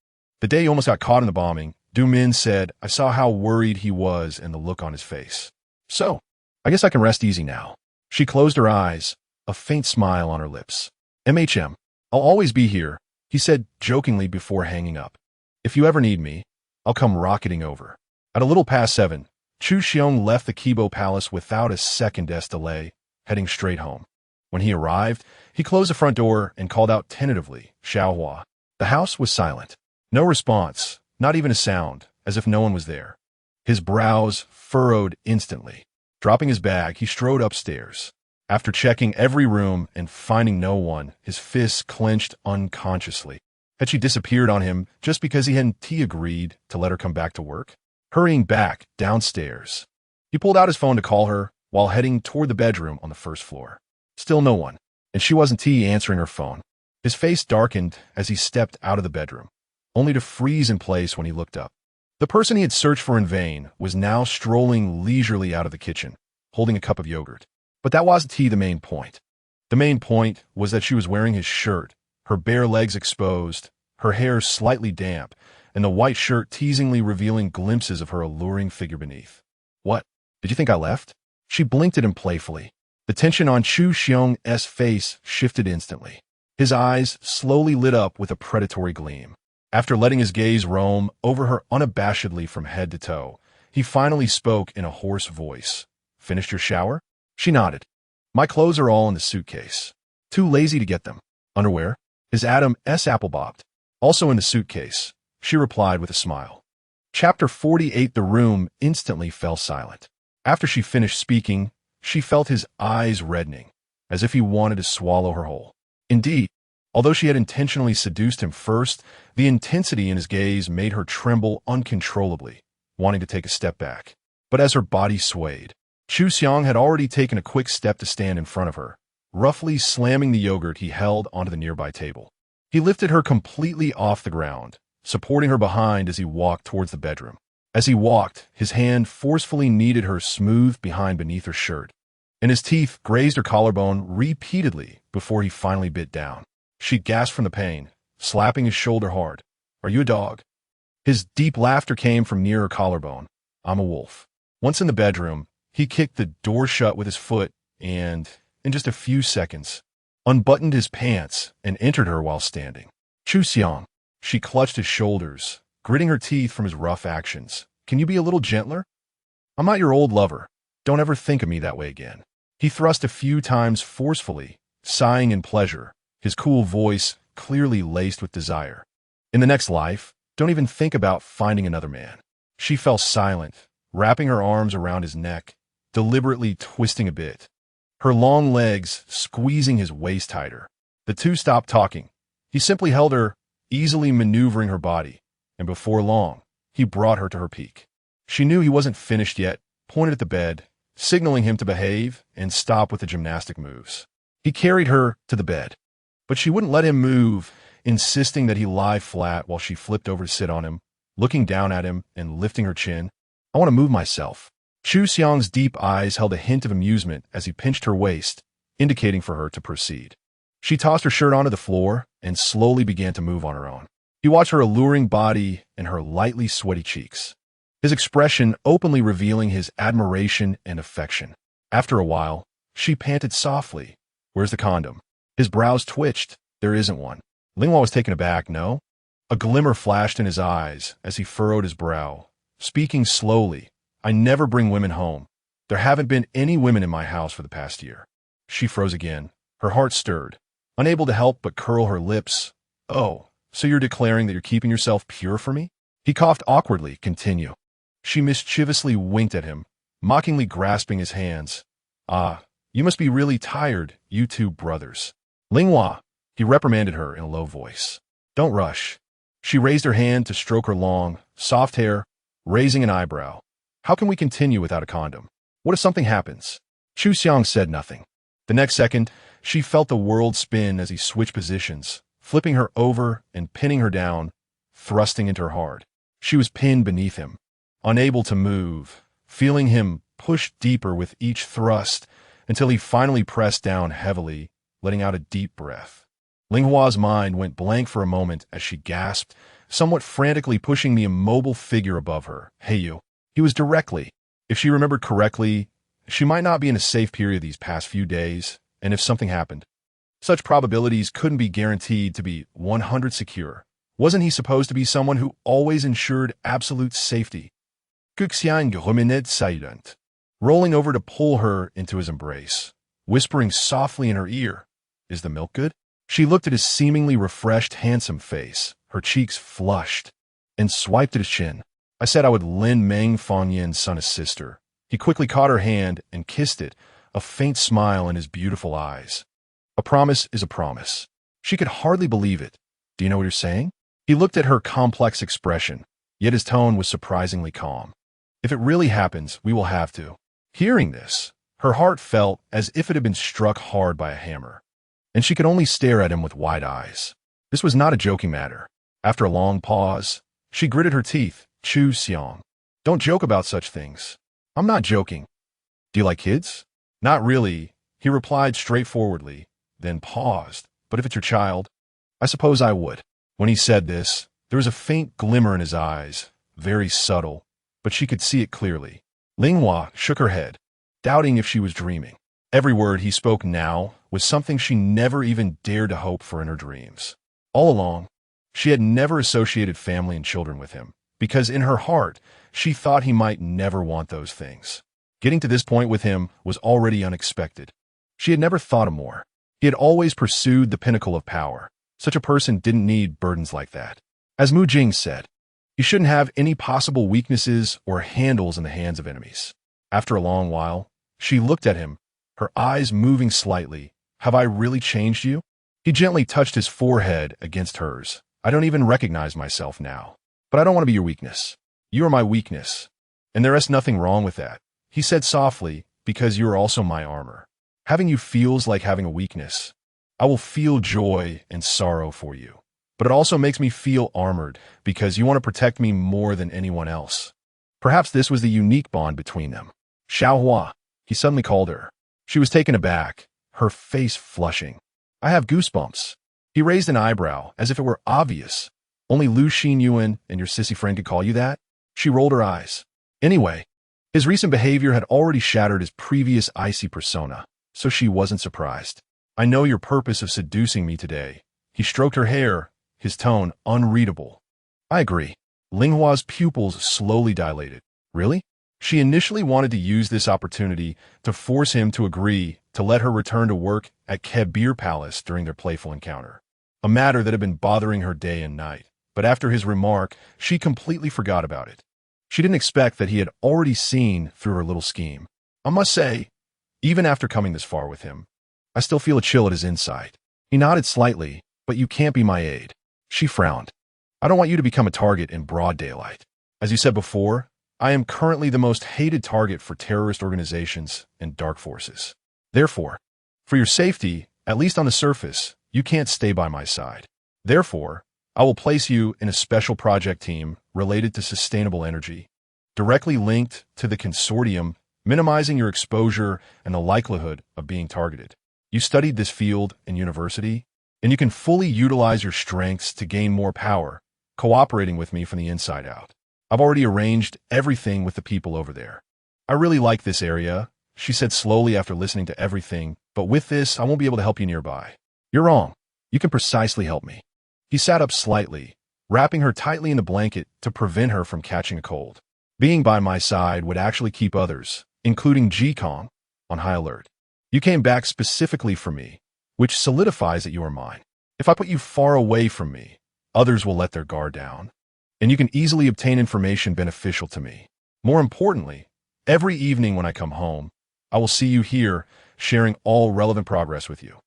The day he almost got caught in the bombing, Du Min said, I saw how worried he was and the look on his face. So, I guess I can rest easy now. She closed her eyes, a faint smile on her lips. MHM, I'll always be here, he said jokingly before hanging up. If you ever need me, I'll come rocketing over. At a little past 7, Chu Xiong left the Kibo Palace without a second's delay, heading straight home. When he arrived, he closed the front door and called out tentatively, Xiaohua. The house was silent. No response, not even a sound, as if no one was there. His brows furrowed instantly. Dropping his bag, he strode upstairs. After checking every room and finding no one, his fists clenched unconsciously. Had she disappeared on him just because he hadn't agreed to let her come back to work? Hurrying back downstairs, he pulled out his phone to call her while heading toward the bedroom on the first floor. Still no one, and she wasn't answering her phone. His face darkened as he stepped out of the bedroom, only to freeze in place when he looked up. The person he had searched for in vain was now strolling leisurely out of the kitchen, holding a cup of yogurt. But that wasn't the main point. The main point was that she was wearing his shirt, her bare legs exposed, her hair slightly damp, and the white shirt teasingly revealing glimpses of her alluring figure beneath. What? Did you think I left? She blinked at him playfully. The tension on Chu Xiong's face shifted instantly. His eyes slowly lit up with a predatory gleam. After letting his gaze roam over her unabashedly from head to toe, he finally spoke in a hoarse voice. Finished your shower? She nodded. My clothes are all in the suitcase. Too lazy to get them. Underwear? His Adam's apple bobbed. Also in the suitcase, she replied with a smile. Chapter 48. The room instantly fell silent. After she finished speaking, she felt his eyes reddening, as if he wanted to swallow her whole. Indeed, although she had intentionally seduced him first, the intensity in his gaze made her tremble uncontrollably, wanting to take a step back. But as her body swayed, Chu Xiang had already taken a quick step to stand in front of her, roughly slamming the yogurt he held onto the nearby table. He lifted her completely off the ground, supporting her behind as he walked towards the bedroom. As he walked, his hand forcefully kneaded her smooth beneath her shirt, and his teeth grazed her collarbone repeatedly before he finally bit down. She gasped from the pain, slapping his shoulder hard. Are you a dog? His deep laughter came from near her collarbone. I'm a wolf. Once in the bedroom, he kicked the door shut with his foot and, in just a few seconds, unbuttoned his pants and entered her while standing. Chu Xiang. She clutched his shoulders, gritting her teeth from his rough actions. Can you be a little gentler? I'm not your old lover. Don't ever think of me that way again. He thrust a few times forcefully, sighing in pleasure, his cool voice clearly laced with desire. In the next life, don't even think about finding another man. She fell silent, wrapping her arms around his neck, deliberately twisting a bit, her long legs squeezing his waist tighter. The two stopped talking. He simply held her, easily maneuvering her body, and before long, he brought her to her peak. She knew he wasn't finished yet, pointed at the bed, signaling him to behave and stop with the gymnastic moves. He carried her to the bed, but she wouldn't let him move, insisting that he lie flat while she flipped over to sit on him, looking down at him and lifting her chin. I want to move myself. Chu Xiang's deep eyes held a hint of amusement as he pinched her waist, indicating for her to proceed. She tossed her shirt onto the floor and slowly began to move on her own. He watched her alluring body and her lightly sweaty cheeks, his expression openly revealing his admiration and affection. After a while, she panted softly. Where's the condom? His brows twitched. There isn't one. Ling was taken aback, no? A glimmer flashed in his eyes as he furrowed his brow, speaking slowly. I never bring women home. There haven't been any women in my house for the past year. She froze again. Her heart stirred, unable to help but curl her lips. Oh, so you're declaring that you're keeping yourself pure for me? He coughed awkwardly. Continue. She mischievously winked at him, mockingly grasping his hands. Ah, you must be really tired, you two brothers. Linghua, he reprimanded her in a low voice. Don't rush. She raised her hand to stroke her long, soft hair, raising an eyebrow. How can we continue without a condom? What if something happens? Xiang said nothing. The next second, she felt the world spin as he switched positions, flipping her over and pinning her down, thrusting into her heart. She was pinned beneath him, unable to move, feeling him push deeper with each thrust until he finally pressed down heavily, letting out a deep breath. Ling Hua's mind went blank for a moment as she gasped, somewhat frantically pushing the immobile figure above her. Hey you. He was directly. If she remembered correctly, she might not be in a safe period these past few days, and if something happened, such probabilities couldn't be guaranteed to be 100 secure. Wasn't he supposed to be someone who always ensured absolute safety? Xiang remained silent, rolling over to pull her into his embrace, whispering softly in her ear, "Is the milk good?" She looked at his seemingly refreshed, handsome face, her cheeks flushed, and swiped at his chin. I said I would lend Meng Fangyan's son a sister. He quickly caught her hand and kissed it, a faint smile in his beautiful eyes. A promise is a promise. She could hardly believe it. Do you know what you're saying? He looked at her complex expression, yet his tone was surprisingly calm. If it really happens, we will have to. Hearing this, her heart felt as if it had been struck hard by a hammer, and she could only stare at him with wide eyes. This was not a joking matter. After a long pause, she gritted her teeth. Xiang, don't joke about such things. I'm not joking. Do you like kids? Not really, he replied straightforwardly, then paused. But if it's your child, I suppose I would. When he said this, there was a faint glimmer in his eyes, very subtle, but she could see it clearly. Ling Hua shook her head, doubting if she was dreaming. Every word he spoke now was something she never even dared to hope for in her dreams. All along, she had never associated family and children with him, because in her heart, she thought he might never want those things. Getting to this point with him was already unexpected. She had never thought of more. He had always pursued the pinnacle of power. Such a person didn't need burdens like that. As Jing said, he shouldn't have any possible weaknesses or handles in the hands of enemies. After a long while, she looked at him, her eyes moving slightly. Have I really changed you? He gently touched his forehead against hers. I don't even recognize myself now. But I don't want to be your weakness. You are my weakness, and there is nothing wrong with that, he said softly, because you are also my armor. Having you feels like having a weakness. I will feel joy and sorrow for you, but it also makes me feel armored because you want to protect me more than anyone else. Perhaps this was the unique bond between them. Xiaohua, he suddenly called her. She was taken aback, her face flushing. I have goosebumps. He raised an eyebrow, as if it were obvious. Only Lu Xinyuan and your sissy friend could call you that? She rolled her eyes. Anyway, his recent behavior had already shattered his previous icy persona, so she wasn't surprised. I know your purpose of seducing me today. He stroked her hair, his tone unreadable. I agree. Ling Hua's pupils slowly dilated. Really? She initially wanted to use this opportunity to force him to agree to let her return to work at Kebir Palace during their playful encounter, a matter that had been bothering her day and night. But after his remark, she completely forgot about it. She didn't expect that he had already seen through her little scheme. I must say, even after coming this far with him, I still feel a chill at his inside. He nodded slightly, but you can't be my aide. She frowned. I don't want you to become a target in broad daylight. As you said before, I am currently the most hated target for terrorist organizations and dark forces. Therefore, for your safety, at least on the surface, you can't stay by my side. Therefore, I will place you in a special project team related to sustainable energy, directly linked to the consortium, minimizing your exposure and the likelihood of being targeted. You studied this field in university, and you can fully utilize your strengths to gain more power, cooperating with me from the inside out. I've already arranged everything with the people over there. I really like this area, she said slowly after listening to everything, but with this, I won't be able to help you nearby. You're wrong. You can precisely help me. He sat up slightly, wrapping her tightly in the blanket to prevent her from catching a cold. Being by my side would actually keep others, including Jing, on high alert. You came back specifically for me, which solidifies that you are mine. If I put you far away from me, others will let their guard down, and you can easily obtain information beneficial to me. More importantly, every evening when I come home, I will see you here, sharing all relevant progress with you.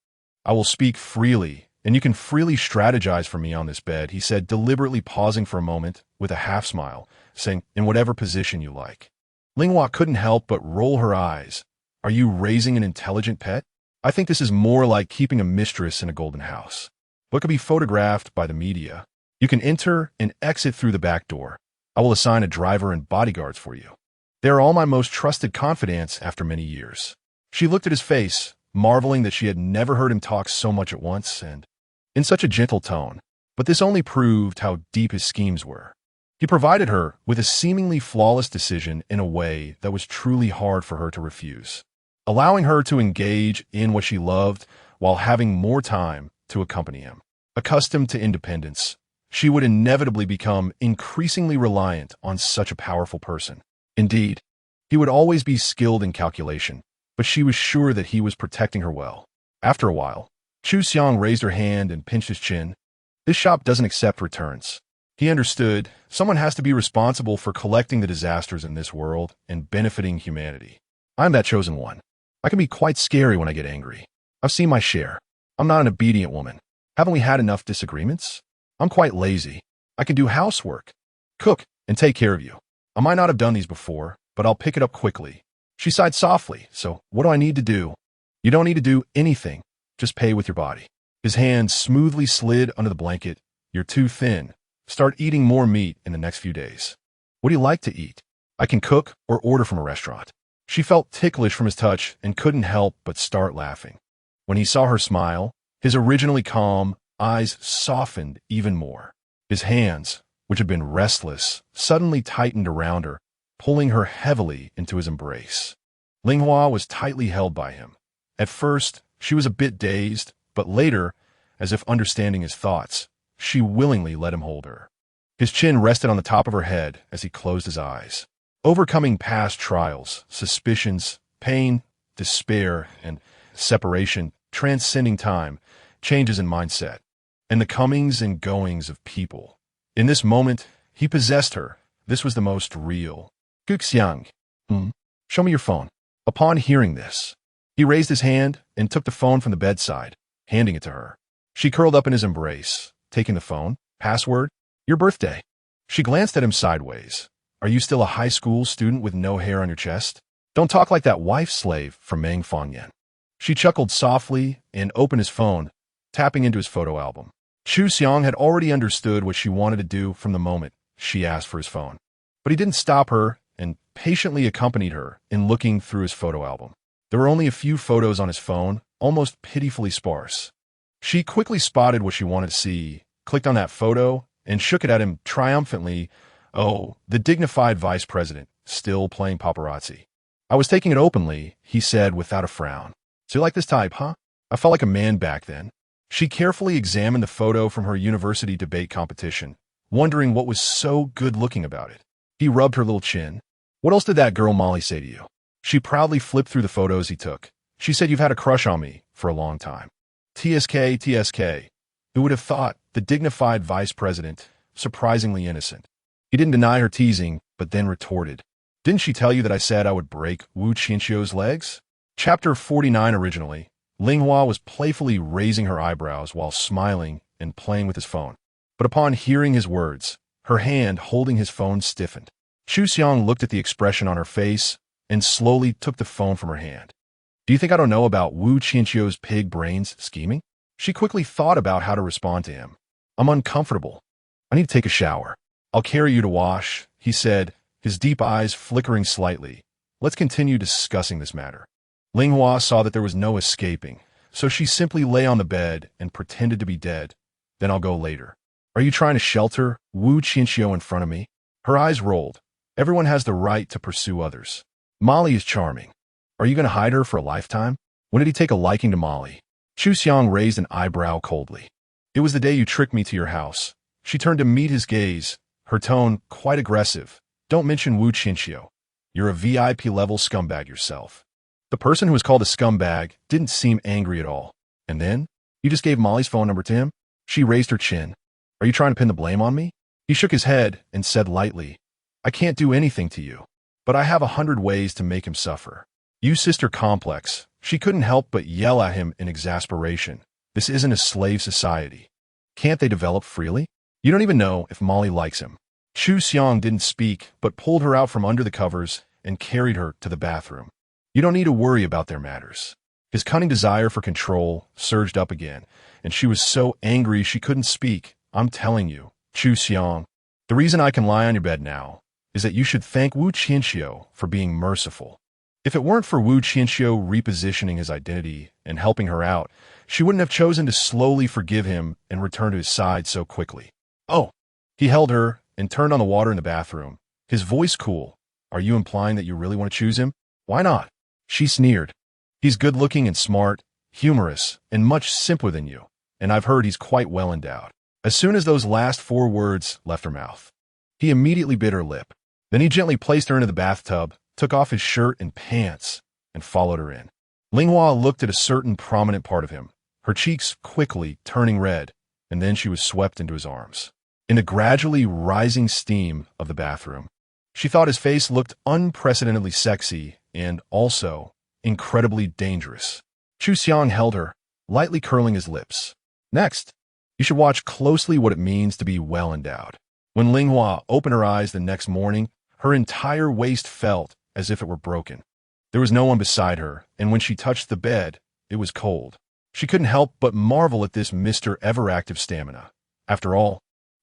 I will speak freely, and you can freely strategize for me on this bed, he said, deliberately pausing for a moment with a half smile, saying, in whatever position you like. Ling Hua couldn't help but roll her eyes. Are you raising an intelligent pet? I think this is more like keeping a mistress in a golden house. What could be photographed by the media? You can enter and exit through the back door. I will assign a driver and bodyguards for you. They are all my most trusted confidants after many years. She looked at his face, marveling that she had never heard him talk so much at once and in such a gentle tone. But this only proved how deep his schemes were. He provided her with a seemingly flawless decision in a way that was truly hard for her to refuse, allowing her to engage in what she loved while having more time to accompany him. Accustomed to independence, she would inevitably become increasingly reliant on such a powerful person. Indeed, he would always be skilled in calculation, but she was sure that he was protecting her well. After a while, Xiang raised her hand and pinched his chin. This shop doesn't accept returns. He understood someone has to be responsible for collecting the disasters in this world and benefiting humanity. I'm that chosen one. I can be quite scary when I get angry. I've seen my share. I'm not an obedient woman. Haven't we had enough disagreements? I'm quite lazy. I can do housework, cook, and take care of you. I might not have done these before, but I'll pick it up quickly. She sighed softly. So what do I need to do? You don't need to do anything. Just pay with your body. His hand smoothly slid under the blanket. You're too thin. Start eating more meat in the next few days. What do you like to eat? I can cook or order from a restaurant. She felt ticklish from his touch and couldn't help but start laughing. When he saw her smile, his originally calm eyes softened even more. His hands, which had been restless, suddenly tightened around her, pulling her heavily into his embrace. Ling was tightly held by him. At first, she was a bit dazed, but later, as if understanding his thoughts, she willingly let him hold her. His chin rested on the top of her head as he closed his eyes. Overcoming past trials, suspicions, pain, despair, and separation, transcending time, changes in mindset, and the comings and goings of people. In this moment, he possessed her. This was the most real. Xiang, show me your phone. Upon hearing this, he raised his hand and took the phone from the bedside, handing it to her. She curled up in his embrace, taking the phone. Password? Your birthday. She glanced at him sideways. Are you still a high school student with no hair on your chest? Don't talk like that wife slave from Meng Fangyan. She chuckled softly and opened his phone, tapping into his photo album. Xiang had already understood what she wanted to do from the moment she asked for his phone. But he didn't stop her and patiently accompanied her in looking through his photo album. There were only a few photos on his phone, almost pitifully sparse. She quickly spotted what she wanted to see, clicked on that photo, and shook it at him triumphantly. Oh, the dignified vice president, still playing paparazzi. I was taking it openly, he said without a frown. So you like this type, huh? I felt like a man back then. She carefully examined the photo from her university debate competition, wondering what was so good-looking about it. He rubbed her little chin. What else did that girl Molly say to you? She proudly flipped through the photos he took. She said you've had a crush on me for a long time. TSK. Who would have thought? The dignified vice president, surprisingly innocent. He didn't deny her teasing, but then retorted. Didn't she tell you that I said I would break Qianqiu's legs? Chapter 49 originally, Ling was playfully raising her eyebrows while smiling and playing with his phone. But upon hearing his words, her hand holding his phone stiffened. Xiang looked at the expression on her face and slowly took the phone from her hand. Do you think I don't know about Qianqiu's pig brains scheming? She quickly thought about how to respond to him. I'm uncomfortable. I need to take a shower. I'll carry you to wash, he said, his deep eyes flickering slightly. Let's continue discussing this matter. Ling saw that there was no escaping, so she simply lay on the bed and pretended to be dead. Then I'll go later. Are you trying to shelter Qianqiu in front of me? Her eyes rolled. Everyone has the right to pursue others. Molly is charming. Are you going to hide her for a lifetime? When did he take a liking to Molly? Xiang raised an eyebrow coldly. It was the day you tricked me to your house. She turned to meet his gaze, her tone quite aggressive. Don't mention Qianqiu. You're a VIP-level scumbag yourself. The person who was called a scumbag didn't seem angry at all. And then? You just gave Molly's phone number to him? She raised her chin. Are you trying to pin the blame on me? He shook his head and said lightly, I can't do anything to you, but I have 100 ways to make him suffer. You sister complex. She couldn't help but yell at him in exasperation. This isn't a slave society. Can't they develop freely? You don't even know if Molly likes him. Xiang didn't speak, but pulled her out from under the covers and carried her to the bathroom. You don't need to worry about their matters. His cunning desire for control surged up again, and she was so angry she couldn't speak. I'm telling you, Xiang, the reason I can lie on your bed now is that you should thank Wu Qianqiu for being merciful. If it weren't for Wu Qianqiu repositioning his identity and helping her out, she wouldn't have chosen to slowly forgive him and return to his side so quickly. Oh, he held her and turned on the water in the bathroom, his voice cool. Are you implying that you really want to choose him? Why not? She sneered. He's good-looking and smart, humorous, and much simpler than you, and I've heard he's quite well endowed. As soon as those last 4 words left her mouth, he immediately bit her lip. Then he gently placed her into the bathtub, took off his shirt and pants, and followed her in. Ling looked at a certain prominent part of him, her cheeks quickly turning red, and then she was swept into his arms. In the gradually rising steam of the bathroom, she thought his face looked unprecedentedly sexy and also incredibly dangerous. Xiang held her, lightly curling his lips. Next, you should watch closely what it means to be well endowed. When Ling opened her eyes the next morning, her entire waist felt as if it were broken. There was no one beside her, and when she touched the bed, it was cold. She couldn't help but marvel at this Mr. Ever-active stamina. After all,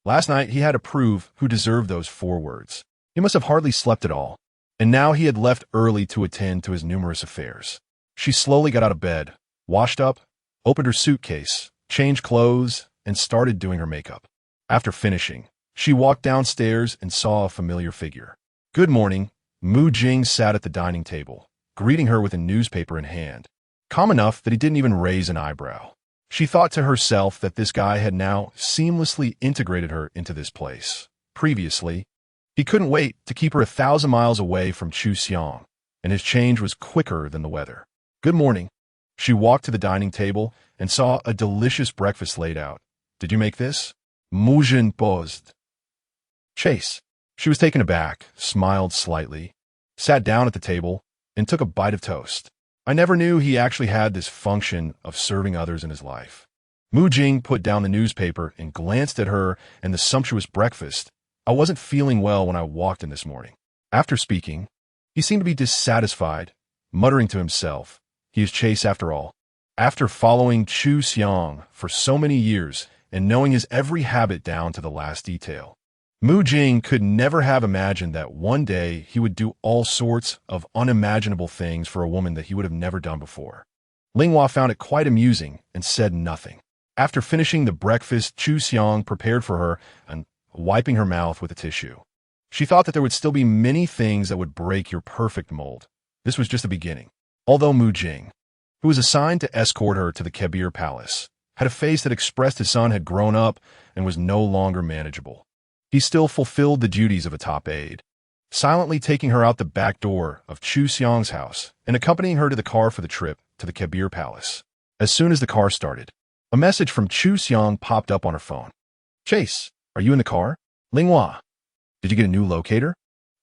last night he had to prove who deserved those 4 words. He must have hardly slept at all, and now he had left early to attend to his numerous affairs. She slowly got out of bed, washed up, opened her suitcase, changed clothes, and started doing her makeup. After finishing, she walked downstairs and saw a familiar figure. Good morning. Jing sat at the dining table, greeting her with a newspaper in hand, calm enough that he didn't even raise an eyebrow. She thought to herself that this guy had now seamlessly integrated her into this place. Previously, he couldn't wait to keep her 1,000 miles away from Xiang, and his change was quicker than the weather. Good morning. She walked to the dining table and saw a delicious breakfast laid out. Did you make this? Jing paused. Chase. She was taken aback, smiled slightly, sat down at the table, and took a bite of toast. I never knew he actually had this function of serving others in his life. Jing put down the newspaper and glanced at her and the sumptuous breakfast. I wasn't feeling well when I walked in this morning. After speaking, he seemed to be dissatisfied, muttering to himself, he is Chase after all. After following Xiang for so many years and knowing his every habit down to the last detail, Jing could never have imagined that one day he would do all sorts of unimaginable things for a woman that he would have never done before. Ling found it quite amusing and said nothing. After finishing the breakfast, Xiang prepared for her and wiping her mouth with a tissue. She thought that there would still be many things that would break your perfect mold. This was just the beginning. Although Jing, who was assigned to escort her to the Kebir Palace, had a face that expressed his son had grown up and was no longer manageable, he still fulfilled the duties of a top aide, silently taking her out the back door of Xiang's house and accompanying her to the car for the trip to the Kebir Palace. As soon as the car started, a message from Xiang popped up on her phone. Chase, are you in the car? Ling did you get a new locator?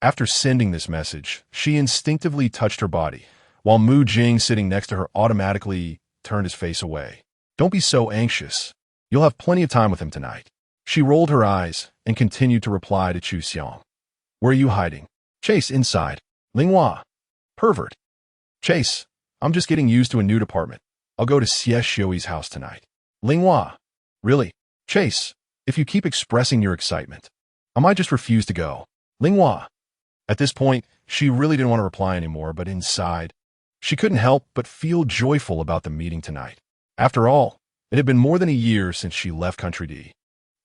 After sending this message, she instinctively touched her body, while Jing sitting next to her automatically turned his face away. Don't be so anxious. You'll have plenty of time with him tonight. She rolled her eyes and continued to reply to Xiang. Where are you hiding? Chase, inside. Ling pervert. Chase, I'm just getting used to a new department. I'll go to Xinyuan's house tonight. Ling really? Chase, if you keep expressing your excitement, I might just refuse to go. Ling At this point, she really didn't want to reply anymore, but inside, she couldn't help but feel joyful about the meeting tonight. After all, it had been more than a year since she left Country D,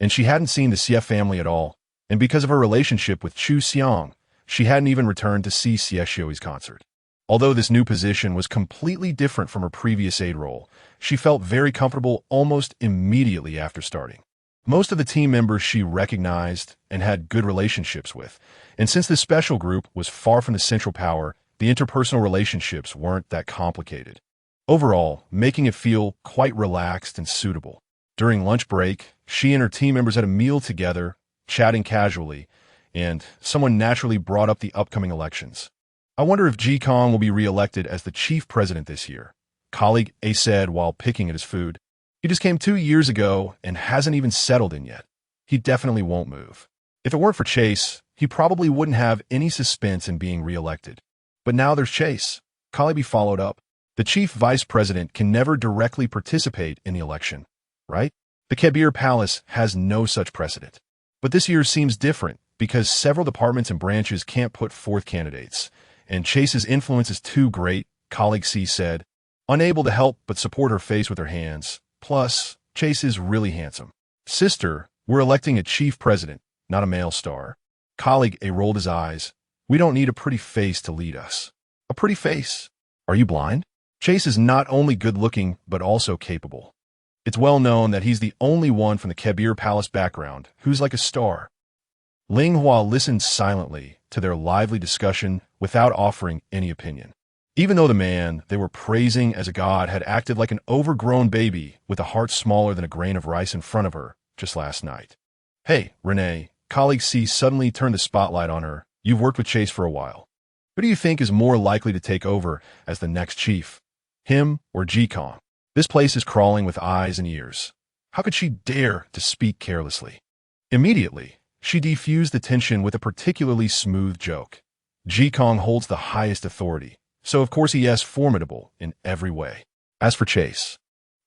and she hadn't seen the Xie family at all, and because of her relationship with Xiang, she hadn't even returned to see Xinyuan's concert. Although this new position was completely different from her previous aide role, she felt very comfortable almost immediately after starting. Most of the team members she recognized and had good relationships with, and since this special group was far from the central power, the interpersonal relationships weren't that complicated. Overall, making it feel quite relaxed and suitable. During lunch break, she and her team members had a meal together, chatting casually, and someone naturally brought up the upcoming elections. I wonder if Ji Kong will be re-elected as the chief president this year, colleague A said while picking at his food. He just came 2 years ago and hasn't even settled in yet. He definitely won't move. If it weren't for Chase, he probably wouldn't have any suspense in being re-elected. But now there's Chase, Kalibi followed up. The chief vice president can never directly participate in the election, right? The Kebir Palace has no such precedent. But this year seems different because several departments and branches can't put forth candidates, and Chase's influence is too great, colleague C said, unable to help but support her face with her hands. Plus, Chase is really handsome. Sister, we're electing a chief president, not a male star. Colleague A rolled his eyes. We don't need a pretty face to lead us. A pretty face? Are you blind? Chase is not only good-looking, but also capable. It's well known that he's the only one from the Kebir Palace background who's like a star. Ling Hua listened silently to their lively discussion without offering any opinion. Even though the man they were praising as a god had acted like an overgrown baby with a heart smaller than a grain of rice in front of her just last night. Hey, Renee, colleague C suddenly turned the spotlight on her. You've worked with Chase for a while. Who do you think is more likely to take over as the next chief? Him or Qianqiu? This place is crawling with eyes and ears. How could she dare to speak carelessly? Immediately, she defused the tension with a particularly smooth joke. Qianqiu holds the highest authority, so of course he is formidable in every way. As for Chase,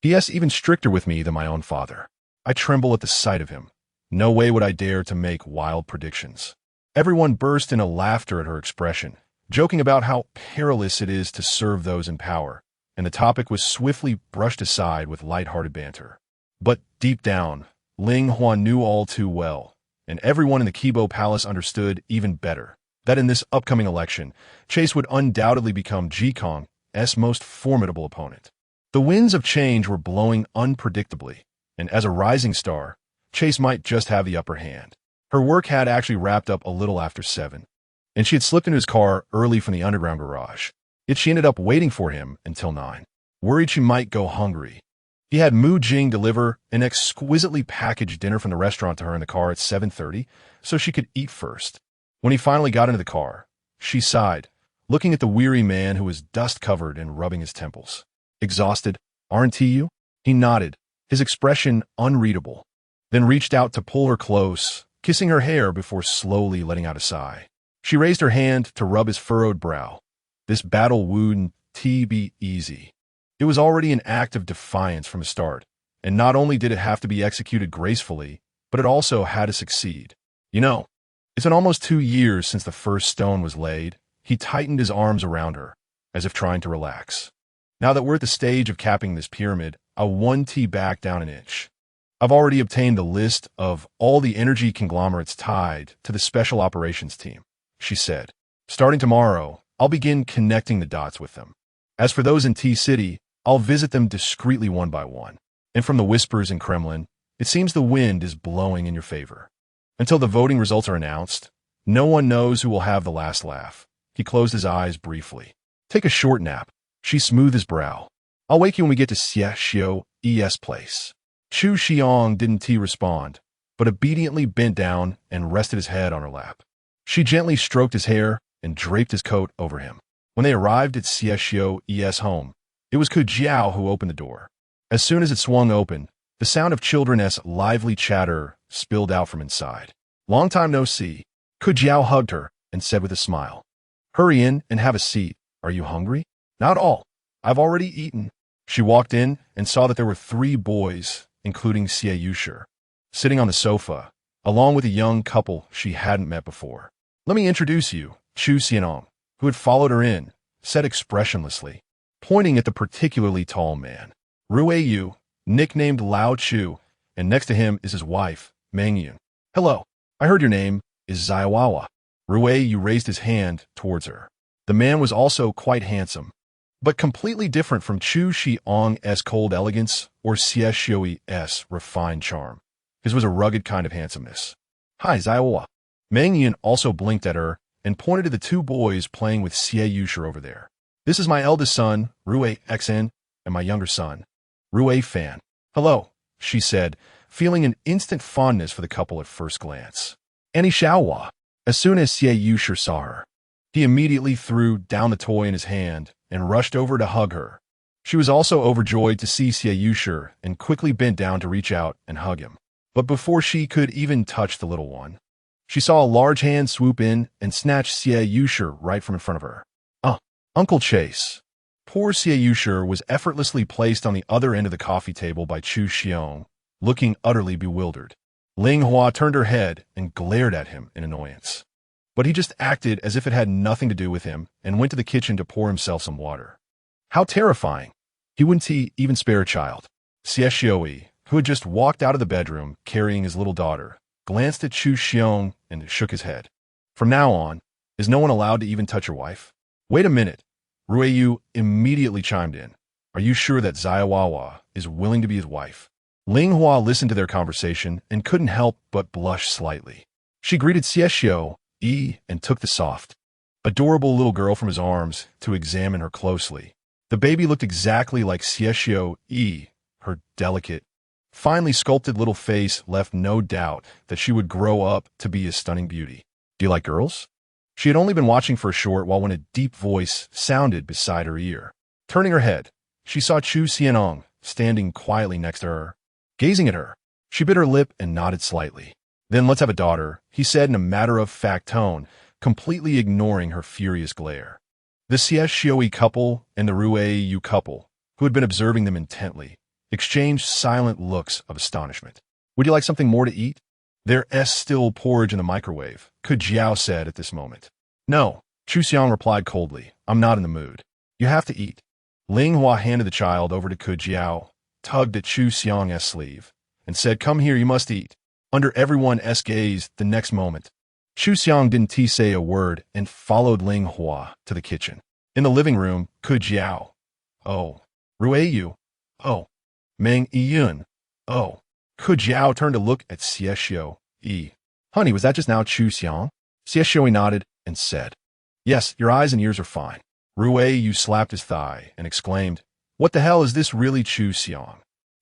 he is even stricter with me than my own father. I tremble at the sight of him. No way would I dare to make wild predictions. Everyone burst into laughter at her expression, joking about how perilous it is to serve those in power, and the topic was swiftly brushed aside with light-hearted banter. But deep down, Ling Hua knew all too well, and everyone in the Kibo Palace understood even better, that in this upcoming election, Chase would undoubtedly become Qianqiu's most formidable opponent. The winds of change were blowing unpredictably, and as a rising star, Chase might just have the upper hand. Her work had actually wrapped up a little after 7, and she had slipped into his car early from the underground garage. Yet she ended up waiting for him until 9, worried she might go hungry. He had Jing deliver an exquisitely packaged dinner from the restaurant to her in the car at 7:30, so she could eat first. When he finally got into the car, she sighed, looking at the weary man who was dust-covered and rubbing his temples. Exhausted, aren't you? He nodded, his expression unreadable, then reached out to pull her close, kissing her hair before slowly letting out a sigh. She raised her hand to rub his furrowed brow. This battle wouldn't be easy. It was already an act of defiance from the start, and not only did it have to be executed gracefully, but it also had to succeed. You know, it's been almost 2 years since the first stone was laid. He tightened his arms around her, as if trying to relax. Now that we're at the stage of capping this pyramid, I'll 1T back down an inch. I've already obtained the list of all the energy conglomerates tied to the Special Operations Team, she said. Starting tomorrow, I'll begin connecting the dots with them. As for those in T-City, I'll visit them discreetly one by one. And from the whispers in Kremlin, it seems the wind is blowing in your favor. Until the voting results are announced, no one knows who will have the last laugh. He closed his eyes briefly. Take a short nap. She smoothed his brow. I'll wake you when we get to Xinyuan's place. Chu Xiang didn't respond, but obediently bent down and rested his head on her lap. She gently stroked his hair and draped his coat over him. When they arrived at Xinyuan's home, it was Qianqiu who opened the door. As soon as it swung open, the sound of children's lively chatter spilled out from inside. Long time no see. Qianqiu hugged her and said with a smile, Hurry in and have a seat. Are you hungry? Not all. I've already eaten. She walked in and saw that there were 3 boys, including Xinyuan, sitting on the sofa, along with a young couple she hadn't met before. Let me introduce you, Chu Xiang, who had followed her in, said expressionlessly, pointing at the particularly tall man. Rui Yu, nicknamed Lao Chu, and next to him is his wife, Meng. Hello, I heard your name is Xiaowawa. Rui Yu raised his hand towards her. The man was also quite handsome, but completely different from Chu Xiang's cold elegance or Xinyuan's refined charm. His was a rugged kind of handsomeness. Hi, Xiaowawa. Meng also blinked at her and pointed to the 2 boys playing with Xinyuan over there. This is my eldest son, Rui Xn, and my younger son, Rui Fan. Hello, she said, feeling an instant fondness for the couple at first glance. Annie Xiaowa. As soon as Xinyuan saw her, he immediately threw down the toy in his hand and rushed over to hug her. She was also overjoyed to see Xinyuan and quickly bent down to reach out and hug him. But before she could even touch the little one, she saw a large hand swoop in and snatch Xinyuan right from in front of her. Uncle Chase. Poor Xinyuan was effortlessly placed on the other end of the coffee table by Xiang, looking utterly bewildered. Ling Hua turned her head and glared at him in annoyance. But he just acted as if it had nothing to do with him and went to the kitchen to pour himself some water. How terrifying! He wouldn't even spare a child. Xinyuan, who had just walked out of the bedroom carrying his little daughter, glanced at Xiang and shook his head. From now on, is no one allowed to even touch your wife? Wait a minute. Ruiyu immediately chimed in. Are you sure that Xiaowawa is willing to be his wife? Ling Hua listened to their conversation and couldn't help but blush slightly. She greeted Xinyuan and took the soft, adorable little girl from his arms to examine her closely. The baby looked exactly like Xinyuan. Her delicate, finely sculpted little face left no doubt that she would grow up to be a stunning beauty. Do you like girls? She had only been watching for a short while when a deep voice sounded beside her ear. Turning her head, she saw Chu Xianong standing quietly next to her. Gazing at her, she bit her lip and nodded slightly. Then let's have a daughter, he said in a matter-of-fact tone, completely ignoring her furious glare. The Xinyuan couple and the Ruiyu couple, who had been observing them intently, exchanged silent looks of astonishment. Would you like something more to eat? There's still porridge in the microwave, Qianqiu said at this moment. No, Chu Xiang replied coldly. I'm not in the mood. You have to eat. Ling Hua handed the child over to Qianqiu, tugged at Chu Xiang's sleeve, and said, come here, you must eat. Under everyone's gaze the next moment, Chu Xiang didn't say a word and followed Ling Hua to the kitchen. In the living room, Qianqiu. Oh. Ruiyu. Oh. Meng Yun. Oh. Qianqiu turned to look at Xinyuan. Honey, was that just now Chu Xiang? Xinyuan nodded and said, yes, your eyes and ears are fine. Ruiyu slapped his thigh and exclaimed, what the hell is this really Chu Xiang?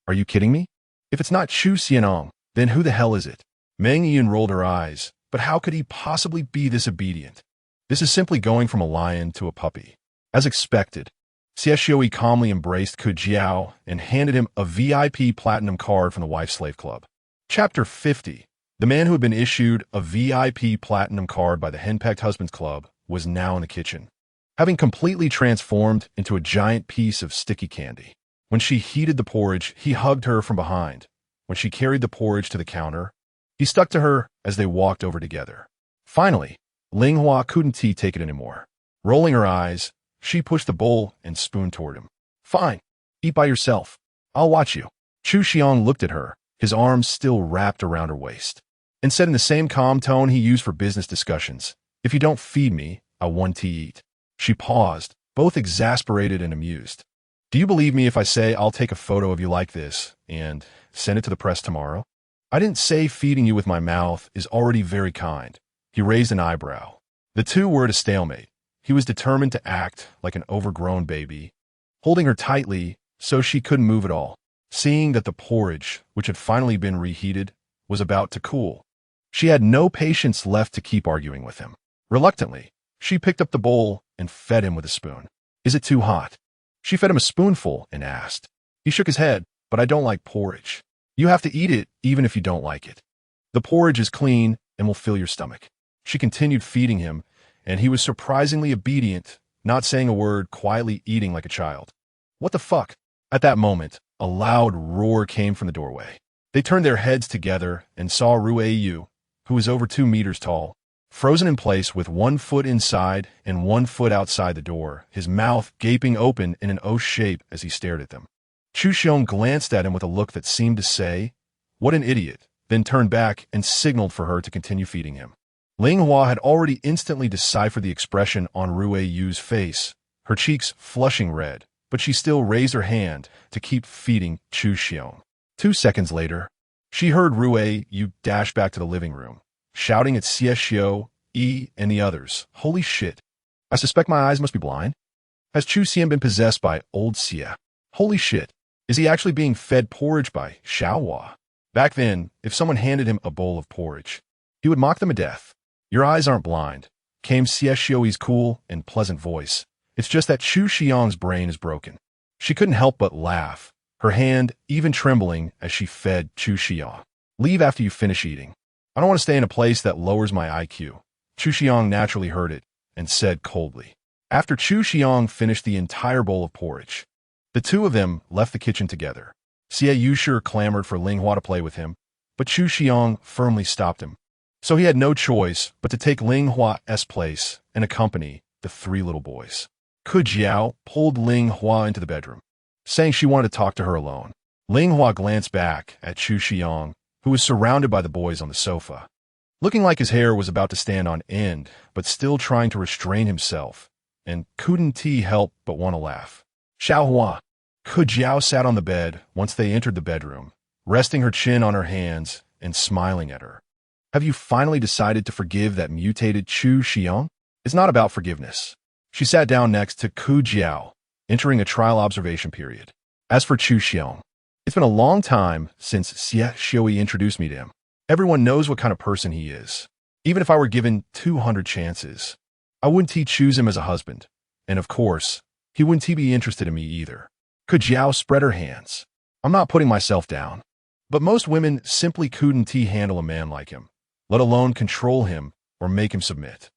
Are you kidding me? If it's not Chu Xianong, then who the hell is it? Meng Yun rolled her eyes, but how could he possibly be this obedient? This is simply going from a lion to a puppy. As expected, Xinyuan calmly embraced Qianqiu and handed him a VIP platinum card from the Wife Slave Club. Chapter 50. The man who had been issued a VIP platinum card by the Henpecked Husbands Club was now in the kitchen, having completely transformed into a giant piece of sticky candy. When she heated the porridge, he hugged her from behind. When she carried the porridge to the counter, he stuck to her as they walked over together. Finally, Ling Hua couldn't take it anymore. Rolling her eyes, she pushed the bowl and spoon toward him. Fine, eat by yourself. I'll watch you. Chu Xiang looked at her, his arms still wrapped around her waist, and said in the same calm tone he used for business discussions, if you don't feed me, I want to eat. She paused, both exasperated and amused. Do you believe me if I say I'll take a photo of you like this and send it to the press tomorrow? I didn't say feeding you with my mouth is already very kind. He raised an eyebrow. The two were at a stalemate. He was determined to act like an overgrown baby, holding her tightly so she couldn't move at all. Seeing that the porridge, which had finally been reheated, was about to cool, she had no patience left to keep arguing with him. Reluctantly, she picked up the bowl and fed him with a spoon. Is it too hot? She fed him a spoonful and asked. He shook his head, but I don't like porridge. You have to eat it even if you don't like it. The porridge is clean and will fill your stomach. She continued feeding him, and he was surprisingly obedient, not saying a word, quietly eating like a child. What the fuck? At that moment, a loud roar came from the doorway. They turned their heads together and saw Ruiyu, who was over 2 meters tall, frozen in place with 1 foot inside and 1 foot outside the door, his mouth gaping open in an O shape as he stared at them. Chu Xiong glanced at him with a look that seemed to say, what an idiot, then turned back and signaled for her to continue feeding him. Ling Hua had already instantly deciphered the expression on Ruiyu's face, her cheeks flushing red, but she still raised her hand to keep feeding Chu Xiong. 2 seconds later, she heard Ruiyu dash back to the living room, shouting at Xinyuan and the others, holy shit, I suspect my eyes must be blind. Has Chu Xian been possessed by old Xia? Holy shit, is he actually being fed porridge by Xiaowa? Back then, if someone handed him a bowl of porridge, he would mock them to death. Your eyes aren't blind, came Xinyuan's cool and pleasant voice. It's just that Chu Xiang's brain is broken. She couldn't help but laugh, her hand even trembling as she fed Chu Xiang. Leave after you finish eating. I don't want to stay in a place that lowers my IQ. Chu Xiang naturally heard it and said coldly. After Chu Xiang finished the entire bowl of porridge, the two of them left the kitchen together. Xie Yushi clamored for Ling Hua to play with him, but Chu Xiang firmly stopped him. So he had no choice but to take Ling Hua's place and accompany the three little boys. Ku Jiao pulled Ling Hua into the bedroom, saying she wanted to talk to her alone. Ling Hua glanced back at Chu Xiang, who was surrounded by the boys on the sofa, looking like his hair was about to stand on end, but still trying to restrain himself, and couldn't he help but want to laugh. Xiao Hua. Ku Jiao sat on the bed once they entered the bedroom, resting her chin on her hands and smiling at her. Have you finally decided to forgive that mutated Chu Xiang? It's not about forgiveness. She sat down next to Ku Jiao, entering a trial observation period. As for Chu Xiang, it's been a long time since Xie Xiui introduced me to him. Everyone knows what kind of person he is. Even if I were given 200 chances, I wouldn't choose him as a husband. And of course, he wouldn't be interested in me either. Ku Jiao spread her hands. I'm not putting myself down. But most women simply couldn't handle a man like him, let alone control him or make him submit.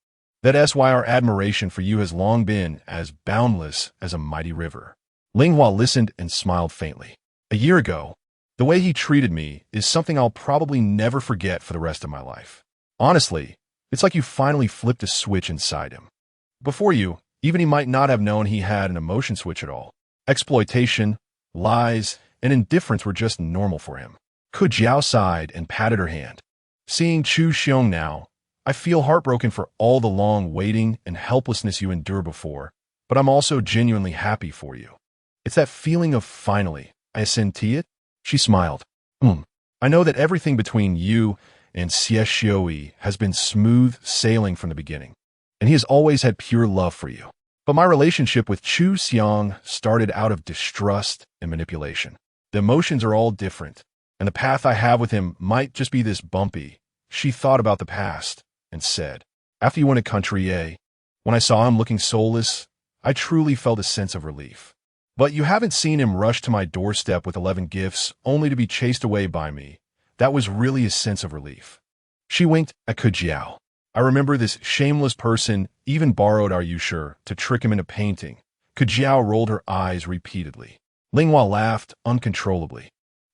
That's why our admiration for you has long been as boundless as a mighty river. Ling Hua listened and smiled faintly. A year ago, the way he treated me is something I'll probably never forget for the rest of my life. Honestly, it's like you finally flipped a switch inside him. Before you, even he might not have known he had an emotion switch at all. Exploitation, lies, and indifference were just normal for him. Ku Jiao sighed and patted her hand. Seeing Chu Xiang now, I feel heartbroken for all the long waiting and helplessness you endured before, but I'm also genuinely happy for you. It's that feeling of finally, I senti it? She smiled. I know that everything between you and Xie Xiui has been smooth sailing from the beginning, and he has always had pure love for you. But my relationship with Chu Xiang started out of distrust and manipulation. The emotions are all different, and the path I have with him might just be this bumpy. She thought about the past and said, after you went to country A, when I saw him looking soulless, I truly felt a sense of relief. But you haven't seen him rush to my doorstep with 11 gifts only to be chased away by me. That was really a sense of relief. She winked at Ku Jiao. I remember this shameless person even borrowed our Yushi to trick him into painting. Ku Jiao rolled her eyes repeatedly. Ling Hua laughed uncontrollably.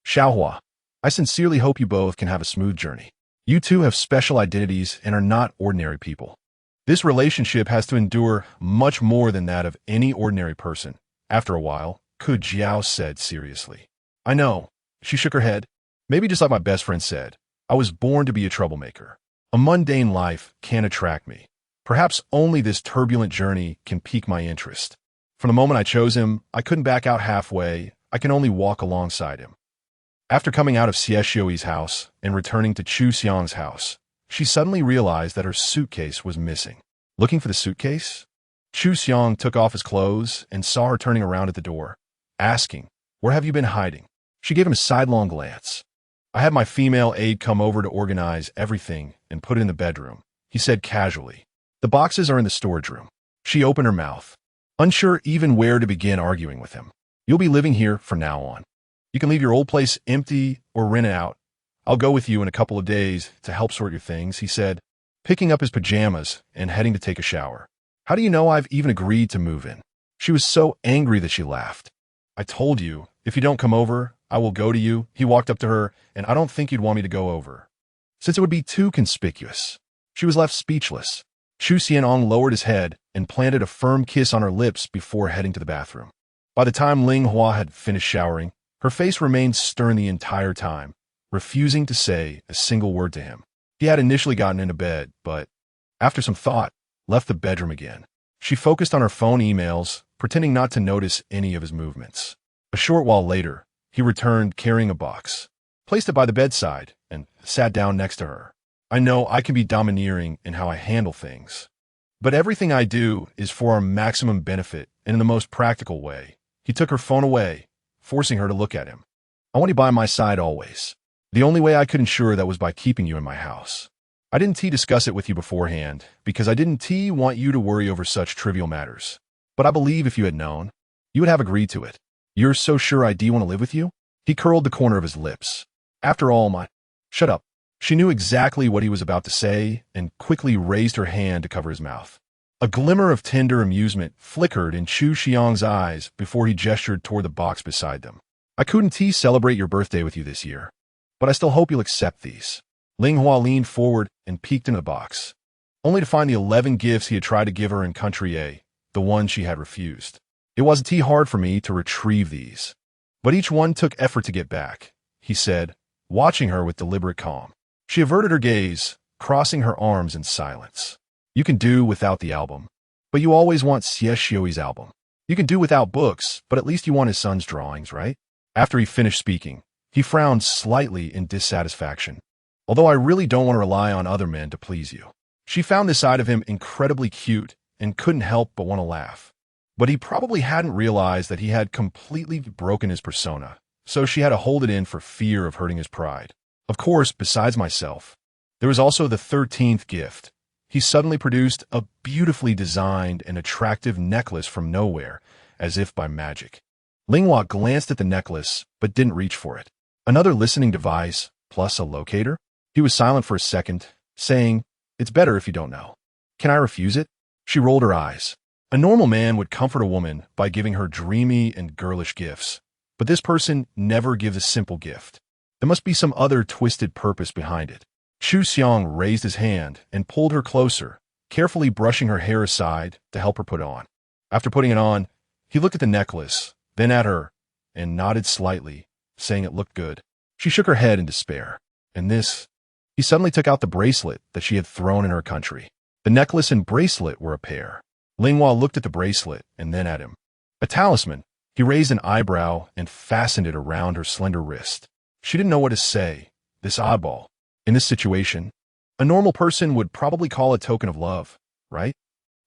Xiaohua, I sincerely hope you both can have a smooth journey. You two have special identities and are not ordinary people. This relationship has to endure much more than that of any ordinary person. After a while, Ku Jiao said seriously. I know. She shook her head. Maybe just like my best friend said, I was born to be a troublemaker. A mundane life can't attract me. Perhaps only this turbulent journey can pique my interest. From the moment I chose him, I couldn't back out halfway. I can only walk alongside him. After coming out of Xie Xiui's house and returning to Chu Xiang's house, she suddenly realized that her suitcase was missing. Looking for the suitcase? Chu Xiang took off his clothes and saw her turning around at the door, asking, Where have you been hiding? She gave him a sidelong glance. I had my female aide come over to organize everything and put it in the bedroom, he said casually. The boxes are in the storage room. She opened her mouth, unsure even where to begin arguing with him. You'll be living here from now on. You can leave your old place empty or rent it out. I'll go with you in a couple of days to help sort your things, he said, picking up his pajamas and heading to take a shower. How do you know I've even agreed to move in? She was so angry that she laughed. I told you, if you don't come over, I will go to you. He walked up to her, and I don't think you'd want me to go over, since it would be too conspicuous. She was left speechless. Chu Xianong lowered his head and planted a firm kiss on her lips before heading to the bathroom. By the time Ling Hua had finished showering, her face remained stern the entire time, refusing to say a single word to him. He had initially gotten into bed, but, after some thought, left the bedroom again. She focused on her phone emails, pretending not to notice any of his movements. A short while later, he returned carrying a box, placed it by the bedside, and sat down next to her. I know I can be domineering in how I handle things, but everything I do is for our maximum benefit and in the most practical way. He took her phone away, forcing her to look at him. I want you by my side always. The only way I could ensure that was by keeping you in my house. I didn't discuss it with you beforehand because I didn't want you to worry over such trivial matters. But I believe if you had known, you would have agreed to it. You're so sure I want to live with you? He curled the corner of his lips. After all, Shut up. She knew exactly what he was about to say and quickly raised her hand to cover his mouth. A glimmer of tender amusement flickered in Chu Xiang's eyes before he gestured toward the box beside them. I couldn't celebrate your birthday with you this year, but I still hope you'll accept these. Ling Hua leaned forward and peeked into the box, only to find the 11 gifts he had tried to give her in Country A, the one she had refused. It wasn't hard for me to retrieve these, but each one took effort to get back, he said, watching her with deliberate calm. She averted her gaze, crossing her arms in silence. You can do without the album, but you always want Xinyuan's album. You can do without books, but at least you want his son's drawings, right? After he finished speaking, he frowned slightly in dissatisfaction. Although I really don't want to rely on other men to please you. She found this side of him incredibly cute and couldn't help but want to laugh. But he probably hadn't realized that he had completely broken his persona, so she had to hold it in for fear of hurting his pride. Of course, besides myself, there was also the 13th gift. He suddenly produced a beautifully designed and attractive necklace from nowhere, as if by magic. Ling Hua glanced at the necklace, but didn't reach for it. Another listening device, plus a locator? He was silent for a second, saying, "It's better if you don't know. Can I refuse it?" She rolled her eyes. A normal man would comfort a woman by giving her dreamy and girlish gifts, but this person never gives a simple gift. There must be some other twisted purpose behind it. Chu Xiang raised his hand and pulled her closer, carefully brushing her hair aside to help her put it on. After putting it on, he looked at the necklace, then at her, and nodded slightly, saying it looked good. She shook her head in despair. And this? He suddenly took out the bracelet that she had thrown in her country. The necklace and bracelet were a pair. Ling Hua looked at the bracelet and then at him. A talisman. He raised an eyebrow and fastened it around her slender wrist. She didn't know what to say. This oddball. In this situation, a normal person would probably call it a token of love, right?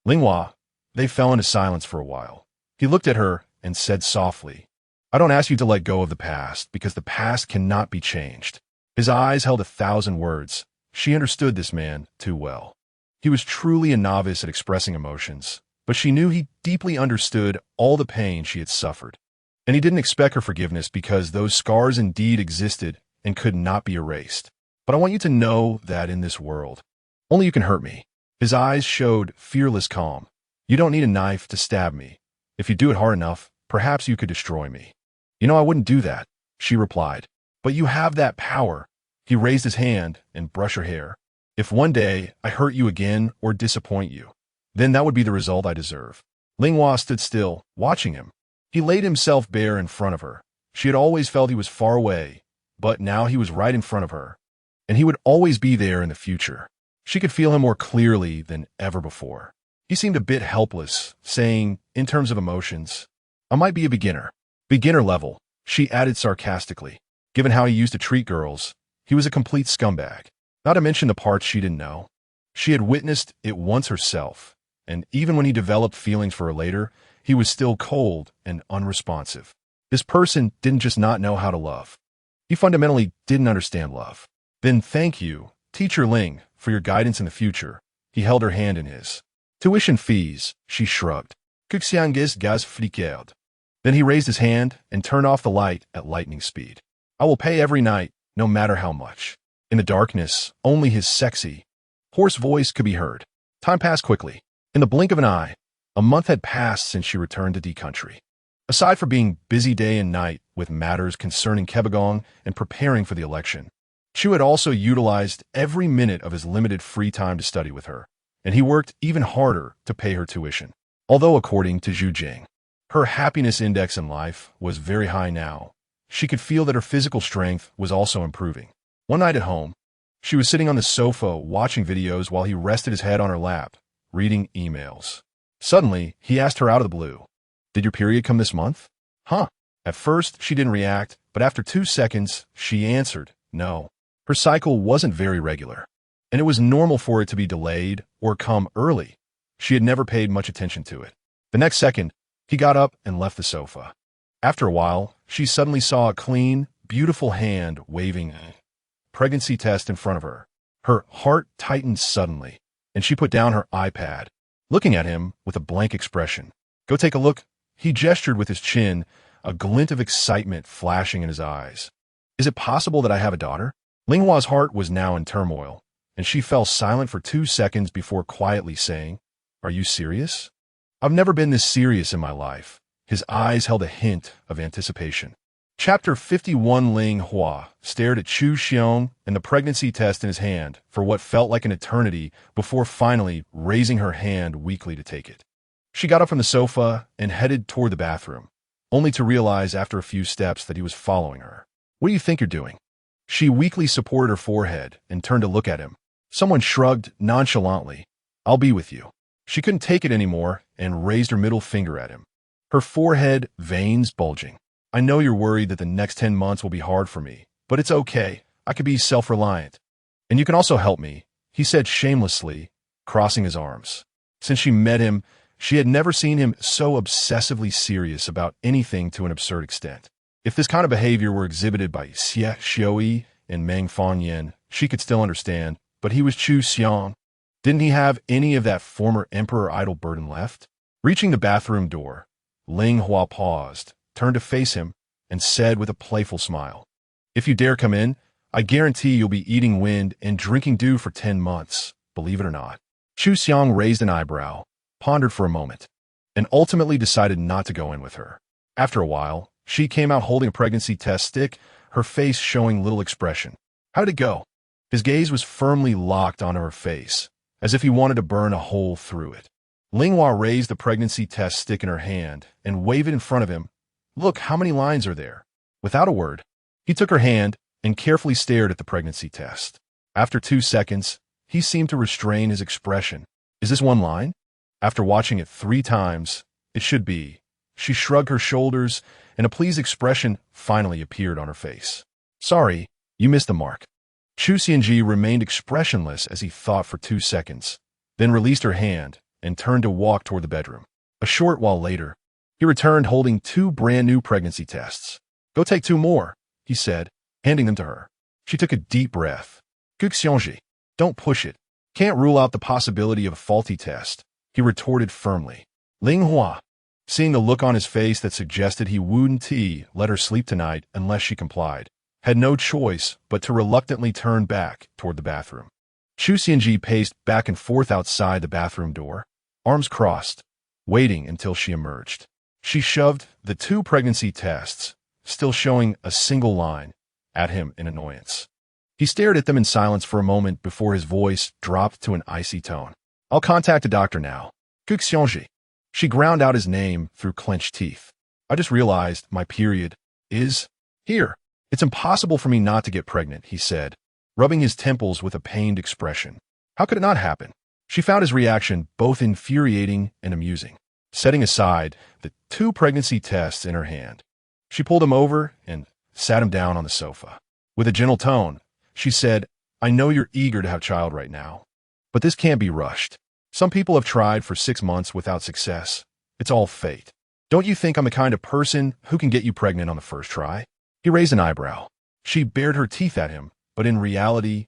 Ling Hua. They fell into silence for a while. He looked at her and said softly, "I don't ask you to let go of the past, because the past cannot be changed." His eyes held 1,000 words. She understood this man too well. He was truly a novice at expressing emotions, but she knew he deeply understood all the pain she had suffered. And he didn't expect her forgiveness because those scars indeed existed and could not be erased. But I want you to know that in this world, only you can hurt me. His eyes showed fearless calm. You don't need a knife to stab me. If you do it hard enough, perhaps you could destroy me. You know, I wouldn't do that, she replied. But you have that power. He raised his hand and brushed her hair. If one day I hurt you again or disappoint you, then that would be the result I deserve. Ling Hua stood still, watching him. He laid himself bare in front of her. She had always felt he was far away, but now he was right in front of her. And he would always be there in the future. She could feel him more clearly than ever before. He seemed a bit helpless, saying, in terms of emotions, "I might be a beginner." Beginner level, she added sarcastically. Given how he used to treat girls, he was a complete scumbag. Not to mention the parts she didn't know. She had witnessed it once herself, and even when he developed feelings for her later, he was still cold and unresponsive. This person didn't just not know how to love. He fundamentally didn't understand love. Then thank you, Teacher Ling, for your guidance in the future. He held her hand in his. Tuition fees, she shrugged. Qianqiu gaz fliqued. Then he raised his hand and turned off the light at lightning speed. I will pay every night, no matter how much. In the darkness, only his sexy, hoarse voice could be heard. Time passed quickly. In the blink of an eye, a month had passed since she returned to D country. Aside from being busy day and night with matters concerning Kebagong and preparing for the election, Chu had also utilized every minute of his limited free time to study with her, and he worked even harder to pay her tuition. Although according to Jing, her happiness index in life was very high now, she could feel that her physical strength was also improving. One night at home, she was sitting on the sofa watching videos while he rested his head on her lap, reading emails. Suddenly, he asked her out of the blue, "Did your period come this month?" "Huh." At first, she didn't react, but after 2 seconds, she answered, "No." Her cycle wasn't very regular, and it was normal for it to be delayed or come early. She had never paid much attention to it. The next second, he got up and left the sofa. After a while, she suddenly saw a clean, beautiful hand waving a pregnancy test in front of her. Her heart tightened suddenly, and she put down her iPad, looking at him with a blank expression. "Go take a look." He gestured with his chin, a glint of excitement flashing in his eyes. "Is it possible that I have a daughter?" Ling Hua's heart was now in turmoil, and she fell silent for 2 seconds before quietly saying, Are you serious? I've never been this serious in my life. His eyes held a hint of anticipation. Chapter 51. Ling Hua stared at Chu Xiang and the pregnancy test in his hand for what felt like an eternity before finally raising her hand weakly to take it. She got up from the sofa and headed toward the bathroom, only to realize after a few steps that he was following her. What do you think you're doing? She weakly supported her forehead and turned to look at him. Someone shrugged nonchalantly. I'll be with you. She couldn't take it anymore and raised her middle finger at him, her forehead veins bulging. I know you're worried that the next 10 months will be hard for me, but it's okay. I could be self-reliant. And you can also help me, he said shamelessly, crossing his arms. Since she met him, she had never seen him so obsessively serious about anything to an absurd extent. If this kind of behavior were exhibited by Xinyuan and Meng Fangyan, she could still understand, but he was Chu Xiang. Didn't he have any of that former emperor idol burden left? Reaching the bathroom door, Ling Hua paused, turned to face him, and said with a playful smile, If you dare come in, I guarantee you'll be eating wind and drinking dew for 10 months, believe it or not. Chu Xiang raised an eyebrow, pondered for a moment, and ultimately decided not to go in with her. After a while, she came out holding a pregnancy test stick, her face showing little expression. How did it go? His gaze was firmly locked onto her face, as if he wanted to burn a hole through it. Ling Hua raised the pregnancy test stick in her hand and waved it in front of him. Look, how many lines are there? Without a word, he took her hand and carefully stared at the pregnancy test. After 2 seconds, he seemed to restrain his expression. Is this one line? After watching it 3 times, it should be. She shrugged her shoulders, and a pleased expression finally appeared on her face. Sorry, you missed the mark. Chu Xianji remained expressionless as he thought for 2 seconds, then released her hand and turned to walk toward the bedroom. A short while later, he returned holding 2 brand-new pregnancy tests. Go take 2 more, he said, handing them to her. She took a deep breath. Qianqiu, don't push it. Can't rule out the possibility of a faulty test, he retorted firmly. Ling Hua, seeing the look on his face that suggested he wouldn't let her sleep tonight unless she complied, had no choice but to reluctantly turn back toward the bathroom. Chu Xianji paced back and forth outside the bathroom door, arms crossed, waiting until she emerged. She shoved the 2 pregnancy tests, still showing a single line, at him in annoyance. He stared at them in silence for a moment before his voice dropped to an icy tone. I'll contact a doctor now. Qianqiu. She ground out his name through clenched teeth. I just realized my period is here. It's impossible for me not to get pregnant, he said, rubbing his temples with a pained expression. How could it not happen? She found his reaction both infuriating and amusing. Setting aside the 2 pregnancy tests in her hand, she pulled him over and sat him down on the sofa. With a gentle tone, she said, I know you're eager to have a child right now, but this can't be rushed. Some people have tried for 6 months without success. It's all fate. Don't you think I'm the kind of person who can get you pregnant on the first try? He raised an eyebrow. She bared her teeth at him, but in reality,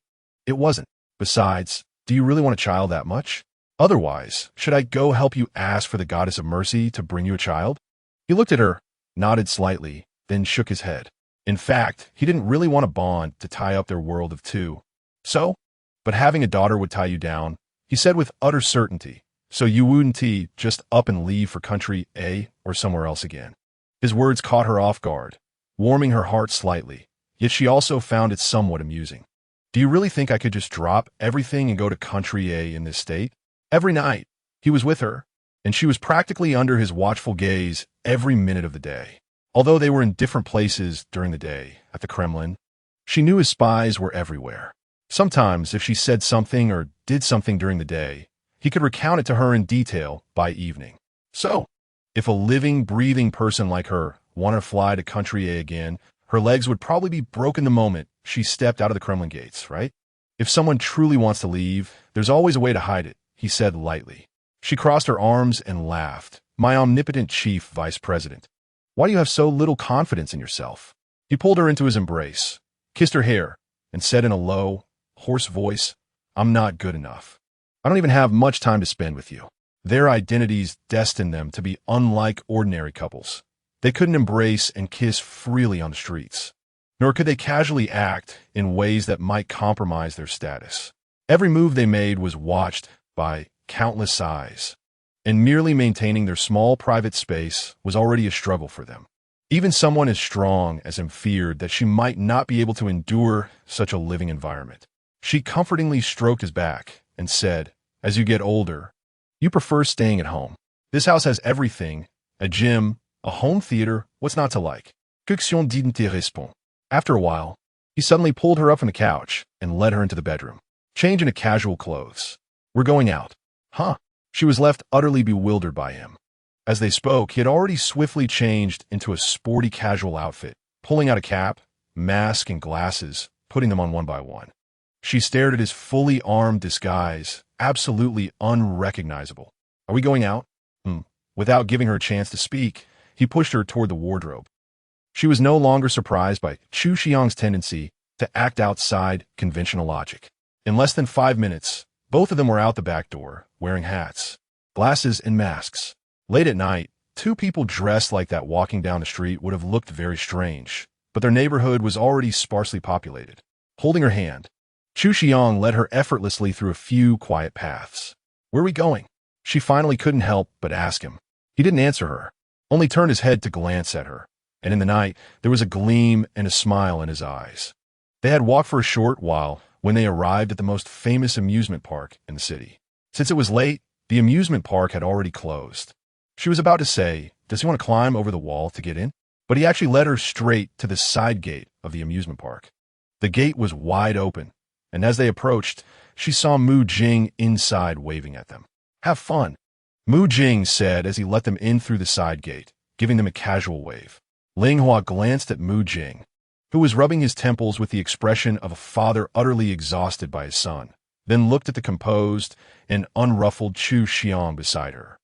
it wasn't. Besides, do you really want a child that much? Otherwise, should I go help you ask for the goddess of mercy to bring you a child? He looked at her, nodded slightly, then shook his head. In fact, he didn't really want a bond to tie up their world of 2. But having a daughter would tie you down, he said with utter certainty, so you wouldn't just up and leave for country A or somewhere else again. His words caught her off guard, warming her heart slightly, yet she also found it somewhat amusing. Do you really think I could just drop everything and go to country A in this state? Every night, he was with her, and she was practically under his watchful gaze every minute of the day. Although they were in different places during the day, at the Kremlin, she knew his spies were everywhere. Sometimes, if she said something or did something during the day, he could recount it to her in detail by evening. So, if a living, breathing person like her wanted to fly to country A again, her legs would probably be broken the moment she stepped out of the Kremlin gates, right? If someone truly wants to leave, there's always a way to hide it, he said lightly. She crossed her arms and laughed. My omnipotent chief vice president. Why do you have so little confidence in yourself? He pulled her into his embrace, kissed her hair, and said in a low, hoarse voice, I'm not good enough. I don't even have much time to spend with you. Their identities destined them to be unlike ordinary couples. They couldn't embrace and kiss freely on the streets, nor could they casually act in ways that might compromise their status. Every move they made was watched by countless eyes, and merely maintaining their small private space was already a struggle for them. Even someone as strong as him feared that she might not be able to endure such a living environment. She comfortingly stroked his back and said, "As you get older, you prefer staying at home. This house has everything, a gym, a home theater, what's not to like?" Qianqiu didn't respond. After a while, he suddenly pulled her up from the couch and led her into the bedroom. "Change into casual clothes. We're going out." "Huh?" She was left utterly bewildered by him. As they spoke, he had already swiftly changed into a sporty casual outfit, pulling out a cap, mask, and glasses, putting them on one by one. She stared at his fully armed disguise, absolutely unrecognizable. "Are we going out?" Without giving her a chance to speak, he pushed her toward the wardrobe. She was no longer surprised by Chu Xiang's tendency to act outside conventional logic. In less than 5 minutes, both of them were out the back door, wearing hats, glasses, and masks. Late at night, two people dressed like that walking down the street would have looked very strange, but their neighborhood was already sparsely populated. Holding her hand, Chu Xiang led her effortlessly through a few quiet paths. "Where are we going?" She finally couldn't help but ask him. He didn't answer her, only turned his head to glance at her, and in the night there was a gleam and a smile in his eyes. They had walked for a short while when they arrived at the most famous amusement park in the city. Since it was late, the amusement park had already closed. She was about to say, "Does he want to climb over the wall to get in?" But he actually led her straight to the side gate of the amusement park. The gate was wide open, and as they approached, she saw Jing inside waving at them. "Have fun," Jing said as he let them in through the side gate, giving them a casual wave. Ling glanced at Jing, who was rubbing his temples with the expression of a father utterly exhausted by his son, then looked at the composed and unruffled Chu Xiang beside her.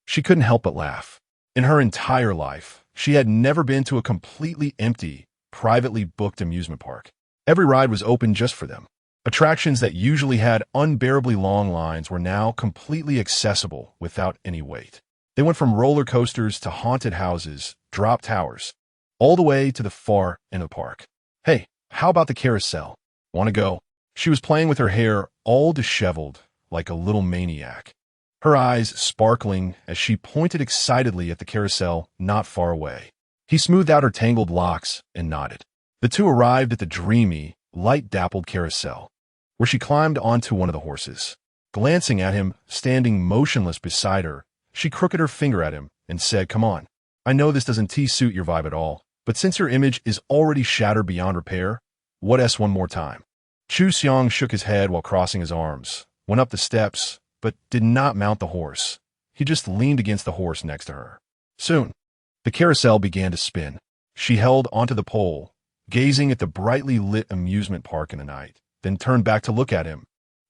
She couldn't help but laugh. In her entire life, she had never been to a completely empty, privately booked amusement park. Every ride was open just for them. Attractions that usually had unbearably long lines were now completely accessible without any wait. They went from roller coasters to haunted houses, drop towers, all the way to the far end of the park. "Hey, how about the carousel? Want to go?" She was playing with her hair all disheveled, like a little maniac, her eyes sparkling as she pointed excitedly at the carousel not far away. He smoothed out her tangled locks and nodded. The two arrived at the dreamy, light-dappled carousel, where she climbed onto one of the horses. Glancing at him, standing motionless beside her, she crooked her finger at him and said, "Come on. I know this doesn't suit your vibe at all, but since your image is already shattered beyond repair, what else one more time?" Chu Xiang shook his head while crossing his arms, went up the steps, but did not mount the horse. He just leaned against the horse next to her. Soon, the carousel began to spin. She held onto the pole, gazing at the brightly lit amusement park in the night, then turned back to look at him,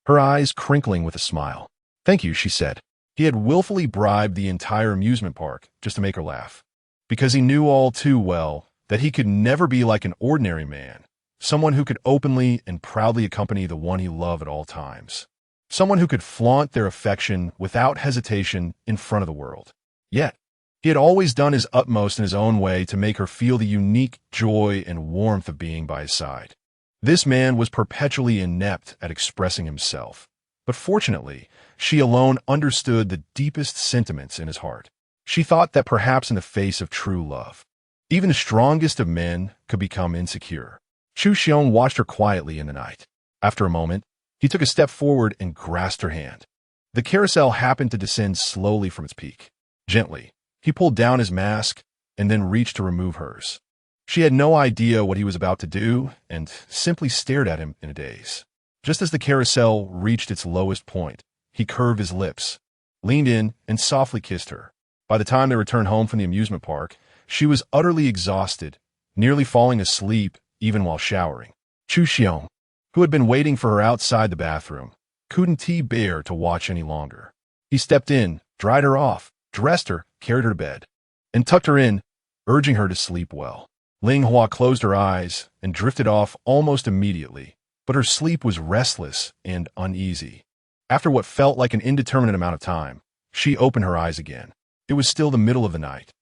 her eyes crinkling with a smile. "Thank you," she said. He had willfully bribed the entire amusement park just to make her laugh, because he knew all too well that he could never be like an ordinary man, someone who could openly and proudly accompany the one he loved at all times, someone who could flaunt their affection without hesitation in front of the world. Yet, he had always done his utmost in his own way to make her feel the unique joy and warmth of being by his side. This man was perpetually inept at expressing himself, but fortunately, she alone understood the deepest sentiments in his heart. She thought that perhaps in the face of true love, even the strongest of men could become insecure. Chu Xiang watched her quietly in the night. After a moment, he took a step forward and grasped her hand. The carousel happened to descend slowly from its peak. Gently, he pulled down his mask and then reached to remove hers. She had no idea what he was about to do and simply stared at him in a daze. Just as the carousel reached its lowest point, he curved his lips, leaned in, and softly kissed her. By the time they returned home from the amusement park, she was utterly exhausted, nearly falling asleep even while showering. Chu Xiang, who had been waiting for her outside the bathroom, couldn't bear to watch any longer. He stepped in, dried her off, dressed her, carried her to bed, and tucked her in, urging her to sleep well. Ling closed her eyes and drifted off almost immediately, but her sleep was restless and uneasy. After what felt like an indeterminate amount of time, she opened her eyes again. It was still the middle of the night,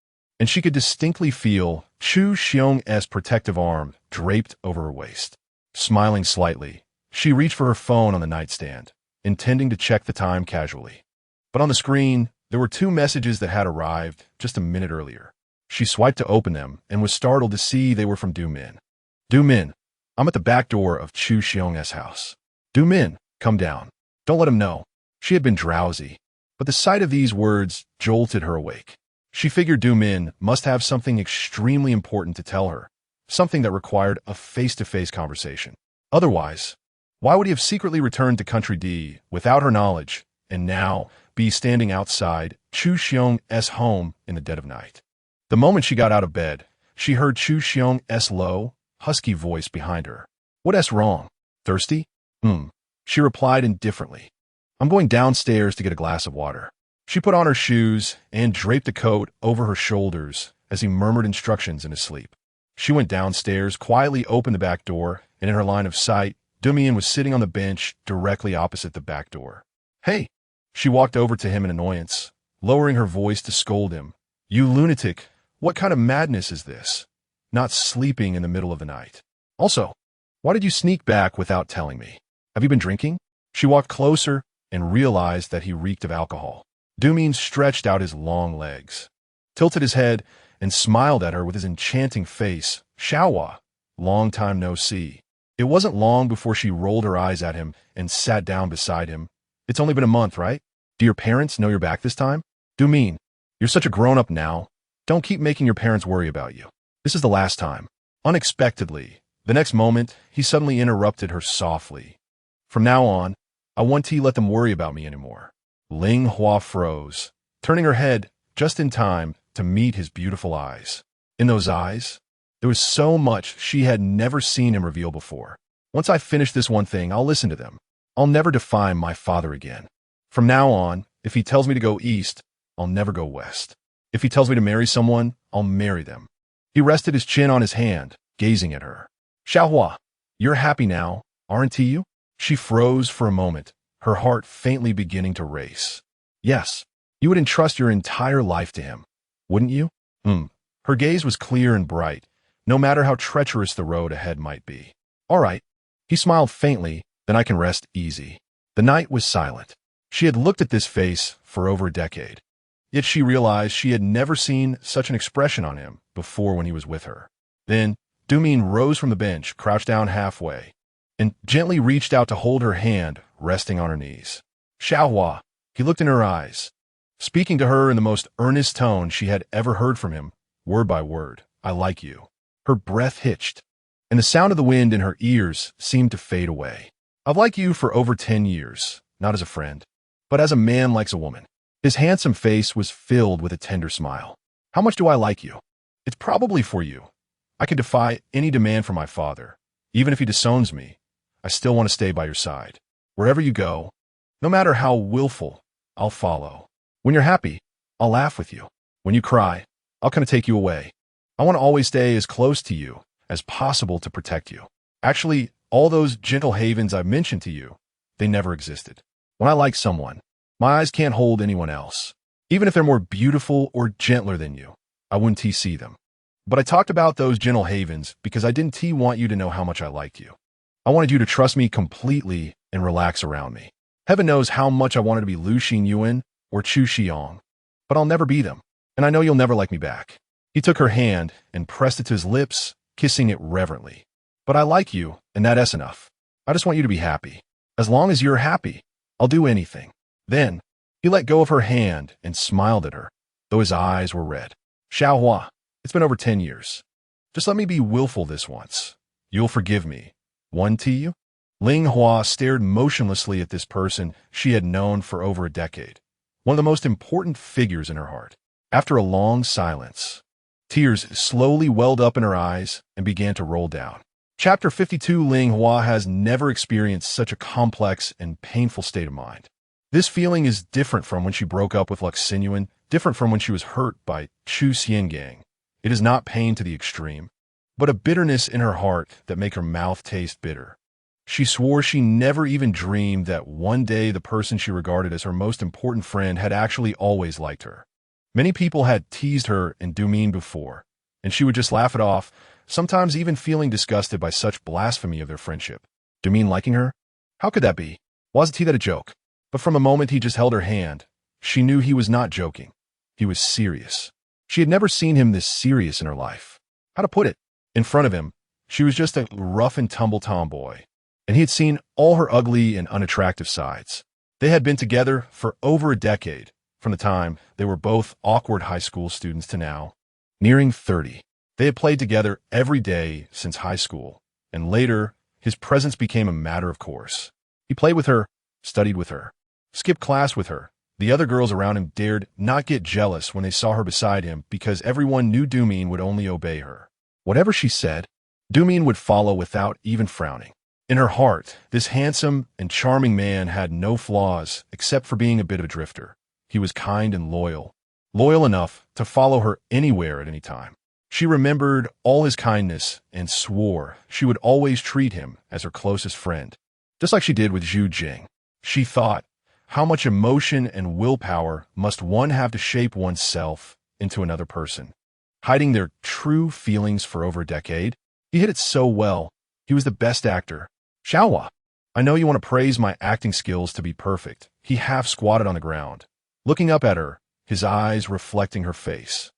and she could distinctly feel Chu Xiang's protective arm draped over her waist. Smiling slightly, she reached for her phone on the nightstand, intending to check the time casually. But on the screen, There were two messages that had arrived just a minute earlier. She swiped to open them and was startled to see they were from Du Min. Du Min, I'm at the back door of Chu Xiong's house. Du Min, come down. Don't let him know. She had been drowsy, but the sight of these words jolted her awake. She figured Du Min must have something extremely important to tell her, something that required a face-to-face conversation. Otherwise, why would he have secretly returned to Country D without her knowledge and now be standing outside Chu Xiong's home in the dead of night? The moment she got out of bed, she heard Chu Xiong's low, husky voice behind her. What's wrong? Thirsty? She replied indifferently. I'm going downstairs to get a glass of water. She put on her shoes and draped the coat over her shoulders as he murmured instructions in his sleep. She went downstairs, quietly opened the back door, and in her line of sight, Du Min was sitting on the bench directly opposite the back door. Hey! She walked over to him in annoyance, lowering her voice to scold him. You lunatic! What kind of madness is this? Not sleeping in the middle of the night. Also, why did you sneak back without telling me? Have you been drinking? She walked closer and realized that he reeked of alcohol. Du Min stretched out his long legs, tilted his head, and smiled at her with his enchanting face. Xiaohua, long time no see. It wasn't long before she rolled her eyes at him and sat down beside him. It's only been a month, right? Do your parents know you're back this time? Du Min, you're such a grown-up now. Don't keep making your parents worry about you. This is the last time. Unexpectedly, the next moment, he suddenly interrupted her softly. From now on, I won't let them worry about me anymore. Ling Hua froze, turning her head just in time to meet his beautiful eyes. In those eyes, there was so much she had never seen him reveal before. Once I finish this one thing, I'll listen to them. I'll never defy my father again. From now on, if he tells me to go east, I'll never go west. If he tells me to marry someone, I'll marry them. He rested his chin on his hand, gazing at her. Xiaohua, you're happy now, aren't you? She froze for a moment, her heart faintly beginning to race. Yes, you would entrust your entire life to him, wouldn't you? Her gaze was clear and bright, no matter how treacherous the road ahead might be. All right. He smiled faintly, then I can rest easy. The night was silent. She had looked at this face for over a decade. Yet she realized she had never seen such an expression on him before when he was with her. Then, Du Min rose from the bench, crouched down halfway, and gently reached out to hold her hand, resting on her knees. Xiaohua, he looked in her eyes, speaking to her in the most earnest tone she had ever heard from him, word by word. I like you. Her breath hitched, and the sound of the wind in her ears seemed to fade away. I've liked you for over 10 years, not as a friend, but as a man likes a woman. His handsome face was filled with a tender smile. How much do I like you? It's probably for you. I could defy any demand from my father. Even if he disowns me, I still want to stay by your side. Wherever you go, no matter how willful, I'll follow. When you're happy, I'll laugh with you. When you cry, I'll come to take you away. I want to always stay as close to you as possible to protect you. Actually, all those gentle havens I've mentioned to you, they never existed. When I like someone, my eyes can't hold anyone else. Even if they're more beautiful or gentler than you, I wouldn't see them. But I talked about those gentle havens because I didn't want you to know how much I liked you. I wanted you to trust me completely and relax around me. Heaven knows how much I wanted to be Lu Xinyuan or Chu Xiang, but I'll never be them, and I know you'll never like me back. He took her hand and pressed it to his lips, kissing it reverently. But I like you, and that's enough. I just want you to be happy. As long as you're happy, I'll do anything. Then, he let go of her hand and smiled at her, though his eyes were red. Xiaohua, it's been over 10 years. Just let me be willful this once. You'll forgive me. One to you? Ling Hua stared motionlessly at this person she had known for over a decade, one of the most important figures in her heart. After a long silence, tears slowly welled up in her eyes and began to roll down. Chapter 52. Ling Hua has never experienced such a complex and painful state of mind. This feeling is different from when she broke up with Xinyuan, different from when she was hurt by Chu Xiangang. It is not pain to the extreme, but a bitterness in her heart that make her mouth taste bitter. She swore she never even dreamed that one day the person she regarded as her most important friend had actually always liked her. Many people had teased her and Du Min before, and she would just laugh it off, sometimes even feeling disgusted by such blasphemy of their friendship. Du Min liking her? How could that be? Wasn't he that a joke? But from a moment he just held her hand, She knew he was not joking. He was serious. She had never seen him this serious in her life. How to put it? In front of him, she was just a rough and tumble tomboy, and he had seen all her ugly and unattractive sides. They had been together for over a decade, from the time they were both awkward high school students to now, nearing 30. They had played together every day since high school, and later, his presence became a matter of course. He played with her, studied with her, skipped class with her. The other girls around him dared not get jealous when they saw her beside him because everyone knew Dumin would only obey her. Whatever she said, Dumin would follow without even frowning. In her heart, this handsome and charming man had no flaws except for being a bit of a drifter. He was kind and loyal enough to follow her anywhere at any time. She remembered all his kindness and swore she would always treat him as her closest friend, just like she did with Jing. She thought, how much emotion and willpower must one have to shape oneself into another person? Hiding their true feelings for over a decade? He hit it so well. He was the best actor. Xiaohua, I know you want to praise my acting skills to be perfect. He half squatted on the ground, looking up at her, his eyes reflecting her face.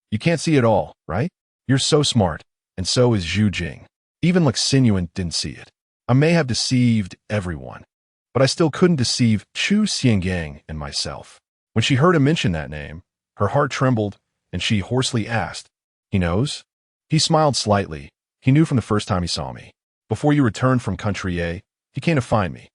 You can't see it all, right? You're so smart, and so is Jing. Even like Xinyuan didn't see it. I may have deceived everyone, but I still couldn't deceive Qianqiu and myself. When she heard him mention that name, her heart trembled, and she hoarsely asked, He knows? He smiled slightly. He knew from the first time he saw me. Before you returned from country A, he came to find me.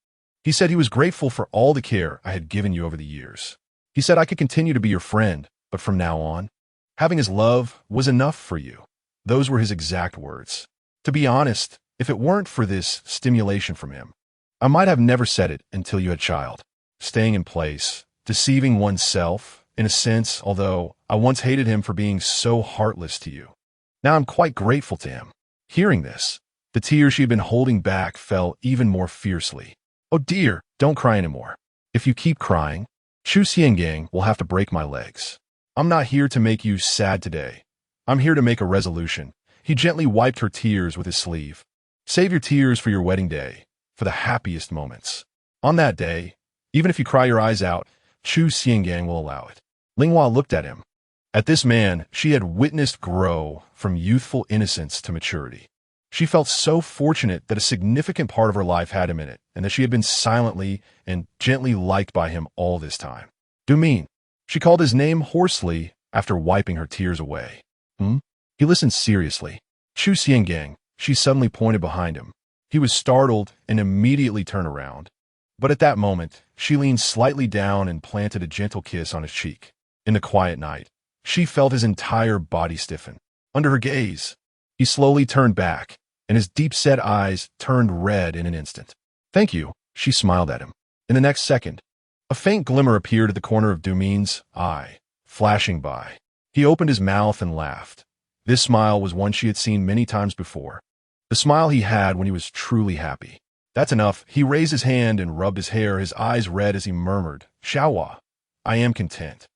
He said he was grateful for all the care I had given you over the years. He said I could continue to be your friend, but from now on, having his love was enough for you. Those were his exact words. To be honest, if it weren't for this stimulation from him, I might have never said it until you had child. Staying in place, deceiving oneself, in a sense, although I once hated him for being so heartless to you. Now I'm quite grateful to him. Hearing this, the tears she had been holding back fell even more fiercely. Oh dear, don't cry anymore. If you keep crying, Xinyuan will have to break my legs. I'm not here to make you sad today. I'm here to make a resolution. He gently wiped her tears with his sleeve. Save your tears for your wedding day, for the happiest moments. On that day, even if you cry your eyes out, Xinyuan will allow it. Ling looked at him. At this man she had witnessed grow from youthful innocence to maturity. She felt so fortunate that a significant part of her life had him in it, and that she had been silently and gently liked by him all this time. Dumin. She called his name hoarsely after wiping her tears away. He listened seriously. Xinyuan, she suddenly pointed behind him. He was startled and immediately turned around. But at that moment, she leaned slightly down and planted a gentle kiss on his cheek. In the quiet night, she felt his entire body stiffen. Under her gaze, he slowly turned back, and his deep-set eyes turned red in an instant. Thank you, she smiled at him. In the next second, a faint glimmer appeared at the corner of Dumin's eye, flashing by. He opened his mouth and laughed. This smile was one she had seen many times before. The smile he had when he was truly happy. That's enough. He raised his hand and rubbed his hair, his eyes red as he murmured, Xiaohua, I am content.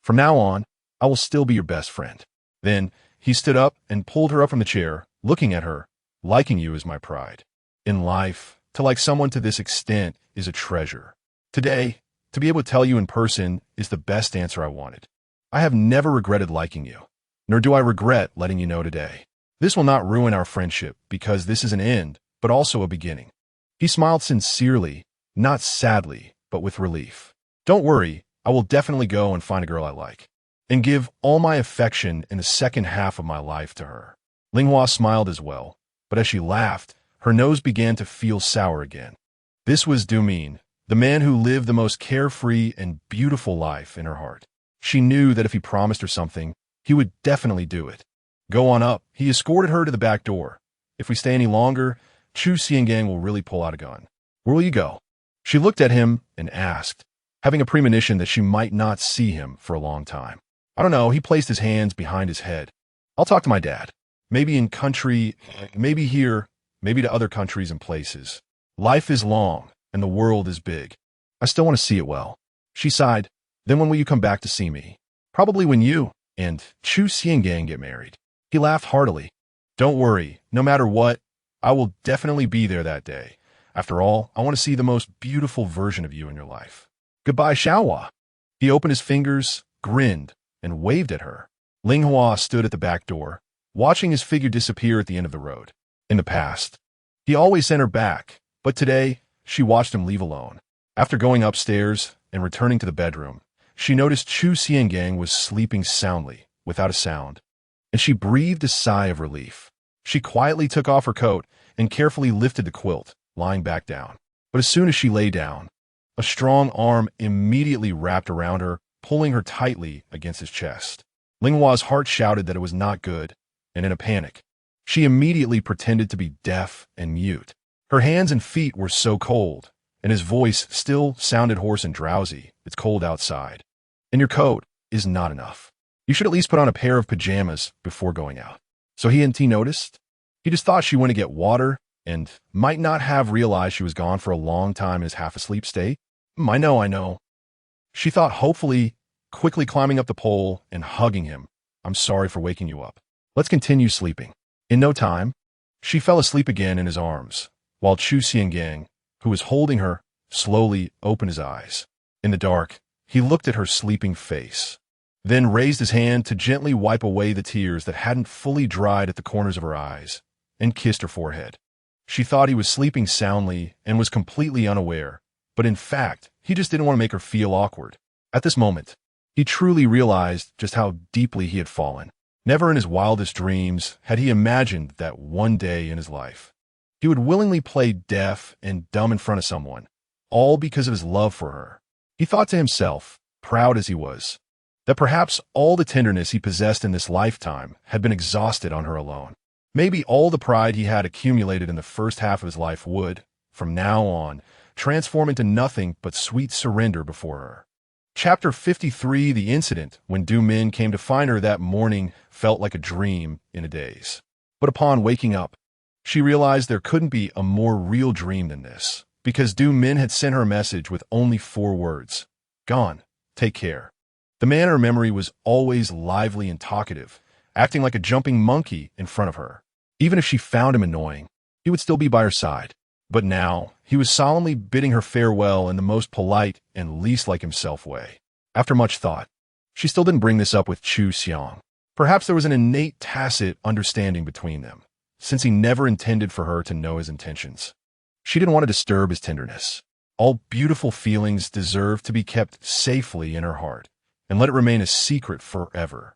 From now on, I will still be your best friend. Then he stood up and pulled her up from the chair, looking at her. Liking you is my pride. In life, to like someone to this extent is a treasure. Today, to be able to tell you in person is the best answer I wanted. I have never regretted liking you, nor do I regret letting you know today. This will not ruin our friendship because this is an end, but also a beginning. He smiled sincerely, not sadly, but with relief. Don't worry, I will definitely go and find a girl I like, and give all my affection in the second half of my life to her. Ling smiled as well, but as she laughed, her nose began to feel sour again. This was Dumin, the man who lived the most carefree and beautiful life in her heart. She knew that if he promised her something, he would definitely do it. Go on up. He escorted her to the back door. If we stay any longer, Xinyuan will really pull out a gun. Where will you go? She looked at him and asked, having a premonition that she might not see him for a long time. I don't know. He placed his hands behind his head. I'll talk to my dad. Maybe in country, maybe here, maybe to other countries and places. Life is long, and the world is big. I still want to see it well. She sighed. Then when will you come back to see me? Probably when you and Xinyuan get married. He laughed heartily. Don't worry, no matter what, I will definitely be there that day. After all, I want to see the most beautiful version of you in your life. Goodbye, Xiaohua. He opened his fingers, grinned, and waved at her. Ling Hua stood at the back door, watching his figure disappear at the end of the road. In the past, he always sent her back, but today, she watched him leave alone. After going upstairs and returning to the bedroom, she noticed Chu Xiangang was sleeping soundly, without a sound, and she breathed a sigh of relief. She quietly took off her coat and carefully lifted the quilt, lying back down. But as soon as she lay down, a strong arm immediately wrapped around her, pulling her tightly against his chest. Ling Hua's heart shouted that it was not good, and in a panic, she immediately pretended to be deaf and mute. Her hands and feet were so cold, and his voice still sounded hoarse and drowsy. It's cold outside, and your coat is not enough. You should at least put on a pair of pajamas before going out. So he noticed? He just thought she went to get water and might not have realized she was gone for a long time in his half-asleep state. I know. She thought, hopefully, quickly climbing up the pole and hugging him. I'm sorry for waking you up. Let's continue sleeping. In no time, she fell asleep again in his arms, while Chu Xiangang, who was holding her, slowly opened his eyes. In the dark, he looked at her sleeping face, then raised his hand to gently wipe away the tears that hadn't fully dried at the corners of her eyes, and kissed her forehead. She thought he was sleeping soundly and was completely unaware, but in fact, he just didn't want to make her feel awkward. At this moment, he truly realized just how deeply he had fallen. Never in his wildest dreams had he imagined that one day in his life, he would willingly play deaf and dumb in front of someone, all because of his love for her. He thought to himself, proud as he was, that perhaps all the tenderness he possessed in this lifetime had been exhausted on her alone. Maybe all the pride he had accumulated in the first half of his life would, from now on, transform into nothing but sweet surrender before her. Chapter 53, the incident when Du Min came to find her that morning felt like a dream in a daze. But upon waking up, she realized there couldn't be a more real dream than this, because Du Min had sent her a message with only 4 words. Gone. Take care. The man in her memory was always lively and talkative, acting like a jumping monkey in front of her. Even if she found him annoying, he would still be by her side. But now, he was solemnly bidding her farewell in the most polite and least like himself way. After much thought, she still didn't bring this up with Chu Xiang. Perhaps there was an innate tacit understanding between them, since he never intended for her to know his intentions. She didn't want to disturb his tenderness. All beautiful feelings deserve to be kept safely in her heart, and let it remain a secret forever.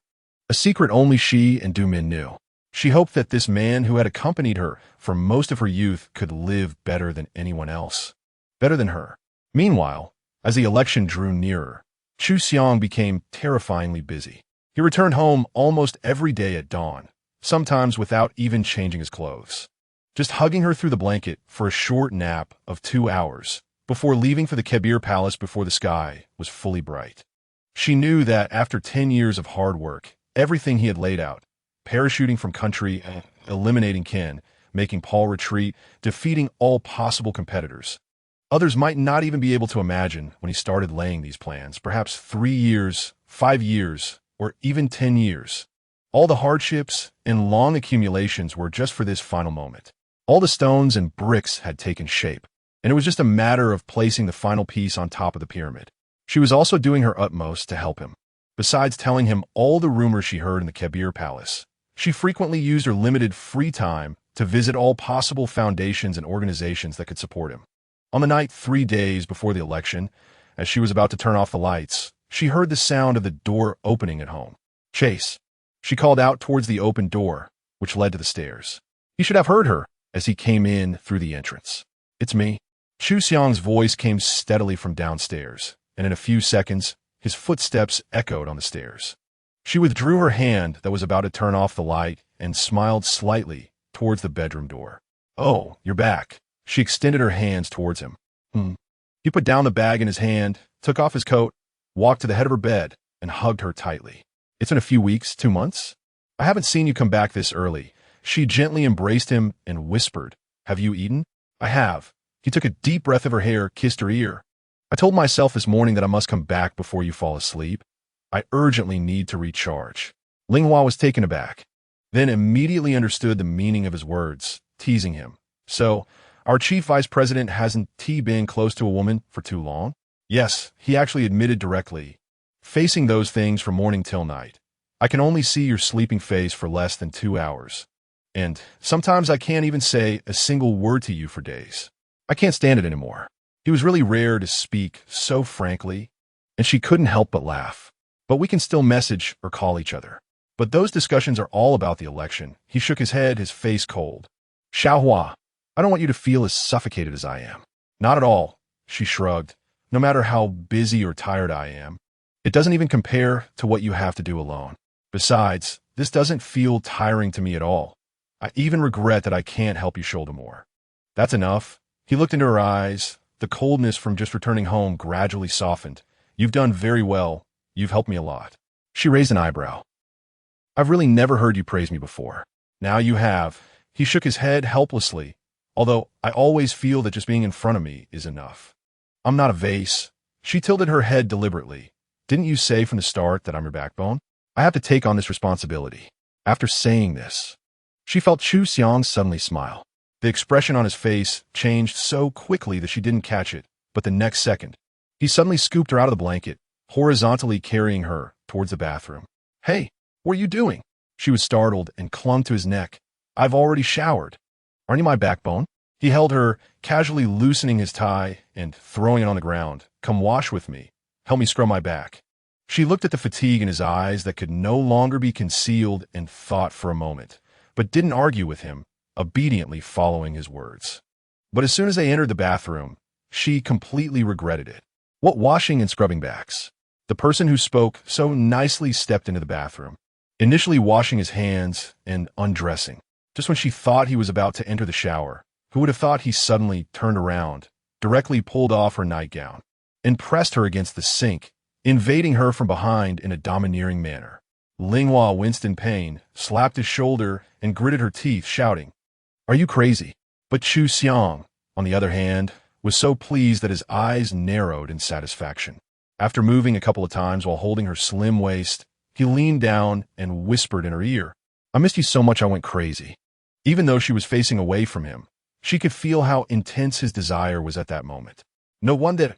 A secret only she and Du Min knew. She hoped that this man who had accompanied her for most of her youth could live better than anyone else. Better than her. Meanwhile, as the election drew nearer, Chu Xiang became terrifyingly busy. He returned home almost every day at dawn, sometimes without even changing his clothes. Just hugging her through the blanket for a short nap of 2 hours before leaving for the Kebir Palace before the sky was fully bright. She knew that after 10 years of hard work, everything he had laid out, parachuting from country, eliminating kin, making Paul retreat, defeating all possible competitors. Others might not even be able to imagine when he started laying these plans, perhaps 3 years, 5 years, or even 10 years. All the hardships and long accumulations were just for this final moment. All the stones and bricks had taken shape, and it was just a matter of placing the final piece on top of the pyramid. She was also doing her utmost to help him. Besides telling him all the rumors she heard in the Kebir Palace, she frequently used her limited free time to visit all possible foundations and organizations that could support him. On the night 3 days before the election, as she was about to turn off the lights, she heard the sound of the door opening at home. Chase. She called out towards the open door, which led to the stairs. He should have heard her as he came in through the entrance. It's me. Chu Xiang's voice came steadily from downstairs, and in a few seconds, his footsteps echoed on the stairs. She withdrew her hand that was about to turn off the light and smiled slightly towards the bedroom door. Oh, you're back. She extended her hands towards him. He put down the bag in his hand, took off his coat, walked to the head of her bed, and hugged her tightly. It's been a few weeks, 2 months? I haven't seen you come back this early. She gently embraced him and whispered, Have you eaten? I have. He took a deep breath of her hair, kissed her ear. I told myself this morning that I must come back before you fall asleep. I urgently need to recharge. Ling Hua was taken aback, then immediately understood the meaning of his words, teasing him. So, our chief vice president hasn't been close to a woman for too long? Yes, he actually admitted directly. facing those things from morning till night. I can only see your sleeping face for less than 2 hours. And sometimes I can't even say a single word to you for days. I can't stand it anymore. He was really rare to speak so frankly, and she couldn't help but laugh. But we can still message or call each other. But those discussions are all about the election. He shook his head, his face cold. Xiaohua, I don't want you to feel as suffocated as I am. Not at all, she shrugged. No matter how busy or tired I am, it doesn't even compare to what you have to do alone. Besides, this doesn't feel tiring to me at all. I even regret that I can't help you shoulder more. That's enough. He looked into her eyes. The coldness from just returning home gradually softened. You've done very well. You've helped me a lot. She raised an eyebrow. I've really never heard you praise me before. Now you have. He shook his head helplessly, although I always feel that just being in front of me is enough. I'm not a vase. She tilted her head deliberately. Didn't you say from the start that I'm your backbone? I have to take on this responsibility. After saying this, she felt Xiang suddenly smile. The expression on his face changed so quickly that she didn't catch it, but the next second, he suddenly scooped her out of the blanket, horizontally carrying her towards the bathroom. Hey, what are you doing? She was startled and clung to his neck. I've already showered. Aren't you my backbone? He held her, casually loosening his tie and throwing it on the ground. Come wash with me. Help me scrub my back. She looked at the fatigue in his eyes that could no longer be concealed and thought for a moment, but didn't argue with him, obediently following his words. But as soon as they entered the bathroom, she completely regretted it. What washing and scrubbing backs? The person who spoke so nicely stepped into the bathroom, initially washing his hands and undressing. Just when she thought he was about to enter the shower, who would have thought he suddenly turned around, directly pulled off her nightgown, and pressed her against the sink, invading her from behind in a domineering manner. Ling winced in pain, slapped his shoulder, and gritted her teeth, shouting, Are you crazy? But Xiang, on the other hand, was so pleased that his eyes narrowed in satisfaction. After moving a couple of times while holding her slim waist, he leaned down and whispered in her ear, I missed you so much I went crazy. Even though she was facing away from him, she could feel how intense his desire was at that moment. No wonder,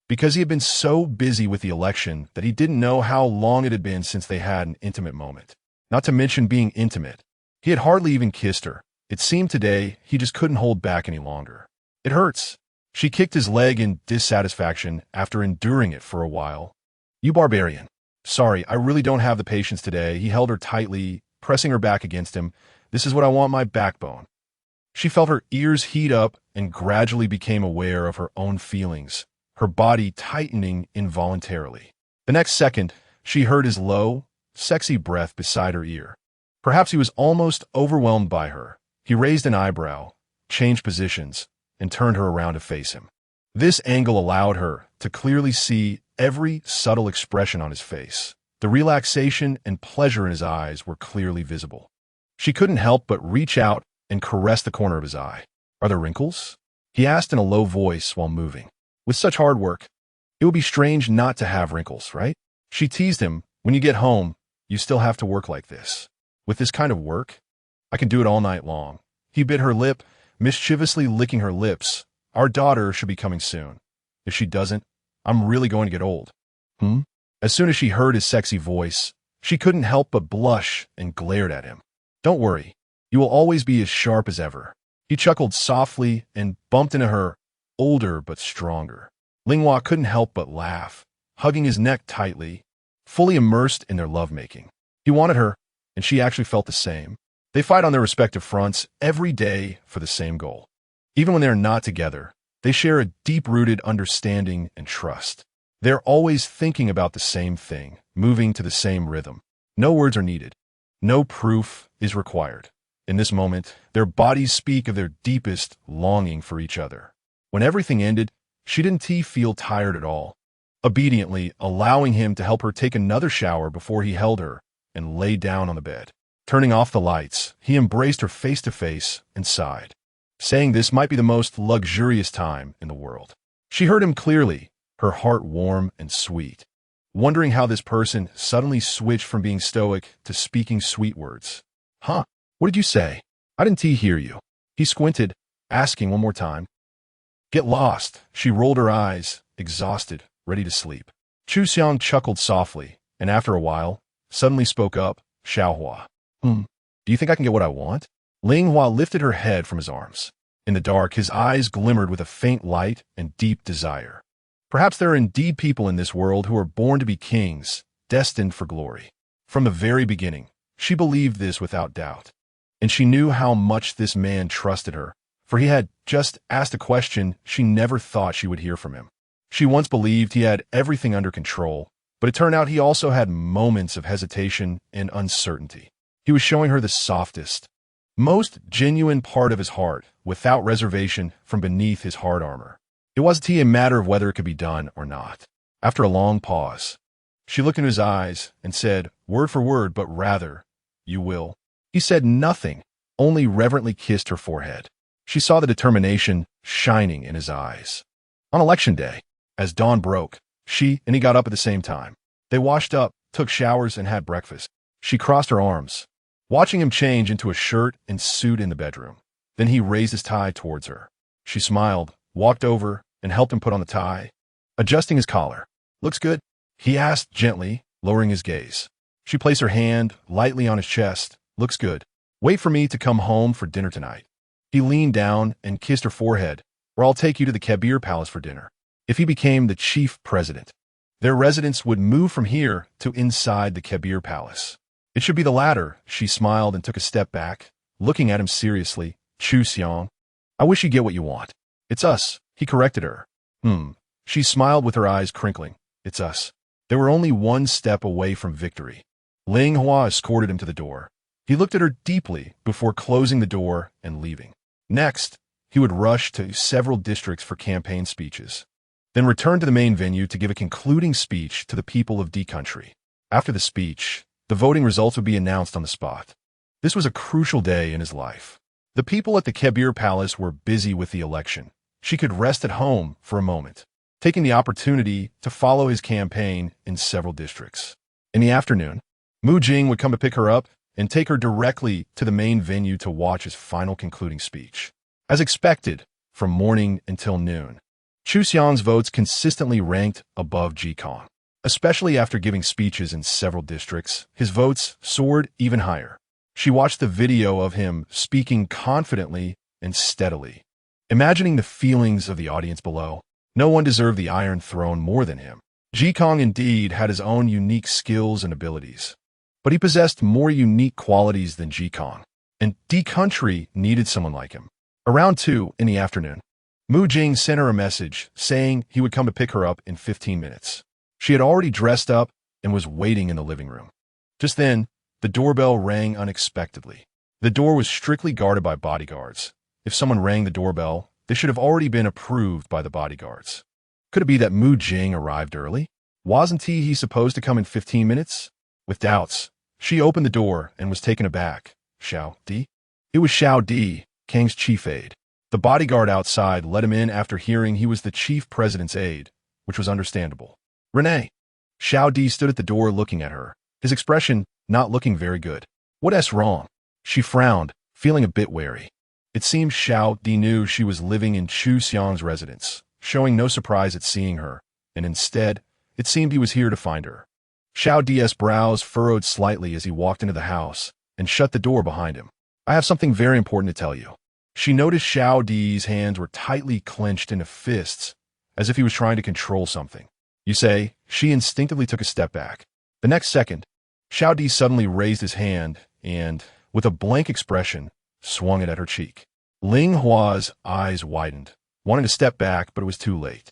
because he had been so busy with the election that he didn't know how long it had been since they had an intimate moment. Not to mention being intimate. He had hardly even kissed her. It seemed today he just couldn't hold back any longer. It hurts. She kicked his leg in dissatisfaction after enduring it for a while. You barbarian. Sorry, I really don't have the patience today. He held her tightly, pressing her back against him. This is what I want, my backbone. She felt her ears heat up and gradually became aware of her own feelings, her body tightening involuntarily. The next second, she heard his low, sexy breath beside her ear. Perhaps he was almost overwhelmed by her. He raised an eyebrow, changed positions, and turned her around to face him. This angle allowed her to clearly see every subtle expression on his face. The relaxation and pleasure in his eyes were clearly visible. She couldn't help but reach out and caress the corner of his eye. Are there wrinkles? He asked in a low voice while moving. With such hard work, it would be strange not to have wrinkles, right? She teased him, when you get home, you still have to work like this. With this kind of work, I can do it all night long. He bit her lip, mischievously licking her lips. Our daughter should be coming soon. If she doesn't, I'm really going to get old. As soon as she heard his sexy voice, she couldn't help but blush and glared at him. Don't worry, you will always be as sharp as ever. He chuckled softly and bumped into her, older but stronger. Ling couldn't help but laugh, hugging his neck tightly, fully immersed in their lovemaking. He wanted her, and she actually felt the same. They fight on their respective fronts every day for the same goal. Even when they are not together, they share a deep-rooted understanding and trust. They're always thinking about the same thing, moving to the same rhythm. No words are needed. No proof is required. In this moment, their bodies speak of their deepest longing for each other. When everything ended, she didn't feel tired at all, obediently allowing him to help her take another shower before he held her and lay down on the bed. Turning off the lights, he embraced her face to face and sighed, saying this might be the most luxurious time in the world. She heard him clearly, her heart warm and sweet, wondering how this person suddenly switched from being stoic to speaking sweet words. Huh? What did you say? I didn't hear you. He squinted, asking one more time. Get lost. She rolled her eyes, exhausted, ready to sleep. Xiang chuckled softly, and after a while, suddenly spoke up, Xiaohua. Do you think I can get what I want? Ling Hua lifted her head from his arms. In the dark, his eyes glimmered with a faint light and deep desire. Perhaps there are indeed people in this world who are born to be kings, destined for glory. From the very beginning, she believed this without doubt. And she knew how much this man trusted her, for he had just asked a question she never thought she would hear from him. She once believed he had everything under control, but it turned out he also had moments of hesitation and uncertainty. He was showing her the softest, most genuine part of his heart, without reservation, from beneath his hard armor. It wasn't a matter of whether it could be done or not. After a long pause, she looked into his eyes and said, word for word, but rather, you will. He said nothing, only reverently kissed her forehead. She saw the determination shining in his eyes. On election day, as dawn broke, she and he got up at the same time. They washed up, took showers, and had breakfast. She crossed her arms, watching him change into a shirt and suit in the bedroom. Then he raised his tie towards her. She smiled, walked over, and helped him put on the tie, adjusting his collar. Looks good? He asked gently, lowering his gaze. She placed her hand lightly on his chest. Looks good. Wait for me to come home for dinner tonight. He leaned down and kissed her forehead, or I'll take you to the Kabir Palace for dinner. If he became the chief president, their residence would move from here to inside the Kabir Palace. It should be the latter. She smiled and took a step back, looking at him seriously. Xiang, I wish you get what you want. It's us, he corrected her. She smiled with her eyes crinkling. It's us. They were only one step away from victory. Ling Hua escorted him to the door. He looked at her deeply before closing the door and leaving. Next, he would rush to several districts for campaign speeches, then return to the main venue to give a concluding speech to the people of D country. After the speech, the voting results would be announced on the spot. This was a crucial day in his life. The people at the Kabir Palace were busy with the election. She could rest at home for a moment, taking the opportunity to follow his campaign in several districts. In the afternoon, Jing would come to pick her up and take her directly to the main venue to watch his final concluding speech. As expected, from morning until noon, Xiang's votes consistently ranked above Jing. Especially after giving speeches in several districts, his votes soared even higher. She watched the video of him speaking confidently and steadily, imagining the feelings of the audience below. No one deserved the Iron Throne more than him. Jing indeed had his own unique skills and abilities, but he possessed more unique qualities than Jing, and D country needed someone like him. Around 2 in the afternoon, Jing sent her a message saying he would come to pick her up in 15 minutes. She had already dressed up and was waiting in the living room. Just then, the doorbell rang unexpectedly. The door was strictly guarded by bodyguards. If someone rang the doorbell, they should have already been approved by the bodyguards. Could it be that Jing arrived early? Wasn't he supposed to come in 15 minutes? With doubts, she opened the door and was taken aback. Xiao Di? It was Xiao Di, Kang's chief aide. The bodyguard outside let him in after hearing he was the chief president's aide, which was understandable. Renee. Xiao Di stood at the door looking at her, his expression not looking very good. What's wrong? She frowned, feeling a bit wary. It seemed Xiao Di knew she was living in Xiang's residence, showing no surprise at seeing her, and instead, it seemed he was here to find her. Xiao Di's brows furrowed slightly as he walked into the house and shut the door behind him. I have something very important to tell you. She noticed Xiao Di's hands were tightly clenched into fists, as if he was trying to control something. You say, she instinctively took a step back. The next second, Xiao Di suddenly raised his hand and, with a blank expression, swung it at her cheek. Ling Hua's eyes widened, wanting to step back, but it was too late.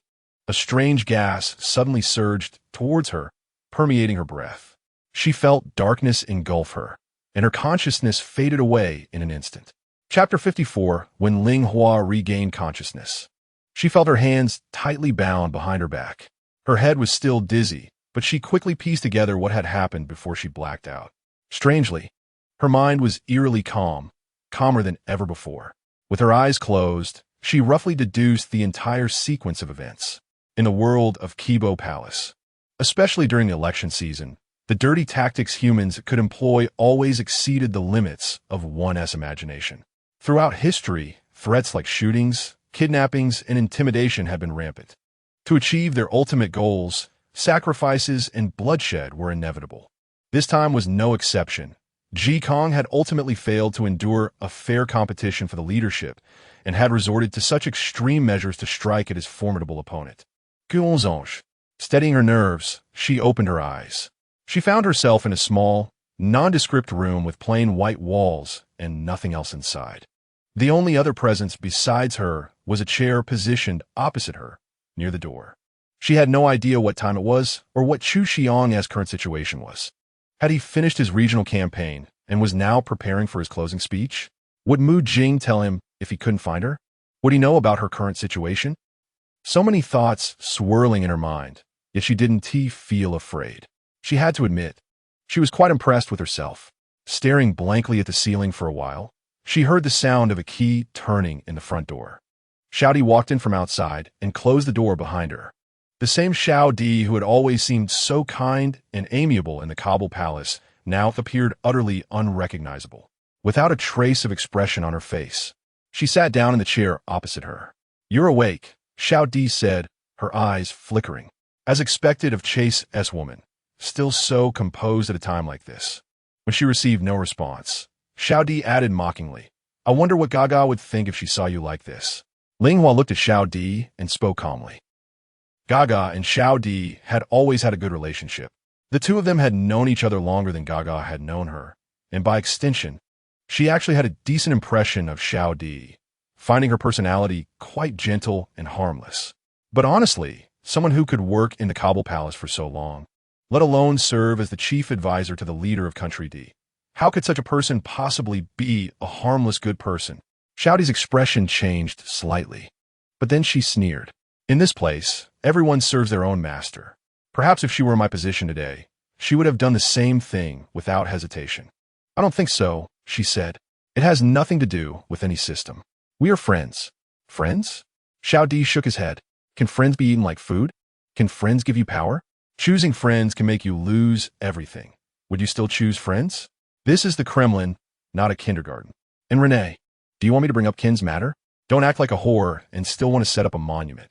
A strange gas suddenly surged towards her, permeating her breath. She felt darkness engulf her, and her consciousness faded away in an instant. Chapter 54, when Ling Hua regained consciousness. She felt her hands tightly bound behind her back. Her head was still dizzy, but she quickly pieced together what had happened before she blacked out. Strangely, her mind was eerily calm, calmer than ever before. With her eyes closed, she roughly deduced the entire sequence of events. In the world of Kibo Palace, especially during the election season, the dirty tactics humans could employ always exceeded the limits of one's imagination. Throughout history, threats like shootings, kidnappings, and intimidation had been rampant. To achieve their ultimate goals, sacrifices and bloodshed were inevitable. This time was no exception. Jing had ultimately failed to endure a fair competition for the leadership and had resorted to such extreme measures to strike at his formidable opponent. Steadying her nerves, she opened her eyes. She found herself in a small, nondescript room with plain white walls and nothing else inside. The only other presence besides her was a chair positioned opposite her, near the door. She had no idea what time it was or what Xiang's current situation was. Had he finished his regional campaign and was now preparing for his closing speech? Would Jing tell him if he couldn't find her? Would he know about her current situation? So many thoughts swirling in her mind, yet she didn't feel afraid. She had to admit, she was quite impressed with herself. Staring blankly at the ceiling for a while, she heard the sound of a key turning in the front door. Xiao walked in from outside and closed the door behind her. The same Xiao who had always seemed so kind and amiable in the Kabul palace now appeared utterly unrecognizable, without a trace of expression on her face. She sat down in the chair opposite her. "You're awake," Xiao said, her eyes flickering. As expected of Chase's woman, still so composed at a time like this. When she received no response, Xiao added mockingly, "I wonder what GAGA would think if she saw you like this." Ling looked at Xiao and spoke calmly. GAGA and Xiao had always had a good relationship. The two of them had known each other longer than GAGA had known her, and by extension, she actually had a decent impression of Xiao, finding her personality quite gentle and harmless. But honestly, someone who could work in the Kabul palace for so long, let alone serve as the chief advisor to the leader of country D, how could such a person possibly be a harmless good person? Xiao's expression changed slightly, but then she sneered. "In this place, everyone serves their own master. Perhaps if she were in my position today, she would have done the same thing without hesitation." "I don't think so," she said. "It has nothing to do with any system. We are friends." "Friends?" Xiao shook his head. "Can friends be eaten like food? Can friends give you power? Choosing friends can make you lose everything. Would you still choose friends? This is the Kremlin, not a kindergarten. And Renee, do you want me to bring up kin's matter? Don't act like a whore and still want to set up a monument.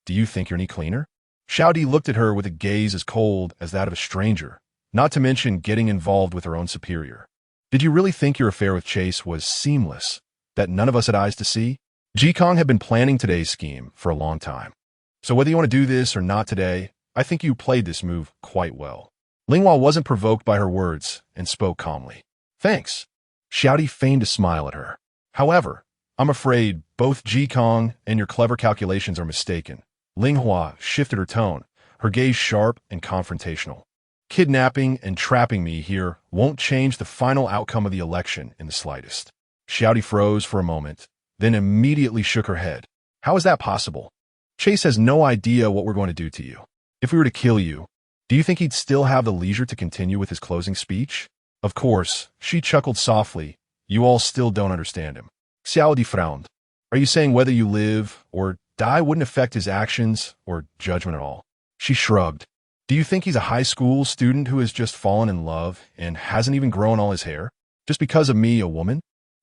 Do you think you're any cleaner?" Xiao looked at her with a gaze as cold as that of a stranger, not to mention getting involved with her own superior. "Did you really think your affair with Chase was seamless, that none of us had eyes to see? Jing had been planning today's scheme for a long time. So whether you want to do this or not today, I think you played this move quite well." Ling wasn't provoked by her words and spoke calmly. "Thanks." Xiao feigned a smile at her. "However, I'm afraid both Jing and your clever calculations are mistaken." Ling shifted her tone, her gaze sharp and confrontational. "Kidnapping and trapping me here won't change the final outcome of the election in the slightest." Xiao froze for a moment, then immediately shook her head. "How is that possible? Chase has no idea what we're going to do to you. If we were to kill you, do you think he'd still have the leisure to continue with his closing speech?" "Of course," she chuckled softly, "you all still don't understand him." Xiao frowned. "Are you saying whether you live or die wouldn't affect his actions or judgment at all?" She shrugged. "Do you think he's a high school student who has just fallen in love and hasn't even grown all his hair? Just because of me, a woman?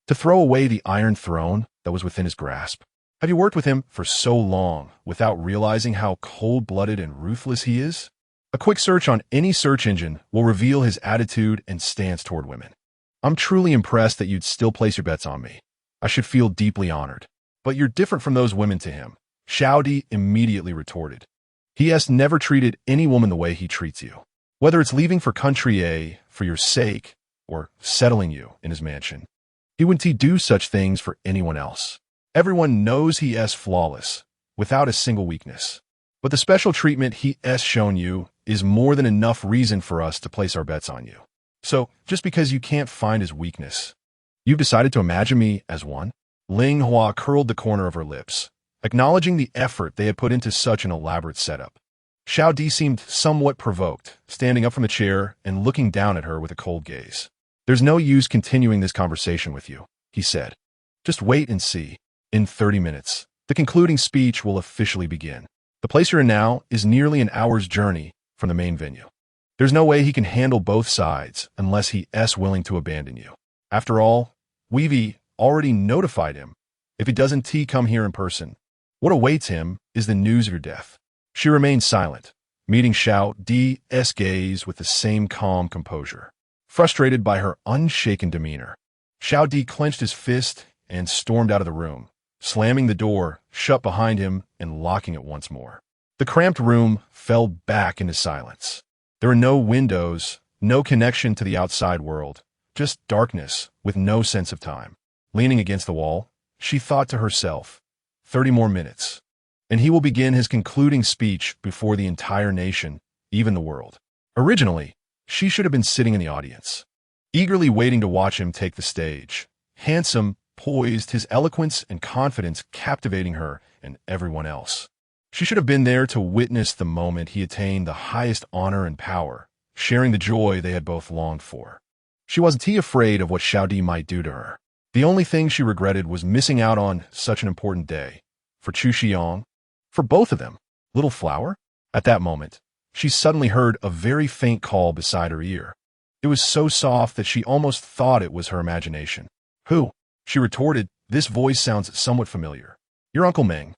To throw away the Iron Throne that was within his grasp? Have you worked with him for so long without realizing how cold-blooded and ruthless he is? A quick search on any search engine will reveal his attitude and stance toward women. I'm truly impressed that you'd still place your bets on me. I should feel deeply honored. But you're different from those women to him." Xiao immediately retorted. "He has never treated any woman the way he treats you. Whether it's leaving for country A for your sake or settling you in his mansion, he wouldn't do such things for anyone else. Everyone knows he is flawless, without a single weakness. But the special treatment he has shown you is more than enough reason for us to place our bets on you. So, just because you can't find his weakness, you've decided to imagine me as one?" Ling curled the corner of her lips, acknowledging the effort they had put into such an elaborate setup. Xiao seemed somewhat provoked, standing up from the chair and looking down at her with a cold gaze. "There's no use continuing this conversation with you," he said. "Just wait and see. In 30 minutes, the concluding speech will officially begin. The place you're in now is nearly an hour's journey from the main venue. There's no way he can handle both sides unless he is willing to abandon you. After all, we've already notified him. If he doesn't come here in person, what awaits him is the news of your death." She remained silent, meeting Xiao Di's gaze with the same calm composure. Frustrated by her unshaken demeanor, Xiao Di clenched his fist and stormed out of the room, slamming the door shut behind him and locking it once more. The cramped room fell back into silence. There were no windows, no connection to the outside world, just darkness with no sense of time. Leaning against the wall, she thought to herself, 30 more minutes, and he will begin his concluding speech before the entire nation, even the world. Originally, she should have been sitting in the audience, eagerly waiting to watch him take the stage. Handsome, poised, his eloquence and confidence captivating her and everyone else. She should have been there to witness the moment he attained the highest honor and power, sharing the joy they had both longed for. She wasn't afraid of what Xiao Di might do to her. The only thing she regretted was missing out on such an important day. For Xiang, for both of them. Little flower? At that moment, she suddenly heard a very faint call beside her ear. It was so soft that she almost thought it was her imagination. Who? She retorted, this voice sounds somewhat familiar. Your Uncle Meng.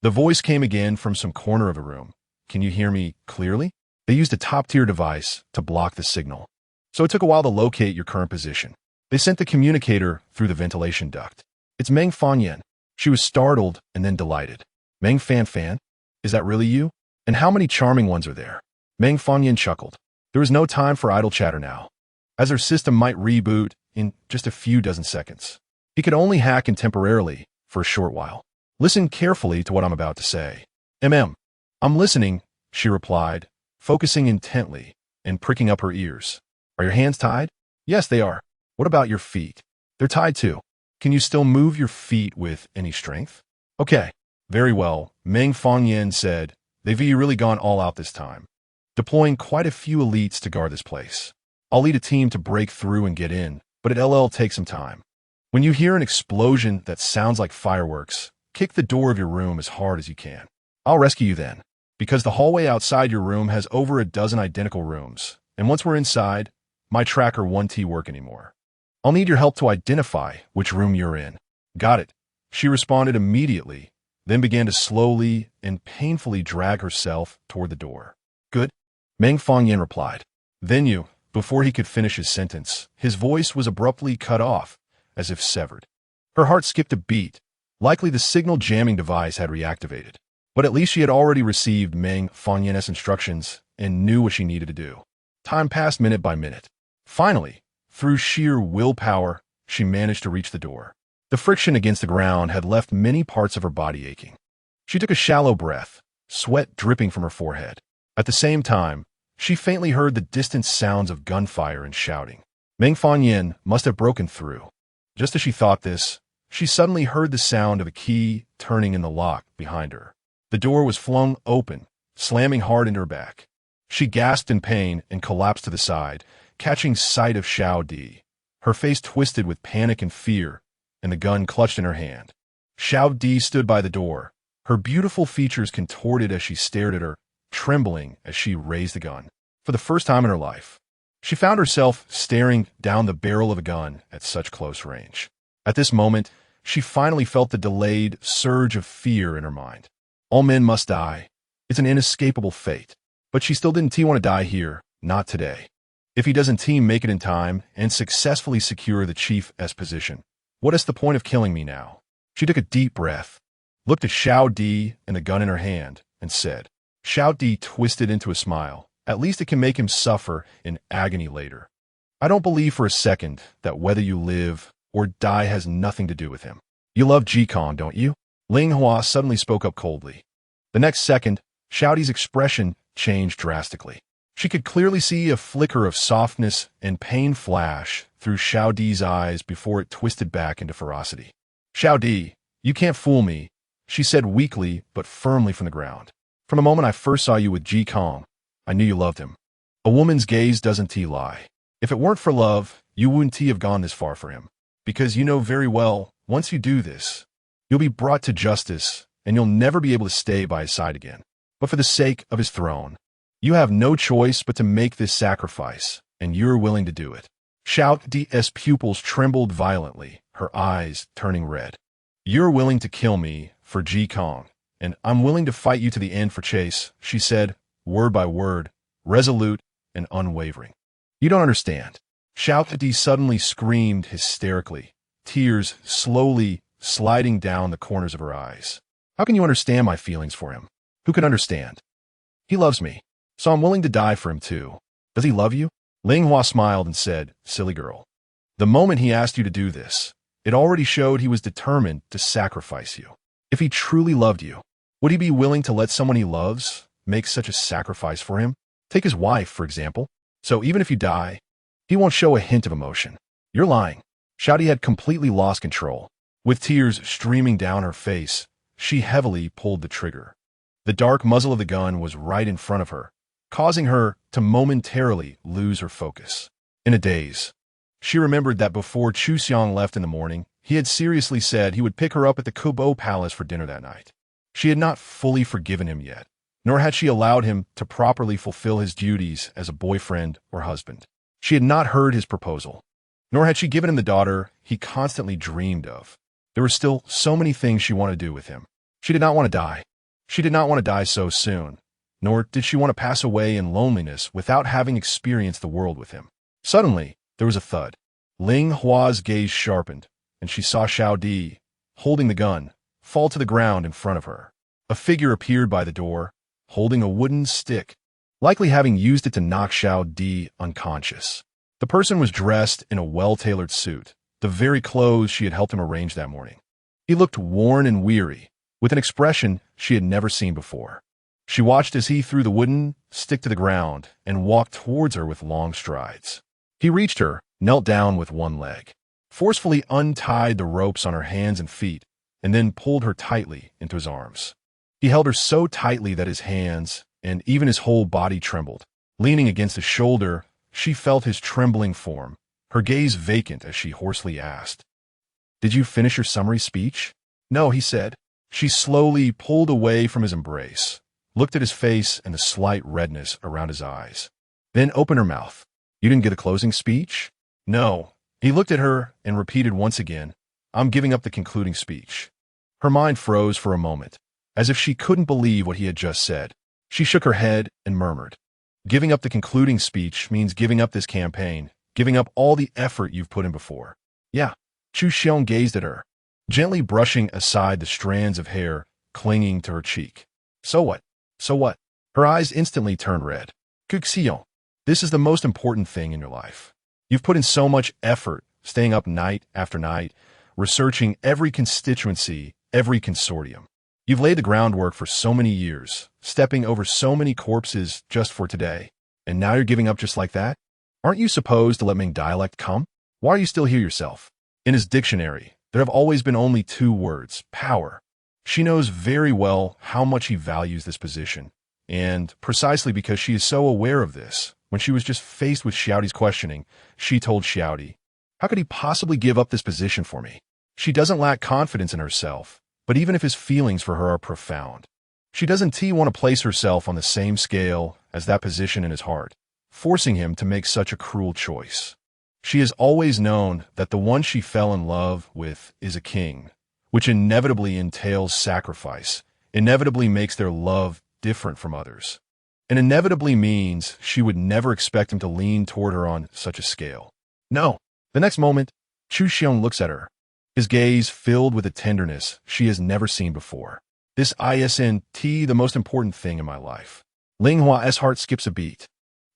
The voice came again from some corner of the room. Can you hear me clearly? They used a top-tier device to block the signal, so it took a while to locate your current position. They sent the communicator through the ventilation duct. It's Meng Fangyan. She was startled and then delighted. Meng Fan? Is that really you? And how many charming ones are there? Meng Fangyan chuckled. There was no time for idle chatter now, as her system might reboot in just a few dozen seconds. He could only hack in temporarily for a short while. Listen carefully to what I'm about to say. I'm listening, she replied, focusing intently and pricking up her ears. Are your hands tied? Yes, they are. What about your feet? They're tied too. Can you still move your feet with any strength? Okay, very well, Meng Fangyan said. They've really gone all out this time, deploying quite a few elites to guard this place. I'll lead a team to break through and get in, but it'll take some time. When you hear an explosion that sounds like fireworks, kick the door of your room as hard as you can. I'll rescue you then, because the hallway outside your room has over a dozen identical rooms, and once we're inside, my tracker won't work anymore. I'll need your help to identify which room you're in. Got it, she responded immediately, then began to slowly and painfully drag herself toward the door. Good, Meng Fangyan replied. Then before he could finish his sentence, his voice was abruptly cut off, as if severed. Her heart skipped a beat. Likely the signal jamming device had reactivated, but at least she had already received Meng Fangyan's instructions and knew what she needed to do. Time passed minute by minute. Finally, through sheer willpower, she managed to reach the door. The friction against the ground had left many parts of her body aching. She took a shallow breath, sweat dripping from her forehead. At the same time, she faintly heard the distant sounds of gunfire and shouting. Meng Fangyan must have broken through. Just as she thought this, she suddenly heard the sound of a key turning in the lock behind her. The door was flung open, slamming hard into her back. She gasped in pain and collapsed to the side, catching sight of Xiao Di. Her face twisted with panic and fear, and the gun clutched in her hand. Xiao Di stood by the door, her beautiful features contorted as she stared at her, trembling as she raised the gun. For the first time in her life, she found herself staring down the barrel of a gun at such close range. At this moment, she finally felt the delayed surge of fear in her mind. All men must die. It's an inescapable fate. But she still didn't want to die here, not today. If he doesn't make it in time and successfully secure the chief's position, what is the point of killing me now? She took a deep breath, looked at Xiao Di and the gun in her hand, and said. Xiao Di twisted into a smile. At least it can make him suffer in agony later. I don't believe for a second that whether you live or die has nothing to do with him. You love Qianqiu, don't you? Ling suddenly spoke up coldly. The next second, Xiao Di's expression changed drastically. She could clearly see a flicker of softness and pain flash through Xiao Di's eyes before it twisted back into ferocity. Xiao Di, you can't fool me, she said weakly but firmly from the ground. From the moment I first saw you with Qianqiu, I knew you loved him. A woman's gaze doesn't lie. If it weren't for love, you wouldn't have gone this far for him. Because you know very well, once you do this, you'll be brought to justice and you'll never be able to stay by his side again. But for the sake of his throne, you have no choice but to make this sacrifice, and you're willing to do it. Xiao Di's pupils trembled violently, her eyes turning red. You're willing to kill me for Qianqiu, and I'm willing to fight you to the end for Chase, she said, word by word, resolute and unwavering. You don't understand. Xiao suddenly screamed hysterically, tears slowly sliding down the corners of her eyes. How can you understand my feelings for him? Who can understand? He loves me, so I'm willing to die for him too. Does he love you? Ling smiled and said, silly girl. The moment he asked you to do this, it already showed he was determined to sacrifice you. If he truly loved you, would he be willing to let someone he loves make such a sacrifice for him? Take his wife, for example. So even if you die, he won't show a hint of emotion. You're lying. Xiao had completely lost control. With tears streaming down her face, she heavily pulled the trigger. The dark muzzle of the gun was right in front of her, causing her to momentarily lose her focus. In a daze, she remembered that before Xiang left in the morning, he had seriously said he would pick her up at the Kubo Palace for dinner that night. She had not fully forgiven him yet, nor had she allowed him to properly fulfill his duties as a boyfriend or husband. She had not heard his proposal, nor had she given him the daughter he constantly dreamed of. There were still so many things she wanted to do with him. She did not want to die. She did not want to die so soon, nor did she want to pass away in loneliness without having experienced the world with him. Suddenly, there was a thud. Ling Hua's gaze sharpened, and she saw Xiao, holding the gun, fall to the ground in front of her. A figure appeared by the door, holding a wooden stick, likely having used it to knock Xiao unconscious. The person was dressed in a well-tailored suit, the very clothes she had helped him arrange that morning. He looked worn and weary, with an expression she had never seen before. She watched as he threw the wooden stick to the ground and walked towards her with long strides. He reached her, knelt down with one leg, forcefully untied the ropes on her hands and feet, and then pulled her tightly into his arms. He held her so tightly that his hands and even his whole body trembled. Leaning against his shoulder, she felt his trembling form, her gaze vacant as she hoarsely asked, "Did you finish your summary speech?" "No," he said. She slowly pulled away from his embrace, looked at his face and the slight redness around his eyes, then opened her mouth. "You didn't get a closing speech?" "No." He looked at her and repeated once again, "I'm giving up the concluding speech." Her mind froze for a moment, as if she couldn't believe what he had just said. She shook her head and murmured, "Giving up the concluding speech means giving up this campaign, giving up all the effort you've put in before." "Yeah." Xiang gazed at her, gently brushing aside the strands of hair clinging to her cheek. "So what? So what?" Her eyes instantly turned red. "Qianqiu, this is the most important thing in your life. You've put in so much effort, staying up night after night, researching every constituency, every consortium. You've laid the groundwork for so many years, stepping over so many corpses just for today, and now you're giving up just like that? Aren't you supposed to let Meng dialect come? Why are you still here yourself?" In his dictionary, there have always been only two words, power. She knows very well how much he values this position, and precisely because she is so aware of this, when she was just faced with Xiaoti's questioning, she told Xiaoti, "How could he possibly give up this position for me?" She doesn't lack confidence in herself, but even if his feelings for her are profound, she doesn't want to place herself on the same scale as that position in his heart, forcing him to make such a cruel choice. She has always known that the one she fell in love with is a king, which inevitably entails sacrifice, inevitably makes their love different from others, and inevitably means she would never expect him to lean toward her on such a scale. No. The next moment, Xiang looks at her, his gaze filled with a tenderness she has never seen before. "This isn't the most important thing in my life." Ling Hua's heart skips a beat,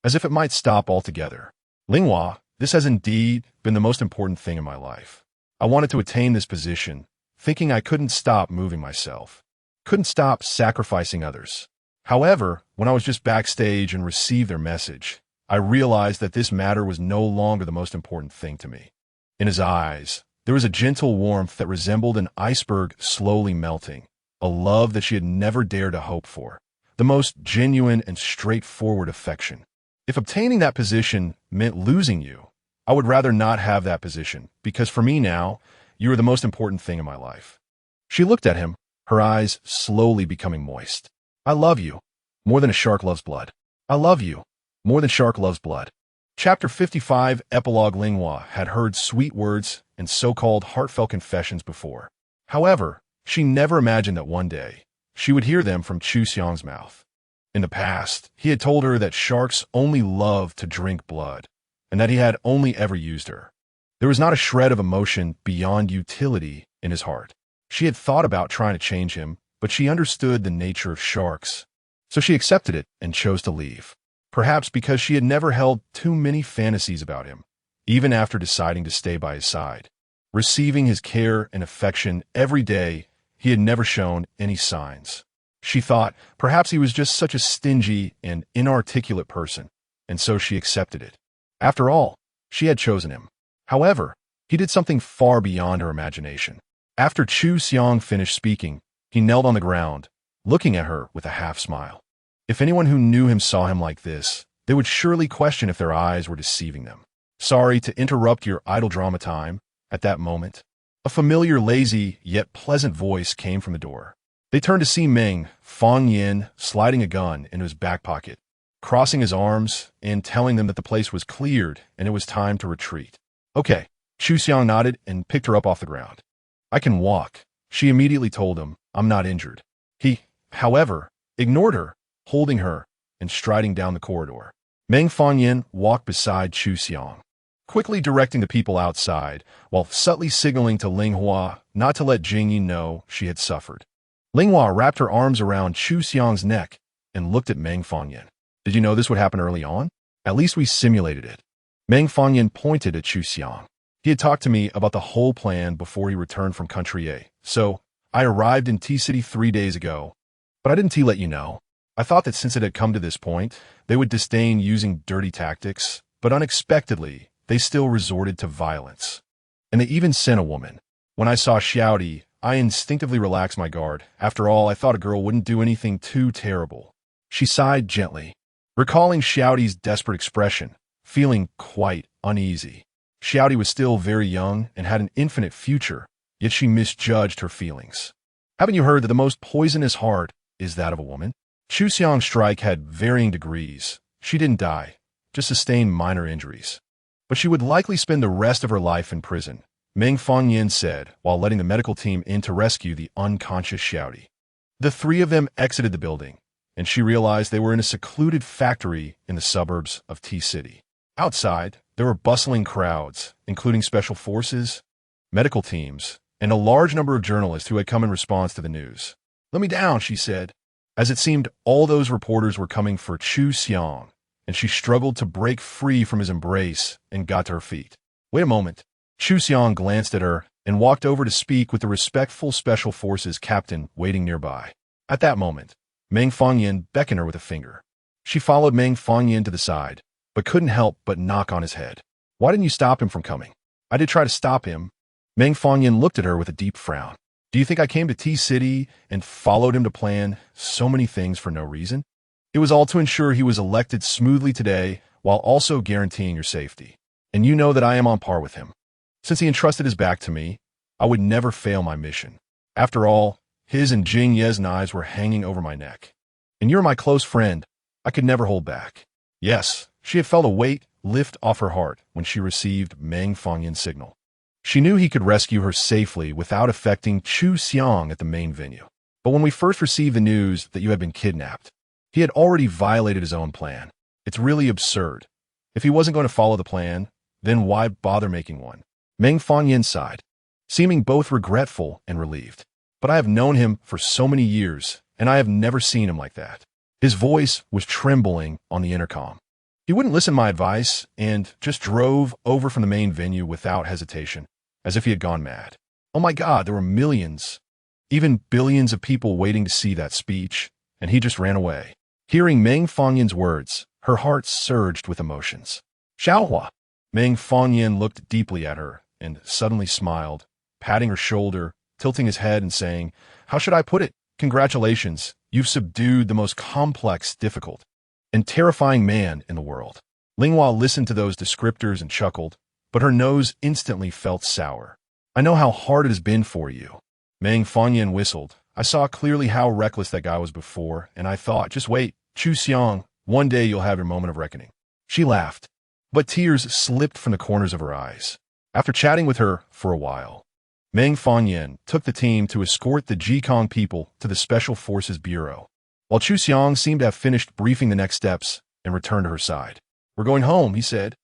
as if it might stop altogether. "Ling Hua, this has indeed been the most important thing in my life. I wanted to attain this position, thinking I couldn't stop moving myself, couldn't stop sacrificing others. However, when I was just backstage and received their message, I realized that this matter was no longer the most important thing to me." In his eyes, there was a gentle warmth that resembled an iceberg slowly melting, a love that she had never dared to hope for, the most genuine and straightforward affection. "If obtaining that position meant losing you, I would rather not have that position, because for me now, you are the most important thing in my life." She looked at him, her eyes slowly becoming moist. "I love you, more than a shark loves blood. I love you, more than shark loves blood." Chapter 55 Epilogue. Ling Hua had heard sweet words and so-called heartfelt confessions before. However, she never imagined that one day she would hear them from Xiang's mouth. In the past, he had told her that sharks only love to drink blood, and that he had only ever used her. There was not a shred of emotion beyond utility in his heart. She had thought about trying to change him, but she understood the nature of sharks. So she accepted it and chose to leave. Perhaps because she had never held too many fantasies about him, even after deciding to stay by his side. Receiving his care and affection every day, he had never shown any signs. She thought perhaps he was just such a stingy and inarticulate person, and so she accepted it. After all, she had chosen him. However, he did something far beyond her imagination. After Xiang finished speaking, he knelt on the ground, looking at her with a half-smile. If anyone who knew him saw him like this, they would surely question if their eyes were deceiving them. Sorry to interrupt your idle drama time. At that moment, a familiar, lazy, yet pleasant voice came from the door. They turned to see Meng, Fangyan, sliding a gun into his back pocket, crossing his arms, and telling them that the place was cleared and it was time to retreat. Okay, Xiang nodded and picked her up off the ground. I can walk, she immediately told him. I'm not injured. He, however, ignored her, holding her and striding down the corridor. Meng Fangyan walked beside Xiang, quickly directing the people outside, while subtly signaling to Ling not to let Jing know she had suffered. Ling wrapped her arms around Xiang's neck and looked at Meng Fangyan. Did you know this would happen early on? At least we simulated it. Meng Fangyan pointed at Xiang. He had talked to me about the whole plan before he returned from Country A. So, I arrived in T-City 3 days ago, but I didn't let you know. I thought that since it had come to this point, they would disdain using dirty tactics, but unexpectedly, they still resorted to violence. And they even sent a woman. When I saw Xiaodi, I instinctively relaxed my guard. After all, I thought a girl wouldn't do anything too terrible. She sighed gently, recalling Xiaodi's desperate expression, feeling quite uneasy. Xiaodi was still very young and had an infinite future, yet she misjudged her feelings. Haven't you heard that the most poisonous heart is that of a woman? Xiang's strike had varying degrees. She didn't die, just sustained minor injuries. But she would likely spend the rest of her life in prison, Meng Fangyan said, while letting the medical team in to rescue the unconscious Xiaodi. The three of them exited the building, and she realized they were in a secluded factory in the suburbs of T-City. Outside, there were bustling crowds, including special forces, medical teams, and a large number of journalists who had come in response to the news. Let me down, she said, as it seemed all those reporters were coming for Xiang, and she struggled to break free from his embrace and got to her feet. Wait a moment. Xiang glanced at her and walked over to speak with the respectful Special Forces captain waiting nearby. At that moment, Meng Fangyan beckoned her with a finger. She followed Meng Fangyan to the side, but couldn't help but knock on his head. Why didn't you stop him from coming? I did try to stop him. Meng Fangyan looked at her with a deep frown. Do you think I came to T-City and followed him to plan so many things for no reason? It was all to ensure he was elected smoothly today while also guaranteeing your safety. And you know that I am on par with him. Since he entrusted his back to me, I would never fail my mission. After all, his and Jing's knives were hanging over my neck. And you're my close friend. I could never hold back. Yes, she had felt a weight lift off her heart when she received Meng Fangyan's signal. She knew he could rescue her safely without affecting Xiang at the main venue. But when we first received the news that you had been kidnapped, he had already violated his own plan. It's really absurd. If he wasn't going to follow the plan, then why bother making one? Meng Fangyan sighed, seeming both regretful and relieved. But I have known him for so many years, and I have never seen him like that. His voice was trembling on the intercom. He wouldn't listen to my advice and just drove over from the main venue without hesitation, as if he had gone mad. Oh my God, there were millions, even billions of people waiting to see that speech, and he just ran away. Hearing Meng Fangyan's words, her heart surged with emotions. Xiaohua. Meng Fangyan looked deeply at her and suddenly smiled, patting her shoulder, tilting his head and saying, how should I put it? Congratulations, you've subdued the most complex, difficult, and terrifying man in the world. Ling listened to those descriptors and chuckled, but her nose instantly felt sour. I know how hard it has been for you. Meng Fangyan whistled. I saw clearly how reckless that guy was before, and I thought, just wait, Xiang, one day you'll have your moment of reckoning. She laughed, but tears slipped from the corners of her eyes. After chatting with her for a while, Meng Fangyan took the team to escort the Jikong people to the Special Forces Bureau. while Xiang seemed to have finished briefing the next steps and returned to her side. "We're going home," he said,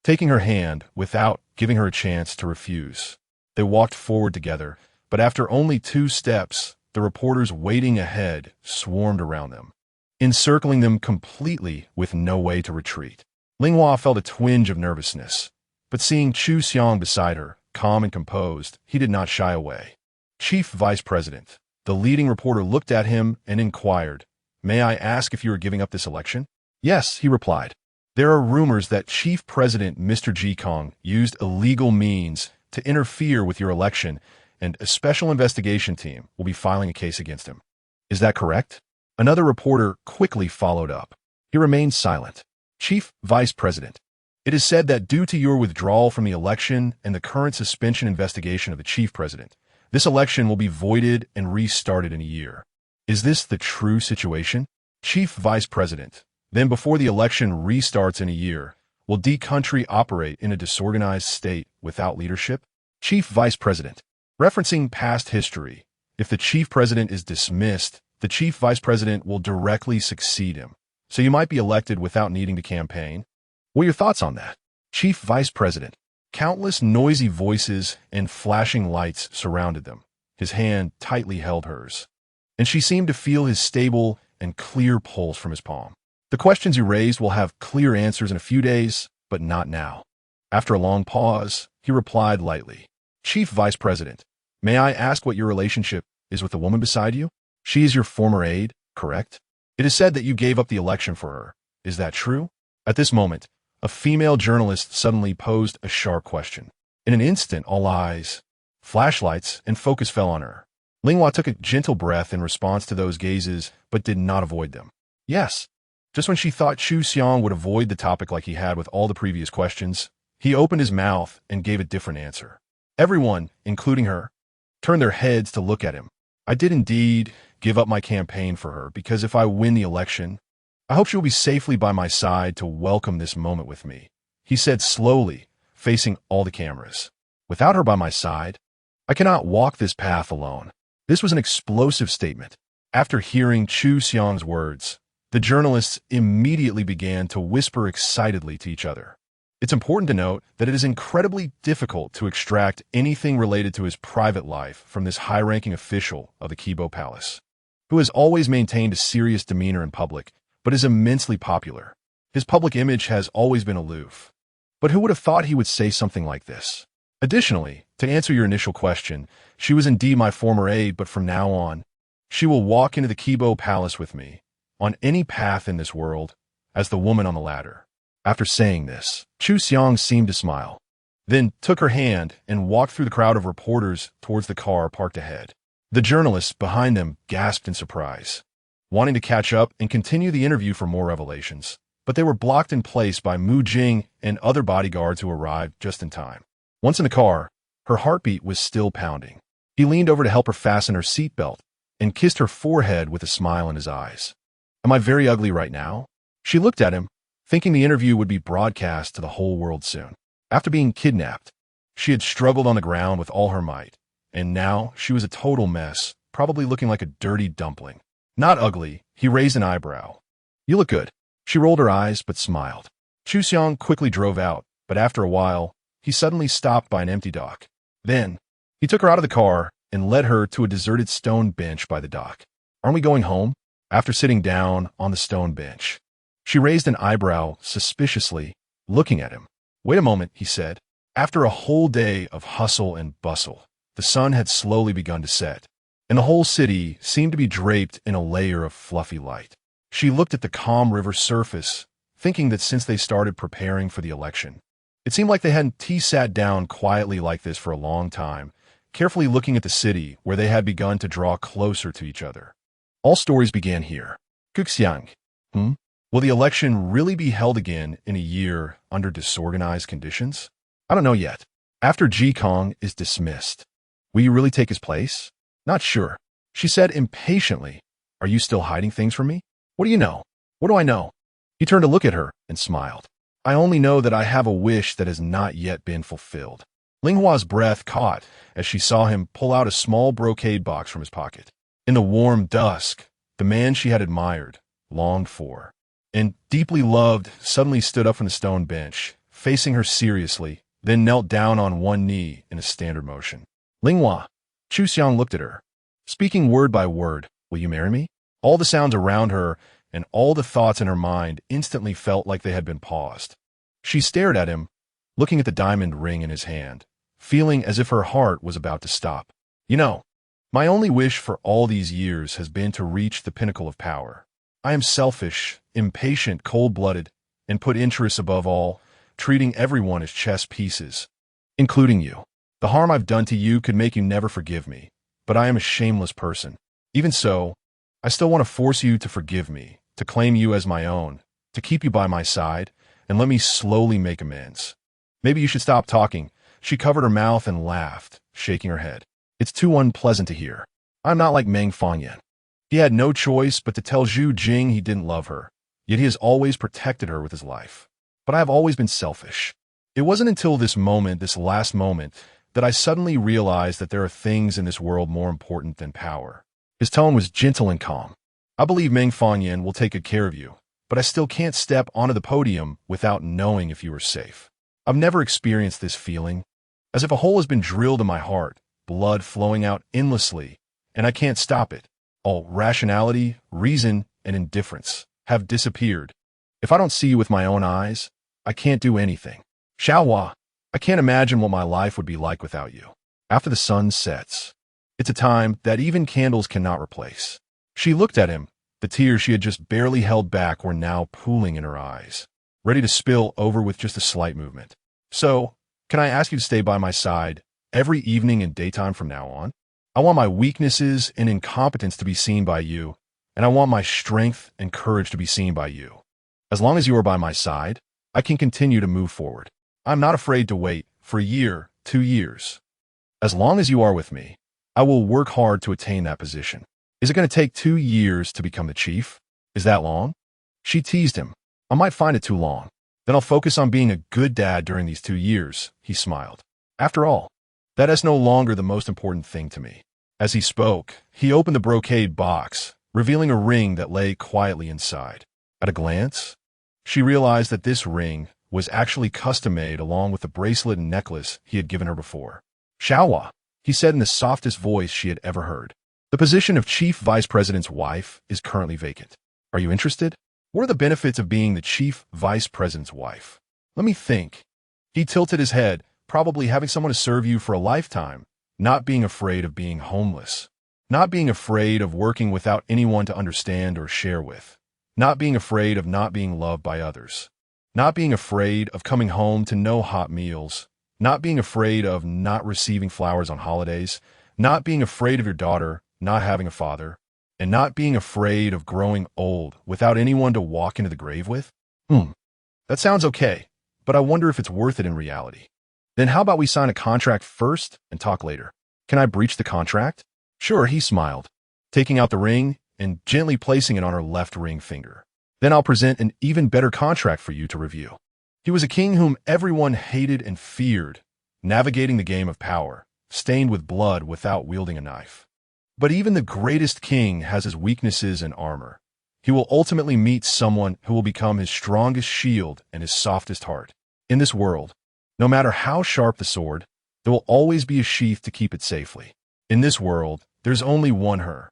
taking her hand without giving her a chance to refuse. They walked forward together, but after only 2 steps, the reporters waiting ahead swarmed around them, encircling them completely with no way to retreat. Ling felt a twinge of nervousness, but seeing Xiang beside her, calm and composed, he did not shy away. "Chief Vice President," the leading reporter looked at him and inquired, "May I ask if you are giving up this election?" "Yes," he replied. "There are rumors that Chief President Mr. Jing used illegal means to interfere with your election, and a special investigation team will be filing a case against him. Is that correct?" Another reporter quickly followed up. He remained silent. "Chief Vice President, it is said that due to your withdrawal from the election and the current suspension investigation of the Chief President, this election will be voided and restarted in a year. Is this the true situation?" "Chief Vice President, then before the election restarts in a year, will the country operate in a disorganized state without leadership?" "Chief Vice President, referencing past history, if the Chief President is dismissed, the Chief Vice President will directly succeed him, so you might be elected without needing to campaign. What are your thoughts on that?" "Chief Vice President." Countless noisy voices and flashing lights surrounded them. His hand tightly held hers, and she seemed to feel his stable and clear pulse from his palm. "The questions you raised will have clear answers in a few days, but not now." After a long pause, he replied lightly, "Chief Vice President, may I ask what your relationship is with the woman beside you? She is your former aide, correct? It is said that you gave up the election for her. Is that true?" At this moment, a female journalist suddenly posed a sharp question. In an instant, all eyes, flashlights, and focus fell on her. Ling took a gentle breath in response to those gazes, but did not avoid them. "Yes." Just when she thought Xiang would avoid the topic like he had with all the previous questions, he opened his mouth and gave a different answer. Everyone, including her, turned their heads to look at him. "I did indeed give up my campaign for her, because if I win the election, I hope she will be safely by my side to welcome this moment with me," he said slowly, facing all the cameras. "Without her by my side, I cannot walk this path alone." This was an explosive statement. After hearing Xiang's words, the journalists immediately began to whisper excitedly to each other. It's important to note that it is incredibly difficult to extract anything related to his private life from this high-ranking official of the Qibo Palace, who has always maintained a serious demeanor in public, but is immensely popular. His public image has always been aloof. But who would have thought he would say something like this? Additionally, to answer your initial question, she was indeed my former aide, but from now on, she will walk into the Qibo Palace with me, on any path in this world, as the woman on the ladder. After saying this, Xiang seemed to smile, then took her hand and walked through the crowd of reporters towards the car parked ahead. The journalists behind them gasped in surprise, wanting to catch up and continue the interview for more revelations, but they were blocked in place by Jing and other bodyguards who arrived just in time. Once in the car, her heartbeat was still pounding. He leaned over to help her fasten her seatbelt and kissed her forehead with a smile in his eyes. "Am I very ugly right now?" She looked at him, thinking the interview would be broadcast to the whole world soon. After being kidnapped, she had struggled on the ground with all her might, and now she was a total mess, probably looking like a dirty dumpling. "Not ugly," he raised an eyebrow. "You look good." She rolled her eyes but smiled. Xiang quickly drove out, but after a while, he suddenly stopped by an empty dock. Then, he took her out of the car and led her to a deserted stone bench by the dock. "Aren't we going home?" After sitting down on the stone bench, she raised an eyebrow suspiciously, looking at him. "Wait a moment," he said. After a whole day of hustle and bustle, the sun had slowly begun to set, and the whole city seemed to be draped in a layer of fluffy light. She looked at the calm river surface, thinking that since they started preparing for the election, it seemed like they hadn't sat down quietly like this for a long time, carefully looking at the city where they had begun to draw closer to each other. All stories began here. Xiang. Will the election really be held again in a year under disorganized conditions? I don't know yet. After Jing is dismissed, will you really take his place? Not sure. She said impatiently, "Are you still hiding things from me? What do you know?" "What do I know?" He turned to look at her and smiled. "I only know that I have a wish that has not yet been fulfilled." Ling Hua's breath caught as she saw him pull out a small brocade box from his pocket. In the warm dusk, the man she had admired, longed for, and deeply loved, suddenly stood up from the stone bench, facing her seriously, then knelt down on one knee in a standard motion. Linghua, Xiang looked at her, speaking word by word, "Will you marry me?" All the sounds around her and all the thoughts in her mind instantly felt like they had been paused. She stared at him, looking at the diamond ring in his hand, feeling as if her heart was about to stop. "You know, my only wish for all these years has been to reach the pinnacle of power. I am selfish, impatient, cold-blooded, and put interests above all, treating everyone as chess pieces, including you. The harm I've done to you could make you never forgive me, but I am a shameless person. Even so, I still want to force you to forgive me, to claim you as my own, to keep you by my side, and let me slowly make amends. Maybe you should stop talking." She covered her mouth and laughed, shaking her head. "It's too unpleasant to hear. I'm not like Meng Fangyan. He had no choice but to tell Jing he didn't love her, yet he has always protected her with his life. But I have always been selfish. It wasn't until this moment, this last moment, that I suddenly realized that there are things in this world more important than power." His tone was gentle and calm. "I believe Meng Fangyan will take good care of you, but I still can't step onto the podium without knowing if you are safe. I've never experienced this feeling, as if a hole has been drilled in my heart, blood flowing out endlessly, and I can't stop it. All rationality, reason, and indifference have disappeared. If I don't see you with my own eyes, I can't do anything. Xiaohua, I can't imagine what my life would be like without you. After the sun sets, it's a time that even candles cannot replace." She looked at him. The tears she had just barely held back were now pooling in her eyes, ready to spill over with just a slight movement. "So, can I ask you to stay by my side every evening and daytime from now on? I want my weaknesses and incompetence to be seen by you, and I want my strength and courage to be seen by you. As long as you are by my side, I can continue to move forward. I'm not afraid to wait for a year, 2 years. As long as you are with me, I will work hard to attain that position. Is it going to take 2 years to become the chief? Is that long?" She teased him. "I might find it too long. Then I'll focus on being a good dad during these 2 years, he smiled. "After all, that is no longer the most important thing to me." As he spoke, he opened the brocade box, revealing a ring that lay quietly inside. At a glance, she realized that this ring was actually custom-made along with the bracelet and necklace he had given her before. "Xiaohua," he said in the softest voice she had ever heard. "The position of Chief Vice President's wife is currently vacant. Are you interested? What are the benefits of being the Chief Vice President's wife? Let me think." He tilted his head, "Probably having someone to serve you for a lifetime, not being afraid of being homeless, not being afraid of working without anyone to understand or share with, not being afraid of not being loved by others, not being afraid of coming home to no hot meals, not being afraid of not receiving flowers on holidays, not being afraid of your daughter not having a father, and not being afraid of growing old without anyone to walk into the grave with. That sounds okay, but I wonder if it's worth it in reality. Then how about we sign a contract first and talk later? Can I breach the contract?" "Sure," he smiled, taking out the ring and gently placing it on her left ring finger. "Then I'll present an even better contract for you to review." He was a king whom everyone hated and feared, navigating the game of power, stained with blood without wielding a knife. But even the greatest king has his weaknesses and armor. He will ultimately meet someone who will become his strongest shield and his softest heart. In this world, no matter how sharp the sword, there will always be a sheath to keep it safely. In this world, there's only one her,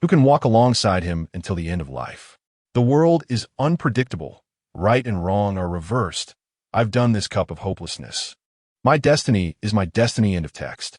who can walk alongside him until the end of life. The world is unpredictable. Right and wrong are reversed. I've done this cup of hopelessness. My destiny is my destiny. End of text.